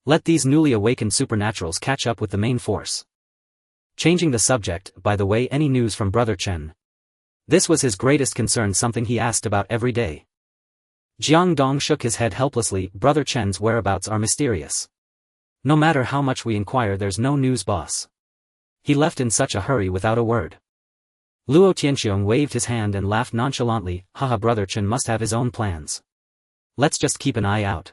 Let these newly awakened supernaturals catch up with the main force. Changing the subject, by the way, any news from Brother Chen? This was his greatest concern, something he asked about every day. Qiongqi shook his head helplessly. Brother Chen's whereabouts are mysterious. No matter how much we inquire, there's no news, boss. He left in such a hurry without a word. Luo Tianxiong waved his hand and laughed nonchalantly. Haha, Brother Chen must have his own plans. Let's just keep an eye out.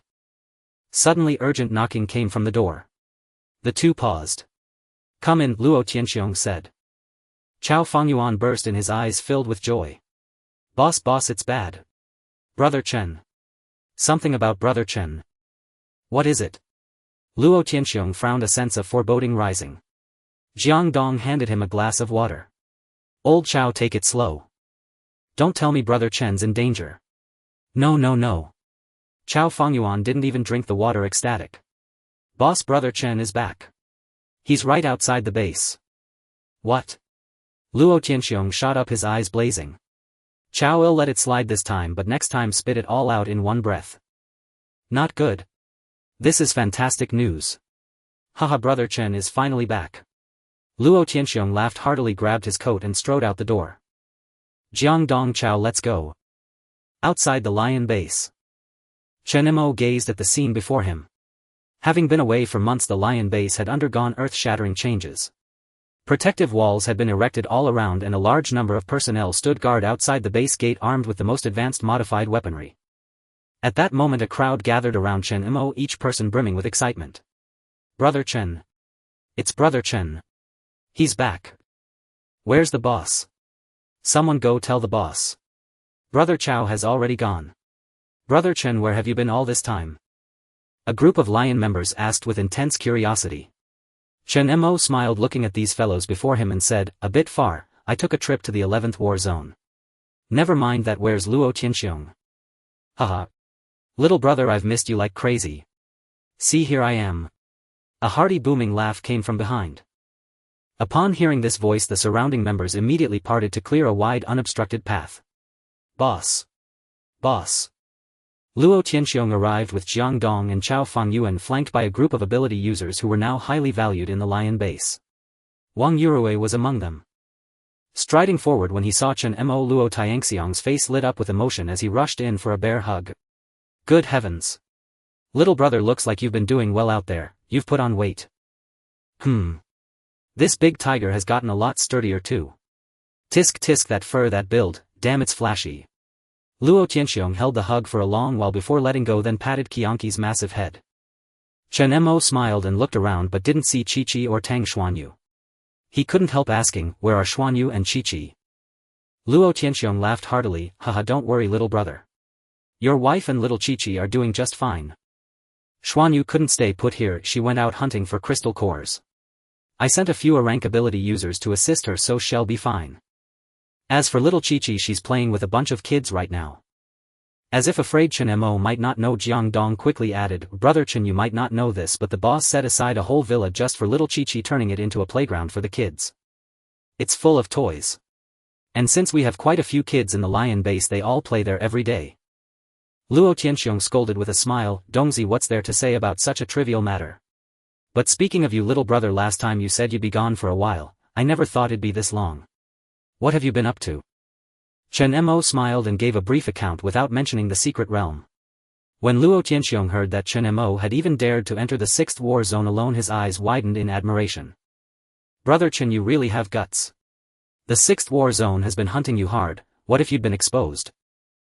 Suddenly urgent knocking came from the door. The two paused. Come in, Luo Tianxiong said. Chao Fengyuan burst in, his eyes filled with joy. Boss, it's bad. Brother Chen. Something about Brother Chen. What is it? Luo Tianxiong frowned, a sense of foreboding rising. Qiongqi handed him a glass of water. Old Chao, take it slow. Don't tell me Brother Chen's in danger. No. Chao Fengyuan didn't even drink the water, ecstatic. Boss, Brother Chen is back. He's right outside the base. What? Luo Tianxiong shot up, his eyes blazing. Chao-il let it slide this time, but next time spit it all out in one breath. Not good. This is fantastic news. Haha, Brother Chen is finally back. Luo Tianxiong laughed heartily, grabbed his coat and strode out the door. Qiongqi, Chao, let's go. Outside the lion base. Chen Mo gazed at the scene before him. Having been away for months, the lion base had undergone earth-shattering changes. Protective walls had been erected all around and a large number of personnel stood guard outside the base gate, armed with the most advanced modified weaponry. At that moment a crowd gathered around Chen Mo, each person brimming with excitement. Brother Chen. It's Brother Chen. He's back. Where's the boss? Someone go tell the boss. Brother Chao has already gone. Brother Chen, where have you been all this time? A group of lion members asked with intense curiosity. Chen Mo smiled, looking at these fellows before him, and said, a bit far, I took a trip to the 11th war zone. Never mind that, where's Luo Tianxiong? Haha. Little brother, I've missed you like crazy. See, here I am. A hearty booming laugh came from behind. Upon hearing this voice, the surrounding members immediately parted to clear a wide unobstructed path. Boss. Luo Tianxiong arrived with Qiongqi and Chao Fengyuan, flanked by a group of ability users who were now highly valued in the lion base. Wang Yurui was among them. Striding forward when he saw Chen Mo, Luo Tianxiong's face lit up with emotion as he rushed in for a bear hug. Good heavens. Little brother, looks like you've been doing well out there, you've put on weight. This big tiger has gotten a lot sturdier too. Tisk, that fur, that build, damn, it's flashy. Luo Tianxiong held the hug for a long while before letting go, then patted Qiongqi's massive head. Chen Mo smiled and looked around but didn't see Qiqi or Tang Xuanyu. He couldn't help asking, where are Xuanyu and Qiqi? Luo Tianxiong laughed heartily, haha, don't worry little brother. Your wife and little Qiqi are doing just fine. Xuanyu couldn't stay put here, she went out hunting for crystal cores. I sent a few A-rank ability users to assist her, so she'll be fine. As for little Qiqi, she's playing with a bunch of kids right now. As if afraid Chen Mo might not know, Qiongqi quickly added, Brother Chen, you might not know this, but the boss set aside a whole villa just for little Qiqi, turning it into a playground for the kids. It's full of toys. And since we have quite a few kids in the lion base, they all play there every day. Luo Tianxiong scolded with a smile, Dongzi, what's there to say about such a trivial matter? But speaking of you, little brother, last time you said you'd be gone for a while, I never thought it'd be this long. What have you been up to? Chen Mo smiled and gave a brief account without mentioning the secret realm. When Luo Tianxiong heard that Chen Mo had even dared to enter the 6th war zone alone, his eyes widened in admiration. Brother Chen, you really have guts. The 6th war zone has been hunting you hard, what if you'd been exposed?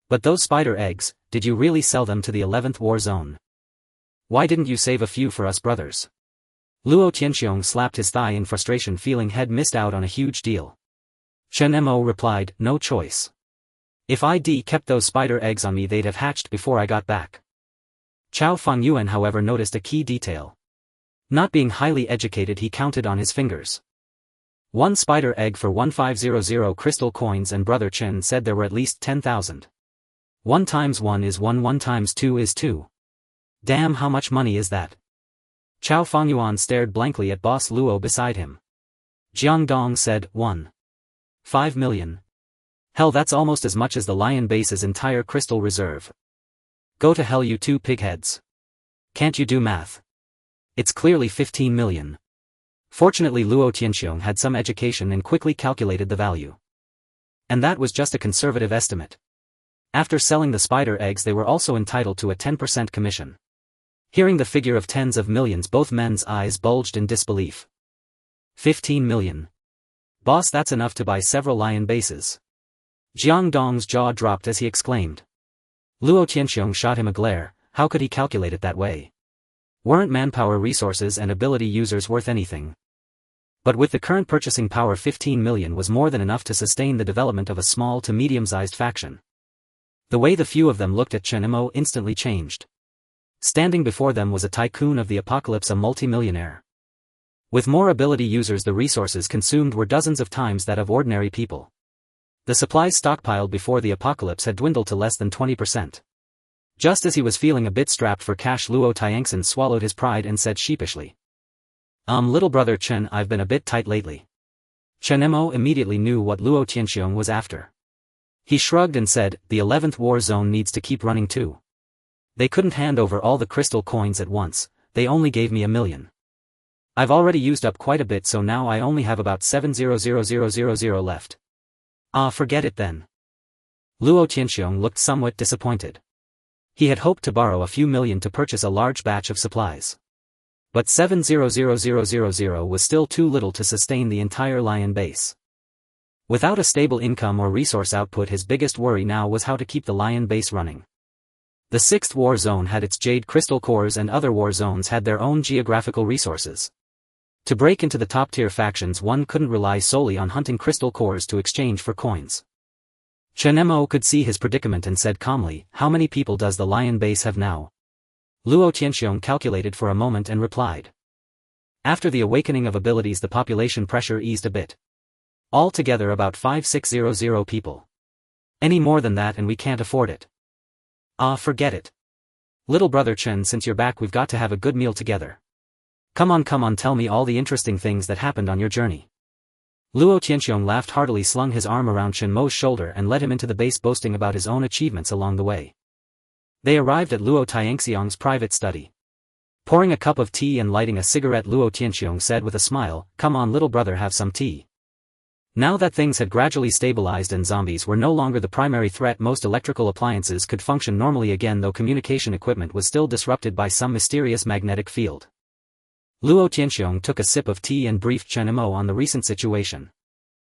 But those spider eggs, did you really sell them to the 11th war zone? Why didn't you save a few for us brothers? Luo Tianxiong slapped his thigh in frustration, feeling he'd missed out on a huge deal. Chen Mo replied, no choice. If I'd kept those spider eggs on me, they'd have hatched before I got back. Chao Fengyuan, however, noticed a key detail. Not being highly educated, he counted on his fingers. 1 spider egg for 1500 crystal coins, and Brother Chen said there were at least 10,000. 1 times 1 is 1, 1 times 2 is 2. Damn, how much money is that? Chao Fengyuan stared blankly at boss Luo beside him. Jiang Dong said, 1.5 million. Hell, that's almost as much as the Lion Base's entire crystal reserve. Go to hell, you two pigheads. Can't you do math? It's clearly 15 million. Fortunately, Luo Tianxiong had some education and quickly calculated the value. And that was just a conservative estimate. After selling the spider eggs, they were also entitled to a 10% commission. Hearing the figure of tens of millions, both men's eyes bulged in disbelief. 15 million. Boss, that's enough to buy several Lion Bases. Jiang Dong's jaw dropped as he exclaimed. Luo Tianxiong shot him a glare. How could he calculate it that way? Weren't manpower, resources and ability users worth anything? But with the current purchasing power, 15 million was more than enough to sustain the development of a small to medium-sized faction. The way the few of them looked at Chen Mo instantly changed. Standing before them was a tycoon of the apocalypse, a multi-millionaire. With more ability users, the resources consumed were dozens of times that of ordinary people. The supplies stockpiled before the apocalypse had dwindled to less than 20%. Just as he was feeling a bit strapped for cash, Luo Tianxian swallowed his pride and said sheepishly. Little brother Chen, I've been a bit tight lately. Chen Mo immediately knew what Luo Tianxiong was after. He shrugged and said, the 11th war zone needs to keep running too. They couldn't hand over all the crystal coins at once, they only gave me 1 million. I've already used up quite a bit, so now I only have about 700,000 left. Forget it then. Luo Tianxiong looked somewhat disappointed. He had hoped to borrow a few million to purchase a large batch of supplies. But 700,000 was still too little to sustain the entire Lion Base. Without a stable income or resource output, his biggest worry now was how to keep the Lion Base running. The 6th war zone had its jade crystal cores, and other war zones had their own geographical resources. To break into the top-tier factions, one couldn't rely solely on hunting crystal cores to exchange for coins. Chen Mo could see his predicament and said calmly, how many people does the Lion Base have now? Luo Tianxiong calculated for a moment and replied. After the awakening of abilities, the population pressure eased a bit. Altogether about 5600 people. Any more than that and we can't afford it. Forget it. Little brother Chen, since you're back, we've got to have a good meal together. Come on, tell me all the interesting things that happened on your journey. Luo Tianxiong laughed heartily, slung his arm around Chen Mo's shoulder and led him into the base, boasting about his own achievements along the way. They arrived at Luo Tianxiong's private study. Pouring a cup of tea and lighting a cigarette, Luo Tianxiong said with a smile, come on little brother, have some tea. Now that things had gradually stabilized and zombies were no longer the primary threat, most electrical appliances could function normally again, though communication equipment was still disrupted by some mysterious magnetic field. Luo Tianxiong took a sip of tea and briefed Chen Mo on the recent situation.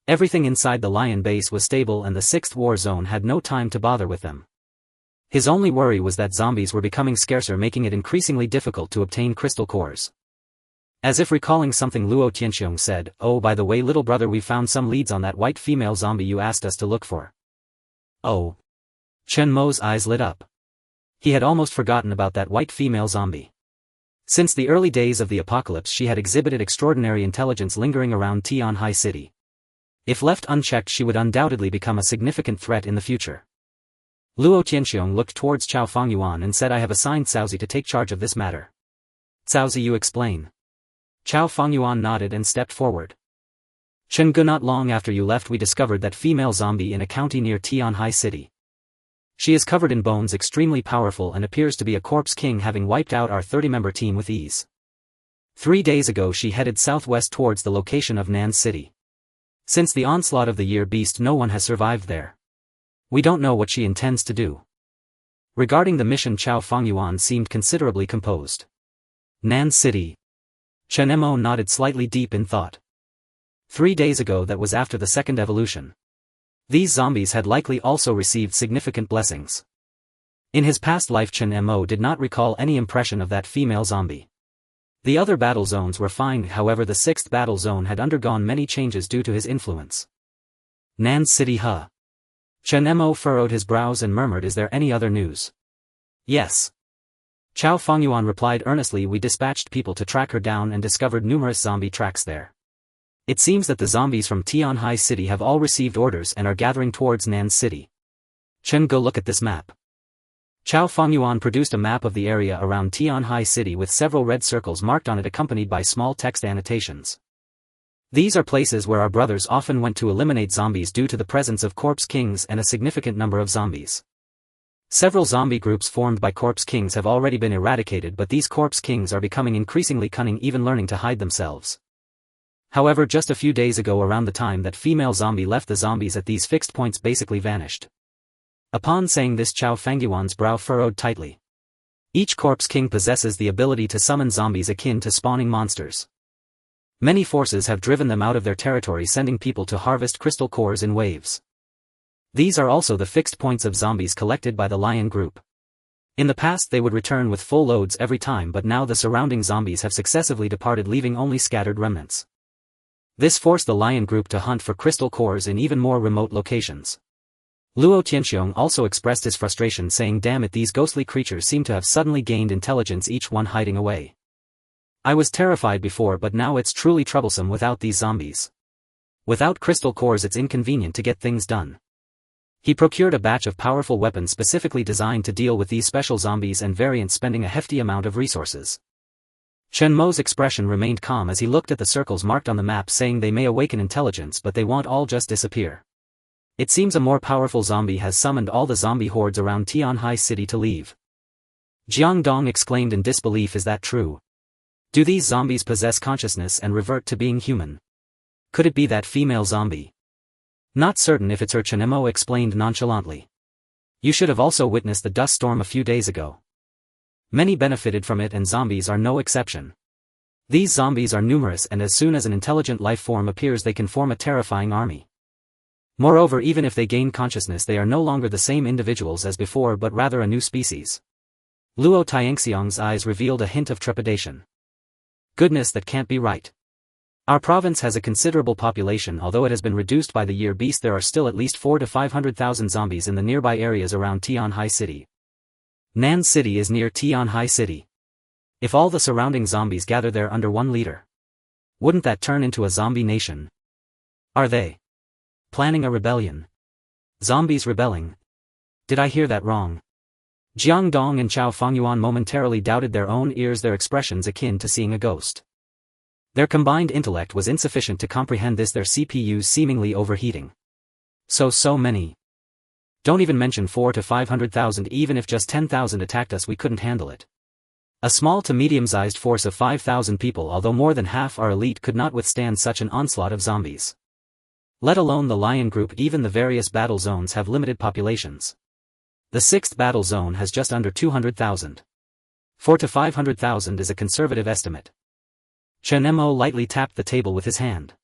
Everything inside the Lion Base was stable and the 6th war zone had no time to bother with them. His only worry was that zombies were becoming scarcer, making it increasingly difficult to obtain crystal cores. As if recalling something, Luo Tianxiong said, oh, by the way little brother, we found some leads on that white female zombie you asked us to look for. Oh. Chen Mo's eyes lit up. He had almost forgotten about that white female zombie. Since the early days of the apocalypse, she had exhibited extraordinary intelligence, lingering around Qiongqi City. If left unchecked, she would undoubtedly become a significant threat in the future. Luo Tianxiong looked towards Chao Fengyuan and said, I have assigned Caozi to take charge of this matter. Caozi, you explain. Chao Fengyuan nodded and stepped forward. Chen Gu, not long after you left we discovered that female zombie in a county near Qiongqi City. She is covered in bones, extremely powerful, and appears to be a corpse king, having wiped out our 30-member team with ease. 3 days ago she headed southwest towards the location of Nan City. Since the onslaught of the year beast, no one has survived there. We don't know what she intends to do. Regarding the mission, Chao Fengyuan seemed considerably composed. Nan City. Chen Mo nodded slightly, deep in thought. 3 days ago, that was after the second evolution. These zombies had likely also received significant blessings. In his past life, Chen Mo did not recall any impression of that female zombie. The other battle zones were fine, however the 6th battle zone had undergone many changes due to his influence. Nan City, huh? Chen Mo furrowed his brows and murmured, "Is there any other news?" "Yes." Chao Fengyuan replied earnestly, "We dispatched people to track her down and discovered numerous zombie tracks there. It seems that the zombies from Qiongqi City have all received orders and are gathering towards Nan City. Chen, go look at this map." Chao Fengyuan produced a map of the area around Qiongqi City with several red circles marked on it, accompanied by small text annotations. These are places where our brothers often went to eliminate zombies due to the presence of corpse kings and a significant number of zombies. Several zombie groups formed by corpse kings have already been eradicated, but these corpse kings are becoming increasingly cunning, even learning to hide themselves. However, just a few days ago, around the time that female zombie left, the zombies at these fixed points basically vanished. Upon saying this, Chao Fengyuan's brow furrowed tightly. Each corpse king possesses the ability to summon zombies akin to spawning monsters. Many forces have driven them out of their territory, sending people to harvest crystal cores in waves. These are also the fixed points of zombies collected by the Lion Group. In the past they would return with full loads every time, but now the surrounding zombies have successively departed, leaving only scattered remnants. This forced the Lion Group to hunt for crystal cores in even more remote locations. Luo Tianxiong also expressed his frustration, saying, "Damn it, these ghostly creatures seem to have suddenly gained intelligence, each one hiding away. I was terrified before, but now it's truly troublesome without these zombies. Without crystal cores it's inconvenient to get things done." He procured a batch of powerful weapons specifically designed to deal with these special zombies and variants, spending a hefty amount of resources. Chen Mo's expression remained calm as he looked at the circles marked on the map, saying, "They may awaken intelligence, but they won't all just disappear. It seems a more powerful zombie has summoned all the zombie hordes around Qiongqi City to leave." Jiang Dong exclaimed in disbelief, "Is that true? Do these zombies possess consciousness and revert to being human? Could it be that female zombie?" "Not certain if it's her," Chen Mo explained nonchalantly. "You should have also witnessed the dust storm a few days ago. Many benefited from it, and zombies are no exception. These zombies are numerous, and as soon as an intelligent life form appears they can form a terrifying army. Moreover, even if they gain consciousness, they are no longer the same individuals as before, but rather a new species." Luo Tianxiong's eyes revealed a hint of trepidation. "Goodness, that can't be right. Our province has a considerable population. Although it has been reduced by the year beast, there are still at least 400,000 to 500,000 zombies in the nearby areas around Qiongqi City. Nan City is near Qiongqi City. If all the surrounding zombies gather there under one leader, wouldn't that turn into a zombie nation? Are they planning a rebellion? Zombies rebelling? Did I hear that wrong?" Jiang Dong and Chao Fengyuan momentarily doubted their own ears, their expressions akin to seeing a ghost. Their combined intellect was insufficient to comprehend this, their CPUs seemingly overheating. So many. Don't even mention 400,000 to 500,000, even if just 10,000 attacked us we couldn't handle it. A small to medium-sized force of 5,000 people, although more than half are elite, could not withstand such an onslaught of zombies. Let alone the Lion Group. Even the various battle zones have limited populations. The 6th battle zone has just under 200,000. 400,000 to 500,000 is a conservative estimate. Chen Mo lightly tapped the table with his hand.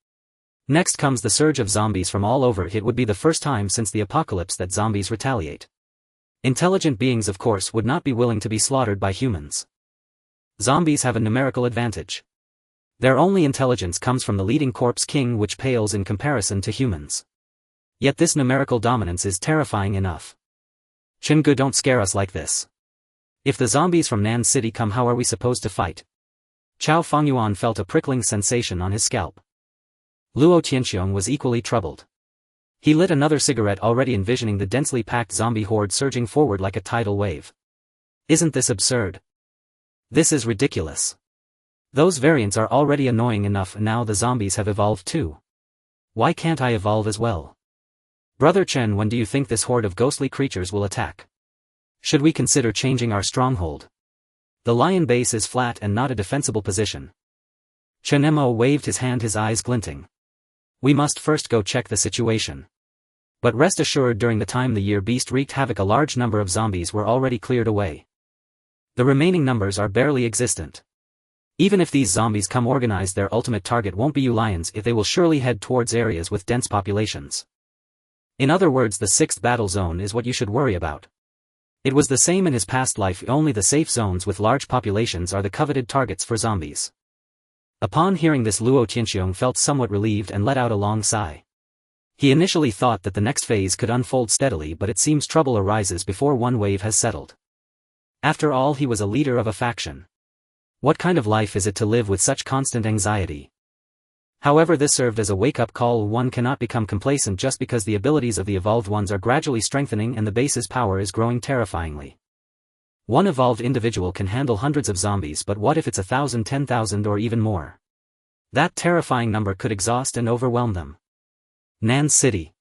Next comes the surge of zombies from all over. It would be the first time since the apocalypse that zombies retaliate. Intelligent beings, of course, would not be willing to be slaughtered by humans. Zombies have a numerical advantage. Their only intelligence comes from the leading corpse king, which pales in comparison to humans. Yet this numerical dominance is terrifying enough. Chingu, don't scare us like this. If the zombies from Nan City come, how are we supposed to fight? Chao Fengyuan felt a prickling sensation on his scalp. Luo Tianxiong was equally troubled. He lit another cigarette, already envisioning the densely packed zombie horde surging forward like a tidal wave. Isn't this absurd? This is ridiculous. Those variants are already annoying enough, and now the zombies have evolved too. Why can't I evolve as well? Brother Chen, when do you think this horde of ghostly creatures will attack? Should we consider changing our stronghold? The lion base is flat and not a defensible position. Chen Mo waved his hand, his eyes glinting. We must first go check the situation. But rest assured, during the time the year beast wreaked havoc, a large number of zombies were already cleared away. The remaining numbers are barely existent. Even if these zombies come organized, their ultimate target won't be you lions, if they will surely head towards areas with dense populations. In other words, the 6th battle zone is what you should worry about. It was the same in his past life, only the safe zones with large populations are the coveted targets for zombies. Upon hearing this, Luo Tianxiong felt somewhat relieved and let out a long sigh. He initially thought that the next phase could unfold steadily, but it seems trouble arises before one wave has settled. After all, he was a leader of a faction. What kind of life is it to live with such constant anxiety? However, this served as a wake-up call. One cannot become complacent just because the abilities of the evolved ones are gradually strengthening and the base's power is growing terrifyingly. One evolved individual can handle hundreds of zombies, but what if it's 1,000, 10,000 or even more? That terrifying number could exhaust and overwhelm them. Nan City.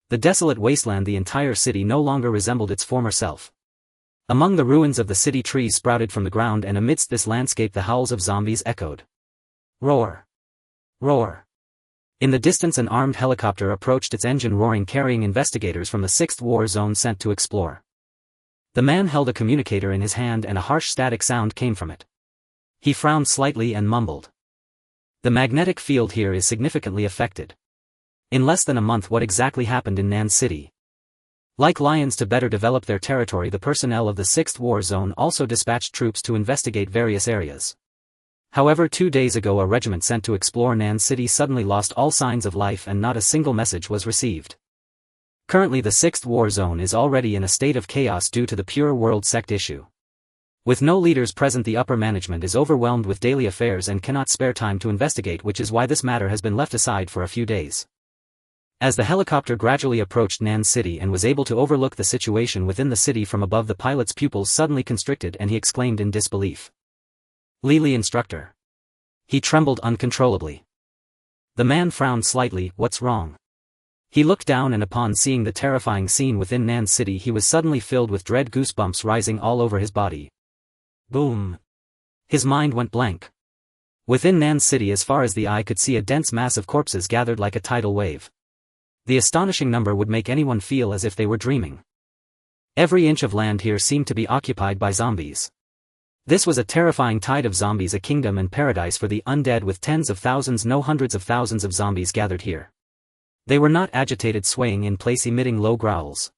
The desolate wasteland, the entire city no longer resembled its former self. Among the ruins of the city, trees sprouted from the ground, and amidst this landscape the howls of zombies echoed. Roar! Roar! In the distance an armed helicopter approached, its engine roaring, carrying investigators from the 6th war zone sent to explore. The man held a communicator in his hand and a harsh static sound came from it. He frowned slightly and mumbled. The magnetic field here is significantly affected. In less than a month, what exactly happened in Nan City? Like lions, to better develop their territory, the personnel of the 6th war zone also dispatched troops to investigate various areas. However, 2 days ago a regiment sent to explore Nan City suddenly lost all signs of life and not a single message was received. Currently the 6th war zone is already in a state of chaos due to the pure world sect issue. With no leaders present, the upper management is overwhelmed with daily affairs and cannot spare time to investigate, which is why this matter has been left aside for a few days. As the helicopter gradually approached Nan City and was able to overlook the situation within the city from above, the pilot's pupils suddenly constricted and he exclaimed in disbelief. Lili, instructor. He trembled uncontrollably. The man frowned slightly. What's wrong? He looked down, and upon seeing the terrifying scene within Nan City he was suddenly filled with dread, goosebumps rising all over his body. Boom. His mind went blank. Within Nan City, as far as the eye could see, a dense mass of corpses gathered like a tidal wave. The astonishing number would make anyone feel as if they were dreaming. Every inch of land here seemed to be occupied by zombies. This was a terrifying tide of zombies, a kingdom and paradise for the undead, with tens of thousands, no hundreds of thousands of zombies gathered here. They were not agitated, swaying in place, emitting low growls.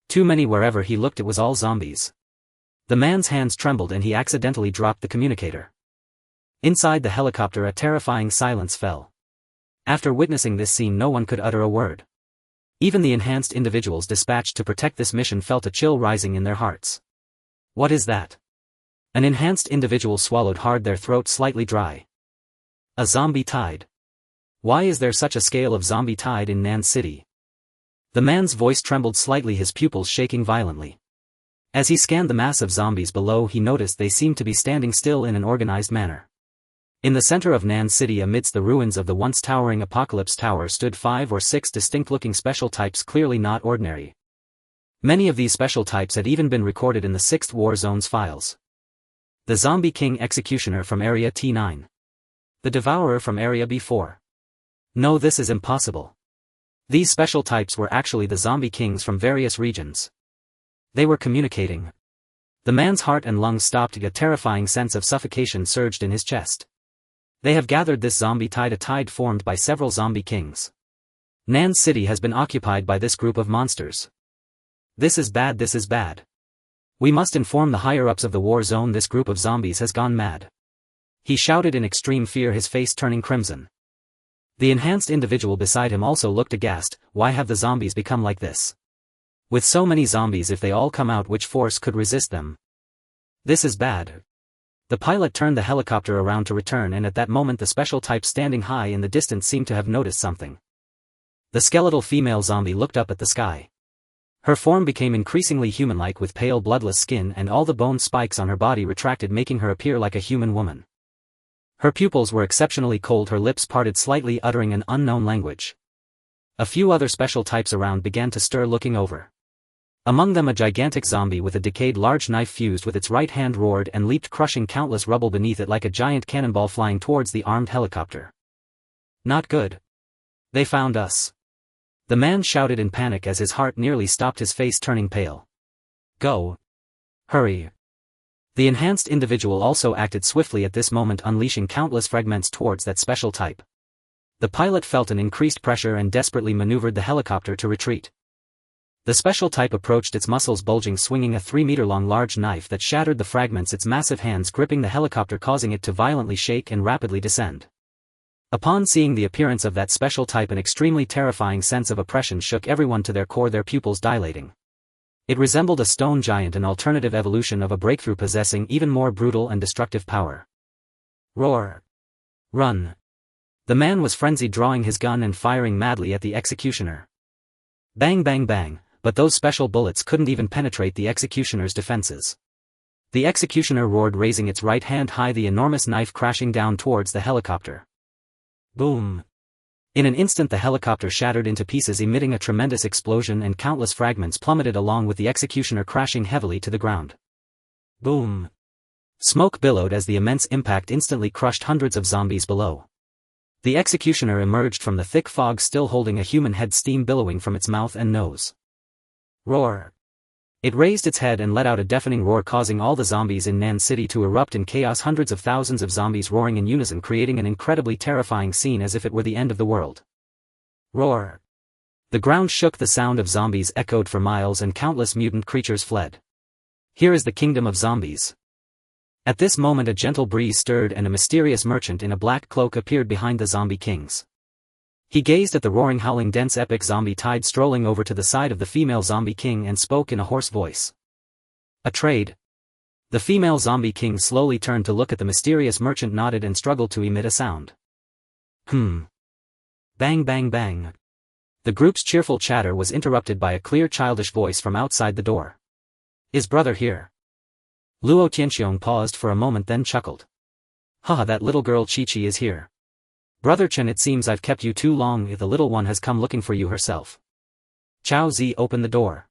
Too many. Wherever he looked it was all zombies. The man's hands trembled and he accidentally dropped the communicator. Inside the helicopter a terrifying silence fell. After witnessing this scene no one could utter a word. Even the enhanced individuals dispatched to protect this mission felt a chill rising in their hearts. What is that? An enhanced individual swallowed hard, their throat slightly dry. A zombie tide. Why is there such a scale of zombie tide in Nan City? The man's voice trembled slightly, his pupils shaking violently. As he scanned the mass of zombies below he noticed they seemed to be standing still in an organized manner. In the center of Nan City, amidst the ruins of the once towering Apocalypse Tower, stood 5 or 6 distinct-looking special types, clearly not ordinary. Many of these special types had even been recorded in the 6th War Zone's files. The Zombie King Executioner from Area T9. The Devourer from Area B4. No, this is impossible. These special types were actually the Zombie Kings from various regions. They were communicating. The man's heart and lungs stopped, a terrifying sense of suffocation surged in his chest. They have gathered this zombie tide, a tide formed by several zombie kings. Nan City has been occupied by this group of monsters. This is bad, this is bad. We must inform the higher-ups of the war zone, this group of zombies has gone mad. He shouted in extreme fear, his face turning crimson. The enhanced individual beside him also looked aghast. Why have the zombies become like this? With so many zombies, if they all come out, which force could resist them? This is bad. The pilot turned the helicopter around to return, and at that moment the special type standing high in the distance seemed to have noticed something. The skeletal female zombie looked up at the sky. Her form became increasingly human-like, with pale bloodless skin, and all the bone spikes on her body retracted, making her appear like a human woman. Her pupils were exceptionally cold, her lips parted slightly, uttering an unknown language. A few other special types around began to stir, looking over. Among them a gigantic zombie with a decayed large knife fused with its right hand roared and leaped, crushing countless rubble beneath it like a giant cannonball flying towards the armed helicopter. Not good. They found us. The man shouted in panic as his heart nearly stopped, his face turning pale. Go. Hurry. The enhanced individual also acted swiftly at this moment, unleashing countless fragments towards that special type. The pilot felt an increased pressure and desperately maneuvered the helicopter to retreat. The special type approached, its muscles bulging, swinging a 3-meter-long large knife that shattered the fragments, its massive hands gripping the helicopter, causing it to violently shake and rapidly descend. Upon seeing the appearance of that special type, an extremely terrifying sense of oppression shook everyone to their core, their pupils dilating. It resembled a stone giant, an alternative evolution of a breakthrough possessing even more brutal and destructive power. Roar! Run! The man was frenzied, drawing his gun and firing madly at the executioner. Bang bang bang, but those special bullets couldn't even penetrate the executioner's defenses. The executioner roared, raising its right hand high, the enormous knife crashing down towards the helicopter. Boom! In an instant the helicopter shattered into pieces, emitting a tremendous explosion, and countless fragments plummeted along with the executioner, crashing heavily to the ground. Boom! Smoke billowed as the immense impact instantly crushed hundreds of zombies below. The executioner emerged from the thick fog, still holding a human head, steam billowing from its mouth and nose. Roar! It raised its head and let out a deafening roar, causing all the zombies in Nan City to erupt in chaos, hundreds of thousands of zombies roaring in unison, creating an incredibly terrifying scene as if it were the end of the world. Roar! The ground shook, the sound of zombies echoed for miles, and countless mutant creatures fled. Here is the kingdom of zombies. At this moment a gentle breeze stirred and a mysterious merchant in a black cloak appeared behind the zombie kings. He gazed at the roaring, howling, dense, epic zombie tide strolling over to the side of the female zombie king and spoke in a hoarse voice. A trade. The female zombie king slowly turned to look at the mysterious merchant, nodded and struggled to emit a sound. Bang bang bang. The group's cheerful chatter was interrupted by a clear, childish voice from outside the door. Is brother here? Luo Tianxiong paused for a moment, then chuckled. Haha, that little girl Qiongqi is here. Brother Chen, it seems I've kept you too long. The little one has come looking for you herself. Chao Zi opened the door.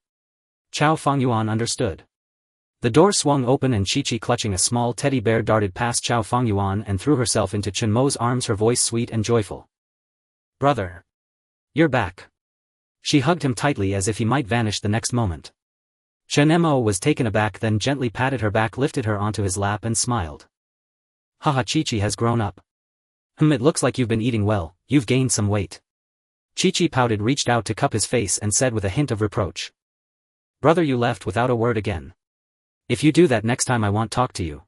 Chao Fengyuan understood. The door swung open and Qiongqi, clutching a small teddy bear, darted past Chao Fengyuan and threw herself into Chen Mo's arms, her voice sweet and joyful. Brother! You're back. She hugged him tightly as if he might vanish the next moment. Chen Mo was taken aback, then gently patted her back, lifted her onto his lap and smiled. Haha, Qiongqi has grown up. It looks like you've been eating well, you've gained some weight. Qiongqi pouted, reached out to cup his face and said with a hint of reproach. Brother, you left without a word again. If you do that next time, I won't talk to you.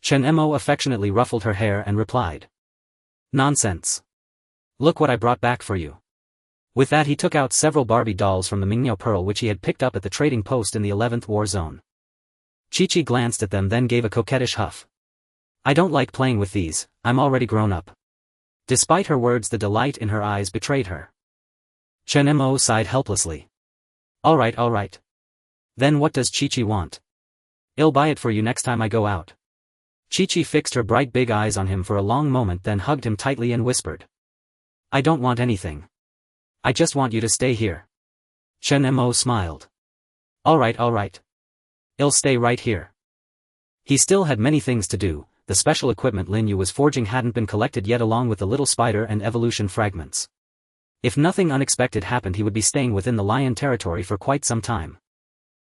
Chen Mo affectionately ruffled her hair and replied. Nonsense. Look what I brought back for you. With that he took out several Barbie dolls from the Mingniao Pearl which he had picked up at the trading post in the 11th war zone. Qiongqi glanced at them, then gave a coquettish huff. I don't like playing with these, I'm already grown up. Despite her words, the delight in her eyes betrayed her. Chen Mo sighed helplessly. Alright. Then what does Qiongqi want? I'll buy it for you next time I go out. Qiongqi fixed her bright big eyes on him for a long moment, then hugged him tightly and whispered. I don't want anything. I just want you to stay here. Chen Mo smiled. Alright. I'll stay right here. He still had many things to do. The special equipment Lin Yu was forging hadn't been collected yet, along with the little spider and evolution fragments. If nothing unexpected happened, he would be staying within the lion territory for quite some time.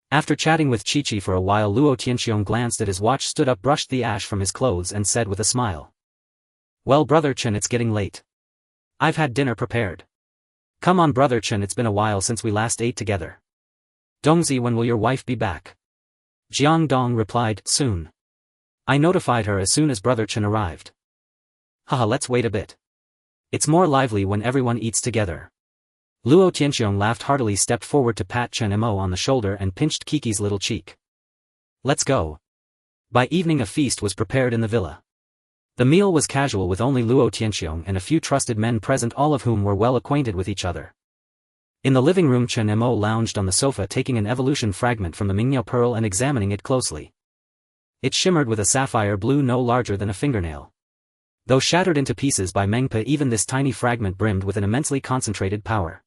After chatting with Qiongqi for a while, Luo Tianxiong glanced at his watch, stood up, brushed the ash from his clothes and said with a smile. Well, brother Chen, it's getting late. I've had dinner prepared. Come on, brother Chen, it's been a while since we last ate together. Dongzi, when will your wife be back? Jiang Dong replied, soon. I notified her as soon as brother Chen arrived. Haha, let's wait a bit. It's more lively when everyone eats together. Luo Tianxiong laughed heartily, stepped forward to pat Chen Mo on the shoulder and pinched Kiki's little cheek. Let's go. By evening a feast was prepared in the villa. The meal was casual, with only Luo Tianxiong and a few trusted men present, all of whom were well acquainted with each other. In the living room, Chen Mo lounged on the sofa, taking an evolution fragment from the Mingniao Pearl and examining it closely. It shimmered with a sapphire blue no larger than a fingernail. Though shattered into pieces by Mengpa, even this tiny fragment brimmed with an immensely concentrated power.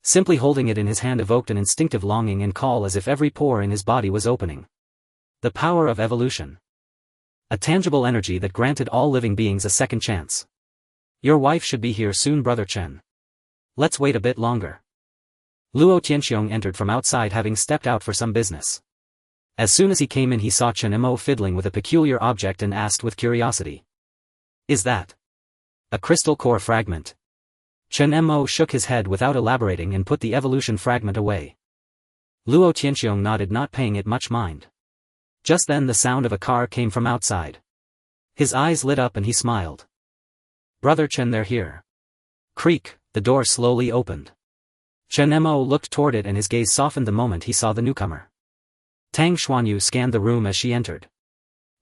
Simply holding it in his hand evoked an instinctive longing and call as if every pore in his body was opening. The power of evolution. A tangible energy that granted all living beings a second chance. Your wife should be here soon, Brother Chen. Let's wait a bit longer. Luo Tianxiong entered from outside, having stepped out for some business. As soon as he came in, he saw Chen Mo fiddling with a peculiar object and asked with curiosity. Is that a crystal core fragment? Chen Mo shook his head without elaborating and put the evolution fragment away. Luo Tianxiong nodded, not paying it much mind. Just then the sound of a car came from outside. His eyes lit up and he smiled. Brother Chen, they're here. Creak, the door slowly opened. Chen Mo looked toward it and his gaze softened the moment he saw the newcomer. Tang Xuanyu scanned the room as she entered.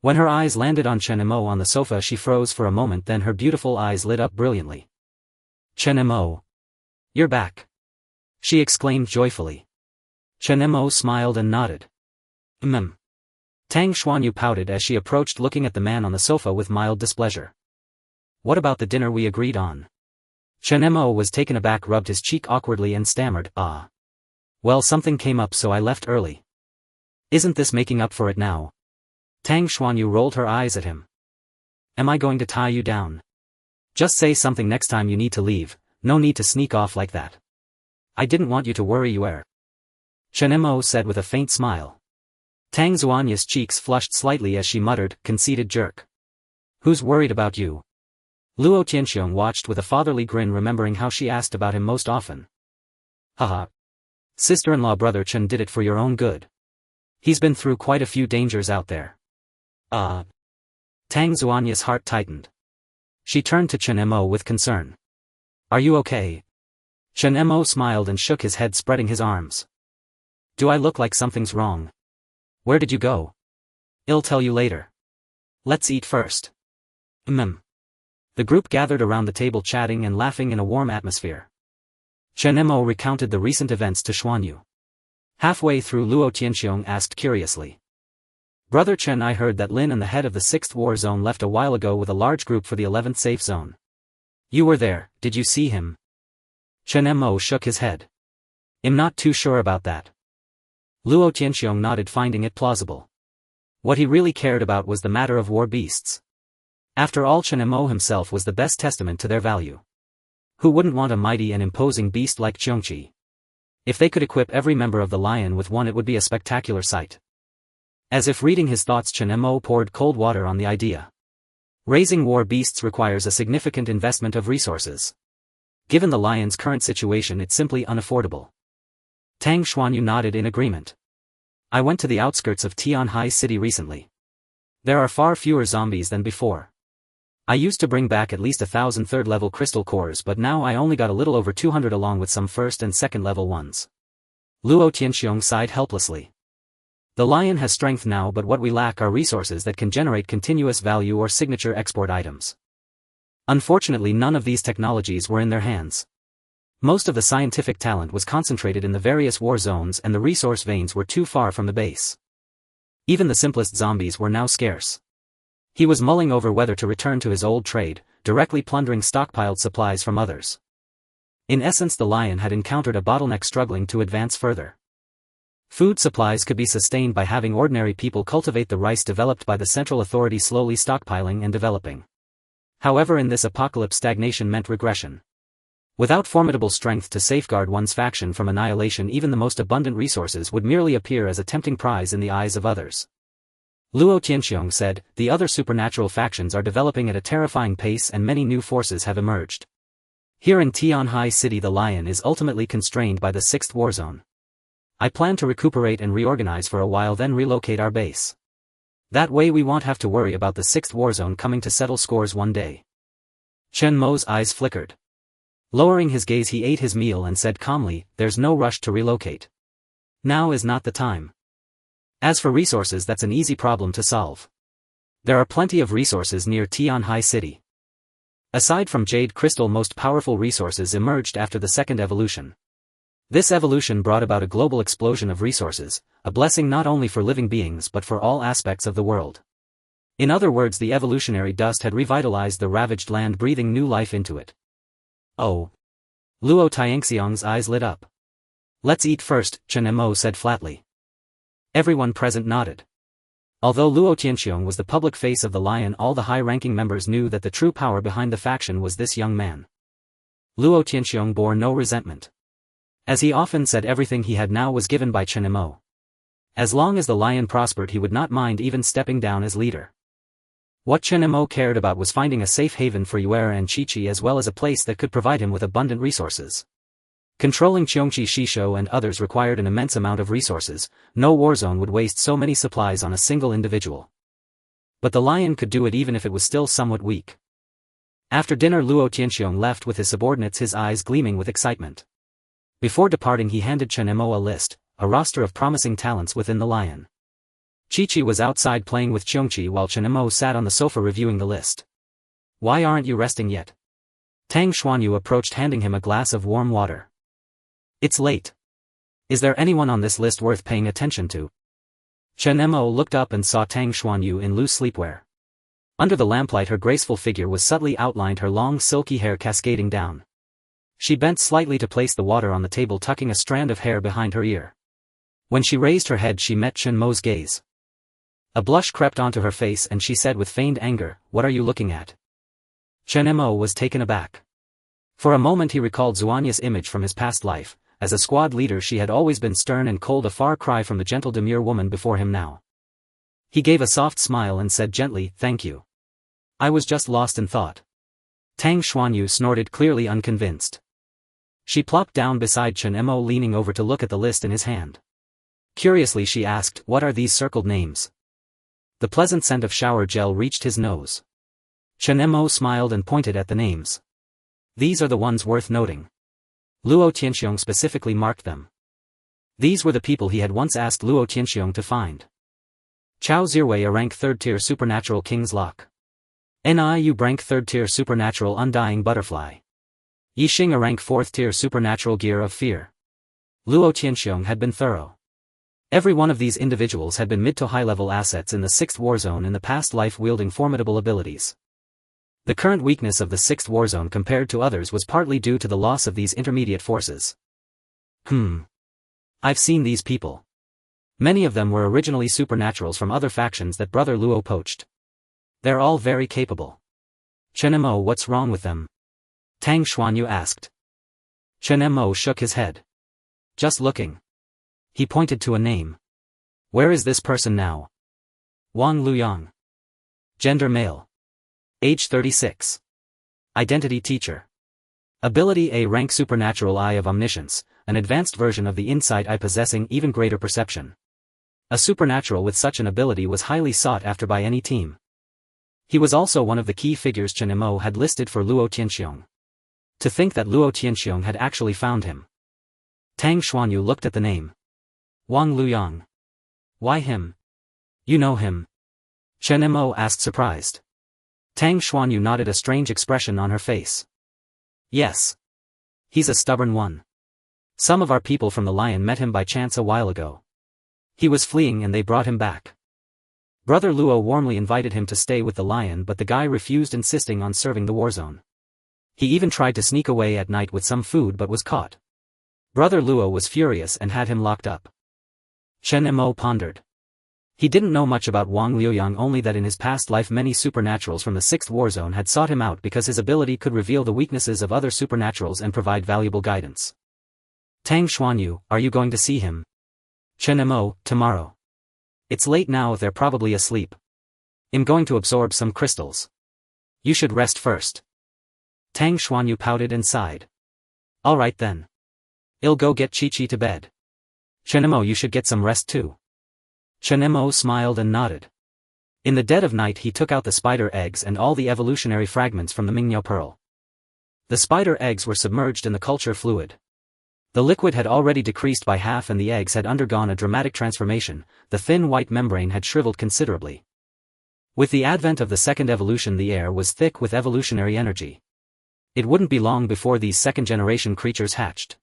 When her eyes landed on Chen Mo on the sofa, she froze for a moment, then her beautiful eyes lit up brilliantly. Chen Mo. You're back. She exclaimed joyfully. Chen Mo smiled and nodded. Tang Xuanyu pouted as she approached, looking at the man on the sofa with mild displeasure. What about the dinner we agreed on? Chen Mo was taken aback, rubbed his cheek awkwardly and stammered, Ah. Well, something came up so I left early. Isn't this making up for it now? Tang Xuanyu rolled her eyes at him. Am I going to tie you down? Just say something next time you need to leave, no need to sneak off like that. I didn't want you to worry, you were. Chen Mo said with a faint smile. Tang Xuanyu's cheeks flushed slightly as she muttered, conceited jerk. Who's worried about you? Luo Tianxiong watched with a fatherly grin, remembering how she asked about him most often. Haha. Sister-in-law Brother Chen did it for your own good. He's been through quite a few dangers out there. Tang Xuanyu's heart tightened. She turned to Chen Mo with concern. Are you okay? Chen Mo smiled and shook his head, spreading his arms. Do I look like something's wrong? Where did you go? I'll tell you later. Let's eat first. The group gathered around the table, chatting and laughing in a warm atmosphere. Chen Mo recounted the recent events to Xuanyu. Halfway through, Luo Tianxiong asked curiously. Brother Chen, I heard that Lin and the head of the 6th war zone left a while ago with a large group for the 11th safe zone. You were there, did you see him? Chen Mo shook his head. I'm not too sure about that. Luo Tianxiong nodded, finding it plausible. What he really cared about was the matter of war beasts. After all, Chen Mo himself was the best testament to their value. Who wouldn't want a mighty and imposing beast like Qiongqi? If they could equip every member of the lion with one, it would be a spectacular sight. As if reading his thoughts, Chen Mo poured cold water on the idea. Raising war beasts requires a significant investment of resources. Given the lion's current situation, it's simply unaffordable. Tang Xuanyu nodded in agreement. I went to the outskirts of Qiongqi City recently. There are far fewer zombies than before. I used to bring back at least 1,000 third-level crystal cores, but now I only got a little over 200 along with some first and second-level ones. Luo Tianxiong sighed helplessly. The lion has strength now, but what we lack are resources that can generate continuous value or signature export items. Unfortunately, none of these technologies were in their hands. Most of the scientific talent was concentrated in the various war zones, and the resource veins were too far from the base. Even the simplest zombies were now scarce. He was mulling over whether to return to his old trade, directly plundering stockpiled supplies from others. In essence, the lion had encountered a bottleneck, struggling to advance further. Food supplies could be sustained by having ordinary people cultivate the rice developed by the central authority, slowly stockpiling and developing. However, in this apocalypse, stagnation meant regression. Without formidable strength to safeguard one's faction from annihilation, even the most abundant resources would merely appear as a tempting prize in the eyes of others. Luo Tianxiong said, the other supernatural factions are developing at a terrifying pace and many new forces have emerged. Here in Qiongqi City, the lion is ultimately constrained by the 6th war zone. I plan to recuperate and reorganize for a while, then relocate our base. That way we won't have to worry about the 6th war zone coming to settle scores one day. Chen Mo's eyes flickered. Lowering his gaze, he ate his meal and said calmly, there's no rush to relocate. Now is not the time. As for resources, that's an easy problem to solve. There are plenty of resources near Qiongqi City. Aside from jade crystal, most powerful resources emerged after the 2nd evolution. This evolution brought about a global explosion of resources, a blessing not only for living beings but for all aspects of the world. In other words, the evolutionary dust had revitalized the ravaged land, breathing new life into it. Oh. Luo Tianxiang's eyes lit up. Let's eat first, Chen Mo said flatly. Everyone present nodded. Although Luo Tianxiong was the public face of the Lion, all the high-ranking members knew that the true power behind the faction was this young man. Luo Tianxiong bore no resentment. As he often said, everything he had now was given by Chen Mo. As long as the Lion prospered, he would not mind even stepping down as leader. What Chen Mo cared about was finding a safe haven for Yue and Qiqi, as well as a place that could provide him with abundant resources. Controlling Qiongqi, Shisho and others required an immense amount of resources. No warzone would waste so many supplies on a single individual. But the Lion could do it even if it was still somewhat weak. After dinner, Luo Tianxiong left with his subordinates, his eyes gleaming with excitement. Before departing, he handed Chen Mo a list, a roster of promising talents within the Lion. Qiqi was outside playing with Qiongqi while Chen Mo sat on the sofa reviewing the list. Why aren't you resting yet? Tang Xuanyu approached, handing him a glass of warm water. It's late. Is there anyone on this list worth paying attention to? Chen Mo looked up and saw Tang Xuanyu in loose sleepwear. Under the lamplight, her graceful figure was subtly outlined, her long silky hair cascading down. She bent slightly to place the water on the table, tucking a strand of hair behind her ear. When she raised her head, she met Chen Mo's gaze. A blush crept onto her face and she said with feigned anger, "What are you looking at?" Chen Mo was taken aback. For a moment he recalled Xuanya's image from his past life. As a squad leader, she had always been stern and cold, a far cry from the gentle demure woman before him now. He gave a soft smile and said gently, "Thank you. I was just lost in thought." Tang Xuanyu snorted, clearly unconvinced. She plopped down beside Chen Mo, leaning over to look at the list in his hand. Curiously she asked, "What are these circled names?" The pleasant scent of shower gel reached his nose. Chen Mo smiled and pointed at the names. "These are the ones worth noting." Luo Tianxiong specifically marked them. These were the people he had once asked Luo Tianxiong to find. Chao Zirwei, a rank 3rd tier supernatural King's Lock. Niu rank 3rd tier supernatural Undying Butterfly. Yixing, a rank 4th tier supernatural Gear of Fear. Luo Tianxiong had been thorough. Every one of these individuals had been mid to high level assets in the 6th warzone in the past life, wielding formidable abilities. The current weakness of the 6th warzone compared to others was partly due to the loss of these intermediate forces. I've seen these people. Many of them were originally supernaturals from other factions that Brother Luo poached. They're all very capable. Chen Mo, what's wrong with them? Tang Xuanyu asked. Chen Mo shook his head. Just looking. He pointed to a name. Where is this person now? Wang Luyang. Gender male. Age 36. Identity teacher. Ability A rank supernatural Eye of Omniscience, an advanced version of the insight eye possessing even greater perception. A supernatural with such an ability was highly sought after by any team. He was also one of the key figures Chen Mo had listed for Luo Tianxiong. To think that Luo Tianxiong had actually found him. Tang Xuanyu looked at the name. Wang Luyang. Why him? You know him? Chen Mo asked, surprised. Tang Xuanyu nodded, a strange expression on her face. Yes. He's a stubborn one. Some of our people from the Lion met him by chance a while ago. He was fleeing and they brought him back. Brother Luo warmly invited him to stay with the Lion, but the guy refused, insisting on serving the warzone. He even tried to sneak away at night with some food but was caught. Brother Luo was furious and had him locked up. Chen Mo pondered. He didn't know much about Wang Liuyang, only that in his past life many supernaturals from the 6th warzone had sought him out because his ability could reveal the weaknesses of other supernaturals and provide valuable guidance. Tang Xuanyu, are you going to see him? Chen Mo, tomorrow. It's late now, they're probably asleep. I'm going to absorb some crystals. You should rest first. Tang Xuanyu pouted and sighed. Alright then. I'll go get Qiqi to bed. Chen Mo, you should get some rest too. Chen Mo smiled and nodded. In the dead of night he took out the spider eggs and all the evolutionary fragments from the Mingyao pearl. The spider eggs were submerged in the culture fluid. The liquid had already decreased by half and the eggs had undergone a dramatic transformation. The thin white membrane had shriveled considerably. With the advent of the second evolution, the air was thick with evolutionary energy. It wouldn't be long before these second-generation creatures hatched.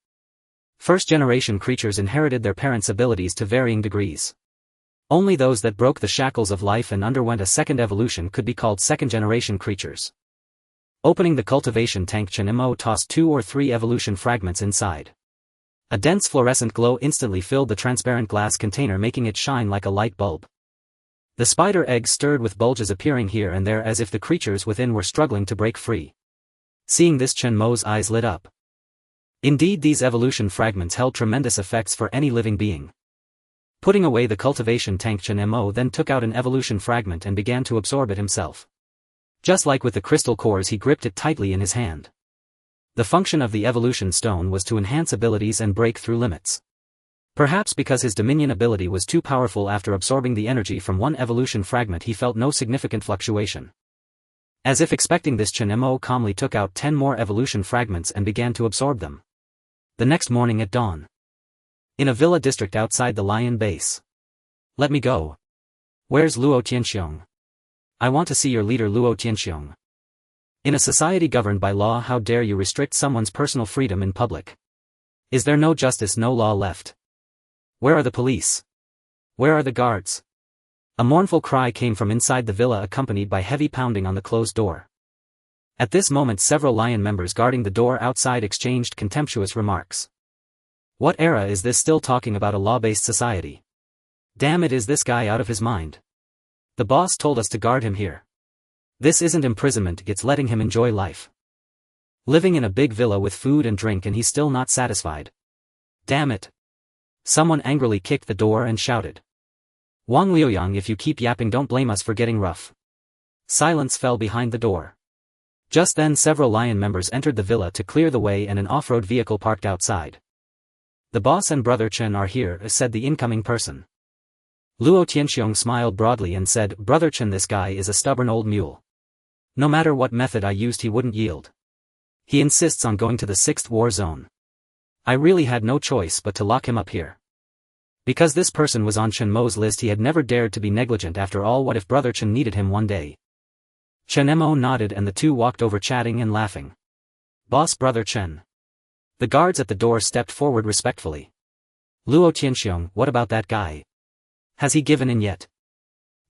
First-generation creatures inherited their parents' abilities to varying degrees. Only those that broke the shackles of life and underwent a second evolution could be called second-generation creatures. Opening the cultivation tank, Chen Mo tossed 2 or 3 evolution fragments inside. A dense fluorescent glow instantly filled the transparent glass container, making it shine like a light bulb. The spider eggs stirred with bulges appearing here and there as if the creatures within were struggling to break free. Seeing this, Chen Mo's eyes lit up. Indeed, these evolution fragments held tremendous effects for any living being. Putting away the cultivation tank, Chen Mo then took out an evolution fragment and began to absorb it himself. Just like with the crystal cores, he gripped it tightly in his hand. The function of the evolution stone was to enhance abilities and break through limits. Perhaps because his dominion ability was too powerful, after absorbing the energy from one evolution fragment he felt no significant fluctuation. As if expecting this, Chen Mo calmly took out 10 more evolution fragments and began to absorb them. The next morning at dawn. In a villa district outside the lion base. Let me go. Where's Luo Tianxiong? I want to see your leader, Luo Tianxiong. In a society governed by law, how dare you restrict someone's personal freedom in public? Is there no justice, no law left? Where are the police? Where are the guards? A mournful cry came from inside the villa, accompanied by heavy pounding on the closed door. At this moment, several lion members guarding the door outside exchanged contemptuous remarks. What era is this, still talking about a law-based society? Damn it, is this guy out of his mind? The boss told us to guard him here. This isn't imprisonment, it's letting him enjoy life. Living in a big villa with food and drink, and he's still not satisfied. Damn it. Someone angrily kicked the door and shouted. Wang Liuyang, if you keep yapping, don't blame us for getting rough. Silence fell behind the door. Just then several lion members entered the villa to clear the way, and an off-road vehicle parked outside. The boss and Brother Chen are here, said the incoming person. Luo Tianxiong smiled broadly and said, Brother Chen, this guy is a stubborn old mule. No matter what method I used, he wouldn't yield. He insists on going to the 6th war zone. I really had no choice but to lock him up here. Because this person was on Chen Mo's list, he had never dared to be negligent. After all, what if Brother Chen needed him one day? Chen Mo nodded and the two walked over, chatting and laughing. Boss, Brother Chen. The guards at the door stepped forward respectfully. Luo Tianxiong, what about that guy? Has he given in yet?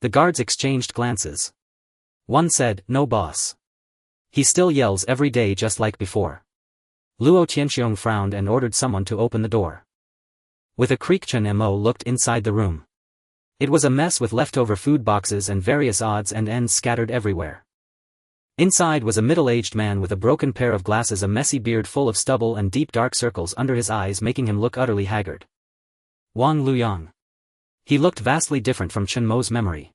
The guards exchanged glances. One said, no boss. He still yells every day just like before. Luo Tianxiong frowned and ordered someone to open the door. With a creak, Chen Mo looked inside the room. It was a mess with leftover food boxes and various odds and ends scattered everywhere. Inside was a middle-aged man with a broken pair of glasses, a messy beard full of stubble and deep dark circles under his eyes, making him look utterly haggard. Wang Liuyang. He looked vastly different from Chen Mo's memory.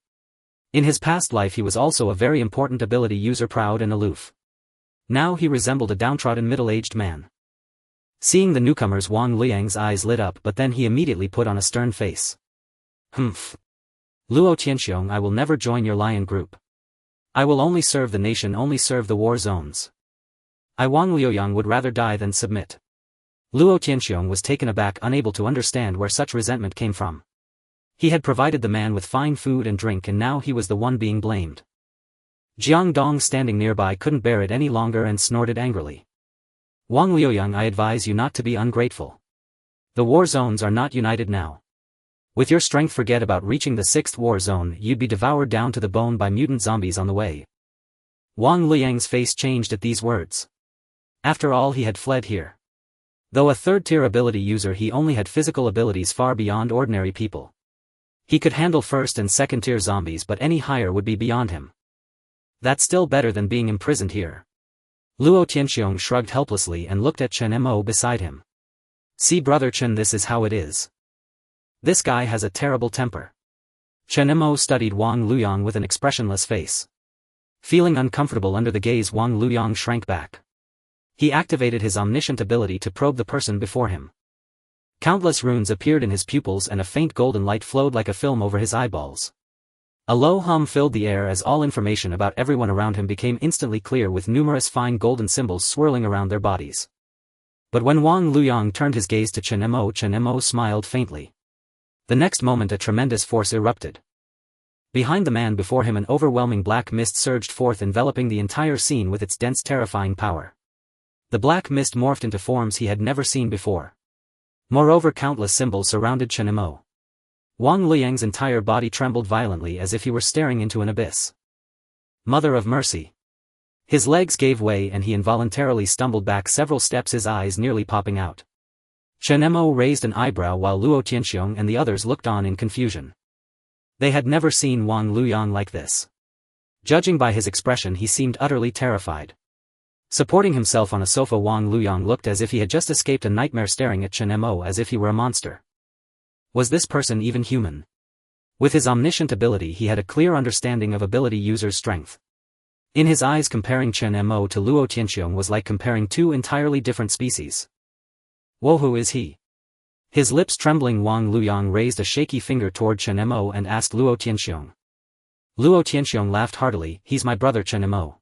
In his past life he was also a very important ability user, proud and aloof. Now he resembled a downtrodden middle-aged man. Seeing the newcomers, Wang Liuyang's eyes lit up, but then he immediately put on a stern face. Humph. Luo Tianxiong, I will never join your lion group. I will only serve the nation, only serve the war zones. I, Wang Liuyang, would rather die than submit. Luo Tianxiong was taken aback, unable to understand where such resentment came from. He had provided the man with fine food and drink, and now he was the one being blamed. Jiang Dong, standing nearby, couldn't bear it any longer and snorted angrily. Wang Liuyang, I advise you not to be ungrateful. The war zones are not united now. With your strength, forget about reaching the 6th war zone, you'd be devoured down to the bone by mutant zombies on the way. Wang Liuyang's face changed at these words. After all, he had fled here. Though a 3rd-tier ability user, he only had physical abilities far beyond ordinary people. He could handle 1st and 2nd-tier zombies, but any higher would be beyond him. That's still better than being imprisoned here. Luo Tianxiong shrugged helplessly and looked at Chen Mo beside him. See, Brother Chen, this is how it is. This guy has a terrible temper. Chen Mo studied Wang Liuyang with an expressionless face. Feeling uncomfortable under the gaze, Wang Liuyang shrank back. He activated his omniscient ability to probe the person before him. Countless runes appeared in his pupils and a faint golden light flowed like a film over his eyeballs. A low hum filled the air as all information about everyone around him became instantly clear, with numerous fine golden symbols swirling around their bodies. But when Wang Liuyang turned his gaze to Chen Mo smiled faintly. The next moment a tremendous force erupted. Behind the man before him, an overwhelming black mist surged forth, enveloping the entire scene with its dense, terrifying power. The black mist morphed into forms he had never seen before. Moreover, countless symbols surrounded Chen Mo. Wang Liyang's entire body trembled violently as if he were staring into an abyss. Mother of mercy. His legs gave way and he involuntarily stumbled back several steps, his eyes nearly popping out. Chen Mo raised an eyebrow while Luo Tianxiong and the others looked on in confusion. They had never seen Wang Luyang like this. Judging by his expression, he seemed utterly terrified. Supporting himself on a sofa, Wang Luyang looked as if he had just escaped a nightmare, staring at Chen Mo as if he were a monster. Was this person even human? With his omniscient ability, he had a clear understanding of ability users' strength. In his eyes, comparing Chen Mo to Luo Tianxiong was like comparing two entirely different species. Whoa, who is he? His lips trembling, Wang Luyang raised a shaky finger toward Chen Mo and asked Luo Tianxiong. Luo Tianxiong laughed heartily. He's my brother Chen Mo.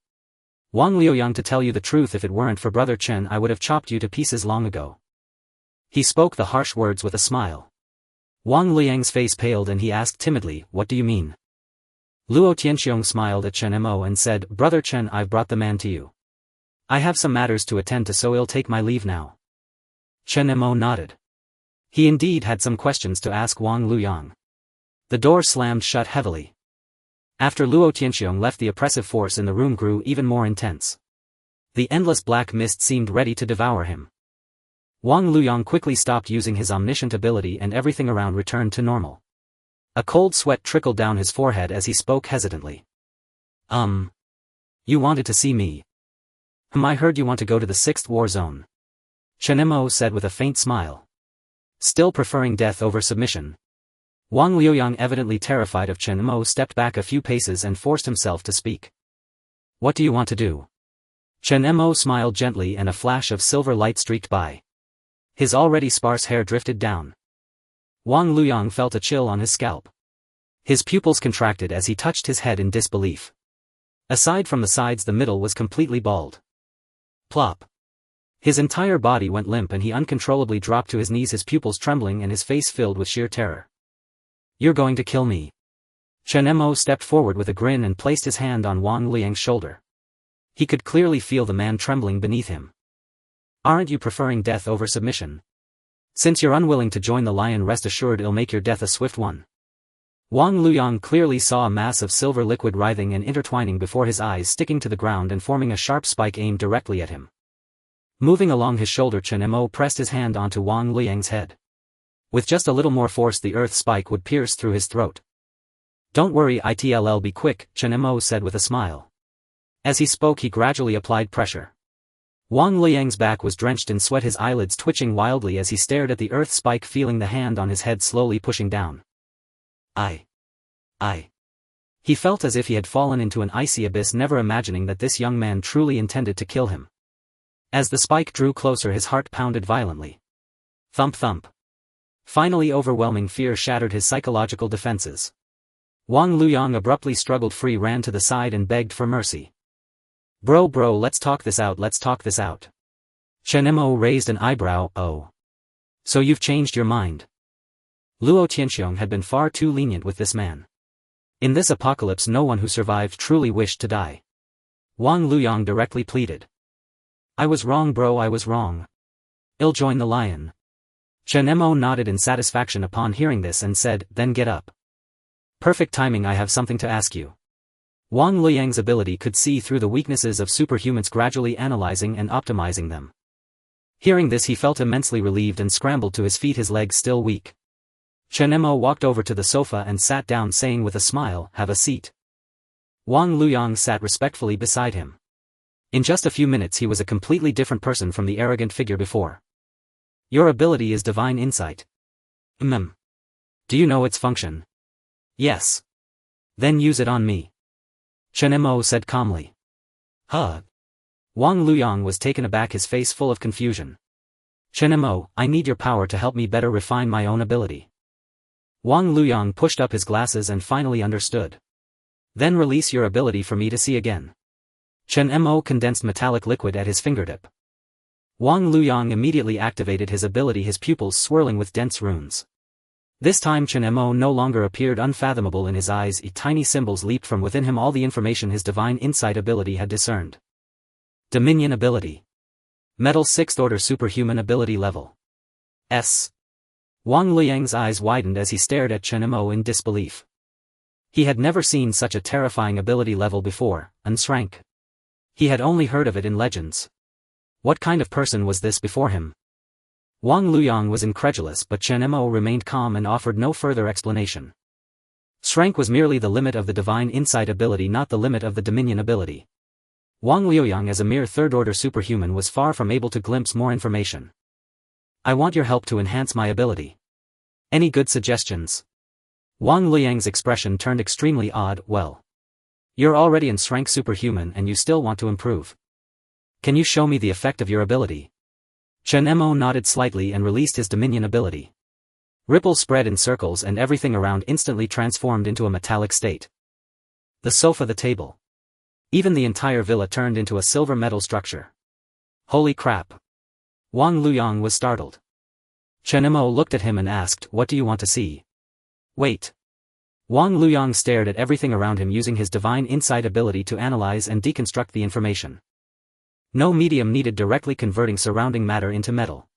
Wang Liuyang, to tell you the truth, if it weren't for brother Chen, I would have chopped you to pieces long ago. He spoke the harsh words with a smile. Wang Liyang's face paled and he asked timidly, what do you mean? Luo Tianxiong smiled at Chen Mo and said, Brother Chen, I've brought the man to you. I have some matters to attend to, so I'll take my leave now. Chen Mo nodded. He indeed had some questions to ask Wang Luyang. The door slammed shut heavily. After Luo Tianxiong left, the oppressive force in the room grew even more intense. The endless black mist seemed ready to devour him. Wang Luyang quickly stopped using his omniscient ability and everything around returned to normal. A cold sweat trickled down his forehead as he spoke hesitantly. You wanted to see me? I heard you want to go to the 6th war zone. Chen Mo said with a faint smile. Still preferring death over submission. Wang Liuyang, evidently terrified of Chen Mo, stepped back a few paces and forced himself to speak. What do you want to do? Chen Mo smiled gently and a flash of silver light streaked by. His already sparse hair drifted down. Wang Luyang felt a chill on his scalp. His pupils contracted as he touched his head in disbelief. Aside from the sides, the middle was completely bald. Plop. His entire body went limp and he uncontrollably dropped to his knees, his pupils trembling and his face filled with sheer terror. You're going to kill me. Chen Mo stepped forward with a grin and placed his hand on Wang Liyang's shoulder. He could clearly feel the man trembling beneath him. Aren't you preferring death over submission? Since you're unwilling to join the lion, rest assured it'll make your death a swift one. Wang Luyang clearly saw a mass of silver liquid writhing and intertwining before his eyes, sticking to the ground and forming a sharp spike aimed directly at him. Moving along his shoulder, Chen Mo pressed his hand onto Wang Liyang's head. With just a little more force, the earth spike would pierce through his throat. Don't worry, it'll be quick, Chen Mo said with a smile. As he spoke, he gradually applied pressure. Wang Liyang's back was drenched in sweat, his eyelids twitching wildly as he stared at the earth spike, feeling the hand on his head slowly pushing down. He felt as if he had fallen into an icy abyss, never imagining that this young man truly intended to kill him. As the spike drew closer, his heart pounded violently. Thump thump. Finally, overwhelming fear shattered his psychological defenses. Wang Luyang abruptly struggled free, ran to the side and begged for mercy. Bro, let's talk this out. Chen Mo raised an eyebrow. Oh. So you've changed your mind? Luo Tianxiong had been far too lenient with this man. In this apocalypse, no one who survived truly wished to die. Wang Luyang directly pleaded. I was wrong, bro, I was wrong. I'll join the lion. Chen Mo nodded in satisfaction upon hearing this and said, then get up. Perfect timing, I have something to ask you. Wang Luyang's ability could see through the weaknesses of superhumans, gradually analyzing and optimizing them. Hearing this, he felt immensely relieved and scrambled to his feet, his legs still weak. Chen Mo walked over to the sofa and sat down, saying with a smile, have a seat. Wang Luyang sat respectfully beside him. In just a few minutes he was a completely different person from the arrogant figure before. Your ability is divine insight. Do you know its function? Yes. Then use it on me. Chen Mo said calmly. Huh? Wang Luyang was taken aback, his face full of confusion. Chen Mo, I need your power to help me better refine my own ability. Wang Luyang pushed up his glasses and finally understood. Then release your ability for me to see again. Chen Mo condensed metallic liquid at his fingertip. Wang Luyang immediately activated his ability, his pupils swirling with dense runes. This time Chen Mo no longer appeared unfathomable in his eyes, tiny symbols leaped from within him, all the information his divine insight ability had discerned. Dominion ability. Metal 6th order superhuman ability level. S. Wang Liyang's eyes widened as he stared at Chen Mo in disbelief. He had never seen such a terrifying ability level before, Enslaving. He had only heard of it in legends. What kind of person was this before him? Wang Liyang was incredulous, but Chen Mo remained calm and offered no further explanation. Enslaving was merely the limit of the divine insight ability, not the limit of the dominion ability. Wang Liyang as a mere third-order superhuman was far from able to glimpse more information. I want your help to enhance my ability. Any good suggestions? Wang Liyang's expression turned extremely odd. Well, you're already Enslaving superhuman and you still want to improve. Can you show me the effect of your ability? Chen Mo nodded slightly and released his dominion ability. Ripples spread in circles and everything around instantly transformed into a metallic state. The sofa, the table. Even the entire villa turned into a silver metal structure. Holy crap! Wang Liyang was startled. Chen Mo looked at him and asked, what do you want to see? Wait. Wang Liyang stared at everything around him using his divine insight ability to analyze and deconstruct the information. No medium needed, directly converting surrounding matter into metal.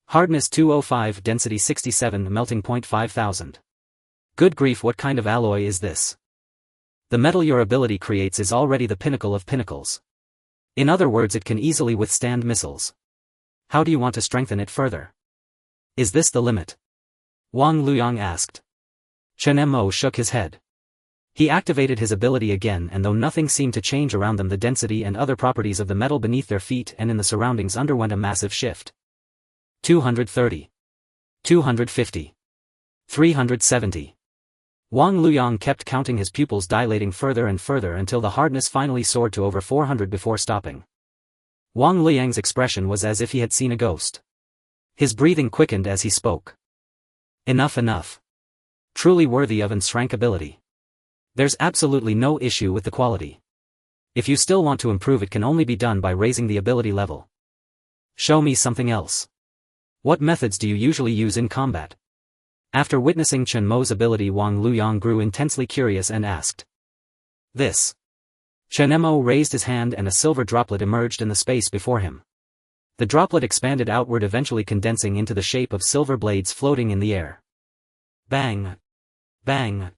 Hardness 205, density 67, melting point 5000. Good grief, what kind of alloy is this? The metal your ability creates is already the pinnacle of pinnacles. In other words, it can easily withstand missiles. How do you want to strengthen it further? Is this the limit? Wang Liyang asked. Chen Mo shook his head. He activated his ability again, and though nothing seemed to change around them, the density and other properties of the metal beneath their feet and in the surroundings underwent a massive shift. 230. 250. 370. Wang Liyang kept counting, his pupils dilating further and further until the hardness finally soared to over 400 before stopping. Wang Liyang's expression was as if he had seen a ghost. His breathing quickened as he spoke. Enough, enough. Truly worthy of Enslaving ability. There's absolutely no issue with the quality. If you still want to improve, it can only be done by raising the ability level. Show me something else. What methods do you usually use in combat? After witnessing Chen Mo's ability, Wang Liyang grew intensely curious and asked. This. Chen Mo raised his hand and a silver droplet emerged in the space before him. The droplet expanded outward, eventually condensing into the shape of silver blades floating in the air. Bang! Bang!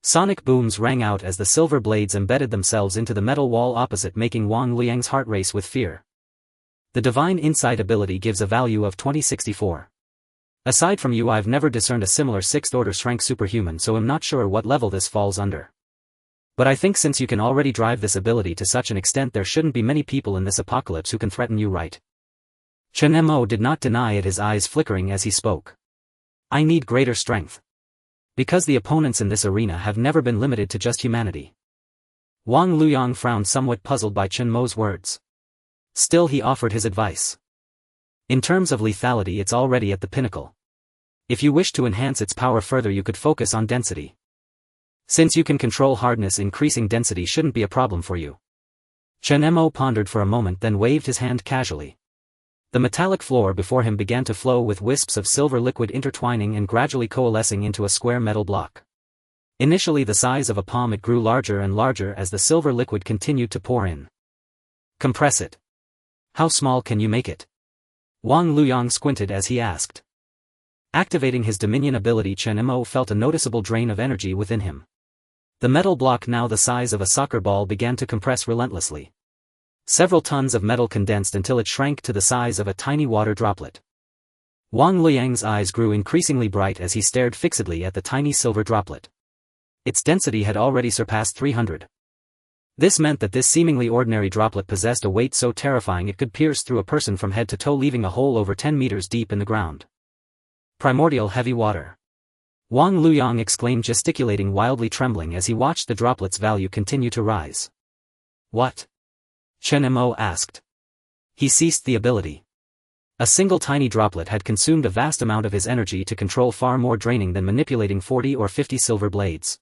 Sonic booms rang out as the silver blades embedded themselves into the metal wall opposite, making Wang Liyang's heart race with fear. The divine insight ability gives a value of 2064. Aside from you, I've never discerned a similar 6th-order rank superhuman, so I'm not sure what level this falls under. But I think since you can already drive this ability to such an extent, there shouldn't be many people in this apocalypse who can threaten you, right? Chen Mo did not deny it, his eyes flickering as he spoke. I need greater strength. Because the opponents in this arena have never been limited to just humanity. Wang Liyang frowned, somewhat puzzled by Chen Mo's words. Still, he offered his advice. In terms of lethality, it's already at the pinnacle. If you wish to enhance its power further, you could focus on density. Since you can control hardness, increasing density shouldn't be a problem for you. Chen Mo pondered for a moment, then waved his hand casually. The metallic floor before him began to flow with wisps of silver liquid intertwining and gradually coalescing into a square metal block. Initially the size of a palm, it grew larger and larger as the silver liquid continued to pour in. Compress it. How small can you make it? Wang Liyang squinted as he asked. Activating his dominion ability, Chen Mo felt a noticeable drain of energy within him. The metal block, now the size of a soccer ball, began to compress relentlessly. Several tons of metal condensed until it shrank to the size of a tiny water droplet. Wang Liyang's eyes grew increasingly bright as he stared fixedly at the tiny silver droplet. Its density had already surpassed 300. This meant that this seemingly ordinary droplet possessed a weight so terrifying it could pierce through a person from head to toe, leaving a hole over 10 meters deep in the ground. Primordial heavy water. Wang Liyang exclaimed, gesticulating wildly, trembling as he watched the droplet's value continue to rise. What? Chen Mo asked. He ceased the ability. A single tiny droplet had consumed a vast amount of his energy to control, far more draining than manipulating 40 or 50 silver blades.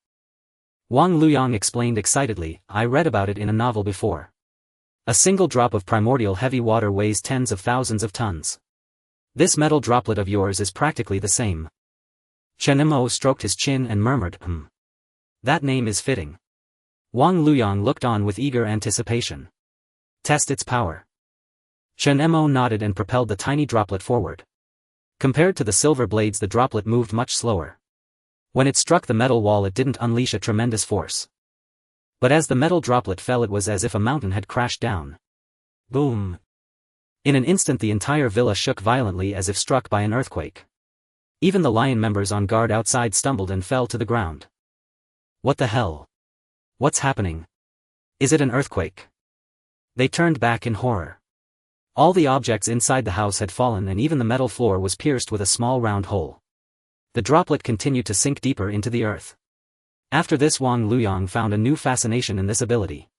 Wang Liyang explained excitedly, I read about it in a novel before. A single drop of primordial heavy water weighs tens of thousands of tons. This metal droplet of yours is practically the same. Chen Mo stroked his chin and murmured, That name is fitting. Wang Liyang looked on with eager anticipation. Test its power. Chen Mo nodded and propelled the tiny droplet forward. Compared to the silver blades, the droplet moved much slower. When it struck the metal wall, it didn't unleash a tremendous force. But as the metal droplet fell, it was as if a mountain had crashed down. Boom! In an instant the entire villa shook violently as if struck by an earthquake. Even the lion members on guard outside stumbled and fell to the ground. What the hell? What's happening? Is it an earthquake? They turned back in horror. All the objects inside the house had fallen, and even the metal floor was pierced with a small round hole. The droplet continued to sink deeper into the earth. After this, Wang Luyang found a new fascination in this ability.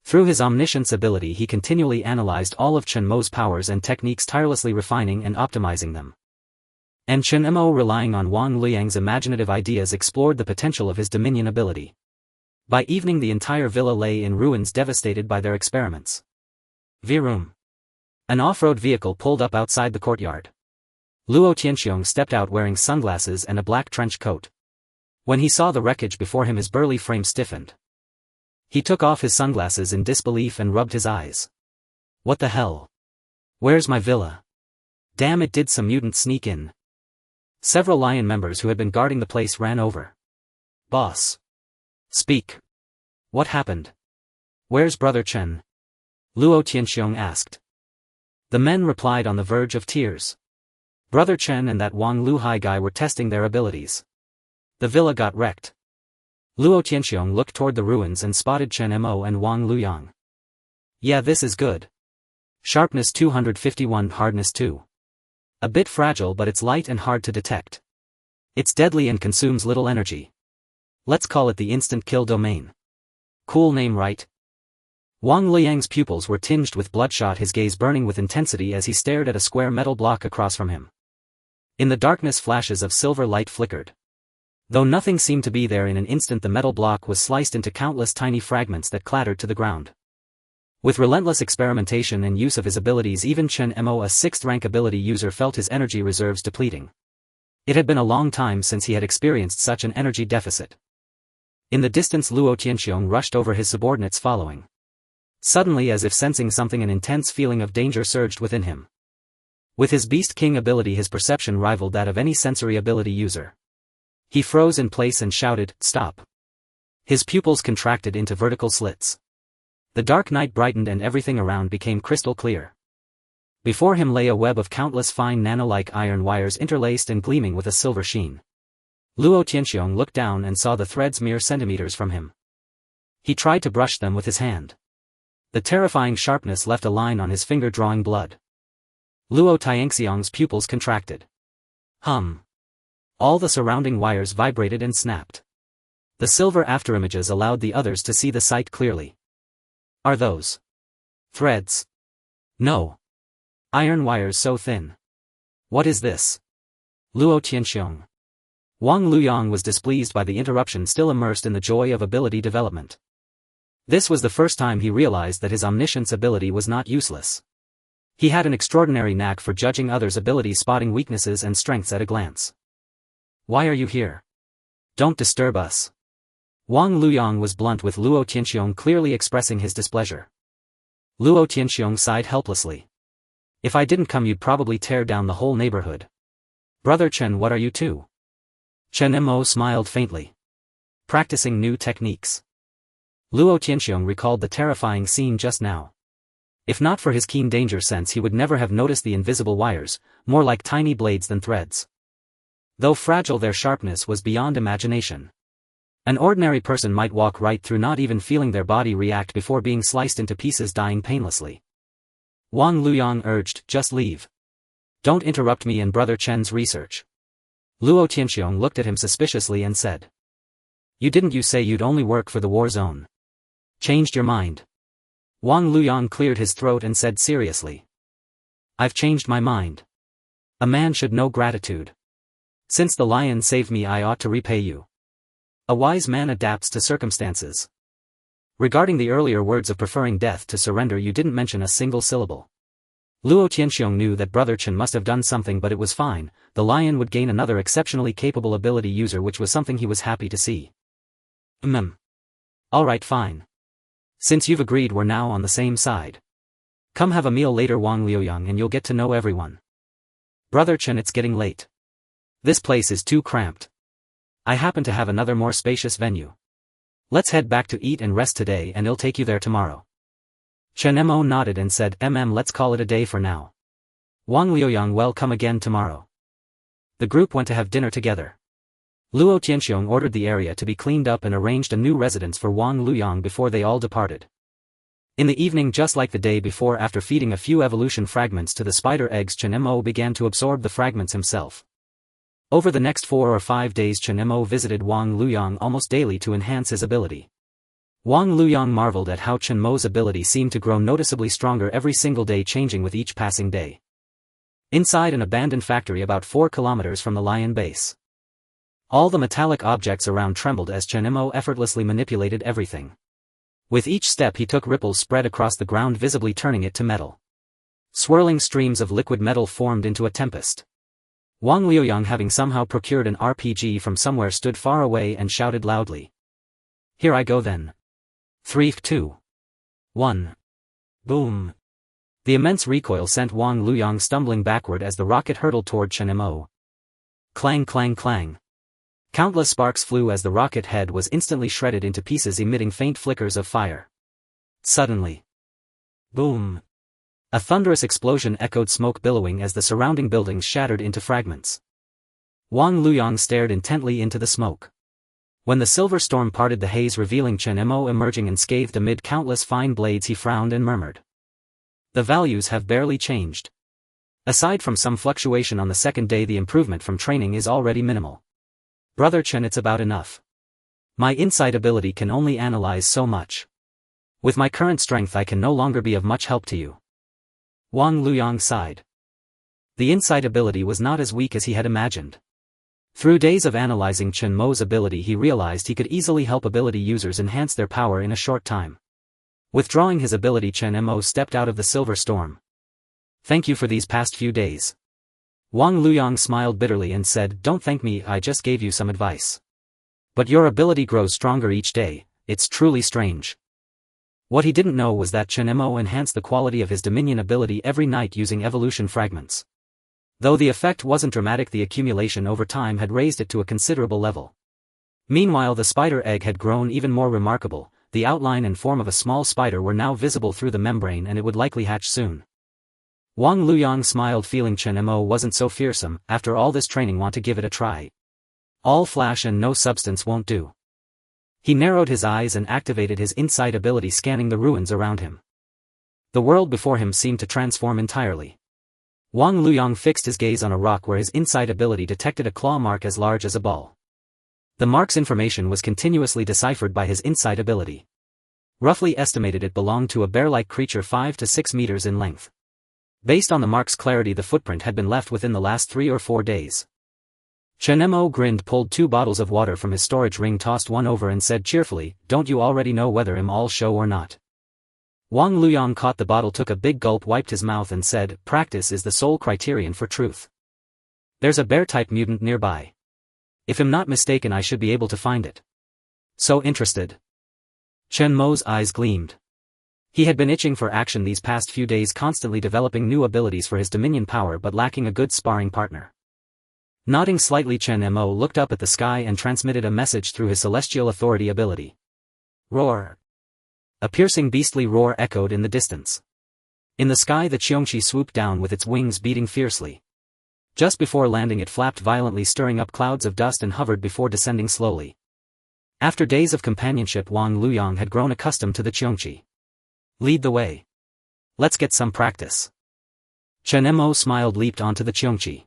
Through his omniscience ability, he continually analyzed all of Chen Mo's powers and techniques, tirelessly refining and optimizing them. And Chen Mo, relying on Wang Luyang's imaginative ideas, explored the potential of his dominion ability. By evening, the entire villa lay in ruins, devastated by their experiments. Virum. An off-road vehicle pulled up outside the courtyard. Luo Tianxiong stepped out wearing sunglasses and a black trench coat. When he saw the wreckage before him, his burly frame stiffened. He took off his sunglasses in disbelief and rubbed his eyes. What the hell? Where's my villa? Damn it, did some mutant sneak in? Several lion members who had been guarding the place ran over. Boss. Speak. What happened? Where's Brother Chen? Luo Tianxiong asked. The men replied on the verge of tears. Brother Chen and that Wang Luhai guy were testing their abilities. The villa got wrecked. Luo Tianxiong looked toward the ruins and spotted Chen Mo and Wang Luyang. Yeah, this is good. Sharpness 251, hardness 2. A bit fragile, but it's light and hard to detect. It's deadly and consumes little energy. Let's call it the instant kill domain. Cool name, right? Wang Luyang's pupils were tinged with bloodshot, his gaze burning with intensity as he stared at a square metal block across from him. In the darkness, flashes of silver light flickered. Though nothing seemed to be there, in an instant the metal block was sliced into countless tiny fragments that clattered to the ground. With relentless experimentation and use of his abilities, even Chen Mo, a 6th rank ability user, felt his energy reserves depleting. It had been a long time since he had experienced such an energy deficit. In the distance, Luo Tianxiong rushed over his subordinates following. Suddenly, as if sensing something, an intense feeling of danger surged within him. With his Beast King ability, his perception rivaled that of any sensory ability user. He froze in place and shouted, "Stop!" His pupils contracted into vertical slits. The dark night brightened and everything around became crystal clear. Before him lay a web of countless fine nano-like iron wires interlaced and gleaming with a silver sheen. Luo Tianxiong looked down and saw the threads mere centimeters from him. He tried to brush them with his hand. The terrifying sharpness left a line on his finger, drawing blood. Luo Tianxiong's pupils contracted. All the surrounding wires vibrated and snapped. The silver afterimages allowed the others to see the sight clearly. Are those threads? No. Iron wires so thin. What is this? Luo Tianxiong. Wang Luyang was displeased by the interruption, still immersed in the joy of ability development. This was the first time he realized that his omniscience ability was not useless. He had an extraordinary knack for judging others' abilities, spotting weaknesses and strengths at a glance. Why are you here? Don't disturb us. Wang Luyang was blunt, with Luo Tianxiong clearly expressing his displeasure. Luo Tianxiong sighed helplessly. If I didn't come, you'd probably tear down the whole neighborhood. Brother Chen, what are you too? Chen Mo smiled faintly. Practicing new techniques. Luo Tianxiong recalled the terrifying scene just now. If not for his keen danger sense, he would never have noticed the invisible wires, more like tiny blades than threads. Though fragile, their sharpness was beyond imagination. An ordinary person might walk right through, not even feeling their body react before being sliced into pieces, dying painlessly. Wang Luyang urged, "Just leave. Don't interrupt me and Brother Chen's research." Luo Tianxiong looked at him suspiciously and said, Didn't you say you'd only work for the war zone? Changed your mind?" Wang Luyang cleared his throat and said seriously, "I've changed my mind. A man should know gratitude. Since the lion saved me, I ought to repay you. A wise man adapts to circumstances. Regarding the earlier words of preferring death to surrender, you didn't mention a single syllable." Luo Tianxiong knew that Brother Chen must have done something, but it was fine. The lion would gain another exceptionally capable ability user, which was something he was happy to see. Alright, fine. Since you've agreed, we're now on the same side. Come have a meal later, Wang Luyang, and you'll get to know everyone. Brother Chen, it's getting late. This place is too cramped. I happen to have another more spacious venue. Let's head back to eat and rest today and I'll take you there tomorrow. Chen Mo nodded and said, let's call it a day for now. Wang Luoyang will come again tomorrow. The group went to have dinner together. Luo Tianxiong ordered the area to be cleaned up and arranged a new residence for Wang Luoyang before they all departed. In the evening, just like the day before, after feeding a few evolution fragments to the spider eggs, Chen Mo began to absorb the fragments himself. Over the next 4 or 5 days, Chen Mo visited Wang Luoyang almost daily to enhance his ability. Wang Luoyang marveled at how Chen Mo's ability seemed to grow noticeably stronger every single day, changing with each passing day. Inside an abandoned factory about 4 kilometers from the lion base, all the metallic objects around trembled as Chen Mo effortlessly manipulated everything. With each step he took, ripples spread across the ground, visibly turning it to metal. Swirling streams of liquid metal formed into a tempest. Wang Luoyang, having somehow procured an RPG from somewhere, stood far away and shouted loudly. Here I go then. 3, 2, 1. Boom. The immense recoil sent Wang Luoyang stumbling backward as the rocket hurtled toward Chen Mo. Clang, clang, clang. Countless sparks flew as the rocket head was instantly shredded into pieces, emitting faint flickers of fire. Suddenly. Boom. A thunderous explosion echoed, smoke billowing as the surrounding buildings shattered into fragments. Wang Luoyang stared intently into the smoke. When the silver storm parted the haze, revealing Chen Mo emerging unscathed amid countless fine blades, he frowned and murmured. The values have barely changed. Aside from some fluctuation on the second day, the improvement from training is already minimal. Brother Chen, it's about enough. My insight ability can only analyze so much. With my current strength I can no longer be of much help to you. Wang Luoyang sighed. The insight ability was not as weak as he had imagined. Through days of analyzing Chen Mo's ability, he realized he could easily help ability users enhance their power in a short time. Withdrawing his ability, Chen Mo stepped out of the silver storm. Thank you for these past few days. Wang Luoyang smiled bitterly and said, don't thank me, I just gave you some advice. But your ability grows stronger each day, it's truly strange. What he didn't know was that Chen Mo enhanced the quality of his Dominion ability every night using evolution fragments. Though the effect wasn't dramatic, the accumulation over time had raised it to a considerable level. Meanwhile, the spider egg had grown even more remarkable. The outline and form of a small spider were now visible through the membrane, and it would likely hatch soon. Wang Luoyang smiled, feeling Chen Mo wasn't so fearsome. After all this training, want to give it a try. All flash and no substance won't do. He narrowed his eyes and activated his insight ability, scanning the ruins around him. The world before him seemed to transform entirely. Wang Luoyang fixed his gaze on a rock where his insight ability detected a claw mark as large as a ball. The mark's information was continuously deciphered by his insight ability. Roughly estimated it belonged to a bear-like creature 5 to 6 meters in length. Based on the mark's clarity, the footprint had been left within the last 3 or 4 days. Chen Mo grinned, pulled 2 bottles of water from his storage ring, tossed one over and said cheerfully, don't you already know whether I'm all show or not? Wang Luoyang caught the bottle, took a big gulp, wiped his mouth and said, practice is the sole criterion for truth. There's a bear-type mutant nearby. If I'm not mistaken, I should be able to find it. So interested. Chen Mo's eyes gleamed. He had been itching for action these past few days, constantly developing new abilities for his Dominion power but lacking a good sparring partner. Nodding slightly, Chen Mo looked up at the sky and transmitted a message through his celestial authority ability. Roar. A piercing beastly roar echoed in the distance. In the sky, the Qiongqi swooped down with its wings beating fiercely. Just before landing, it flapped violently, stirring up clouds of dust, and hovered before descending slowly. After days of companionship, Wang Luoyang had grown accustomed to the Qiongqi. Lead the way. Let's get some practice. Chen Mo smiled, leaped onto the Qiongqi.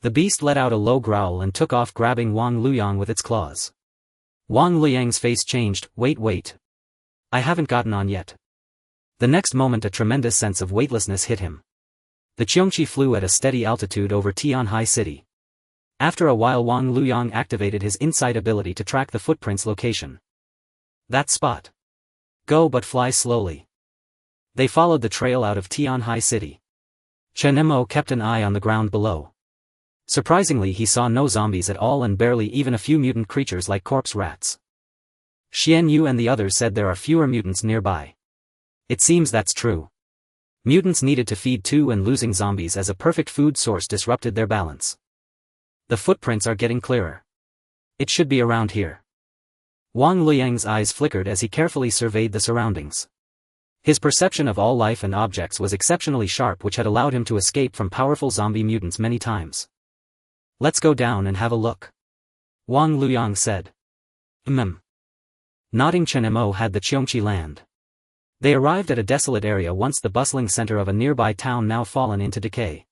The beast let out a low growl and took off, grabbing Wang Luoyang with its claws. Wang Luoyang's face changed. Wait. I haven't gotten on yet. The next moment, a tremendous sense of weightlessness hit him. The Qiongqi flew at a steady altitude over Tianhai City. After a while, Wang Luoyang activated his insight ability to track the footprint's location. That spot. Go, but fly slowly. They followed the trail out of Tianhai City. Chen Mo kept an eye on the ground below. Surprisingly, he saw no zombies at all, and barely even a few mutant creatures like corpse rats. Xian Yu and the others said there are fewer mutants nearby. It seems that's true. Mutants needed to feed too, and losing zombies as a perfect food source disrupted their balance. The footprints are getting clearer. It should be around here. Wang Luyang's eyes flickered as he carefully surveyed the surroundings. His perception of all life and objects was exceptionally sharp, which had allowed him to escape from powerful zombie mutants many times. Let's go down and have a look, Wang Luyang said. Nodding, Chen Mo had the Qiongqi land. They arrived at a desolate area, once the bustling center of a nearby town, now fallen into decay.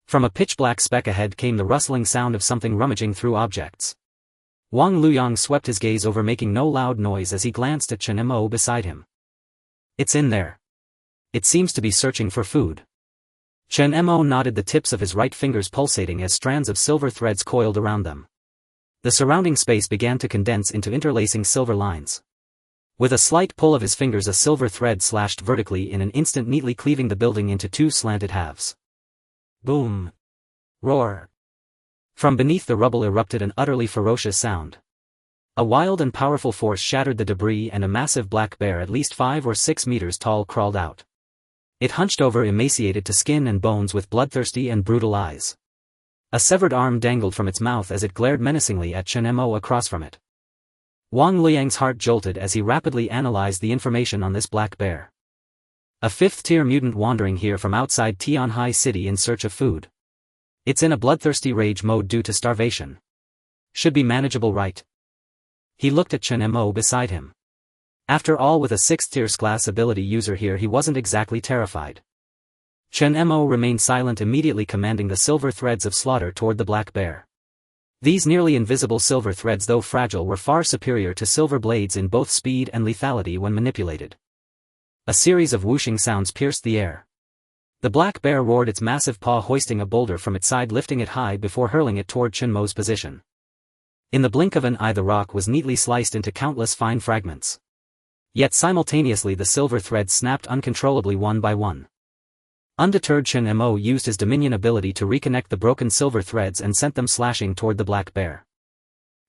From a pitch-black speck ahead came the rustling sound of something rummaging through objects. Wang Luyang swept his gaze over, making no loud noise as he glanced at Chen Mo beside him. It's in there. It seems to be searching for food. Chen Mo nodded, the tips of his right fingers pulsating as strands of silver threads coiled around them. The surrounding space began to condense into interlacing silver lines. With a slight pull of his fingers, a silver thread slashed vertically in an instant, neatly cleaving the building into two slanted halves. Boom! Roar! From beneath the rubble erupted an utterly ferocious sound. A wild and powerful force shattered the debris, and a massive black bear at least 5 or 6 meters tall crawled out. It hunched over, emaciated to skin and bones, with bloodthirsty and brutal eyes. A severed arm dangled from its mouth as it glared menacingly at Chen Mo across from it. Wang Luyang's heart jolted as he rapidly analyzed the information on this black bear. A 5th-tier mutant wandering here from outside Tianhai City in search of food. It's in a bloodthirsty rage mode due to starvation. Should be manageable, right? He looked at Chen Mo beside him. After all, with a 6th-tier class ability user here, he wasn't exactly terrified. Chen Mo remained silent, immediately commanding the silver threads of slaughter toward the black bear. These nearly invisible silver threads, though fragile, were far superior to silver blades in both speed and lethality when manipulated. A series of whooshing sounds pierced the air. The black bear roared, its massive paw hoisting a boulder from its side, lifting it high before hurling it toward Chen Mo's position. In the blink of an eye, the rock was neatly sliced into countless fine fragments. Yet simultaneously the silver threads snapped uncontrollably one by one. Undeterred, Chen Mo used his Dominion ability to reconnect the broken silver threads and sent them slashing toward the black bear.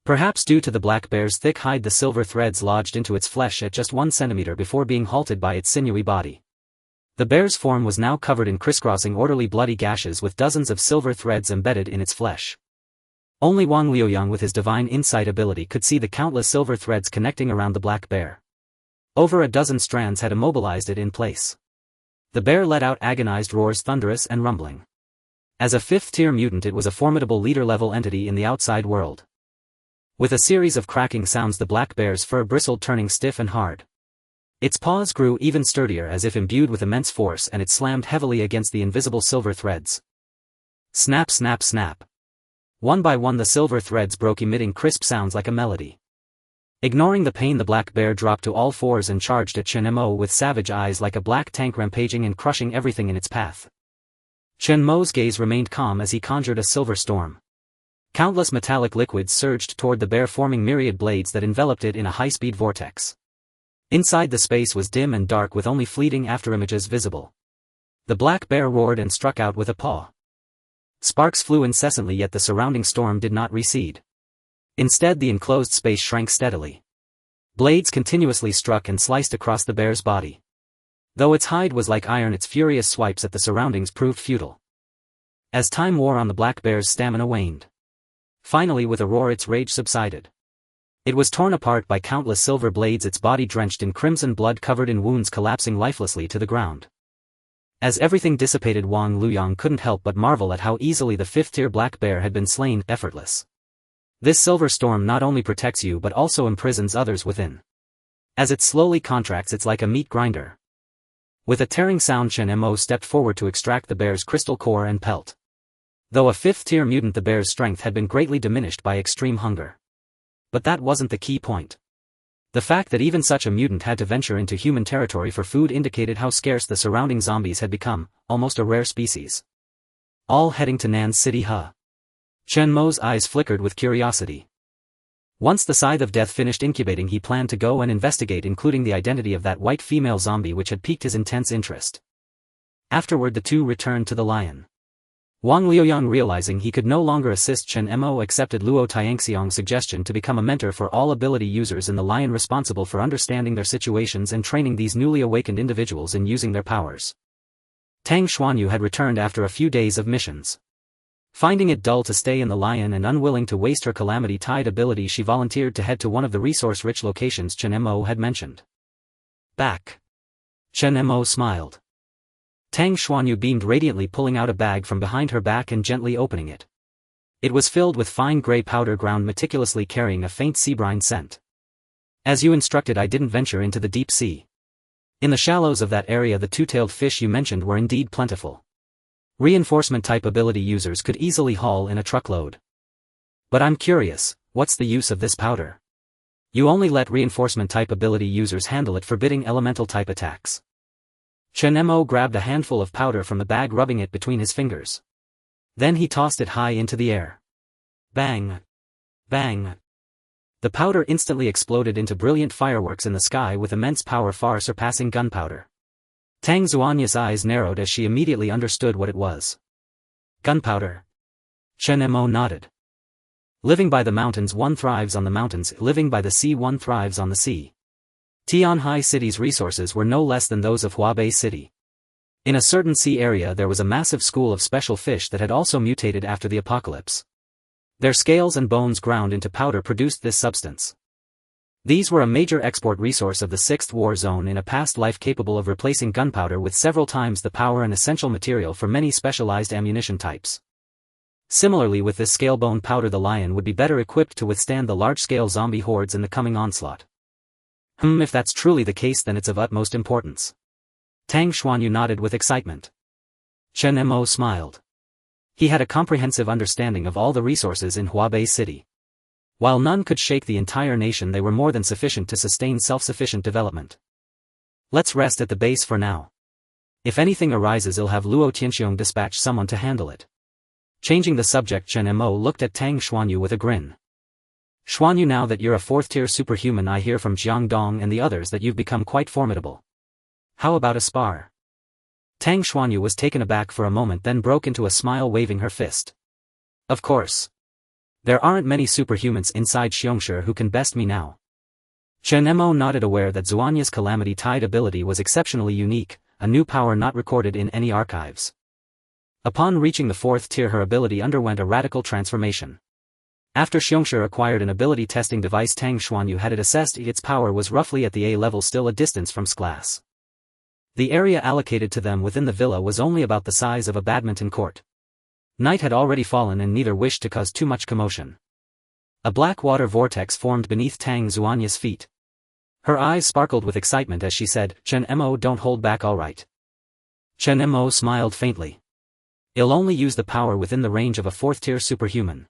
Perhaps due to the black bear's thick hide, the silver threads lodged into its flesh at just 1 centimeter before being halted by its sinewy body. The bear's form was now covered in crisscrossing, orderly bloody gashes with dozens of silver threads embedded in its flesh. Only Wang Luyang with his divine insight ability could see the countless silver threads connecting around the black bear. Over a dozen strands had immobilized it in place. The bear let out agonized roars, thunderous and rumbling. As a 5th-tier mutant, it was a formidable leader-level entity in the outside world. With a series of cracking sounds, the black bear's fur bristled, turning stiff and hard. Its paws grew even sturdier, as if imbued with immense force, and it slammed heavily against the invisible silver threads. Snap, snap, snap. One by one the silver threads broke, emitting crisp sounds like a melody. Ignoring the pain, the black bear dropped to all fours and charged at Chen Mo with savage eyes, like a black tank rampaging and crushing everything in its path. Chen Mo's gaze remained calm as he conjured a silver storm. Countless metallic liquids surged toward the bear, forming myriad blades that enveloped it in a high-speed vortex. Inside, the space was dim and dark, with only fleeting afterimages visible. The black bear roared and struck out with a paw. Sparks flew incessantly, yet the surrounding storm did not recede. Instead, the enclosed space shrank steadily. Blades continuously struck and sliced across the bear's body. Though its hide was like iron, its furious swipes at the surroundings proved futile. As time wore on, the black bear's stamina waned. Finally, with a roar, its rage subsided. It was torn apart by countless silver blades, its body drenched in crimson blood, covered in wounds, collapsing lifelessly to the ground. As everything dissipated, Wang Luyang couldn't help but marvel at how easily the 5th-tier black bear had been slain, effortless. This silver storm not only protects you but also imprisons others within. As it slowly contracts, it's like a meat grinder. With a tearing sound, Chen Mo stepped forward to extract the bear's crystal core and pelt. Though a 5th-tier mutant, the bear's strength had been greatly diminished by extreme hunger. But that wasn't the key point. The fact that even such a mutant had to venture into human territory for food indicated how scarce the surrounding zombies had become, almost a rare species. All heading to Nan's city, huh? Chen Mo's eyes flickered with curiosity. Once the Scythe of Death finished incubating, he planned to go and investigate, including the identity of that white female zombie which had piqued his intense interest. Afterward, the two returned to the lion. Wang Luyang, realizing he could no longer assist Chen Mo, accepted Luo Tianxiang's suggestion to become a mentor for all ability users in the lion, responsible for understanding their situations and training these newly awakened individuals in using their powers. Tang Xuanyu had returned after a few days of missions. Finding it dull to stay in the Lion and unwilling to waste her Calamity Tide ability, she volunteered to head to one of the resource-rich locations Chen Mo had mentioned. Back. Chen Mo smiled. Tang Xuanyu beamed radiantly, pulling out a bag from behind her back and gently opening it. It was filled with fine gray powder ground meticulously, carrying a faint sea brine scent. As you instructed, I didn't venture into the deep sea. In the shallows of that area the two-tailed fish you mentioned were indeed plentiful. Reinforcement type ability users could easily haul in a truckload. But I'm curious, what's the use of this powder? You only let reinforcement type ability users handle it, forbidding elemental type attacks. Chen Mo grabbed a handful of powder from the bag, rubbing it between his fingers. Then he tossed it high into the air. Bang! Bang! The powder instantly exploded into brilliant fireworks in the sky with immense power far surpassing gunpowder. Tang Xuanya's eyes narrowed as she immediately understood what it was. Gunpowder. Chen Mo nodded. Living by the mountains one thrives on the mountains, living by the sea one thrives on the sea. Tianhai City's resources were no less than those of Huabei City. In a certain sea area there was a massive school of special fish that had also mutated after the apocalypse. Their scales and bones ground into powder produced this substance. These were a major export resource of the 6th War Zone in a past life, capable of replacing gunpowder with several times the power and essential material for many specialized ammunition types. Similarly, with this scale bone powder the Lion would be better equipped to withstand the large-scale zombie hordes in the coming onslaught. If that's truly the case, then it's of utmost importance. Tang Xuanyu nodded with excitement. Chen Mo smiled. He had a comprehensive understanding of all the resources in Huabei City. While none could shake the entire nation, they were more than sufficient to sustain self-sufficient development. Let's rest at the base for now. If anything arises, I'll have Luo Tianxiong dispatch someone to handle it. Changing the subject, Chen Mo looked at Tang Xuanyu with a grin. Xuanyu, now that you're a 4th-tier superhuman, I hear from Jiangdong and the others that you've become quite formidable. How about a spar? Tang Xuanyu was taken aback for a moment, then broke into a smile, waving her fist. Of course. There aren't many superhumans inside Qiongqi who can best me now. Chen Mo nodded, aware that Xuanya's Calamity Tide ability was exceptionally unique, a new power not recorded in any archives. Upon reaching the 4th tier, her ability underwent a radical transformation. After Qiongqi acquired an ability testing device, Tang Xuanyu had it assessed. Its power was roughly at the A level, still a distance from class. The area allocated to them within the villa was only about the size of a badminton court. Night had already fallen and neither wished to cause too much commotion. A black water vortex formed beneath Tang Xuanya's feet. Her eyes sparkled with excitement as she said, "Chen Mo, don't hold back, all right." Chen Mo smiled faintly. "I'll only use the power within the range of a 4th-tier superhuman."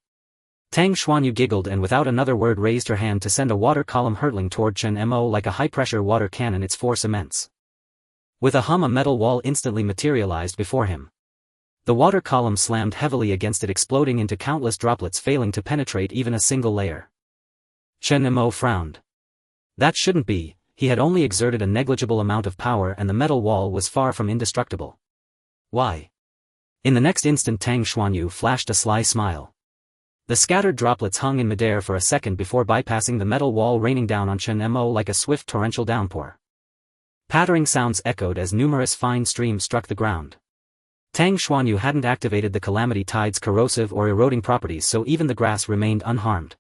Tang Xuanyu giggled and without another word raised her hand to send a water column hurtling toward Chen Mo like a high-pressure water cannon, its force immense. With a hum, a metal wall instantly materialized before him. The water column slammed heavily against it, exploding into countless droplets, failing to penetrate even a single layer. Chen Mo frowned. That shouldn't be, he had only exerted a negligible amount of power and the metal wall was far from indestructible. Why? In the next instant Tang Xuanyu flashed a sly smile. The scattered droplets hung in midair for a second before bypassing the metal wall, raining down on Chen Mo like a swift torrential downpour. Pattering sounds echoed as numerous fine streams struck the ground. Tang Xuanyu hadn't activated the Calamity Tide's corrosive or eroding properties, so even the grass remained unharmed.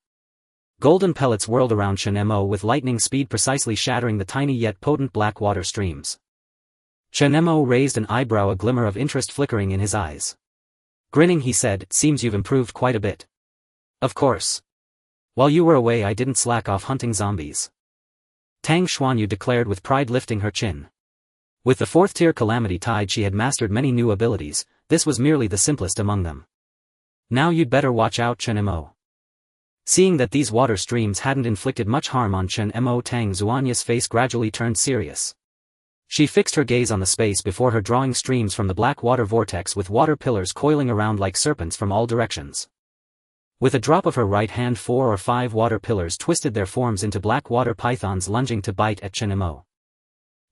Golden pellets whirled around Chen Mo with lightning speed, precisely shattering the tiny yet potent black water streams. Chen Mo raised an eyebrow, a glimmer of interest flickering in his eyes. Grinning, he said, "Seems you've improved quite a bit." "Of course. While you were away I didn't slack off hunting zombies," Tang Xuanyu declared with pride, lifting her chin. With the 4th-tier Calamity Tide she had mastered many new abilities, this was merely the simplest among them. "Now you'd better watch out, Chen Mo." Seeing that these water streams hadn't inflicted much harm on Chen Mo, Tang Xuanya's face gradually turned serious. She fixed her gaze on the space before her, drawing streams from the black water vortex with water pillars coiling around like serpents from all directions. With a drop of her right hand, 4 or 5 water pillars twisted their forms into black water pythons, lunging to bite at Chen Mo.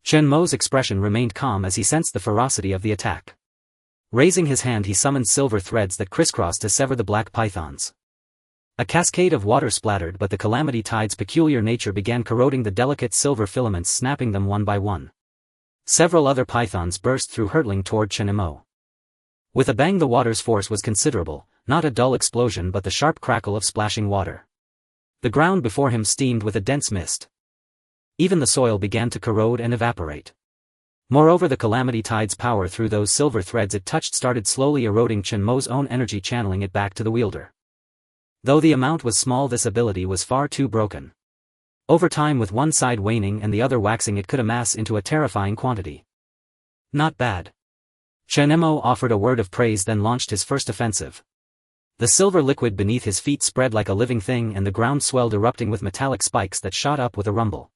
Chen Mo's expression remained calm as he sensed the ferocity of the attack. Raising his hand, he summoned silver threads that crisscrossed to sever the black pythons. A cascade of water splattered, but the Calamity Tide's peculiar nature began corroding the delicate silver filaments, snapping them one by one. Several other pythons burst through hurtling toward Chen Mo. With a bang, the water's force was considerable, not a dull explosion but the sharp crackle of splashing water. The ground before him steamed with a dense mist. Even the soil began to corrode and evaporate. Moreover, the calamity tide's power through those silver threads it touched started slowly eroding Chen Mo's own energy, channeling it back to the wielder. Though the amount was small, this ability was far too broken. Over time, with one side waning and the other waxing, it could amass into a terrifying quantity. Not bad. Chen Mo offered a word of praise, then launched his first offensive. The silver liquid beneath his feet spread like a living thing and the ground swelled, erupting with metallic spikes that shot up with a rumble.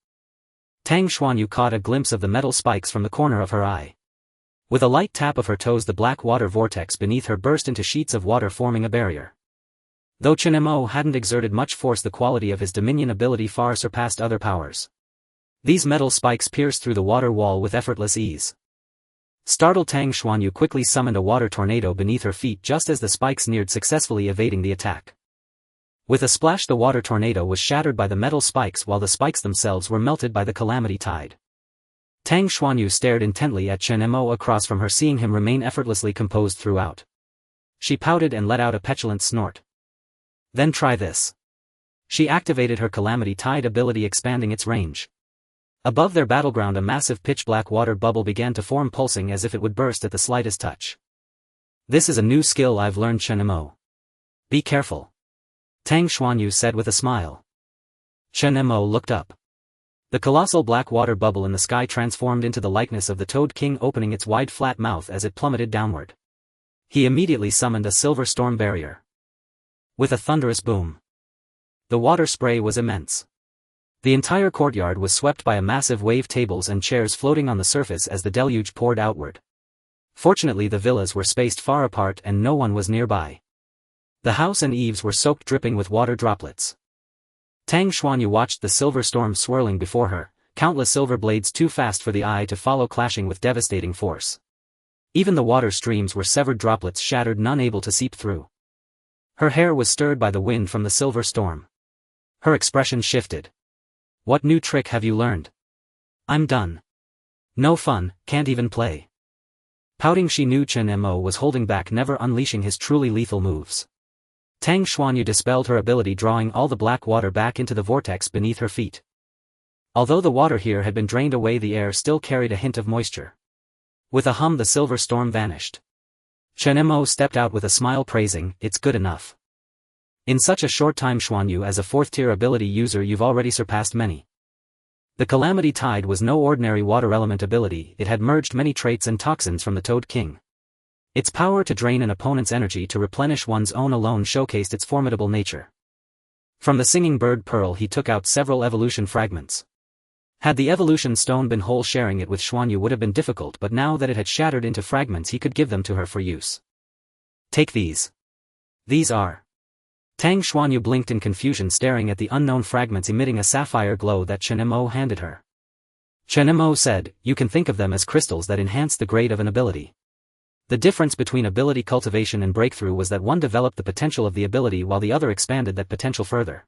Tang Xuanyu caught a glimpse of the metal spikes from the corner of her eye. With a light tap of her toes, the black water vortex beneath her burst into sheets of water, forming a barrier. Though Chen Mo hadn't exerted much force, the quality of his dominion ability far surpassed other powers. These metal spikes pierced through the water wall with effortless ease. Startled, Tang Xuanyu quickly summoned a water tornado beneath her feet just as the spikes neared, successfully evading the attack. With a splash, the water tornado was shattered by the metal spikes while the spikes themselves were melted by the calamity tide. Tang Xuanyu stared intently at Chen Mo across from her, seeing him remain effortlessly composed throughout. She pouted and let out a petulant snort. Then try this. She activated her calamity tide ability, expanding its range. Above their battleground, a massive pitch-black water bubble began to form, pulsing as if it would burst at the slightest touch. This is a new skill I've learned, Chen Mo. Be careful. Tang Xuanyu said with a smile. Chen Mo looked up. The colossal black water bubble in the sky transformed into the likeness of the Toad King, opening its wide flat mouth as it plummeted downward. He immediately summoned a silver storm barrier. With a thunderous boom. The water spray was immense. The entire courtyard was swept by a massive wave, tables and chairs floating on the surface as the deluge poured outward. Fortunately, the villas were spaced far apart and no one was nearby. The house and eaves were soaked, dripping with water droplets. Tang Xuanyu watched the silver storm swirling before her, countless silver blades too fast for the eye to follow, clashing with devastating force. Even the water streams were severed, droplets shattered, none able to seep through. Her hair was stirred by the wind from the silver storm. Her expression shifted. What new trick have you learned? I'm done. No fun, can't even play. Pouting, she knew Chen Mo was holding back, never unleashing his truly lethal moves. Tang Xuanyu dispelled her ability, drawing all the black water back into the vortex beneath her feet. Although the water here had been drained away, the air still carried a hint of moisture. With a hum, the silver storm vanished. Chen Mo stepped out with a smile, praising, "It's good enough. In such a short time, Xuanyu, as a 4th-tier ability user, you've already surpassed many." The Calamity Tide was no ordinary water element ability, it had merged many traits and toxins from the Toad King. Its power to drain an opponent's energy to replenish one's own alone showcased its formidable nature. From the Singing Bird Pearl he took out several evolution fragments. Had the evolution stone been whole, sharing it with Xuanyu would have been difficult, but now that it had shattered into fragments he could give them to her for use. Take these. These are... Tang Xuanyu blinked in confusion, staring at the unknown fragments emitting a sapphire glow that Chen Mo handed her. Chen Mo said, "You can think of them as crystals that enhance the grade of an ability." The difference between ability cultivation and breakthrough was that one developed the potential of the ability while the other expanded that potential further.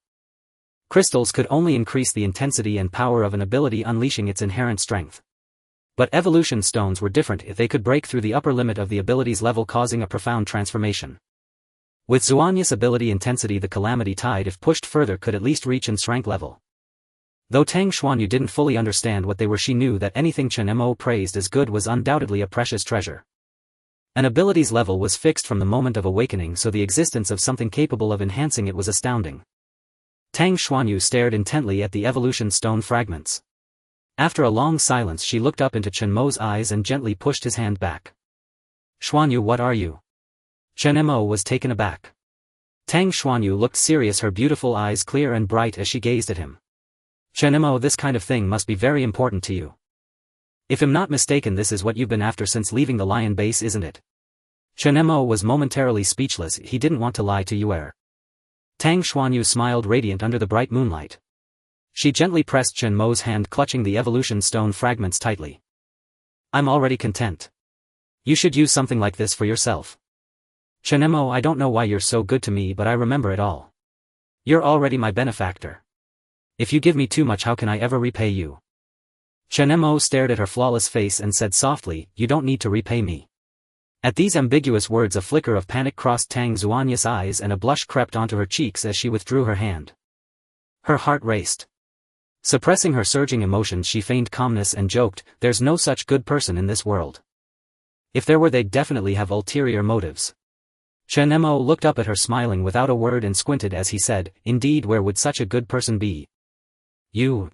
Crystals could only increase the intensity and power of an ability, unleashing its inherent strength. But evolution stones were different, if they could break through the upper limit of the ability's level, causing a profound transformation. With Xuanyu's ability intensity, the Calamity Tide, if pushed further, could at least reach its rank level. Though Tang Xuanyu didn't fully understand what they were, she knew that anything Chen Mo praised as good was undoubtedly a precious treasure. An ability's level was fixed from the moment of awakening, so the existence of something capable of enhancing it was astounding. Tang Xuanyu stared intently at the evolution stone fragments. After a long silence she looked up into Chen Mo's eyes and gently pushed his hand back. "Xuanyu, what are you?" Chen Mo was taken aback. Tang Xuanyu looked serious, her beautiful eyes clear and bright as she gazed at him. "Chen Mo, this kind of thing must be very important to you. If I'm not mistaken, this is what you've been after since leaving the Lion base, isn't it?" Chen Mo was momentarily speechless, he didn't want to lie to Yuer. Tang Xuanyu smiled, radiant under the bright moonlight. She gently pressed Chen Mo's hand, clutching the evolution stone fragments tightly. "I'm already content. You should use something like this for yourself. Chen Mo, I don't know why you're so good to me, but I remember it all. You're already my benefactor. If you give me too much, how can I ever repay you?" Chen Mo stared at her flawless face and said softly, "You don't need to repay me." At these ambiguous words a flicker of panic crossed Tang Xuanya's eyes and a blush crept onto her cheeks as she withdrew her hand. Her heart raced. Suppressing her surging emotions she feigned calmness and joked, "There's no such good person in this world. If there were they'd definitely have ulterior motives." Chen Mo looked up at her smiling without a word and squinted as he said, "Indeed, where would such a good person be?" "You."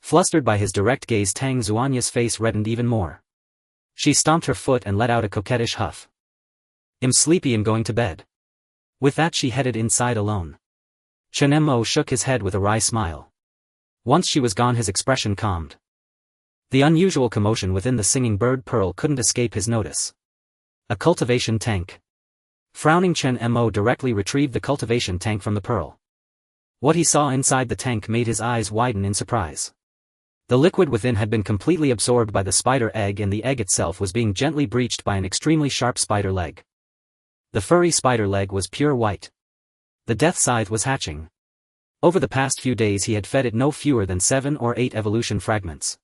Flustered by his direct gaze, Tang Xuanya's face reddened even more. She stomped her foot and let out a coquettish huff. "I'm sleepy and going to bed." With that she headed inside alone. Chen Mo shook his head with a wry smile. Once she was gone his expression calmed. The unusual commotion within the singing bird pearl couldn't escape his notice. A cultivation tank. Frowning, Chen Mo directly retrieved the cultivation tank from the pearl. What he saw inside the tank made his eyes widen in surprise. The liquid within had been completely absorbed by the spider egg and the egg itself was being gently breached by an extremely sharp spider leg. The furry spider leg was pure white. The death scythe was hatching. Over the past few days he had fed it no fewer than 7 or 8 evolution fragments.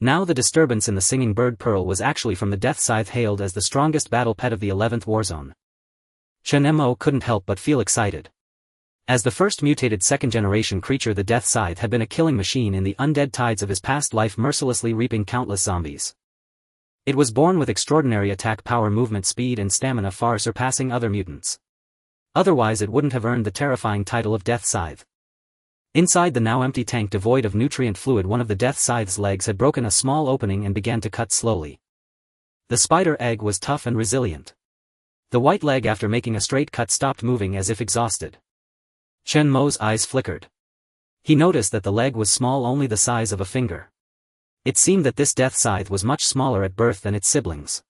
Now the disturbance in the singing bird pearl was actually from the death scythe, hailed as the strongest battle pet of the 11th warzone. Chen Mo couldn't help but feel excited. As the first mutated second-generation creature, the death scythe had been a killing machine in the undead tides of his past life, mercilessly reaping countless zombies. It was born with extraordinary attack power, movement speed and stamina far surpassing other mutants. Otherwise it wouldn't have earned the terrifying title of Death Scythe. Inside the now empty tank devoid of nutrient fluid, one of the Death Scythe's legs had broken a small opening and began to cut slowly. The spider egg was tough and resilient. The white leg, after making a straight cut, stopped moving as if exhausted. Chen Mo's eyes flickered. He noticed that the leg was small, only the size of a finger. It seemed that this death scythe was much smaller at birth than its siblings.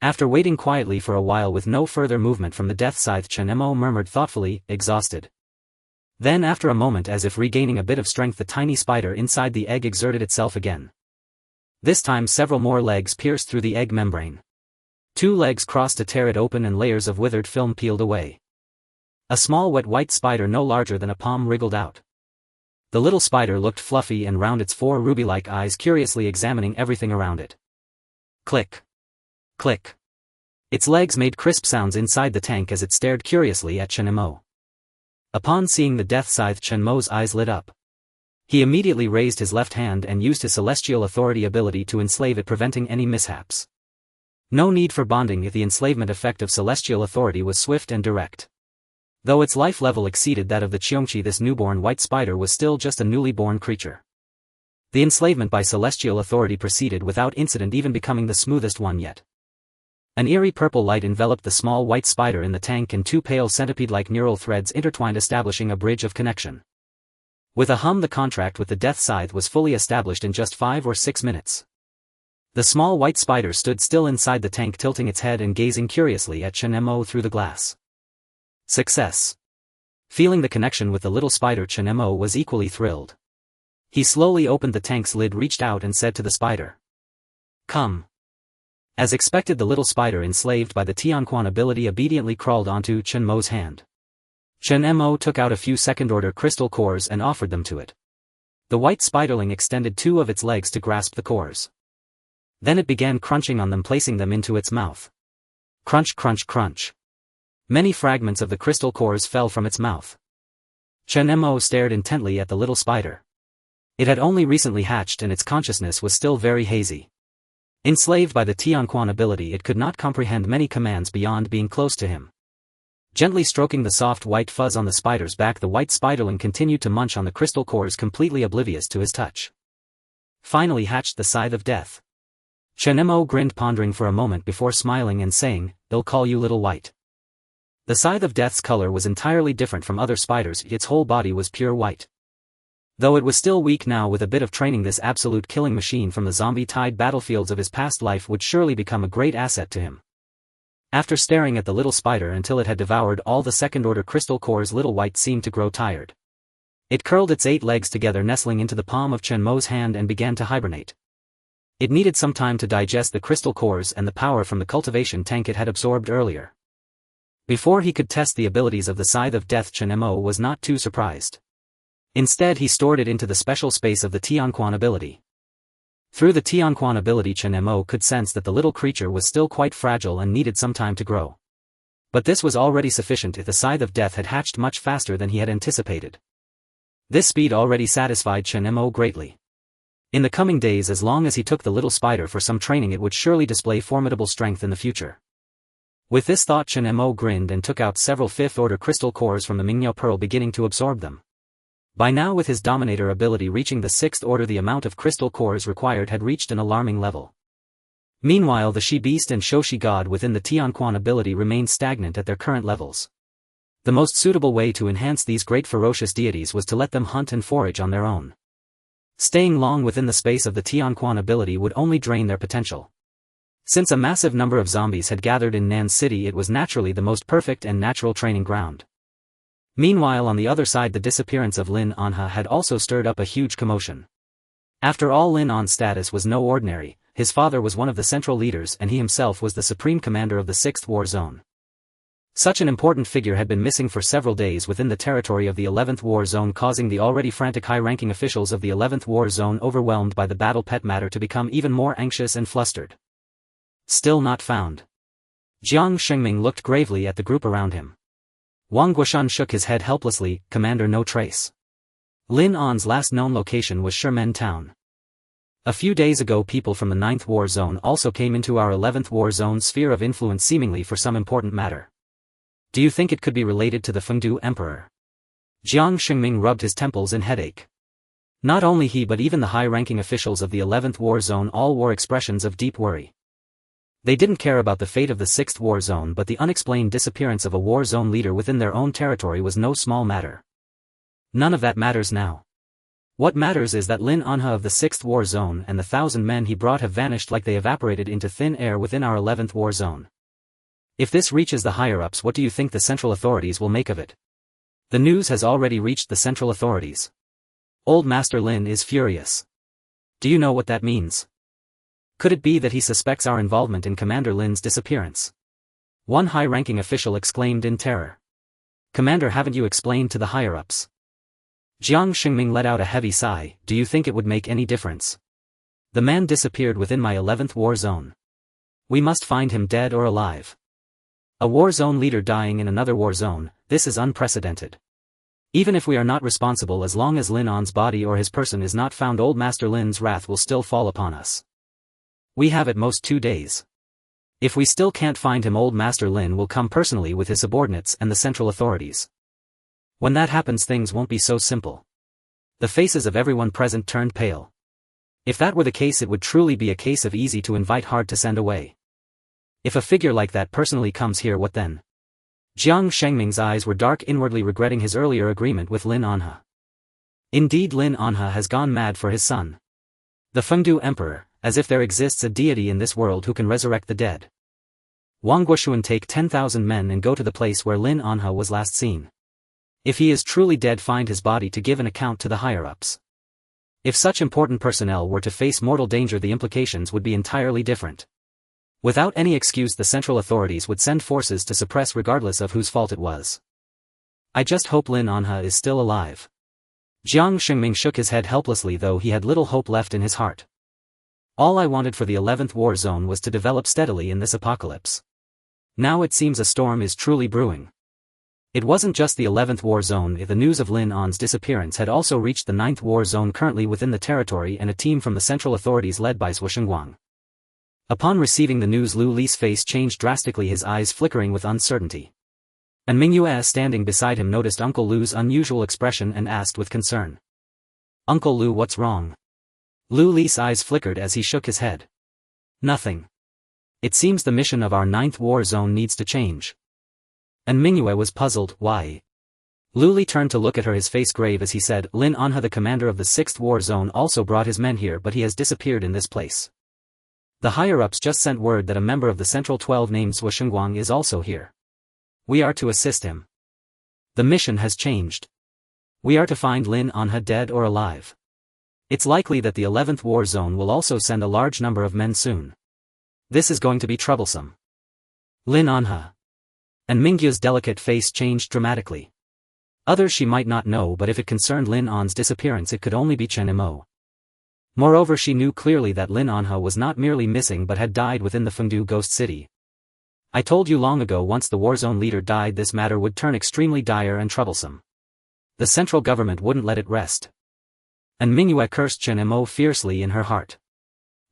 After waiting quietly for a while with no further movement from the death scythe, Chen Mo murmured thoughtfully, "Exhausted." Then after a moment, as if regaining a bit of strength, the tiny spider inside the egg exerted itself again. This time several more legs pierced through the egg membrane. 2 legs crossed to tear it open and layers of withered film peeled away. A small wet white spider no larger than a palm wriggled out. The little spider looked fluffy and round, its 4 ruby-like eyes curiously examining everything around it. Click. Click. Its legs made crisp sounds inside the tank as it stared curiously at Chen Mo. Upon seeing the death scythe, Chen Mo's eyes lit up. He immediately raised his left hand and used his celestial authority ability to enslave it, preventing any mishaps. No need for bonding, if the enslavement effect of celestial authority was swift and direct. Though its life level exceeded that of the Qiongqi, this newborn white spider was still just a newly born creature. The enslavement by celestial authority proceeded without incident, even becoming the smoothest one yet. An eerie purple light enveloped the small white spider in the tank, and 2 pale centipede-like neural threads intertwined, establishing a bridge of connection. With a hum, the contract with the death scythe was fully established in just 5 or 6 minutes. The small white spider stood still inside the tank, tilting its head and gazing curiously at Chen Mo through the glass. Success. Feeling the connection with the little spider, Chen Mo was equally thrilled. He slowly opened the tank's lid, reached out and said to the spider, "Come." As expected, the little spider, enslaved by the Qiongqi ability, obediently crawled onto Chen Mo's hand. Chen Mo took out a few second-order crystal cores and offered them to it. The white spiderling extended 2 of its legs to grasp the cores. Then it began crunching on them, placing them into its mouth. Crunch, crunch, crunch. Many fragments of the crystal cores fell from its mouth. Chen Mo stared intently at the little spider. It had only recently hatched and its consciousness was still very hazy. Enslaved by the Qiongqi ability, it could not comprehend many commands beyond being close to him. Gently stroking the soft white fuzz on the spider's back, the white spiderling continued to munch on the crystal cores, completely oblivious to his touch. Finally hatched the scythe of death. Chen Mo grinned, pondering for a moment before smiling and saying, "They'll call you Little White." The scythe of death's color was entirely different from other spiders, its whole body was pure white. Though it was still weak now, with a bit of training, this absolute killing machine from the zombie-tied battlefields of his past life would surely become a great asset to him. After staring at the little spider until it had devoured all the second-order crystal cores, Little White seemed to grow tired. It curled its 8 legs together, nestling into the palm of Chen Mo's hand, and began to hibernate. It needed some time to digest the crystal cores and the power from the cultivation tank it had absorbed earlier. Before he could test the abilities of the Scythe of Death, Chen Mo was not too surprised. Instead, he stored it into the special space of the Qiongqi ability. Through the Qiongqi ability, Chen Mo could sense that the little creature was still quite fragile and needed some time to grow. But this was already sufficient if the Scythe of Death had hatched much faster than he had anticipated. This speed already satisfied Chen Mo greatly. In the coming days, as long as he took the little spider for some training, it would surely display formidable strength in the future. With this thought, Chen Mo grinned and took out several 5th-order crystal cores from the Mingyo pearl, beginning to absorb them. By now, with his Dominator ability reaching the 6th order, the amount of crystal cores required had reached an alarming level. Meanwhile, the She-Beast and Shoshi God within the Qiongqi ability remained stagnant at their current levels. The most suitable way to enhance these great ferocious deities was to let them hunt and forage on their own. Staying long within the space of the Qiongqi ability would only drain their potential. Since a massive number of zombies had gathered in Nan City, it was naturally the most perfect and natural training ground. Meanwhile, on the other side, the disappearance of Lin Anha had also stirred up a huge commotion. After all, Lin An's status was no ordinary. His father was one of the central leaders and he himself was the supreme commander of the 6th War Zone. Such an important figure had been missing for several days within the territory of the 11th War Zone, causing the already frantic high-ranking officials of the 11th War Zone, overwhelmed by the battle pet matter, to become even more anxious and flustered. Still not found. Jiang Shengming looked gravely at the group around him. Wang Guoshan shook his head helplessly. Commander, no trace. Lin An's last known location was Shimen Town. A few days ago, people from the 9th War Zone also came into our 11th War Zone sphere of influence, seemingly for some important matter. Do you think it could be related to the Fengdu Emperor? Jiang Shengming rubbed his temples in headache. Not only he, but even the high-ranking officials of the 11th War Zone all wore expressions of deep worry. They didn't care about the fate of the 6th War Zone, but the unexplained disappearance of a War Zone leader within their own territory was no small matter. None of that matters now. What matters is that Lin Anha of the 6th War Zone and the 1,000 men he brought have vanished like they evaporated into thin air within our 11th War Zone. If this reaches the higher-ups, what do you think the central authorities will make of it? The news has already reached the central authorities. Old Master Lin is furious. Do you know what that means? Could it be that he suspects our involvement in Commander Lin's disappearance? One high-ranking official exclaimed in terror. Commander, haven't you explained to the higher-ups? Jiang Shengming let out a heavy sigh. Do you think it would make any difference? The man disappeared within my 11th War Zone. We must find him, dead or alive. A War Zone leader dying in another War Zone, this is unprecedented. Even if we are not responsible, as long as Lin An's body or his person is not found, Old Master Lin's wrath will still fall upon us. We have at most 2 days. If we still can't find him, Old Master Lin will come personally with his subordinates and the central authorities. When that happens, things won't be so simple. The faces of everyone present turned pale. If that were the case, it would truly be a case of easy to invite, hard to send away. If a figure like that personally comes here, what then? Jiang Shengming's eyes were dark, inwardly regretting his earlier agreement with Lin Anha. Indeed, Lin Anha has gone mad for his son. The Fengdu Emperor, as if there exists a deity in this world who can resurrect the dead. Wang Guoshuan, take 10,000 men and go to the place where Lin Anha was last seen. If he is truly dead, find his body to give an account to the higher-ups. If such important personnel were to face mortal danger, the implications would be entirely different. Without any excuse, the central authorities would send forces to suppress, regardless of whose fault it was. I just hope Lin Anha is still alive. Jiang Shengming shook his head helplessly, though he had little hope left in his heart. All I wanted for the 11th War Zone was to develop steadily in this apocalypse. Now it seems a storm is truly brewing. It wasn't just the 11th War Zone. The news of Lin An's disappearance had also reached the 9th War Zone, currently within the territory, and a team from the central authorities led by Ehuang. Upon receiving the news, Lu Li's face changed drastically, his eyes flickering with uncertainty. And Mingyue, standing beside him, noticed Uncle Lu's unusual expression and asked with concern. Uncle Lu, what's wrong? Lu Li's eyes flickered as he shook his head. Nothing. It seems the mission of our 9th War Zone needs to change. And Mingyue was puzzled. Why? Lu Li turned to look at her, his face grave as he said, Lin Anha, the commander of the 6th War Zone, also brought his men here, but he has disappeared in this place. The higher-ups just sent word that a member of the Central 12 named Ehuang is also here. We are to assist him. The mission has changed. We are to find Lin Anha, dead or alive. It's likely that the 11th War Zone will also send a large number of men soon. This is going to be troublesome. Lin Anha. And Mingyue's delicate face changed dramatically. Others she might not know, but if it concerned Lin An's disappearance, it could only be Chen Mo. Moreover, she knew clearly that Lin Anha was not merely missing but had died within the Fengdu Ghost City. I told you long ago, once the warzone leader died, this matter would turn extremely dire and troublesome. The central government wouldn't let it rest. And Mingyue cursed Chen Mo fiercely in her heart.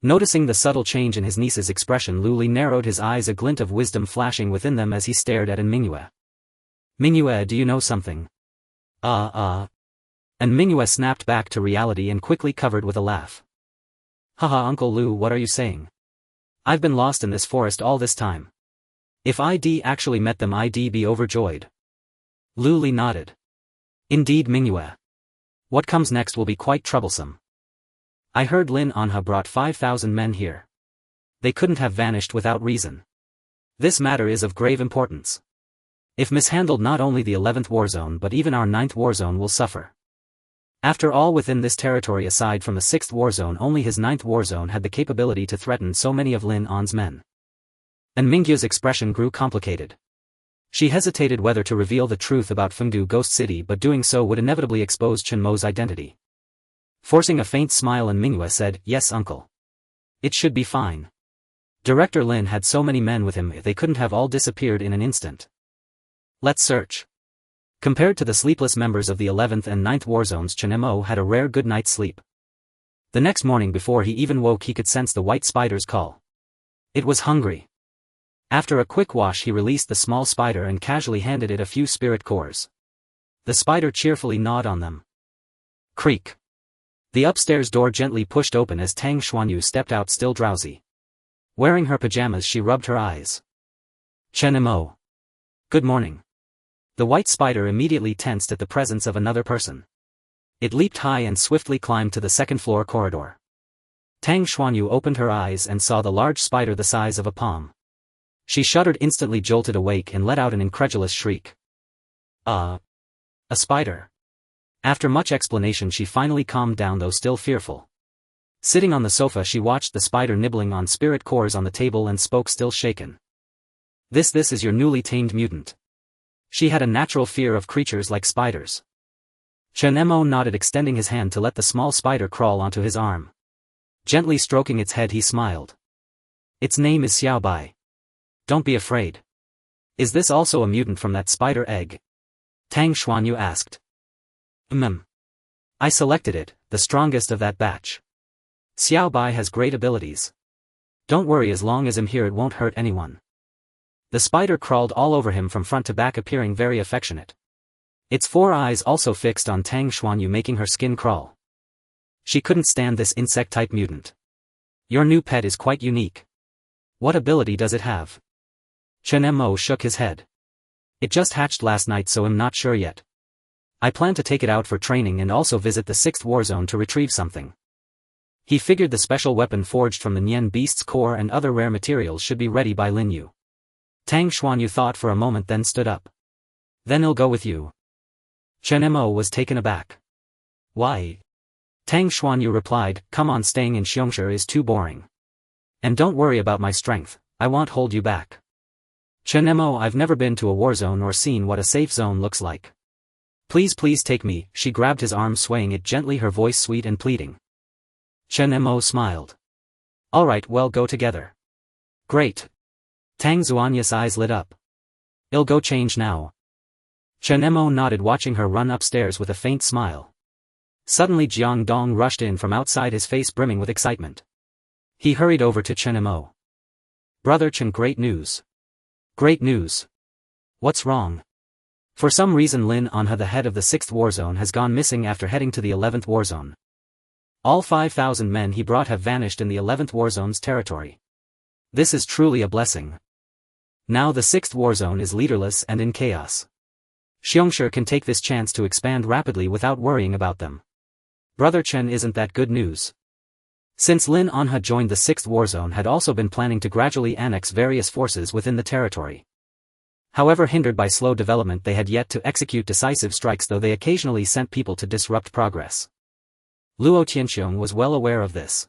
Noticing the subtle change in his niece's expression, Lu Li narrowed his eyes, a glint of wisdom flashing within them as he stared at Mingyue. Mingyue, do you know something? And Mingyue snapped back to reality and quickly covered with a laugh. Haha, Uncle Lu, what are you saying? I've been lost in this forest all this time. If I'd actually met them, I'd be overjoyed. Lu Li nodded. Indeed, Mingyue. What comes next will be quite troublesome. I heard Lin Anha brought 5,000 men here. They couldn't have vanished without reason. This matter is of grave importance. If mishandled, not only the 11th warzone but even our 9th warzone will suffer. After all, within this territory aside from the 6th warzone, only his 9th warzone had the capability to threaten so many of Lin An's men. And Mingyue's expression grew complicated. She hesitated whether to reveal the truth about Fengdu Ghost City, but doing so would inevitably expose Chen Mo's identity. Forcing a faint smile, and Mingyue said, "Yes, uncle. It should be fine. Director Lin had so many men with him, they couldn't have all disappeared in an instant. Let's search." Compared to the sleepless members of the 11th and 9th warzones, Chen Mo had a rare good night's sleep. The next morning, before he even woke, he could sense the white spider's call. It was hungry. After a quick wash, he released the small spider and casually handed it a few spirit cores. The spider cheerfully gnawed on them. Creak. The upstairs door gently pushed open as Tang Xuanyu stepped out, still drowsy. Wearing her pajamas, she rubbed her eyes. Chen Mo. Good morning. The white spider immediately tensed at the presence of another person. It leaped high and swiftly climbed to the second-floor corridor. Tang Xuanyu opened her eyes and saw the large spider the size of a palm. She shuddered, instantly jolted awake, and let out an incredulous shriek. A spider. After much explanation, she finally calmed down, though still fearful. Sitting on the sofa, she watched the spider nibbling on spirit cores on the table and spoke, still shaken. This is your newly tamed mutant. She had a natural fear of creatures like spiders. Chen Mo nodded, extending his hand to let the small spider crawl onto his arm. Gently stroking its head, he smiled. Its name is Xiaobai. Don't be afraid. Is this also a mutant from that spider egg? Tang Xuanyu asked. I selected it, the strongest of that batch. Xiaobai has great abilities. Don't worry, as long as I'm here it won't hurt anyone. The spider crawled all over him from front to back, appearing very affectionate. Its 4 eyes also fixed on Tang Xuanyu, making her skin crawl. She couldn't stand this insect-type mutant. Your new pet is quite unique. What ability does it have? Chen Mo shook his head. It just hatched last night, so I'm not sure yet. I plan to take it out for training and also visit the 6th warzone to retrieve something. He figured the special weapon forged from the Nian beast's core and other rare materials should be ready by Lin Yu. Tang Xuanyu thought for a moment, then stood up. Then I'll go with you. Chen Mo was taken aback. Why? Tang Xuanyu replied, come on, staying in Qiongqi is too boring. And don't worry about my strength, I won't hold you back. Chen Mo, I've never been to a war zone or seen what a safe zone looks like. Please take me. She grabbed his arm, swaying it gently, her voice sweet and pleading. Chen Mo smiled. Alright, well, go together. Great. Tang Xuanyu's eyes lit up. I'll go change now. Chen Mo nodded, watching her run upstairs with a faint smile. Suddenly Jiang Dong rushed in from outside, his face brimming with excitement. He hurried over to Chen Mo. Brother Chen, great news. Great news. What's wrong? For some reason Lin Anha, the head of the 6th warzone, has gone missing after heading to the 11th warzone. All 5,000 men he brought have vanished in the 11th warzone's territory. This is truly a blessing. Now the 6th warzone is leaderless and in chaos. Qiongqi can take this chance to expand rapidly without worrying about them. Brother Chen, isn't that good news? Since Lin Anha joined the 6th warzone, had also been planning to gradually annex various forces within the territory. However, hindered by slow development, they had yet to execute decisive strikes, though they occasionally sent people to disrupt progress. Luo Tianxiong was well aware of this.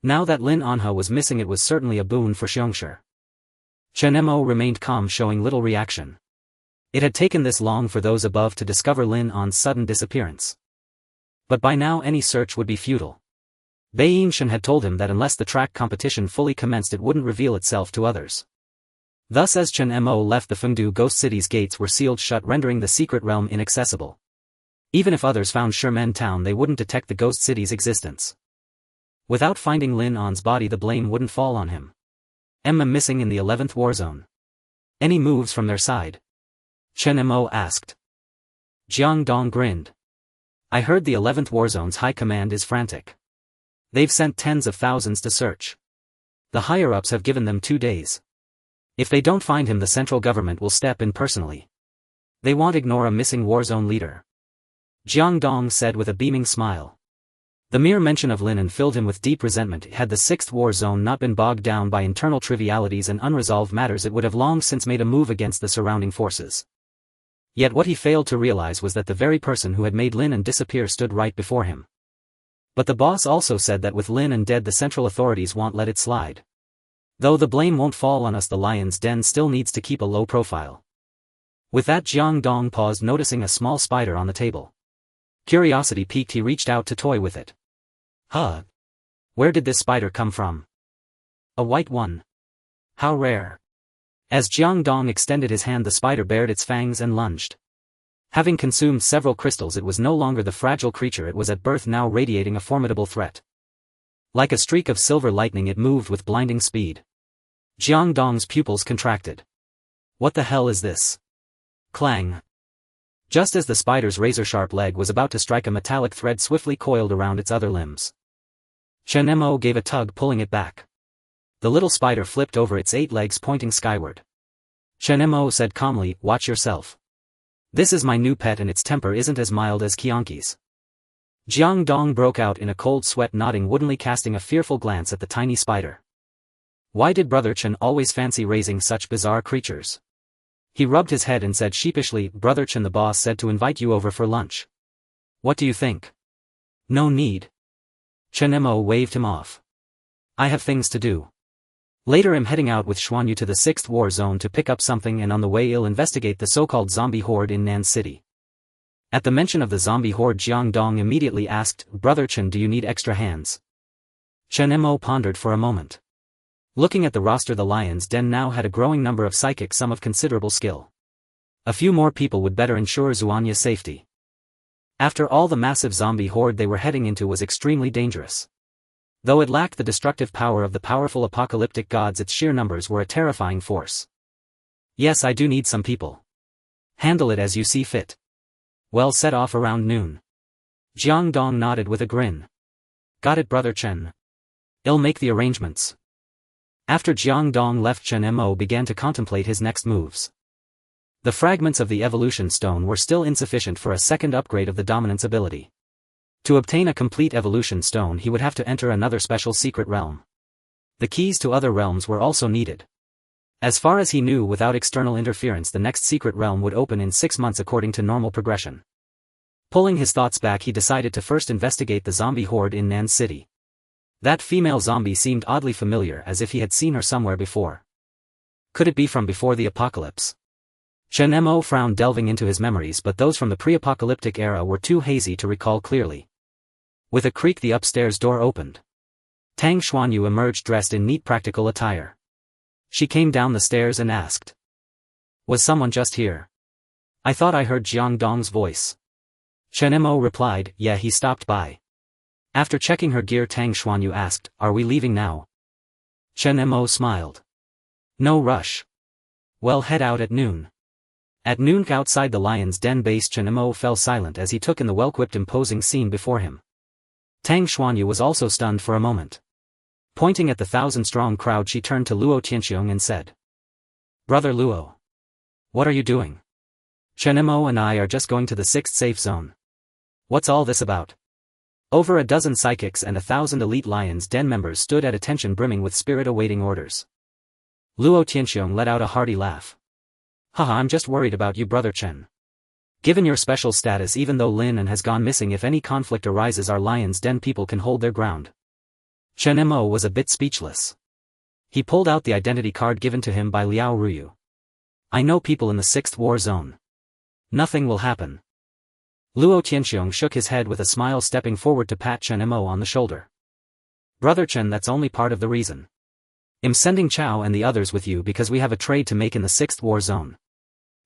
Now that Lin Anha was missing, it was certainly a boon for Qiongqi. Chen Mo remained calm, showing little reaction. It had taken this long for those above to discover Lin An's sudden disappearance. But by now any search would be futile. Bai Yinshan had told him that unless the track competition fully commenced it wouldn't reveal itself to others. Thus as Chen Mo left the Fengdu Ghost City's gates were sealed shut, rendering the secret realm inaccessible. Even if others found Shimen Town they wouldn't detect the Ghost City's existence. Without finding Lin An's body the blame wouldn't fall on him. Missing in the 11th war zone. Any moves from their side? Chen Mo asked. Jiang Dong grinned. I heard the 11th war zone's high command is frantic. They've sent tens of thousands to search. The higher-ups have given them 2 days. If they don't find him the central government will step in personally. They won't ignore a missing war zone leader. Jiang Dong said with a beaming smile. The mere mention of Lin An filled him with deep resentment. Had the 6th war zone not been bogged down by internal trivialities and unresolved matters it would have long since made a move against the surrounding forces. Yet what he failed to realize was that the very person who had made Lin An disappear stood right before him. But the boss also said that with Lin An dead the central authorities won't let it slide. Though the blame won't fall on us, the Lion's Den still needs to keep a low profile. With that, Jiang Dong paused, noticing a small spider on the table. Curiosity piqued, he reached out to toy with it. Huh? Where did this spider come from? A white one. How rare. As Jiang Dong extended his hand the spider bared its fangs and lunged. Having consumed several crystals it was no longer the fragile creature it was at birth, now radiating a formidable threat. Like a streak of silver lightning it moved with blinding speed. Jiang Dong's pupils contracted. What the hell is this? Clang. Just as the spider's razor-sharp leg was about to strike, a metallic thread swiftly coiled around its other limbs. Chen Mo gave a tug, pulling it back. The little spider flipped over, its 8 legs pointing skyward. Chen Mo said calmly, watch yourself. This is my new pet and its temper isn't as mild as Qiongqi's. Jiang Dong broke out in a cold sweat, nodding woodenly, casting a fearful glance at the tiny spider. Why did Brother Chen always fancy raising such bizarre creatures? He rubbed his head and said sheepishly, Brother Chen, the boss said to invite you over for lunch. What do you think? No need. Chen Mo waved him off. I have things to do. Later I'm heading out with Xuanyu to the 6th war zone to pick up something, and on the way I'll investigate the so-called zombie horde in Nan City. At the mention of the zombie horde, Jiang Dong immediately asked, Brother Chen, do you need extra hands? Chen Mo pondered for a moment. Looking at the roster, the Lion's Den now had a growing number of psychics, some of considerable skill. A few more people would better ensure Xuanya's safety. After all, the massive zombie horde they were heading into was extremely dangerous. Though it lacked the destructive power of the powerful apocalyptic gods, its sheer numbers were a terrifying force. Yes, I do need some people. Handle it as you see fit. Well, set off around noon. Jiang Dong nodded with a grin. Got it, Brother Chen. I'll make the arrangements. After Jiang Dong left, Chen Mo began to contemplate his next moves. The fragments of the evolution stone were still insufficient for a second upgrade of the dominance ability. To obtain a complete evolution stone he would have to enter another special secret realm. The keys to other realms were also needed. As far as he knew, without external interference, the next secret realm would open in 6 months according to normal progression. Pulling his thoughts back, he decided to first investigate the zombie horde in Nan City. That female zombie seemed oddly familiar, as if he had seen her somewhere before. Could it be from before the apocalypse? Chen Mo frowned, delving into his memories, but those from the pre-apocalyptic era were too hazy to recall clearly. With a creak, the upstairs door opened. Tang Xuanyu emerged dressed in neat practical attire. She came down the stairs and asked. Was someone just here? I thought I heard Jiang Dong's voice. Chen Mo replied, yeah, he stopped by. After checking her gear, Tang Xuanyu asked, are we leaving now? Chen Mo smiled. No rush. Well, head out at noon. At noon, outside the Lion's Den base, Chen Mo fell silent as he took in the well-equipped, imposing scene before him. Tang Xuanyu was also stunned for a moment. Pointing at the 1,000-strong crowd, she turned to Luo Tianxiong and said. Brother Luo. What are you doing? Chen Mo and I are just going to the 6th safe zone. What's all this about? Over a dozen psychics and 1,000 elite Lion's Den members stood at attention, brimming with spirit, awaiting orders. Luo Tianxiong let out a hearty laugh. Haha, I'm just worried about you, Brother Chen. Given your special status, even though Lin An has gone missing, if any conflict arises, our Lion's Den people can hold their ground. Chen Mo was a bit speechless. He pulled out the identity card given to him by Liao Ruyu. I know people in the 6th war zone. Nothing will happen. Luo Tianxiong shook his head with a smile, stepping forward to pat Chen Mo on the shoulder. Brother Chen, that's only part of the reason. I'm sending Chao and the others with you because we have a trade to make in the 6th war zone.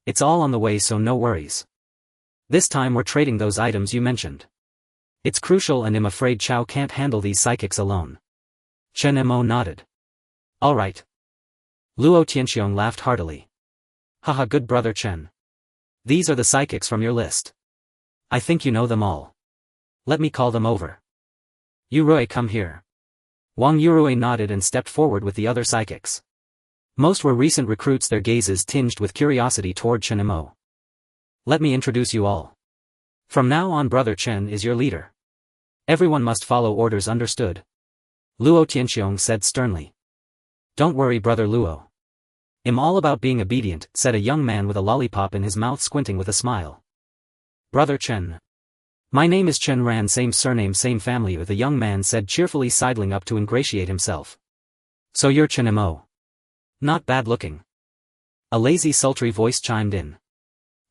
It's all on the way, so no worries. This time we're trading those items you mentioned. It's crucial and I'm afraid Chao can't handle these psychics alone. Chen Mo nodded. Alright. Luo Tianxiong laughed heartily. Haha, good brother Chen. These are the psychics from your list. I think you know them all. Let me call them over. Yurui, come here. Wang Yurui nodded and stepped forward with the other psychics. Most were recent recruits, their gazes tinged with curiosity toward Chen Mo. Let me introduce you all. From now on, brother Chen is your leader. Everyone must follow orders, understood? Luo Tianxiong said sternly. Don't worry, brother Luo. I'm all about being obedient, said a young man with a lollipop in his mouth, squinting with a smile. Brother Chen. My name is Chen Ran, same surname, same family, the young man said cheerfully, sidling up to ingratiate himself. So you're Chen Mo. Not bad looking. A lazy, sultry voice chimed in.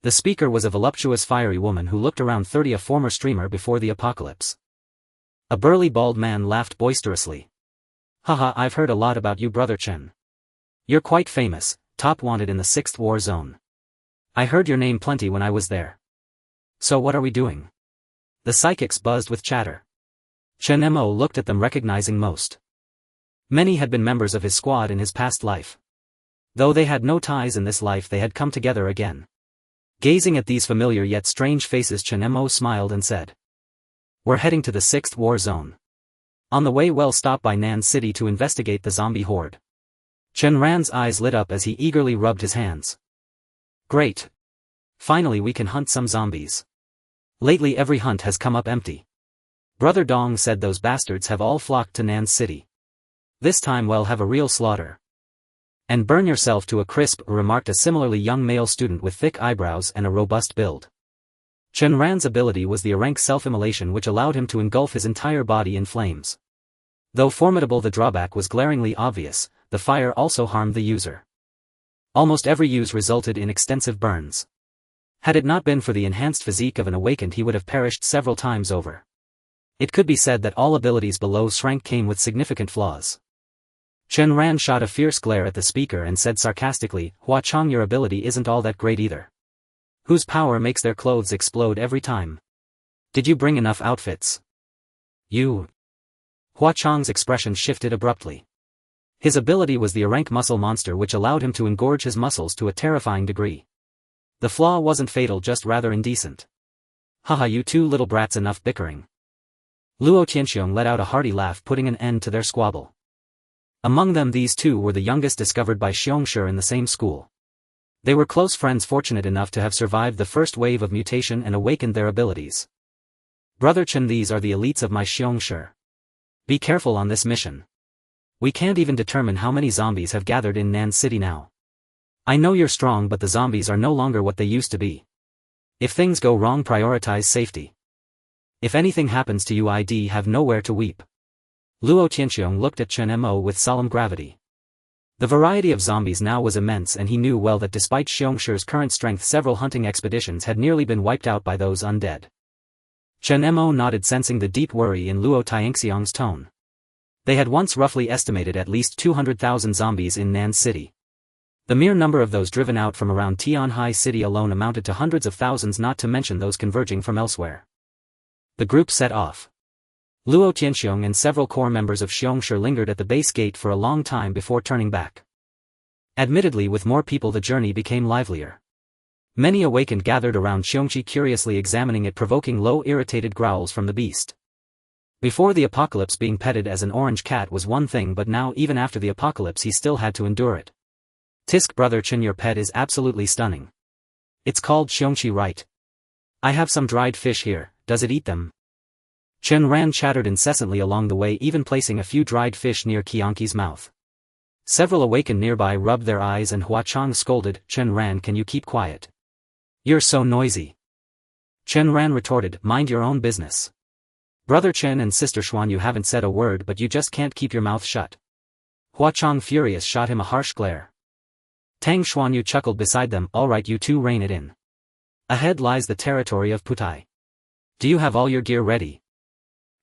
The speaker was a voluptuous, fiery woman who looked around 30, a former streamer before the apocalypse. A burly, bald man laughed boisterously. Haha, I've heard a lot about you, brother Chen. You're quite famous, top wanted in the 6th war zone. I heard your name plenty when I was there. So what are we doing? The psychics buzzed with chatter. Chen Mo looked at them, recognizing most. Many had been members of his squad in his past life. Though they had no ties in this life, they had come together again. Gazing at these familiar yet strange faces, Chen Mo smiled and said. We're heading to the 6th war zone. On the way, we'll stop by Nan City to investigate the zombie horde. Chen Ran's eyes lit up as he eagerly rubbed his hands. Great. Finally we can hunt some zombies. Lately every hunt has come up empty. Brother Dong said those bastards have all flocked to Nan City. This time we'll have a real slaughter. And burn yourself to a crisp, remarked a similarly young male student with thick eyebrows and a robust build. Chen Ran's ability was the rank self-immolation, which allowed him to engulf his entire body in flames. Though formidable, the drawback was glaringly obvious: the fire also harmed the user. Almost every use resulted in extensive burns. Had it not been for the enhanced physique of an awakened, he would have perished several times over. It could be said that all abilities below S-rank came with significant flaws. Chen Ran shot a fierce glare at the speaker and said sarcastically, Hua Chong, your ability isn't all that great either. Whose power makes their clothes explode every time? Did you bring enough outfits? You. Hua Chong's expression shifted abruptly. His ability was the rank muscle monster, which allowed him to engorge his muscles to a terrifying degree. The flaw wasn't fatal, just rather indecent. Haha, you two little brats, enough bickering. Luo Tianxiong let out a hearty laugh, putting an end to their squabble. Among them, these two were the youngest, discovered by Qiongqi in the same school. They were close friends, fortunate enough to have survived the first wave of mutation and awakened their abilities. Brother Chen, these are the elites of my Qiongqi. Be careful on this mission. We can't even determine how many zombies have gathered in Nan City now. I know you're strong, but the zombies are no longer what they used to be. If things go wrong, prioritize safety. If anything happens to you, I'd have nowhere to weep. Luo Tianxiong looked at Chen Mo with solemn gravity. The variety of zombies now was immense, and he knew well that despite Qiongqi's current strength, several hunting expeditions had nearly been wiped out by those undead. Chen Mo nodded, sensing the deep worry in Luo Tianxiong's tone. They had once roughly estimated at least 200,000 zombies in Nan City. The mere number of those driven out from around Tianhai City alone amounted to hundreds of thousands, not to mention those converging from elsewhere. The group set off. Luo Tianxiong and several core members of Qiongqi lingered at the base gate for a long time before turning back. Admittedly, with more people the journey became livelier. Many awakened gathered around Qiongqi, curiously examining it, provoking low, irritated growls from the beast. Before the apocalypse, being petted as an orange cat was one thing, but now, even after the apocalypse, he still had to endure it. Tisk, brother Chen, your pet is absolutely stunning. It's called Qiongqi, right? I have some dried fish here, does it eat them? Chen Ran chattered incessantly along the way, even placing a few dried fish near Qiongqi's mouth. Several awakened nearby rubbed their eyes, and Hua Chong scolded, Chen Ran, can you keep quiet? You're so noisy. Chen Ran retorted, mind your own business. Brother Chen and Sister Xuan, you haven't said a word, but you just can't keep your mouth shut. Hua Chong, furious, shot him a harsh glare. Tang Xuanyu chuckled beside them, alright, you two, rein it in. Ahead lies the territory of Putai. Do you have all your gear ready?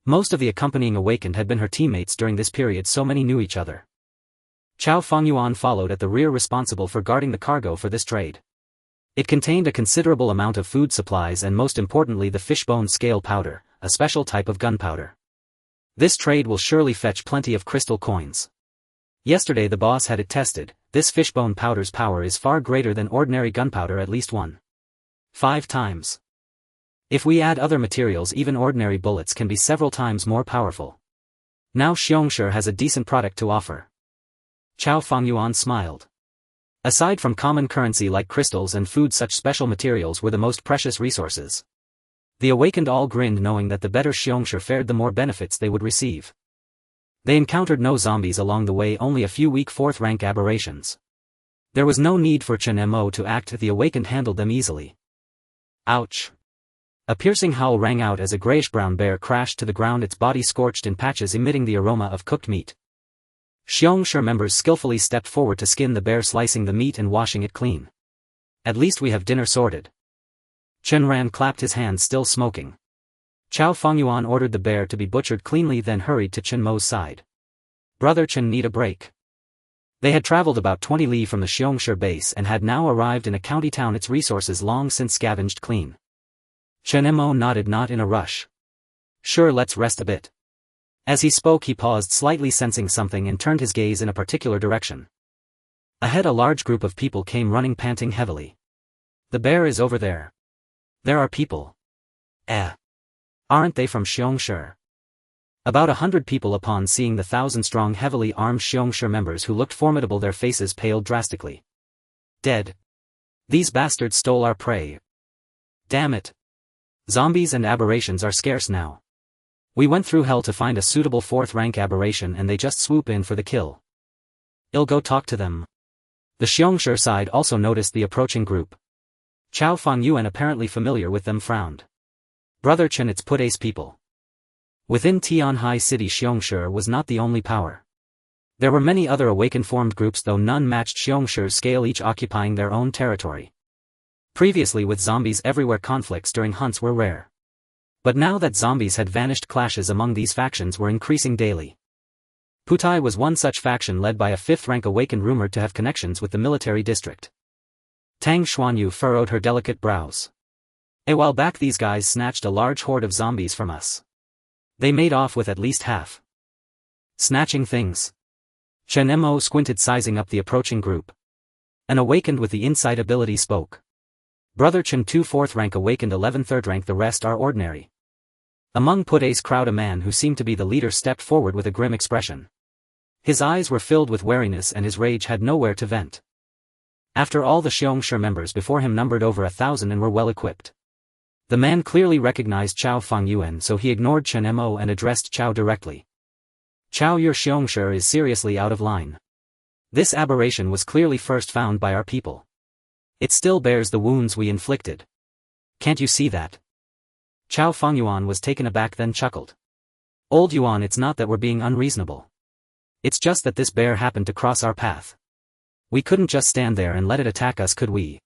Most of the accompanying awakened had been her teammates during this period, so many knew each other. Chao Fengyuan followed at the rear, responsible for guarding the cargo for this trade. It contained a considerable amount of food supplies and most importantly the fishbone scale powder, a special type of gunpowder. This trade will surely fetch plenty of crystal coins. Yesterday the boss had it tested. This fishbone powder's power is far greater than ordinary gunpowder, at least 1.5 times. If we add other materials, even ordinary bullets can be several times more powerful. Now Qiongqi has a decent product to offer. Chao Fengyuan smiled. Aside from common currency like crystals and food, such special materials were the most precious resources. The awakened all grinned, knowing that the better Qiongqi fared, the more benefits they would receive. They encountered no zombies along the way, only a few weak 4th rank aberrations. There was no need for Chen Mo to act, the awakened handled them easily. Ouch! A piercing howl rang out as a grayish-brown bear crashed to the ground, its body scorched in patches, emitting the aroma of cooked meat. Qiongqi members skillfully stepped forward to skin the bear, slicing the meat and washing it clean. At least we have dinner sorted. Chen Ran clapped his hands, still smoking. Chao Fengyuan ordered the bear to be butchered cleanly, then hurried to Chen Mo's side. Brother Chen, need a break. They had traveled about 20 li from the Qiongqi base and had now arrived in a county town, its resources long since scavenged clean. Chen Mo nodded, not in a rush. Sure, let's rest a bit. As he spoke he paused, slightly sensing something, and turned his gaze in a particular direction. Ahead a large group of people came running, panting heavily. The bear is over there. There are people. Aren't they from Qiongqi? About 100 people. Upon seeing the 1,000-strong heavily armed Qiongqi members who looked formidable, their faces paled drastically. Dead. These bastards stole our prey. Damn it. Zombies and aberrations are scarce now. We went through hell to find a suitable 4th rank aberration and they just swoop in for the kill. I'll go talk to them. The Qiongqi side also noticed the approaching group. Chao Fengyuan, apparently familiar with them, frowned. Brother Chen, it's Puta's people. Within Tianhai City, Qiongqi was not the only power. There were many other awakened formed groups, though none matched Qiongqi's scale, each occupying their own territory. Previously, with zombies everywhere, conflicts during hunts were rare. But now that zombies had vanished, clashes among these factions were increasing daily. Putai was one such faction, led by a 5th rank awakened rumored to have connections with the military district. Tang Xuanyu furrowed her delicate brows. A while back these guys snatched a large horde of zombies from us. They made off with at least half. Snatching things. Chen Mo squinted, sizing up the approaching group. An awakened with the insight ability spoke. Brother Chen, 2 4th rank awakened, 11 3rd rank, the rest are ordinary. Among Putai's crowd a man who seemed to be the leader stepped forward with a grim expression. His eyes were filled with wariness and his rage had nowhere to vent. After all, the Qiongqi members before him numbered over 1,000 and were well equipped. The man clearly recognized Chao Fengyuan, so he ignored Chen Mo and addressed Chao directly. Chao, your Qiongqi is seriously out of line. This aberration was clearly first found by our people. It still bears the wounds we inflicted. Can't you see that? Chao Fengyuan was taken aback, then chuckled. Old Yuan, it's not that we're being unreasonable. It's just that this bear happened to cross our path. We couldn't just stand there and let it attack us, could we?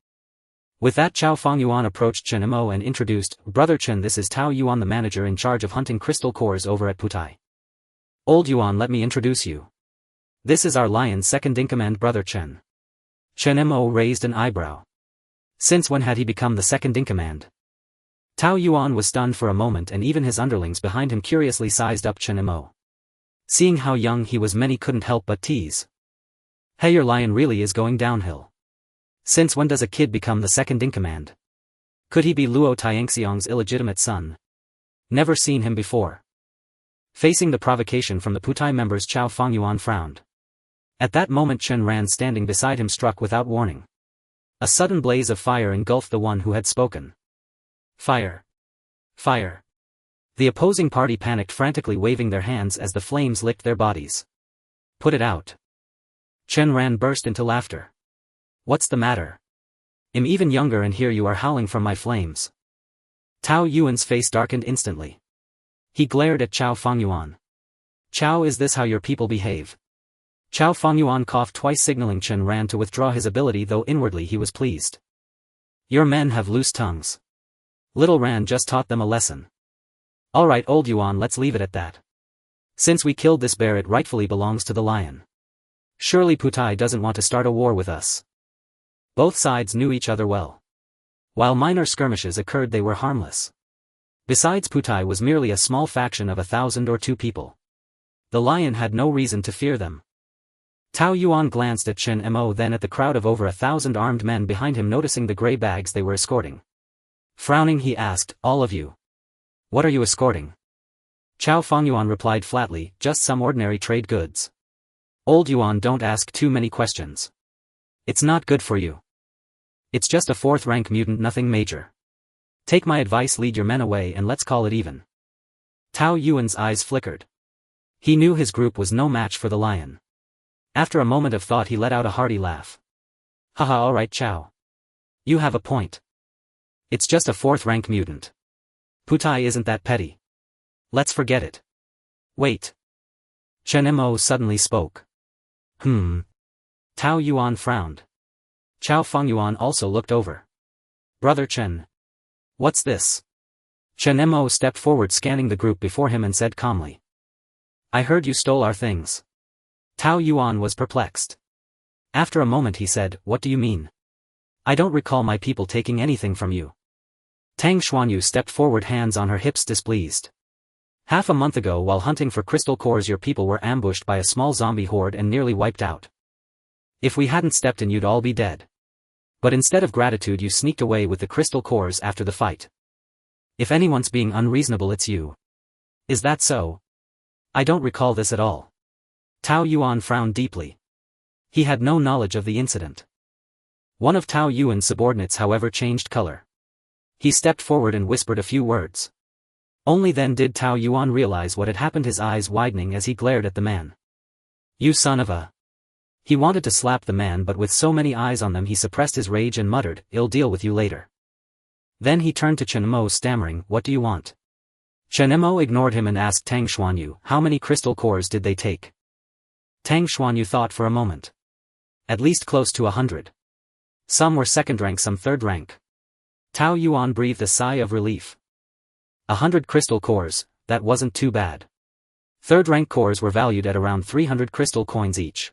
With that, Chao Fengyuan approached Chen Mo and introduced, Brother Chen, this is Tao Yuan, the manager in charge of hunting crystal cores over at Putai. Old Yuan, let me introduce you. This is our lion, second in command, Brother Chen. Chen Mo raised an eyebrow. Since when had he become the second in command? Tao Yuan was stunned for a moment, and even his underlings behind him curiously sized up Chen Mo. Seeing how young he was, many couldn't help but tease. Hey, your lion really is going downhill. Since when does a kid become the second in command? Could he be Luo Tianxiang's illegitimate son? Never seen him before. Facing the provocation from the Putai members, Chao Fengyuan frowned. At that moment Chen Ran, standing beside him, struck without warning. A sudden blaze of fire engulfed the one who had spoken. Fire! Fire! The opposing party panicked, frantically waving their hands as the flames licked their bodies. Put it out! Chen Ran burst into laughter. What's the matter? I'm even younger and here you are howling from my flames. Tao Yuan's face darkened instantly. He glared at Chao Fengyuan. Chao, is this how your people behave? Chao Fengyuan coughed twice, signaling Chen Ran to withdraw his ability, though inwardly he was pleased. Your men have loose tongues. Little Ran just taught them a lesson. Alright old Yuan, let's leave it at that. Since we killed this bear, it rightfully belongs to the lion. Surely Putai doesn't want to start a war with us. Both sides knew each other well. While minor skirmishes occurred, they were harmless. Besides, Putai was merely a small faction of 1,000 or 2 people. The lion had no reason to fear them. Tao Yuan glanced at Chen Mo, then at the crowd of over 1,000 armed men behind him, noticing the grey bags they were escorting. Frowning, he asked, all of you. What are you escorting? Chao Fengyuan replied flatly, just some ordinary trade goods. Old Yuan, don't ask too many questions. It's not good for you. It's just a 4th rank mutant, nothing major. Take my advice, lead your men away and let's call it even. Tao Yuan's eyes flickered. He knew his group was no match for the lion. After a moment of thought, he let out a hearty laugh. Haha, alright Chao. You have a point. It's just a 4th rank mutant. Putai isn't that petty. Let's forget it. Wait. Chen Mo suddenly spoke. Tao Yuan frowned. Chao Fengyuan also looked over. Brother Chen. What's this? Chen Mo stepped forward, scanning the group before him, and said calmly. I heard you stole our things. Tao Yuan was perplexed. After a moment he said, what do you mean? I don't recall my people taking anything from you. Tang Xuanyu stepped forward, hands on her hips, displeased. Half a month ago, while hunting for crystal cores, your people were ambushed by a small zombie horde and nearly wiped out. If we hadn't stepped in, you'd all be dead. But instead of gratitude, you sneaked away with the crystal cores after the fight. If anyone's being unreasonable, it's you. Is that so? I don't recall this at all. Tao Yuan frowned deeply. He had no knowledge of the incident. One of Tao Yuan's subordinates, however, changed color. He stepped forward and whispered a few words. Only then did Tao Yuan realize what had happened, his eyes widening as he glared at the man. You son of a... He wanted to slap the man, but with so many eyes on them he suppressed his rage and muttered, I'll deal with you later. Then he turned to Chen Mo, stammering, what do you want? Chen Mo ignored him and asked Tang Xuanyu, how many crystal cores did they take? Tang Xuanyu thought for a moment. At least close to 100. Some were 2nd rank, some 3rd rank. Tao Yuan breathed a sigh of relief. 100 crystal cores, that wasn't too bad. 3rd rank cores were valued at around 300 crystal coins each.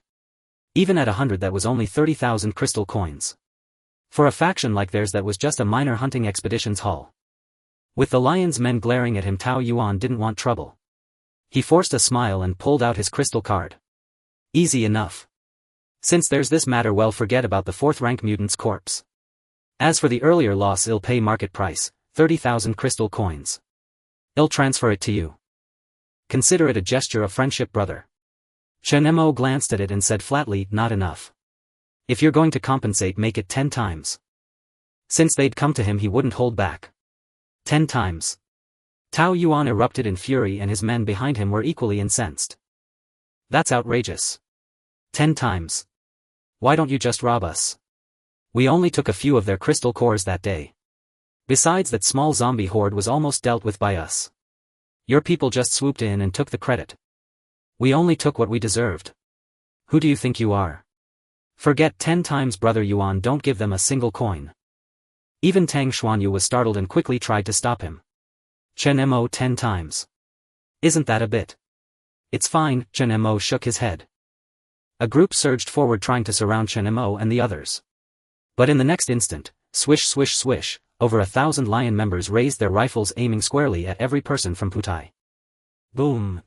Even at 100, that was only 30,000 crystal coins. For a faction like theirs, that was just a minor hunting expedition's haul. With the lion's men glaring at him, Tao Yuan didn't want trouble. He forced a smile and pulled out his crystal card. Easy enough. Since there's this matter, well, forget about the 4th rank mutant's corpse. As for the earlier loss, I'll pay market price, 30,000 crystal coins. I'll transfer it to you. Consider it a gesture of friendship, brother. Chen Mo glanced at it and said flatly, not enough. If you're going to compensate, make it 10 times. Since they'd come to him, he wouldn't hold back. 10 times. Tao Yuan erupted in fury, and his men behind him were equally incensed. That's outrageous. 10 times. Why don't you just rob us? We only took a few of their crystal cores that day. Besides, that small zombie horde was almost dealt with by us. Your people just swooped in and took the credit. We only took what we deserved. Who do you think you are? Forget 10 times, brother Yuan, don't give them a single coin. Even Tang Xuanyu was startled and quickly tried to stop him. Chen Mo, 10 times. Isn't that a bit? It's fine, Chen Mo shook his head. A group surged forward, trying to surround Chen Mo and the others. But in the next instant, swish swish swish, over 1,000 lion members raised their rifles, aiming squarely at every person from Putai. Boom!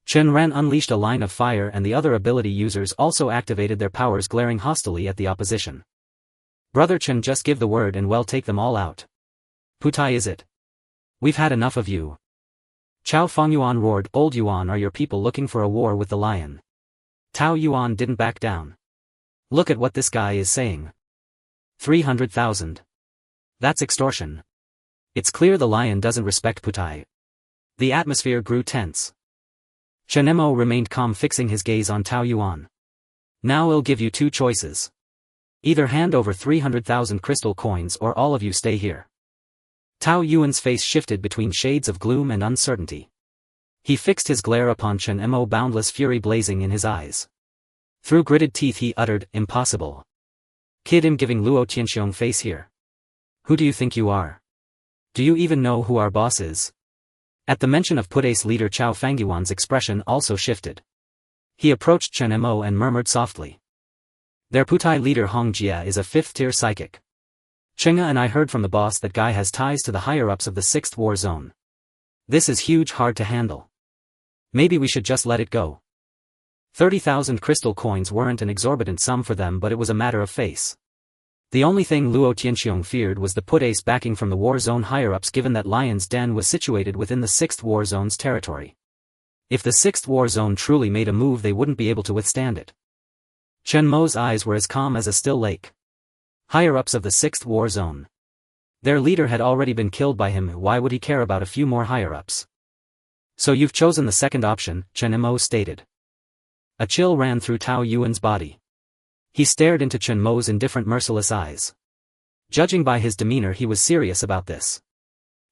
Chen Ren unleashed a line of fire, and the other ability users also activated their powers, glaring hostilely at the opposition. Brother Chen, just give the word and we'll take them all out. Putai, is it? We've had enough of you. Chao Fengyuan roared, old Yuan, are your people looking for a war with the lion? Tao Yuan didn't back down. Look at what this guy is saying. 300,000. That's extortion. It's clear the lion doesn't respect Putai. The atmosphere grew tense. Chen Mo remained calm, fixing his gaze on Tao Yuan. Now I'll give you 2 choices. Either hand over 300,000 crystal coins or all of you stay here. Tao Yuan's face shifted between shades of gloom and uncertainty. He fixed his glare upon Chen Mo, boundless fury blazing in his eyes. Through gritted teeth he uttered, impossible. Kid, I'm giving Luo Tianxiong face here. Who do you think you are? Do you even know who our boss is? At the mention of Pudae's leader Chao Fangyuan's expression also shifted. He approached Chen Mo and murmured softly. Their Putai leader Hong Jia is a 5th-tier psychic. Qiongqi and I heard from the boss that guy has ties to the higher-ups of the 6th war zone. This is huge, hard to handle. Maybe we should just let it go. 30,000 crystal coins weren't an exorbitant sum for them, but it was a matter of face. The only thing Luo Tianxiong feared was the Pudae's backing from the war zone higher-ups, given that Lion's Den was situated within the 6th war zone's territory. If the 6th war zone truly made a move, they wouldn't be able to withstand it. Chen Mo's eyes were as calm as a still lake. Higher-ups of the 6th war zone. Their leader had already been killed by him, why would he care about a few more higher-ups? So you've chosen the second option, Chen Mo stated. A chill ran through Tao Yuan's body. He stared into Chen Mo's indifferent, merciless eyes. Judging by his demeanor, he was serious about this.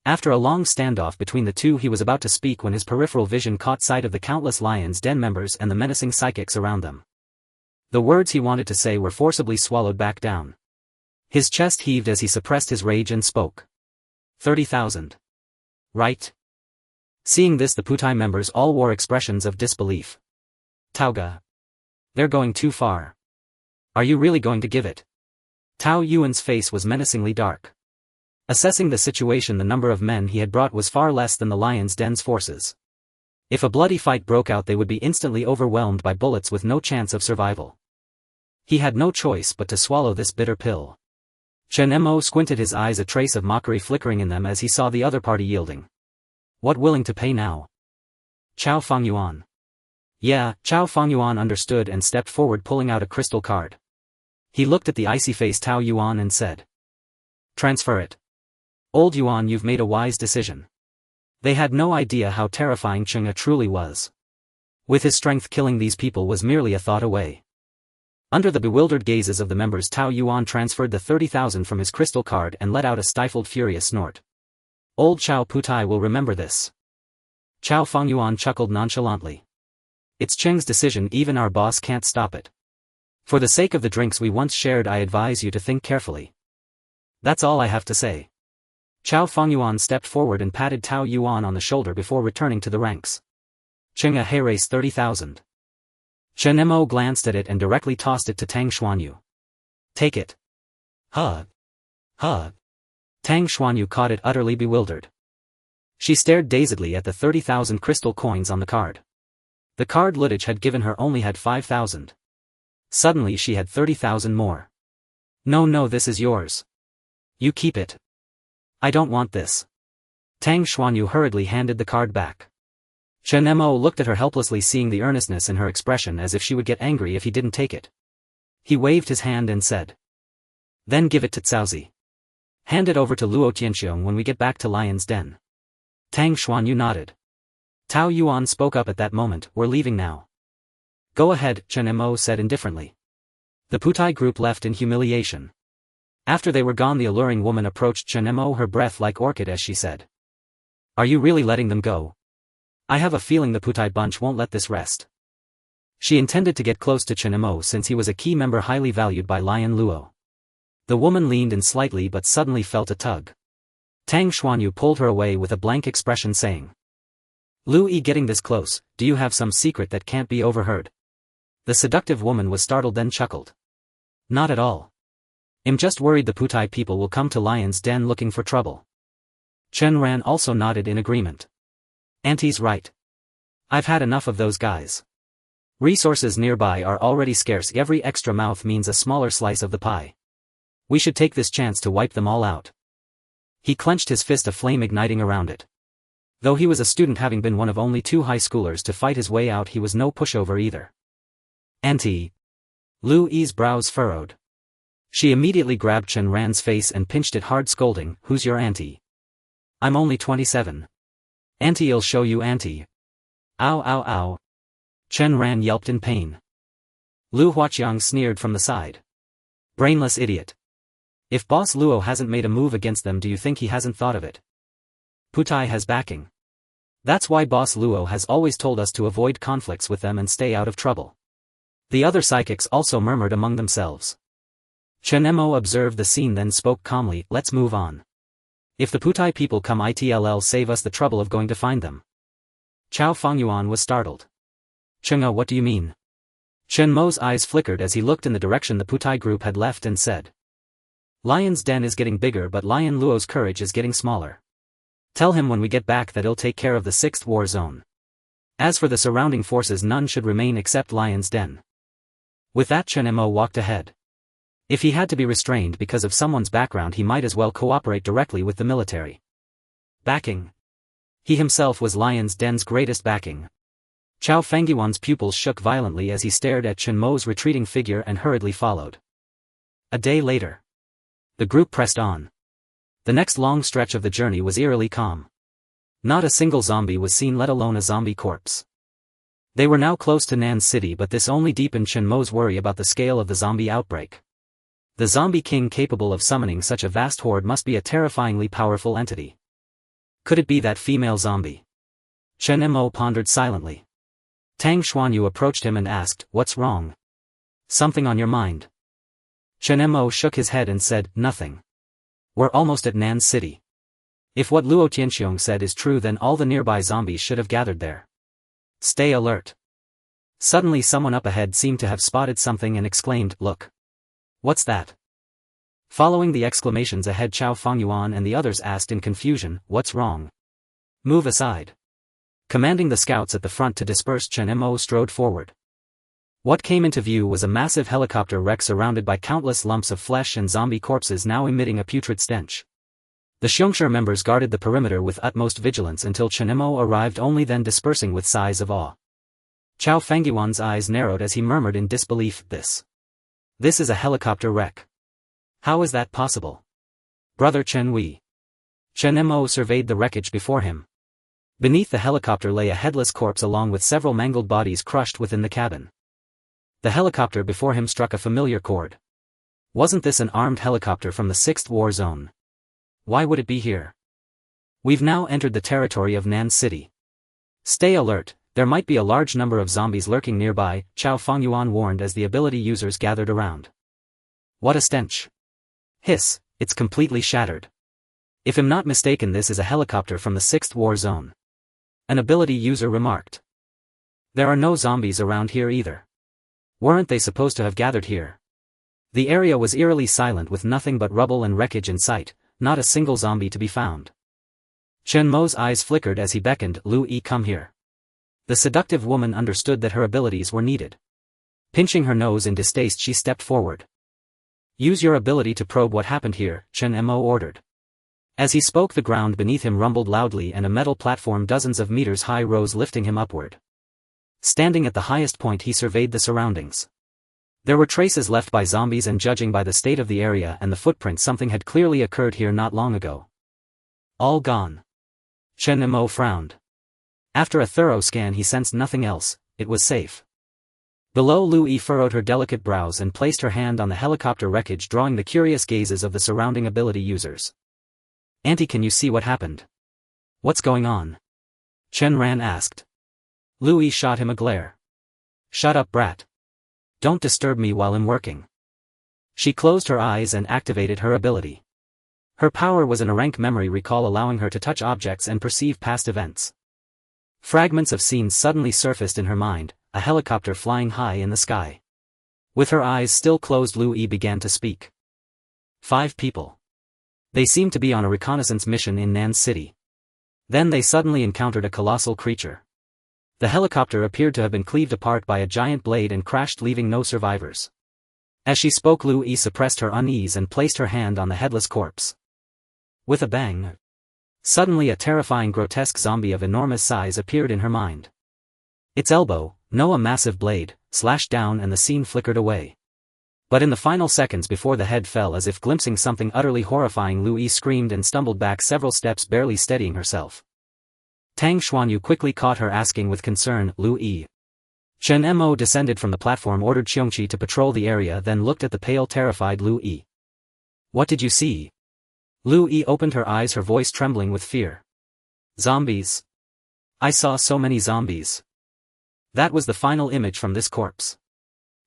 After a long standoff between the two, he was about to speak when his peripheral vision caught sight of the countless Lion's Den members and the menacing psychics around them. The words he wanted to say were forcibly swallowed back down. His chest heaved as he suppressed his rage and spoke. 30,000. Right? Seeing this, the Putai members all wore expressions of disbelief. Taoga. They're going too far. Are you really going to give it? Tao Yuan's face was menacingly dark. Assessing the situation, the number of men he had brought was far less than the Lion's Den's forces. If a bloody fight broke out, they would be instantly overwhelmed by bullets with no chance of survival. He had no choice but to swallow this bitter pill. Chen Mo squinted his eyes, a trace of mockery flickering in them as he saw the other party yielding. What, willing to pay now? Chao Fangyuan. Yeah, Chao Fangyuan understood and stepped forward, pulling out a crystal card. He looked at the icy-faced Tao Yuan and said. Transfer it. Old Yuan, you've made a wise decision. They had no idea how terrifying Qiongqi truly was. With his strength, killing these people was merely a thought away. Under the bewildered gazes of the members, Tao Yuan transferred the 30,000 from his crystal card and let out a stifled, furious snort. Old Chao Putai will remember this. Chao Fangyuan chuckled nonchalantly. It's Qiongqi's decision, even our boss can't stop it. For the sake of the drinks we once shared, I advise you to think carefully. That's all I have to say. Chao Fangyuan stepped forward and patted Tao Yuan on the shoulder before returning to the ranks. Qiongqi hay race 30,000. Chen Mo glanced at it and directly tossed it to Tang Xuanyu. Take it. Huh. Tang Xuanyu caught it, utterly bewildered. She stared dazedly at the 30,000 crystal coins on the card. The card Ludage had given her only had 5,000. Suddenly she had 30,000 more. No, this is yours. You keep it. I don't want this. Tang Xuanyu hurriedly handed the card back. Chen Mo looked at her helplessly, seeing the earnestness in her expression, as if she would get angry if he didn't take it. He waved his hand and said. Then give it to Caozi. Hand it over to Luo Tianxiong when we get back to Lion's Den. Tang Xuanyu nodded. Tao Yuan spoke up at that moment. We're leaving now. Go ahead, Chen Mo said indifferently. The Putai group left in humiliation. After they were gone, the alluring woman approached Chen Mo, her breath like orchid, as she said. Are you really letting them go? I have a feeling the Putai bunch won't let this rest. She intended to get close to Chen Mo since he was a key member highly valued by Lion Luo. The woman leaned in slightly but suddenly felt a tug. Tang Xuanyu pulled her away with a blank expression, saying. Lu Yi, getting this close, do you have some secret that can't be overheard? The seductive woman was startled, then chuckled. Not at all. I'm just worried the Putai people will come to Lion's Den looking for trouble. Chen Ran also nodded in agreement. Auntie's right. I've had enough of those guys. Resources nearby are already scarce. Every extra mouth means a smaller slice of the pie. We should take this chance to wipe them all out. He clenched his fist, a flame igniting around it. Though he was a student, having been one of only 2 high schoolers to fight his way out, he was no pushover either. Auntie. Lu Yi's brows furrowed. She immediately grabbed Chen Ran's face and pinched it hard, scolding, Who's your auntie? I'm only 27. Auntie'll show you, auntie. Ow. Chen Ran yelped in pain. Lu Huaqiang sneered from the side. Brainless idiot. If Boss Luo hasn't made a move against them, do you think he hasn't thought of it? Putai has backing. That's why Boss Luo has always told us to avoid conflicts with them and stay out of trouble. The other psychics also murmured among themselves. Chen Mo observed the scene, then spoke calmly, Let's move on. If the Putai people come, it'll save us the trouble of going to find them. Chao Fengyuan was startled. Chen Mo, what do you mean? Chen Mo's eyes flickered as he looked in the direction the Putai group had left and said. Lion's den is getting bigger, but Lion Luo's courage is getting smaller. Tell him when we get back that he'll take care of the 6th war zone. As for the surrounding forces, none should remain except Lion's den. With that, Chen Mo walked ahead. If he had to be restrained because of someone's background, he might as well cooperate directly with the military. Backing. He himself was Lion's den's greatest backing. Chao Fengyuan's pupils shook violently as he stared at Chen Mo's retreating figure and hurriedly followed. A day later. The group pressed on. The next long stretch of the journey was eerily calm. Not a single zombie was seen, let alone a zombie corpse. They were now close to Nan City, but this only deepened Chen Mo's worry about the scale of the zombie outbreak. The zombie king capable of summoning such a vast horde must be a terrifyingly powerful entity. Could it be that female zombie? Chen Mo pondered silently. Tang Xuanyu approached him and asked, "What's wrong? Something on your mind?" Chen Mo shook his head and said, "Nothing. We're almost at Nan City. If what Luo Tianxiong said is true, then all the nearby zombies should have gathered there. Stay alert." Suddenly someone up ahead seemed to have spotted something and exclaimed, "Look. What's that?" Following the exclamations ahead, Chao Fengyuan and the others asked in confusion, "What's wrong?" "Move aside." Commanding the scouts at the front to disperse, Chen Mo strode forward. What came into view was a massive helicopter wreck surrounded by countless lumps of flesh and zombie corpses now emitting a putrid stench. The Qiongqi members guarded the perimeter with utmost vigilance until Chen Mo arrived, only then dispersing with sighs of awe. Chao Fengyuan's eyes narrowed as he murmured in disbelief, This is a helicopter wreck. How is that possible? Brother Chen Wei. Chen Mo surveyed the wreckage before him. Beneath the helicopter lay a headless corpse along with several mangled bodies crushed within the cabin. The helicopter before him struck a familiar chord. Wasn't this an armed helicopter from the 6th war zone? Why would it be here? We've now entered the territory of Nan City. Stay alert, there might be a large number of zombies lurking nearby, Chao Fengyuan warned as the ability users gathered around. What a stench. Hiss, it's completely shattered. If I'm not mistaken, this is a helicopter from the 6th war zone. An ability user remarked. There are no zombies around here either. Weren't they supposed to have gathered here? The area was eerily silent with nothing but rubble and wreckage in sight, not a single zombie to be found. Chen Mo's eyes flickered as he beckoned, "Lu Yi, come here." The seductive woman understood that her abilities were needed. Pinching her nose in distaste, she stepped forward. Use your ability to probe what happened here, Chen Mo ordered. As he spoke, the ground beneath him rumbled loudly and a metal platform dozens of meters high rose, lifting him upward. Standing at the highest point, he surveyed the surroundings. There were traces left by zombies, and judging by the state of the area and the footprint, something had clearly occurred here not long ago. All gone. Chen Mo frowned. After a thorough scan, he sensed nothing else. It was safe. Below, Lu Yi furrowed her delicate brows and placed her hand on the helicopter wreckage, drawing the curious gazes of the surrounding ability users. "Auntie, can you see what happened? What's going on?" Chen Ran asked. Lu Yi shot him a glare. "Shut up, brat. Don't disturb me while I'm working." She closed her eyes and activated her ability. Her power was an rank memory recall, allowing her to touch objects and perceive past events. Fragments of scenes suddenly surfaced in her mind, a helicopter flying high in the sky. With her eyes still closed, Lu Yi began to speak. 5 people. They seemed to be on a reconnaissance mission in Nan City. Then they suddenly encountered a colossal creature. The helicopter appeared to have been cleaved apart by a giant blade and crashed, leaving no survivors. As she spoke, Lu Yi suppressed her unease and placed her hand on the headless corpse. With a bang. Suddenly a terrifying, grotesque zombie of enormous size appeared in her mind. Its elbow, no, a massive blade, slashed down and the scene flickered away. But in the final seconds before the head fell, as if glimpsing something utterly horrifying, Lu Yi screamed and stumbled back several steps, barely steadying herself. Tang Xuanyu quickly caught her, asking with concern, "Lu Yi." Chen Mo descended from the platform, ordered Qiongqi to patrol the area, then looked at the pale, terrified Lu Yi. "What did you see?" Lu Yi opened her eyes, her voice trembling with fear. "Zombies. I saw so many zombies. That was the final image from this corpse.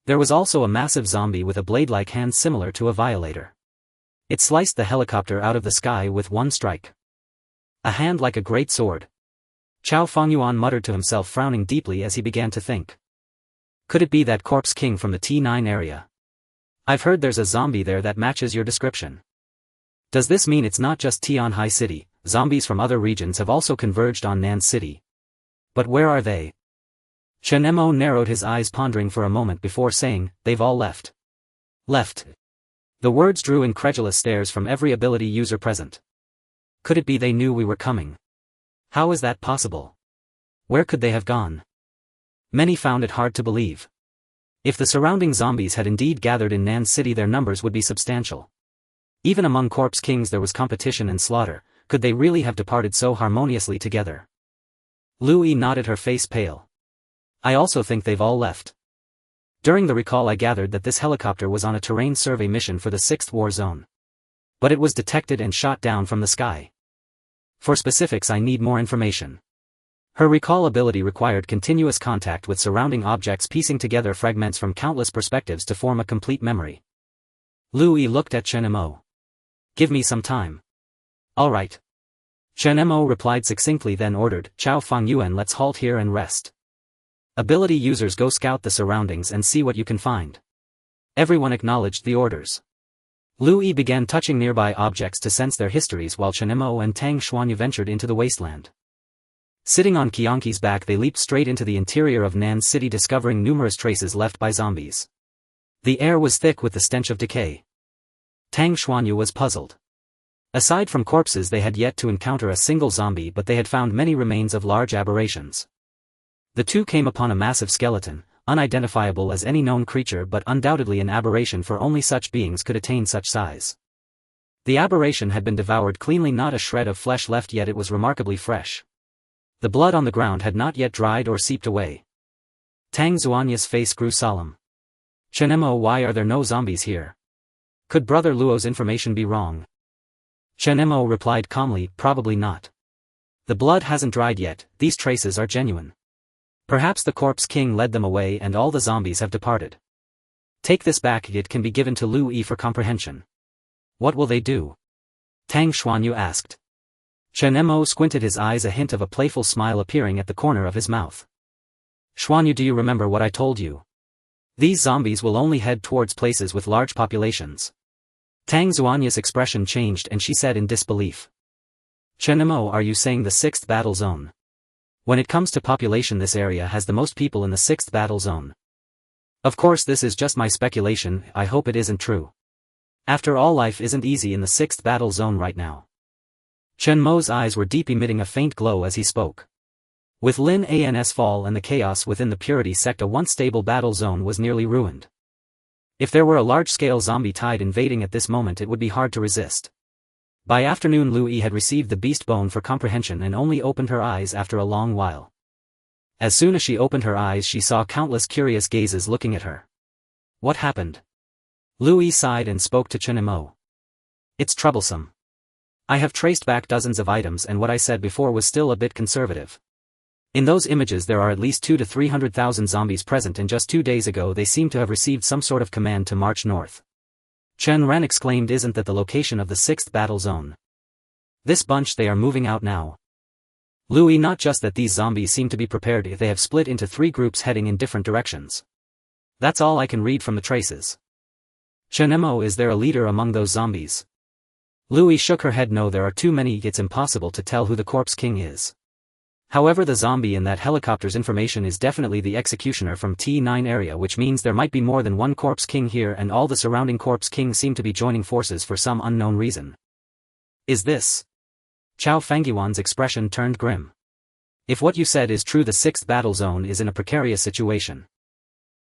There was also a massive zombie with a blade-like hand similar to a violator. It sliced the helicopter out of the sky with one strike. A hand like a great sword. Chao Fengyuan muttered to himself, frowning deeply as he began to think. Could it be that Corpse King from the T9 area? I've heard there's a zombie there that matches your description. Does this mean it's not just Tianhai City, zombies from other regions have also converged on Nan City? But where are they? Chen Mo narrowed his eyes, pondering for a moment before saying, they've all left. Left. The words drew incredulous stares from every ability user present. Could it be they knew we were coming? How is that possible? Where could they have gone? Many found it hard to believe. If the surrounding zombies had indeed gathered in Nan City, their numbers would be substantial. Even among Corpse Kings there was competition and slaughter. Could they really have departed so harmoniously together? Lu Yi nodded, her face pale. I also think they've all left. During the recall I gathered that this helicopter was on a terrain survey mission for the 6th war zone. But it was detected and shot down from the sky. For specifics I need more information. Her recall ability required continuous contact with surrounding objects, piecing together fragments from countless perspectives to form a complete memory. Lu Yi looked at Chen Mo. Give me some time. All right. Chen Mo replied succinctly, then ordered, Chao Fengyuan, let's halt here and rest. Ability users, go scout the surroundings and see what you can find. Everyone acknowledged the orders. Lu Yi began touching nearby objects to sense their histories, while Chen Mo and Tang Xuanyu ventured into the wasteland. Sitting on Qiongqi's back, they leaped straight into the interior of Nan City, discovering numerous traces left by zombies. The air was thick with the stench of decay. Tang Xuanyu was puzzled. Aside from corpses, they had yet to encounter a single zombie, but they had found many remains of large aberrations. The two came upon a massive skeleton, unidentifiable as any known creature, but undoubtedly an aberration, for only such beings could attain such size. The aberration had been devoured cleanly, not a shred of flesh left, yet it was remarkably fresh. The blood on the ground had not yet dried or seeped away. Tang Xuanyu's face grew solemn. Chen Mo, why are there no zombies here? Could Brother Luo's information be wrong? Chen Mo replied calmly, probably not. The blood hasn't dried yet, these traces are genuine. Perhaps the Corpse King led them away and all the zombies have departed. Take this back, it can be given to Lu Yi for comprehension. What will they do? Tang Xuanyu asked. Chen Mo squinted his eyes, a hint of a playful smile appearing at the corner of his mouth. Xuanyu, do you remember what I told you? These zombies will only head towards places with large populations. Tang Xuanyu's expression changed and she said in disbelief. Chen Mo, are you saying the 6th battle zone? When it comes to population, this area has the most people in the 6th battle zone. Of course this is just my speculation, I hope it isn't true. After all, life isn't easy in the 6th battle zone right now. Chen Mo's eyes were deep, emitting a faint glow as he spoke. With Lin An's fall and the chaos within the Purity sect, a once stable battle zone was nearly ruined. If there were a large-scale zombie tide invading at this moment, it would be hard to resist. By afternoon Lu Yi had received the beast bone for comprehension and only opened her eyes after a long while. As soon as she opened her eyes, she saw countless curious gazes looking at her. What happened? Lu Yi sighed and spoke to Chen Mo. It's troublesome. I have traced back dozens of items and what I said before was still a bit conservative. In those images there are at least 200,000 to 300,000 zombies present, and just 2 days ago they seem to have received some sort of command to march north. Chen Ren exclaimed, isn't that the location of the 6th battle zone? This bunch, they are moving out now. Lu Yi, not just that these zombies seem to be prepared, they have split into 3 groups heading in different directions. That's all I can read from the traces. Chen Mo, is there a leader among those zombies? Lu Yi shook her head. No, there are too many, it's impossible to tell who the Corpse King is. However, the zombie in that helicopter's information is definitely the executioner from T9 area, which means there might be more than one Corpse King here, and all the surrounding Corpse Kings seem to be joining forces for some unknown reason. Is this? Chao Fengyuan's expression turned grim. If what you said is true, the 6th battle zone is in a precarious situation.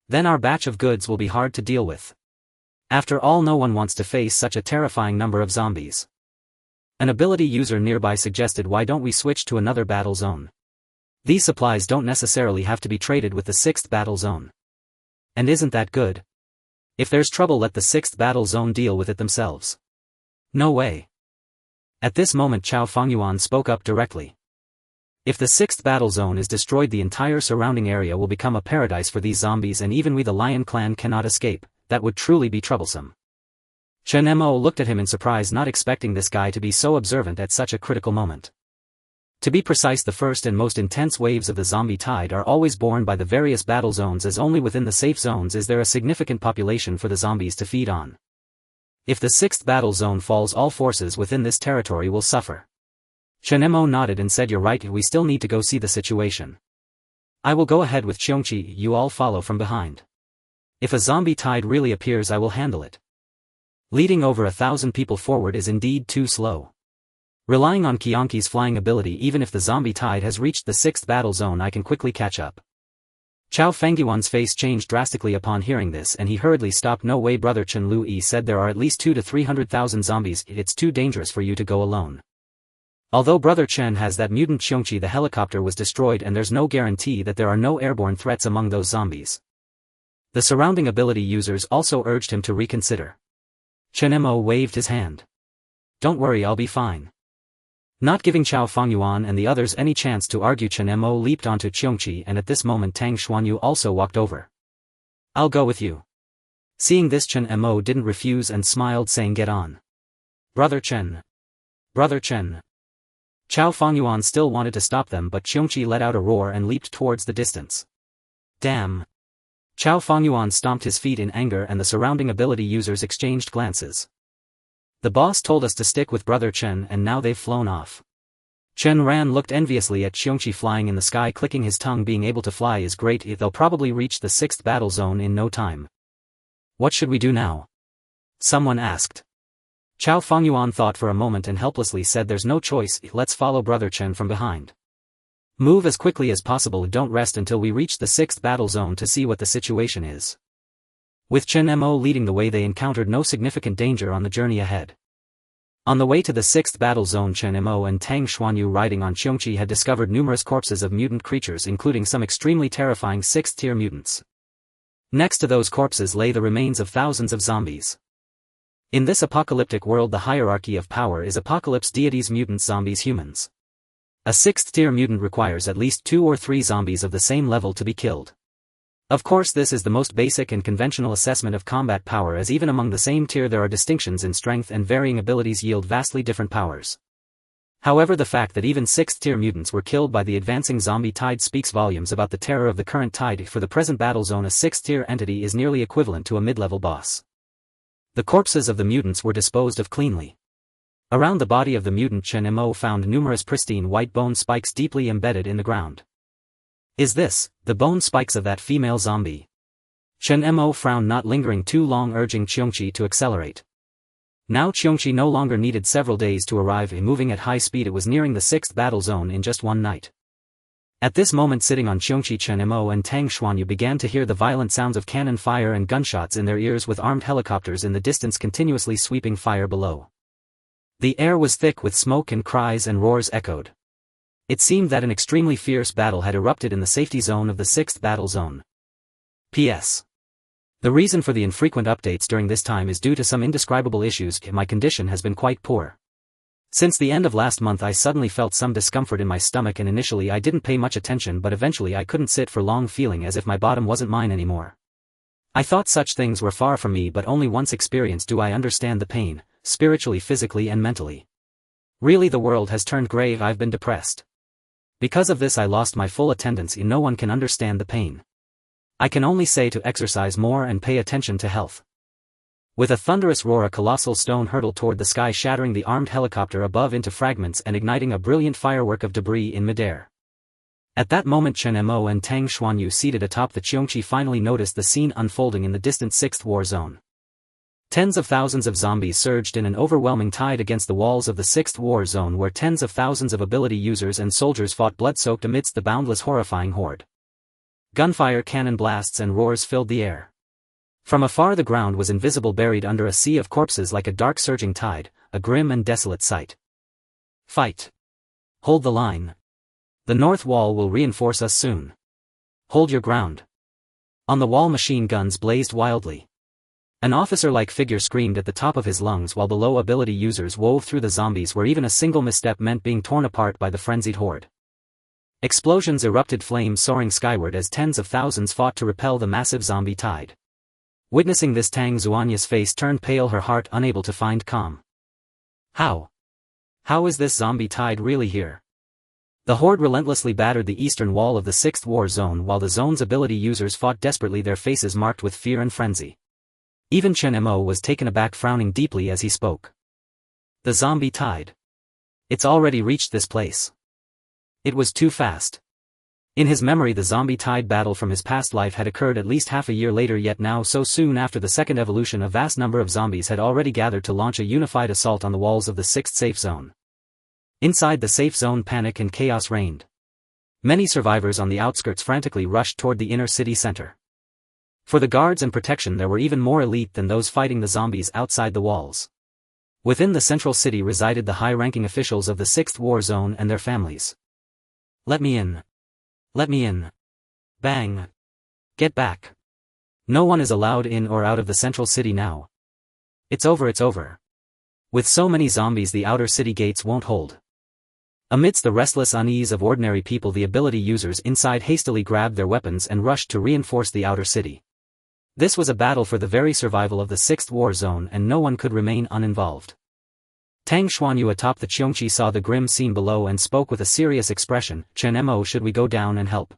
Then our batch of goods will be hard to deal with. After all, no one wants to face such a terrifying number of zombies. An ability user nearby suggested, why don't we switch to another battle zone? These supplies don't necessarily have to be traded with the 6th battle zone. And isn't that good? If there's trouble, let the 6th battle zone deal with it themselves. No way. At this moment Chao Fengyuan spoke up directly. If the 6th battle zone is destroyed, the entire surrounding area will become a paradise for these zombies, and even we the Lion clan cannot escape. That would truly be troublesome. Chen Mo looked at him in surprise, not expecting this guy to be so observant at such a critical moment. To be precise, the first and most intense waves of the zombie tide are always born by the various battle zones, as only within the safe zones is there a significant population for the zombies to feed on. If the sixth battle zone falls, all forces within this territory will suffer. Chen Mo nodded and said, "You're right, we still need to go see the situation. I will go ahead with Qiongqi, you all follow from behind. If a zombie tide really appears, I will handle it. Leading over 1,000 people forward is indeed too slow. Relying on Qiongqi's flying ability, even if the zombie tide has reached the sixth battle zone, I can quickly catch up." Chao Fangyuan's face changed drastically upon hearing this, and he hurriedly stopped. "No way, brother Chen," Lui said, "there are at least 200,000 to 300,000 zombies, it's too dangerous for you to go alone. Although brother Chen has that mutant Qiongqi, the helicopter was destroyed and there's no guarantee that there are no airborne threats among those zombies." The surrounding ability users also urged him to reconsider. Chen Mo waved his hand. "Don't worry, I'll be fine." Not giving Chao Fangyuan and the others any chance to argue, Chen Mo leaped onto Qiongqi, and at this moment Tang Xuanyu also walked over. "I'll go with you." Seeing this, Chen Mo didn't refuse and smiled, saying, "Get on. Brother Chen. Brother Chen." Chao Fangyuan still wanted to stop them, but Qiongqi let out a roar and leaped towards the distance. "Damn." Chao Fangyuan stomped his feet in anger, and the surrounding ability users exchanged glances. "The boss told us to stick with brother Chen, and now they've flown off." Chen Ran looked enviously at Qiongqi flying in the sky, clicking his tongue. "Being able to fly is great, they'll probably reach the sixth battle zone in no time." "What should we do now?" someone asked. Chao Fangyuan thought for a moment and helplessly said, "There's no choice, let's follow brother Chen from behind. Move as quickly as possible, don't rest until we reach the sixth battle zone to see what the situation is." With Chen Mo leading the way, they encountered no significant danger on the journey ahead. On the way to the sixth battle zone, Chen Mo and Tang Xuanyu riding on Qiongqi had discovered numerous corpses of mutant creatures, including some extremely terrifying sixth-tier mutants. Next to those corpses lay the remains of thousands of zombies. In this apocalyptic world, the hierarchy of power is apocalypse: deities, mutants, zombies, humans. A sixth-tier mutant requires at least 2 or 3 zombies of the same level to be killed. Of course, this is the most basic and conventional assessment of combat power, as even among the same tier there are distinctions in strength, and varying abilities yield vastly different powers. However, the fact that even 6th-tier mutants were killed by the advancing zombie tide speaks volumes about the terror of the current tide. For the present battle zone, a 6th-tier entity is nearly equivalent to a mid-level boss. The corpses of the mutants were disposed of cleanly. Around the body of the mutant, Chen Mo found numerous pristine white bone spikes deeply embedded in the ground. "Is this the bone spikes of that female zombie?" Chen Mo frowned, not lingering too long, urging Qiongqi to accelerate. Now Qiongqi no longer needed several days to arrive. Moving at high speed, it was nearing the 6th battle zone in just one night. At this moment, sitting on Qiongqi, Chen Mo and Tang Xuanyu began to hear the violent sounds of cannon fire and gunshots in their ears, with armed helicopters in the distance continuously sweeping fire below. The air was thick with smoke, and cries and roars echoed. It seemed that an extremely fierce battle had erupted in the safety zone of the 6th battle zone. P.S. The reason for the infrequent updates during this time is due to some indescribable issues. My condition has been quite poor. Since the end of last month, I suddenly felt some discomfort in my stomach, and initially I didn't pay much attention, but eventually I couldn't sit for long, feeling as if my bottom wasn't mine anymore. I thought such things were far from me, but only once experienced do I understand the pain, spiritually, physically and mentally. Really, the world has turned grey. I've been depressed. Because of this, I lost my full attendance. No one can understand the pain. I can only say to exercise more and pay attention to health. With a thunderous roar, a colossal stone hurtled toward the sky, shattering the armed helicopter above into fragments and igniting a brilliant firework of debris in midair. At that moment, Chen Mo and Tang Xuanyu, seated atop the Qiongqi, finally noticed the scene unfolding in the distant 6th war zone. Tens of thousands of zombies surged in an overwhelming tide against the walls of the 6th war zone, where tens of thousands of ability users and soldiers fought blood-soaked amidst the boundless, horrifying horde. Gunfire, cannon blasts and roars filled the air. From afar, the ground was invisible, buried under a sea of corpses like a dark surging tide, a grim and desolate sight. "Fight! Hold the line! The north wall will reinforce us soon. Hold your ground!" On the wall, machine guns blazed wildly. An officer-like figure screamed at the top of his lungs, while below, ability users wove through the zombies, where even a single misstep meant being torn apart by the frenzied horde. Explosions erupted, flames soaring skyward as tens of thousands fought to repel the massive zombie tide. Witnessing this, Tang Xuanya's face turned pale, her heart unable to find calm. How? How is this zombie tide really here? The horde relentlessly battered the eastern wall of the 6th war zone while the zone's ability users fought desperately, their faces marked with fear and frenzy. Even Chen Mo was taken aback, frowning deeply as he spoke. The zombie tide. It's already reached this place. It was too fast. In his memory, the zombie tide battle from his past life had occurred at least half a year later, yet now so soon after the second evolution a vast number of zombies had already gathered to launch a unified assault on the walls of the 6th safe zone. Inside the safe zone, panic and chaos reigned. Many survivors on the outskirts frantically rushed toward the inner city center. For the guards and protection there were even more elite than those fighting the zombies outside the walls. Within the central city resided the high-ranking officials of the 6th war zone and their families. Let me in. Let me in. Bang. Get back. No one is allowed in or out of the central city now. It's over, it's over. With so many zombies the outer city gates won't hold. Amidst the restless unease of ordinary people, the ability users inside hastily grabbed their weapons and rushed to reinforce the outer city. This was a battle for the very survival of the 6th war zone, and no one could remain uninvolved. Tang Xuanyu atop the Qiongqi saw the grim scene below and spoke with a serious expression. Chen Mo, should we go down and help?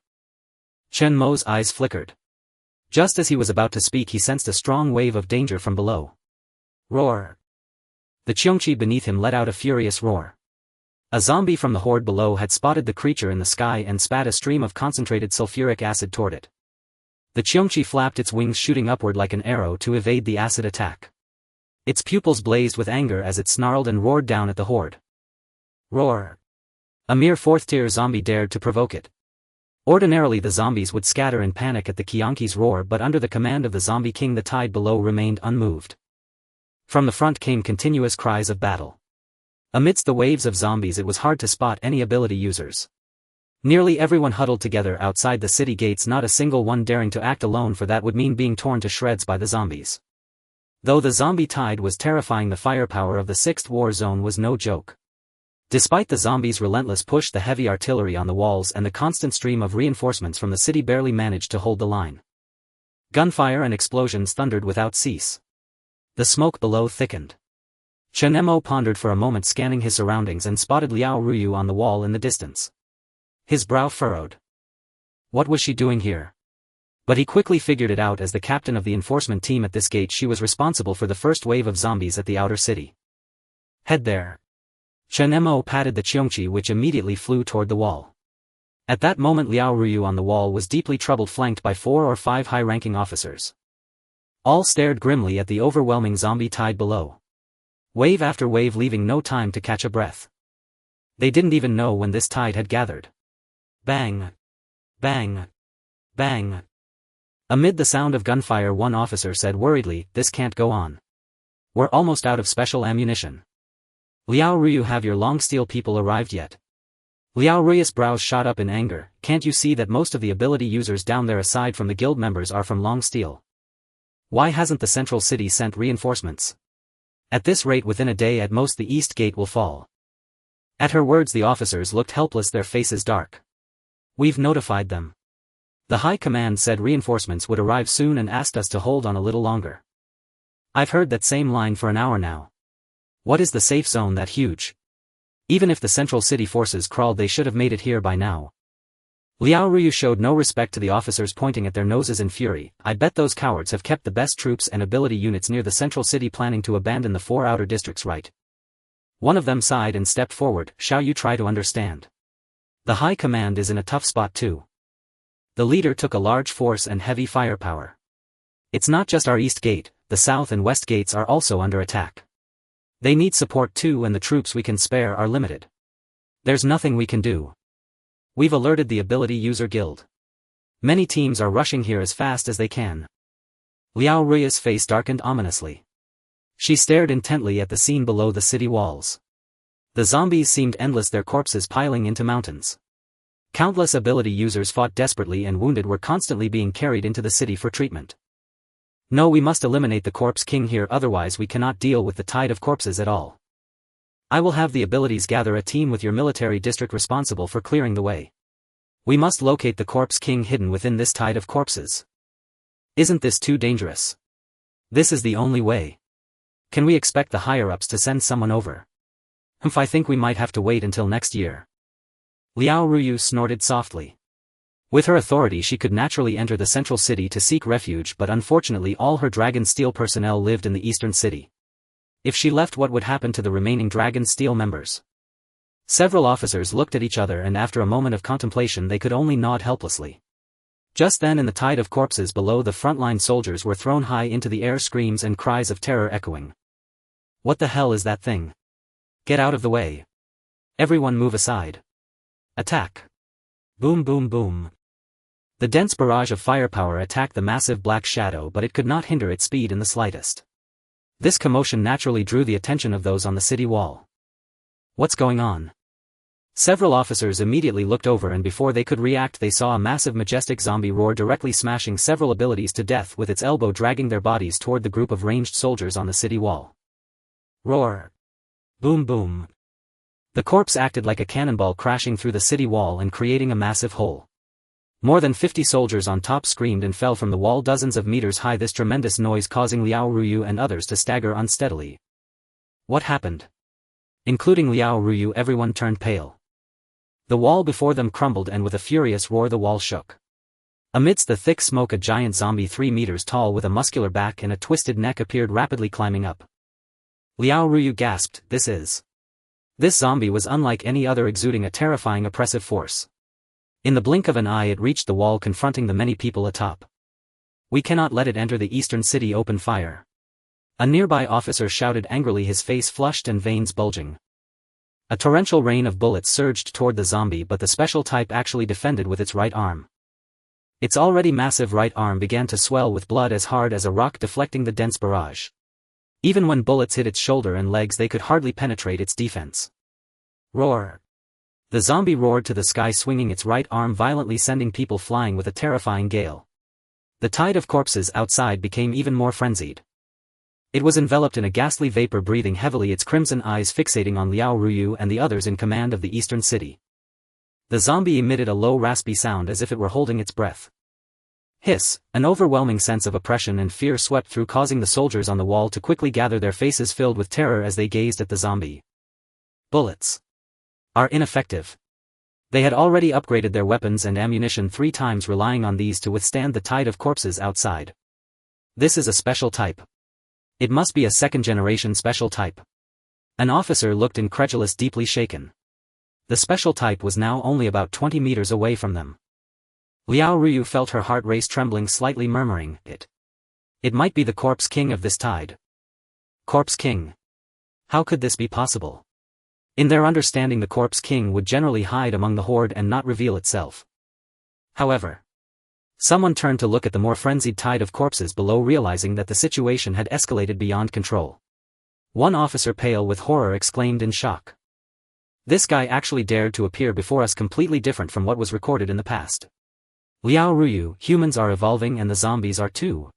Chen Mo's eyes flickered. Just as he was about to speak, he sensed a strong wave of danger from below. Roar! The Qiongqi beneath him let out a furious roar. A zombie from the horde below had spotted the creature in the sky and spat a stream of concentrated sulfuric acid toward it. The Qiongqi flapped its wings, shooting upward like an arrow to evade the acid attack. Its pupils blazed with anger as it snarled and roared down at the horde. Roar! A mere 4th-tier zombie dared to provoke it. Ordinarily the zombies would scatter in panic at the Qiongqi's roar, but under the command of the zombie king the tide below remained unmoved. From the front came continuous cries of battle. Amidst the waves of zombies it was hard to spot any ability users. Nearly everyone huddled together outside the city gates, not a single one daring to act alone, for that would mean being torn to shreds by the zombies. Though the zombie tide was terrifying, the firepower of the 6th war zone was no joke. Despite the zombies' relentless push, the heavy artillery on the walls and the constant stream of reinforcements from the city barely managed to hold the line. Gunfire and explosions thundered without cease. The smoke below thickened. Chen Mo pondered for a moment, scanning his surroundings, and spotted Liao Ruyu on the wall in the distance. His brow furrowed. What was she doing here? But he quickly figured it out. As the captain of the enforcement team at this gate, she was responsible for the first wave of zombies at the outer city. Head there. Chen Mo patted the Qiongqi, which immediately flew toward the wall. At that moment Liao Ruyu on the wall was deeply troubled, flanked by 4 or 5 high-ranking officers. All stared grimly at the overwhelming zombie tide below. Wave after wave, leaving no time to catch a breath. They didn't even know when this tide had gathered. Bang! Bang! Bang! Amid the sound of gunfire, one officer said worriedly, "This can't go on. We're almost out of special ammunition." Liao Ruyu, have your long steel people arrived yet? Liao Ruyu's brows shot up in anger. Can't you see that most of the ability users down there aside from the guild members are from long steel? Why hasn't the central city sent reinforcements? At this rate, within a day at most the east gate will fall. At her words the officers looked helpless, their faces dark. We've notified them. The high command said reinforcements would arrive soon and asked us to hold on a little longer. I've heard that same line for an hour now. What is the safe zone that huge? Even if the central city forces crawled, they should have made it here by now. Liao Ruyu showed no respect to the officers, pointing at their noses in fury. I bet those cowards have kept the best troops and ability units near the central city, planning to abandon the 4 outer districts, right? One of them sighed and stepped forward. Shall you try to understand? The high command is in a tough spot too. The leader took a large force and heavy firepower. It's not just our east gate, the south and west gates are also under attack. They need support too, and the troops we can spare are limited. There's nothing we can do. We've alerted the ability user guild. Many teams are rushing here as fast as they can. Liao Ruyu's face darkened ominously. She stared intently at the scene below the city walls. The zombies seemed endless, their corpses piling into mountains. Countless ability users fought desperately, and wounded were constantly being carried into the city for treatment. No, we must eliminate the corpse king here, otherwise we cannot deal with the tide of corpses at all. I will have the abilities gather a team with your military district responsible for clearing the way. We must locate the corpse king hidden within this tide of corpses. Isn't this too dangerous? This is the only way. Can we expect the higher-ups to send someone over? I think we might have to wait until next year. Liao Ruyu snorted softly. With her authority she could naturally enter the central city to seek refuge, but unfortunately all her Dragon Steel personnel lived in the eastern city. If she left, what would happen to the remaining Dragon Steel members? Several officers looked at each other, and after a moment of contemplation they could only nod helplessly. Just then, in the tide of corpses below, the frontline soldiers were thrown high into the air, screams and cries of terror echoing. What the hell is that thing? Get out of the way. Everyone move aside. Attack. Boom boom boom. The dense barrage of firepower attacked the massive black shadow, but it could not hinder its speed in the slightest. This commotion naturally drew the attention of those on the city wall. What's going on? Several officers immediately looked over, and before they could react they saw a massive majestic zombie roar, directly smashing several abilities to death with its elbow, dragging their bodies toward the group of ranged soldiers on the city wall. Roar. Boom boom. The corpse acted like a cannonball, crashing through the city wall and creating a massive hole. More than 50 soldiers on top screamed and fell from the wall dozens of meters high, this tremendous noise causing Liao Ruyu and others to stagger unsteadily. What happened? Including Liao Ruyu, everyone turned pale. The wall before them crumbled, and with a furious roar the wall shook. Amidst the thick smoke a giant zombie 3 meters tall with a muscular back and a twisted neck appeared, rapidly climbing up. Liao Ruyu gasped, This zombie was unlike any other, exuding a terrifying oppressive force. In the blink of an eye it reached the wall, confronting the many people atop. We cannot let it enter the eastern city, open fire. A nearby officer shouted angrily, his face flushed and veins bulging. A torrential rain of bullets surged toward the zombie, but the special type actually defended with its right arm. Its already massive right arm began to swell with blood as hard as a rock, deflecting the dense barrage. Even when bullets hit its shoulder and legs they could hardly penetrate its defense. Roar. The zombie roared to the sky, swinging its right arm violently, sending people flying with a terrifying gale. The tide of corpses outside became even more frenzied. It was enveloped in a ghastly vapor, breathing heavily, its crimson eyes fixating on Liao Ruyu and the others in command of the eastern city. The zombie emitted a low raspy sound as if it were holding its breath. Hiss, an overwhelming sense of oppression and fear swept through, causing the soldiers on the wall to quickly gather, their faces filled with terror as they gazed at the zombie. Bullets are ineffective. They had already upgraded their weapons and ammunition 3 times, relying on these to withstand the tide of corpses outside. This is a special type. It must be a second-generation special type. An officer looked incredulous, deeply shaken. The special type was now only about 20 meters away from them. Liao Ruyu felt her heart race, trembling slightly, murmuring, It might be the Corpse King of this tide. Corpse King. How could this be possible? In their understanding the Corpse King would generally hide among the horde and not reveal itself. However, someone turned to look at the more frenzied tide of corpses below, realizing that the situation had escalated beyond control. One officer, pale with horror, exclaimed in shock. This guy actually dared to appear before us, completely different from what was recorded in the past. Liao Ruyu, humans are evolving and the zombies are too.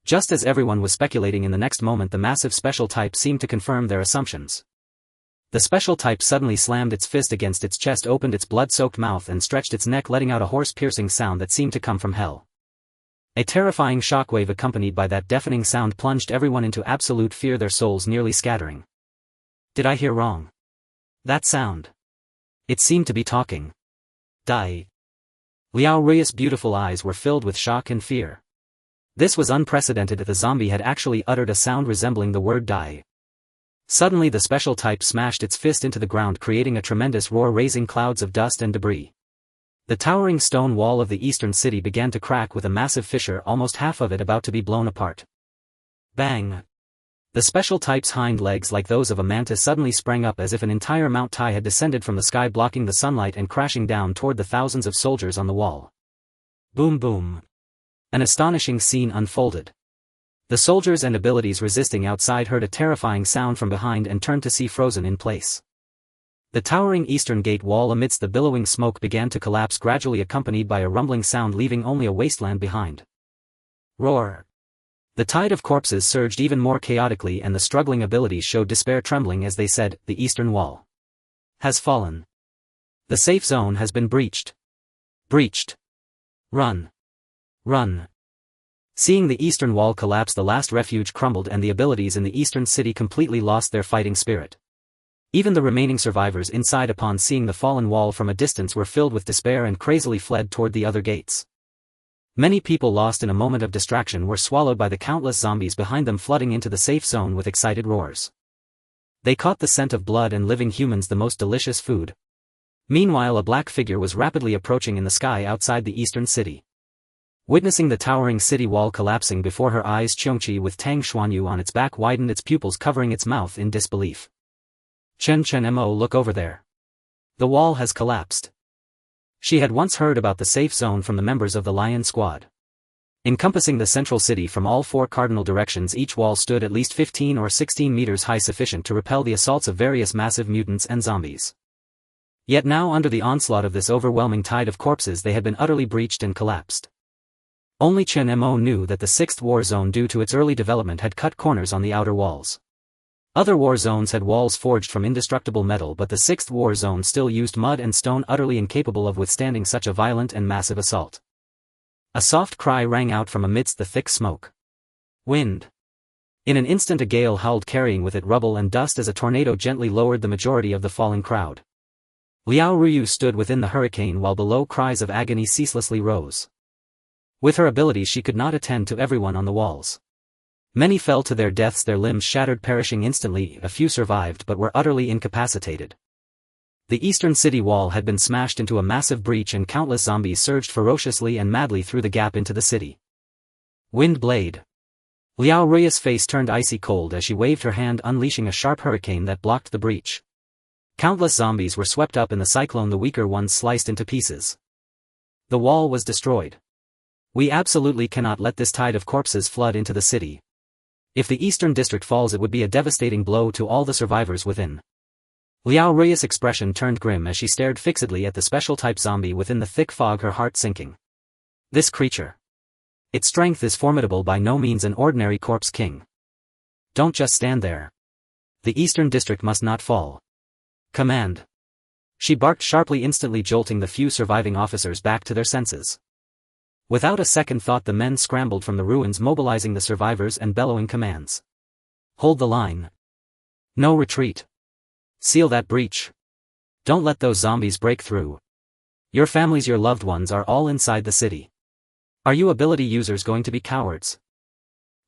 Just as everyone was speculating, in the next moment the massive special type seemed to confirm their assumptions. The special type suddenly slammed its fist against its chest, opened its blood-soaked mouth and stretched its neck, letting out a hoarse, piercing sound that seemed to come from hell. A terrifying shockwave accompanied by that deafening sound plunged everyone into absolute fear, their souls nearly scattering. Did I hear wrong? That sound. It seemed to be talking. Die. Liao Ruyu's beautiful eyes were filled with shock and fear. This was unprecedented. The zombie had actually uttered a sound resembling the word die. Suddenly the special type smashed its fist into the ground, creating a tremendous roar, raising clouds of dust and debris. The towering stone wall of the eastern city began to crack with a massive fissure, almost half of it about to be blown apart. Bang! The special type's hind legs, like those of a mantis, suddenly sprang up as if an entire Mount Tai had descended from the sky, blocking the sunlight and crashing down toward the thousands of soldiers on the wall. Boom boom! An astonishing scene unfolded. The soldiers and abilities resisting outside heard a terrifying sound from behind and turned to see frozen in place. The towering eastern gate wall amidst the billowing smoke began to collapse, gradually accompanied by a rumbling sound, leaving only a wasteland behind. Roar! The tide of corpses surged even more chaotically, and the struggling abilities showed despair, trembling as they said, "The eastern wall has fallen. The safe zone has been breached. Breached. Run. Run." Seeing the eastern wall collapse, the last refuge crumbled and the abilities in the eastern city completely lost their fighting spirit. Even the remaining survivors inside, upon seeing the fallen wall from a distance, were filled with despair and crazily fled toward the other gates. Many people, lost in a moment of distraction, were swallowed by the countless zombies behind them, flooding into the safe zone with excited roars. They caught the scent of blood and living humans, the most delicious food. Meanwhile, a black figure was rapidly approaching in the sky outside the eastern city. Witnessing the towering city wall collapsing before her eyes, Qiongqi, with Tang Xuanyu on its back, widened its pupils, covering its mouth in disbelief. Chen Mo, look over there. The wall has collapsed. She had once heard about the safe zone from the members of the Lion Squad. Encompassing the central city from all 4 cardinal directions, each wall stood at least 15 or 16 meters high, sufficient to repel the assaults of various massive mutants and zombies. Yet now, under the onslaught of this overwhelming tide of corpses, they had been utterly breached and collapsed. Only Chen Mo knew that the 6th war zone, due to its early development, had cut corners on the outer walls. Other war zones had walls forged from indestructible metal, but the 6th war zone still used mud and stone, utterly incapable of withstanding such a violent and massive assault. A soft cry rang out from amidst the thick smoke. Wind. In an instant, a gale howled, carrying with it rubble and dust as a tornado gently lowered the majority of the falling crowd. Liao Ruyu stood within the hurricane, while below cries of agony ceaselessly rose. With her ability, she could not attend to everyone on the walls. Many fell to their deaths, their limbs shattered, perishing instantly. A few survived but were utterly incapacitated. The eastern city wall had been smashed into a massive breach, and countless zombies surged ferociously and madly through the gap into the city. Wind blade. Liao Ruyu's face turned icy cold as she waved her hand, unleashing a sharp hurricane that blocked the breach. Countless zombies were swept up in the cyclone, the weaker ones sliced into pieces. The wall was destroyed. We absolutely cannot let this tide of corpses flood into the city. If the eastern district falls, it would be a devastating blow to all the survivors within. Liao Ruyu's expression turned grim as she stared fixedly at the special type zombie within the thick fog, her heart sinking. This creature. Its strength is formidable, by no means an ordinary corpse king. Don't just stand there. The eastern district must not fall. Command. She barked sharply, instantly jolting the few surviving officers back to their senses. Without a second thought, the men scrambled from the ruins, mobilizing the survivors and bellowing commands. Hold the line. No retreat. Seal that breach. Don't let those zombies break through. Your families, your loved ones are all inside the city. Are you ability users going to be cowards?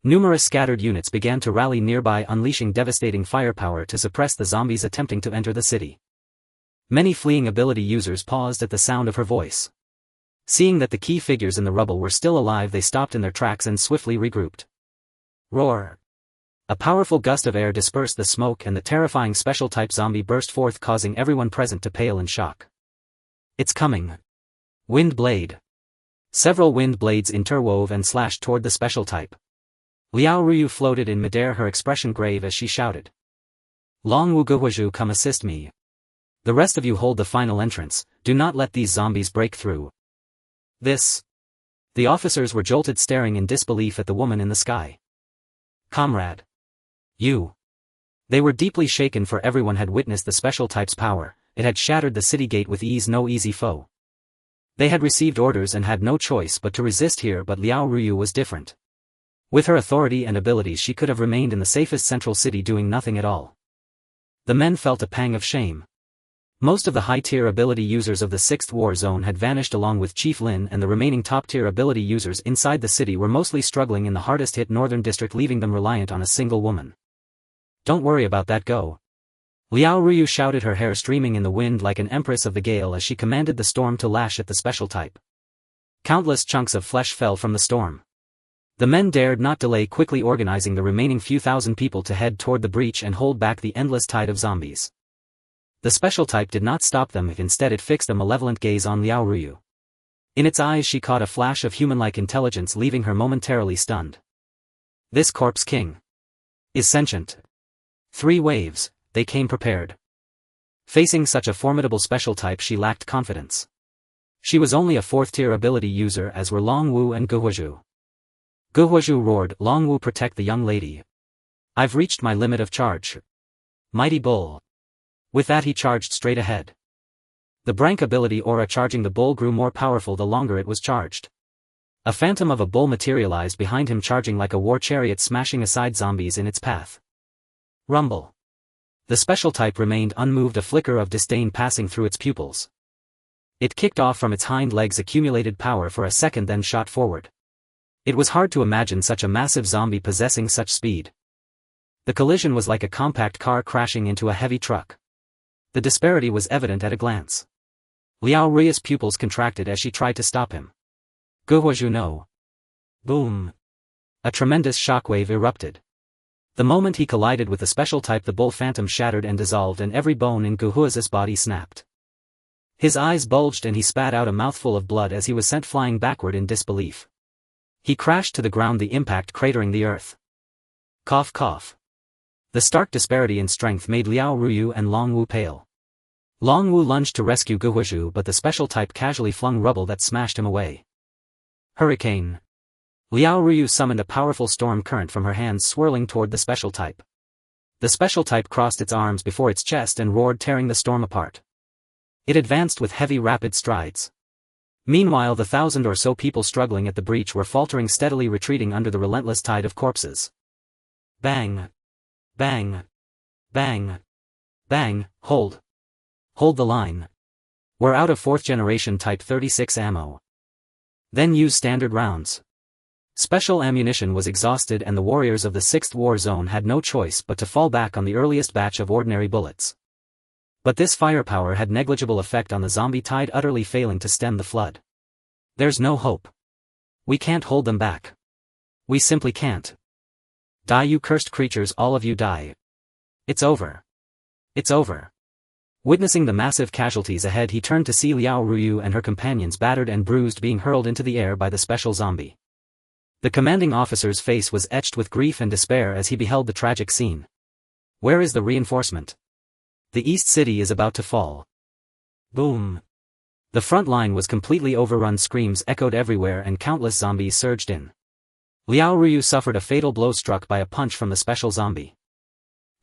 Numerous scattered units began to rally nearby, unleashing devastating firepower to suppress the zombies attempting to enter the city. Many fleeing ability users paused at the sound of her voice. Seeing that the key figures in the rubble were still alive, they stopped in their tracks and swiftly regrouped. Roar. A powerful gust of air dispersed the smoke, and the terrifying special type zombie burst forth, causing everyone present to pale in shock. It's coming. Wind blade. Several wind blades interwove and slashed toward the special type. Liao Ruyu floated in midair, her expression grave as she shouted. Long Wu Guhuazhu, come assist me. The rest of you hold the final entrance, do not let these zombies break through. This. The officers were jolted, staring in disbelief at the woman in the sky. Comrade. You. They were deeply shaken, for everyone had witnessed the special type's power. It had shattered the city gate with ease, no easy foe. They had received orders and had no choice but to resist here, but Liao Ruyu was different. With her authority and abilities, she could have remained in the safest central city doing nothing at all. The men felt a pang of shame. Most of the high-tier ability users of the 6th war zone had vanished along with Chief Lin, and the remaining top-tier ability users inside the city were mostly struggling in the hardest-hit northern district, leaving them reliant on a single woman. Don't worry about that, go. Liao Ruyu shouted, her hair streaming in the wind like an empress of the gale as she commanded the storm to lash at the special type. Countless chunks of flesh fell from the storm. The men dared not delay, quickly organizing the remaining few thousand people to head toward the breach and hold back the endless tide of zombies. The special type did not stop them, instead it fixed a malevolent gaze on Liao Ruyu. In its eyes she caught a flash of human-like intelligence, leaving her momentarily stunned. This corpse king is sentient. 3 waves, they came prepared. Facing such a formidable special type, she lacked confidence. She was only a 4th-tier ability user, as were Long Wu and Guhuazhu. Guhuazhu roared, Long Wu, protect the young lady. I've reached my limit of charge. Mighty Bull. With that he charged straight ahead. The Brank ability aura charging the bull grew more powerful the longer it was charged. A phantom of a bull materialized behind him, charging like a war chariot, smashing aside zombies in its path. Rumble. The special type remained unmoved, a flicker of disdain passing through its pupils. It kicked off from its hind legs accumulated power for a second, then shot forward. It was hard to imagine such a massive zombie possessing such speed. The collision was like a compact car crashing into a heavy truck. The disparity was evident at a glance. Liao Rui's pupils contracted as she tried to stop him. Guhuazhu no. Boom. A tremendous shockwave erupted. The moment he collided with the special type, the bull phantom shattered and dissolved, and every bone in Guhuazhu's body snapped. His eyes bulged and he spat out a mouthful of blood as he was sent flying backward in disbelief. He crashed to the ground, the impact cratering the earth. Cough cough. The stark disparity in strength made Liao Ruyu and Long Wu pale. Long Wu lunged to rescue Guhuazhu, but the special type casually flung rubble that smashed him away. Hurricane. Liao Ruyu summoned a powerful storm current from her hands, swirling toward the special type. The special type crossed its arms before its chest and roared, tearing the storm apart. It advanced with heavy, rapid strides. Meanwhile, the 1,000 or so people struggling at the breach were faltering, steadily retreating under the relentless tide of corpses. Bang. Bang. Bang. Bang. Hold. Hold the line. We're out of 4th generation Type 36 ammo. Then use standard rounds. Special ammunition was exhausted and the warriors of the 6th war zone had no choice but to fall back on the earliest batch of ordinary bullets. But this firepower had negligible effect on the zombie tide, utterly failing to stem the flood. There's no hope. We can't hold them back. We simply can't. Die, you cursed creatures, all of you die. It's over. It's over. Witnessing the massive casualties ahead, he turned to see Liao Ruyu and her companions battered and bruised, being hurled into the air by the special zombie. The commanding officer's face was etched with grief and despair as he beheld the tragic scene. Where is the reinforcement? The East City is about to fall. Boom. The front line was completely overrun, screams echoed everywhere and countless zombies surged in. Liao Ruyu suffered a fatal blow, struck by a punch from the special zombie.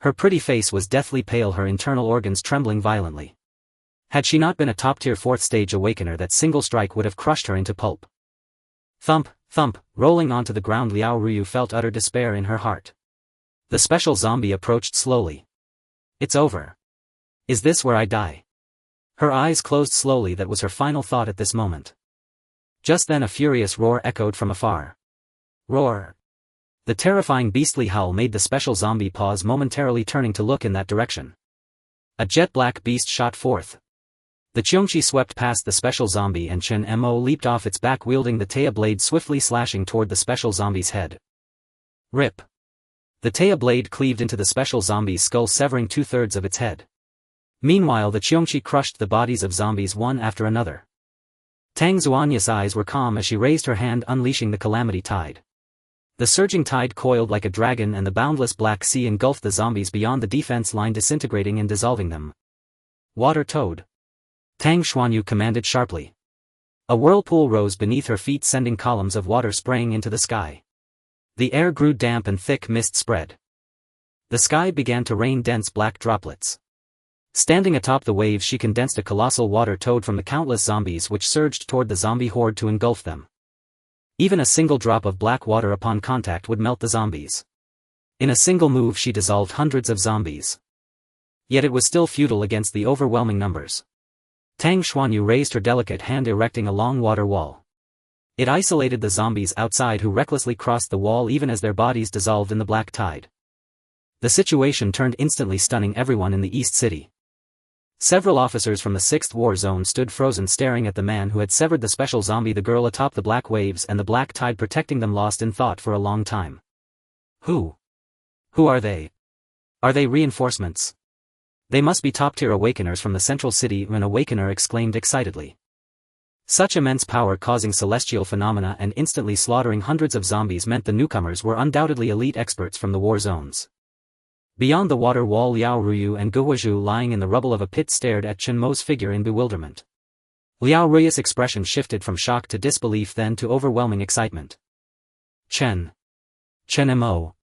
Her pretty face was deathly pale, her internal organs trembling violently. Had she not been a top-tier 4th stage awakener, that single strike would have crushed her into pulp. Thump, thump, rolling onto the ground, Liao Ruyu felt utter despair in her heart. The special zombie approached slowly. It's over. Is this where I die? Her eyes closed slowly. That was her final thought at this moment. Just then a furious roar echoed from afar. Roar. The terrifying beastly howl made the special zombie pause momentarily, turning to look in that direction. A jet-black beast shot forth. The Qiongqi swept past the special zombie and Chen Mo leaped off its back, wielding the Taya blade, swiftly slashing toward the special zombie's head. Rip. The Taya blade cleaved into the special zombie's skull, severing 2/3 of its head. Meanwhile, the Qiongqi crushed the bodies of zombies one after another. Tang Xuanya's eyes were calm as she raised her hand, unleashing the calamity tide. The surging tide coiled like a dragon and the boundless Black Sea engulfed the zombies beyond the defense line, disintegrating and dissolving them. Water Toad. Tang Xuanyu commanded sharply. A whirlpool rose beneath her feet, sending columns of water spraying into the sky. The air grew damp and thick mist spread. The sky began to rain dense black droplets. Standing atop the waves, she condensed a colossal water toad from the countless zombies which surged toward the zombie horde to engulf them. Even a single drop of black water upon contact would melt the zombies. In a single move she dissolved hundreds of zombies. Yet it was still futile against the overwhelming numbers. Tang Xuanyu raised her delicate hand, erecting a long water wall. It isolated the zombies outside, who recklessly crossed the wall even as their bodies dissolved in the black tide. The situation turned instantly, stunning everyone in the East City. Several officers from the 6th war zone stood frozen, staring at the man who had severed the special zombie, the girl atop the black waves and the black tide protecting them, lost in thought for a long time. Who? Who are they? Are they reinforcements? They must be top-tier awakeners from the central city, an awakener exclaimed excitedly. Such immense power causing celestial phenomena and instantly slaughtering hundreds of zombies meant the newcomers were undoubtedly elite experts from the war zones. Beyond the water wall, Liao Ruyu and Guhuazhu, lying in the rubble of a pit, stared at Chen Mo's figure in bewilderment. Liao Ruyu's expression shifted from shock to disbelief, then to overwhelming excitement. Chen Mo.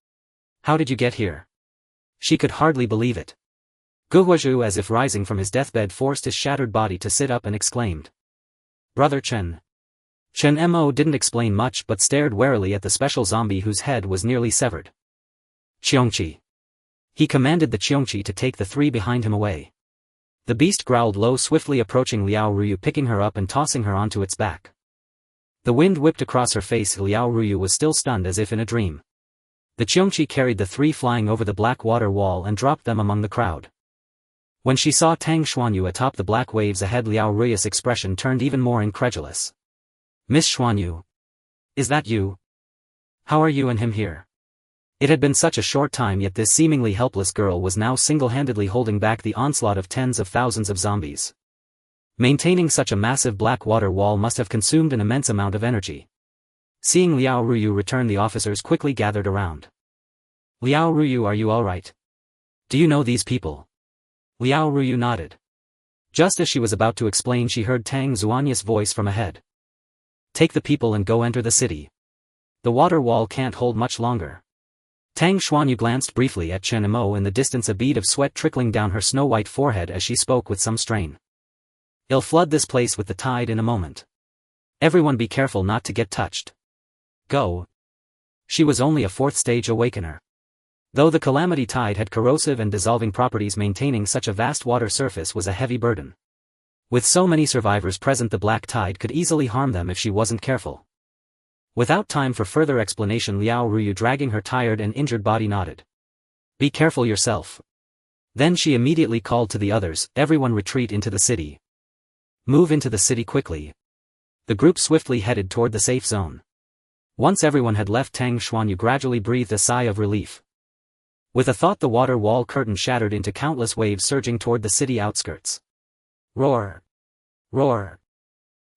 How did you get here? She could hardly believe it. Guhuazhu, as if rising from his deathbed, forced his shattered body to sit up and exclaimed. Brother Chen. Chen Mo didn't explain much but stared warily at the special zombie whose head was nearly severed. Qiongqi. He commanded the Qiongqi to take the three behind him away. The beast growled low, swiftly approaching Liao Ruyu, picking her up and tossing her onto its back. The wind whipped across her face. Liao Ruyu was still stunned as if in a dream. The Qiongqi carried the three flying over the black water wall and dropped them among the crowd. When she saw Tang Xuanyu atop the black waves ahead, Liao Ruyu's expression turned even more incredulous. Miss Xuanyu? Is that you? How are you and him here? It had been such a short time, yet this seemingly helpless girl was now single-handedly holding back the onslaught of tens of thousands of zombies. Maintaining such a massive black water wall must have consumed an immense amount of energy. Seeing Liao Ruyu return, the officers quickly gathered around. Liao Ruyu, are you alright? Do you know these people? Liao Ruyu nodded. Just as she was about to explain, she heard Tang Xuanyu's voice from ahead. Take the people and go enter the city. The water wall can't hold much longer. Tang Xuanyu glanced briefly at Chen Mo in the distance, a bead of sweat trickling down her snow-white forehead as she spoke with some strain. I'll flood this place with the tide in a moment. Everyone be careful not to get touched. Go. She was only a 4th-stage awakener. Though the calamity tide had corrosive and dissolving properties, maintaining such a vast water surface was a heavy burden. With so many survivors present, the black tide could easily harm them if she wasn't careful. Without time for further explanation, Liao Ruyu, dragging her tired and injured body, nodded. Be careful yourself. Then she immediately called to the others, everyone retreat into the city. Move into the city quickly. The group swiftly headed toward the safe zone. Once everyone had left, Tang Xuanyu gradually breathed a sigh of relief. With a thought, the water wall curtain shattered into countless waves surging toward the city outskirts. Roar! Roar!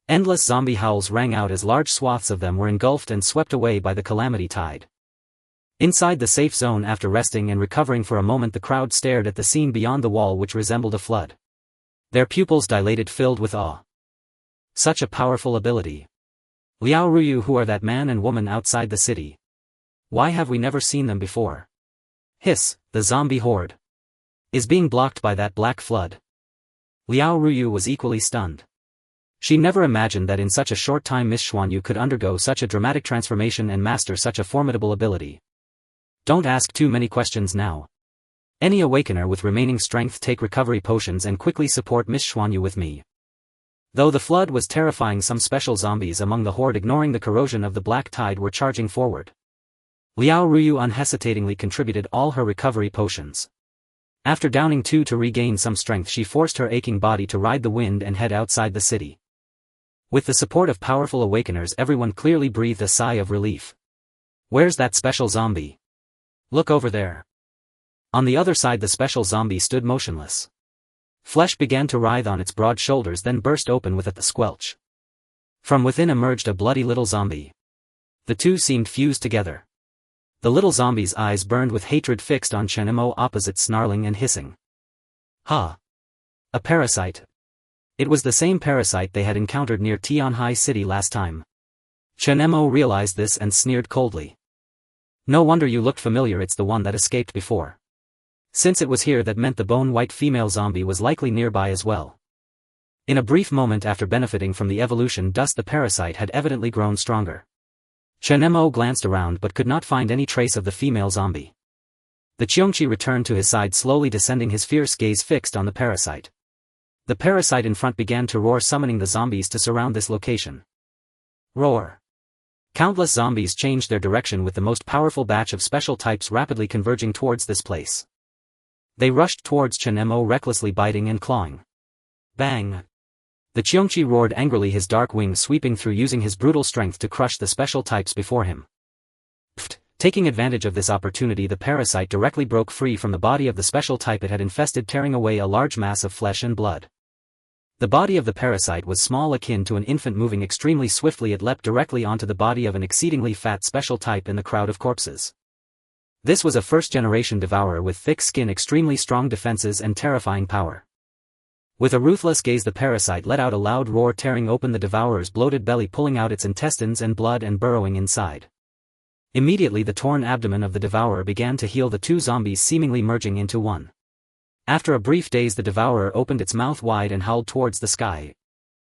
Endless zombie howls rang out as large swaths of them were engulfed and swept away by the calamity tide. Inside the safe zone, after resting and recovering for a moment, the crowd stared at the scene beyond the wall, which resembled a flood. Their pupils dilated, filled with awe. Such a powerful ability. Liao Ruyu, who are that man and woman outside the city? Why have we never seen them before? Hiss, the zombie horde is being blocked by that black flood. Liao Ruyu was equally stunned. She never imagined that in such a short time Miss Xuanyu could undergo such a dramatic transformation and master such a formidable ability. Don't ask too many questions now. Any awakener with remaining strength, take recovery potions and quickly support Miss Xuanyu with me. Though the flood was terrifying, some special zombies among the horde, ignoring the corrosion of the black tide, were charging forward. Liao Ruyu unhesitatingly contributed all her recovery potions. After downing 2 to regain some strength, she forced her aching body to ride the wind and head outside the city. With the support of powerful awakeners, everyone clearly breathed a sigh of relief. Where's that special zombie? Look over there. On the other side, the special zombie stood motionless. Flesh began to writhe on its broad shoulders, then burst open with a squelch. From within emerged a bloody little zombie. The two seemed fused together. The little zombie's eyes burned with hatred, fixed on Chen Mo, opposite, snarling and hissing. Ha! A parasite. It was the same parasite they had encountered near Tianhai City last time. Chen Mo realized this and sneered coldly. No wonder you looked familiar, it's the one that escaped before. Since it was here, that meant the bone-white female zombie was likely nearby as well. In a brief moment after benefiting from the evolution dust, the parasite had evidently grown stronger. Chen Mo glanced around but could not find any trace of the female zombie. The Qiongqi returned to his side, slowly descending, his fierce gaze fixed on the parasite. The parasite in front began to roar, summoning the zombies to surround this location. Roar! Countless zombies changed their direction, with the most powerful batch of special types rapidly converging towards this place. They rushed towards Chen Mo, recklessly biting and clawing. Bang! The Qiongqi roared angrily, his dark wings sweeping through, using his brutal strength to crush the special types before him. Pfft! Taking advantage of this opportunity, the parasite directly broke free from the body of the special type it had infested, tearing away a large mass of flesh and blood. The body of the parasite was small, akin to an infant, moving extremely swiftly. It leapt directly onto the body of an exceedingly fat special type in the crowd of corpses. This was a first-generation devourer with thick skin, extremely strong defenses and terrifying power. With a ruthless gaze, the parasite let out a loud roar, tearing open the devourer's bloated belly, pulling out its intestines and blood and burrowing inside. Immediately the torn abdomen of the devourer began to heal, the two zombies seemingly merging into one. After a brief daze, the devourer opened its mouth wide and howled towards the sky.